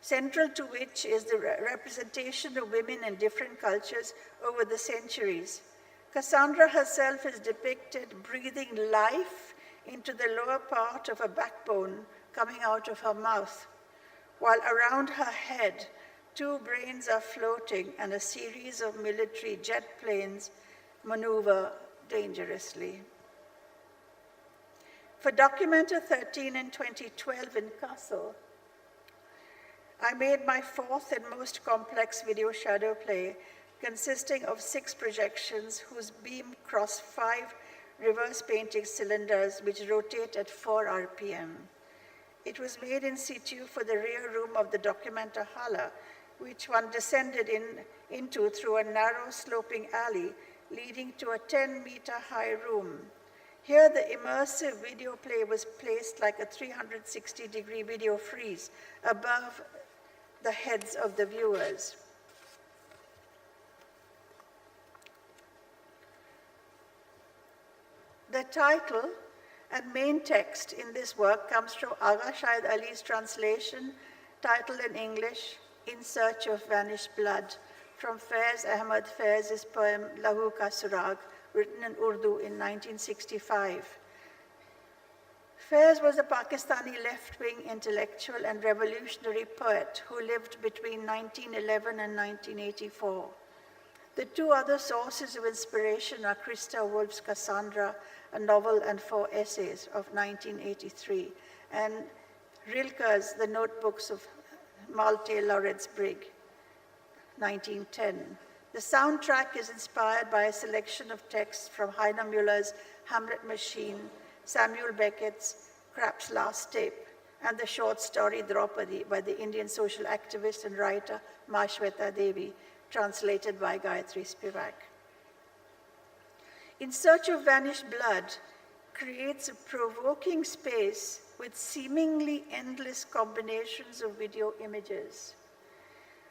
Speaker 2: central to which is the representation of women in different cultures over the centuries. Cassandra herself is depicted breathing life into the lower part of a backbone coming out of her mouth, while around her head, 2 brains are floating and a series of military jet planes maneuver dangerously. For Documenter 13 in 2012 in Kassel, I made my 4th and most complex video shadow play, consisting of 6 projections whose beam crossed 5 reverse painting cylinders which rotate at 4 RPM. It was made in situ for the rear room of the Documenter Hala, which one descended into through a narrow sloping alley leading to a 10-meter high room. Here, the immersive video play was placed like a 360-degree video freeze above the heads of the viewers. The title and main text in this work comes from Agha Shahid Ali's translation, titled in English, In Search of Vanished Blood, from Faiz Ahmad Faiz's poem Lahu Ka Surag, written in Urdu in 1965. Faiz was a Pakistani left-wing intellectual and revolutionary poet who lived between 1911 and 1984. The 2 other sources of inspiration are Christa Wolf's Cassandra, a novel and 4 essays of 1983, and Rilke's The Notebooks of Malte Lauritz Brigg, 1910. The soundtrack is inspired by a selection of texts from Heiner Müller's Hamlet Machine, Samuel Beckett's Krapp's Last Tape, and the short story Draupadi by the Indian social activist and writer Mashweta Devi, translated by Gayatri Spivak. In Search of Vanished Blood creates a provoking space with seemingly endless combinations of video images,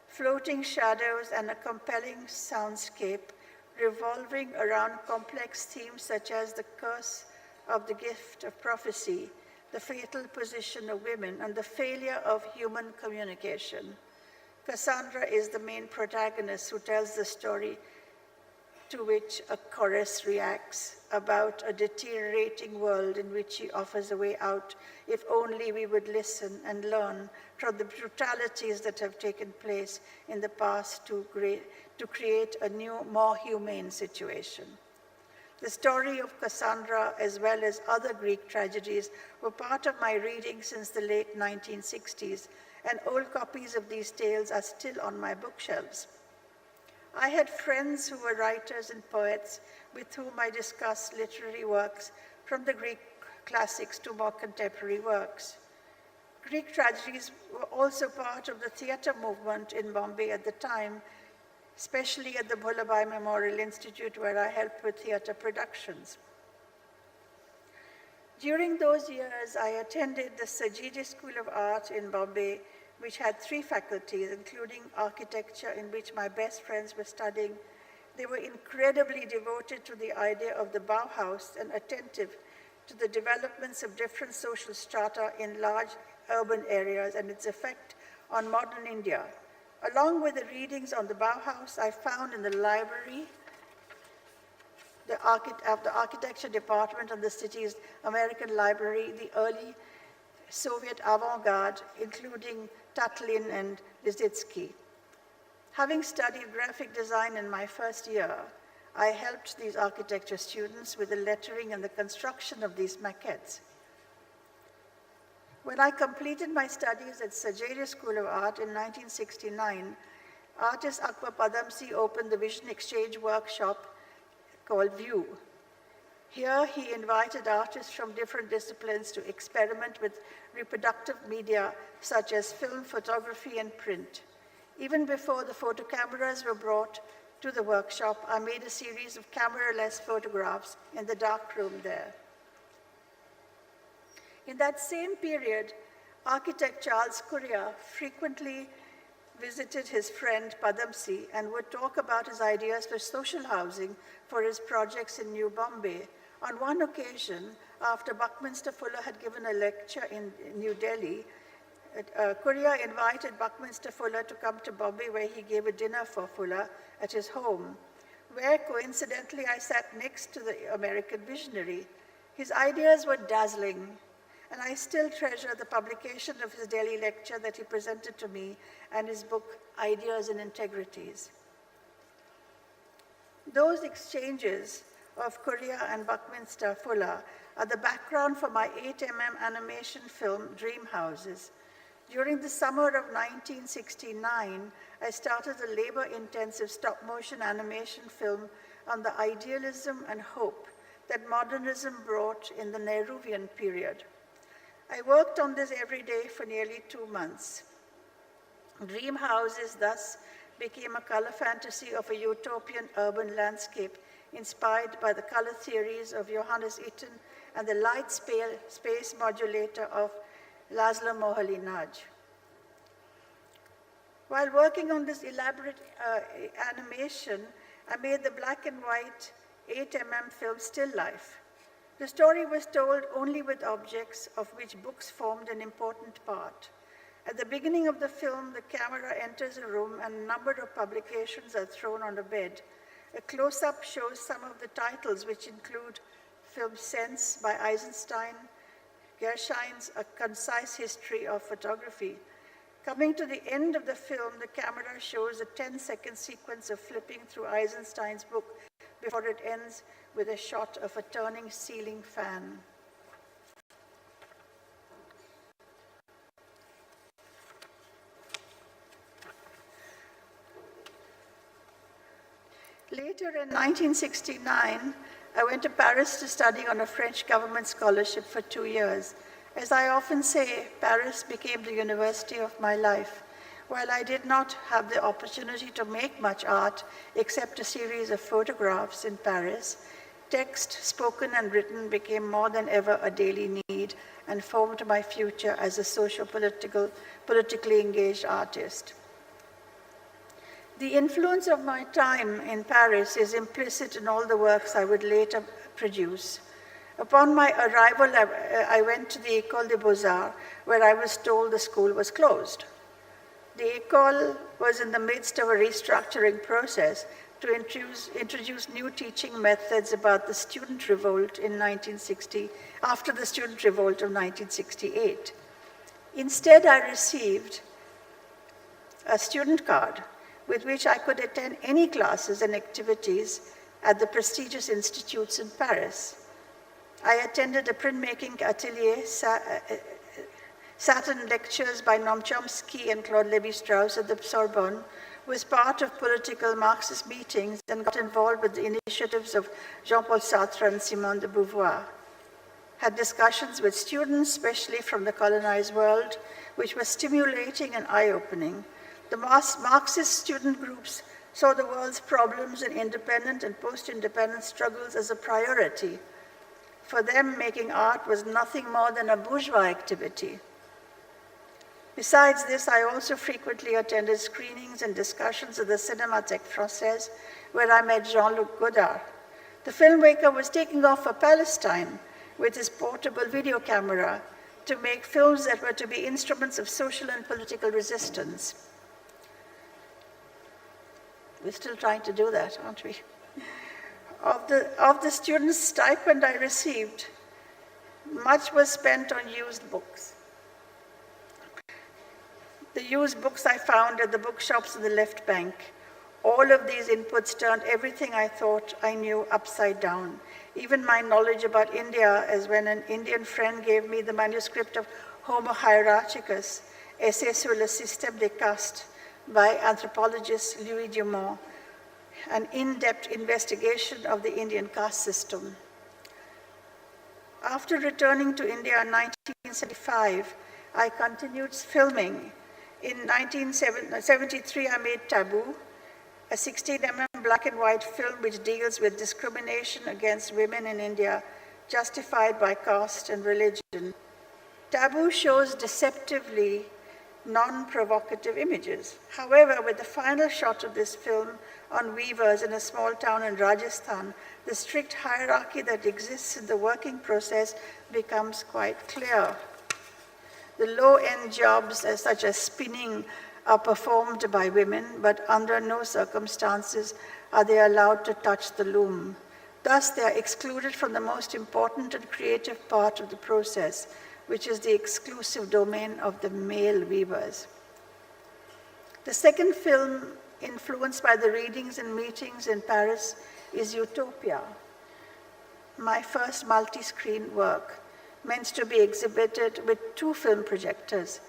Speaker 2: floating shadows, and a compelling soundscape revolving around complex themes such as the curse of the gift of prophecy, the fatal position of women, and the failure of human communication. Cassandra is the main protagonist who tells the story to which a chorus reacts about a deteriorating world in which she offers a way out if only we would listen and learn from the brutalities that have taken place in the past to create a new, more humane situation. The story of Cassandra, as well as other Greek tragedies, were part of my reading since the late 1960s, and old copies of these tales are still on my bookshelves. I had friends who were writers and poets with whom I discussed literary works from the Greek classics to more contemporary works. Greek tragedies were also part of the theatre movement in Bombay at the time, especially at the Bhola Memorial Institute, where I helped with theatre productions. During those years, I attended the Sajidi School of Art in Bombay, which had 3 faculties, including architecture, in which my best friends were studying. They were incredibly devoted to the idea of the Bauhaus and attentive to the developments of different social strata in large urban areas and its effect on modern India. Along with the readings on the Bauhaus, I found in the library of the architecture department of the city's American library the early Soviet avant-garde, including Tatlin and Lissitzky. Having studied graphic design in my first year, I helped these architecture students with the lettering and the construction of these maquettes. When I completed my studies at Sajidi School of Art in 1969, artist Akbar Padamsee opened the Vision Exchange workshop called View. Here, he invited artists from different disciplines to experiment with reproductive media such as film, photography, and print. Even before the photo cameras were brought to the workshop, I made a series of camera-less photographs in the dark room there. In that same period, architect Charles Curria frequently visited his friend Padamsee and would talk about his ideas for social housing for his projects in New Bombay. On one occasion, after Buckminster Fuller had given a lecture in New Delhi, Curria invited Buckminster Fuller to come to Bombay, where he gave a dinner for Fuller at his home, where coincidentally I sat next to the American visionary. His ideas were dazzling, and I still treasure the publication of his Delhi lecture that he presented to me and his book, Ideas and Integrities. Those exchanges of Curria and Buckminster Fuller are the background for my 8mm animation film, Dream Houses. During the summer of 1969, I started a labor-intensive stop-motion animation film on the idealism and hope that modernism brought in the Nehruvian period. I worked on this every day for nearly 2 months. Dream Houses thus became a color fantasy of a utopian urban landscape inspired by the color theories of Johannes Itten and the light space modulator of Laszlo Moholy-Nagy. While working on this elaborate animation, I made the black and white 8mm film Still Life. The story was told only with objects, of which books formed an important part. At the beginning of the film, the camera enters a room and a number of publications are thrown on a bed. A close-up shows some of the titles, which include film Sense by Eisenstein, Gershein's A Concise History of Photography. Coming to the end of the film, the camera shows a 10-second sequence of flipping through Eisenstein's book before it ends with a shot of a turning ceiling fan. Later in 1969, I went to Paris to study on a French government scholarship for 2 years. As I often say, Paris became the university of my life. While I did not have the opportunity to make much art except a series of photographs in Paris, text, spoken and written, became more than ever a daily need and formed my future as a politically engaged artist. The influence of my time in Paris is implicit in all the works I would later produce. Upon my arrival, I went to the École des Beaux-Arts, where I was told the school was closed. The École was in the midst of a restructuring process to introduce new teaching methods about the student revolt in 1960, after the student revolt of 1968. Instead, I received a student card with which I could attend any classes and activities at the prestigious institutes in Paris. I attended a printmaking atelier, sat in lectures by Noam Chomsky and Claude Lévi-Strauss at the Sorbonne, was part of political Marxist meetings, and got involved with the initiatives of Jean-Paul Sartre and Simone de Beauvoir. Had discussions with students, especially from the colonized world, which were stimulating and eye-opening. The Marxist student groups saw the world's problems and independent and post-independent struggles as a priority. For them, making art was nothing more than a bourgeois activity. Besides this, I also frequently attended screenings and discussions at the Cinémathèque Française, where I met Jean-Luc Godard. The filmmaker was taking off for Palestine with his portable video camera to make films that were to be instruments of social and political resistance. We're still trying to do that, aren't we? Of the students' stipend I received, much was spent on used books. The used books I found at the bookshops in the left bank. All of these inputs turned everything I thought I knew upside down. Even my knowledge about India, as when an Indian friend gave me the manuscript of Homo Hierarchicus, Essai sur le système des castes, by anthropologist Louis Dumont, an in-depth investigation of the Indian caste system. After returning to India in 1975, I continued filming. In 1973, I made Taboo, a 16mm black and white film which deals with discrimination against women in India, justified by caste and religion. Taboo shows deceptively non-provocative images. However, with the final shot of this film on weavers in a small town in Rajasthan, the strict hierarchy that exists in the working process becomes quite clear. The low-end jobs, such as spinning, are performed by women, but under no circumstances are they allowed to touch the loom. Thus, they are excluded from the most important and creative part of the process, which is the exclusive domain of the male weavers. The second film, influenced by the readings and meetings in Paris, is Utopia, my first multi-screen work, meant to be exhibited with 2 film projectors.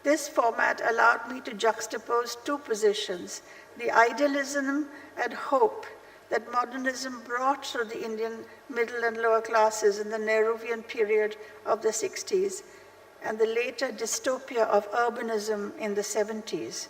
Speaker 2: This format allowed me to juxtapose 2 positions, the idealism and hope that modernism brought to the Indian middle and lower classes in the Nehruvian period of the 60s, and the later dystopia of urbanism in the 70s.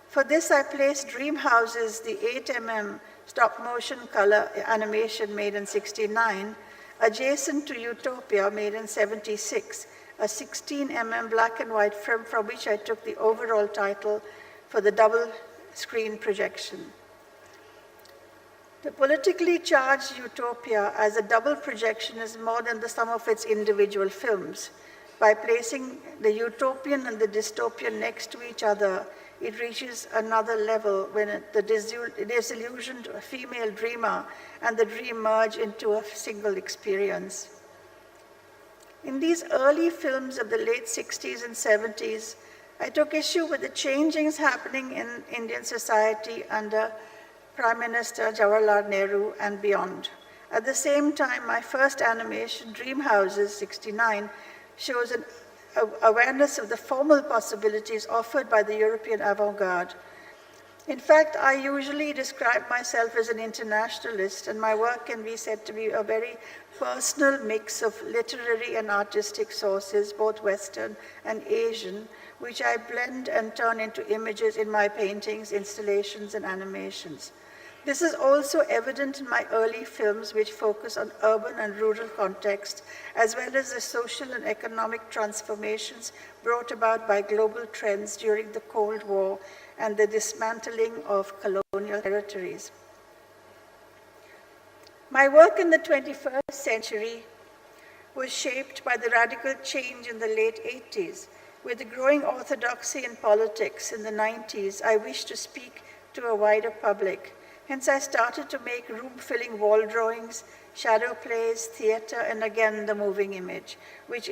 Speaker 2: For this, I placed Dream Houses, the 8mm stop-motion color animation made in 69, adjacent to Utopia, made in 76, a 16mm black and white film from which I took the overall title for the double screen projection. The politically charged Utopia as a double projection is more than the sum of its individual films. By placing the utopian and the dystopian next to each other, it reaches another level when the disillusioned female dreamer and the dream merge into a single experience. In these early films of the late 60s and 70s, I took issue with the changings happening in Indian society under Prime Minister Jawaharlal Nehru and beyond. At the same time, my first animation, Dream Houses 69, shows an awareness of the formal possibilities offered by the European avant-garde. In fact, I usually describe myself as an internationalist, and my work can be said to be a very personal mix of literary and artistic sources, both Western and Asian, which I blend and turn into images in my paintings, installations, and animations. This is also evident in my early films, which focus on urban and rural contexts, as well as the social and economic transformations brought about by global trends during the Cold War and the dismantling of colonial territories. My work in the 21st century was shaped by the radical change in the late 80s. With the growing orthodoxy in politics in the 90s, I wished to speak to a wider public. Hence, I started to make room-filling wall drawings, shadow plays, theater, and again the moving image, which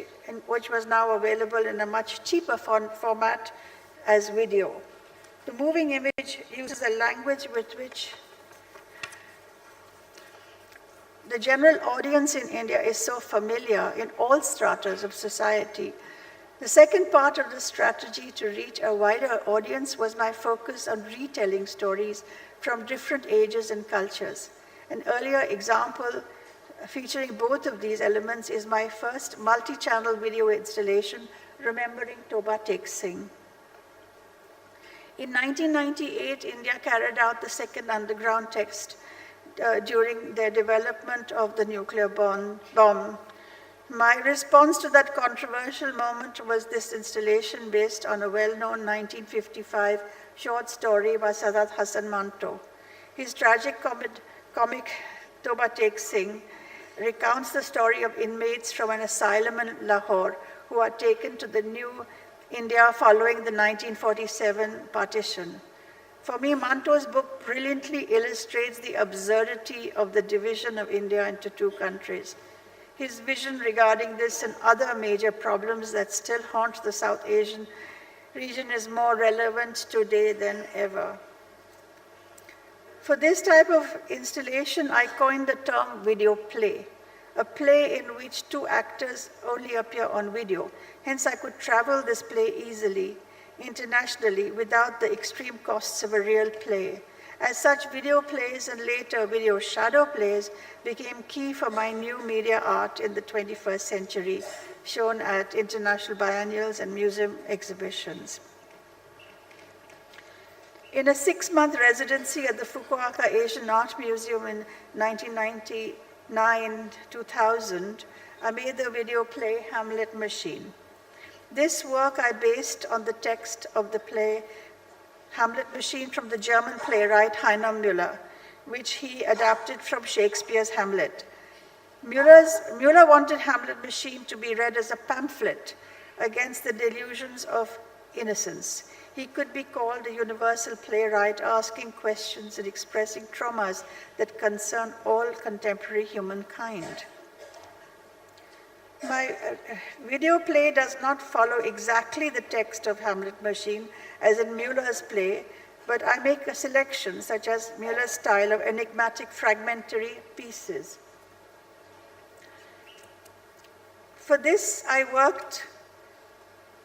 Speaker 2: was now available in a much cheaper format as video. The moving image uses a language with which the general audience in India is so familiar in all stratas of society. The second part of the strategy to reach a wider audience was my focus on retelling stories from different ages and cultures. An earlier example featuring both of these elements is my first multi-channel video installation, Remembering Toba Tek Singh. In 1998, India carried out the second underground test during their development of the nuclear bomb. My response to that controversial moment was this installation based on a well-known 1955 short story by Sadat Hasan Manto. His tragic comic Toba Tek Singh recounts the story of inmates from an asylum in Lahore who are taken to the new India following the 1947 partition. For me, Manto's book brilliantly illustrates the absurdity of the division of India into 2 countries. His vision regarding this and other major problems that still haunt the South Asian region is more relevant today than ever. For this type of installation, I coined the term video play, a play in which 2 actors only appear on video. Hence, I could travel this play easily. internationally without the extreme costs of a real play. As such, video plays and later video shadow plays became key for my new media art in the 21st century, shown at international biennials and museum exhibitions. In a 6-month residency at the Fukuoka Asian Art Museum in 1999-2000, I made the video play Hamlet Machine. This work I based on the text of the play Hamlet Machine from the German playwright Heiner Müller, which he adapted from Shakespeare's Hamlet. Müller wanted Hamlet Machine to be read as a pamphlet against the delusions of innocence. He could be called a universal playwright, asking questions and expressing traumas that concern all contemporary humankind. My video play does not follow exactly the text of Hamlet Machine, as in Müller's play, but I make a selection, such as Müller's style of enigmatic fragmentary pieces. For this, I worked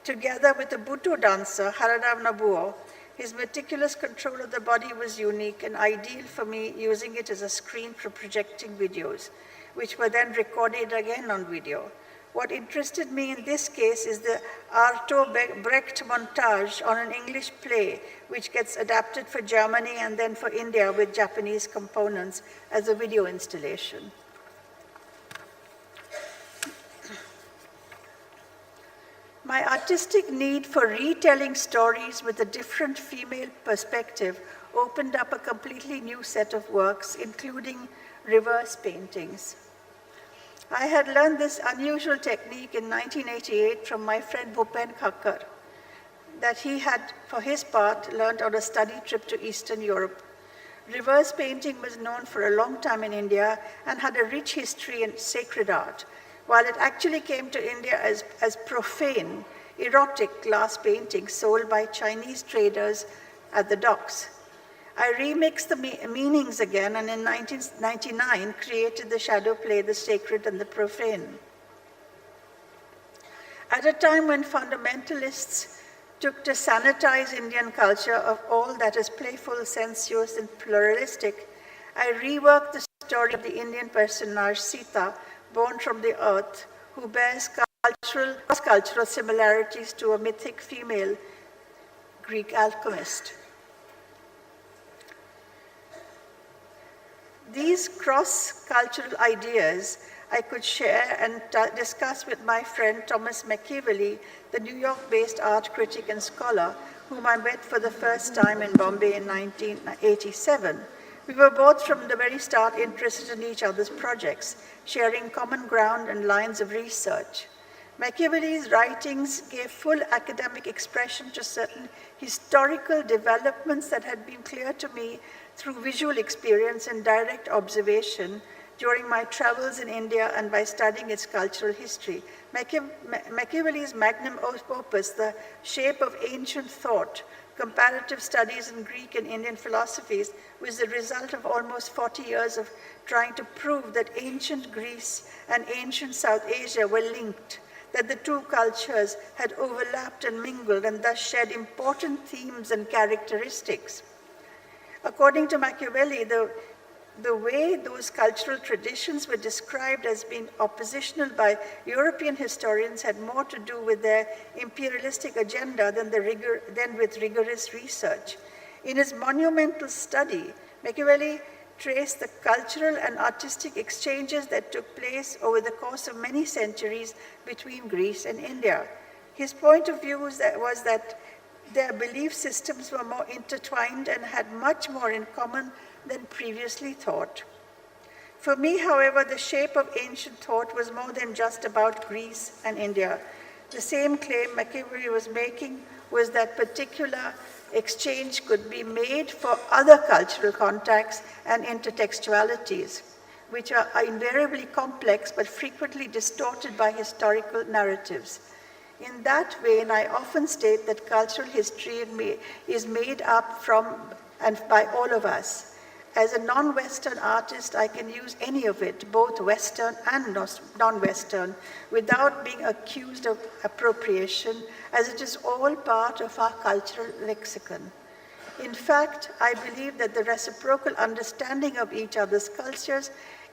Speaker 2: together with a Buto dancer, Haradav Nabuo. His meticulous control of the body was unique and ideal for me, using it as a screen for projecting videos, which were then recorded again on video. What interested me in this case is the Arto Brecht montage on an English play, which gets adapted for Germany and then for India with Japanese components as a video installation. My artistic need for retelling stories with a different female perspective opened up a completely new set of works, including reverse paintings. I had learned this unusual technique in 1988 from my friend Bhupen Khakkar, that he had, for his part, learned on a study trip to Eastern Europe. Reverse painting was known for a long time in India and had a rich history in sacred art, while it actually came to India as profane, erotic glass paintings sold by Chinese traders at the docks. I remixed the meanings again, and in 1999 created the shadow play, The Sacred and the Profane. At a time when fundamentalists took to sanitize Indian culture of all that is playful, sensuous, and pluralistic, I reworked the story of the Indian personage Sita, born from the earth, who bears cross-cultural similarities to a mythic female Greek alchemist. These cross-cultural ideas I could share and discuss with my friend Thomas McEvely, the New York-based art critic and scholar, whom I met for the first time in Bombay in 1987. We were both from the very start interested in each other's projects, sharing common ground and lines of research. McEvely's writings gave full academic expression to certain historical developments that had been clear to me through visual experience and direct observation during my travels in India and by studying its cultural history. Machiavelli's magnum opus, The Shape of Ancient Thought, Comparative Studies in Greek and Indian Philosophies, was the result of almost 40 years of trying to prove that ancient Greece and ancient South Asia were linked, that the two cultures had overlapped and mingled and thus shared important themes and characteristics. According to Machiavelli, the way those cultural traditions were described as being oppositional by European historians had more to do with their imperialistic agenda than with rigorous research. In his monumental study, Machiavelli traced the cultural and artistic exchanges that took place over the course of many centuries between Greece and India. His point of view was that their belief systems were more intertwined and had much more in common than previously thought. For me, however, The Shape of Ancient Thought was more than just about Greece and India. The same claim Machiavelli was making was that particular exchange could be made for other cultural contacts and intertextualities, which are invariably complex but frequently distorted by historical narratives. In that vein, I often state that cultural history is made up from and by all of us. As a non-Western artist, I can use any of it, both Western and non-Western, without being accused of appropriation, as it is all part of our cultural lexicon. In fact, I believe that the reciprocal understanding of each other's cultures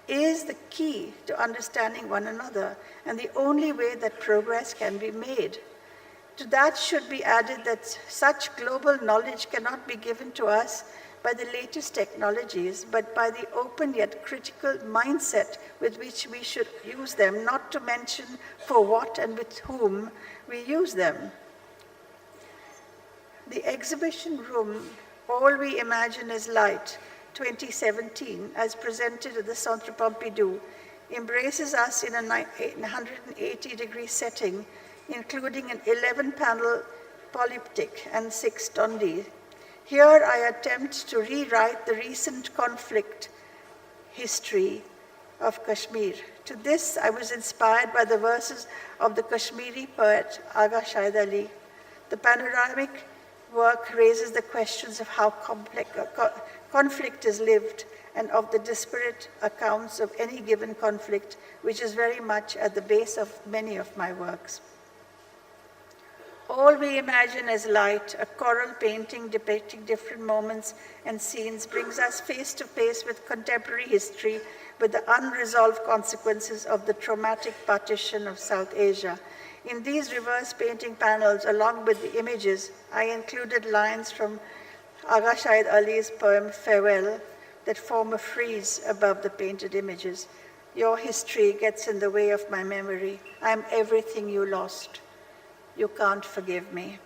Speaker 2: is the key to understanding one another, and the only way that progress can be made. To that should be added that such global knowledge cannot be given to us by the latest technologies, but by the open yet critical mindset with which we should use them, not to mention for what and with whom we use them. The exhibition room, All We Imagine is Light, 2017, as presented at the Centre Pompidou, embraces us in a 180-degree setting, including an 11-panel polyptych and 6 tondi. Here I attempt to rewrite the recent conflict history of Kashmir. To this, I was inspired by the verses of the Kashmiri poet Agha Shahid Ali. The panoramic work raises the questions of how conflict is lived and of the disparate accounts of any given conflict, which is very much at the base of many of my works. All We Imagine is Light, a choral painting depicting different moments and scenes, brings us face to face with contemporary history, with the unresolved consequences of the traumatic partition of South Asia. In these reverse painting panels, along with the images, I included lines from Agha Shahid Ali's poem Farewell that form a frieze above the painted images. Your history gets in the way of my memory. I am everything you lost. You can't forgive me.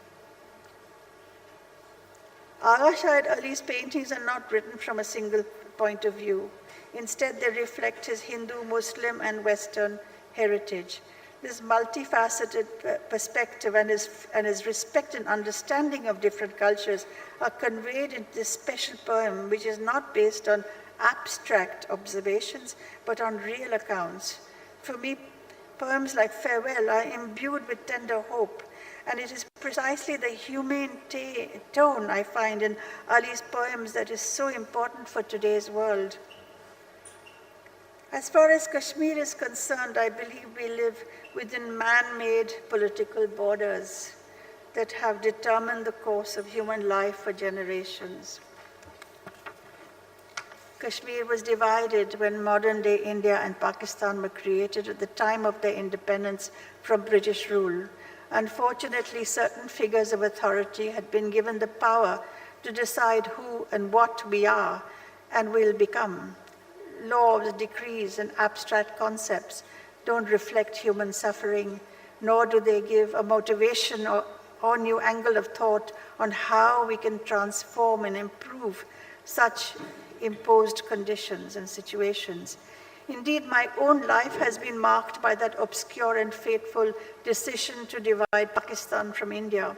Speaker 2: Agha Shahid Ali's paintings are not written from a single point of view. Instead, they reflect his Hindu, Muslim, and Western heritage. This multifaceted perspective and his respect and understanding of different cultures are conveyed in this special poem, which is not based on abstract observations, but on real accounts. For me, poems like Farewell are imbued with tender hope, and it is precisely the humane tone I find in Ali's poems that is so important for today's world. As far as Kashmir is concerned, I believe we live within man-made political borders that have determined the course of human life for generations. Kashmir was divided when modern-day India and Pakistan were created at the time of their independence from British rule. Unfortunately, certain figures of authority had been given the power to decide who and what we are and will become. Laws, decrees, and abstract concepts don't reflect human suffering, nor do they give a motivation or new angle of thought on how we can transform and improve such imposed conditions and situations. Indeed, my own life has been marked by that obscure and fateful decision to divide Pakistan from India.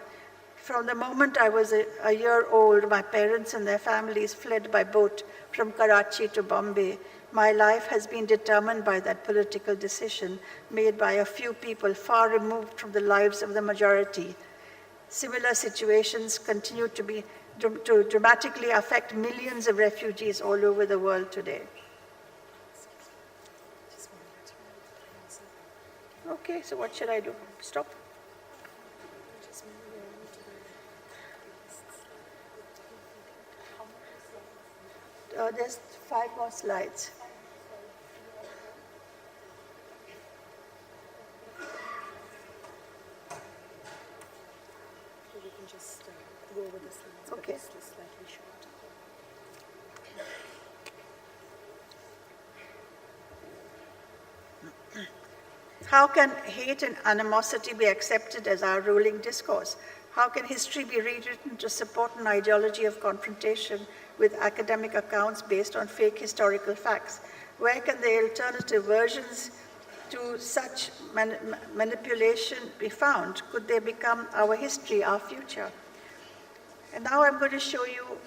Speaker 2: From the moment I was a year old, my parents and their families fled by boat from Karachi to Bombay. My life has been determined by that political decision made by a few people far removed from the lives of the majority. Similar situations continue to dramatically affect millions of refugees all over the world today. Okay, so what should I do? Stop? There's 5 more slides. We can just go over the slides. Okay. It's just slightly short. How can hate and animosity be accepted as our ruling discourse? How can history be rewritten to support an ideology of confrontation with academic accounts based on fake historical facts? Where can the alternative versions to such manipulation be found? Could they become our history, our future? And now I'm going to show you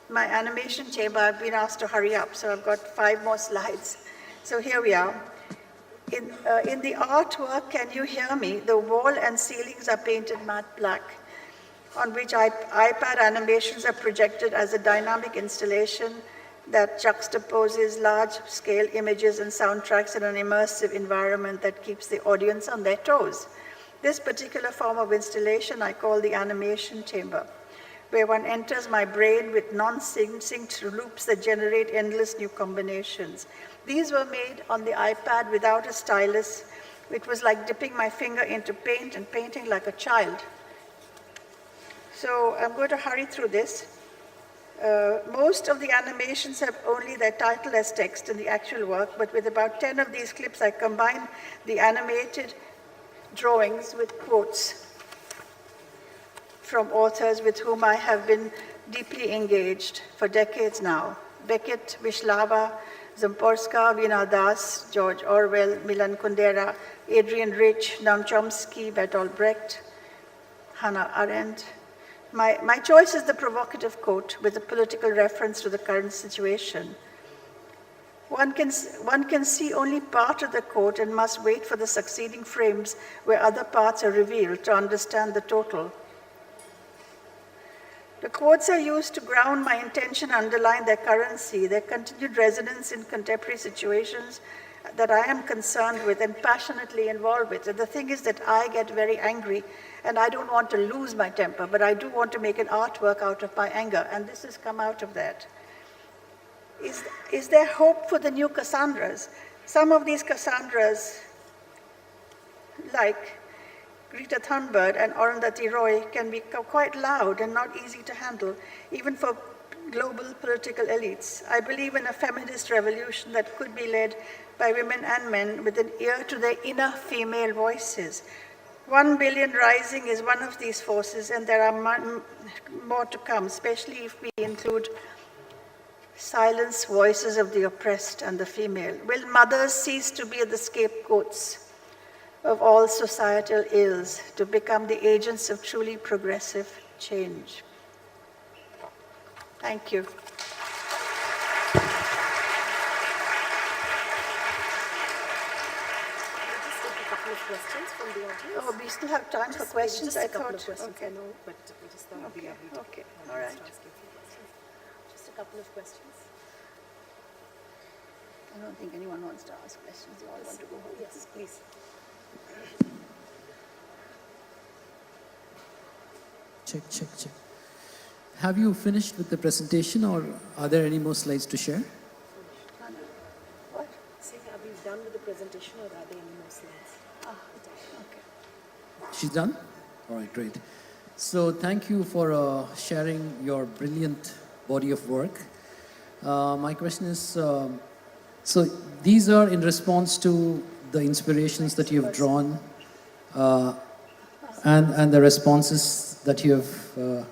Speaker 2: my animation chamber. I've been asked to hurry up, so I've got 5 more slides. So here we are. In the artwork, can you hear me? The wall and ceilings are painted matte black, on which iPad animations are projected as a dynamic installation that juxtaposes large-scale images and soundtracks in an immersive environment that keeps the audience on their toes. This particular form of installation I call the animation chamber, where one enters my brain with non-synced loops that generate endless new combinations. These were made on the iPad without a stylus. It was like dipping my finger into paint and painting like a child. So I'm going to hurry through this. Most of the animations have only their title as text in the actual work, but with about 10 of these clips, I combine the animated drawings with quotes from authors with whom I have been deeply engaged for decades now. Beckett, Wisława, Zamporska, Veena Das, George Orwell, Milan Kundera, Adrian Rich, Noam Chomsky, Bertolt Brecht, Hannah Arendt. My choice is the provocative quote with a political reference to the current situation. One can see only part of the quote and must wait for the succeeding frames where other parts are revealed to understand the total. The quotes are used to ground my intention, underline their currency, their continued resonance in contemporary situations that I am concerned with and passionately involved with. And the thing is that I get very angry and I don't want to lose my temper, but I do want to make an artwork out of my anger, and this has come out of that. Is there hope for the new Cassandras? Some of these Cassandras, like Greta Thunberg and Arundhati Roy, can be quite loud and not easy to handle, even for global political elites. I believe in a feminist revolution that could be led by women and men with an ear to their inner female voices. 1 billion rising is one of these forces, and there are more to come, especially if we include silenced voices of the oppressed and the female. Will mothers cease to be the scapegoats of all societal ills to become the agents of truly progressive change? Thank you.
Speaker 29: Questions from the audience?
Speaker 2: Oh, we still have time for questions?
Speaker 29: Just a
Speaker 2: I
Speaker 29: couple
Speaker 2: thought.
Speaker 29: of questions,
Speaker 2: Okay.
Speaker 29: I know, but we just thought
Speaker 2: Okay.
Speaker 29: we have to
Speaker 2: Okay. All right.
Speaker 29: Just a couple of questions.
Speaker 2: I don't think anyone wants to ask questions. They all want to go home.
Speaker 29: Yes, please.
Speaker 9: Check. Have you finished with the presentation, or are there any more slides to share?
Speaker 2: What?
Speaker 29: Say, are we done with the presentation, or are there any more slides?
Speaker 2: Okay.
Speaker 9: She's done? All right, great. So thank you for sharing your brilliant body of work. My question is, so these are in response to the inspirations that you have drawn and the responses that you have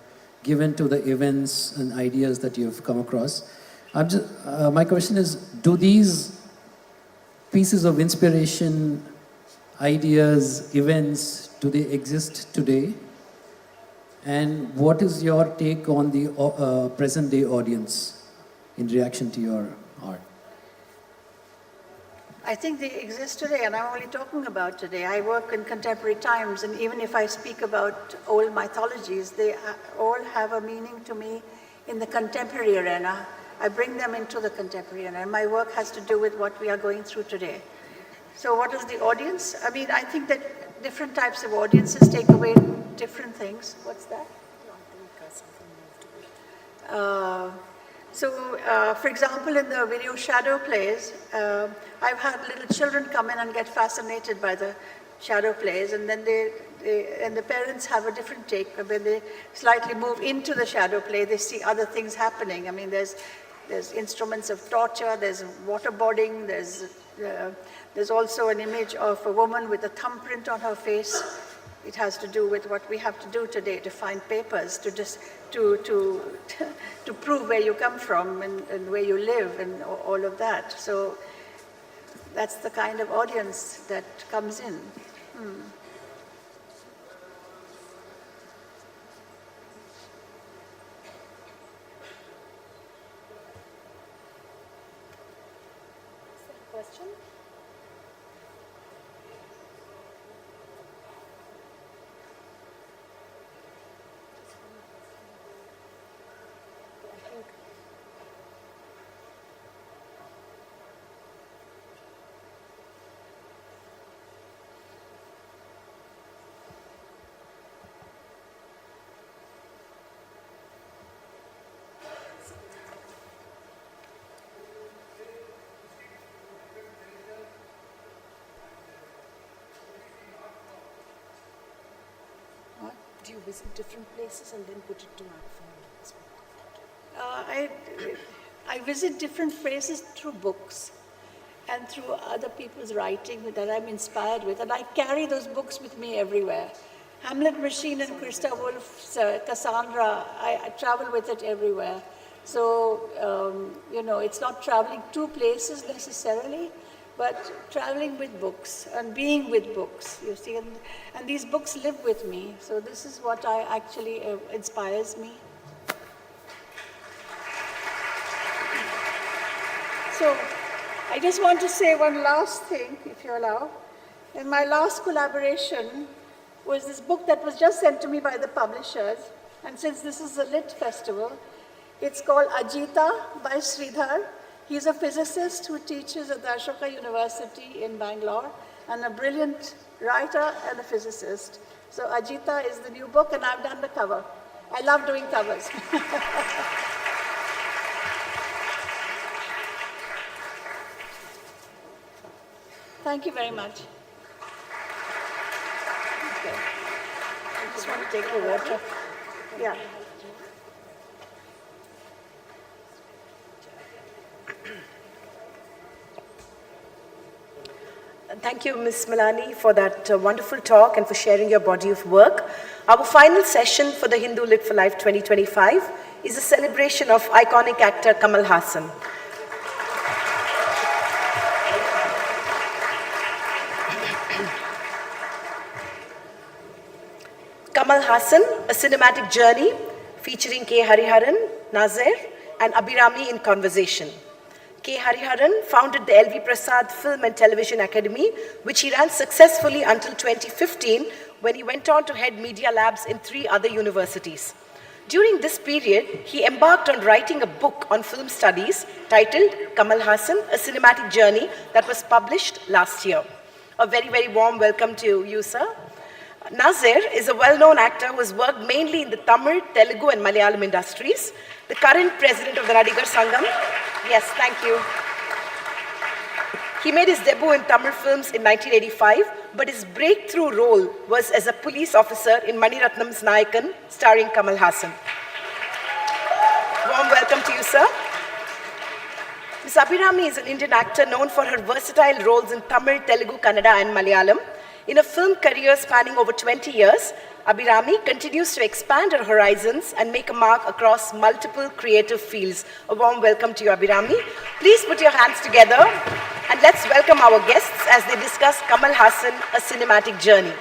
Speaker 9: given to the events and ideas that you have come across. My question is, do these pieces of inspiration, ideas, events, do they exist today? And what is your take on the present day audience in reaction to your art?
Speaker 2: I think they exist today, and I'm only talking about today. I work in contemporary times, and even if I speak about old mythologies, they all have a meaning to me in the contemporary arena. I bring them into the contemporary arena, and my work has to do with what we are going through today. So what is the audience? I mean, I think that different types of audiences take away different things. What's that? For example, in the video shadow plays, I've had little children come in and get fascinated by the shadow plays, and then the parents have a different take. When they slightly move into the shadow play, they see other things happening. I mean, there's instruments of torture, there's waterboarding, there's also an image of a woman with a thumbprint on her face. It has to do with what we have to do today to find papers, to prove where you come from and where you live and all of that. So that's the kind of audience that comes in.
Speaker 29: Question? do you visit different places and then put it to art form?
Speaker 2: I visit different places through books and through other people's writing that I'm inspired with, and I carry those books with me everywhere. Hamlet Machine and Krista Wolf's Cassandra, I travel with it everywhere. So, it's not traveling to places necessarily, but traveling with books and being with books, you see. And these books live with me. So this is what actually inspires me. So I just want to say one last thing, if you allow. In my last collaboration was this book that was just sent to me by the publishers. And since this is a lit festival, it's called Ajita by Sridhar. He's a physicist who teaches at the Ashoka University in Bangalore and a brilliant writer and a physicist. So Ajita is the new book, and I've done the cover. I love doing covers. Thank you very much. Okay. I just want to take the water. Yeah.
Speaker 29: Thank you, Ms. Malani, for that wonderful talk and for sharing your body of work. Our final session for the Hindu Lit for Life 2025 is a celebration of iconic actor Kamal Haasan. Kamal Haasan, a cinematic journey featuring K. Hariharan, Nazir, and Abhirami in conversation. K. Hariharan founded the L.V. Prasad Film and Television Academy, which he ran successfully until 2015, when he went on to head media labs in 3 other universities. During this period, he embarked on writing a book on film studies titled Kamal Haasan, A Cinematic Journey, that was published last year. A very, very warm welcome to you, sir. Nazir is a well-known actor who has worked mainly in the Tamil, Telugu and Malayalam industries. The current president of the Nadigar Sangam. Yes, thank you. He made his debut in Tamil films in 1985, but his breakthrough role was as a police officer in Mani Ratnam's Nayakan, starring Kamal Haasan. Warm welcome to you, sir. Ms. Abhirami is an Indian actor known for her versatile roles in Tamil, Telugu, Kannada and Malayalam. In a film career spanning over 20 years, Abhirami continues to expand her horizons and make a mark across multiple creative fields. A warm welcome to you, Abhirami. Please put your hands together and let's welcome our guests as they discuss Kamal Haasan, A Cinematic Journey.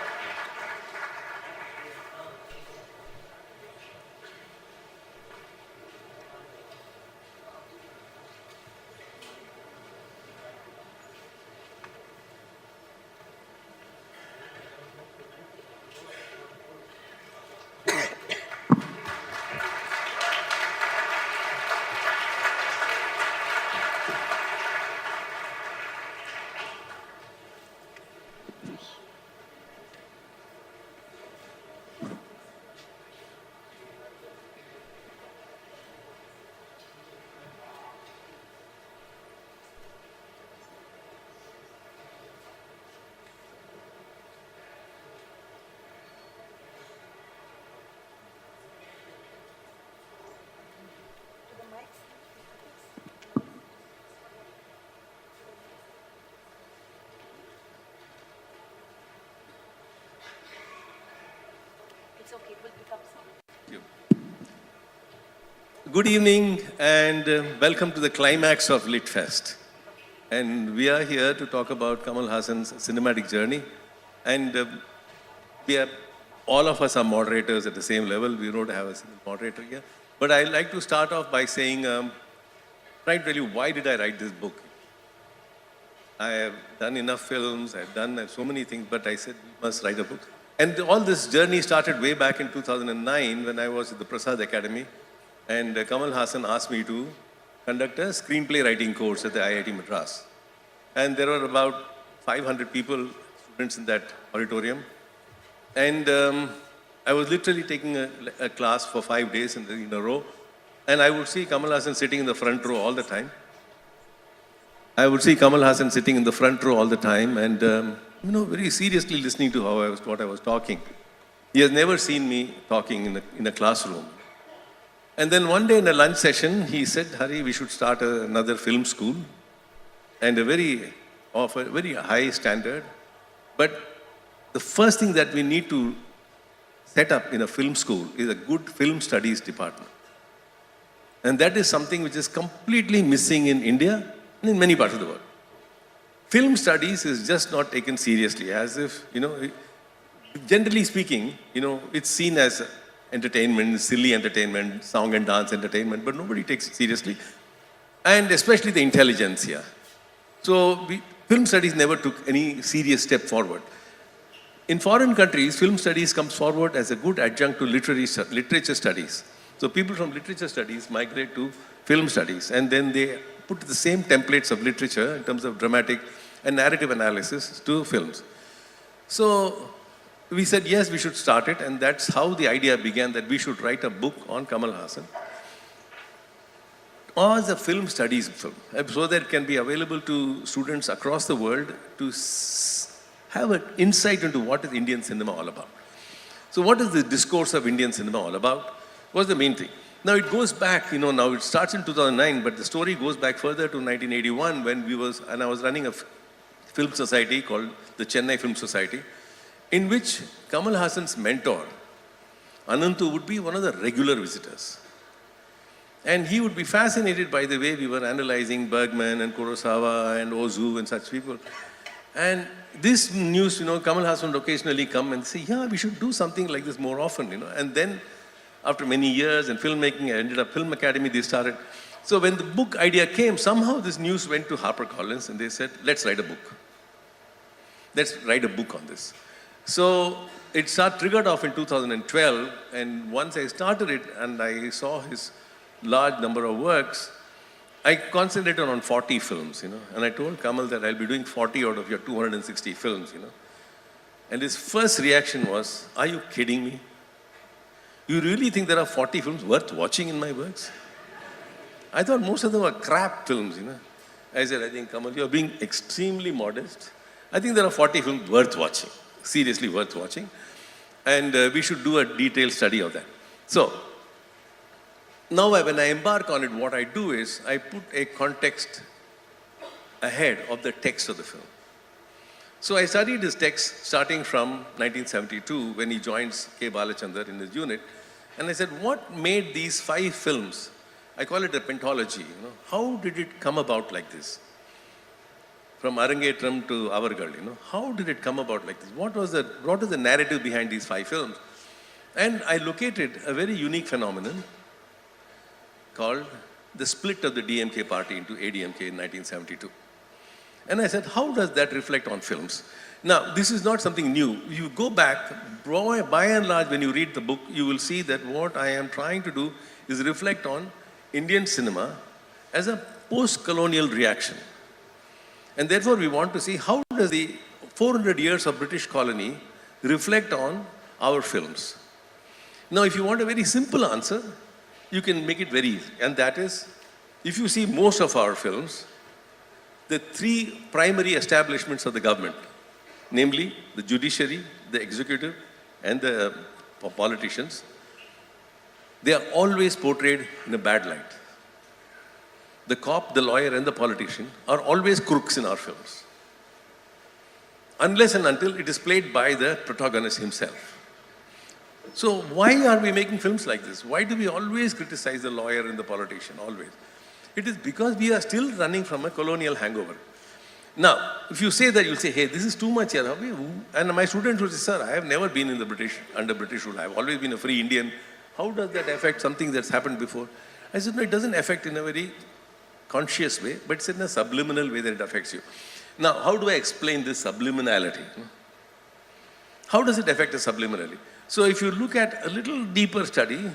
Speaker 13: Good evening and welcome to the climax of LitFest. And we are here to talk about Kamal Haasan's cinematic journey. And all of us are moderators at the same level. We don't have a single moderator here. But I'd like to start off by saying, trying to tell you why did I write this book? I have done enough films, I've done so many things, but I said we must write a book. And all this journey started way back in 2009 when I was at the Prasad Academy. And Kamal Haasan asked me to conduct a screenplay writing course at the IIT Madras. And there were about 500 people, students in that auditorium. And I was literally taking a class for 5 days in a row. And I would see Kamal Haasan sitting in the front row all the time. And, very seriously listening to what I was talking. He has never seen me talking in a classroom. And then one day in a lunch session, he said, Hari, we should start another film school, and of a very high standard. But the first thing that we need to set up in a film school is a good film studies department. And that is something which is completely missing in India and in many parts of the world. Film studies is just not taken seriously, as if, generally speaking, it's seen as entertainment, silly entertainment, song and dance entertainment, but nobody takes it seriously, and especially the intelligentsia. So film studies never took any serious step forward. In foreign countries, film studies comes forward as a good adjunct to literature studies. So people from literature studies migrate to film studies, and then they put the same templates of literature in terms of dramatic and narrative analysis to films. So we said, yes, we should start it, and that's how the idea began, that we should write a book on Kamal Haasan as a film studies film, so that it can be available to students across the world to have an insight into what is Indian cinema all about. So what is the discourse of Indian cinema all about? Was the main thing. Now it goes back, now it starts in 2009, but the story goes back further to 1981 when I was running a film society called the Chennai Film Society, in which Kamal Haasan's mentor, Anantu, would be one of the regular visitors. And he would be fascinated by the way we were analyzing Bergman and Kurosawa and Ozu and such people. And this news, Kamal Haasan would occasionally come and say, yeah, we should do something like this more often, And then, after many years in filmmaking, I ended up Film Academy, they started. So when the book idea came, somehow this news went to HarperCollins and they said, let's write a book. Let's write a book on this. So it triggered off in 2012, and once I started it and I saw his large number of works, I concentrated on 40 films, and I told Kamal that I'll be doing 40 out of your 260 films, And his first reaction was, are you kidding me? You really think there are 40 films worth watching in my works? I thought most of them were crap films, I said, I think, Kamal, you're being extremely modest. I think there are 40 films worth watching, seriously worth watching, and we should do a detailed study of that. So, now when I embark on it, what I do is I put a context ahead of the text of the film. So I studied his text starting from 1972 when he joins K. Balachandar in his unit, and I said, what made these 5 films? I call it a pentology. How did it come about like this? From Arangetram to Avargal, how did it come about like this? What was the narrative behind these 5 films? And I located a very unique phenomenon called the split of the DMK party into ADMK in 1972. And I said, how does that reflect on films? Now, this is not something new. You go back, by and large, when you read the book, you will see that what I am trying to do is reflect on Indian cinema as a post-colonial reaction. And therefore, we want to see how does the 400 years of British colony reflect on our films. Now, if you want a very simple answer, you can make it very easy. And that is, if you see most of our films, the 3 primary establishments of the government, namely the judiciary, the executive, and the politicians, they are always portrayed in a bad light. The cop, the lawyer, and the politician are always crooks in our films, unless and until it is played by the protagonist himself. So why are we making films like this? Why do we always criticize the lawyer and the politician, always? It is because we are still running from a colonial hangover. Now, if you say that, you'll say, hey, this is too much here. And my students will say, sir, I have never been in the under British rule. I have always been a free Indian. How does that affect something that's happened before? I said, no, it doesn't affect in a very conscious way, but it's in a subliminal way that it affects you. Now, how do I explain this subliminality? How does it affect us subliminally? So if you look at a little deeper study,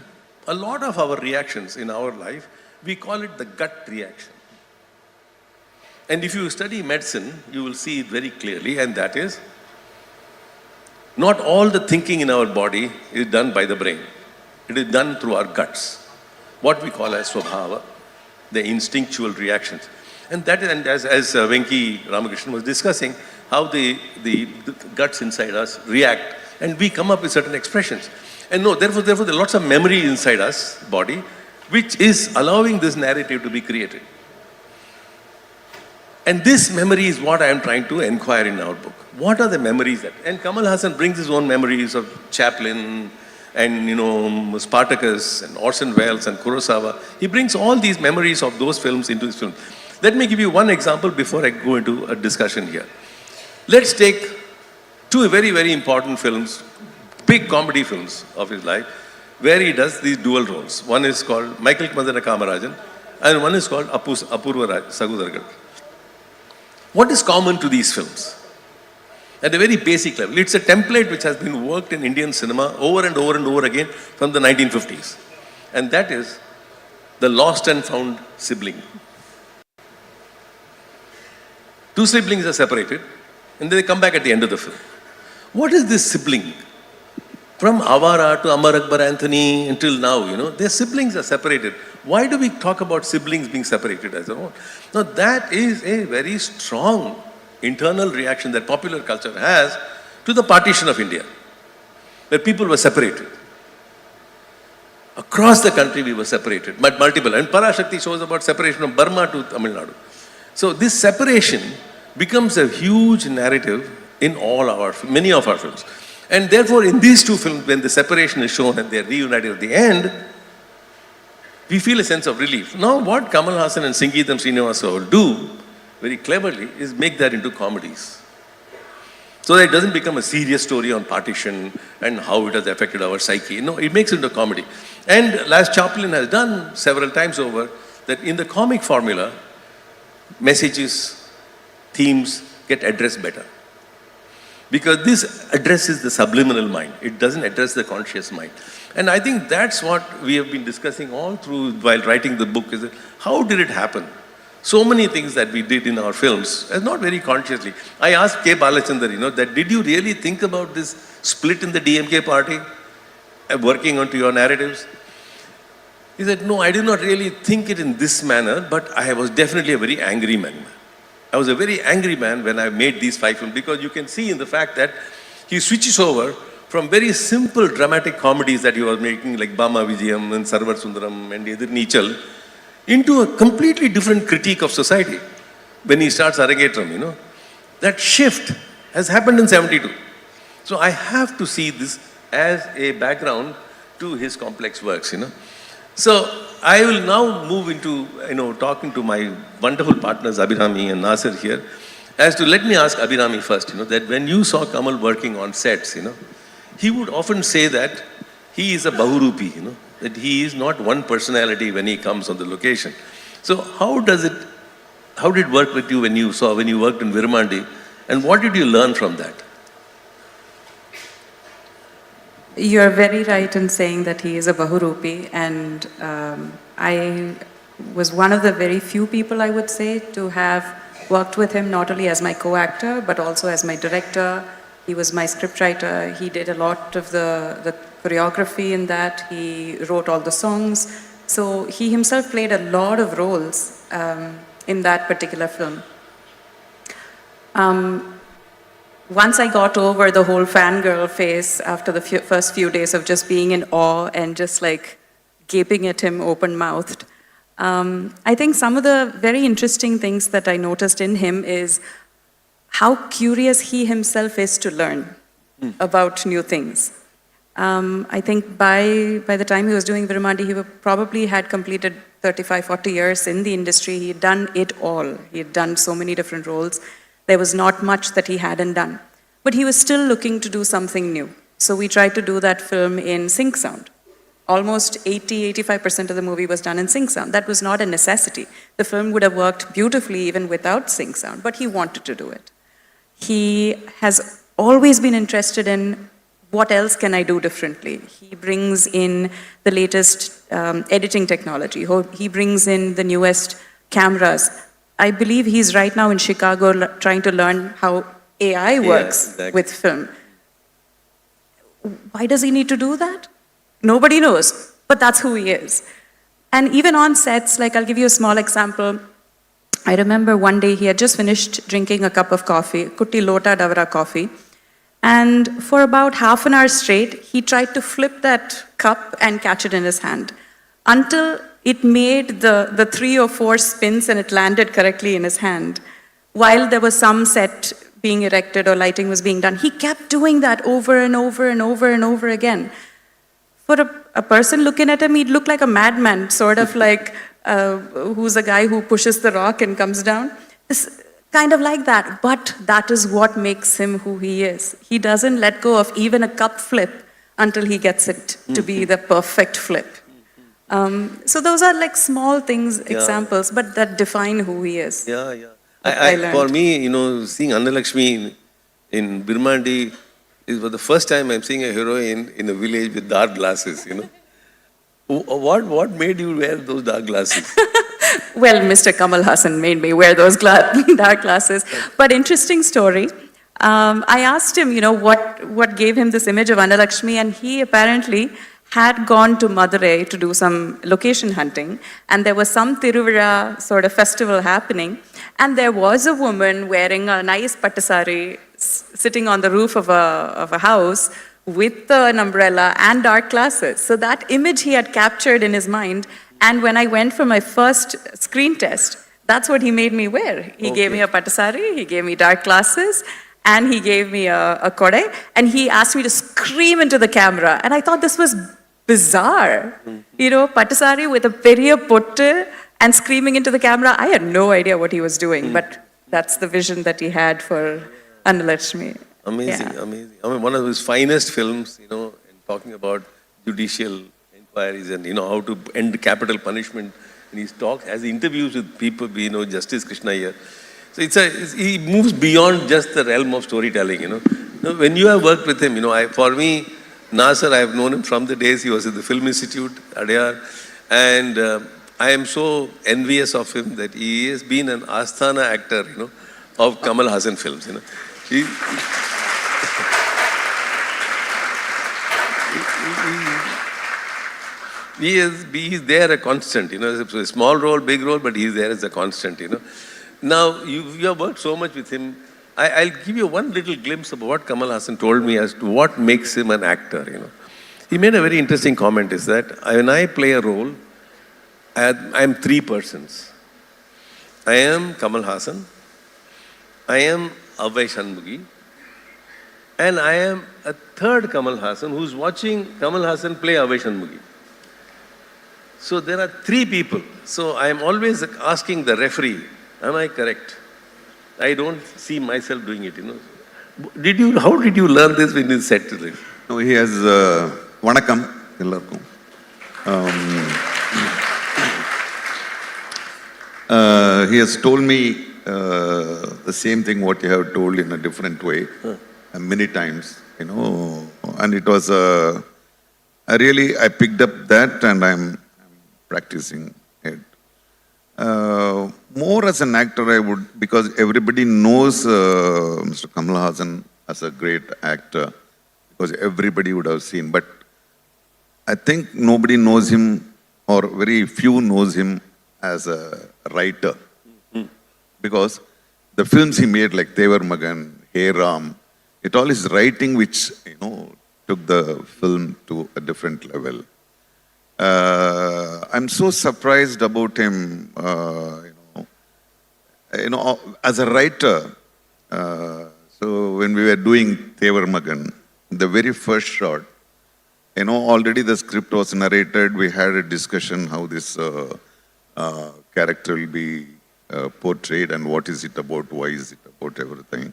Speaker 13: a lot of our reactions in our life, we call it the gut reaction. And if you study medicine, you will see it very clearly, and that is, not all the thinking in our body is done by the brain. It is done through our guts, what we call as swabhava, the instinctual reactions. And that is, and as Venki Ramakrishnan was discussing, how the guts inside us react and we come up with certain expressions. And no, therefore there are lots of memory inside us, body, which is allowing this narrative to be created. And this memory is what I am trying to inquire in our book. What are the memories that, and Kamal Hassan brings his own memories of Chaplin and Spartacus and Orson Welles and Kurosawa. He brings all these memories of those films into his film. Let me give you one example before I go into a discussion here. Let's take two very, very important films, big comedy films of his life, where he does these dual roles. One is called Michael Madana Kamarajan, and one is called Apurva Sagudargal. What is common to these films? At a very basic level, it's a template which has been worked in Indian cinema over and over and over again from the 1950s. And that is the lost and found sibling. Two siblings are separated, and they come back at the end of the film. What is this sibling? From Avara to Amar Akbar Anthony until now, their siblings are separated. Why do we talk about siblings being separated as a whole? Now that is a very strong internal reaction that popular culture has to the partition of India, where people were separated. Across the country we were separated, but multiple. And Parashakti shows about separation from Burma to Tamil Nadu. So this separation becomes a huge narrative in many of our films. And therefore, in these two films, when the separation is shown and they're reunited at the end, we feel a sense of relief. Now, what Kamal Hassan and Sangeetam Srinivasa will do, very cleverly, is make that into comedies. So that it doesn't become a serious story on partition and how it has affected our psyche. No, it makes it into a comedy. And as Chaplin has done several times over, that in the comic formula, messages, themes get addressed better. Because this addresses the subliminal mind. It doesn't address the conscious mind. And I think that's what we have been discussing all through while writing the book, is that how did it happen? So many things that we did in our films, and not very consciously. I asked K. Balachandar, that did you really think about this split in the DMK party, working onto your narratives? He said, no, I did not really think it in this manner, but I was definitely a very angry man. I was a very angry man when I made these 5 films, because you can see in the fact that he switches over from very simple dramatic comedies that he was making, like Bama Vijayam and Sarvar Sundaram and Edir Neechal, into a completely different critique of society when he starts Arangetram, That shift has happened in 72. So I have to see this as a background to his complex works, So I will now move into, talking to my wonderful partners, Abhirami and Nasir here, let me ask Abhirami first, that when you saw Kamal working on sets, he would often say that he is a Bahurupi, that he is not one personality when he comes on the location. So how did it work with you when you worked in Virumandi, and what did you learn from that?
Speaker 14: You're very right in saying that he is a Bahurupi, and I was one of the very few people, I would say, to have worked with him not only as my co-actor, but also as my director. He was my scriptwriter. He did a lot of the choreography in that. He wrote all the songs. So he himself played a lot of roles in that particular film. Once I got over the whole fangirl phase after the first few days of just being in awe and just like gaping at him open-mouthed, I think some of the very interesting things that I noticed in him is how curious he himself is to learn about new things. I think by the time he was doing Virumandi, he probably had completed 35, 40 years in the industry. He had done it all. He had done so many different roles. There was not much that he hadn't done. But he was still looking to do something new. So we tried to do that film in sync sound. Almost 80-85% of the movie was done in sync sound. That was not a necessity. The film would have worked beautifully even without sync sound, but he wanted to do it. He has always been interested in what else can I do differently. He brings in the latest editing technology. He brings in the newest cameras. I believe he's right now in Chicago trying to learn how AI works with film. Why does he need to do that? Nobody knows, but that's who he is. And even on sets, like I'll give you a small example. I remember one day he had just finished drinking a cup of coffee, Kutti Lota Davara coffee, And for about half an hour straight, he tried to flip that cup and catch it in his hand until it made the 3 or 4 spins and it landed correctly in his hand. While there was some set being erected or lighting was being done, he kept doing that over and over and over and over again. For a person looking at him, he'd look like a madman, sort of like who's a guy who pushes the rock and comes down. It's kind of like that, but that is what makes him who he is. He doesn't let go of even a cup flip until he gets it to be the perfect flip. So those are like small things, examples, but that define who he is.
Speaker 13: Yeah, yeah. For me, seeing Anna Lakshmi in Birmandi, it was the first time I'm seeing a heroine in a village with dark glasses, What made you wear those dark glasses?
Speaker 14: Well, Mr. Kamal Hassan made me wear those dark glasses. But interesting story. I asked him, what gave him this image of Anna Lakshmi, and he apparently had gone to Madurai to do some location hunting, and there was some Tiruvira sort of festival happening, and there was a woman wearing a nice pattasari sitting on the roof of a house with an umbrella and dark glasses. So that image he had captured in his mind, and when I went for my first screen test, that's what he made me wear. He gave me a pattasari, he gave me dark glasses, and he gave me a kode, and he asked me to scream into the camera, and I thought this was bizarre. Pattasari with a periya pottu and screaming into the camera. I had no idea what he was doing, but that's the vision that he had for Anna Lakshmi.
Speaker 13: Amazing, amazing. I mean, one of his finest films, and talking about judicial inquiries and, how to end capital punishment. And his talks, as he interviews with people, Justice Krishna here. So he moves beyond just the realm of storytelling, When you have worked with him, for me, Nasser, I have known him from the days he was at the Film Institute, Adyar, and I am so envious of him that he has been an Asthana actor, of Kamal Hassan films, He is there a constant, It's a small role, big role, but he's there as a constant, Now, you have worked so much with him. I'll give you one little glimpse of what Kamal Hassan told me as to what makes him an actor, He made a very interesting comment, is that when I play a role, I am 3 persons. I am Kamal Hassan, I am Abhay Shanmugi, and I am a third Kamal Hassan who's watching Kamal Hassan play Abhay Shanmugi. So there are 3 people. So I am always asking the referee, am I correct? I don't see myself doing it, How did you learn this when you said to this?
Speaker 17: No, he has, Vanakkam, ellarkum. He has told me the same thing what you have told in a different way many times, and it was, I picked up that and I'm practicing it. More as an actor, I would, because everybody knows Mr. Kamal Hassan as a great actor, because everybody would have seen, but I think nobody knows him, or very few knows him as a writer. Because the films he made, like Tevar Magan, Hey Ram, it all is writing which, took the film to a different level. I'm so surprised about him, as a writer. So when we were doing Tevar Magan, the very first shot, already the script was narrated. We had a discussion how this character will be portrayed and what is it about, why is it about, everything.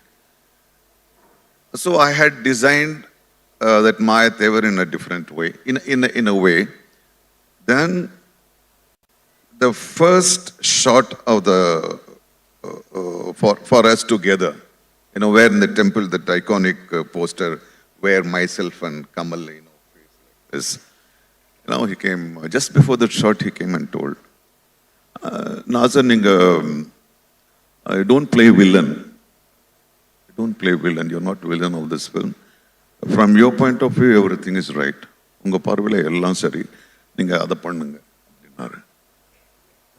Speaker 17: So I had designed that Maya Tevar in a different way, in a way. Then the first shot of the for us together, where in the temple, that iconic poster where myself and Kamal, is. He came just before the shot. He came and told, Nazar, don't play villain. Don't play villain. You're not villain of this film. From your point of view, everything is right. Unga parvila ellam sari. Ninga adha pannunga.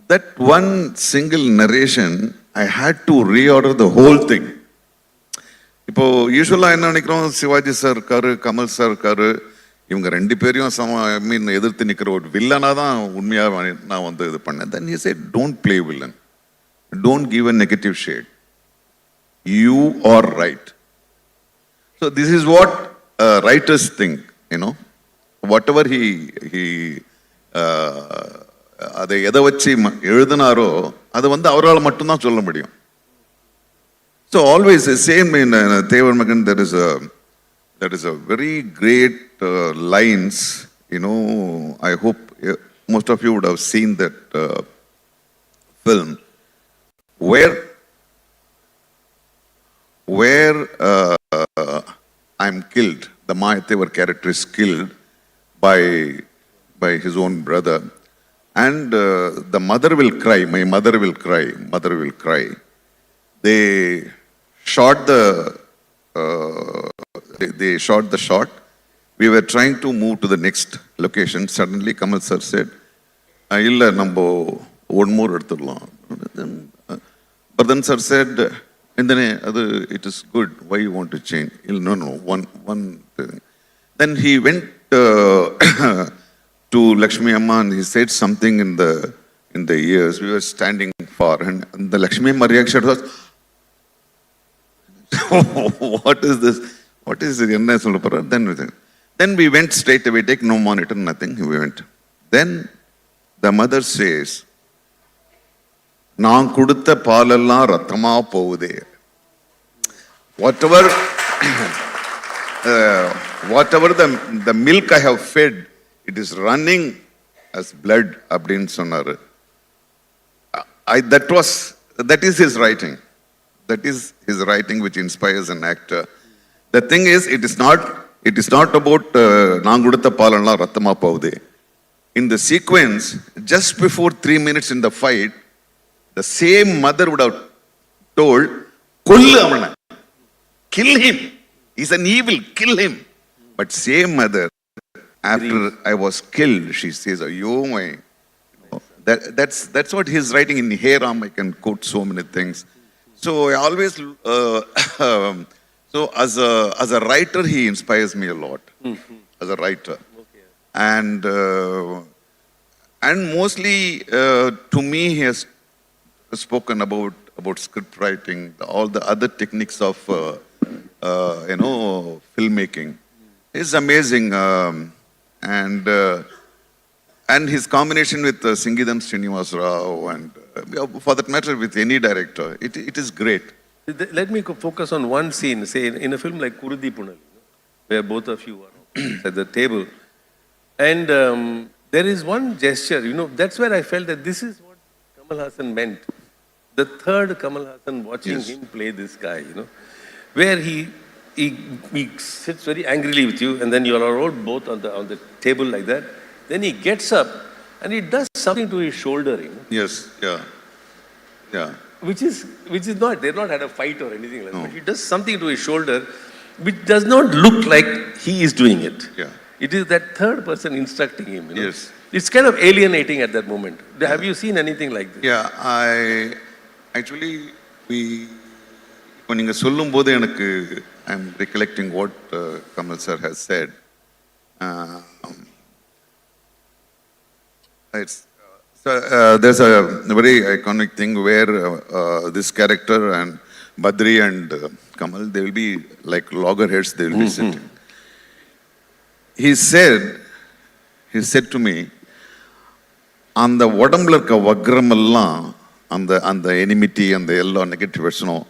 Speaker 17: That one single narration, I had to reorder the whole thing. இப்போ யூஸ்வலாக என்ன நினைக்கிறோம், Sivaji sir இருக்காரு, Kamal sir இருக்காரு, இவங்க ரெண்டு பேரையும் எதிர்த்து நிற்கிற ஒரு வில்லனாக தான் உண்மையாக நான் வந்து இது பண்ணேன். Then he said, don't play villain. Don't give a negative shade. You are right. So this is what writers think, you know. Whatever he அதை எதை வச்சு எழுதினாரோ அது வந்து அவரால் மட்டும்தான் சொல்ல முடியும். So always the same in Tharoor Magan, there is a very great lines, you know. I hope most of you would have seen that film where I'm killed. The Mahadevar character is killed by his own brother, and the mother will cry. My mother will cry. Mother will cry. They shot the shot. We were trying to move to the next location. Suddenly, Kamal sir said, "Illa nambo one more eduthukalam." But sir said, "It is good. Why you want to change?" No. One thing. Then he went to Lakshmi Amma and he said something in the ears. We were standing far, and the Lakshmi Amma reaction was, "What is this? What is it?" Then we went straight away, take no monitor, nothing. We went. Then the mother says, "Naan kudutha paalalla rathama povude." Whatever the milk I have fed, it is running as blood. Abdin sonar. That is his writing. That is his writing which inspires an actor. The thing is, it is not about Nangudutha Palana Ratama Paude. In the sequence, just before 3 minutes in the fight, the same mother would have told, "Kullu avana, kill him. He's an evil, kill him." But same mother, after I was killed, she says, "Yo my." That's what he's writing in Heram. I can quote so many things. So I always, so as a writer, he inspires me a lot. As a writer, and mostly to me, he has spoken about script writing, all the other techniques of filmmaking. It's amazing, and his combination with Singidam Srinivas Rao, and for that matter with any director, it is great.
Speaker 13: Let me focus on one scene, say in a film like Kurudi Punal, where both of you are at the table. And there is one gesture, that's where I felt that this is what Kamal Haasan meant. The third Kamal Haasan, watching him play this guy, where he sits very angrily with you, and then you are all both on the table like that. Then he gets up and he does something to his shoulder,
Speaker 17: Yes, yeah.
Speaker 13: Which is not, they've not had a fight or anything like that. But he does something to his shoulder which does not look like he is doing it.
Speaker 17: Yeah.
Speaker 13: It is that third person instructing him.
Speaker 17: Yes.
Speaker 13: It's kind of alienating at that moment. Have you seen anything like this?
Speaker 17: Yeah, when you sollum bodhu enakku, I'm recollecting what Kamal sir has said. There's a very iconic thing where this character and Badri and Kamal, they will be like loggerheads, they will be sitting. He said to me, அந்த உடம்புல இருக்க வக்ரம் எல்லாம் அந்த enmity அந்த எல்லா நெகட்டிவ்ஸ்னும்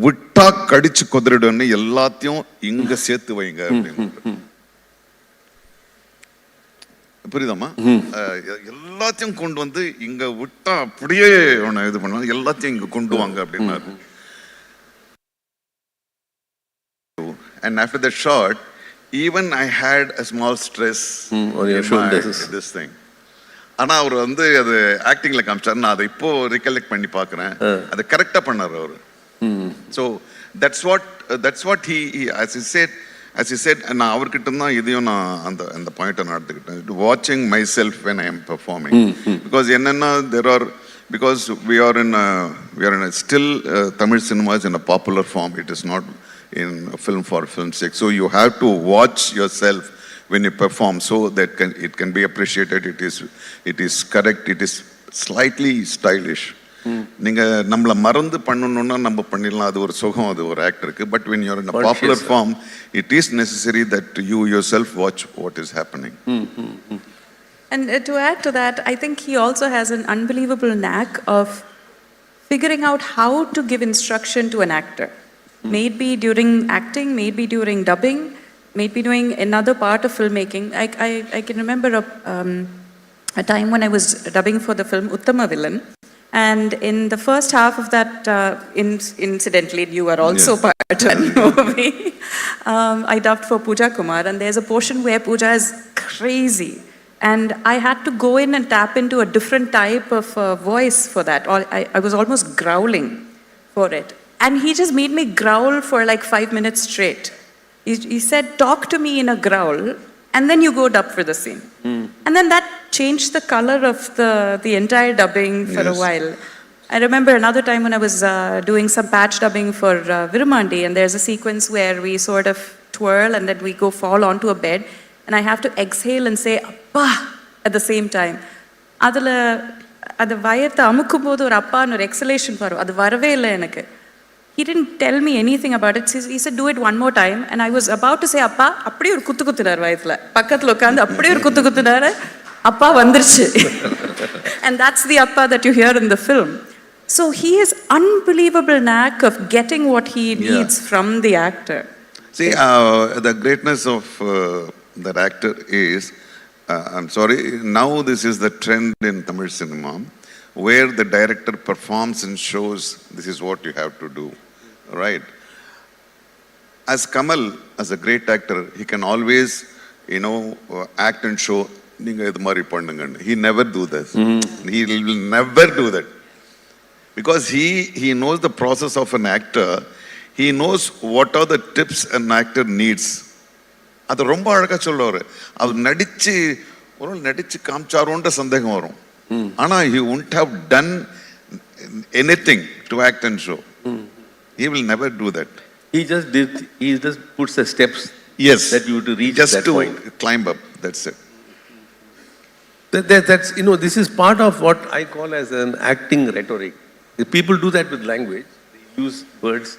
Speaker 17: விட்டா கடிச்சு கொதறிடுன்னு எல்லாத்தையும் இங்க சேர்த்து வைங்க அப்படின்னு. புரியுதாமா? எல்லாத்தையும் கொண்டு வந்து இங்க விட்டா அப்படியே இது பண்ணுவாங்க, எல்லாத்தையும் இங்க கொண்டு வாங்க அப்படின்னாரு. And after that shot, even I had a small stress
Speaker 13: on your shoulders.
Speaker 17: This thing. ஆனா அவர் வந்து அது ஆக்டிங்ல காமிச்சாரு. நான் அதை இப்போ ரிகலெக்ட் பண்ணி பாக்குறேன். அதை கரெக்டா பண்ணாரு அவரு. So that's what he as he said, நான் அவர்கிட்ட தான் இதையும் நான் அந்த பாயிண்ட்டை நான் எடுத்துக்கிட்டேன். Watching myself when I am performing. Because என்னன்னா because we are in a still Tamil cinema is in a popular form. It is not in film for film's sake. So you have to watch yourself when you perform so that it can be appreciated, it is correct, it is slightly stylish. நீங்க நம்மள மறந்து பண்ணணும்னா நம்ம பண்ணிடலாம், அது ஒரு சுகம், அது ஒரு ஆக்டருக்கு. But when you're in a popular form, it is necessary that you yourself watch what is happening.
Speaker 14: And to add to that, I think he also has an unbelievable knack of figuring out how to give instruction to an actor. Maybe during acting, maybe during dubbing, maybe doing another part of filmmaking. I can remember a time when I was dubbing for the film Uttama Villain. And in the first half of that, incidentally, you are also part of that movie. I dubbed for Pooja Kumar, and there's a portion where Pooja is crazy. And I had to go in and tap into a different type of voice for that. I was almost growling for it. And he just made me growl for like 5 minutes straight. He said, talk to me in a growl, and then you go dub for the scene. And then that changed the color of the entire dubbing for a while. I remember another time when I was doing some patch dubbing for Virumandi, and there's a sequence where we sort of twirl and then we go fall onto a bed, and I have to exhale and say, Appa, at the same time. Adula, adu vayatha amukumbodhu or appa or exhalation varu, adu varave illa enakku. He didn't tell me anything about it. He said, do it one more time. And I was about to say, Appa, appadi or kuttu kuttunar vayithla. Pakkathula ukkandu appadi or kuttu kuttunar, Appa vandirchu. And that's the Appa that you hear in the film. So he has unbelievable knack of getting what he needs from the actor.
Speaker 17: See, the greatness of that actor is, I'm sorry, now this is the trend in Tamil cinema, where the director performs and shows this is what you have to do, right? As Kamal, as a great actor, he can always, act and show, he never do this. He will never do that. Because he knows the process of an actor, he knows what are the tips an actor needs. அது ரொம்ப அழகா சொல்லுவாரு. அவர் நடிச்சு காமிச்சாரோன்ற சந்தேகம் வரும். ஆனா he wouldn't have done anything to act and show. He will never do that.
Speaker 13: He just puts the steps that you to reach
Speaker 17: just
Speaker 13: that
Speaker 17: to
Speaker 13: point.
Speaker 17: Climb up, that's it.
Speaker 13: That's this is part of what I call as an acting rhetoric. People do that with language, they use words,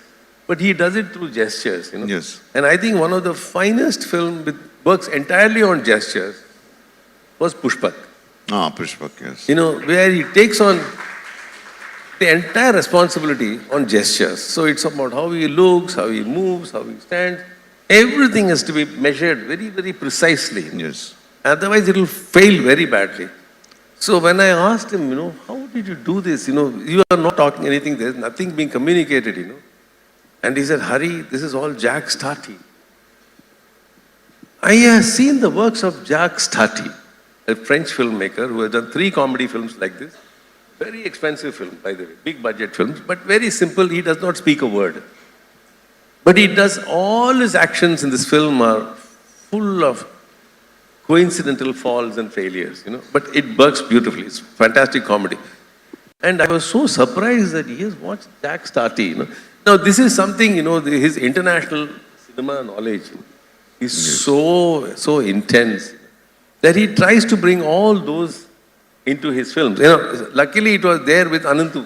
Speaker 13: but he does it through gestures,
Speaker 17: Yes.
Speaker 13: And I think one of the finest film that works entirely on gestures was Pushpak.
Speaker 17: Pushpak, yes.
Speaker 13: Where he takes on the entire responsibility on gestures. So it's about how he looks, how he moves, how he stands. Everything has to be measured very, very precisely.
Speaker 17: Yes.
Speaker 13: Otherwise it will fail very badly. So when I asked him, how did you do this? You are not talking anything, there's nothing being communicated, And he said, Hari, this is all Jacques Tati. I have seen the works of Jacques Tati, a French filmmaker who has done 3 comedy films like this. Very expensive film, by the way, big budget films, but very simple. He does not speak a word. But he does, all his actions in this film are full of coincidental falls and failures, But it works beautifully. It's fantastic comedy. And I was so surprised that he has watched Jacques Tati, Now this is something, his international cinema knowledge is so intense that he tries to bring all those into his films. Luckily it was there with Anantu,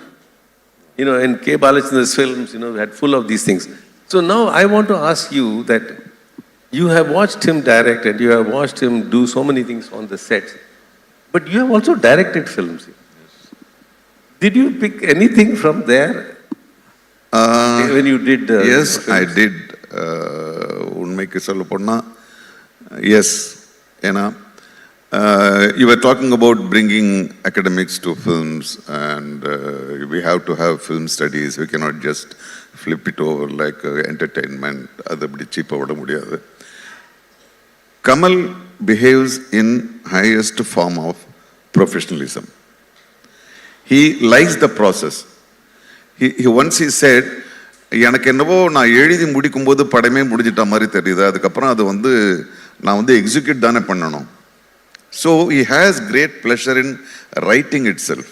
Speaker 13: in K. Balachandra's films, had full of these things. So now I want to ask you that you have watched him direct and you have watched him do so many things on the sets, but you have also directed films. Did you pick anything from there when you did?
Speaker 17: Yes, I did. உண்மைக்கு சொல்ல போனா, yes, you were talking about bringing academics to films, and we have to have film studies. We cannot just flip it over like entertainment. அது அப்படி cheap விட முடியாது. Kamal behaves in highest form of professionalism. He likes the process. Once he said, எனக்கு என்னவோ நான் எழுதி முடிக்கும்போது படமே முடிஞ்சிட்ட மாதிரி தெரியுது, அதுக்கப்புறம் அது நான் எக்ஸிக்யூட் தானே பண்ணணும். So he has great pleasure in writing itself.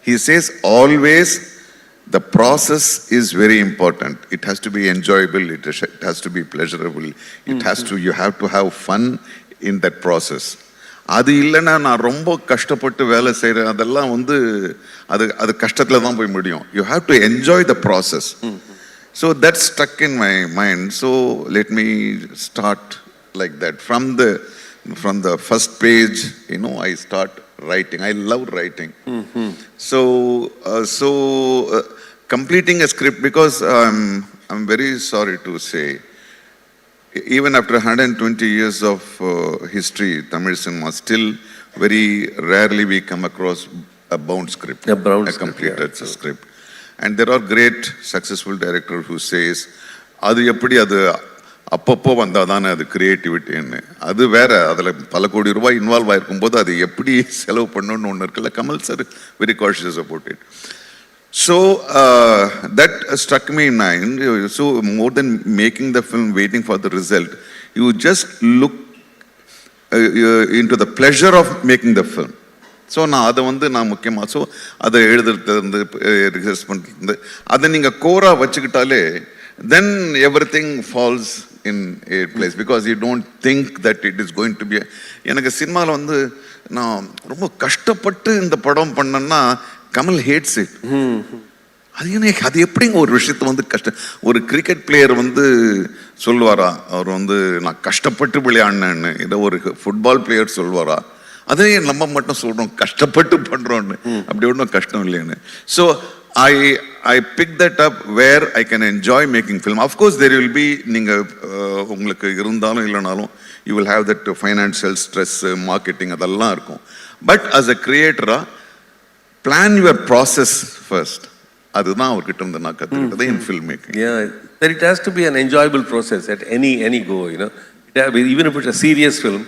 Speaker 17: He says always the process is very important. It has to be enjoyable, it has to be pleasurable, you have to have fun in that process. அது இல்லைன்னா நான் ரொம்ப கஷ்டப்பட்டு வேலை செய்கிறேன், அதெல்லாம் வந்து அது கஷ்டத்தில் தான் போய் முடியும். You have to enjoy the process. So that stuck in my mind. So let me start like that. From the first page, I start writing. I love writing. So completing a script, because I'm very sorry to say, even after 120 years of history, Tamil cinema, still very rarely we come across a bound script, a completed script. And there are great successful directors who says, அது எப்படி அது அப்பப்போ வந்தால் தானே அது கிரியேட்டிவிட்டின்னு. அது வேற, அதில் பல கோடி ரூபாய் இன்வால்வ் ஆகிருக்கும் போது அது எப்படி செலவு பண்ணணும்னு ஒன்று இருக்குல்ல. Kamal sir very cautious about it. So that struck me in mind. So more than making the film, waiting for the result, you just look into the pleasure of making the film. So நான் முக்கியமாக so அதை எழுதுறது research பண்ணுறது அதை நீங்கள் கோராக வச்சுக்கிட்டாலே then everything falls in a place, because you don't think that it is going to be எனக்கு சினிமாவில் வந்து நான் ரொம்ப கஷ்டப்பட்டு இந்த படம் பண்ணேன்னா கமல் ஹேட்ஸ் இட். அது எப்படிங்க ஒரு விஷயத்தை வந்து ஒரு கிரிக்கெட் பிளேயர் வந்து சொல்லுவாரா, அவர் வந்து நான் கஷ்டப்பட்டு விளையாடினேன்னு, இதை ஒரு ஃபுட்பால் பிளேயர் சொல்லுவாரா? அதே நம்ம மட்டும் சொல்கிறோம் கஷ்டப்பட்டு பண்ணுறோன்னு, அப்படி ஒன்றும் கஷ்டம் இல்லைன்னு. So I pick that up where I can enjoy making film. Of course there will be, நீங்கள் உங்களுக்கு இருந்தாலும் இல்லைனாலும் you will have that financial stress, marketing, அதெல்லாம் இருக்கும். But as a creator, plan your process first. அதுதான் அவர்கிட்ட இருந்து நான் கற்றுக்கிட்டது in filmmaking.
Speaker 13: Yeah, that it has to be an enjoyable process at any go, even if it's a serious film,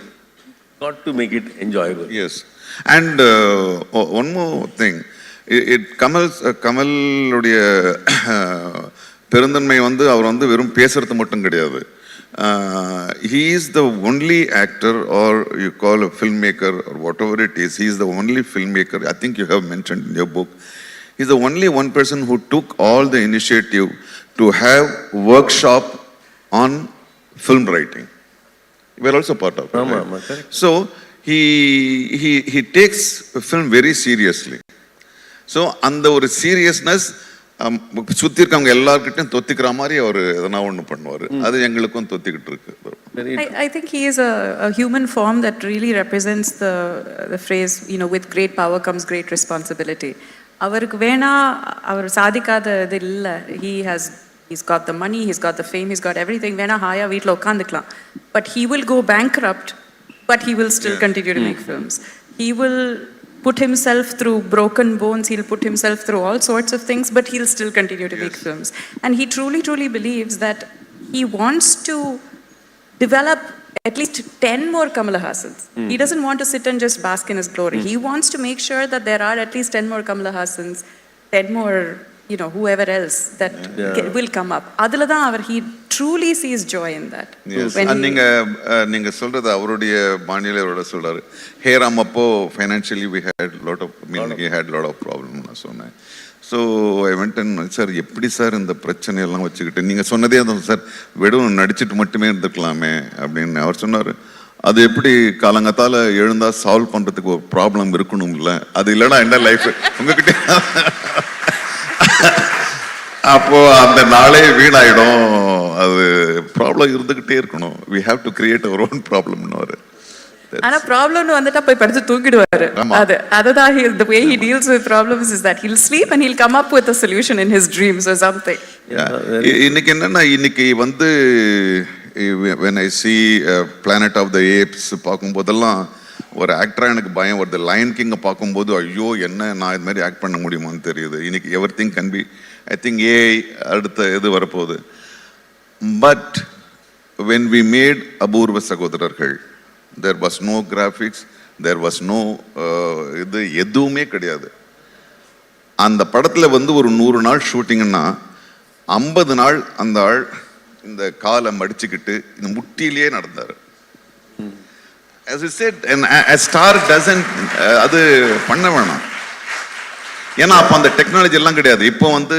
Speaker 13: got to make it enjoyable.
Speaker 17: Yes. And one more thing, கமலுடைய பெருந்தன்மை வந்து அவர் வந்து வெறும் பேசுறது மட்டும் கிடையாது. He is the only actor, or you call a filmmaker or whatever it is, he is the only filmmaker, I think you have mentioned in your book, he's the only one person who took all the initiative to have workshop on film writing. We are also part of it. Right? So he takes film very seriously. So அந்த ஒரு seriousness சுற்றி இருக்கவங்க எல்லார்கிட்டையும் தொத்திக்கிற மாதிரி அவர் எதனா ஒன்று பண்ணுவார். அது எங்களுக்கும் தொத்திக்கிட்டு இருக்கு.
Speaker 14: I think he is a human form that really represents the phrase, with great power comes great responsibility. அவருக்கு வேணா அவர் சாதிக்காதது இல்லை. He's got the money, he's got the fame, he's got everything. வேணா ஹாயா வீட்டில் உட்காந்துக்கலாம். But he will go bankrupt, but he will still continue to make films. He will put himself through broken bones, he'll put himself through all sorts of things, but he'll still continue to make films. And he truly believes that he wants to develop at least 10 more Kamal Hassans. He doesn't want to sit and just bask in his glory. He wants to make sure that there are at least 10 more Kamal Hassans, 10 more, whoever else that will come up. Adula he truly sees joy in that.
Speaker 17: Yes. And நீங்க சொல்றது அவருடைய பாணியில அவரோட சொல்றாரு. ஹேராம் அப்போ financially we had he had lot of problem நான் சொன்னேன். So I went and sir எப்படி சார் இந்த பிரச்சனையெல்லாம் வச்சுக்கிட்டு நீங்கள் சொன்னதே அதான் சார், வெறும் நடிச்சுட்டு மட்டுமே இருந்துக்கலாமே அப்படின்னு அவர் சொன்னார். அது எப்படி காலங்கத்தால் எழுந்தா சால்வ் பண்ணுறதுக்கு ஒரு ப்ராப்ளம் இருக்கணும்ல, அது இல்லைன்னா என்ன லைஃப் உங்ககிட்ட அப்போ அந்த நாளே வீணாயிடும். அது ப்ராப்ளம் இருந்துகிட்டே இருக்கணும். we have to create our own problem.
Speaker 14: ஆனா ப்ராப்ளம்னு வந்துட்டா போய் படுத்து தூங்கிடுவாரு. அதுதான் the way he deals with problems is that he'll sleep and he'll come up with a solution in his dreams or something.
Speaker 17: இன்னைக்கு என்னன்னா, இன்னைக்கு வந்து when I see Planet of the Apes பார்க்கும்போதெல்லாம் ஒரு ஆக்டரா எனக்கு பயம் வருது. லயன் கிங்கை பார்க்கும்போது ஐயோ என்ன நான் இது மாதிரி ஆக்ட் பண்ண முடியுமான்னு தெரியுது. இன்னைக்கு everything can be, I think AI அடுத்த இது வரப்போகுது. பட் when we made அபூர்வ சகோதரர்கள், there was no graphics, there was no இது எதுவுமே கிடையாது. அந்த படத்தில் வந்து ஒரு 100 நாள் ஷூட்டிங்கன்னா 50 நாள் அந்த ஆள் இந்த காலை மடிச்சுக்கிட்டு இந்த முட்டியிலேயே நடந்தார். As I said, a star doesn't அது பண்ண வேணாம். ஏன்னா அப்போ அந்த டெக்னாலஜி எல்லாம் கிடையாது. இப்போ வந்து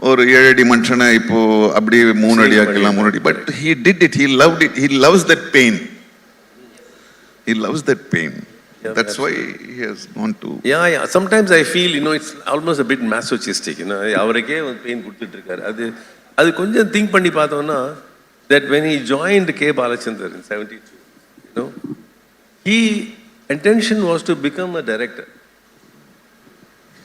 Speaker 17: ஒரு 7 அடி மனுஷனை இப்போ அப்படியே 3 அடி ஆக்கலாம், 3 அடி. But he did it, he loved it, he loves that pain. He loves that pain.
Speaker 13: Yeah,
Speaker 17: that's why he has gone to.
Speaker 13: Yeah. Sometimes I feel, it's almost a bit masochistic. அவருக்கே ஒரு pain கொடுத்துட்டு இருக்காரு. அது கொஞ்சம் think பண்ணி பார்த்தோம்னா, that when he joined K. Balachandar in 72, his intention was to become a director.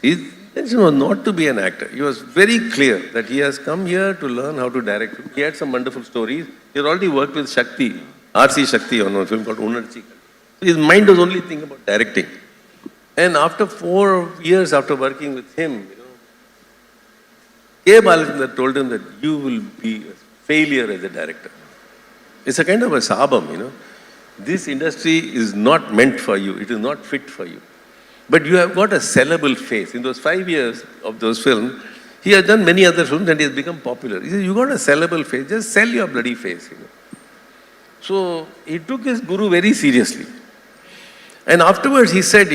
Speaker 13: His intention was not to be an actor. He was very clear that he has come here to learn how to direct. He had some wonderful stories. He had already worked with Shakti, R.C. Shakti, on a film called Unarchi. His mind was only thinking about directing. And after 4 years after working with him, K. Balachandar told him that you will be a failure as a director. It's a kind of a sabam, This industry is not meant for you. It is not fit for you. But you have got a sellable face. In those 5 years of those films, he has done many other films and he has become popular. He said, you got a sellable face. Just sell your bloody face, So he took his guru very seriously. And afterwards he said,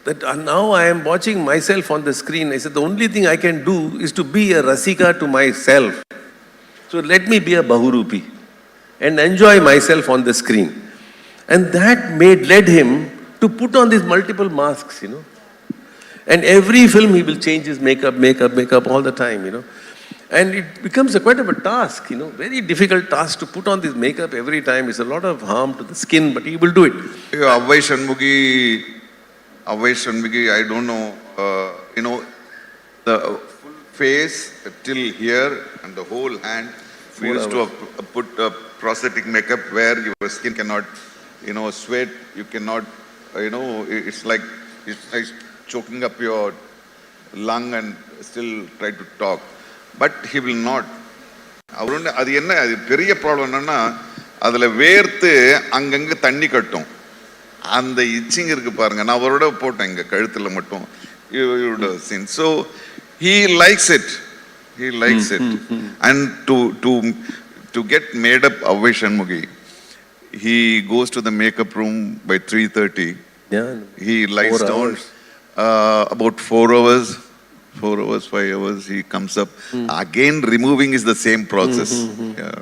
Speaker 13: that now I am watching myself on the screen. I said, the only thing I can do is to be a rasika to myself. So let me be a bahurupi and enjoy myself on the screen. And that led him to put on these multiple masks, And every film he will change his makeup all the time, And it becomes quite of a task, very difficult task to put on this makeup every time. It's a lot of harm to the skin, but he will do it.
Speaker 17: Avai Shanmugi, I don't know, the full face till here and the whole hand. We used to put prosthetic makeup where your skin cannot, sweat, you cannot, it's like choking up your lung and still try to talk. But he will not. அது என்ன அது பெரிய problem என்னன்னா, அதில் வேர்த்து அங்கங்கே தண்ணி கட்டும். அந்த இச்சிங் இருக்கு பாருங்க, நான் அவரோட போட்டேன் இங்கே கழுத்தில் மட்டும். So he likes it. He likes it. And to get made up Avai Shanmugi, he goes to the makeup room by 3:30.
Speaker 13: Yeah.
Speaker 17: He lies down about 4 hours. 4 hours, 5 hours, he comes up. Again, removing is the same process. Yeah.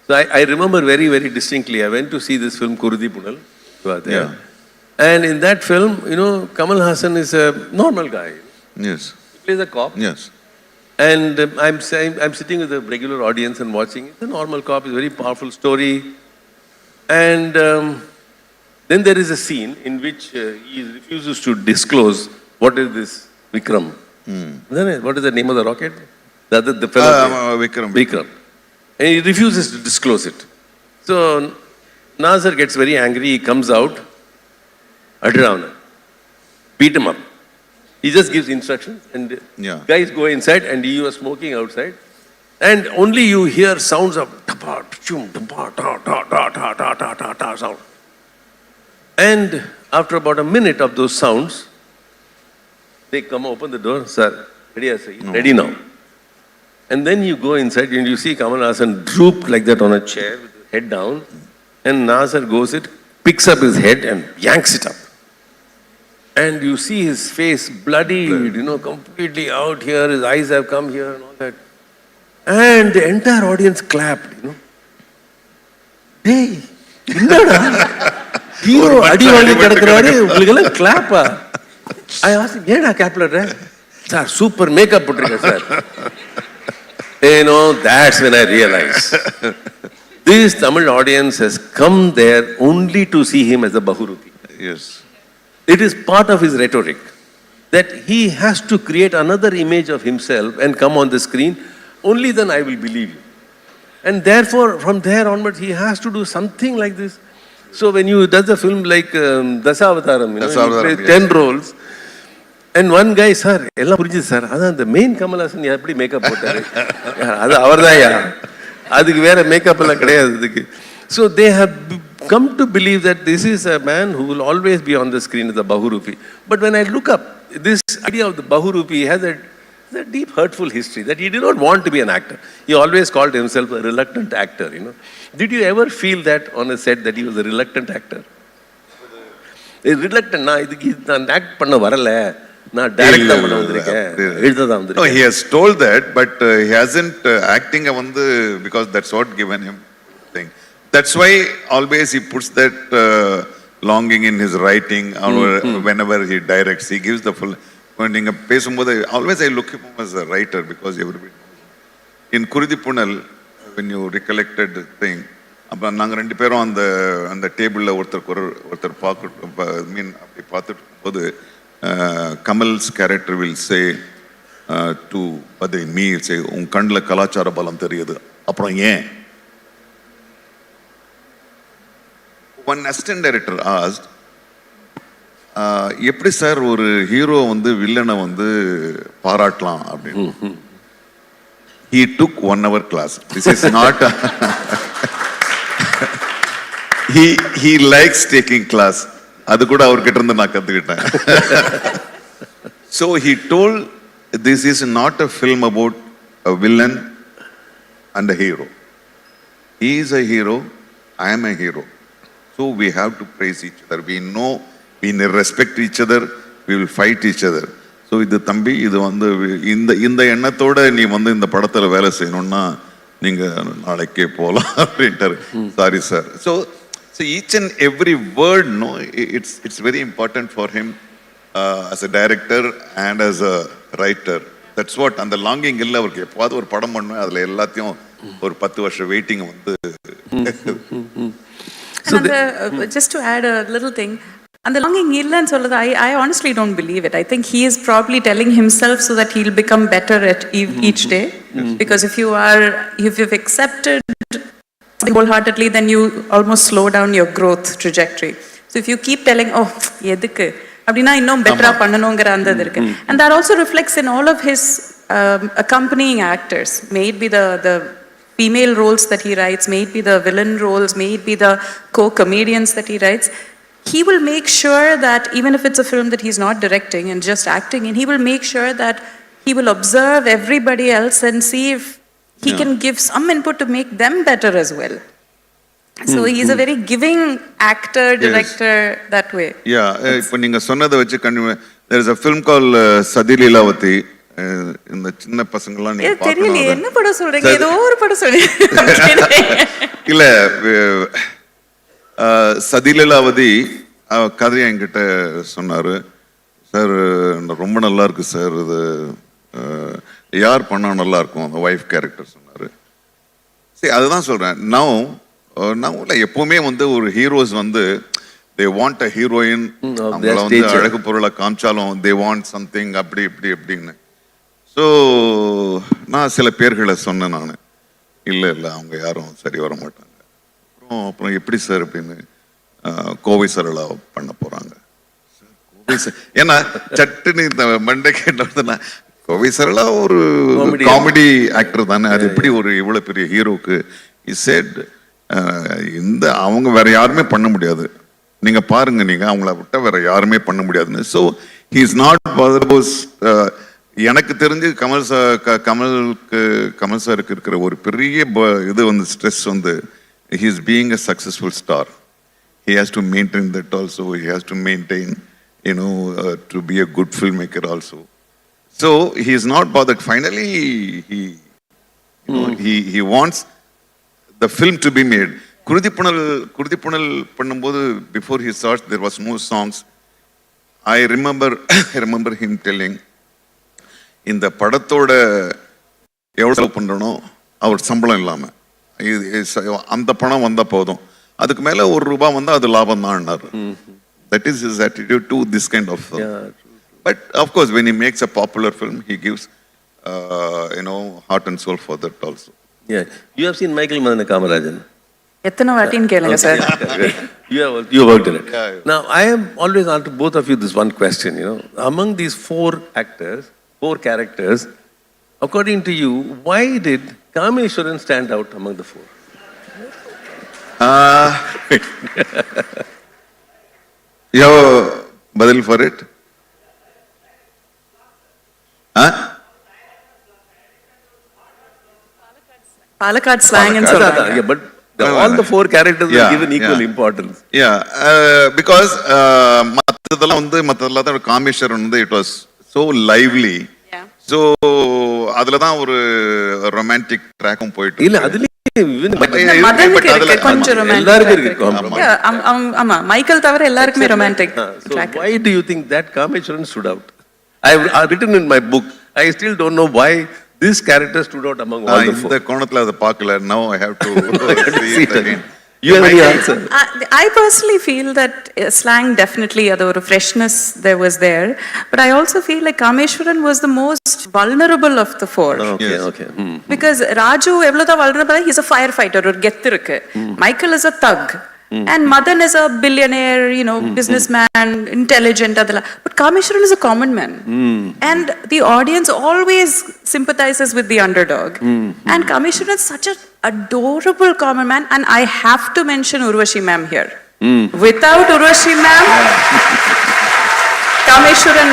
Speaker 13: So I remember very, very distinctly, I went to see this film, Kurudi Punal.
Speaker 17: Yeah.
Speaker 13: And in that film, Kamal Hassan is a normal guy.
Speaker 17: Yes.
Speaker 13: He plays a cop.
Speaker 17: Yes.
Speaker 13: And I'm sitting with a regular audience and watching. It's a normal cop, it's a very powerful story. And then there is a scene in which he refuses to disclose what is this Vikram. What is the name of the rocket? The fellow Vikram. And he refuses to disclose it. So Nazar gets very angry. He comes out. Adravana. Beat him up. He just gives instructions and guys go inside and he was smoking outside. And only you hear sounds of sound. And after about a minute of those sounds, they come open the door, sir, ready now. And then you go inside and you see Kamal Hassan drooped like that on a chair with his head down. And Nazar goes it, picks up his head and yanks it up. And you see his face bloodied, completely out here, his eyes have come here and all that. And the entire audience clapped, Hey, hero, adi vaali kadakuraru, ungalukku clap. I asked him, ஏடா கேப்லர் sir super makeup போட்டிருக்கேன் sir. That's when I realized this Tamil audience has come there only to see him as a Bahurupi.
Speaker 17: Yes.
Speaker 13: It is part of his rhetoric that he has to create another image of himself and come on the screen. Only then I will believe you. And therefore, from there onwards, he has to do something like this. So when you does a film like Dasavataram, you play 10 roles. And one guy, sir, எல்லாம் புரிஞ்சுது sir, அதான் the main Kamal Hassan எப்படி makeup போட்டாரு, அது அவர்தான்யா, அதுக்கு வேற makeup எல்லாம் கிடையாது இதுக்கு. So they have come to believe that this is a man who will always be on the screen as a Bahurupi. But when I look up, this idea of the Bahurupi has a deep hurtful history, that he did not want to be an actor. He always called himself a reluctant actor, Did you ever feel that on a set, that he was a reluctant actor? Reluctant, நான் act பண்ண வரல நான் direct தான் பண்ண வந்திருக்கேன், எழுத தான்
Speaker 17: No,
Speaker 13: வந்திருக்கேன்.
Speaker 17: he has told that, but he hasn't acting வந்து because that's what given him thing. That's why always he puts that longing in his writing, or whenever he directs, he gives the full. When நீங்க பேசும்போது always I look him as a writer because everybody knows. In Kurudippunal, when you recollected the thing, அப்ப நாங்க ரெண்டு பேரும் அந்த டேபிள்ல ஒருத்தர் பார்க்க மீன் அப்படி பார்த்துட்டு போது Kamal's character will say to Badri, me, say, உன் கண்ணில் கலாச்சார பலம் தெரியுது, அப்புறம் ஏன்? One assistant director asked, எப்படி சார் ஒரு ஹீரோ வந்து வில்லனை வந்து பாராட்டலாம் அப்படின்னு. He took 1 hour class. This is not he likes taking class. அது கூட அவர்கிட்ட இருந்து நான் கத்துக்கிட்டேன். So he told, this is not a film about a villain and a hero. He is a hero, I am a hero. So we have to praise each other. We know, we respect each other, we will fight each other. So இது தம்பி, இது வந்து இந்த எண்ணத்தோட நீ வந்து இந்த படத்துல வேலை செய்யணும்னா நீங்க நாளைக்கே போலாம் அப்படின்ட்டாரு. Sorry sir. So each and every word, no, it's very important for him as a director and as a writer. That's what, அந்த லாங்கிங் இல்லை அவருக்கு. எப்போது ஒரு படம் பண்ணுவேன், அதில் எல்லாத்தையும் ஒரு 10 வருஷம் வெயிட்டிங் வந்து.
Speaker 14: Just to add a little thing, and the longing illannu solladhu, I honestly don't believe it. I think he is probably telling himself so that he'll become better at each day. Because if you've accepted wholeheartedly, then you almost slow down your growth trajectory. So if you keep telling, oh, edukku அப்படின்னா இன்னும் பெட்டரா பண்ணணுங்கிற அந்த இது இருக்கு. And that also reflects in all of his accompanying actors. May it be the female roles that he writes, may it be the villain roles, may it be the co-comedians that he writes. He will make sure that even if it's a film that he's not directing and just acting in, he will make sure that he will observe everybody else and see if he can give some input to make them better as well. So he's a very giving actor, director, that way.
Speaker 17: Yeah, இப்போ நீங்க சொன்னதை வச்சு there is a film called Sadililavati. இந்த சின்ன பசங்களாம் நீங்க பார்க்கணும்.
Speaker 14: தெரியல என்ன படம் சொல்றீங்க? ஏதோ ஒரு படம் சொல்றீங்க.
Speaker 17: இல்ல, சதிலீலாவதி கதையை என்கிட்ட சொன்னாரு. சார் ரொம்ப நல்லா இருக்கு சார், இது யார் பண்ணா நல்லா இருக்கும், அந்த ஒய்ஃப் கேரக்டர் சொன்னாரு. சரி, அதுதான் சொல்றேன். நான் எப்பவுமே வந்து ஒரு ஹீரோஸ் வந்து they want a heroine, அவங்கள வந்து அழகு பொருளை காமிச்சாலும் they want something அப்படி இப்படி அப்படின்னு. ஸோ நான் சில பேர்களை சொன்னேன். நான் இல்லை அவங்க யாரும் சரி வர மாட்டாங்க. அப்புறம் எப்படி சார் அப்படின்னு, கோவை சரளா பண்ண போறாங்க. ஏன்னா சட்டுன்னு இந்த மண்டை கேட்டதுன்னா, கோவை சரளா ஒரு காமெடி ஆக்டர் தானே, அது எப்படி ஒரு இவ்வளவு பெரிய ஹீரோக்கு இந்த அவங்க வேற யாருமே பண்ண முடியாது, நீங்க பாருங்க, நீங்க அவங்கள விட்டா வேற யாருமே பண்ண முடியாதுன்னு. ஸோ ஹி இஸ் நாட் பாதர்போஸ். எனக்கு தெரிஞ்சு கமல் சாருக்கு இருக்கிற ஒரு பெரிய இது வந்து ஸ்ட்ரெஸ் வந்து, he is being a successful star. He has to maintain that also. He has to maintain, to be a good filmmaker also. So he is not bothered. Finally, he wants the film to be made. Kurudippunal பண்ணும்போது, before he starts, there was no songs. I remember him telling, இந்த படத்தோட எவ்வளவு செலவு பண்றனோ அவர் சம்பளம் இல்லாம, அந்த பணம் வந்தா போதும், அதுக்கு மேல ₹1 வந்தா அது லாபம் தான். That is his attitude to this kind of film. But of course, when he makes a popular film, he gives heart and soul for that also.
Speaker 13: Yeah, you have seen Michael Madana Kamarajan.
Speaker 14: எத்தனை வாட்டின்னு கேளுங்க sir.
Speaker 13: You worked in it. Now I am always asking both of you this one question. Among these 4 actors, 4 characters, according to you, why did Kameshwaran stand out among the 4?
Speaker 17: You have a badal for it?
Speaker 14: Palakkad slang and so on.
Speaker 13: Yeah, but all the 4 characters were given equal importance.
Speaker 17: Yeah, because மற்றதெல்லாம் வந்து Kameshwaran வந்து it was so lively.
Speaker 14: Yeah.
Speaker 17: So அதுல தான் ஒரு romantic ட்ராக்கும் போயிட்டு
Speaker 13: இல்ல அதுல
Speaker 14: மதனுக்கு இருக்கு கொஞ்சம் ரொமான்டிக். ஆமா மைக்கேல் தவிர எல்லாருக்குமே romantic.
Speaker 13: Why do you think that Kameshwaran stood out? I've written in my book, I still don't know why this character stood out among all the four.
Speaker 17: இந்த கோணத்துல அதை பார்க்கல. Now I have to see it again.
Speaker 13: You have any answer?
Speaker 14: I personally feel that slang definitely, the freshness there was there. But I also feel like Kameshwaran was the most vulnerable of the four.
Speaker 13: Okay, okay.
Speaker 14: Because Raju, evlodha vulnerable, he's a firefighter, or gettu irukku. Michael is a thug. And Madan is a billionaire, businessman, intelligent. But Kameshwaran is a common man. And the audience always sympathizes with the underdog. And Kameshwaran is such an adorable common man. And I have to mention Urvashi ma'am here. Without Urvashi ma'am, Kameshwaran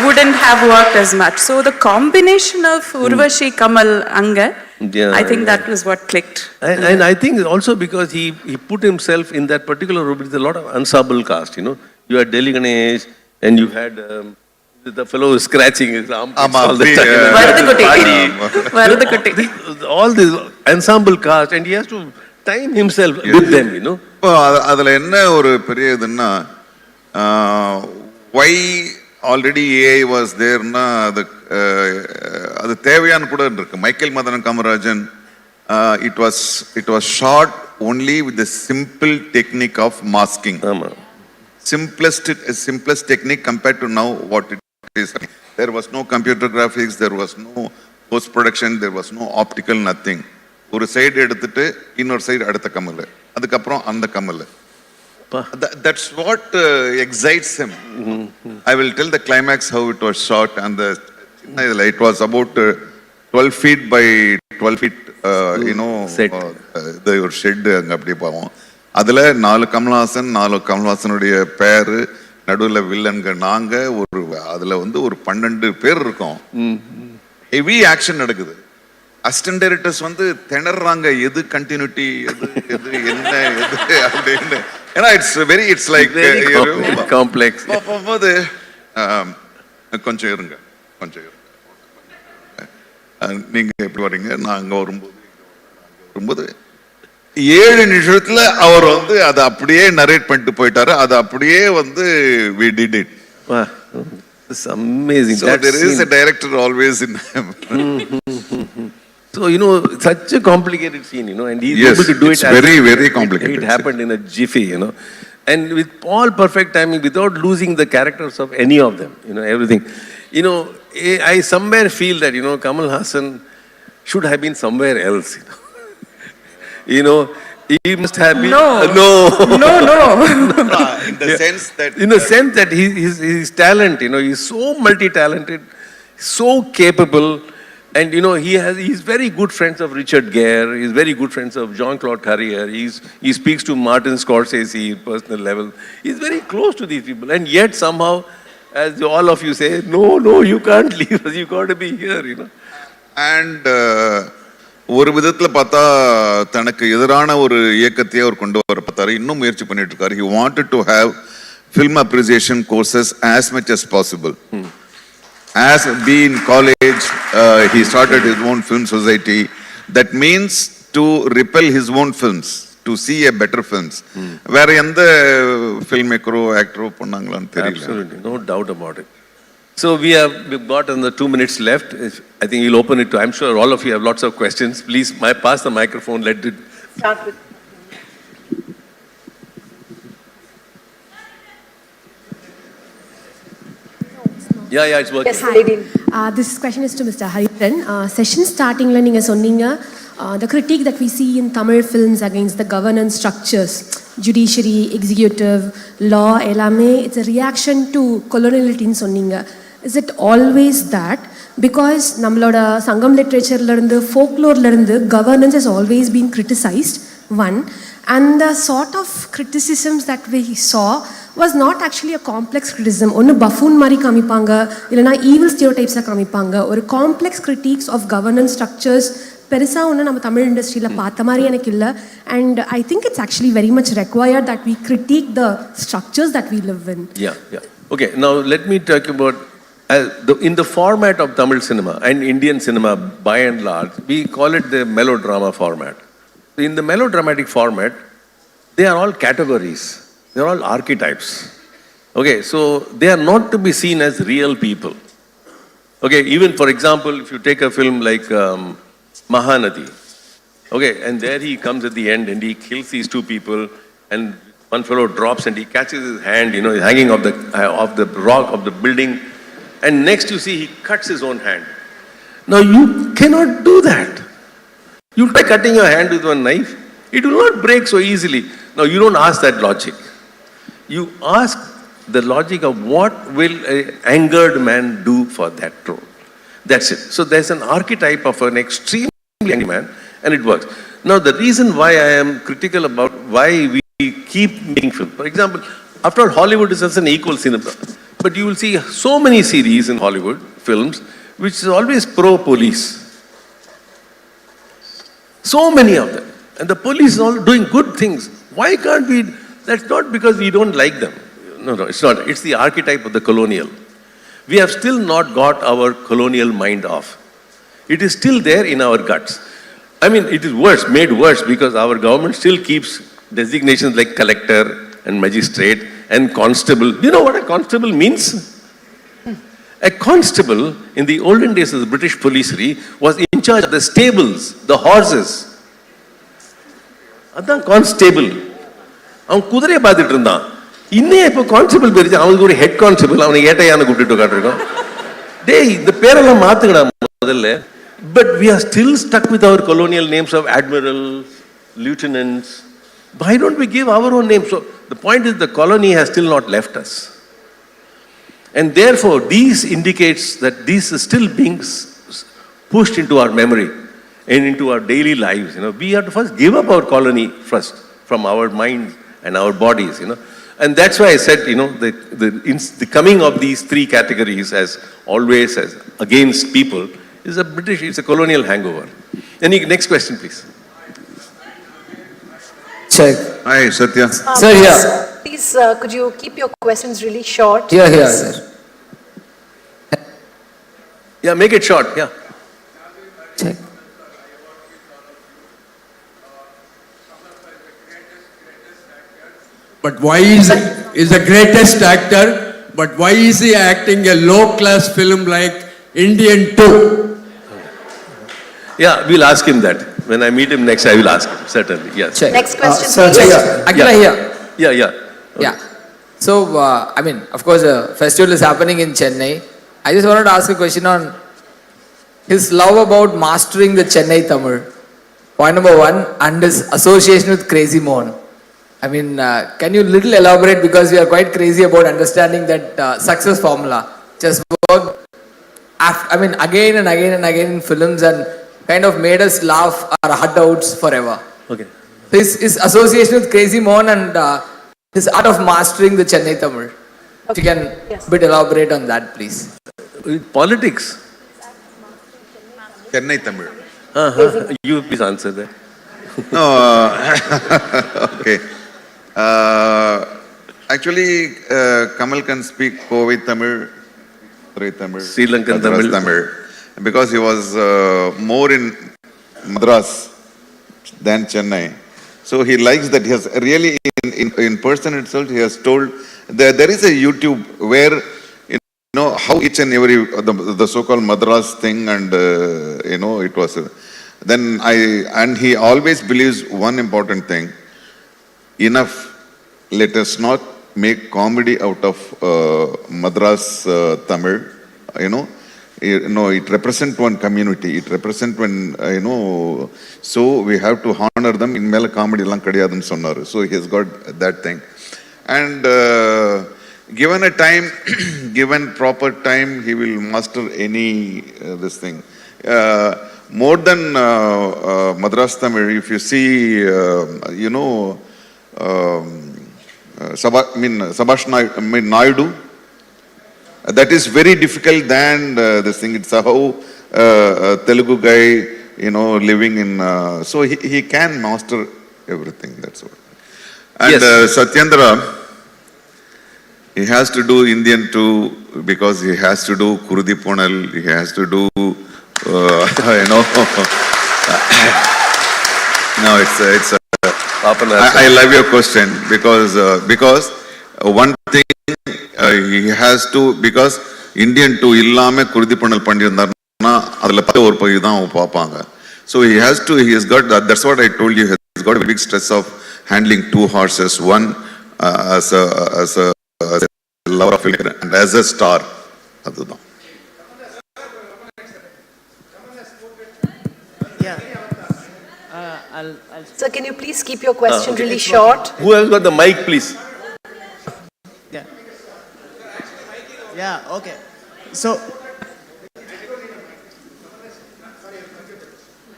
Speaker 14: wouldn't have worked as much. So the combination of Urvashi, Kamal, Anga, I think that was what clicked.
Speaker 13: And I think also because he put himself in that particular role with a lot of ensemble cast, You had Delhi Ganesh and you had the fellow scratching his arm all the time. All this ensemble cast and he has to time himself with them,
Speaker 17: அதுல என்ன ஒரு பெரிய இதுன்னா why already AI was there na அது தேவையான கூட இருக்கு. Michael Madan Kamarajan it was shot only with the simple technique of masking. Simplest technique compared to now what it is. There was no computer graphics, there was no post production, there was no optical, nothing. ஒரு side எடுத்துட்டு இன்னொரு side அடுத்த கமல், அதுக்கப்புறம் அந்த Kamal. That's what excites him. I will tell the climax how it was shot, and it was about 12 feet by 12 feet, ஒரு shed அங்கே அப்படியே போவோம். அதில் 4 கமல்ஹாசனுடைய பேரு, நடுவில் வில்லன்கள் நாங்கள், அதில் ஒரு 12 பேர் இருக்கோம். ஹெவி ஆக்ஷன் நடக்குது. அசிஸ்டன்ட் டைரக்டர்ஸ் திணறாங்க, எது கண்டினியூட்டி, எது என்ன எது அப்படின்னு. ஏன்னா இட்ஸ் லைக்
Speaker 13: காம்ப்ளெக்ஸ்.
Speaker 17: போகும்போது கொஞ்சம் இருங்க நீங்க எப்படி வர்றீங்க, நான் அங்க வரும்போது 7 நிமிஷத்துல அவர் அதை அப்படியே நரேட் பண்ணிட்டு போயிட்டாரு. அது அப்படியே we did it.
Speaker 13: It's amazing.
Speaker 17: So there is a director always in him.
Speaker 13: So, such a complicated scene, and he's able to do it.
Speaker 17: Very, very complicated.
Speaker 13: It happened in a jiffy, and with all perfect timing, without losing the characters of any of them, everything. I somewhere feel that, Kamal Hassan should have been somewhere else, he must have been.
Speaker 14: No.
Speaker 17: In the
Speaker 13: sense that his talent, he's so multi-talented, so capable. And he's very good friends of Richard Gere. He's very good friends of Jean-Claude Carrier. He speaks to Martin Scorsese personal level. He's very close to these people. And yet somehow, as all of you say, no, you can't leave us. You got to be here.
Speaker 17: And ஒரு விதத்துல பார்த்தா தனக்கு எதிரான ஒரு இயக்கத்தையே அவர் கொண்டு வர பார்த்தாரு. இன்னும் முயற்சி பண்ணிட்டு இருக்காரு. He wanted to have film appreciation courses as much as possible. As being college, he started his own film society. That means to repel his own films, to see a better films. வேற எந்த filmmaker actor பண்ணாங்களான்னு தெரியல.
Speaker 13: Absolutely, no doubt about it. So we've got another 2 minutes left. I think we'll open it to, I'm sure all of you have lots of questions. Please pass the microphone. Let it
Speaker 29: start with.
Speaker 13: Yeah, it's working.
Speaker 29: Yes, lady.
Speaker 3: This question is to Mr. Hariharan. Session starting la neenga sonneenga the critique that we see in Tamil films against the governance structures, judiciary, executive, law, ellame, it's a reaction to coloniality in sonneenga. Is it always that? Because nammaloda Sangam literature la irundhu, folklore la irundhu, governance has always been criticized, one. And the sort of criticisms that we saw was not actually a complex criticism. Onnu buffoon mari kamipanga, illana evil stereotypes la kamipanga. Or complex critiques of governance structures perisa onnu நம்ம தமிழ் இண்டஸ்ட்ரியில பார்த்த மாதிரி எனக்கு இல்ல. And I think it's actually very much required that we critique the structures that we live in.
Speaker 13: Yeah. Okay, now let me talk about in the format of Tamil cinema and Indian cinema by and large, we call it the melodrama format. In the melodramatic format, they are all categories. They are all archetypes. Okay, so they are not to be seen as real people. Okay, even for example, if you take a film like Mahanadi, okay, and there he comes at the end and he kills these two people, and one fellow drops and he catches his hand, he's hanging off the rock of the building, and next you see he cuts his own hand. Now you cannot do that. You try cutting your hand with one knife, it will not break so easily. Now you don't ask that logic. You ask the logic of what will an angered man do for that role. That's it. So there's an archetype of an extremely angry man, and it works. Now the reason why I am critical about why we keep making films, for example, after all, Hollywood is just an equal cinema. But you will see so many series in Hollywood, films, which is always pro-police. So many of them. And the police is all doing good things. Why can't we? That's not because we don't like them. No, it's not. It's the archetype of the colonial. We have still not got our colonial mind off. It is still there in our guts. I mean, it is worse, made worse, because our government still keeps designations like collector and magistrate and constable. Do you know what a constable means? A constable, in the olden days of the British policery, was in charge of the stables, the horses. That's constable. அவன் குதிரையை பார்த்துட்டு இருந்தான். இன்னும் இப்போ constable பேரிச்சு அவனுக்கு ஒரு head constable அவனை ஏட்டையான்னு கூப்பிட்டு உட்காந்துருக்கோம். டேய் இந்த பேரெல்லாம் மாத்துக்கடா முதல்ல. But we are still stuck with our colonial names of admirals, lieutenants. Why don't we give our own names? So the point is the colony has still not left us. And therefore, these indicates that this is still being pushed into our memory and into our daily lives. We have to first give up our colony first from our minds and our bodies. And that's why I said, the coming of these three categories as always as against people is it's a colonial hangover. Any next question, please.
Speaker 18: Check.
Speaker 17: Hi, Satya.
Speaker 18: Sir, here.
Speaker 29: Please, could you keep your questions really short?
Speaker 18: Here, sir.
Speaker 13: Yeah, make it short, yeah.
Speaker 18: Check.
Speaker 19: But why is the greatest actor, but why is he acting a low-class film like Indian 2?
Speaker 13: Yeah, we'll ask him that. When I meet him next, I will ask him, certainly, yes.
Speaker 18: Check.
Speaker 29: Next question,
Speaker 18: Sir,
Speaker 29: please.
Speaker 18: here.
Speaker 13: Yeah. Okay.
Speaker 18: Yeah. So, of course, the festival is happening in Chennai. I just wanted to ask a question on his love about mastering the Chennai Tamil. Point number one, and his association with Crazy Mohan. Can you little elaborate, because we are quite crazy about understanding that success formula. Just work, again and again and again in films and kind of made us laugh our heart outs forever.
Speaker 13: Okay.
Speaker 18: His association with Crazy Mohan and his art of mastering the Chennai Tamil. If you can bit elaborate on that, please.
Speaker 13: Politics.
Speaker 17: Chennai Tamil.
Speaker 13: You please answer that.
Speaker 17: No, okay. Actually, Kamal can speak Kovai Tamil, Tamil,
Speaker 13: Sri Lankan
Speaker 17: Tamil, because he was more in Madras than Chennai. So he likes that. He has really, in person itself, he has told that there is a YouTube where, how each and every, the so-called Madras thing and, it was, and he always believes one important thing, enough, let us not make comedy out of Madras Tamil, it represents one community, it represents one, so we have to honor them in mela comedy lang kadiyadum sonnaru. So he has got that thing. And given a time, given proper time, he will master any this thing. More than Madras Tamil, if you see, Subhash Naidu, that is very difficult than this thing. It's a how Telugu guy, living in, so he can master everything, that's what. And
Speaker 13: yes.
Speaker 17: Satyendra, He has to do Indian too because he has to do Kurudi Ponal, he has to do, no, it's I love your question because one thing he has to, because Indian too illame Kurudi Ponal pandirundarna adula 10 or payi dhaan paapanga. So he has got that, that's what I told you, he has got a big stress of handling two horses, one as a lover of film and as a star.
Speaker 29: Yeah. Sir, can you please keep your question really short?
Speaker 13: Who else got the mic, please?
Speaker 20: Yeah. Yeah, okay. So.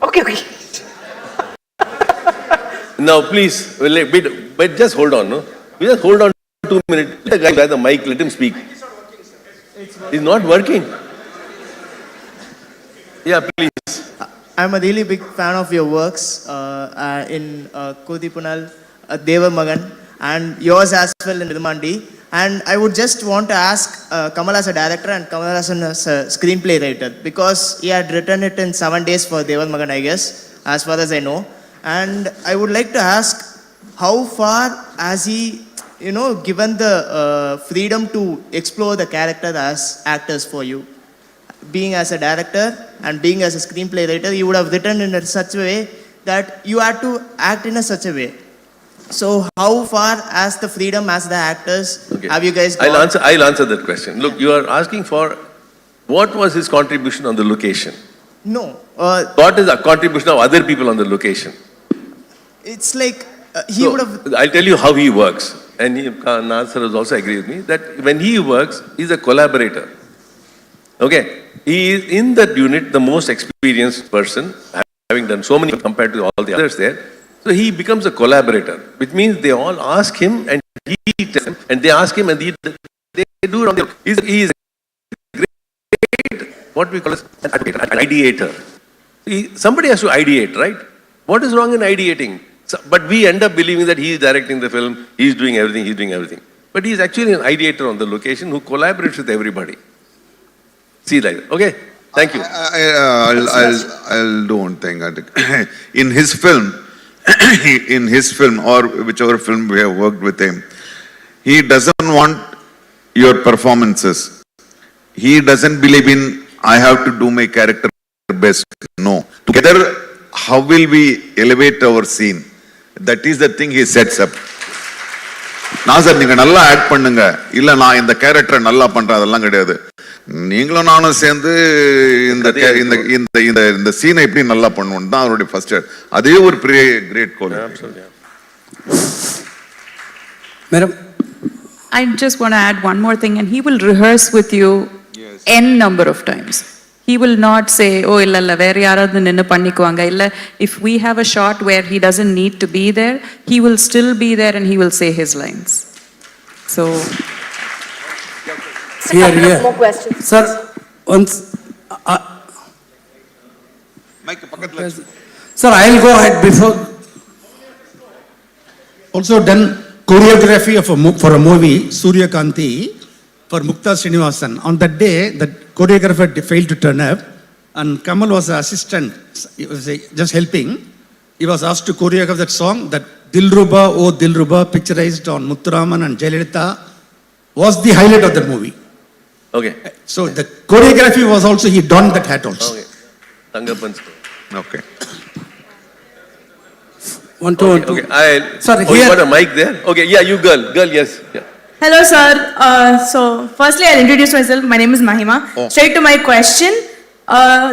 Speaker 29: Okay.
Speaker 13: Now, please, but just hold on, no? We just hold on 2 minutes. Let the guy by the mic, let him speak. It's not working. Yeah, please.
Speaker 20: I'm a really big fan of your works in Kurudi Ponal, Devar Magan, and yours as well in Ridhamandi. And I would just want to ask Kamal as a director and Kamal as a screenplay writer, because he had written it in 7 days for Devar Magan, I guess, as far as I know. And I would like to ask, how far has he, given the freedom to explore the character as actors for you? Being as a director and being as a screenplay writer, you would have written in such a way that you had to act in such a way. So how far as the freedom as the actors have you guys gone?
Speaker 13: I'll answer that question. Look, you are asking for what was his contribution on the location?
Speaker 20: No.
Speaker 13: What is the contribution of other people on the location?
Speaker 20: It's like he would have...
Speaker 13: I'll tell you how he works. And Nasser has also agreed with me that when he works, he's a collaborator. Okay? He is in that unit the most experienced person, having done so many compared to all the others there. So he becomes a collaborator, which means they all ask him and he tells them, and they ask him and they do it on their own. He is a great, what we call as an ideator. Somebody has to ideate, right? What is wrong in ideating? But we end up believing that he is directing the film, he is doing everything, But he is actually an ideator on the location who collaborates with everybody. See like that. Okay, thank you.
Speaker 17: I'll do one thing. In his film, or whichever film we have worked with him, he doesn't want your performances. He doesn't believe in, I have to do my character best. No. Together, how will we elevate our scene? That is the thing he sets up. நான் sir நீங்க நல்லா act பண்ணுங்க, இல்ல நான் இந்த கேரக்டரை நல்லா பண்றேன், அதெல்லாம் கிடையாது. நீங்களும் நானும் சேர்ந்து இந்த சீனை எப்படி நல்லா பண்ணுவோம் தான் அவருடைய ஃபர்ஸ்ட். அதே ஒரு பெரிய great goal.
Speaker 14: Madam, I just want to add one more thing, and he will rehearse with you n number of times. He will not say, oh, illa vera yaradhu ninnu pannikuvanga illa. If we have a shot where he doesn't need to be there, he will still be there and he will say his lines. So
Speaker 29: Here. More questions.
Speaker 21: Sir, once sir, I'll go ahead before.
Speaker 22: Also done choreography for a movie, Surya Kanti, for Mukta Srinivasan. On that day, the choreographer failed to turn up, and Kamal was the assistant, he was just helping. He was asked to choreograph that song, that Dilruba, oh Dilruba, picturized on Muthuraman and Jayalalitha, was the highlight of the movie.
Speaker 13: Okay.
Speaker 22: So the choreography was also, he donned that hat also.
Speaker 13: Okay. Tangappan's.
Speaker 17: Okay.
Speaker 21: One, two.
Speaker 13: Sir, you got a mic there? Okay, yeah, you girl, yes. Yeah.
Speaker 23: Hello, sir. So, firstly, I'll introduce myself. My name is Mahima. Straight to my question.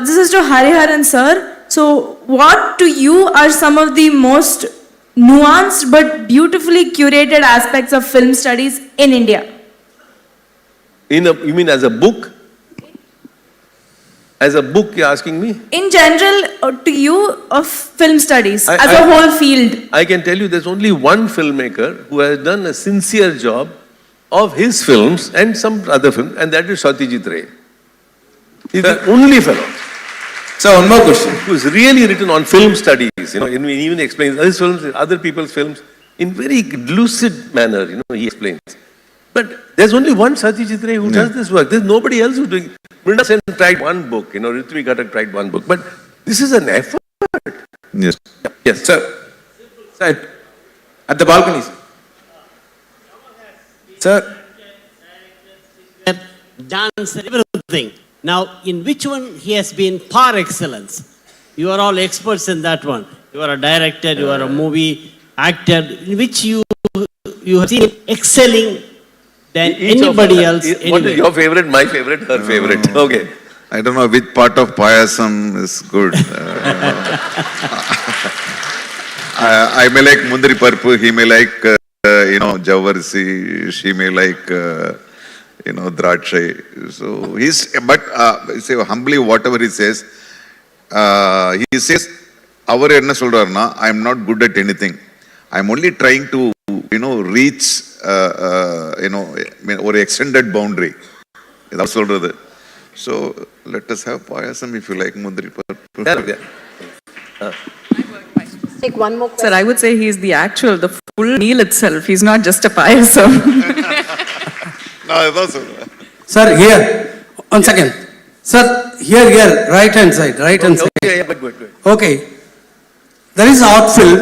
Speaker 23: This is to Hariharan, sir. So, what to you are some of the most nuanced but beautifully curated aspects of film studies in India?
Speaker 13: You mean as a book? As a book, you're asking me?
Speaker 23: In general, to you, of film studies as a whole field.
Speaker 13: I can tell you there's only one filmmaker who has done a sincere job of his films and some other films, and that is Satyajit Ray. He's the only fellow.
Speaker 18: So, one more question.
Speaker 13: Who's really written on film studies, and he even explains his films, other people's films, in very lucid manner, he explains. But there's only one Satyajit Ray who does this work. There's nobody else who's doing. Mrinda Sen tried one book, Ritvik Ghatak tried one book. But this is an effort.
Speaker 17: Yes.
Speaker 13: Yes, sir.
Speaker 4: Sir, at the balconies. Sir.
Speaker 5: Dance, everything. Now, in which one he has been par excellence? You are all experts in that one. You are a director, you are a movie actor, in which you have seen excelling than anybody else.
Speaker 13: What is your favorite, my favorite, her favorite? Okay.
Speaker 17: I don't know which part of payasam is good. I may like mundri parpu, he may like, javarsi, she may like, drachai. So he's, but say humbly whatever he says, I am not good at anything. I am only trying to, reach, or extended boundary. So let us have payasam if you like mundri parpu.
Speaker 29: Take one more question.
Speaker 14: Sir, I would say he's the full meal itself. He's not just a payasam.
Speaker 21: Sir, here, 1 second. Sir, here, right hand side.
Speaker 13: Okay, good.
Speaker 21: Okay. There is art film,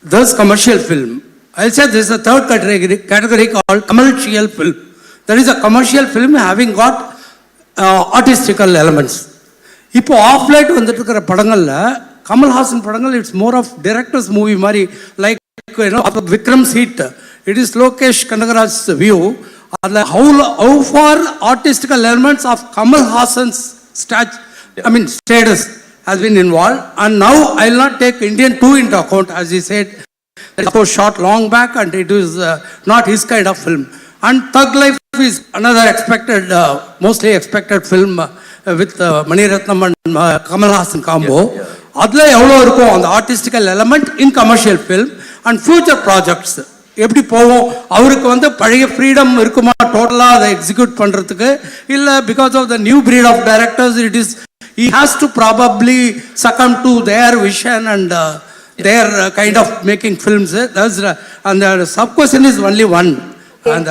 Speaker 21: there's commercial film. I'll say there is a third category called commercial film. There is a commercial film having got artistical elements. இப்போ ஆஃப்லைட் வந்துட்டு இருக்கிற படங்கள்ல கமல்ஹாசன் படங்கள் it's more of directors movie மாதிரி like Vikram seat it is Lokesh Kanagaraj view அதில் how far artistical elements of Kamalhasan's status has been involved, and now I will not take Indian 2 into account, as he said. It was shot long back and it is not his kind of film. And Thug Life is another expected, mostly expected film with Mani Ratnam and Kamal Hassan combo. Adla evlo irukum on the artistical element in commercial film and future projects. எப்படி போவோம் அவருக்கு வந்து பழைய freedom இருக்குமா டோட்டலாக அதை execute பண்ணுறதுக்கு இல்லை because of the new breed of directors it is he has to probably succumb to their vision and their kind of making films. That's, and the sub-question is only one. And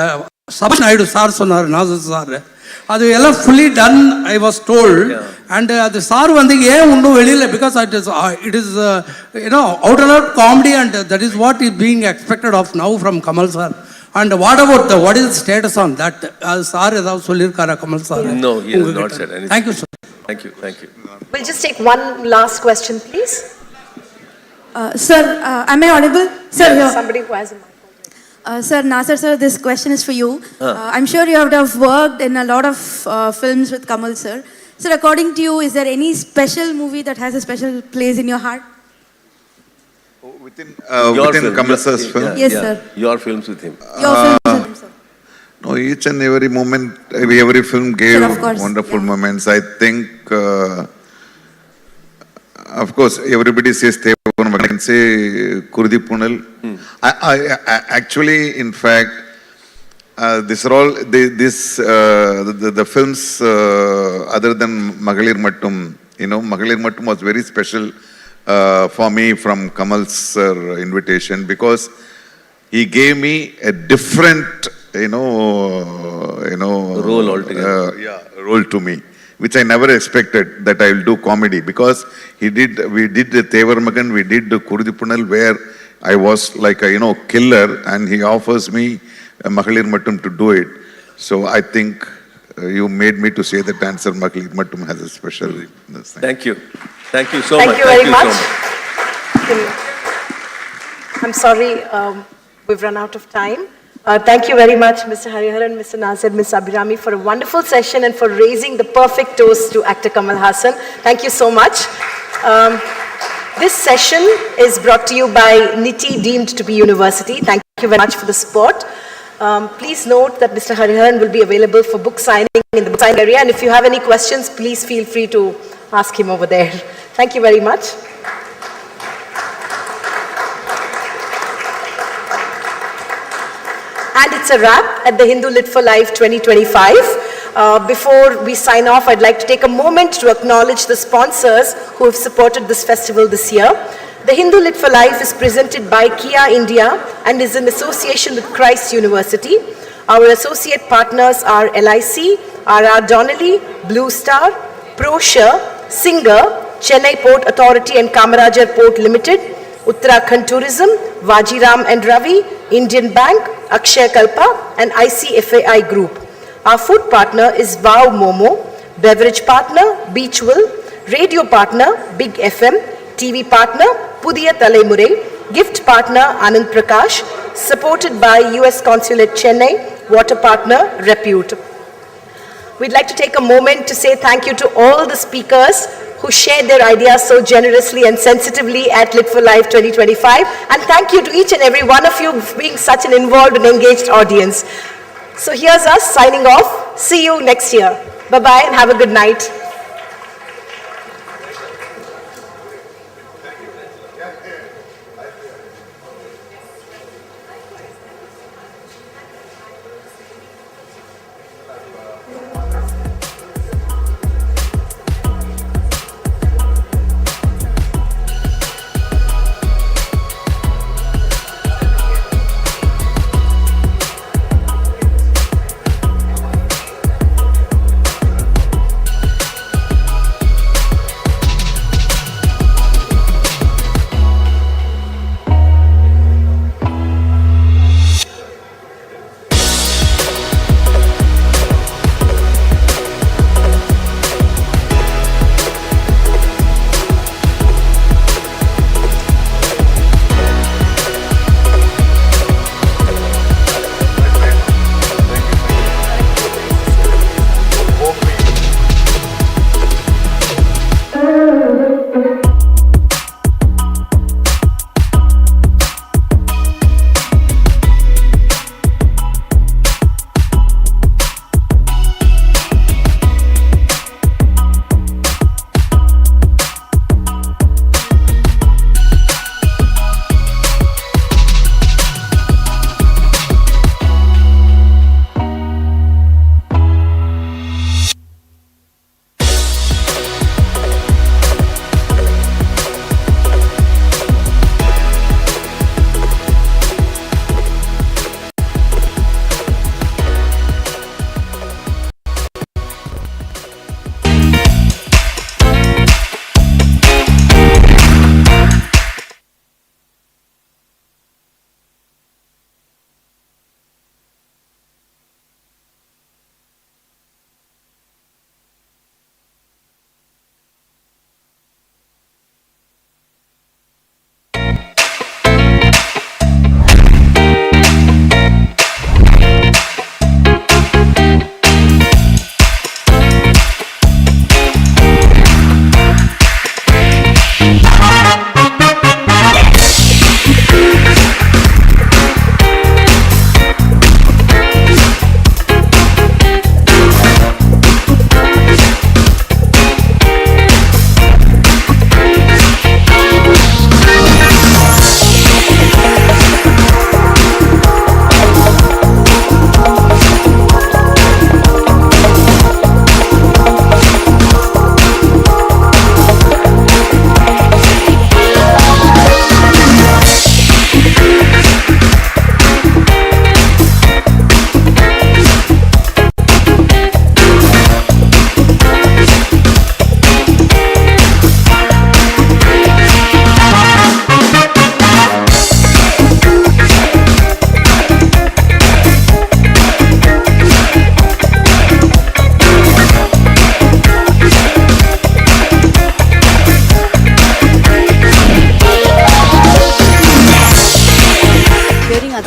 Speaker 21: Sabash Naidu sir சொன்னார் Nassar sir அது எல்லாம் fully done I was told. And the sir வந்து ஏன் இன்னும் வெளியில் because it is out and out comedy and that is what is being expected of now from Kamal sir. And what is the status on that? Sir ஏதாவது சொல்லியிருக்காரா Kamal sir?
Speaker 13: No, he has not said anything.
Speaker 21: Thank you, sir.
Speaker 13: Thank you.
Speaker 29: We'll just take one last question, please.
Speaker 23: Sir, am I audible? Sir,
Speaker 29: yes, somebody who has a mic.
Speaker 23: Sir, Nasir sir, this question is for you. I'm sure you have worked in a lot of films with Kamal sir. Sir, according to you, is there any special movie that has a special place in your heart?
Speaker 17: Within Kamal sir's film?
Speaker 23: Yes, sir.
Speaker 13: Your films with him.
Speaker 23: Your films with him, sir.
Speaker 17: No, each and every moment, every film gave wonderful moments. I think, of course, everybody says Thevar, I can say Kurdi Punal. I actually, in fact, these are all the films other than Magalir Mattum. Magalir Mattum was very special for me from Kamal's invitation because he gave me a different
Speaker 13: role altogether.
Speaker 17: Role to me, which I never expected that I will do comedy because we did the Thevar Magan, we did the Kurdi Punal where I was like a killer and he offers me Magalir Mattum to do it. So I think you made me to say that answer. Magalir Mattum has a special.
Speaker 13: Thank you so much.
Speaker 29: Thank you very much. I'm sorry, we've run out of time. Thank you very much, Mr. Hariharan, Mr. Nasir, Ms. Abhirami, for a wonderful session and for raising the perfect toast to actor Kamal Hassan. Thank you so much. This session is brought to you by NITI, deemed to be university. Thank you very much for the support. Please note that Mr. Hariharan will be available for book signing in the book signing area. And if you have any questions, please feel free to ask him over there. Thank you very much. And it's a wrap at the Hindu Lit for Life 2025. Before we sign off, I'd like to take a moment to acknowledge the sponsors who have supported this festival this year. The Hindu Lit for Life is presented by Kia India and is in association with Christ University. Our associate partners are LIC, RR Donnelly, Blue Star, ProSure, Singer, Chennai Port Authority and Kamarajar Port Limited, Uttarakhand Tourism, Vajiram and Ravi, Indian Bank, Akshay Kalpa and ICFAI Group. Our food partner is Wow Momo, beverage partner Beachville, radio partner Big FM, TV partner Pudiya Talemurai, gift partner Anand Prakash, supported by US Consulate Chennai, water partner Repute. We'd like to take a moment to say thank you to all the speakers who shared their ideas so generously and sensitively at Lit for Life 2025. And thank you to each and every one of you for being such an involved and engaged audience. So here's us signing off. See you next year. Bye-bye and have a good night.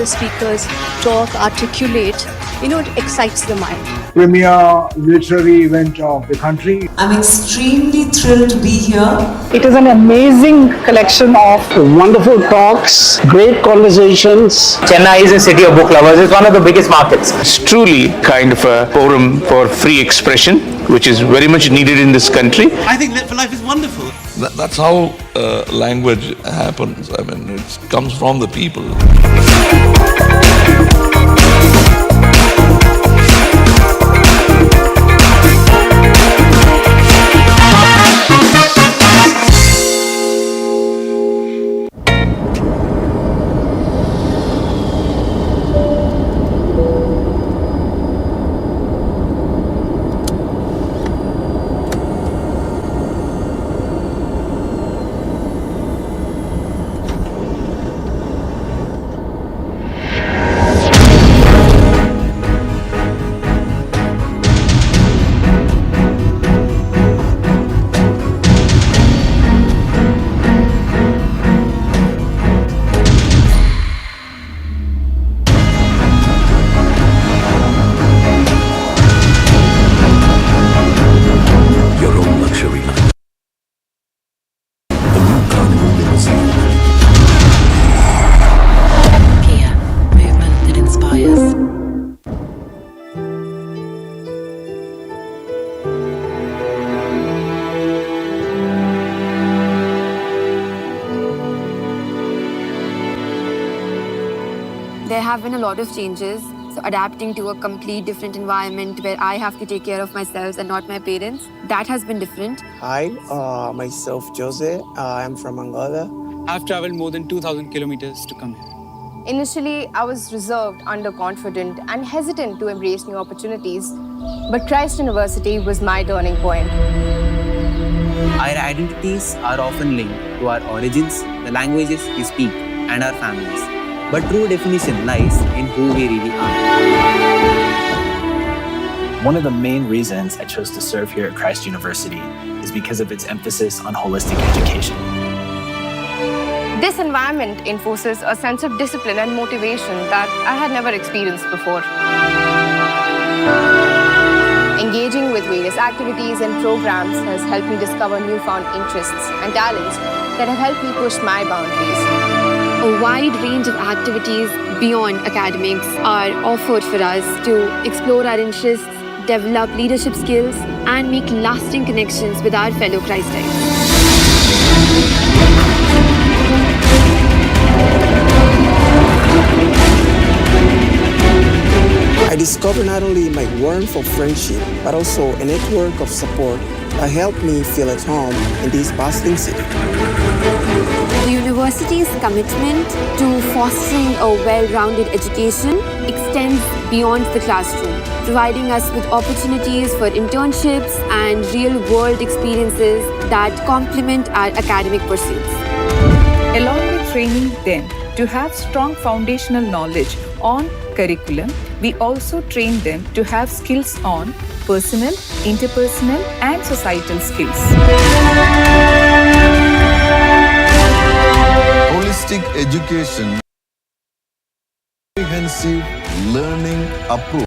Speaker 7: speakers talk, articulate, it excites the mind.
Speaker 11: Premier literary event of the country.
Speaker 15: I'm extremely thrilled to be here.
Speaker 11: It is an amazing collection of wonderful talks, great conversations.
Speaker 16: Chennai is a city of book lovers. It's one of the biggest markets. It's truly kind of a forum for free expression, which is very much needed in this country.
Speaker 5: I think Lit for Life is wonderful.
Speaker 24: That's how language happens. I mean, it comes from the people.
Speaker 1: there have been a lot of changes. So adapting to a complete different environment where I have to take care of myself and not my parents, that has been different.
Speaker 6: Hi, myself Jose. I'm from Angola.
Speaker 8: I've traveled more than 2,000 kilometers to come here.
Speaker 10: Initially, I was reserved, underconfident, and hesitant to embrace new opportunities. But Christ University was my turning point.
Speaker 12: Our identities are often linked to our origins, the languages we speak, and our families. But true definition lies in who we really are.
Speaker 25: One of the main reasons I chose to serve here at Christ University is because of its emphasis on holistic education.
Speaker 10: This environment enforces a sense of discipline and motivation that I had never experienced before. Engaging with various activities and programs has helped me discover newfound interests and talents that have helped me push my boundaries.
Speaker 1: A wide range of activities beyond academics are offered for us to explore our interests, develop leadership skills, and make lasting connections with our fellow Christites.
Speaker 6: I discovered not only my warmth of friendship, but also a network of support that helped me feel at home in this bustling city.
Speaker 1: The university's commitment to fostering a well-rounded education extends beyond the classroom, providing us with opportunities for internships and real-world experiences that complement our academic pursuits.
Speaker 26: Along with training them to have strong foundational knowledge on curriculum, we also train them to have skills on personal, interpersonal, and societal skills.
Speaker 27: Holistic education, comprehensive learning approach.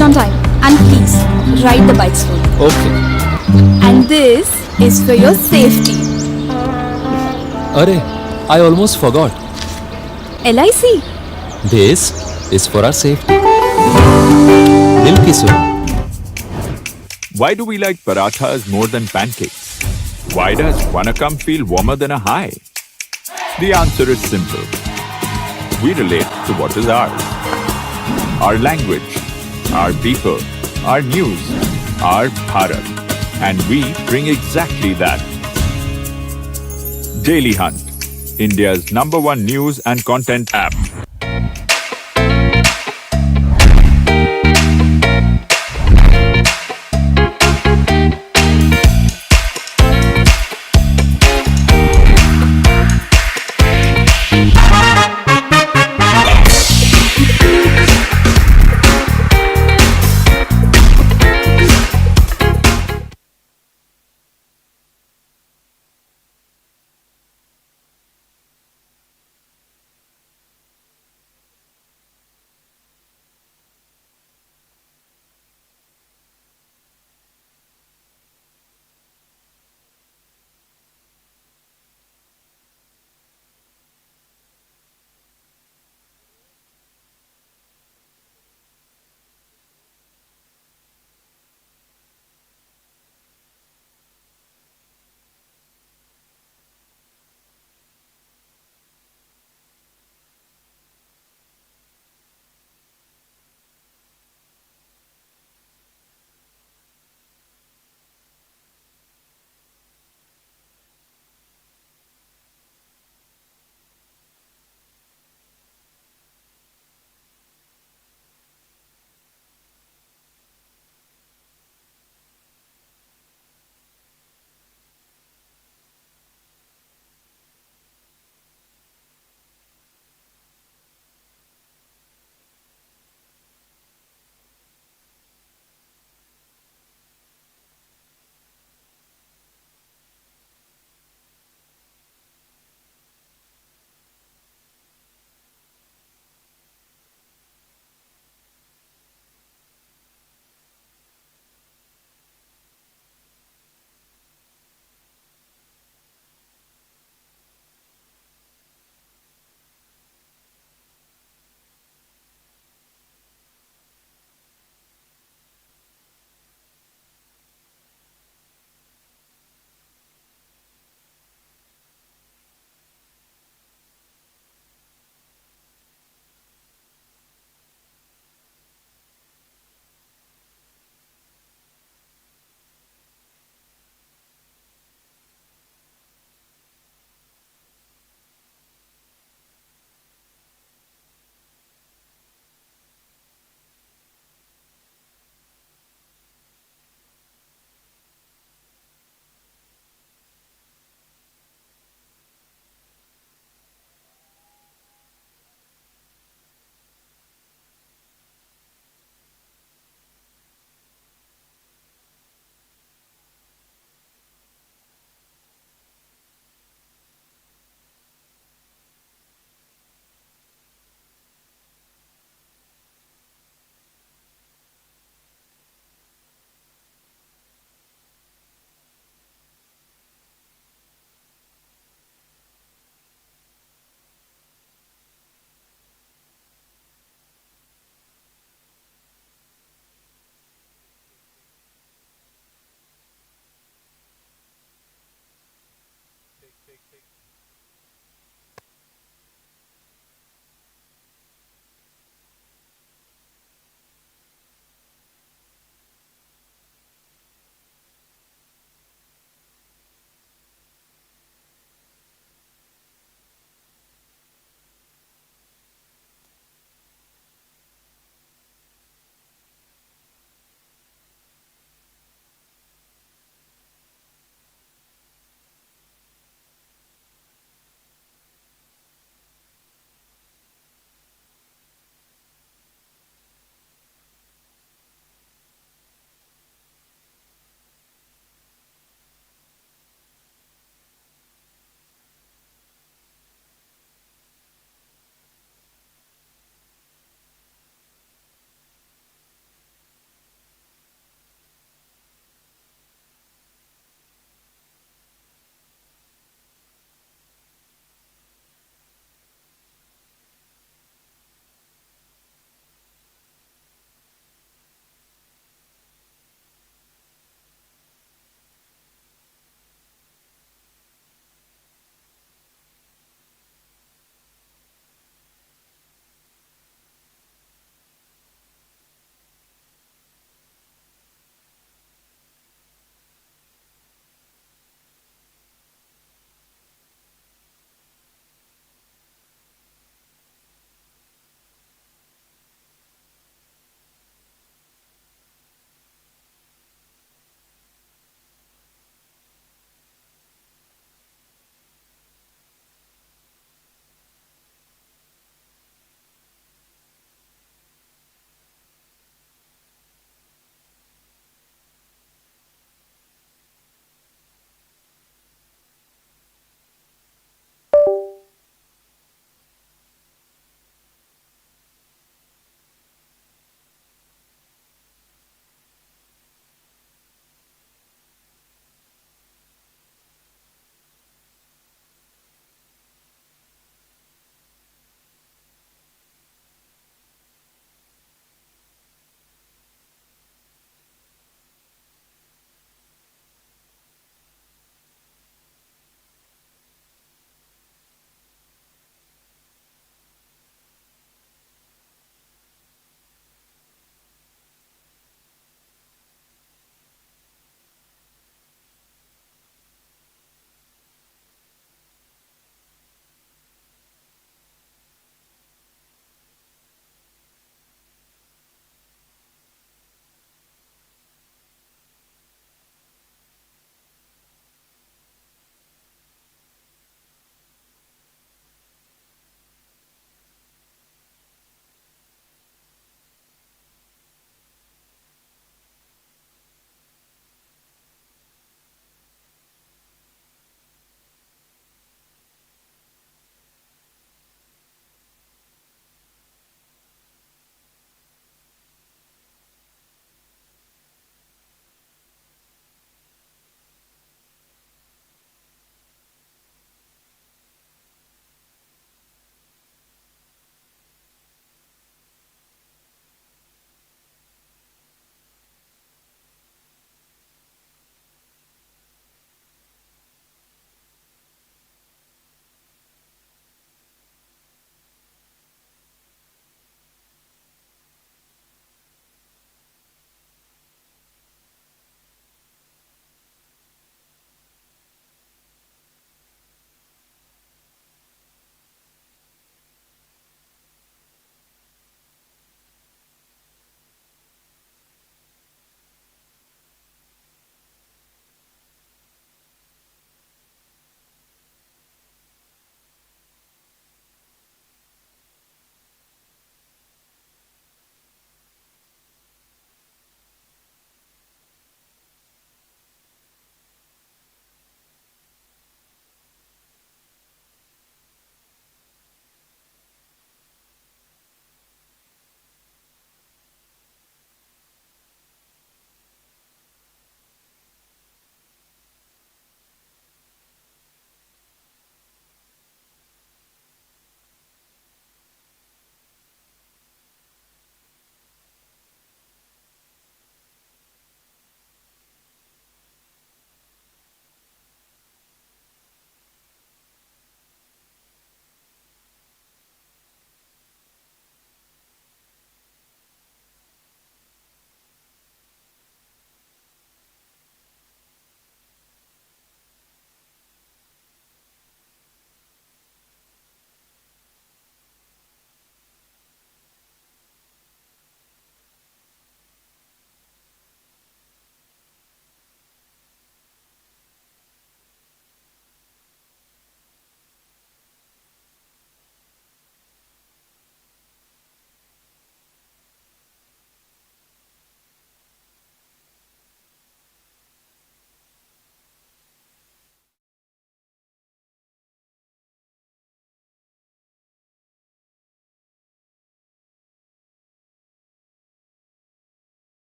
Speaker 23: On time, and please ride the bike slowly.
Speaker 28: Okay.
Speaker 23: And this is for your safety.
Speaker 28: Arey, I almost forgot.
Speaker 23: LIC.
Speaker 28: This is for our safety. Dil ki suno.
Speaker 30: Why do we like parathas more than pancakes? Why does Vanakam feel warmer than a high? The answer is simple. We relate to what is ours. Our language, our people, our news, our Bharat. And we bring exactly that. Daily Hunt, India's #1 news and content app.